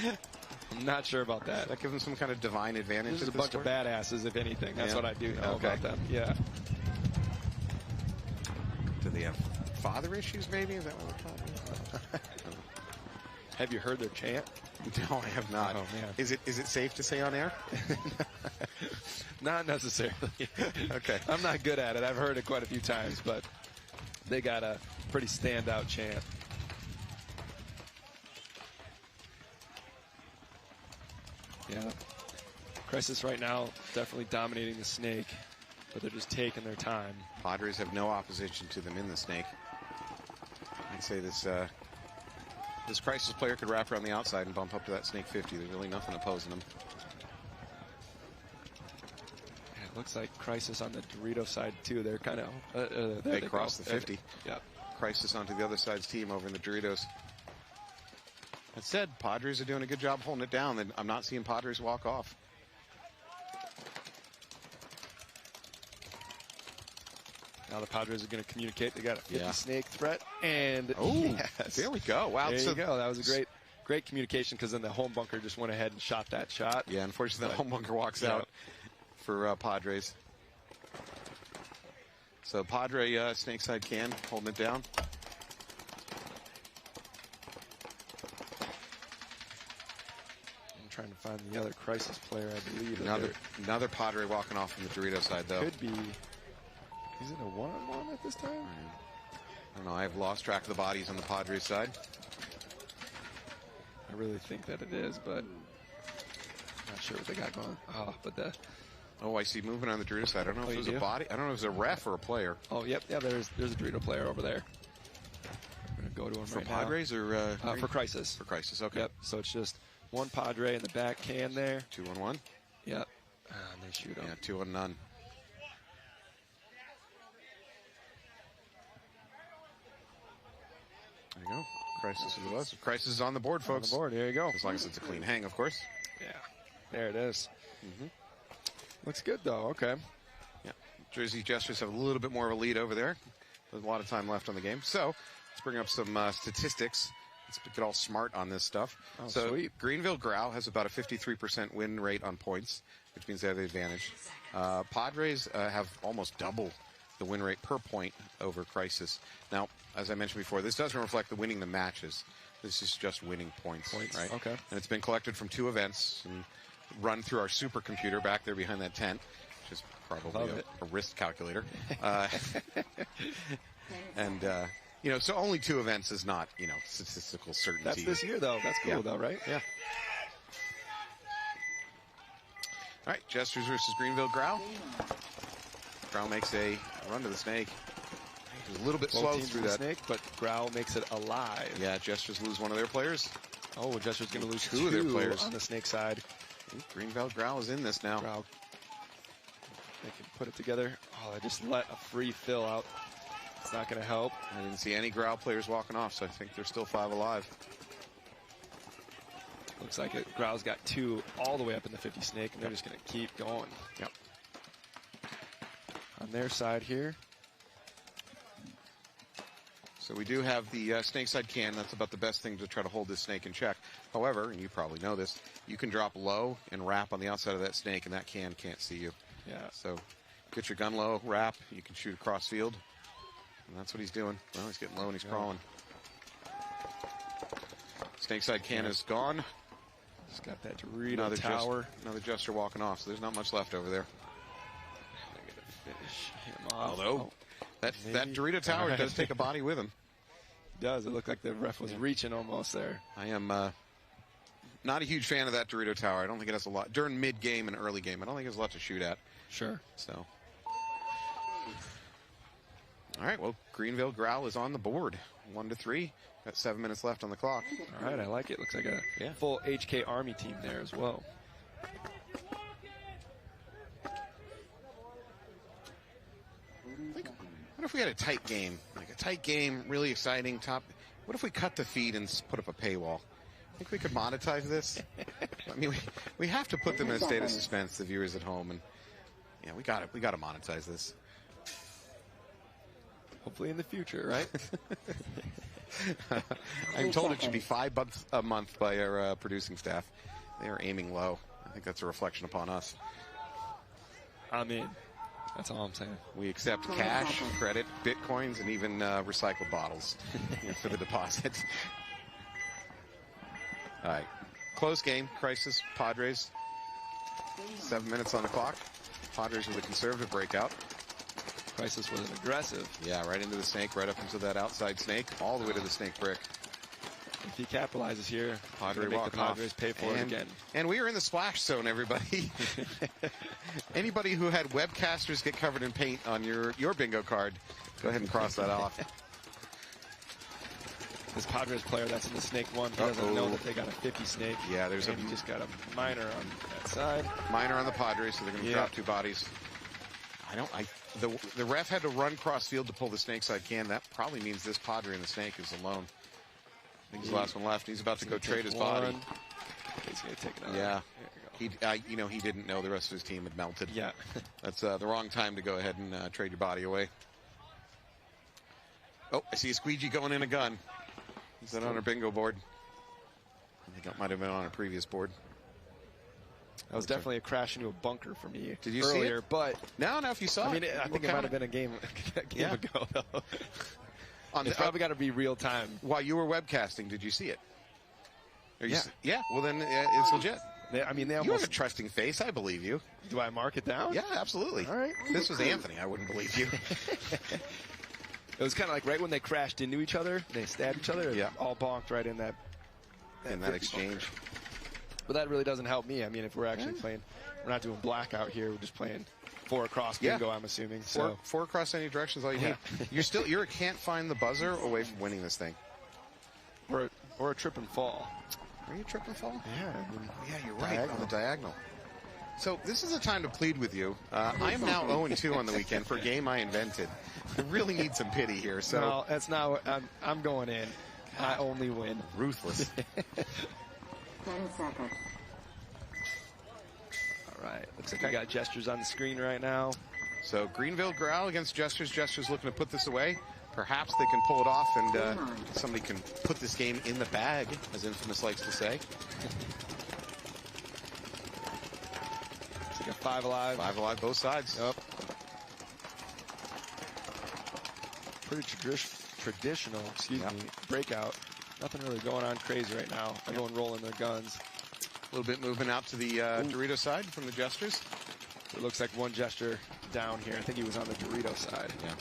I'm not sure about that. That gives them some kind of divine advantage. This is a bunch of badasses, if anything. That's what I do know okay. about them. Yeah. Do they have father issues, maybe? Is that what we're talking about? Have you heard their chant? No, I have not. Oh, man. Is it safe to say on air? Not necessarily. Okay. I'm not good at it. I've heard it quite a few times, but they got a pretty standout chant. Yeah. Crisis right now definitely dominating the snake, but they're just taking their time. Padres have no opposition to them in the snake. I'd say this Crisis player could wrap around the outside and bump up to that snake 50. There's really nothing opposing them. Yeah, it looks like Crisis on the Dorito side too. They're kind of they cross the 50. Yeah. Crisis onto the other side's team over in the Doritos. That said, Padres are doing a good job holding it down, and I'm not seeing Padres walk off. Now the Padres are going to communicate. They got a 50 snake threat, and yes. There we go. Wow, there you go. That was a great communication, because then the home bunker just went ahead and shot that shot. Yeah, unfortunately, the home bunker walks out for Padres. So Padre snakeside can holding it down. I'm trying to find the other crisis player, I believe. Another Padre walking off from the Dorito side, though. Could be. Is it a one-on-one at this time? I don't know. I've lost track of the bodies on the Padres side. I really think that it is, but I'm not sure what they got going. Oh, I see movement on the Dorito side. I don't know if it was a body. I don't know if it was a ref or a player. Oh, yep. Yeah, there's a Dorito player over there. I'm going to go to him for right Padres now. or for Crisis. For Crisis, okay. Yep. So it's just one Padre in the back can there. 2-on-1. Yep. And they shoot him. Yeah, 2-on-none. There you go. Crisis is with us. Crisis is on the board, folks. On the board. There you go. As long as it's a clean hang, of course. Yeah. There it is. Looks good, though. Okay. Yeah. Jersey Jesters have a little bit more of a lead over there. There's a lot of time left on the game. So let's bring up some statistics. Let's get all smart on this stuff. Oh, so sweet. Greenville Growl has about a 53% win rate on points, which means they have the advantage. Padres have almost double the win rate per point over Crisis. Now, as I mentioned before, this doesn't reflect the winning the matches. This is just winning points. Right? Okay. And it's been collected from 2 events and run through our supercomputer back there behind that tent, which is probably a wrist calculator. So only 2 events is not, statistical certainty. That's this year, though. That's cool, though, right? Yeah. All right, Jesters versus Greenville Growl. Growl makes a run to the snake. He's a little bit slow through that snake, but Growl makes it alive. Yeah, Jesters lose one of their players. Oh, Jesters going to lose 2 of their players on the snake side. Greenville Growl is in this now. Growl. They can put it together. Oh, they just let a free fill out. It's not going to help. I didn't see any Growl players walking off, so I think they're still 5 alive. Looks like it. Growl's got 2 all the way up in the 50 snake, and they're just going to keep going. Yep. On their side here. So we do have the snakeside can. That's about the best thing to try to hold this snake in check. However, and you probably know this, you can drop low and wrap on the outside of that snake, and that can can't see you. Yeah. So get your gun low, wrap. You can shoot across field. And that's what he's doing. Well, he's getting low and he's crawling. Snakeside can is gone. Just got that Dorito tower. Another Jester walking off, so there's not much left over there. They're going to finish him off. Although, that Dorito tower does take a body with him. It does. It looked like the ref was reaching almost there. I am not a huge fan of that Dorito tower. I don't think it has a lot. During mid-game and early game, I don't think it has a lot to shoot at. Sure. So. All right, well, Greenville Growl is on the board. 1-3. Got 7 minutes left on the clock. All right, I like it. Looks like a full HK Army team there as well. What if we had a tight game? Like a tight game, really exciting, top. What if we cut the feed and put up a paywall? Think we could monetize this? I mean, we have to put them in a state of suspense, the viewers at home, and yeah, we got to monetize this. Hopefully in the future, right? I'm told it should be $5 a month by our producing staff. They are aiming low. I think that's a reflection upon us. I mean, that's all I'm saying. We accept cash, credit, bitcoins, and even recycled bottles for the deposit. All right. Close game. Crisis. Padres. 7 minutes on the clock. Padres with a conservative breakout. Crisis was aggressive. Yeah, right into the snake, right up into that outside snake, all the way to the snake brick. If he capitalizes here, Padre make the walking Padres off. pay for it again. And we are in the splash zone, everybody. Anybody who had webcasters get covered in paint on your bingo card, go ahead and cross that off. This Padres player that's in the snake one, he doesn't know that they got a 50 snake. Yeah, he just got a minor on that side. Minor on the Padres, so they're going to drop 2 bodies. The ref had to run cross field to pull the snake side can. That probably means this Padre in the snake is alone. I think he's the last one left. He's about to go trade his body. He's going to take another. Yeah. He didn't know the rest of his team had melted. Yeah. That's the wrong time to go ahead and trade your body away. Oh, I see a squeegee going in a gun. Is that on our bingo board? I think that might have been on a previous board. That was definitely a crash into a bunker for me. Did you earlier, see it? But now if you saw I mean, it, I think it might have been a game ago, though. It's probably got to be real time. While you were webcasting, did you see it? Yeah. Well, then it's legit. I mean, you have a trusting face. I believe you. Do I mark it down? Yeah, absolutely. All right. If this was Anthony, I wouldn't believe you. It was kind of like right when they crashed into each other, they stabbed each other. Yeah. All bonked right in that exchange. Bunker. But that really doesn't help me. I mean, if we're actually playing, we're not doing blackout here. We're just playing 4 across bingo, I'm assuming. So 4 across any direction is all you need. You can't find the buzzer away from winning this thing. Or a trip and fall. Are you trip and fall? Yeah. I mean, you're right. On the diagonal. So this is a time to plead with you. I am now 0-2 on the weekend for a game I invented. I really need some pity here. So no, that's not. I'm going in. I only win. Ruthless. 10 seconds. All right. Looks like I got gestures on the screen right now. So Greenville Growl against Gestures. Gestures looking to put this away. Perhaps they can pull it off and somebody can put this game in the bag, as Infamous likes to say. It's like a 5 alive. 5 alive, both sides. Yep. Pretty traditional, excuse me, breakout. Nothing really going on crazy right now. Everyone rolling their guns. A little bit moving out to the Dorito side from the Gestures. It looks like one gesture down here. I think he was on the Dorito side. Yeah.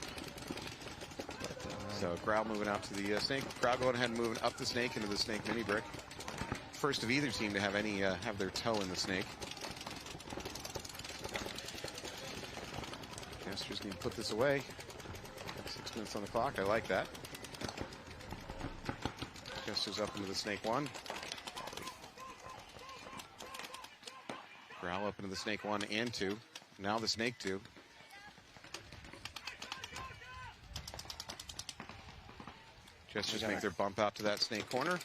So Growl moving out to the Snake. Growl going ahead and moving up the Snake into the Snake mini brick. First of either team to have have their toe in the Snake. Gestures going to put this away. 6 minutes on the clock. I like that. Gestures up into the Snake 1. Growl up into the Snake 1 and 2. Now the Snake 2. Gestures make their bump out to that Snake corner.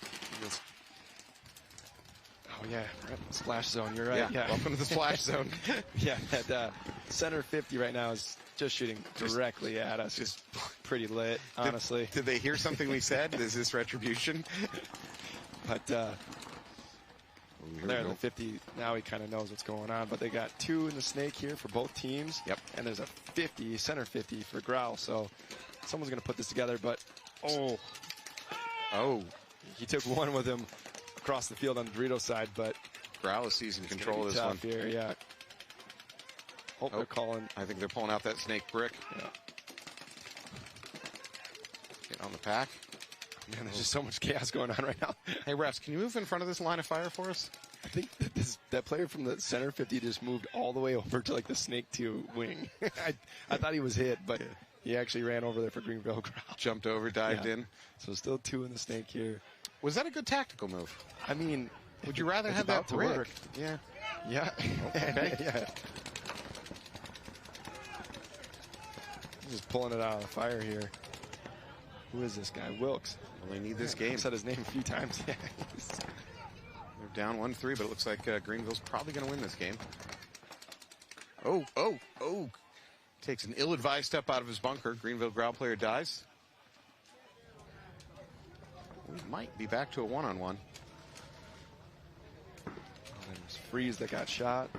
Oh, yeah. Splash zone. You're right. Yeah. Welcome to the splash zone. Yeah. That center 50 right now is just shooting directly at us. Just pretty lit, honestly. Did they hear something we said? Is this retribution? But there in the 50, now he kind of knows what's going on. But they got 2 in the Snake here for both teams. Yep. And there's a 50, center 50 for Growl. So someone's going to put this together. But, he took one with him across the field on the Dorito side. But Growl is seizing control of this one. Here, yeah. They're calling. I think they're pulling out that Snake brick. Yeah. Get on the pack. Man, there's just so much chaos going on right now. Hey, refs, can you move in front of this line of fire for us? I think that player from the center 50 just moved all the way over to like the Snake 2 wing. I thought he was hit, but he actually ran over there for Greenville Growl. Jumped over, dived in. So still 2 in the Snake here. Was that a good tactical move? I mean, would you rather have that brick? Work. Yeah. Yeah. Okay. Yeah. Just pulling it out of the fire here. Who is this guy? Wilkes. Well, they need this game. I've said his name a few times. They're down 1-3, but it looks like Greenville's probably going to win this game. Oh. Takes an ill-advised step out of his bunker. Greenville Growl player dies. We might be back to a one-on-one. There's Freeze that got shot.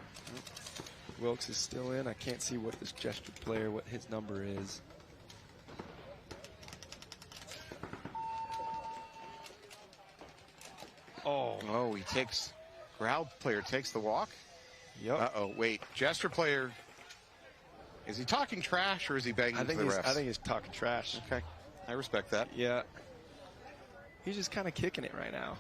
Wilkes is still in. I can't see what this gesture player, what his number is. Oh, he takes, Growl player takes the walk. Yep. Uh-oh, wait. Gesture player, is he talking trash or is he banging the refs? I think he's talking trash. Okay, I respect that. Yeah. He's just kind of kicking it right now.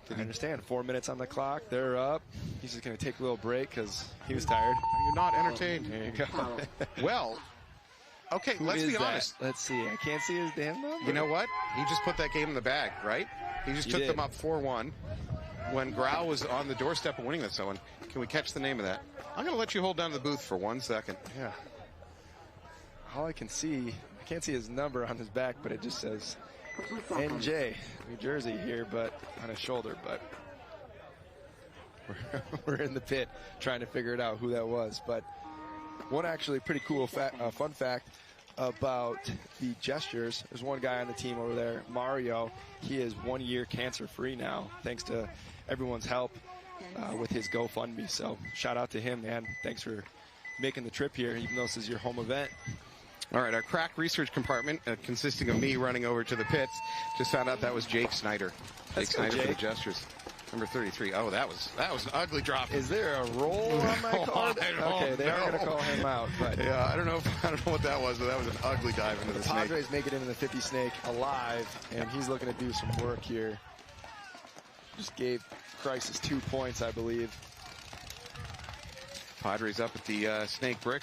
I understand. 4 minutes on the clock. They're up. He's just going to take a little break because he was tired. You're not entertained. There you go. Well, okay, let's be honest. Let's see. I can't see his damn number. You know what? He just put that game in the bag, right? He just took them up 4-1 when Growl was on the doorstep of winning this one. Can we catch the name of that? I'm going to let you hold down the booth for 1 second. Yeah. All I can see, I can't see his number on his back, but it just says NJ, New Jersey here, but on his shoulder. But we're in the pit trying to figure it out who that was. But one actually pretty cool fun fact, about the Gestures. There's one guy on the team over there, Mario. He is 1 year cancer-free now, thanks to everyone's help with his GoFundMe. So shout out to him, man. Thanks for making the trip here, even though this is your home event. All right, our crack research compartment, consisting of me running over to the pits, just found out that was Jake Snyder. Jake Snyder for the Gestures. Number 33. Oh, that was an ugly drop. Is there a roll on my card? Okay, they are going to call him out. But yeah, I don't know what that was, but that was an ugly dive into the snake. Padres make it into the 50 snake alive, and he's looking to do some work here. Just gave Crisis 2 points, I believe. Padres up at the snake brick,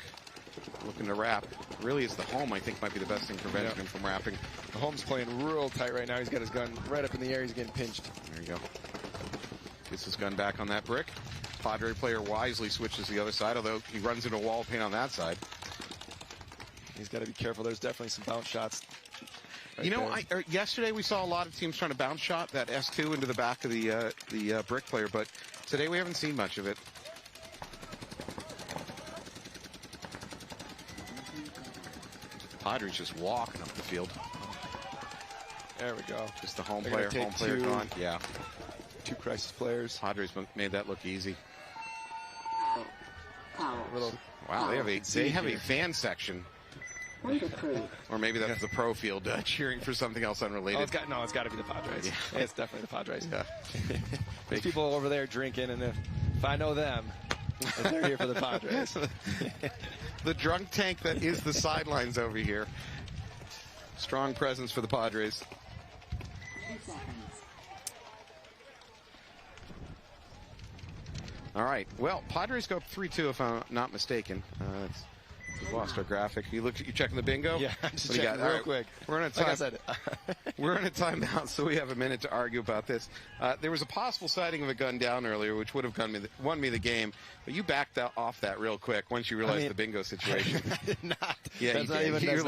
looking to wrap. Really, is the home, I think, might be the best thing preventing him from wrapping. The home's playing real tight right now. He's got his gun right up in the air. He's getting pinched. There you go. Gets his gun back on that brick. Padre player wisely switches to the other side, although he runs into a wall of paint on that side. He's got to be careful. There's definitely some bounce shots. Yesterday we saw a lot of teams trying to bounce shot that S2 into the back of the brick player, but today we haven't seen much of it. Padres just walking up the field. There we go. Just the home player gone. Yeah. 2 Crisis players. Padres made that look easy. Wow, they have a fan section. Or maybe that's the pro field cheering for something else unrelated. Oh, it's got to be the Padres. Yeah. It's definitely the Padres. Yeah. There's people over there drinking, and if I know them, they're here for the Padres. The drunk tank that is the sidelines over here. Strong presence for the Padres. 2 seconds. All right. Well, Padres go up 3-2 if I'm not mistaken. We've lost our graphic. You checking the bingo? Yeah, I'm just checking real quick. We're on a time. Like I said, we're on a timeout, so we have a minute to argue about this. There was a possible sighting of a gun down earlier, which would have won me the game, but you backed off that real quick once you realized the bingo situation. I did not. Yeah, that's not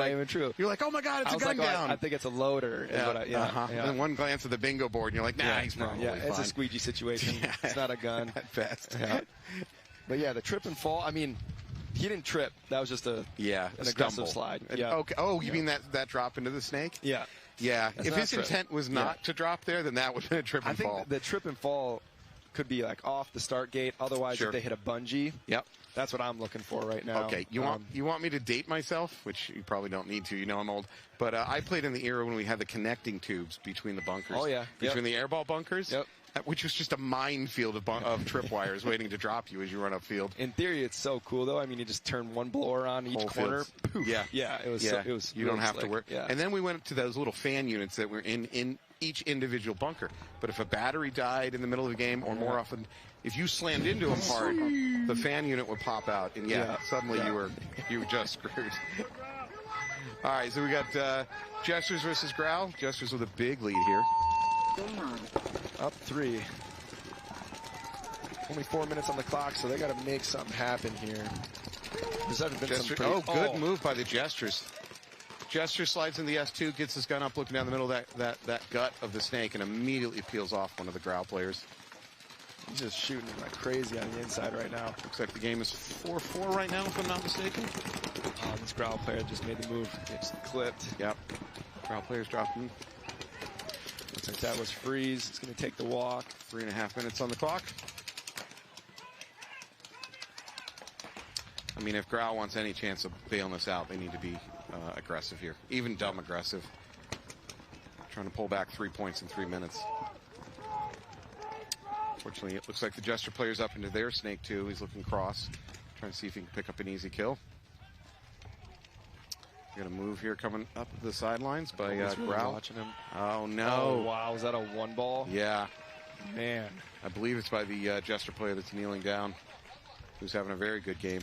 even true. You're like, oh my God, it's a gun down. I think it's a loader. Yeah. And then one glance at the bingo board, and you're like, nah, he's probably fine. It's a squeegee situation. It's not a gun. At best. Yeah. But yeah, the trip and fall. I mean, he didn't trip. That was just an aggressive slide. Yeah. Okay. Oh, you mean that drop into the snake? Yeah. Yeah. If his intent was not to drop there, then that would have been a trip and fall. I think the trip and fall could be like off the start gate. Otherwise, if they hit a bungee, that's what I'm looking for right now. Okay. You want me to date myself, which you probably don't need to. You know I'm old. But I played in the era when we had the connecting tubes between the bunkers. Oh, yeah. Between the airball bunkers. Yep. Which was just a minefield of tripwires waiting to drop you as you run upfield. In theory, it's so cool, though. I mean, you just turn one blower on each corner. Poof. Yeah, it was. It was. You really don't have to work. Yeah. And then we went to those little fan units that were in each individual bunker. But if a battery died in the middle of the game, or more often, if you slammed into them hard, the fan unit would pop out, and suddenly you were just screwed. All right, so we got Gestures versus Growl. Gestures with a big lead here. Up 3. Only 4 minutes on the clock, so they got to make something happen here. Good move by the Gestures. Gesture slides in the S2, gets his gun up, looking down the middle of that gut of the snake, and immediately peels off one of the Growl players. He's just shooting like crazy on the inside right now. Looks like the game is 4-4 right now, if I'm not mistaken. This Growl player just made the move. It's clipped. Yep. Growl player's dropping. Looks like that was freeze. It's going to take the walk. 3.5 minutes on the clock. I mean, if Growl wants any chance of bailing us out, they need to be aggressive here. Even dumb aggressive. Trying to pull back 3 points in 3 minutes. Fortunately, it looks like the Gesture player's up into their snake, too. He's looking cross. Trying to see if he can pick up an easy kill. Got a move here coming up the sidelines by Growl. Watching him. Oh, no. Oh, wow. Was that a one ball? Yeah. Man. I believe it's by the Gesture player that's kneeling down, who's having a very good game.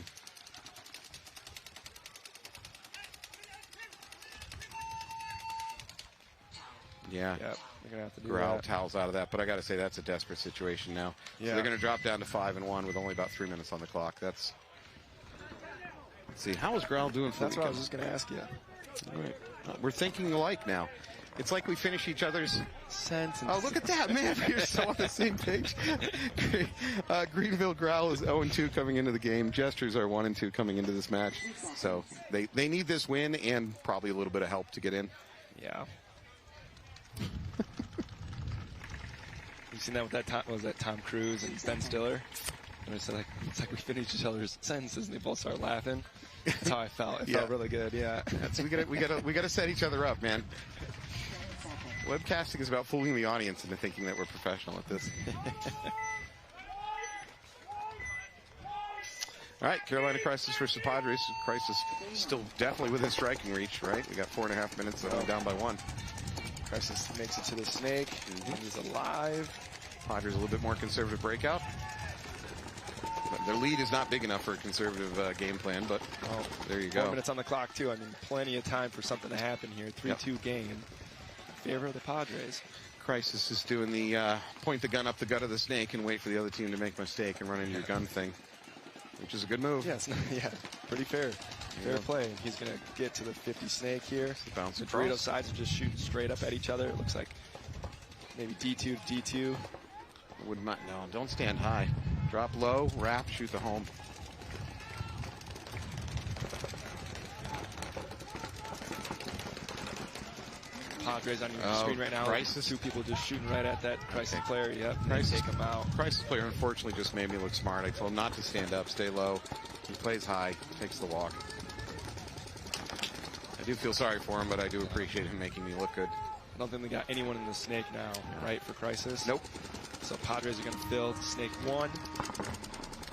Yeah. Yep. They're gonna have to do Growl that. towels out of that, but I got to say that's a desperate situation now. Yeah. So they're going to drop down to 5-1 with only about 3 minutes on the clock. Let's see, how is Growl doing? That's what I was just going to ask you. All right. We're thinking alike now. It's like we finish each other's sentences. Oh, look at that, man. We're so on the same page. Greenville Growl is 0-2 coming into the game. Gestures are 1-2 coming into this match. So they need this win and probably a little bit of help to get in. Yeah. You seen that with that Tom Cruise and Ben Stiller? And it's like we finish each other's sentences and they both start laughing. That's how I felt. It felt really good, yeah. We gotta set each other up, man. Webcasting is about fooling the audience into thinking that we're professional at this. All right, Carolina Crisis versus Padres. Crisis still definitely within striking reach, right? We got 4.5 minutes, down by 1. Crisis makes it to the snake. He's alive. Padres a little bit more conservative breakout. Their lead is not big enough for a conservative game plan, but there you go. 4 minutes on the clock, too. I mean, plenty of time for something to happen here. 3-2 game in favor of the Padres. Crisis is doing the point the gun up the gut of the snake and wait for the other team to make a mistake and run into your gun thing, which is a good move. Yes, yeah, pretty fair. Fair play. He's going to get to the 50 snake here. Bounce the Dorito sides are just shooting straight up at each other. It looks like maybe D2 to D2. Would not, no, don't stand high. Drop low, wrap, shoot the home. Padres on your screen right now. Crisis. 2 people just shooting right at that Crisis player. Yep, Crisis, take him out. Crisis player unfortunately just made me look smart. I told him not to stand up, stay low. He plays high, takes the walk. I do feel sorry for him, but I do appreciate him making me look good. I don't think we got anyone in the snake now, right, for Crisis? Nope. So Padres are going to fill snake 1.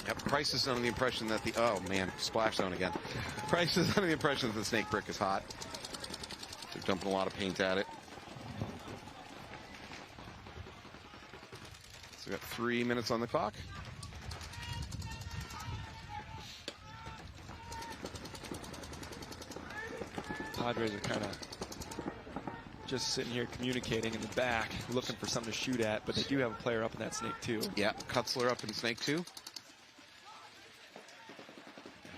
Yep, Crisis is under the impression that oh man, splash zone again. Crisis is under the impression that the snake brick is hot. They're dumping a lot of paint at it. So we got 3 minutes on the clock. Padres are kind of just sitting here communicating in the back, looking for something to shoot at, but they do have a player up in that snake too. Yeah, Kutzler up in snake 2.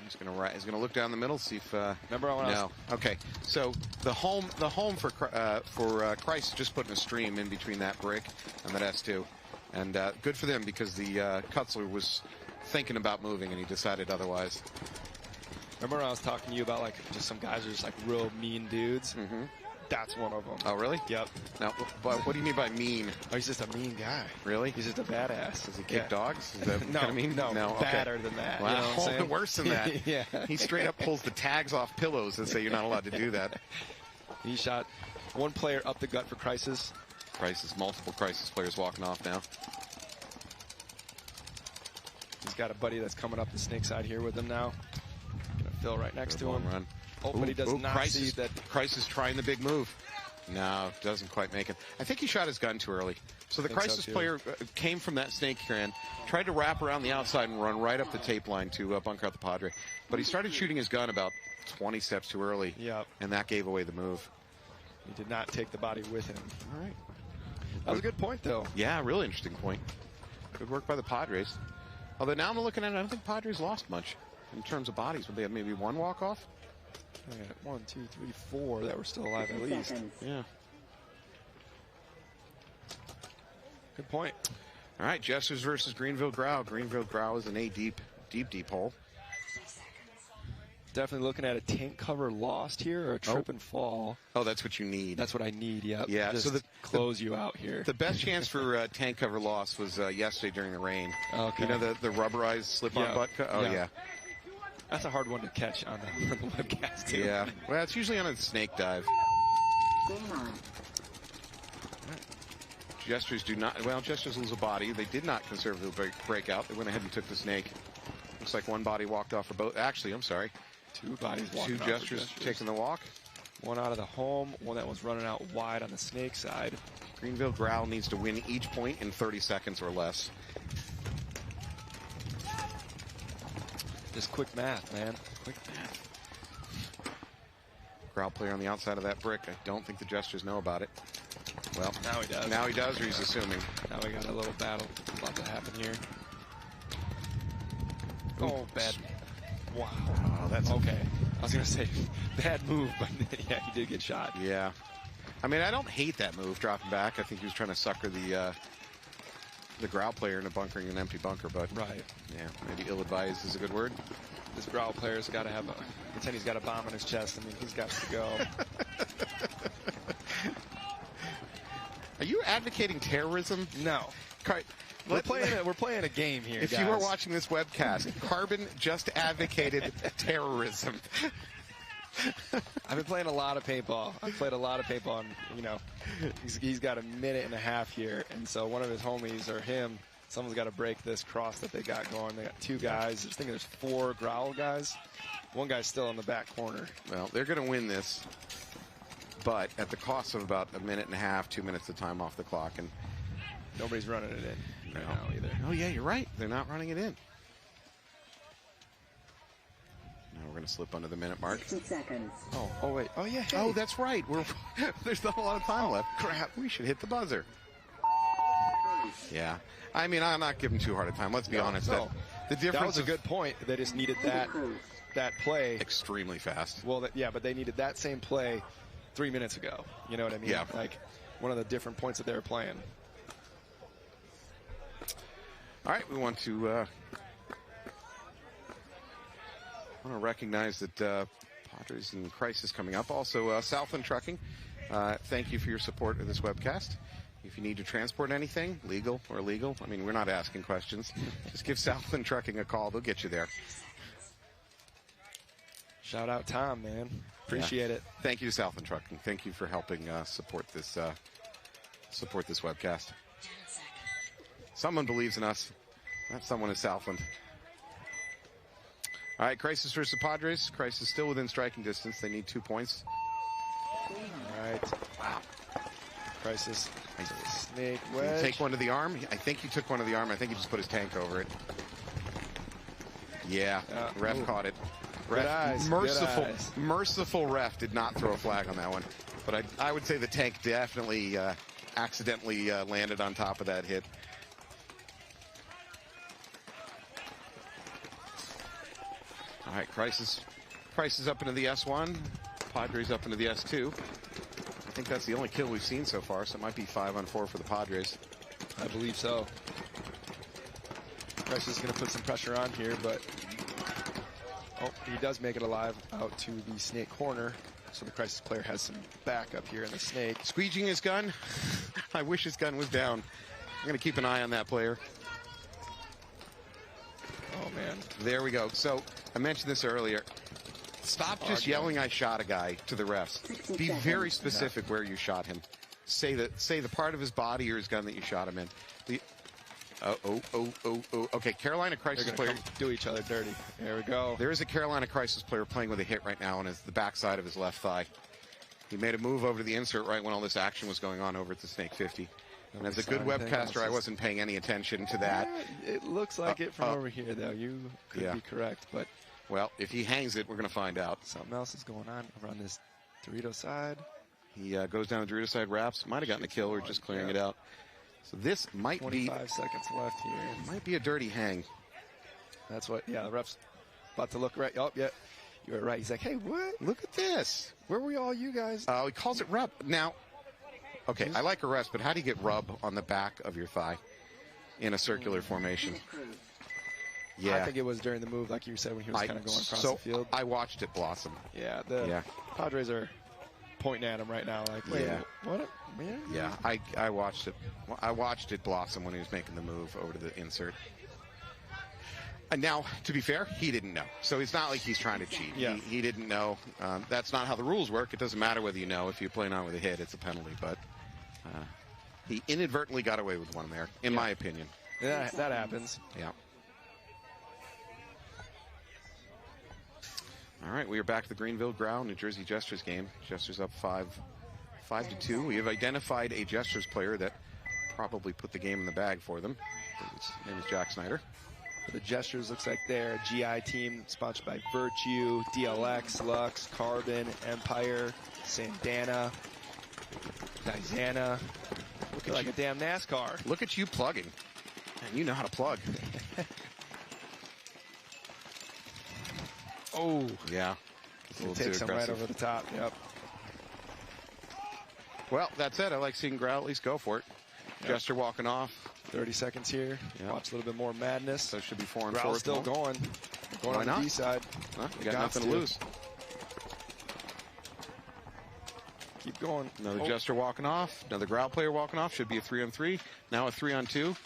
He's gonna look down the middle, see if. Remember when no. Okay, so the home for Christ just putting a stream in between that brick and that S2, and good for them because the Kutzler was thinking about moving and he decided otherwise. Remember when I was talking to you about like just some guys are just like real mean dudes? Mm-hmm. That's one of them. Oh, really? Yep. Now, what do you mean by mean? Oh, he's just a mean guy. Really? He's just a badass. Does he kick dogs? Is that no, kind of mean? No, okay. Badder than that. Wow, you know what I'm saying? Worse than that. Yeah. He straight up pulls the tags off pillows and say you're not allowed to do that. He shot one player up the gut for Crisis. Multiple Crisis players walking off now. He's got a buddy that's coming up the snake side here with him now. Gonna fill right next to him. Run. Oh, but he does not see that. Crisis trying the big move. No, doesn't quite make it. I think he shot his gun too early. So the Crisis player came from that snake can, tried to wrap around the outside and run right up the tape line to bunker out the Padre. But he started shooting his gun about 20 steps too early. Yep. And that gave away the move. He did not take the body with him. All right. That was a good point, though. Yeah, really interesting point. Good work by the Padres. Although now I'm looking at it, I don't think Padres lost much in terms of bodies. Would they have maybe one walk-off? 1, 2, 3, 4 that were still alive at least. Yeah. Good point. All right, Jessers versus Greenville Growl. Greenville Growl is an A deep hole. Definitely looking at a tank cover lost here or a trip and fall. Oh, that's what you need. That's what I need, yep. Yeah, just so close you out here. The best chance for tank cover loss was yesterday during the rain. Okay. You know the rubberized slip-on butt cut? Oh, yeah. That's a hard one to catch on the webcast, too. Yeah. Well, it's usually on a snake dive. Gestures do not, well, Gestures lose a body. They did not conservatively break out. They went ahead and took the snake. Looks like one body walked off for both. Actually, I'm sorry. 2 bodies walking off. 2 Gestures taking the walk. One out of the home, one that was running out wide on the snake side. Greenville Growl needs to win each point in 30 seconds or less. Just quick math, man. Quick math. Growl player on the outside of that brick. I don't think the Gestures know about it. Well, now he does. Now he does, or he's assuming. Now we got a little battle about to happen here. Oh, bad. Wow. Oh, that's okay. I was going to say, bad move, but yeah, he did get shot. Yeah. I mean, I don't hate that move, dropping back. I think he was trying to sucker the Growl player into bunkering an empty bunker, but right. Yeah, maybe ill-advised is a good word. This Growl player's got to have pretend he's got a bomb in his chest. I mean, he's got to go. Are you advocating terrorism? No. We're playing a game here, If guys. you were watching this webcast, Carbon just advocated terrorism. I've been playing a lot of paintball. I've played a lot of paintball, and, he's got a minute and a half here, and so one of his homies or him, someone's got to break this cross that they got going. They got 2 guys. I think there's 4 Growl guys. One guy's still in the back corner. Well, they're going to win this, but at the cost of about a minute and a half, 2 minutes of time off the clock, and nobody's running it in right now either. Oh, yeah, you're right. They're not running it in. Now we're going to slip under the minute mark. 60 seconds. Oh, wait. Oh, yeah. Hey. Oh, that's right. There's not a lot of time left. Crap. We should hit the buzzer. Yeah. I mean, I'm not giving too hard a time. Let's be honest. No. The difference that was a good point. They just needed that play. Extremely fast. Well, but they needed that same play 3 minutes ago. You know what I mean? Yeah. Like one of the different points that they were playing. All right, we want to recognize that Padres and Crisis coming up. Also, Southland Trucking, thank you for your support of this webcast. If you need to transport anything, legal or illegal, I mean, we're not asking questions. Just give Southland Trucking a call. They'll get you there. Shout out Tom, man. Appreciate it. Thank you to Southland Trucking. Thank you for helping support this webcast. Someone believes in us. That someone is Southland. All right, Crisis versus Padres. Crisis still within striking distance. They need 2 points. All right. Wow. Crisis. Snake wedge. Take one to the arm. I think he took one to the arm. I think he just put his tank over it. Yeah, ref caught it. Ref, merciful ref did not throw a flag on that one. But I would say the tank definitely accidentally landed on top of that hit. All right, Crisis up into the S1. Padres up into the S2. I think that's the only kill we've seen so far, so it might be 5-on-4 for the Padres. I believe so. Crisis is going to put some pressure on here, but he does make it alive out to the Snake corner. So the Crisis player has some backup here in the Snake. Squeegeeing his gun. I wish his gun was down. I'm going to keep an eye on that player. Oh, man. There we go. So I mentioned this earlier. Stop just yelling, "I shot a guy" to the refs. Be very specific where you shot him. Say the part of his body or his gun that you shot him in. Okay, Carolina Crisis player. Do each other dirty. There we go. There is a Carolina Crisis player playing with a hit right now on the backside of his left thigh. He made a move over to the insert right when all this action was going on over at the Snake 50. And as a good webcaster, I wasn't paying any attention to that. It looks like it from over here, though. You could be correct, but... Well, if he hangs it, we're going to find out. Something else is going on over on this Dorito side. He goes down the Dorito side, wraps. Might have gotten a kill or just clearing it out. So this might 25 seconds left here. Might be a dirty hang. That's what, the ref's about to look right. Oh, yeah, you were right. He's like, hey, what? Look at this. Where were all you guys? He calls it rub. Now, okay, I like arrest, but how do you get rub on the back of your thigh in a circular formation? Yeah. I think it was during the move, like you said, when he was kind of going across the field. I watched it blossom. Yeah, the Padres are pointing at him right now, like, wait, what? Man? Yeah, I watched it. I watched it blossom when he was making the move over to the insert. And now, to be fair, he didn't know. So it's not like he's trying to cheat. Yeah. He didn't know. That's not how the rules work. It doesn't matter whether you know. If you're playing on with a hit, it's a penalty. But he inadvertently got away with one there, in my opinion. Yeah, that happens. Yeah. All right, we are back to the Greenville Growl New Jersey Jesters game. Jesters up 5-2. We have identified a Jesters player that probably put the game in the bag for them. His name is Jack Snyder. For the Jesters, looks like they're a GI team sponsored by Virtue, DLX, Lux, Carbon, Empire, Sandana, Dizana. Looking like a damn NASCAR. Look at you plugging. And you know how to plug. Oh. Yeah. It's a little too aggressive. Right over the top, yep. Well, that's it. I like seeing Grau at least go for it. Yep. Jester walking off. 30 seconds here. Yep. Watch a little bit more madness. So it should be 4 and 4. Grau's still going. Going on the B side. Huh? You got nothing to lose. Keep going. Another Jester walking off. Another Grau player walking off. Should be a 3-on-3. Now a 3-on-2.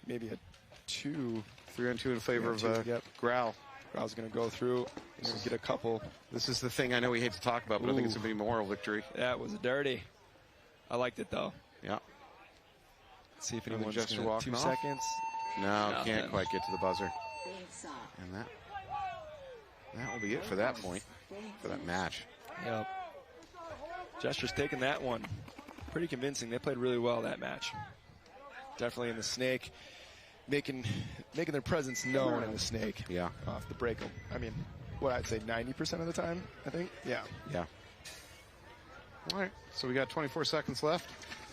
Maybe a 2. 3-on-2 in favor of Grau. Grau's going to go through and get a couple. This is the thing I know we hate to talk about, but I think it's going to be a moral victory. That was dirty. I liked it, though. Yeah. Let's see if anyone's just going to 2 seconds. No, can't quite get to the buzzer. And that will be it for that point, for that match. Yep. Jester's taking that one. Pretty convincing. They played really well that match. Definitely in the snake. Making their presence known in the snake. Yeah. Off the break. I mean, what I'd say 90% of the time, I think. Yeah. Yeah. All right. So we got 24 seconds left.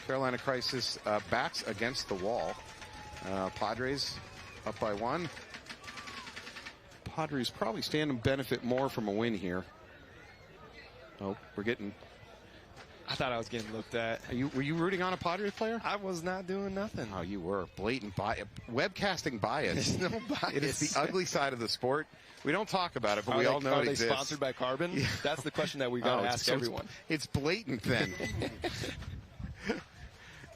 Carolina Crisis backs against the wall. Padres up by 1. Padres probably stand to benefit more from a win here. Oh, we're getting... I thought I was getting looked at. Were you rooting on a Padres player? I was not doing nothing. Oh, you were. Blatant bias. Webcasting bias. There's no bias. It is the ugly side of the sport. We don't talk about it, but we all know it exists. Are they sponsored by Carbon? Yeah. That's the question that we got to ask everyone. It's blatant then.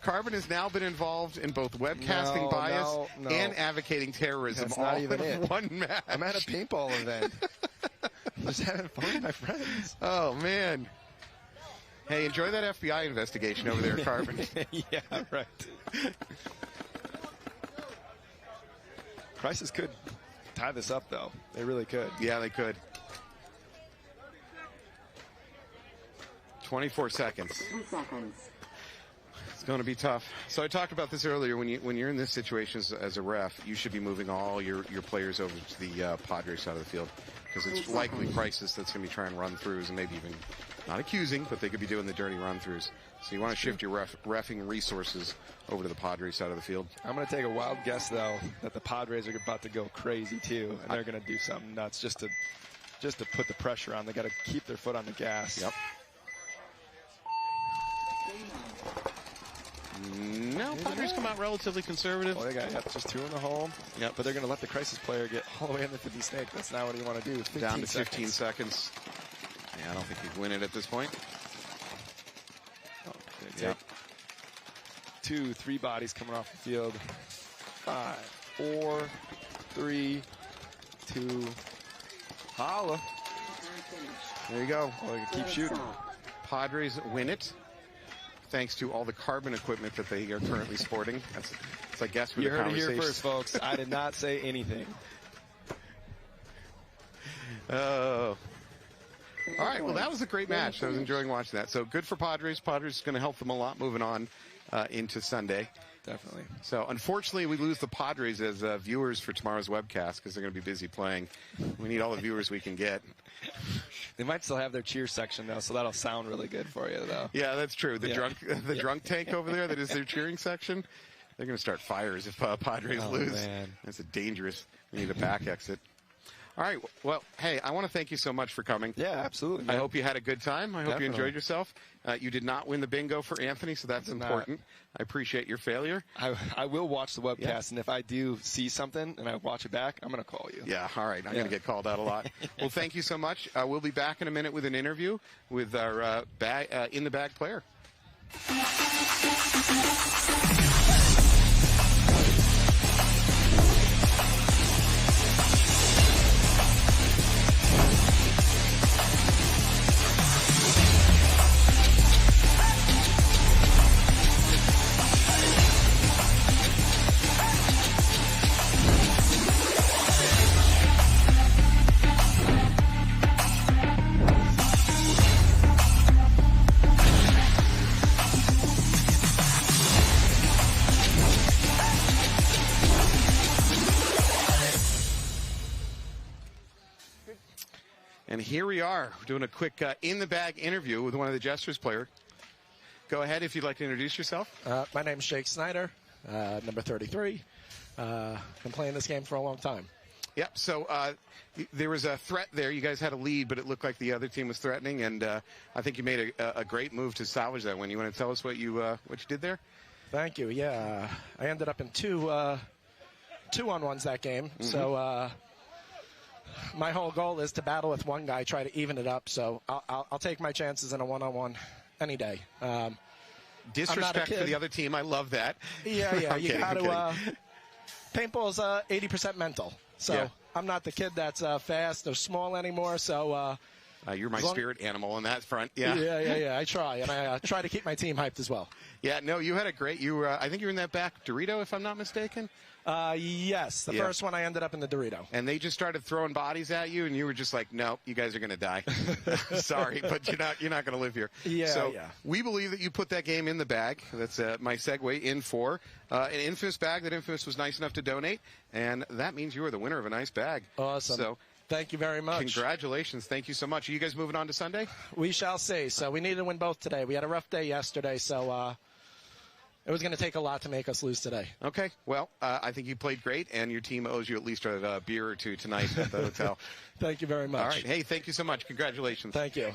Carbon has now been involved in both webcasting bias and advocating terrorism. That's not even it. One match. I'm at a paintball event. Just having fun with my friends. Oh, man. Hey, enjoy that FBI investigation over there, Carbon. Yeah, right. Crisis could tie this up, though. They really could. Yeah, they could. 24 seconds. 3 seconds. It's going to be tough. So I talked about this earlier. When you're in this situation as a ref, you should be moving all your players over to the Padres side of the field, because it's likely Crisis that's going to be trying run-throughs and maybe even not accusing, but they could be doing the dirty run-throughs. So you want to shift your reffing resources over to the Padres side of the field. I'm going to take a wild guess, though, that the Padres are about to go crazy, too, and they're going to do something nuts just to put the pressure on. They got to keep their foot on the gas. Yep. No, Padres come out relatively conservative. Oh, they got just 2 in the hole. Yep. But they're going to let the Crisis player get all the way in the 50 snake. That's not what you want to do. Down to 15 seconds. Yeah, I don't think he'd win it at this point. Oh, yep. 2, 3 bodies coming off the field. 5, 4, 3, 2. Holla. There you go. Oh, they can keep shooting. Padres win it, thanks to all the Carbon equipment that they are currently sporting. That's I guess, with you the heard it conversation. here first, folks. I did not say anything. Oh. All right, well, that was a great match. I was enjoying watching that. So good for Padres. Padres is going to help them a lot moving on into Sunday. Definitely. So unfortunately, we lose the Padres as viewers for tomorrow's webcast because they're going to be busy playing. We need all the viewers we can get. They might still have their cheer section, though, so that'll sound really good for you, though. Yeah, that's true. The drunk tank over there that is their cheering section, they're going to start fires if Padres lose. Man. That's a dangerous. We need a back exit. All right. Well, hey, I want to thank you so much for coming. Yeah, absolutely. Man. I hope you had a good time. I hope you enjoyed yourself. You did not win the bingo for Anthony, so that's important. I appreciate your failure. I will watch the webcast, and if I do see something and I watch it back, I'm going to call you. Yeah, all right. I'm going to get called out a lot. Well, thank you so much. We'll be back in a minute with an interview with our in-the-bag player. And here we are, doing a quick in-the-bag interview with one of the Jesters player. Go ahead if you'd like to introduce yourself. My name's Jake Snyder, number 33. Been playing this game for a long time. Yep. So there was a threat there. You guys had a lead, but it looked like the other team was threatening, and I think you made a great move to salvage that win. You want to tell us what you did there? Thank you. Yeah, I ended up in two on ones that game. Mm-hmm. So my whole goal is to battle with one guy, try to even it up. So I'll take my chances in a one-on-one any day. Disrespect for the other team. I love that. Yeah. You got to. Paintball's 80% mental. So yeah. I'm not the kid that's fast or small anymore. So you're my spirit animal on that front. Yeah. Yeah. I try, and I try to keep my team hyped as well. Yeah. No, you had a great. You were. I think you were in that back Dorito, if I'm not mistaken. Yes, the first one I ended up in the Dorito. And they just started throwing bodies at you, and you were just like, "No, you guys are going to die." Sorry, but you're not going to live here. So we believe that you put that game in the bag. That's my segue in for an Infamous bag that Infamous was nice enough to donate, and that means you are the winner of a nice bag. Awesome. So thank you very much. Congratulations. Thank you so much. Are you guys moving on to Sunday? We shall see. So we need to win both today. We had a rough day yesterday, so it was going to take a lot to make us lose today. Okay. Well, I think you played great, and your team owes you at least a beer or two tonight at the hotel. Thank you very much. All right. Hey, thank you so much. Congratulations. Thank you.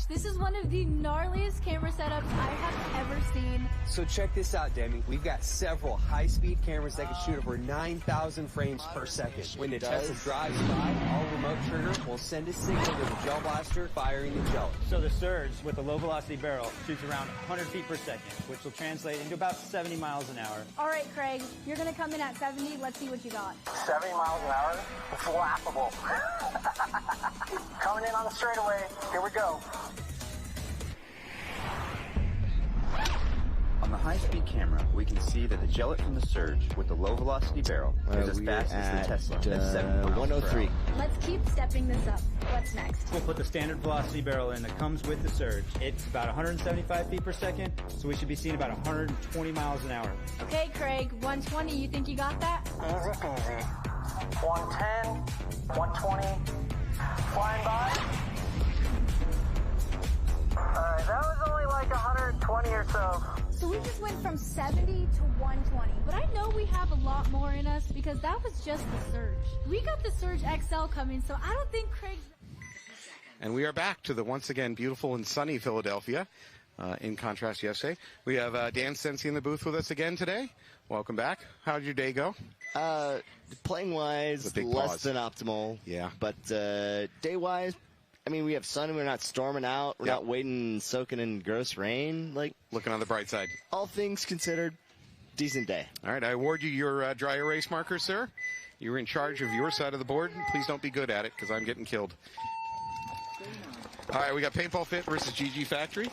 This is one of the gnarliest camera setups I have ever seen. So check this out, Demi. We've got several high-speed cameras that can shoot over 9,000 frames per second. When the Tesla drives by, our remote trigger will send a signal to the gel blaster, firing the gel. So the Surge with the low-velocity barrel shoots around 100 feet per second, which will translate into about 70 miles an hour. All right, Craig, you're going to come in at 70. Let's see what you got. 70 miles an hour? It's laughable. Coming in on the straightaway. Here we go. On the high-speed camera, we can see that the gellet from the Surge with the low-velocity barrel is as fast as the Tesla at 70 miles 103. Per hour. Let's keep stepping this up. What's next? We'll put the standard velocity barrel in that comes with the Surge. It's about 175 feet per second, so we should be seeing about 120 miles an hour. Okay, Craig, 120. You think you got that? Easy peasy. 110, 120, flying by. Alright, that was only like 120 or so. So we just went from 70 to 120, but I know we have a lot more in us because that was just the Surge. We got the Surge XL coming, so I don't think Craig's... And we are back to the once again beautiful and sunny Philadelphia. In contrast yesterday, we have Dan Sensi in the booth with us again today. Welcome back. How did your day go? Playing wise, less than optimal. Yeah. But day wise, I mean, we have sun and we're not storming out. We're not waiting and soaking in gross rain. Like, looking on the bright side. All things considered, decent day. All right, I award you your dry erase marker, sir. You're in charge of your side of the board. Please don't be good at it because I'm getting killed. All right, we got Paintball Fit versus GG Factory.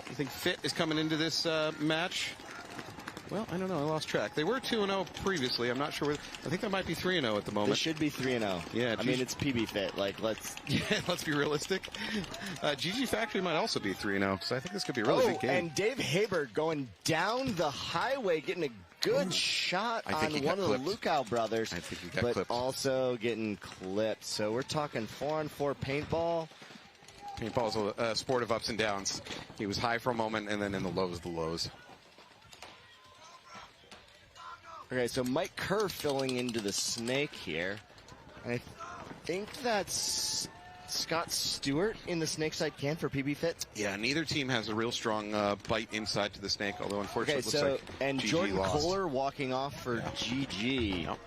You think Fit is coming into this match? Well, I don't know. I lost track. They were 2-0 previously. I'm not sure. I think they might be 3-0 at the moment. They should be 3-0. Yeah. I mean, it's PB Fit. Like, let's be realistic. GG Factory might also be 3-0. So I think this could be a really big game. And Dave Haber going down the highway, getting a good shot on one of the Lukow brothers. I think he got clipped. Also getting clipped. So we're talking 4-on-4 paintball. Paintball's a sport of ups and downs. He was high for a moment, and then in the lows. Okay, so Mike Kerr filling into the snake here. I think that's Scott Stewart in the snake side can for PB Fit. Yeah, neither team has a real strong bite inside to the snake, although unfortunately it looks like and GG Jordan lost. Kohler walking off for GG. Yep.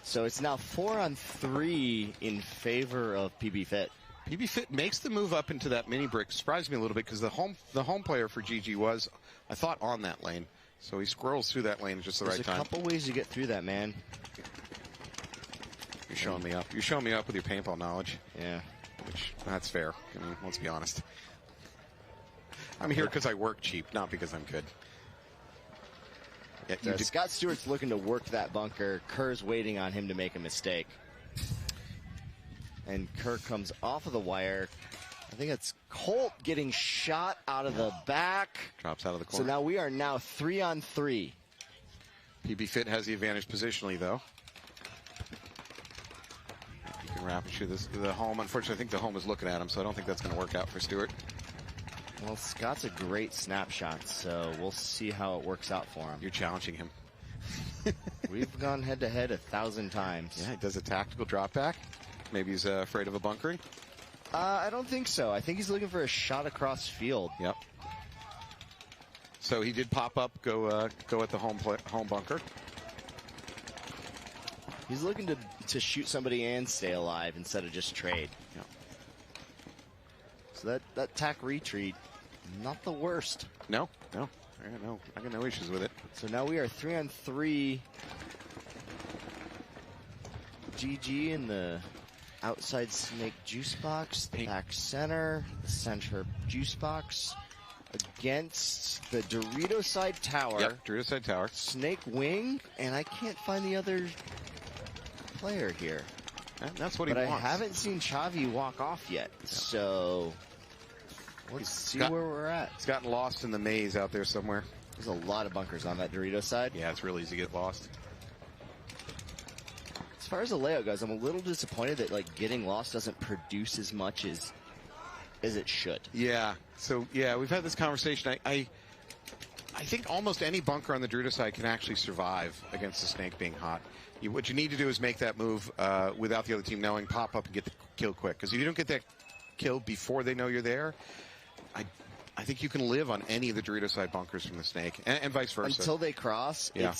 So it's now 4-on-3 in favor of PB Fit. PB Fit makes the move up into that mini brick. Surprised me a little bit because the home player for GG was, I thought, on that lane. So he squirrels through that lane at just the right time. There's a couple ways to get through that, man. You're showing me up. You're showing me up with your paintball knowledge. Yeah. Which, that's fair. I mean, let's be honest. I'm here because I work cheap, not because I'm good. Yeah, Scott Stewart's looking to work that bunker. Kerr's waiting on him to make a mistake. And Kerr comes off of the wire. I think it's Colt getting shot out of the back. Drops out of the corner. So now we are 3-on-3. PB Fit has the advantage positionally, though. You can wrap and shoot this. The home, unfortunately, I think the home is looking at him, so I don't think that's going to work out for Stewart. Well, Scott's a great snapshot, so we'll see how it works out for him. You're challenging him. We've gone head-to-head 1,000 times. Yeah, he does a tactical drop back. Maybe he's afraid of a bunkering. I don't think so. I think he's looking for a shot across field. Yep. So he did pop up, go at the home bunker. He's looking to shoot somebody and stay alive instead of just trade. Yep. So that tack retreat, not the worst. No. I got no issues with it. So now we are 3-on-3. GG in the outside snake juice box, the back center, the center juice box against the Dorito side tower. Yep, Dorito side tower. Snake wing, and I can't find the other player here. That's what he wants. But I haven't seen Chavi walk off yet, so let's see where we're at. He's gotten lost in the maze out there somewhere. There's a lot of bunkers on that Dorito side. Yeah, it's real easy to get lost. As far as the layout goes, I'm a little disappointed that getting lost doesn't produce as much as it should. Yeah. So yeah, we've had this conversation. I think almost any bunker on the Dorito side can actually survive against the snake being hot. What you need to do is make that move without the other team knowing, pop up and get the kill quick. Because if you don't get that kill before they know you're there, I think you can live on any of the Dorito side bunkers from the Snake, and vice versa. Until they cross, yeah.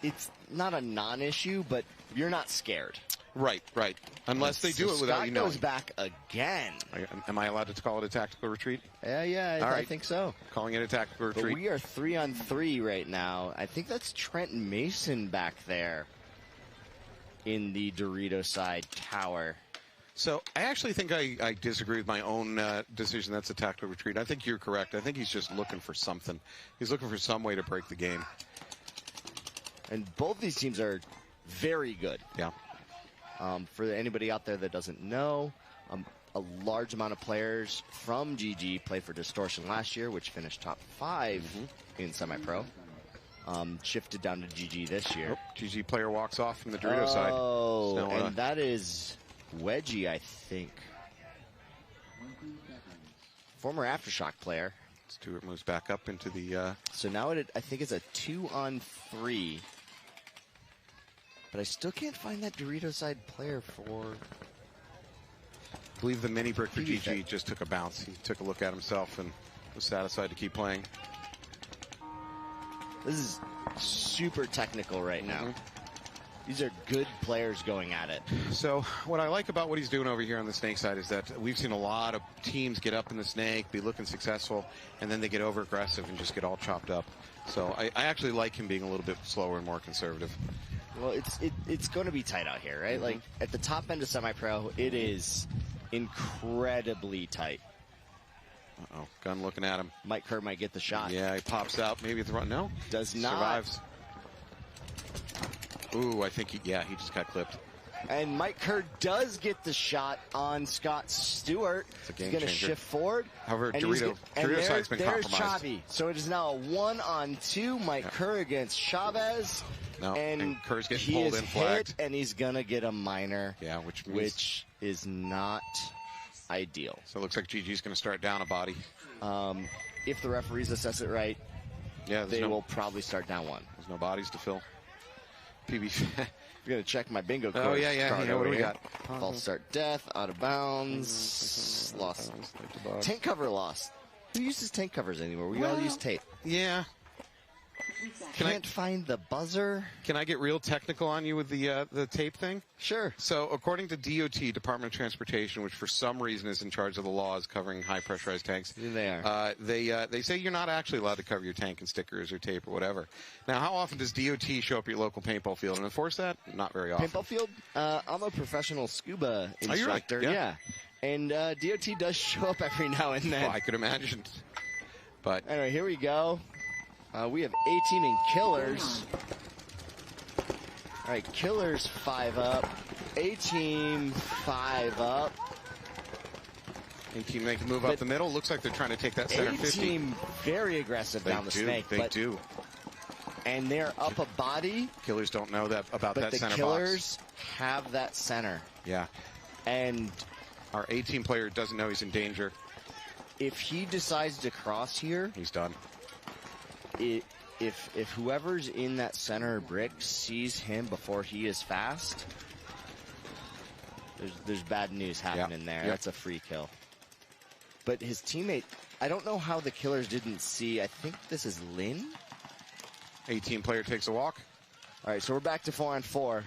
It's not a non-issue, but you're not scared. Right. Unless they do it without you knowing. Scott goes back again. Am I allowed to call it a tactical retreat? Yeah, I think so. Calling it a tactical retreat. But we are 3-on-3 right now. I think that's Trent Mason back there in the Dorito side tower. So I actually think I disagree with my own decision. That's a tactical retreat. I think you're correct. I think he's just looking for something. He's looking for some way to break the game. And both these teams are very good. Yeah. For anybody out there that doesn't know, a large amount of players from GG played for Distortion last year, which finished top 5 in semi-pro. Shifted down to GG this year. GG player walks off from the Dorito side. Oh, and that is Wedgie, I think. Former Aftershock player. Stewart moves back up into the... So now I think it's a 2-on-3. But I still can't find that Dorito side player for... I believe the mini brick for GG just took a bounce. He took a look at himself and was satisfied to keep playing. This is super technical right now. These are good players going at it. So what I like about what he's doing over here on the Snake side is that we've seen a lot of teams get up in the Snake, be looking successful, and then they get over aggressive and just get all chopped up. So I actually like him being a little bit slower and more conservative. Well, it's going to be tight out here, right? Like at the top end of semi-pro, it is incredibly tight. Uh-oh, Gunn looking at him. Mike Kerr might get the shot. Yeah, he pops out. Maybe at the run. No, does not. Survives. Ooh, I think he just got clipped. And Mike Kerr does get the shot on Scott Stewart. It's a game He's going to shift forward. However, Dorito side's been there's compromised. Chavi. So it is now a 1-on-2. Mike Kerr against Chavez. No, and Kerr's getting he pulled is in, flagged. hit, and he's going to get a minor. Yeah, which is not ideal. So it looks like GG's going to start down a body. If the referees assess it right, they will probably start down 1. There's no bodies to fill. PB. I'm going to check my bingo card. Oh, yeah. What do we got? False start death, out of bounds, lost. Tank cover lost. Who uses tank covers anymore? We all use tape. Yeah. Can't find the buzzer. Can I get real technical on you with the tape thing? Sure. So according to DOT, Department of Transportation, which for some reason is in charge of the laws covering high pressurized tanks, they are. They say you're not actually allowed to cover your tank in stickers or tape or whatever. Now, how often does DOT show up at your local paintball field and enforce that? Not very often. Paintball field? I'm a professional scuba instructor. Are you right? Yeah. And DOT does show up every now and then. Well, I could imagine. But anyway, here we go. We have A-Team and Killers. All right, Killers 5 up. A-Team 5 up. A-Team, they can move up the middle. Looks like they're trying to take that center 50. A-Team very aggressive down the Snake. They do. And they're up a body. Killers don't know that about that center box. But the Killers have that center. Yeah. And our A-Team player doesn't know he's in danger. If he decides to cross here, he's done. If whoever's in that center brick sees him before he is fast, there's bad news happening there. That's a free kill. But his teammate, I don't know how the Killers didn't see. I think this is Lynn. A-Team player takes a walk. All right, so we're back to 4-on-4.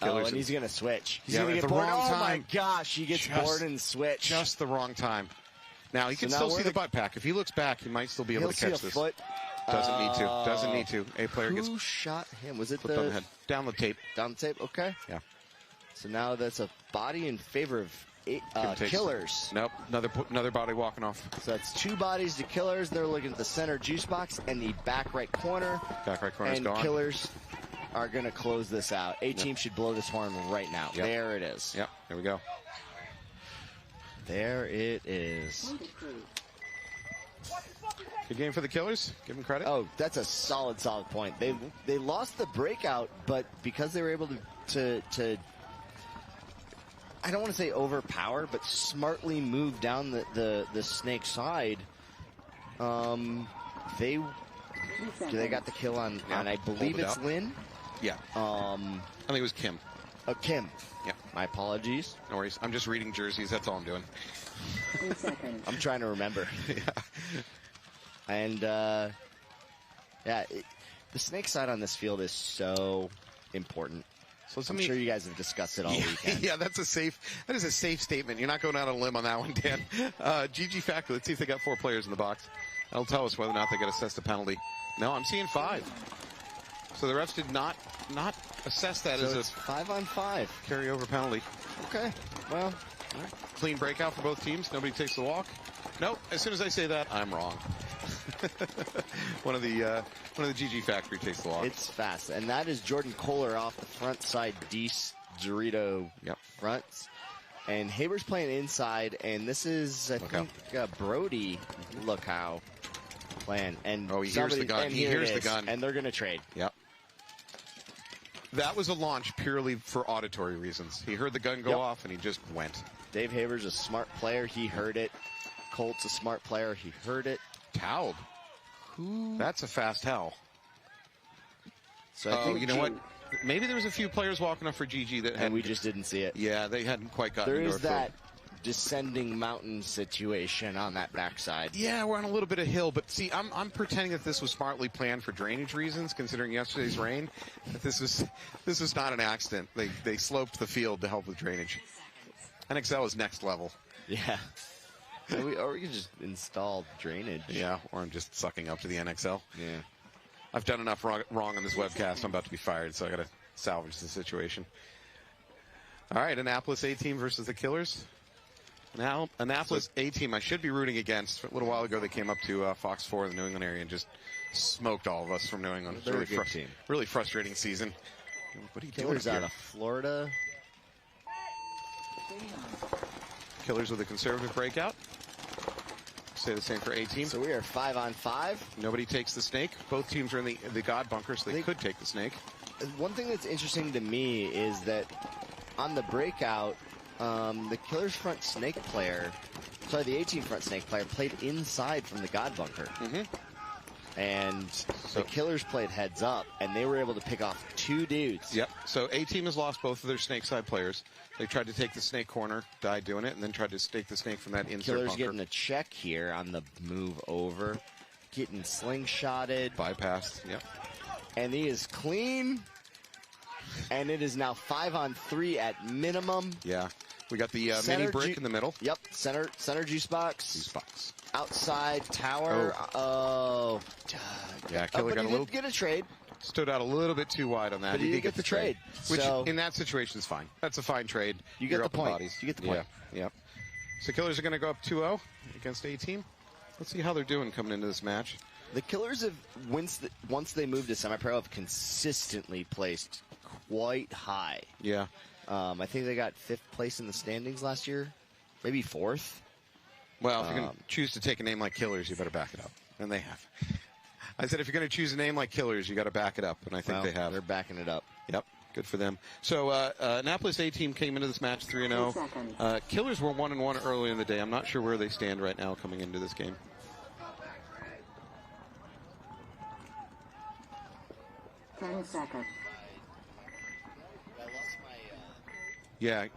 Oh, and he's going to switch. He's going to get the bored. wrong time. Oh, my gosh, he gets bored and switch. Just the wrong time. Now, he can still see the butt pack. If he looks back, he might still be able to catch this. Foot. Doesn't need to. Doesn't need to. A player gets... Who shot him? Was it the... On the head. Down the tape. Down the tape? Okay. Yeah. So now that's a body in favor of Killers. Nope. Another body walking off. So that's 2 bodies to Killers. They're looking at the center juice box and the back right corner. Back right corner is gone. And Killers are going to close this out. A-Team should blow this horn right now. Yep. There it is. Yep. There we go. There it is. Good game for the Killers. Give them credit. Oh, that's a solid point. They lost the breakout, but because they were able to I don't want to say overpower, but smartly move down the Snake side, they got the kill on I believe it's Lynn. Yeah. I think it was Kim. Kim. Yep. My apologies. No worries. I'm just reading jerseys. That's all I'm doing. I'm trying to remember. And, the snake side on this field is so important. So I'm sure you guys have discussed it all weekend. Yeah, that is a safe statement. You're not going out on a limb on that one, Dan. GG Factory, let's see if they got 4 players in the box. That'll tell us whether or not they got assessed a penalty. No, I'm seeing 5. So the refs did not assess that as a 5-on-5 carryover penalty. Okay, well. All right. Clean breakout for both teams. Nobody takes the walk. Nope, as soon as I say that, I'm wrong. One of the GG Factory takes the walk. It's fast, and that is Jordan Kohler off the front side Dorito fronts, and Haber's playing inside, and this is I think Brody. Look how playing, and he hears the gun. He hears the gun, and they're gonna trade. Yep. That was a launch purely for auditory reasons. He heard the gun go off, and he just went. Dave Haber's a smart player. He heard it. Colt's a smart player. He heard it. Toweled. That's a fast towel. So I think you know what? Maybe there was a few players walking up for GG that and we just didn't see it. Yeah, they hadn't quite gotten there into is that descending mountain situation on that backside. Yeah, we're on a little bit of hill, but see, I'm pretending that this was smartly planned for drainage reasons, considering yesterday's rain. That this was not an accident. They sloped the field to help with drainage. NXL is next level. Yeah. Or we could just install drainage. Yeah, or I'm just sucking up to the NXL. Yeah. I've done enough wrong on this webcast. I'm about to be fired, so I got to salvage the situation. All right, Annapolis A-Team versus the Killers. Now, Annapolis A-Team, I should be rooting against. A little while ago, they came up to Fox 4 in the New England area and just smoked all of us from New England. It's a really frustrating season. What are you doing Killers out of Florida. Killers with a conservative breakout. Say the same for A-Team. So we are 5-on-5. Nobody takes the snake. Both teams are in the God bunker, so they could take the snake. One thing that's interesting to me is that on the breakout, the Killers front snake player, the A-Team front snake player played inside from the God bunker. And the Killers played heads up, and they were able to pick off 2 dudes. Yep. So A-Team has lost both of their snake side players. They tried to take the snake corner, died doing it, and then tried to stake the snake from that insert Killers bunker. getting a check here on the move over. Getting slingshotted. Bypassed, yep. And he is clean. And it is now 5-on-3 at minimum. Yeah. We got the mini brick in the middle. Yep. Center juice box. Juice box. Outside tower. Yeah, Killer got a little. Get a trade. Stood out a little bit too wide on that. But he did get the trade. Which, so, in that situation, is fine. That's a fine trade. You get the point. You get the point. Yeah. So Killers are going to go up 2-0 against A-Team. Let's see how they're doing coming into this match. The Killers have, once they moved to semi-pro, have consistently placed quite high. Yeah. I think they got 5th place in the standings last year. Maybe 4th. Well, if you're going to choose to take a name like Killers, you better back it up. And they have. I said if you're going to choose a name like Killers, you got to back it up, and I think they have. They're backing it up. Yep, good for them. So Annapolis A-Team came into this match 3-0. Killers were 1-1 early in the day. I'm not sure where they stand right now coming into this game. 10 seconds. Yeah.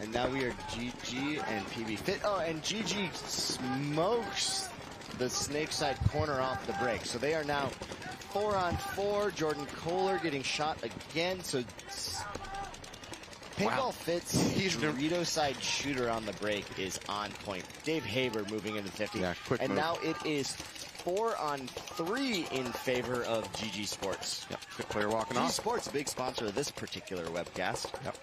And now we are GG and PB Fit. Oh, and GG smokes the snake side corner off the break. So they are now 4-on-4. Jordan Kohler getting shot again. So Paintball Fit's Dorito side shooter on the break is on point. Dave Haber moving into 50. Yeah, quick and move. now it is 4-on-3 in favor of GG Sports. Yep, good player walking GG off. Sports, a big sponsor of this particular webcast. Yep.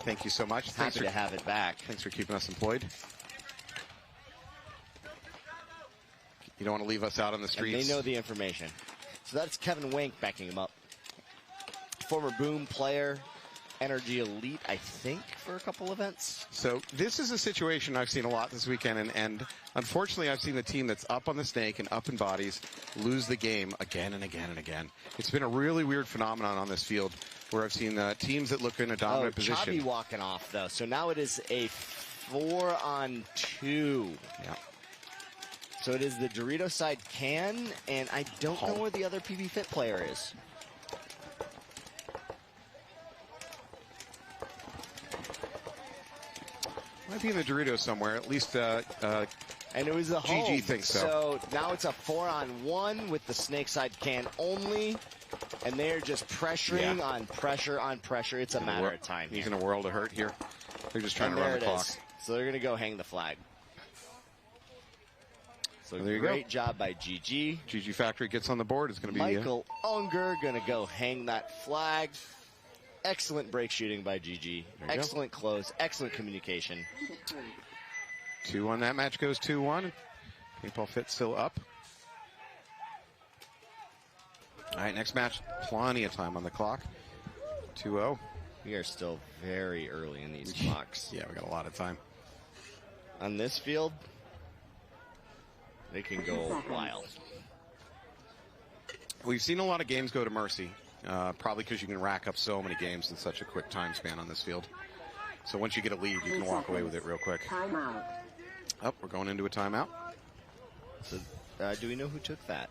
Thank you so much. Happy to have it back. Thanks for keeping us employed. You don't want to leave us out on the streets. And they know the information. So that's Kevin Wank backing him up. Former Boom player, Energy Elite, I think, for a couple events. So this is a situation I've seen a lot this weekend, and unfortunately I've seen the team that's up on the snake and up in bodies lose the game again and again and again. It's been a really weird phenomenon on this field where I've seen teams that look in a dominant position. Chavi walking off, though. So now it is a 4-on-2. Yeah. So it is the Dorito side can, and I don't know where the other PB Fit player is. Might be in the Doritos somewhere. At least, and it was a home. GG thinks so. So now it's a 4-on-1 with the snake side can only, and they're just pressuring on pressure on pressure. It's a matter of time. He's in a world of hurt here. They're just trying to run the clock. So they're going to go hang the flag. So there you great job by GG. GG Factory gets on the board. It's going to be Michael Unger going to go hang that flag. Excellent break shooting by GG. Excellent close. Excellent communication. 2-1. That match goes 2-1. Paintball Fit still up. All right, next match. Plenty of time on the clock. 2-0. We are still very early in these clocks. Yeah, we got a lot of time. On this field, they can go wild. We've seen a lot of games go to mercy, probably because you can rack up so many games in such a quick time span on this field. So once you get a lead, you can walk away with it real quick. Timeout. Oh, we're going into a timeout. So, do we know who took that?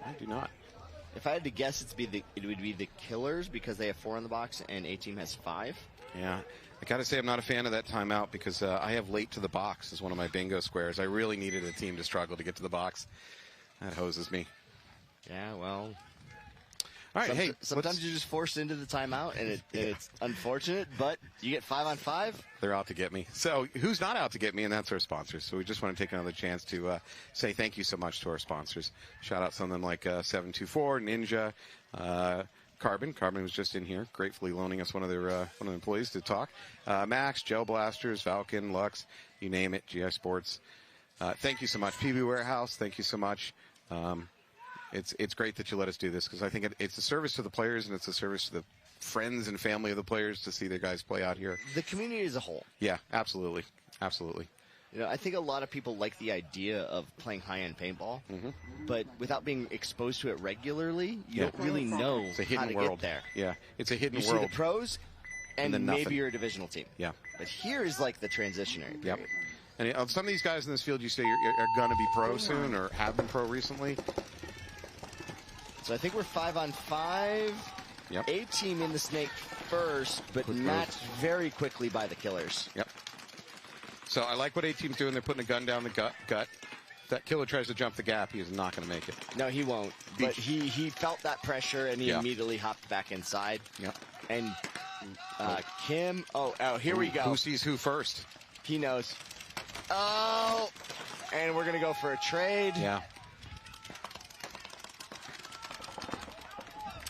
I do not. If I had to guess, it would be the Killers because they have 4 on the box and A-Team has 5. Yeah. I got to say I'm not a fan of that timeout because I have late to the box as one of my bingo squares. I really needed a team to struggle to get to the box. That hoses me. Yeah, well. All right, hey. Sometimes you're just forced into the timeout, and it's unfortunate, but you get 5-on-5. They're out to get me. So who's not out to get me, and that's our sponsors. So we just want to take another chance to say thank you so much to our sponsors. Shout out something like 724, Ninja, Carbon. Carbon was just in here, gratefully loaning us one of their employees to talk. Max, Gel Blasters, Falcon, Lux, you name it, GI Sports. Thank you so much. PB Warehouse, thank you so much. It's great that you let us do this because I think it's a service to the players and it's a service to the friends and family of the players to see their guys play out here. The community as a whole. Yeah, absolutely. Absolutely. You know, I think a lot of people like the idea of playing high-end paintball, but without being exposed to it regularly, you don't really know it's a hidden how to world. get there. Yeah, it's a hidden you world. You see the pros, and then maybe you're a divisional team. Yeah. But here is like the transitionary period. Yep. And some of these guys in this field you say are going to be pro soon or have been pro recently. So I think we're 5-on-5. Yep. A-Team in the snake first, but matched very quickly by the Killers. Yep. So I like what A-Team's doing. They're putting a gun down the gut. If that Killer tries to jump the gap, he is not going to make it. No, he won't. But he felt that pressure, and he immediately hopped back inside. Yep. And Kim, here we go. Who sees who first? He knows. Oh, and we're going to go for a trade. Yeah.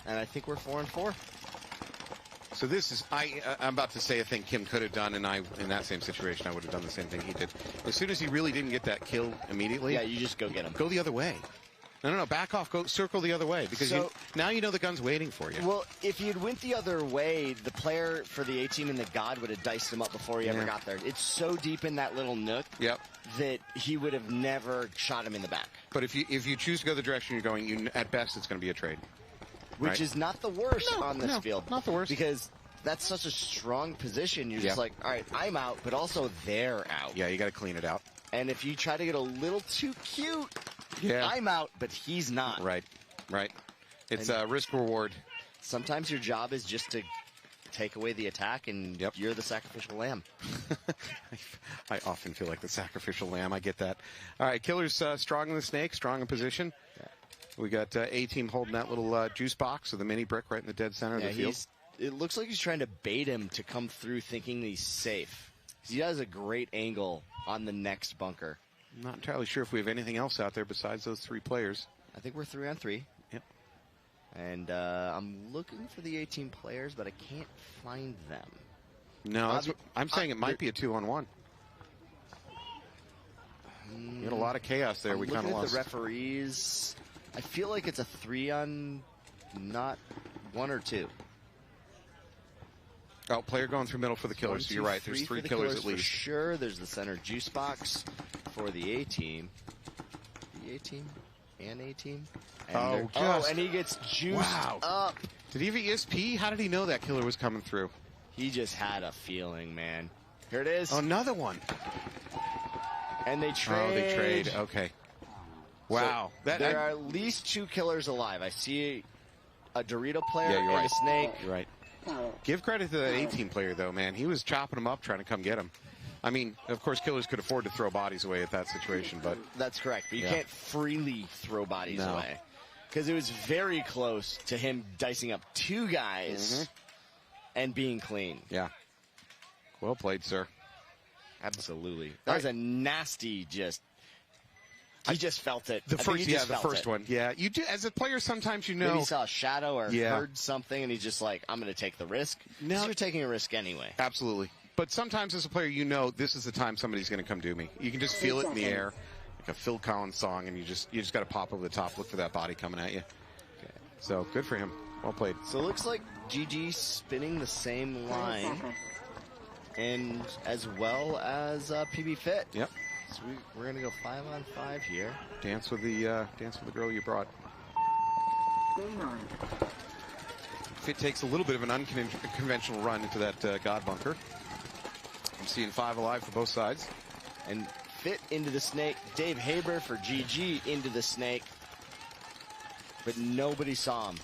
And I think we're 4-4. So this is, I'm about to say a thing Kim could have done, and in that same situation, I would have done the same thing he did. As soon as he really didn't get that kill immediately. Yeah, you just go get him. Go the other way. No, back off. Go circle the other way because now you know the gun's waiting for you. Well, if you'd went the other way, the player for the A-Team and the God would have diced him up before he ever got there. It's so deep in that little nook that he would have never shot him in the back. But if you choose to go the direction you're going, at best it's going to be a trade. Which is not the worst on this field. Not the worst. Because that's such a strong position. You're just like, all right, I'm out, but also they're out. Yeah, you got to clean it out. And if you try to get a little too cute, I'm out, but he's not. Right. It's a risk-reward. Sometimes your job is just to take away the attack, and you're the sacrificial lamb. I often feel like the sacrificial lamb. I get that. All right, Killer's strong in the snake, strong in position. Yeah. We got A-Team holding that little juice box or the mini brick right in the dead center of the field. It looks like he's trying to bait him to come through thinking he's safe. He has a great angle on the next bunker. I'm not entirely sure if we have anything else out there besides those 3 players. I think we're 3-on-3. Yep. And I'm looking for the A-Team players, but I can't find them. No, I'm saying it might be a 2-on-1. You had a lot of chaos there. We kind of lost. The referees. I feel like it's a 3-on, not 1 or 2. Oh, player going through middle for the Killers. So you're right. There's 3 killers at least. For sure. There's the center juice box for the A-Team. The A-Team and A-Team. And he gets juiced up. Did he have ESP? How did he know that Killer was coming through? He just had a feeling, man. Here it is. Oh, another one. And they trade. Oh, they trade. Okay. Wow. So there are at least 2 killers alive. I see a Dorito player Yeah, you're and right. a snake. You're right. Give credit to that 18 player, though, man. He was chopping them up, trying to come get him. I mean, of course, killers could afford to throw bodies away at that situation, but... That's correct, but you can't freely throw bodies away. Because it was very close to him dicing up 2 guys and being clean. Yeah. Well played, sir. Absolutely. That was a nasty He just felt it. The first one. Yeah, you do. As a player, sometimes you know. Maybe he saw a shadow or heard something, and he's just like, I'm going to take the risk. No. You're taking a risk anyway. Absolutely. But sometimes as a player, you know this is the time somebody's going to come do me. You can just feel it in the air, like a Phil Collins song, and you just got to pop over the top, look for that body coming at you. Okay. So good for him. Well played. So it looks like GG spinning the same line, and as well as PB Fit. Yep. So we're gonna go 5-on-5 here. Dance with the girl you brought. Fit takes a little bit of an unconventional run into that God bunker. I'm seeing 5 alive for both sides. And Fit into the snake. Dave Haber for GG into the snake. But nobody saw him.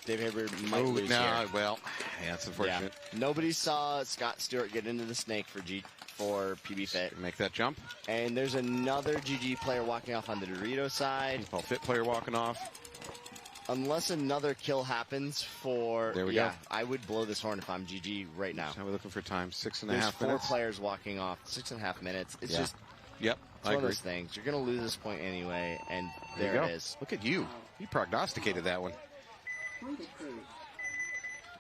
Dave Haber might lose here. Well, yeah, that's unfortunate. Yeah. Nobody saw Scott Stewart get into the snake for PB Fit. Make that jump. And there's another GG player walking off on the Dorito side. Paul Fit player walking off. Unless another kill happens for... There we go. I would blow this horn if I'm GG right now. How are we looking for time? 6.5 There's minutes. 4 players walking off. 6.5 minutes. It's just... Yep, it's one of those things. You're going to lose this point anyway, and there it is. Look at you. You prognosticated that one.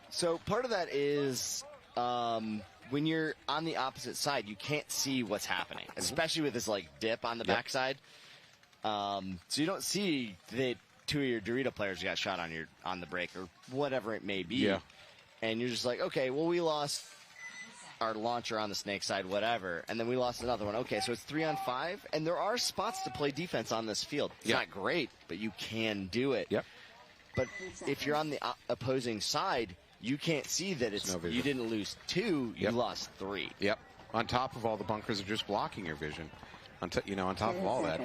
So part of that is when you're on the opposite side, you can't see what's happening, especially with this like dip on the backside. So you don't see that 2 of your Dorito players got shot on the break or whatever it may be. Yeah. And you're just like, okay, well, we lost our launcher on the snake side, whatever, and then we lost another one. Okay, so it's 3-on-5, and there are spots to play defense on this field. It's not great, but you can do it. Yep. But if you're on the opposing side, you can't see that it's you didn't lose 2, you lost 3. Yep. On top of all the bunkers are just blocking your vision. On top of all that,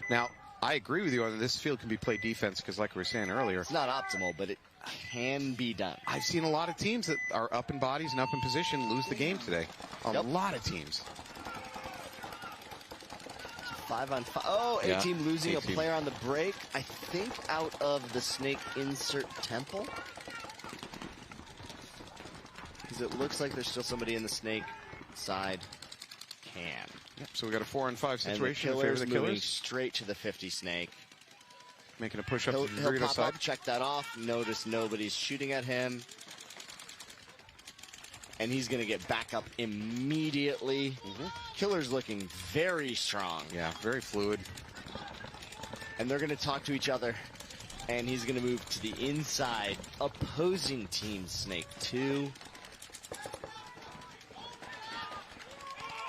Now, I agree with you on this field can be played defense because, like we were saying earlier, it's not optimal, but it can be done. I've seen a lot of teams that are up in bodies and up in position lose the game today. A lot of teams. 5-on-5. Oh, A-team losing a player on the break. I think out of the snake insert temple. Because it looks like there's still somebody in the snake side can. Yep, so we got a 4-on-5 situation in favor of the moving killers. Straight to the 50 snake. Making a push up to the Dorito Dorito pop side. Up, check that off. Notice nobody's shooting at him. And he's going to get back up immediately. Killer's looking very strong. Yeah, very fluid. And they're going to talk to each other. And he's going to move to the inside. Opposing team snake 2.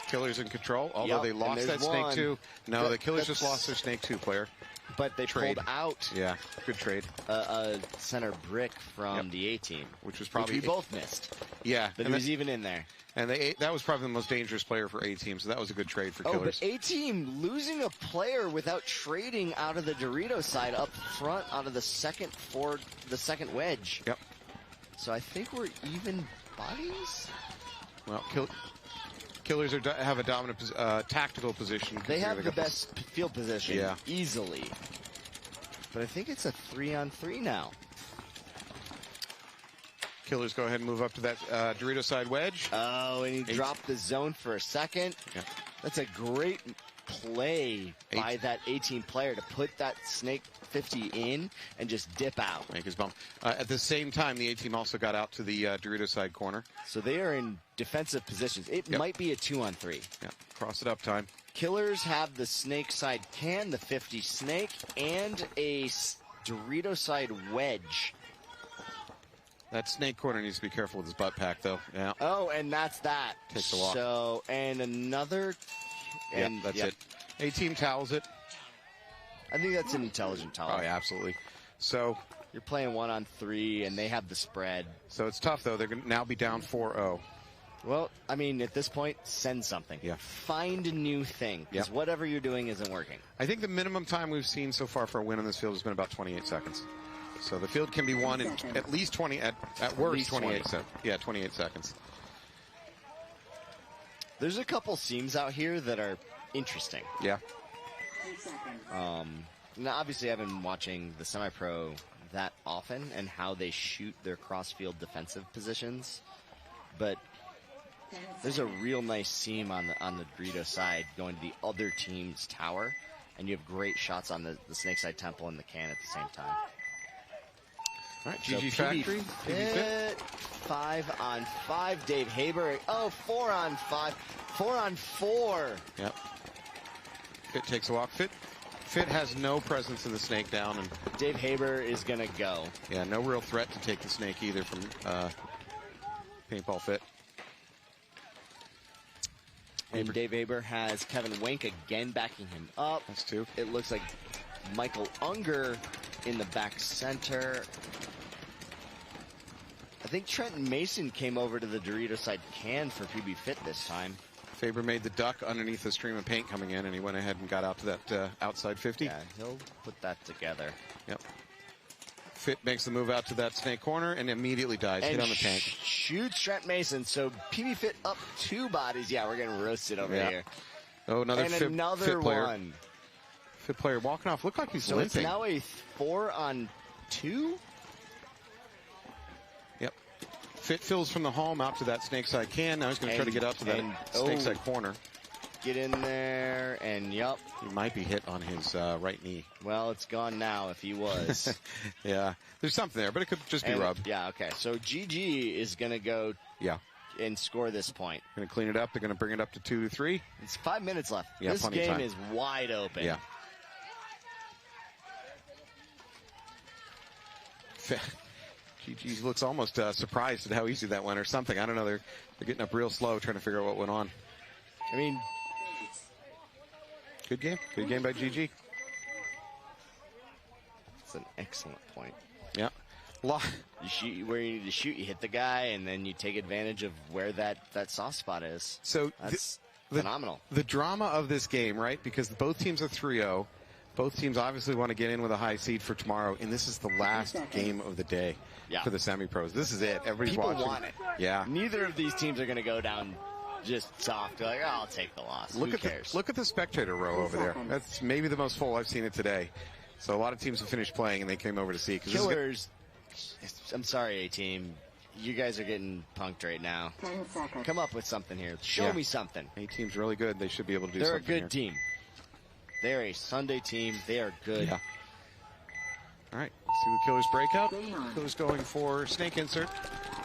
Killers in control, although they lost that snake 2. No, the killers just lost their snake 2 player. But they pulled out. Yeah, good trade. A center brick from the A-team. Which was probably... Which we both missed. Yeah. But it was even in there. And that was probably the most dangerous player for A-team, so that was a good trade for killers. But A-team losing a player without trading out of the Dorito side up front out of the second wedge. Yep. So I think we're even bodies. Well, killers have a dominant tactical position. They have the best field position, easily. But I think it's a 3-on-3 now. Killers go ahead and move up to that Dorito side wedge. Oh, and he dropped the zone for a second. Yeah. That's a great play by that A-team player to put that snake 50 in and just dip out. Make his bump. At the same time, the A-team also got out to the Dorito side corner. So they are in defensive positions. It might be a 2-on-3. Yeah, cross it up time. Killers have the snake side can, the 50 snake, and a Dorito side wedge. That snake corner needs to be careful with his butt pack, though. Yeah. Oh, and that's that. Takes a walk. So, and another... And that's it. A-team towels it. I think that's an intelligent towel. Oh, yeah, absolutely. So you're playing 1-on-3, and they have the spread. So it's tough, though. They're going to now be down 4-0. Well, I mean, at this point, send something. Yeah. Find a new thing, because whatever you're doing isn't working. I think the minimum time we've seen so far for a win on this field has been about 28 seconds. So the field can be won in at least 20, at worst 28 seconds. Yeah, 28 seconds. There's a couple seams out here that are interesting. Yeah. Now, obviously, I've been watching the semi-pro that often and how they shoot their cross-field defensive positions, but there's a real nice seam on the Dorito side going to the other team's tower, and you have great shots on the Snakeside Temple and the can at the same time. All right, GG Factory. Fit, 5-on-5. Dave Haber. Oh, 4-on-5. 4-on-4. Yep. Fit takes a walk. Fit has no presence in the snake down, and Dave Haber is gonna go. Yeah, no real threat to take the snake either from Paintball Fit. And Dave Haber has Kevin Wank again backing him up. That's two. It looks like Michael Unger in the back center. I think Trenton Mason came over to the Dorito side can for PB Fit this time. Faber made the duck underneath the stream of paint coming in, and he went ahead and got out to that outside 50. Yeah, he'll put that together. Yep. Fit makes the move out to that snake corner and immediately dies. And hit on the tank. Shoots Trent Mason. So PB Fit up 2 bodies. Yeah, we're getting roasted over here. Oh, another Fit player. One. Fit player walking off. Looked like he's so limping. It's now a 4-on-2. Yep. Fit fills from the home out to that snake side can. Now he's going to try to get up to that snake side corner. Get in there, and yup. He might be hit on his right knee. Well, it's gone now if he was. Yeah, there's something there, but it could just be rubbed. Yeah, okay. So GG is going to go and score this point. Going to clean it up. They're going to bring it up to 2-3. It's 5 minutes left. Yeah, this game is wide open. Yeah. GG looks almost surprised at how easy that went or something. I don't know. They're getting up real slow trying to figure out what went on. I mean, good game. Good game by GG. It's an excellent point. Yeah. You shoot where you need to shoot. You hit the guy, and then you take advantage of where that soft spot is. So that's phenomenal. The drama of this game, right? Because both teams are 3-0. Both teams obviously want to get in with a high seed for tomorrow, and this is the last game of the day for the semi-pros. This is it. Everybody's watching. People want it. Yeah. Neither of these teams are going to go down just soft. Like, oh, I'll take the loss. Who cares? Look at the spectator row over there. That's maybe the most full I've seen it today. So a lot of teams have finished playing, and they came over to see. Killers, I'm sorry, A-Team. You guys are getting punked right now. 10 seconds. Come up with something here. Show me something. A-Team's really good. They should be able to do They're something. They're a good team. They're a Sunday team. They are good. Yeah. All right. Let's see the Killers breakout. Killers going for snake insert.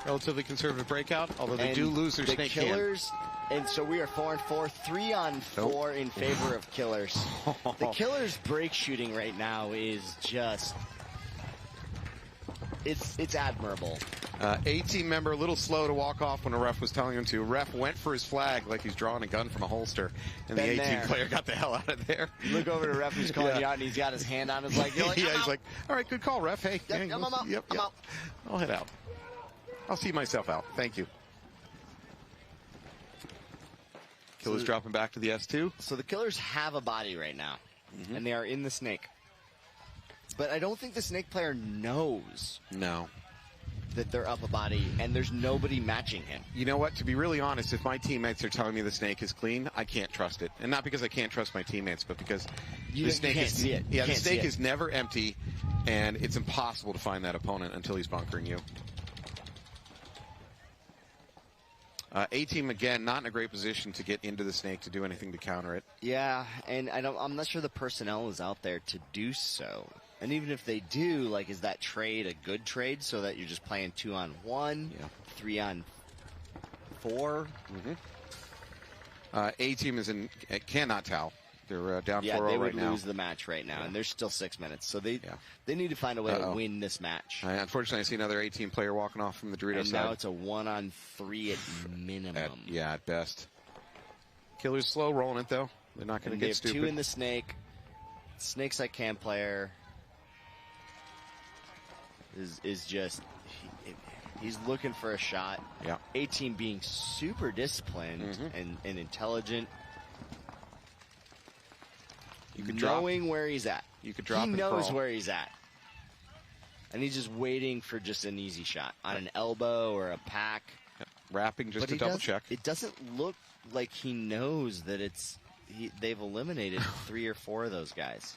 Relatively conservative breakout, although they do lose their snake Killers, and so we are 4-4. 3-on-4 in favor of Killers. The Killers break shooting right now is just... It's admirable. A-Team member a little slow to walk off when a ref was telling him to. Ref went for his flag like he's drawing a gun from a holster, and the A-Team player got the hell out of there. You look over to the ref who's calling you out, and he's got his hand on his leg. You're like, he's like, all right, good call, ref. Hey, I'm out. I'm out. I'll head out. I'll see myself out. Thank you. Killers dropping back to the S2. So the Killers have a body right now, and they are in the snake. But I don't think the snake player knows. No. That they're up a body, and there's nobody matching him. You know what? To be really honest, if my teammates are telling me the snake is clean, I can't trust it. And not because I can't trust my teammates, but because the snake see it. Yeah, the snake is never empty, and it's impossible to find that opponent until he's bunkering you. A-Team, again, not in a great position to get into the snake to do anything to counter it. Yeah, and I'm not sure the personnel is out there to do so. And even if they do, like, is that trade a good trade so that you're just playing 2-on-1, 3-on-4? A-Team is cannot towel. They're down 4-0 right now. Yeah, they would lose the match right now, and there's still 6 minutes. So they need to find a way to win this match. Unfortunately, I see another A-Team player walking off from the Dorito side. And now it's a 1-on-3 at minimum. At best. Killers slow rolling it, though. They're not going to get stupid. They have 2 in the snake. Snake's like can player is just He's looking for a shot. Yeah. A-Team being super disciplined and intelligent. You could knowing where he's at. You could drop. He knows where he's at. And he's just waiting for just an easy shot on an elbow or a pack. Wrapping just to double check. It doesn't look like he knows that they've eliminated 3 or 4 of those guys.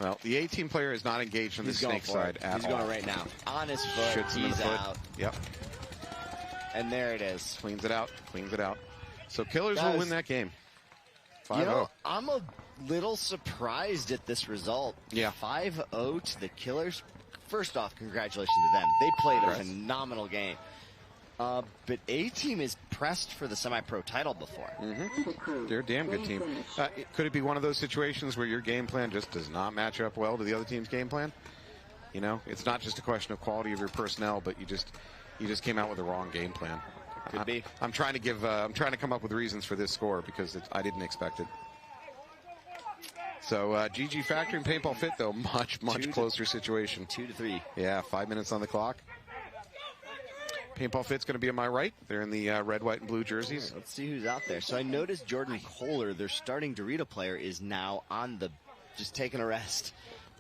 Well, the A-Team player is not engaged on the snake side at all. He's going right now. On his foot, he's out. Yep. And there it is. Cleans it out. Cleans it out. So Killers will win that game. 5-0. You know, I'm a little surprised at this result. Yeah. 5-0 to the Killers. First off, congratulations to them. They played a phenomenal game. But A-Team is pressed for the semi-pro title before. They're a damn good team. Could it be one of those situations where your game plan just does not match up well to the other team's game plan? You know, it's not just a question of quality of your personnel, but you just came out with the wrong game plan. Could be. I'm trying to come up with reasons for this score because I didn't expect it. So GG Factory and Paintball Fit, though, much closer situation. 2-3. Yeah, 5 minutes on the clock. Paintball Fit's going to be on my right. They're in the red, white, and blue jerseys. Let's see who's out there. So I noticed Jordan Kohler, their starting Dorito player, is now on just taking a rest.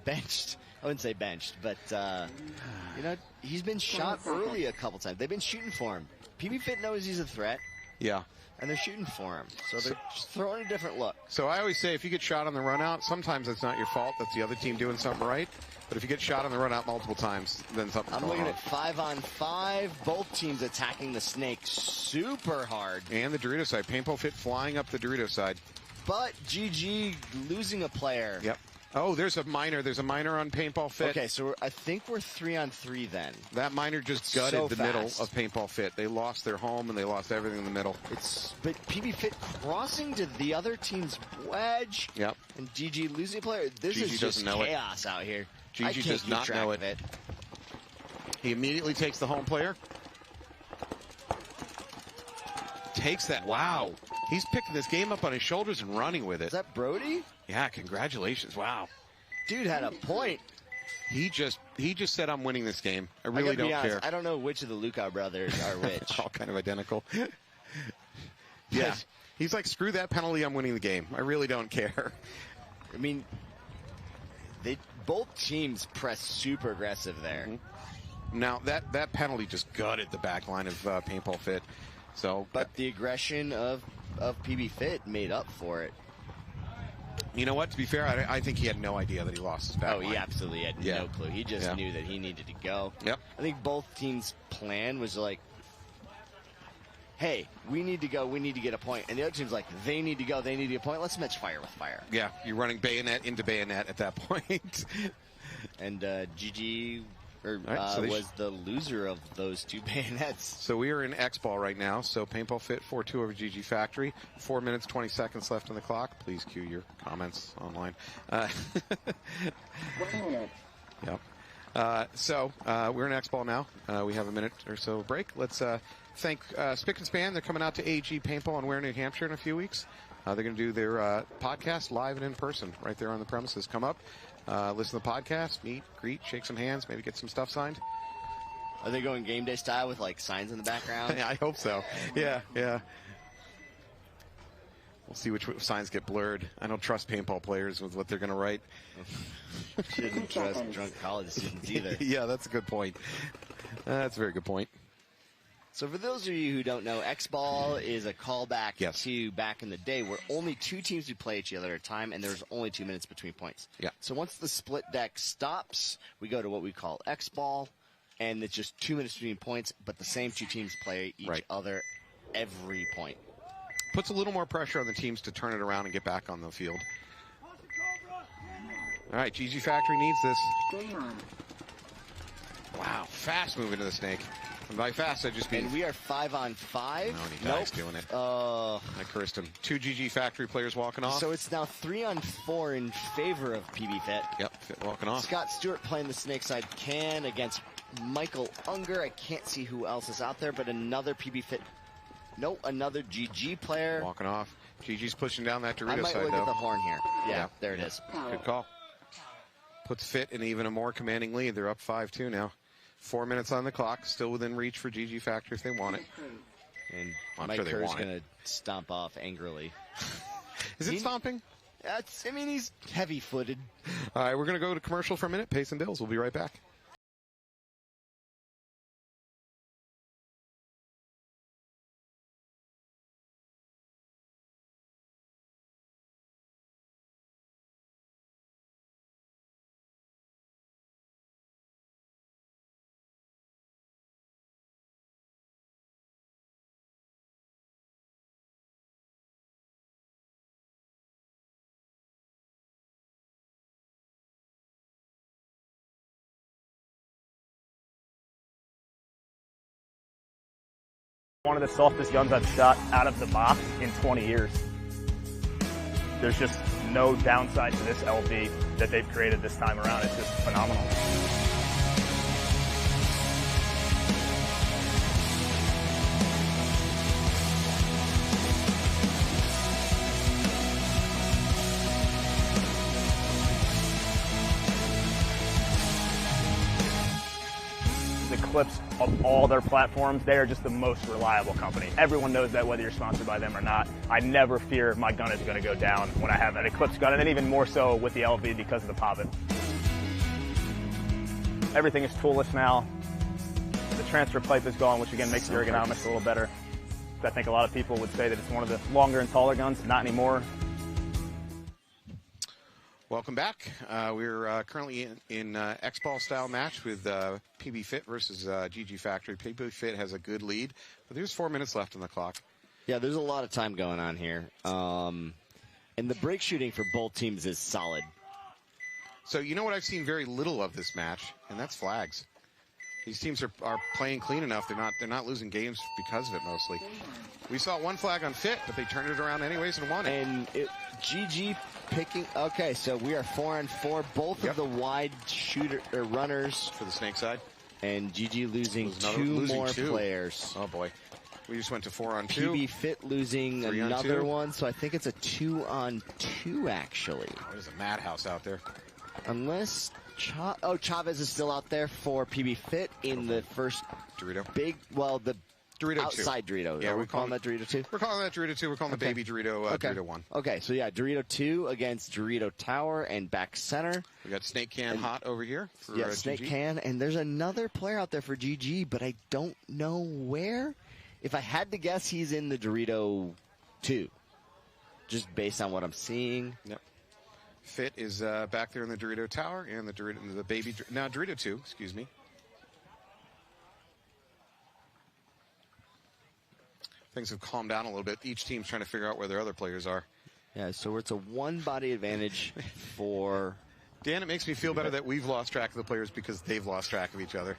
Benched. I wouldn't say benched, but, you know, he's been shot early a couple times. They've been shooting for him. PB Fit knows he's a threat. Yeah. And they're shooting for him. So they're just throwing a different look. So I always say if you get shot on the run out, sometimes it's not your fault. That's the other team doing something right. But if you get shot on the run out multiple times, then something's going on. I'm looking at 5-on-5. Both teams attacking the snake super hard. And the Dorito side. Paintball Fit flying up the Dorito side. But GG losing a player. Yep. Oh, there's a minor. There's a minor on Paintball Fit. Okay, so I think we're 3-on-3 then. That minor just gutted the middle of Paintball Fit. They lost their home and they lost everything in the middle. But PB Fit crossing to the other team's wedge. Yep. And GG losing a player. This is just chaos out here. GG does not know it. He immediately takes the home player. Takes that. Wow. He's picking this game up on his shoulders and running with it. Is that Brody? Yeah, congratulations. Wow. Dude had a point. He just said, I'm winning this game. I really don't care. I don't know which of the Luca brothers are which. All kind of identical. Yeah. He's like, screw that penalty, I'm winning the game. I really don't care. I mean, both teams press super aggressive there. Now, that penalty just gutted the back line of Paintball Fit. But the aggression of PB Fit made up for it. You know what? To be fair, I think he had no idea that he lost his back line. He absolutely had no clue. He just knew that he needed to go. Yep. I think both teams' plan was like, hey, we need to go, we need to get a point. And the other team's like, they need to go, they need to get a point. Let's match fire with fire. Yeah, you're running bayonet into bayonet at that point. And GG was the loser of those two bayonets. So we are in Xball right now. So Paintball Fit 4-2 over GG Factory. 4 minutes, 20 seconds left on the clock. Please cue your comments online. 1 minute. Yep. So we're in Xball now. We have a minute or so break. Let's thank Spick and Span. They're coming out to AG Paintball in Ware, New Hampshire in a few weeks. They're going to do their podcast live and in person right there on the premises. Come up. Listen to the podcast, meet, greet, shake some hands, maybe get some stuff signed. Are they going game day style with like signs in the background? I hope so. Yeah. We'll see which signs get blurred. I don't trust paintball players with what they're going to write. Shouldn't trust drunk college students either. Yeah, that's a good point. That's a very good point. So for those of you who don't know, Xball is a callback to back in the day where only 2 teams would play each other at a time, and there's only 2 minutes between points. Yeah. So once the split deck stops, we go to what we call Xball, and it's just 2 minutes between points, but the same 2 teams play each other every point. Puts a little more pressure on the teams to turn it around and get back on the field. All right, GG Factory needs this. Wow, fast move into the snake. And by fast, I just mean... And we are 5-on-5. No, and he dies doing it. I cursed him. 2 GG Factory players walking off. So it's now 3-on-4 in favor of PB Fit. Yep, Fit walking off. Scott Stewart playing the snake side can against Michael Unger. I can't see who else is out there, but another PB Fit... Nope, another GG player. Walking off. GG's pushing down that Dorito side, though. I might look at the horn here. Yeah, there it is. Good call. Puts Fit in even a more commanding lead. They're up 5-2 now. 4 minutes on the clock, still within reach for GG Factory if they want it. And I'm Mike sure they Kerr's want it. going to stomp off angrily. Is it stomping? I mean, he's heavy-footed. All right, we're going to go to commercial for a minute. Pay some bills. We'll be right back. One of the softest guns I've shot out of the box in 20 years. There's just no downside to this LV that they've created this time around. It's just phenomenal. The clips of all their platforms, they are just the most reliable company. Everyone knows that whether you're sponsored by them or not. I never fear my gun is going to go down when I have an Eclipse gun, and then even more so with the LV because of the poppet. Everything is toolless now. The transfer pipe is gone, which again makes the ergonomics a little better. I think a lot of people would say that it's one of the longer and taller guns. Not anymore. Welcome back. We're currently in Xball style match with PB Fit versus GG Factory. PB Fit has a good lead, but there's 4 minutes left on the clock. Yeah, there's a lot of time going on here. And the break shooting for both teams is solid. So you know what I've seen very little of this match, and that's flags. These teams are playing clean enough. They're not losing games because of it mostly. We saw one flag on Fit, but they turned it around anyways and won it. And GG picking. Okay, so we are 4-4. Both of the wide shooter runners for the snake side, and GG losing two more players. Oh boy, we just went to 4-on-2. PB Fit losing another one, so I think it's a 2-on-2 actually. Oh, there's a madhouse out there. Unless Chavez is still out there for PB Fit in the first Dorito. The Dorito outside 2. Dorito. Yeah, we're calling that Dorito 2? We're calling that Dorito 2. We're calling the baby Dorito Dorito 1. Okay, so yeah, Dorito 2 against Dorito Tower and back center. We got Snake Can hot over here for Snake GG. Can, and there's another player out there for GG, but I don't know where. If I had to guess, he's in the Dorito 2, just based on what I'm seeing. Yep. Fit is back there in the Dorito Tower and the baby. Now Dorito 2, excuse me. Things have calmed down a little bit. Each team's trying to figure out where their other players are. Yeah, so it's a one-body advantage for... Dan, it makes me feel better that we've lost track of the players because they've lost track of each other.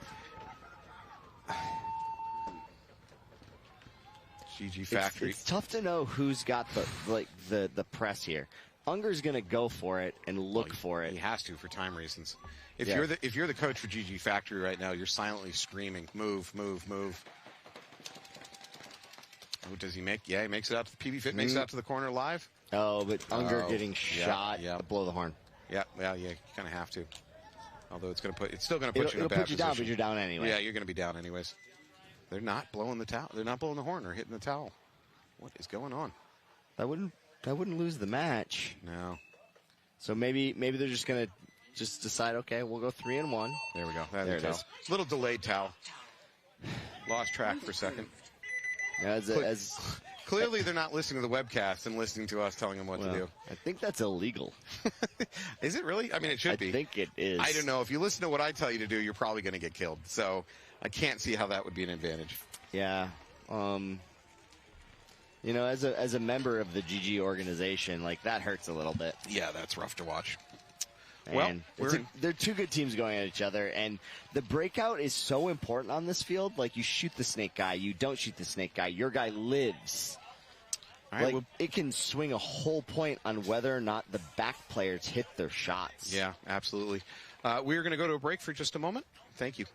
GG Factory. It's tough to know who's got the press here. Unger's going to go for it and look for it. He has to for time reasons. If you're the coach for GG Factory right now, you're silently screaming, move, move, move. Oh, does he make? Yeah, he makes it out to the PB Fit, makes it out to the corner live. Oh, but Unger getting shot. Yeah. Blow the horn. Yeah, you kind of have to. Although it's still going to put you in a bad position. Down, but you're down anyway. Yeah, you're going to be down anyways. They're not blowing the towel. They're not blowing the horn or hitting the towel. What is going on? That wouldn't lose the match. No. So maybe they're just going to decide, okay, we'll go 3-1. There we go. There it is. Little delayed towel. Lost track for a second. Clearly, they're not listening to the webcast and listening to us telling them what to do. I think that's illegal. Is it really? I mean, it should be. I think it is. I don't know. If you listen to what I tell you to do, you're probably going to get killed. So I can't see how that would be an advantage. Yeah. As a member of the GG organization, that hurts a little bit. Yeah, that's rough to watch. And they're two good teams going at each other, and the breakout is so important on this field. You shoot the snake guy, you don't shoot the snake guy, your guy lives. All right, it can swing a whole point on whether or not the back players hit their shots. Yeah, absolutely. We're going to go to a break for just a moment. Thank you.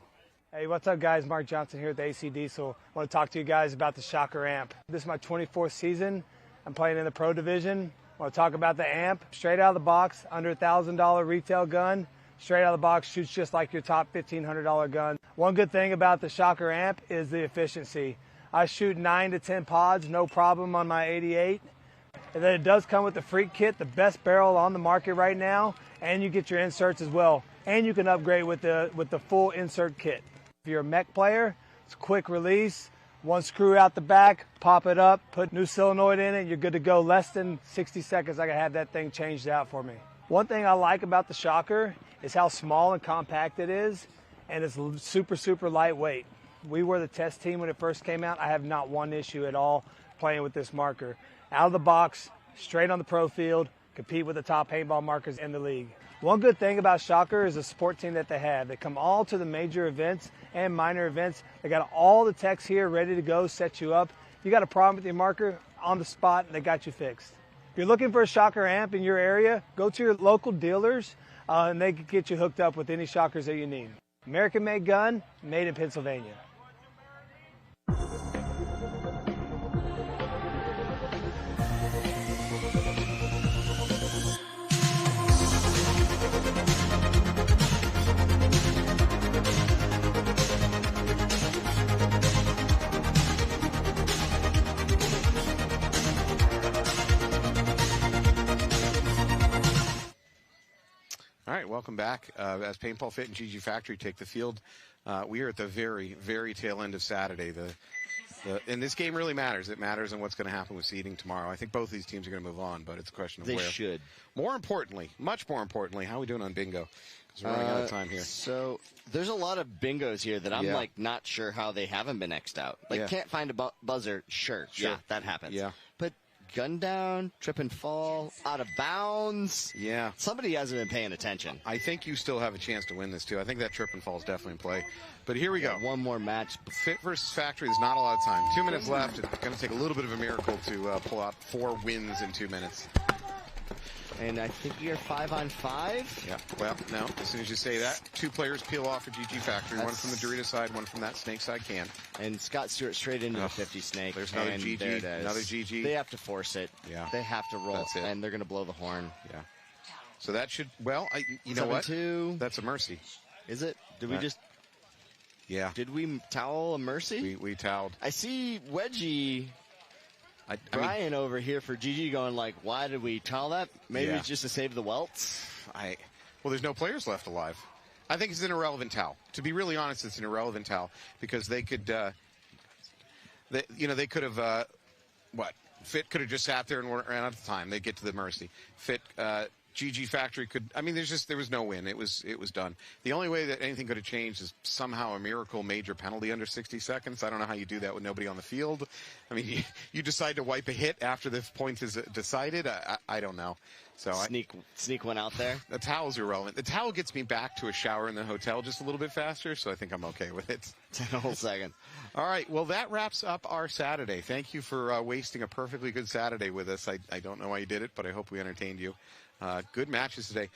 Hey, what's up, guys? Mark Johnson here at the ACD. So I want to talk to you guys about the Shocker amp. This is my 24th season. I'm playing in the Pro Division. I want to talk about the amp. Straight out of the box, under $1,000 retail gun. Straight out of the box, shoots just like your top $1,500 gun. One good thing about the Shocker amp is the efficiency. I shoot 9 to 10 pods, no problem on my 88. And then it does come with the Freak Kit, the best barrel on the market right now, and you get your inserts as well. And you can upgrade with the full insert kit. If you're a mech player, it's a quick release. One screw out the back, pop it up, put new solenoid in it, you're good to go. Less than 60 seconds, I can have that thing changed out for me. One thing I like about the Shocker is how small and compact it is, and it's super, super lightweight. We were the test team when it first came out. I have not one issue at all playing with this marker. Out of the box, straight on the pro field, compete with the top paintball markers in the league. One good thing about Shocker is the support team that they have. They come all to the major events and minor events. They got all the techs here ready to go, set you up. You got a problem with your marker, on the spot, they got you fixed. If you're looking for a Shocker amp in your area, go to your local dealers and they can get you hooked up with any Shockers that you need. American-made gun, made in Pennsylvania. All right, welcome back. As Paintball Fit and GG Factory take the field, we are at the very, very tail end of Saturday. And this game really matters. It matters in what's going to happen with seeding tomorrow. I think both these teams are going to move on, but it's a question of where. They should. More importantly, much more importantly, how are we doing on bingo? Because we're running out of time here. So there's a lot of bingos here that I'm like not sure how they haven't been X'd out. Like can't find a buzzer. Sure, yeah, that happens. Yeah. But gun down, trip and fall, out of bounds. Yeah. Somebody hasn't been paying attention. I think you still have a chance to win this, too. I think that trip and fall is definitely in play. But here we go. One more match. Fit versus Factory, there's not a lot of time. 2 minutes left. It's going to take a little bit of a miracle to pull out 4 wins in 2 minutes. And I think we are 5-on-5. Yeah. Well, no. As soon as you say that, 2 players peel off for GG Factory. One from the Dorito side, one from that Snake side can. And Scott Stewart straight into the 50 Snake. There's another GG. There it is. Another GG. They have to force it. Yeah. They have to roll. That's it. And they're going to blow the horn. Yeah. So that should, well, you know what? 7-2. That's a mercy. Is it? Did we just... Yeah. Did we towel a mercy? We toweled. I see Wedgie... Brian over here for GG going like, why did we towel that? Maybe it's just to save the welts? Well, there's no players left alive. I think it's an irrelevant towel. To be really honest, it's an irrelevant towel because they could, they could have, Fit could have just sat there and ran out of time. They get to the mercy. Fit, GG Factory could, there was no win. It was done. The only way that anything could have changed is somehow a miracle major penalty under 60 seconds. I don't know how you do that with nobody on the field. I mean, you decide to wipe a hit after the point is decided. I don't know. So sneak one out there. The towel's irrelevant. The towel gets me back to a shower in the hotel just a little bit faster, so I think I'm okay with it. A whole second. All right. Well, that wraps up our Saturday. Thank you for wasting a perfectly good Saturday with us. I don't know why you did it, but I hope we entertained you. Good matches today.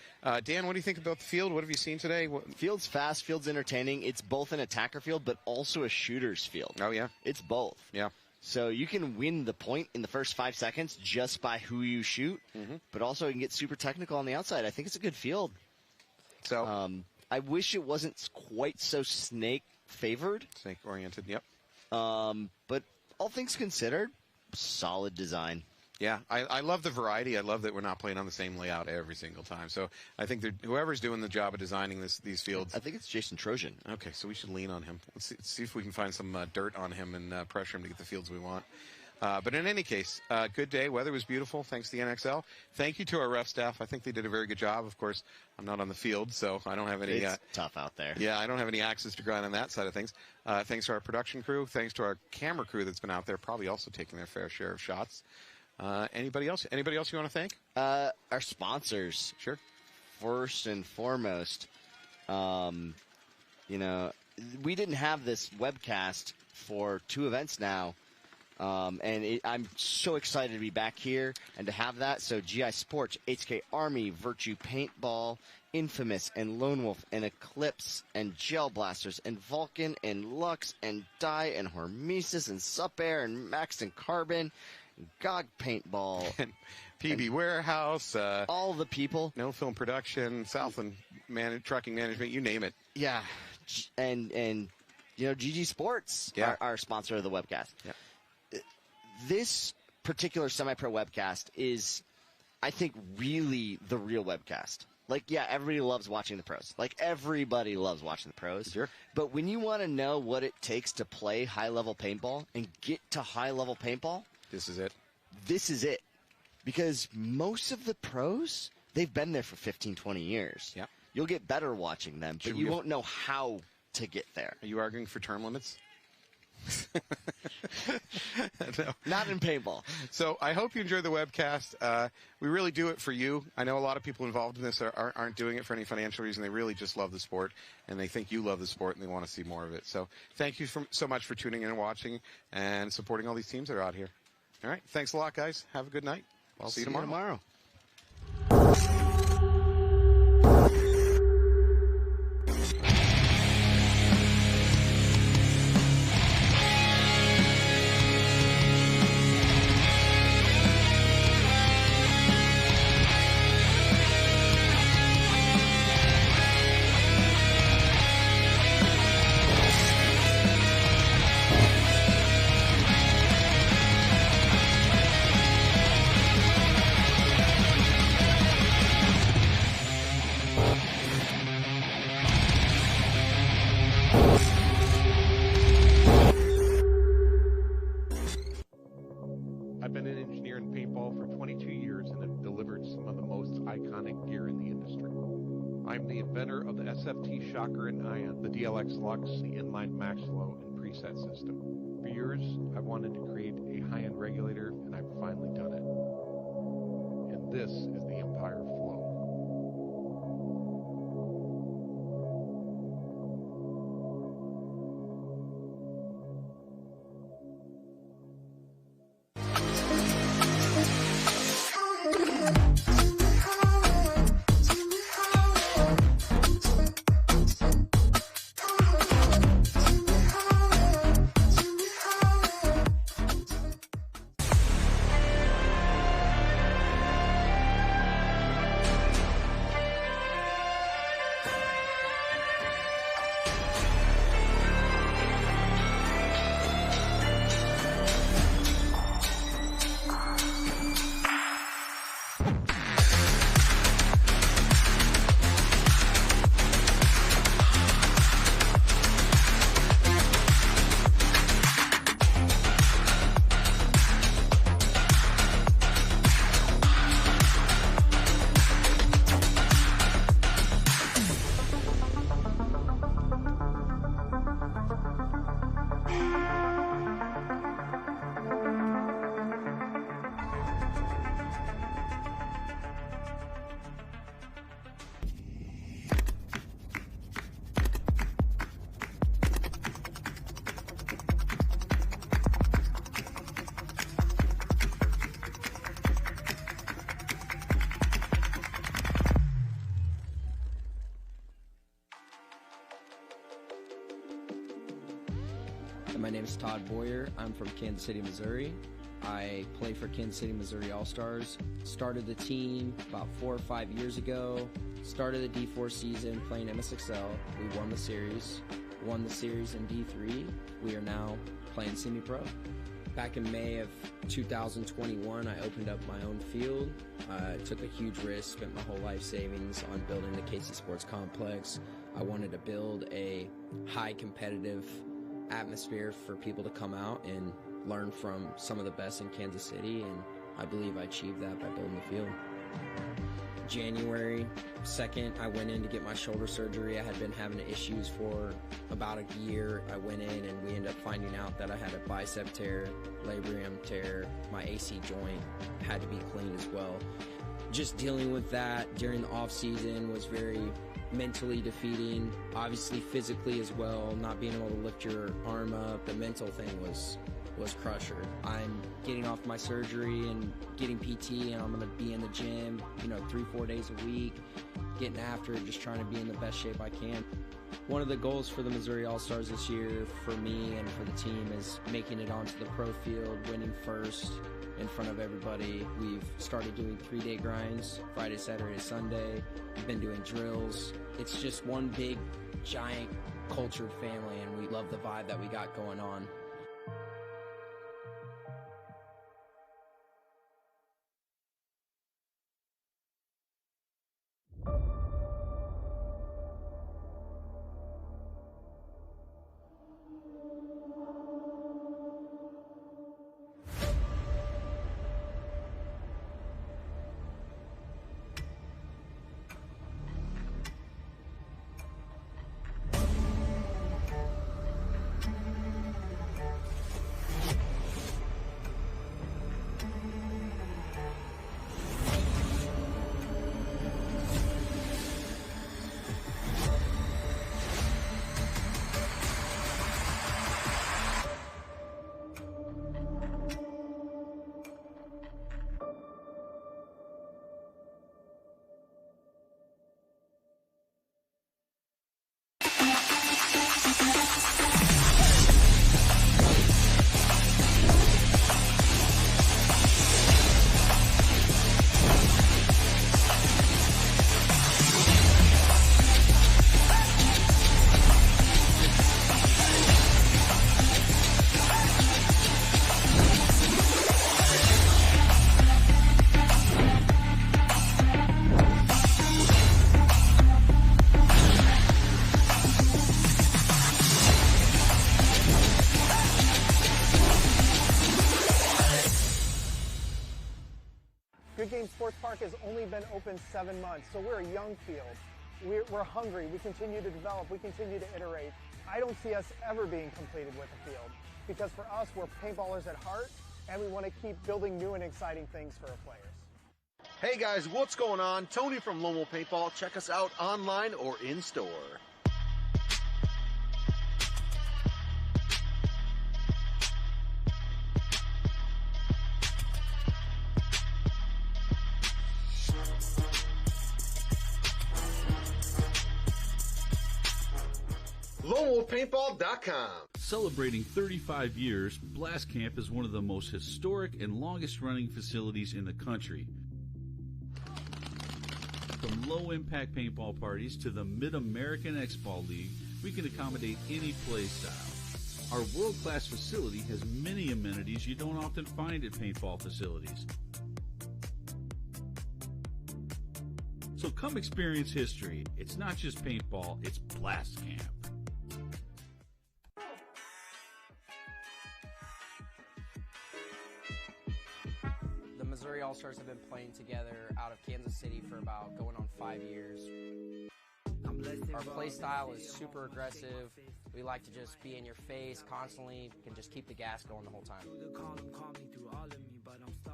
Dan, what do you think about the field? What have you seen today? Field's fast. Field's entertaining. It's both an attacker field, but also a shooter's field. Oh, yeah? It's both. Yeah. So you can win the point in the first 5 seconds just by who you shoot, but also you can get super technical on the outside. I think it's a good field. So I wish it wasn't quite so snake-favored. Snake-oriented, yep. But all things considered, solid design. Yeah, I love the variety. I love that we're not playing on the same layout every single time. So I think whoever's doing the job of designing these fields. I think it's Jason Trojan. Okay, so we should lean on him. Let's see if we can find some dirt on him and pressure him to get the fields we want. But in any case, good day. Weather was beautiful. Thanks to the NXL. Thank you to our ref staff. I think they did a very good job. Of course, I'm not on the field, so I don't have any. It's tough out there. Yeah, I don't have any axes to grind on that side of things. Thanks to our production crew. Thanks to our camera crew that's been out there, probably also taking their fair share of shots. Anybody else? Anybody else you want to thank? Our sponsors. Sure. First and foremost, we didn't have this webcast for 2 events now. And I'm so excited to be back here and to have that. So GI Sports, HK Army, Virtue Paintball, Infamous, and Lone Wolf, and Eclipse, and Gel Blasters, and Vulcan, and Lux, and Dye, and Hormesis, and Sup Air, and Max and Carbon, and GOG Paintball, and PB Warehouse, all the people, No Film Production, Southland Trucking Management, you name it. Yeah. and GG Sports, our sponsor of the webcast. Yeah. This particular semi-pro webcast is, I think, really the real webcast. Like, yeah, everybody loves watching the pros. Like, everybody loves watching the pros. Sure. But when you want to know what it takes to play high-level paintball and get to high-level paintball, this is it. This is it. Because most of the pros, they've been there for 15, 20 years. Yeah. You'll get better watching them, but you won't know how to get there. Are you arguing for term limits? No. Not in paintball. So I hope you enjoy the webcast. We really do it for you. I know a lot of people involved in this aren't doing it for any financial reason. They really just love the sport, and they think you love the sport, and they want to see more of it. So thank you so much for tuning in and watching and supporting all these teams that are out here. All right. Thanks a lot, guys. Have a good night. I'll see you tomorrow. I've been an engineer in paintball for 22 years and have delivered some of the most iconic gear in the industry. I'm the inventor of the SFT Shocker and Ion, the DLX Lux, the inline max flow, and preset system. For years, I've wanted to create a high-end regulator, and I've finally done it. And this is the Empire Flow. My name is Todd Boyer. I'm from Kansas City, Missouri. I play for Kansas City, Missouri All-Stars. Started the team about 4 or 5 years ago. Started the D4 season playing MSXL. We won the series. Won the series in D3. We are now playing semi-pro. Back in May of 2021, I opened up my own field. Took a huge risk, spent my whole life savings on building the KC Sports Complex. I wanted to build a high competitive atmosphere for people to come out and learn from some of the best in Kansas City, and I believe I achieved that by building the field. January 2nd, I went in to get my shoulder surgery. I had been having issues for about a year. I went in and we ended up finding out that I had a bicep tear, labrum tear, my AC joint had to be cleaned as well. Just dealing with that during the off season was very mentally defeating, obviously physically as well, not being able to lift your arm up. The mental thing was was Crusher. I'm getting off my surgery and getting PT, and I'm going to be in the gym, 3-4 days a week, getting after it, just trying to be in the best shape I can. One of the goals for the Missouri All-Stars this year, for me and for the team, is making it onto the pro field, winning first in front of everybody. We've started doing 3-day grinds, Friday, Saturday, Sunday. We've been doing drills. It's just one big, giant, cultured family, and we love the vibe that we got going on. Good Game Sports Park has only been open 7 months, so we're a young field. We're hungry. We continue to develop. We continue to iterate. I don't see us ever being completed with a field, because for us, we're paintballers at heart, and we want to keep building new and exciting things for our players. Hey guys, what's going on? Tony from Lone Wolf Paintball. Check us out online or in store. LoneWolfPaintball.com. Celebrating 35 years, Blast Camp is one of the most historic and longest-running facilities in the country. From low-impact paintball parties to the Mid-American Xball League, we can accommodate any play style. Our world-class facility has many amenities you don't often find at paintball facilities. So come experience history. It's not just paintball, it's Blast Camp. Missouri All-Stars have been playing together out of Kansas City for about going on 5 years. Our play style is super aggressive. We like to just be in your face constantly, can just keep the gas going the whole time.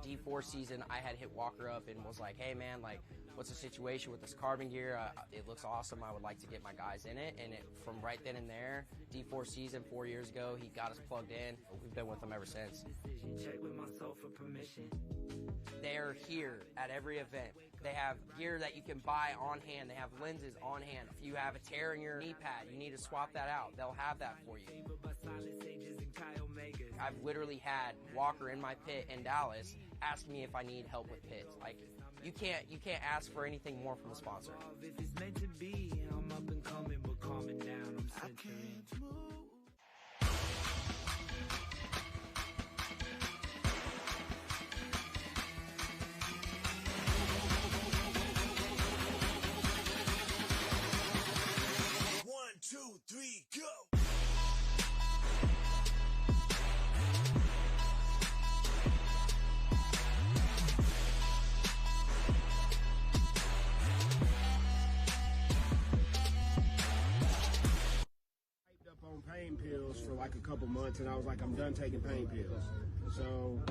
D4 season, I had hit Walker up and was like, hey man, like, what's the situation with this carbon gear? It looks awesome. I would like to get my guys in it. And from right then and there, D4 season 4 years ago, he got us plugged in. We've been with him ever since. They're here at every event. They have gear that you can buy on hand. They have lenses on hand. If you have a tear in your knee pad, you need to swap that out. They'll have that for you. I've literally had Walker in my pit in Dallas ask me if I need help with pits. Like, you can't ask for anything more from a sponsor. If it's meant to be, I'm up and coming, but calming down, I'm centering. One, two, three, go! Pain pills for like a couple months, and I was like, I'm done taking pain pills. So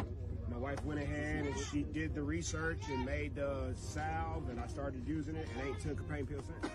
my wife went ahead and she did the research and made the salve, and I started using it and ain't took a pain pill since.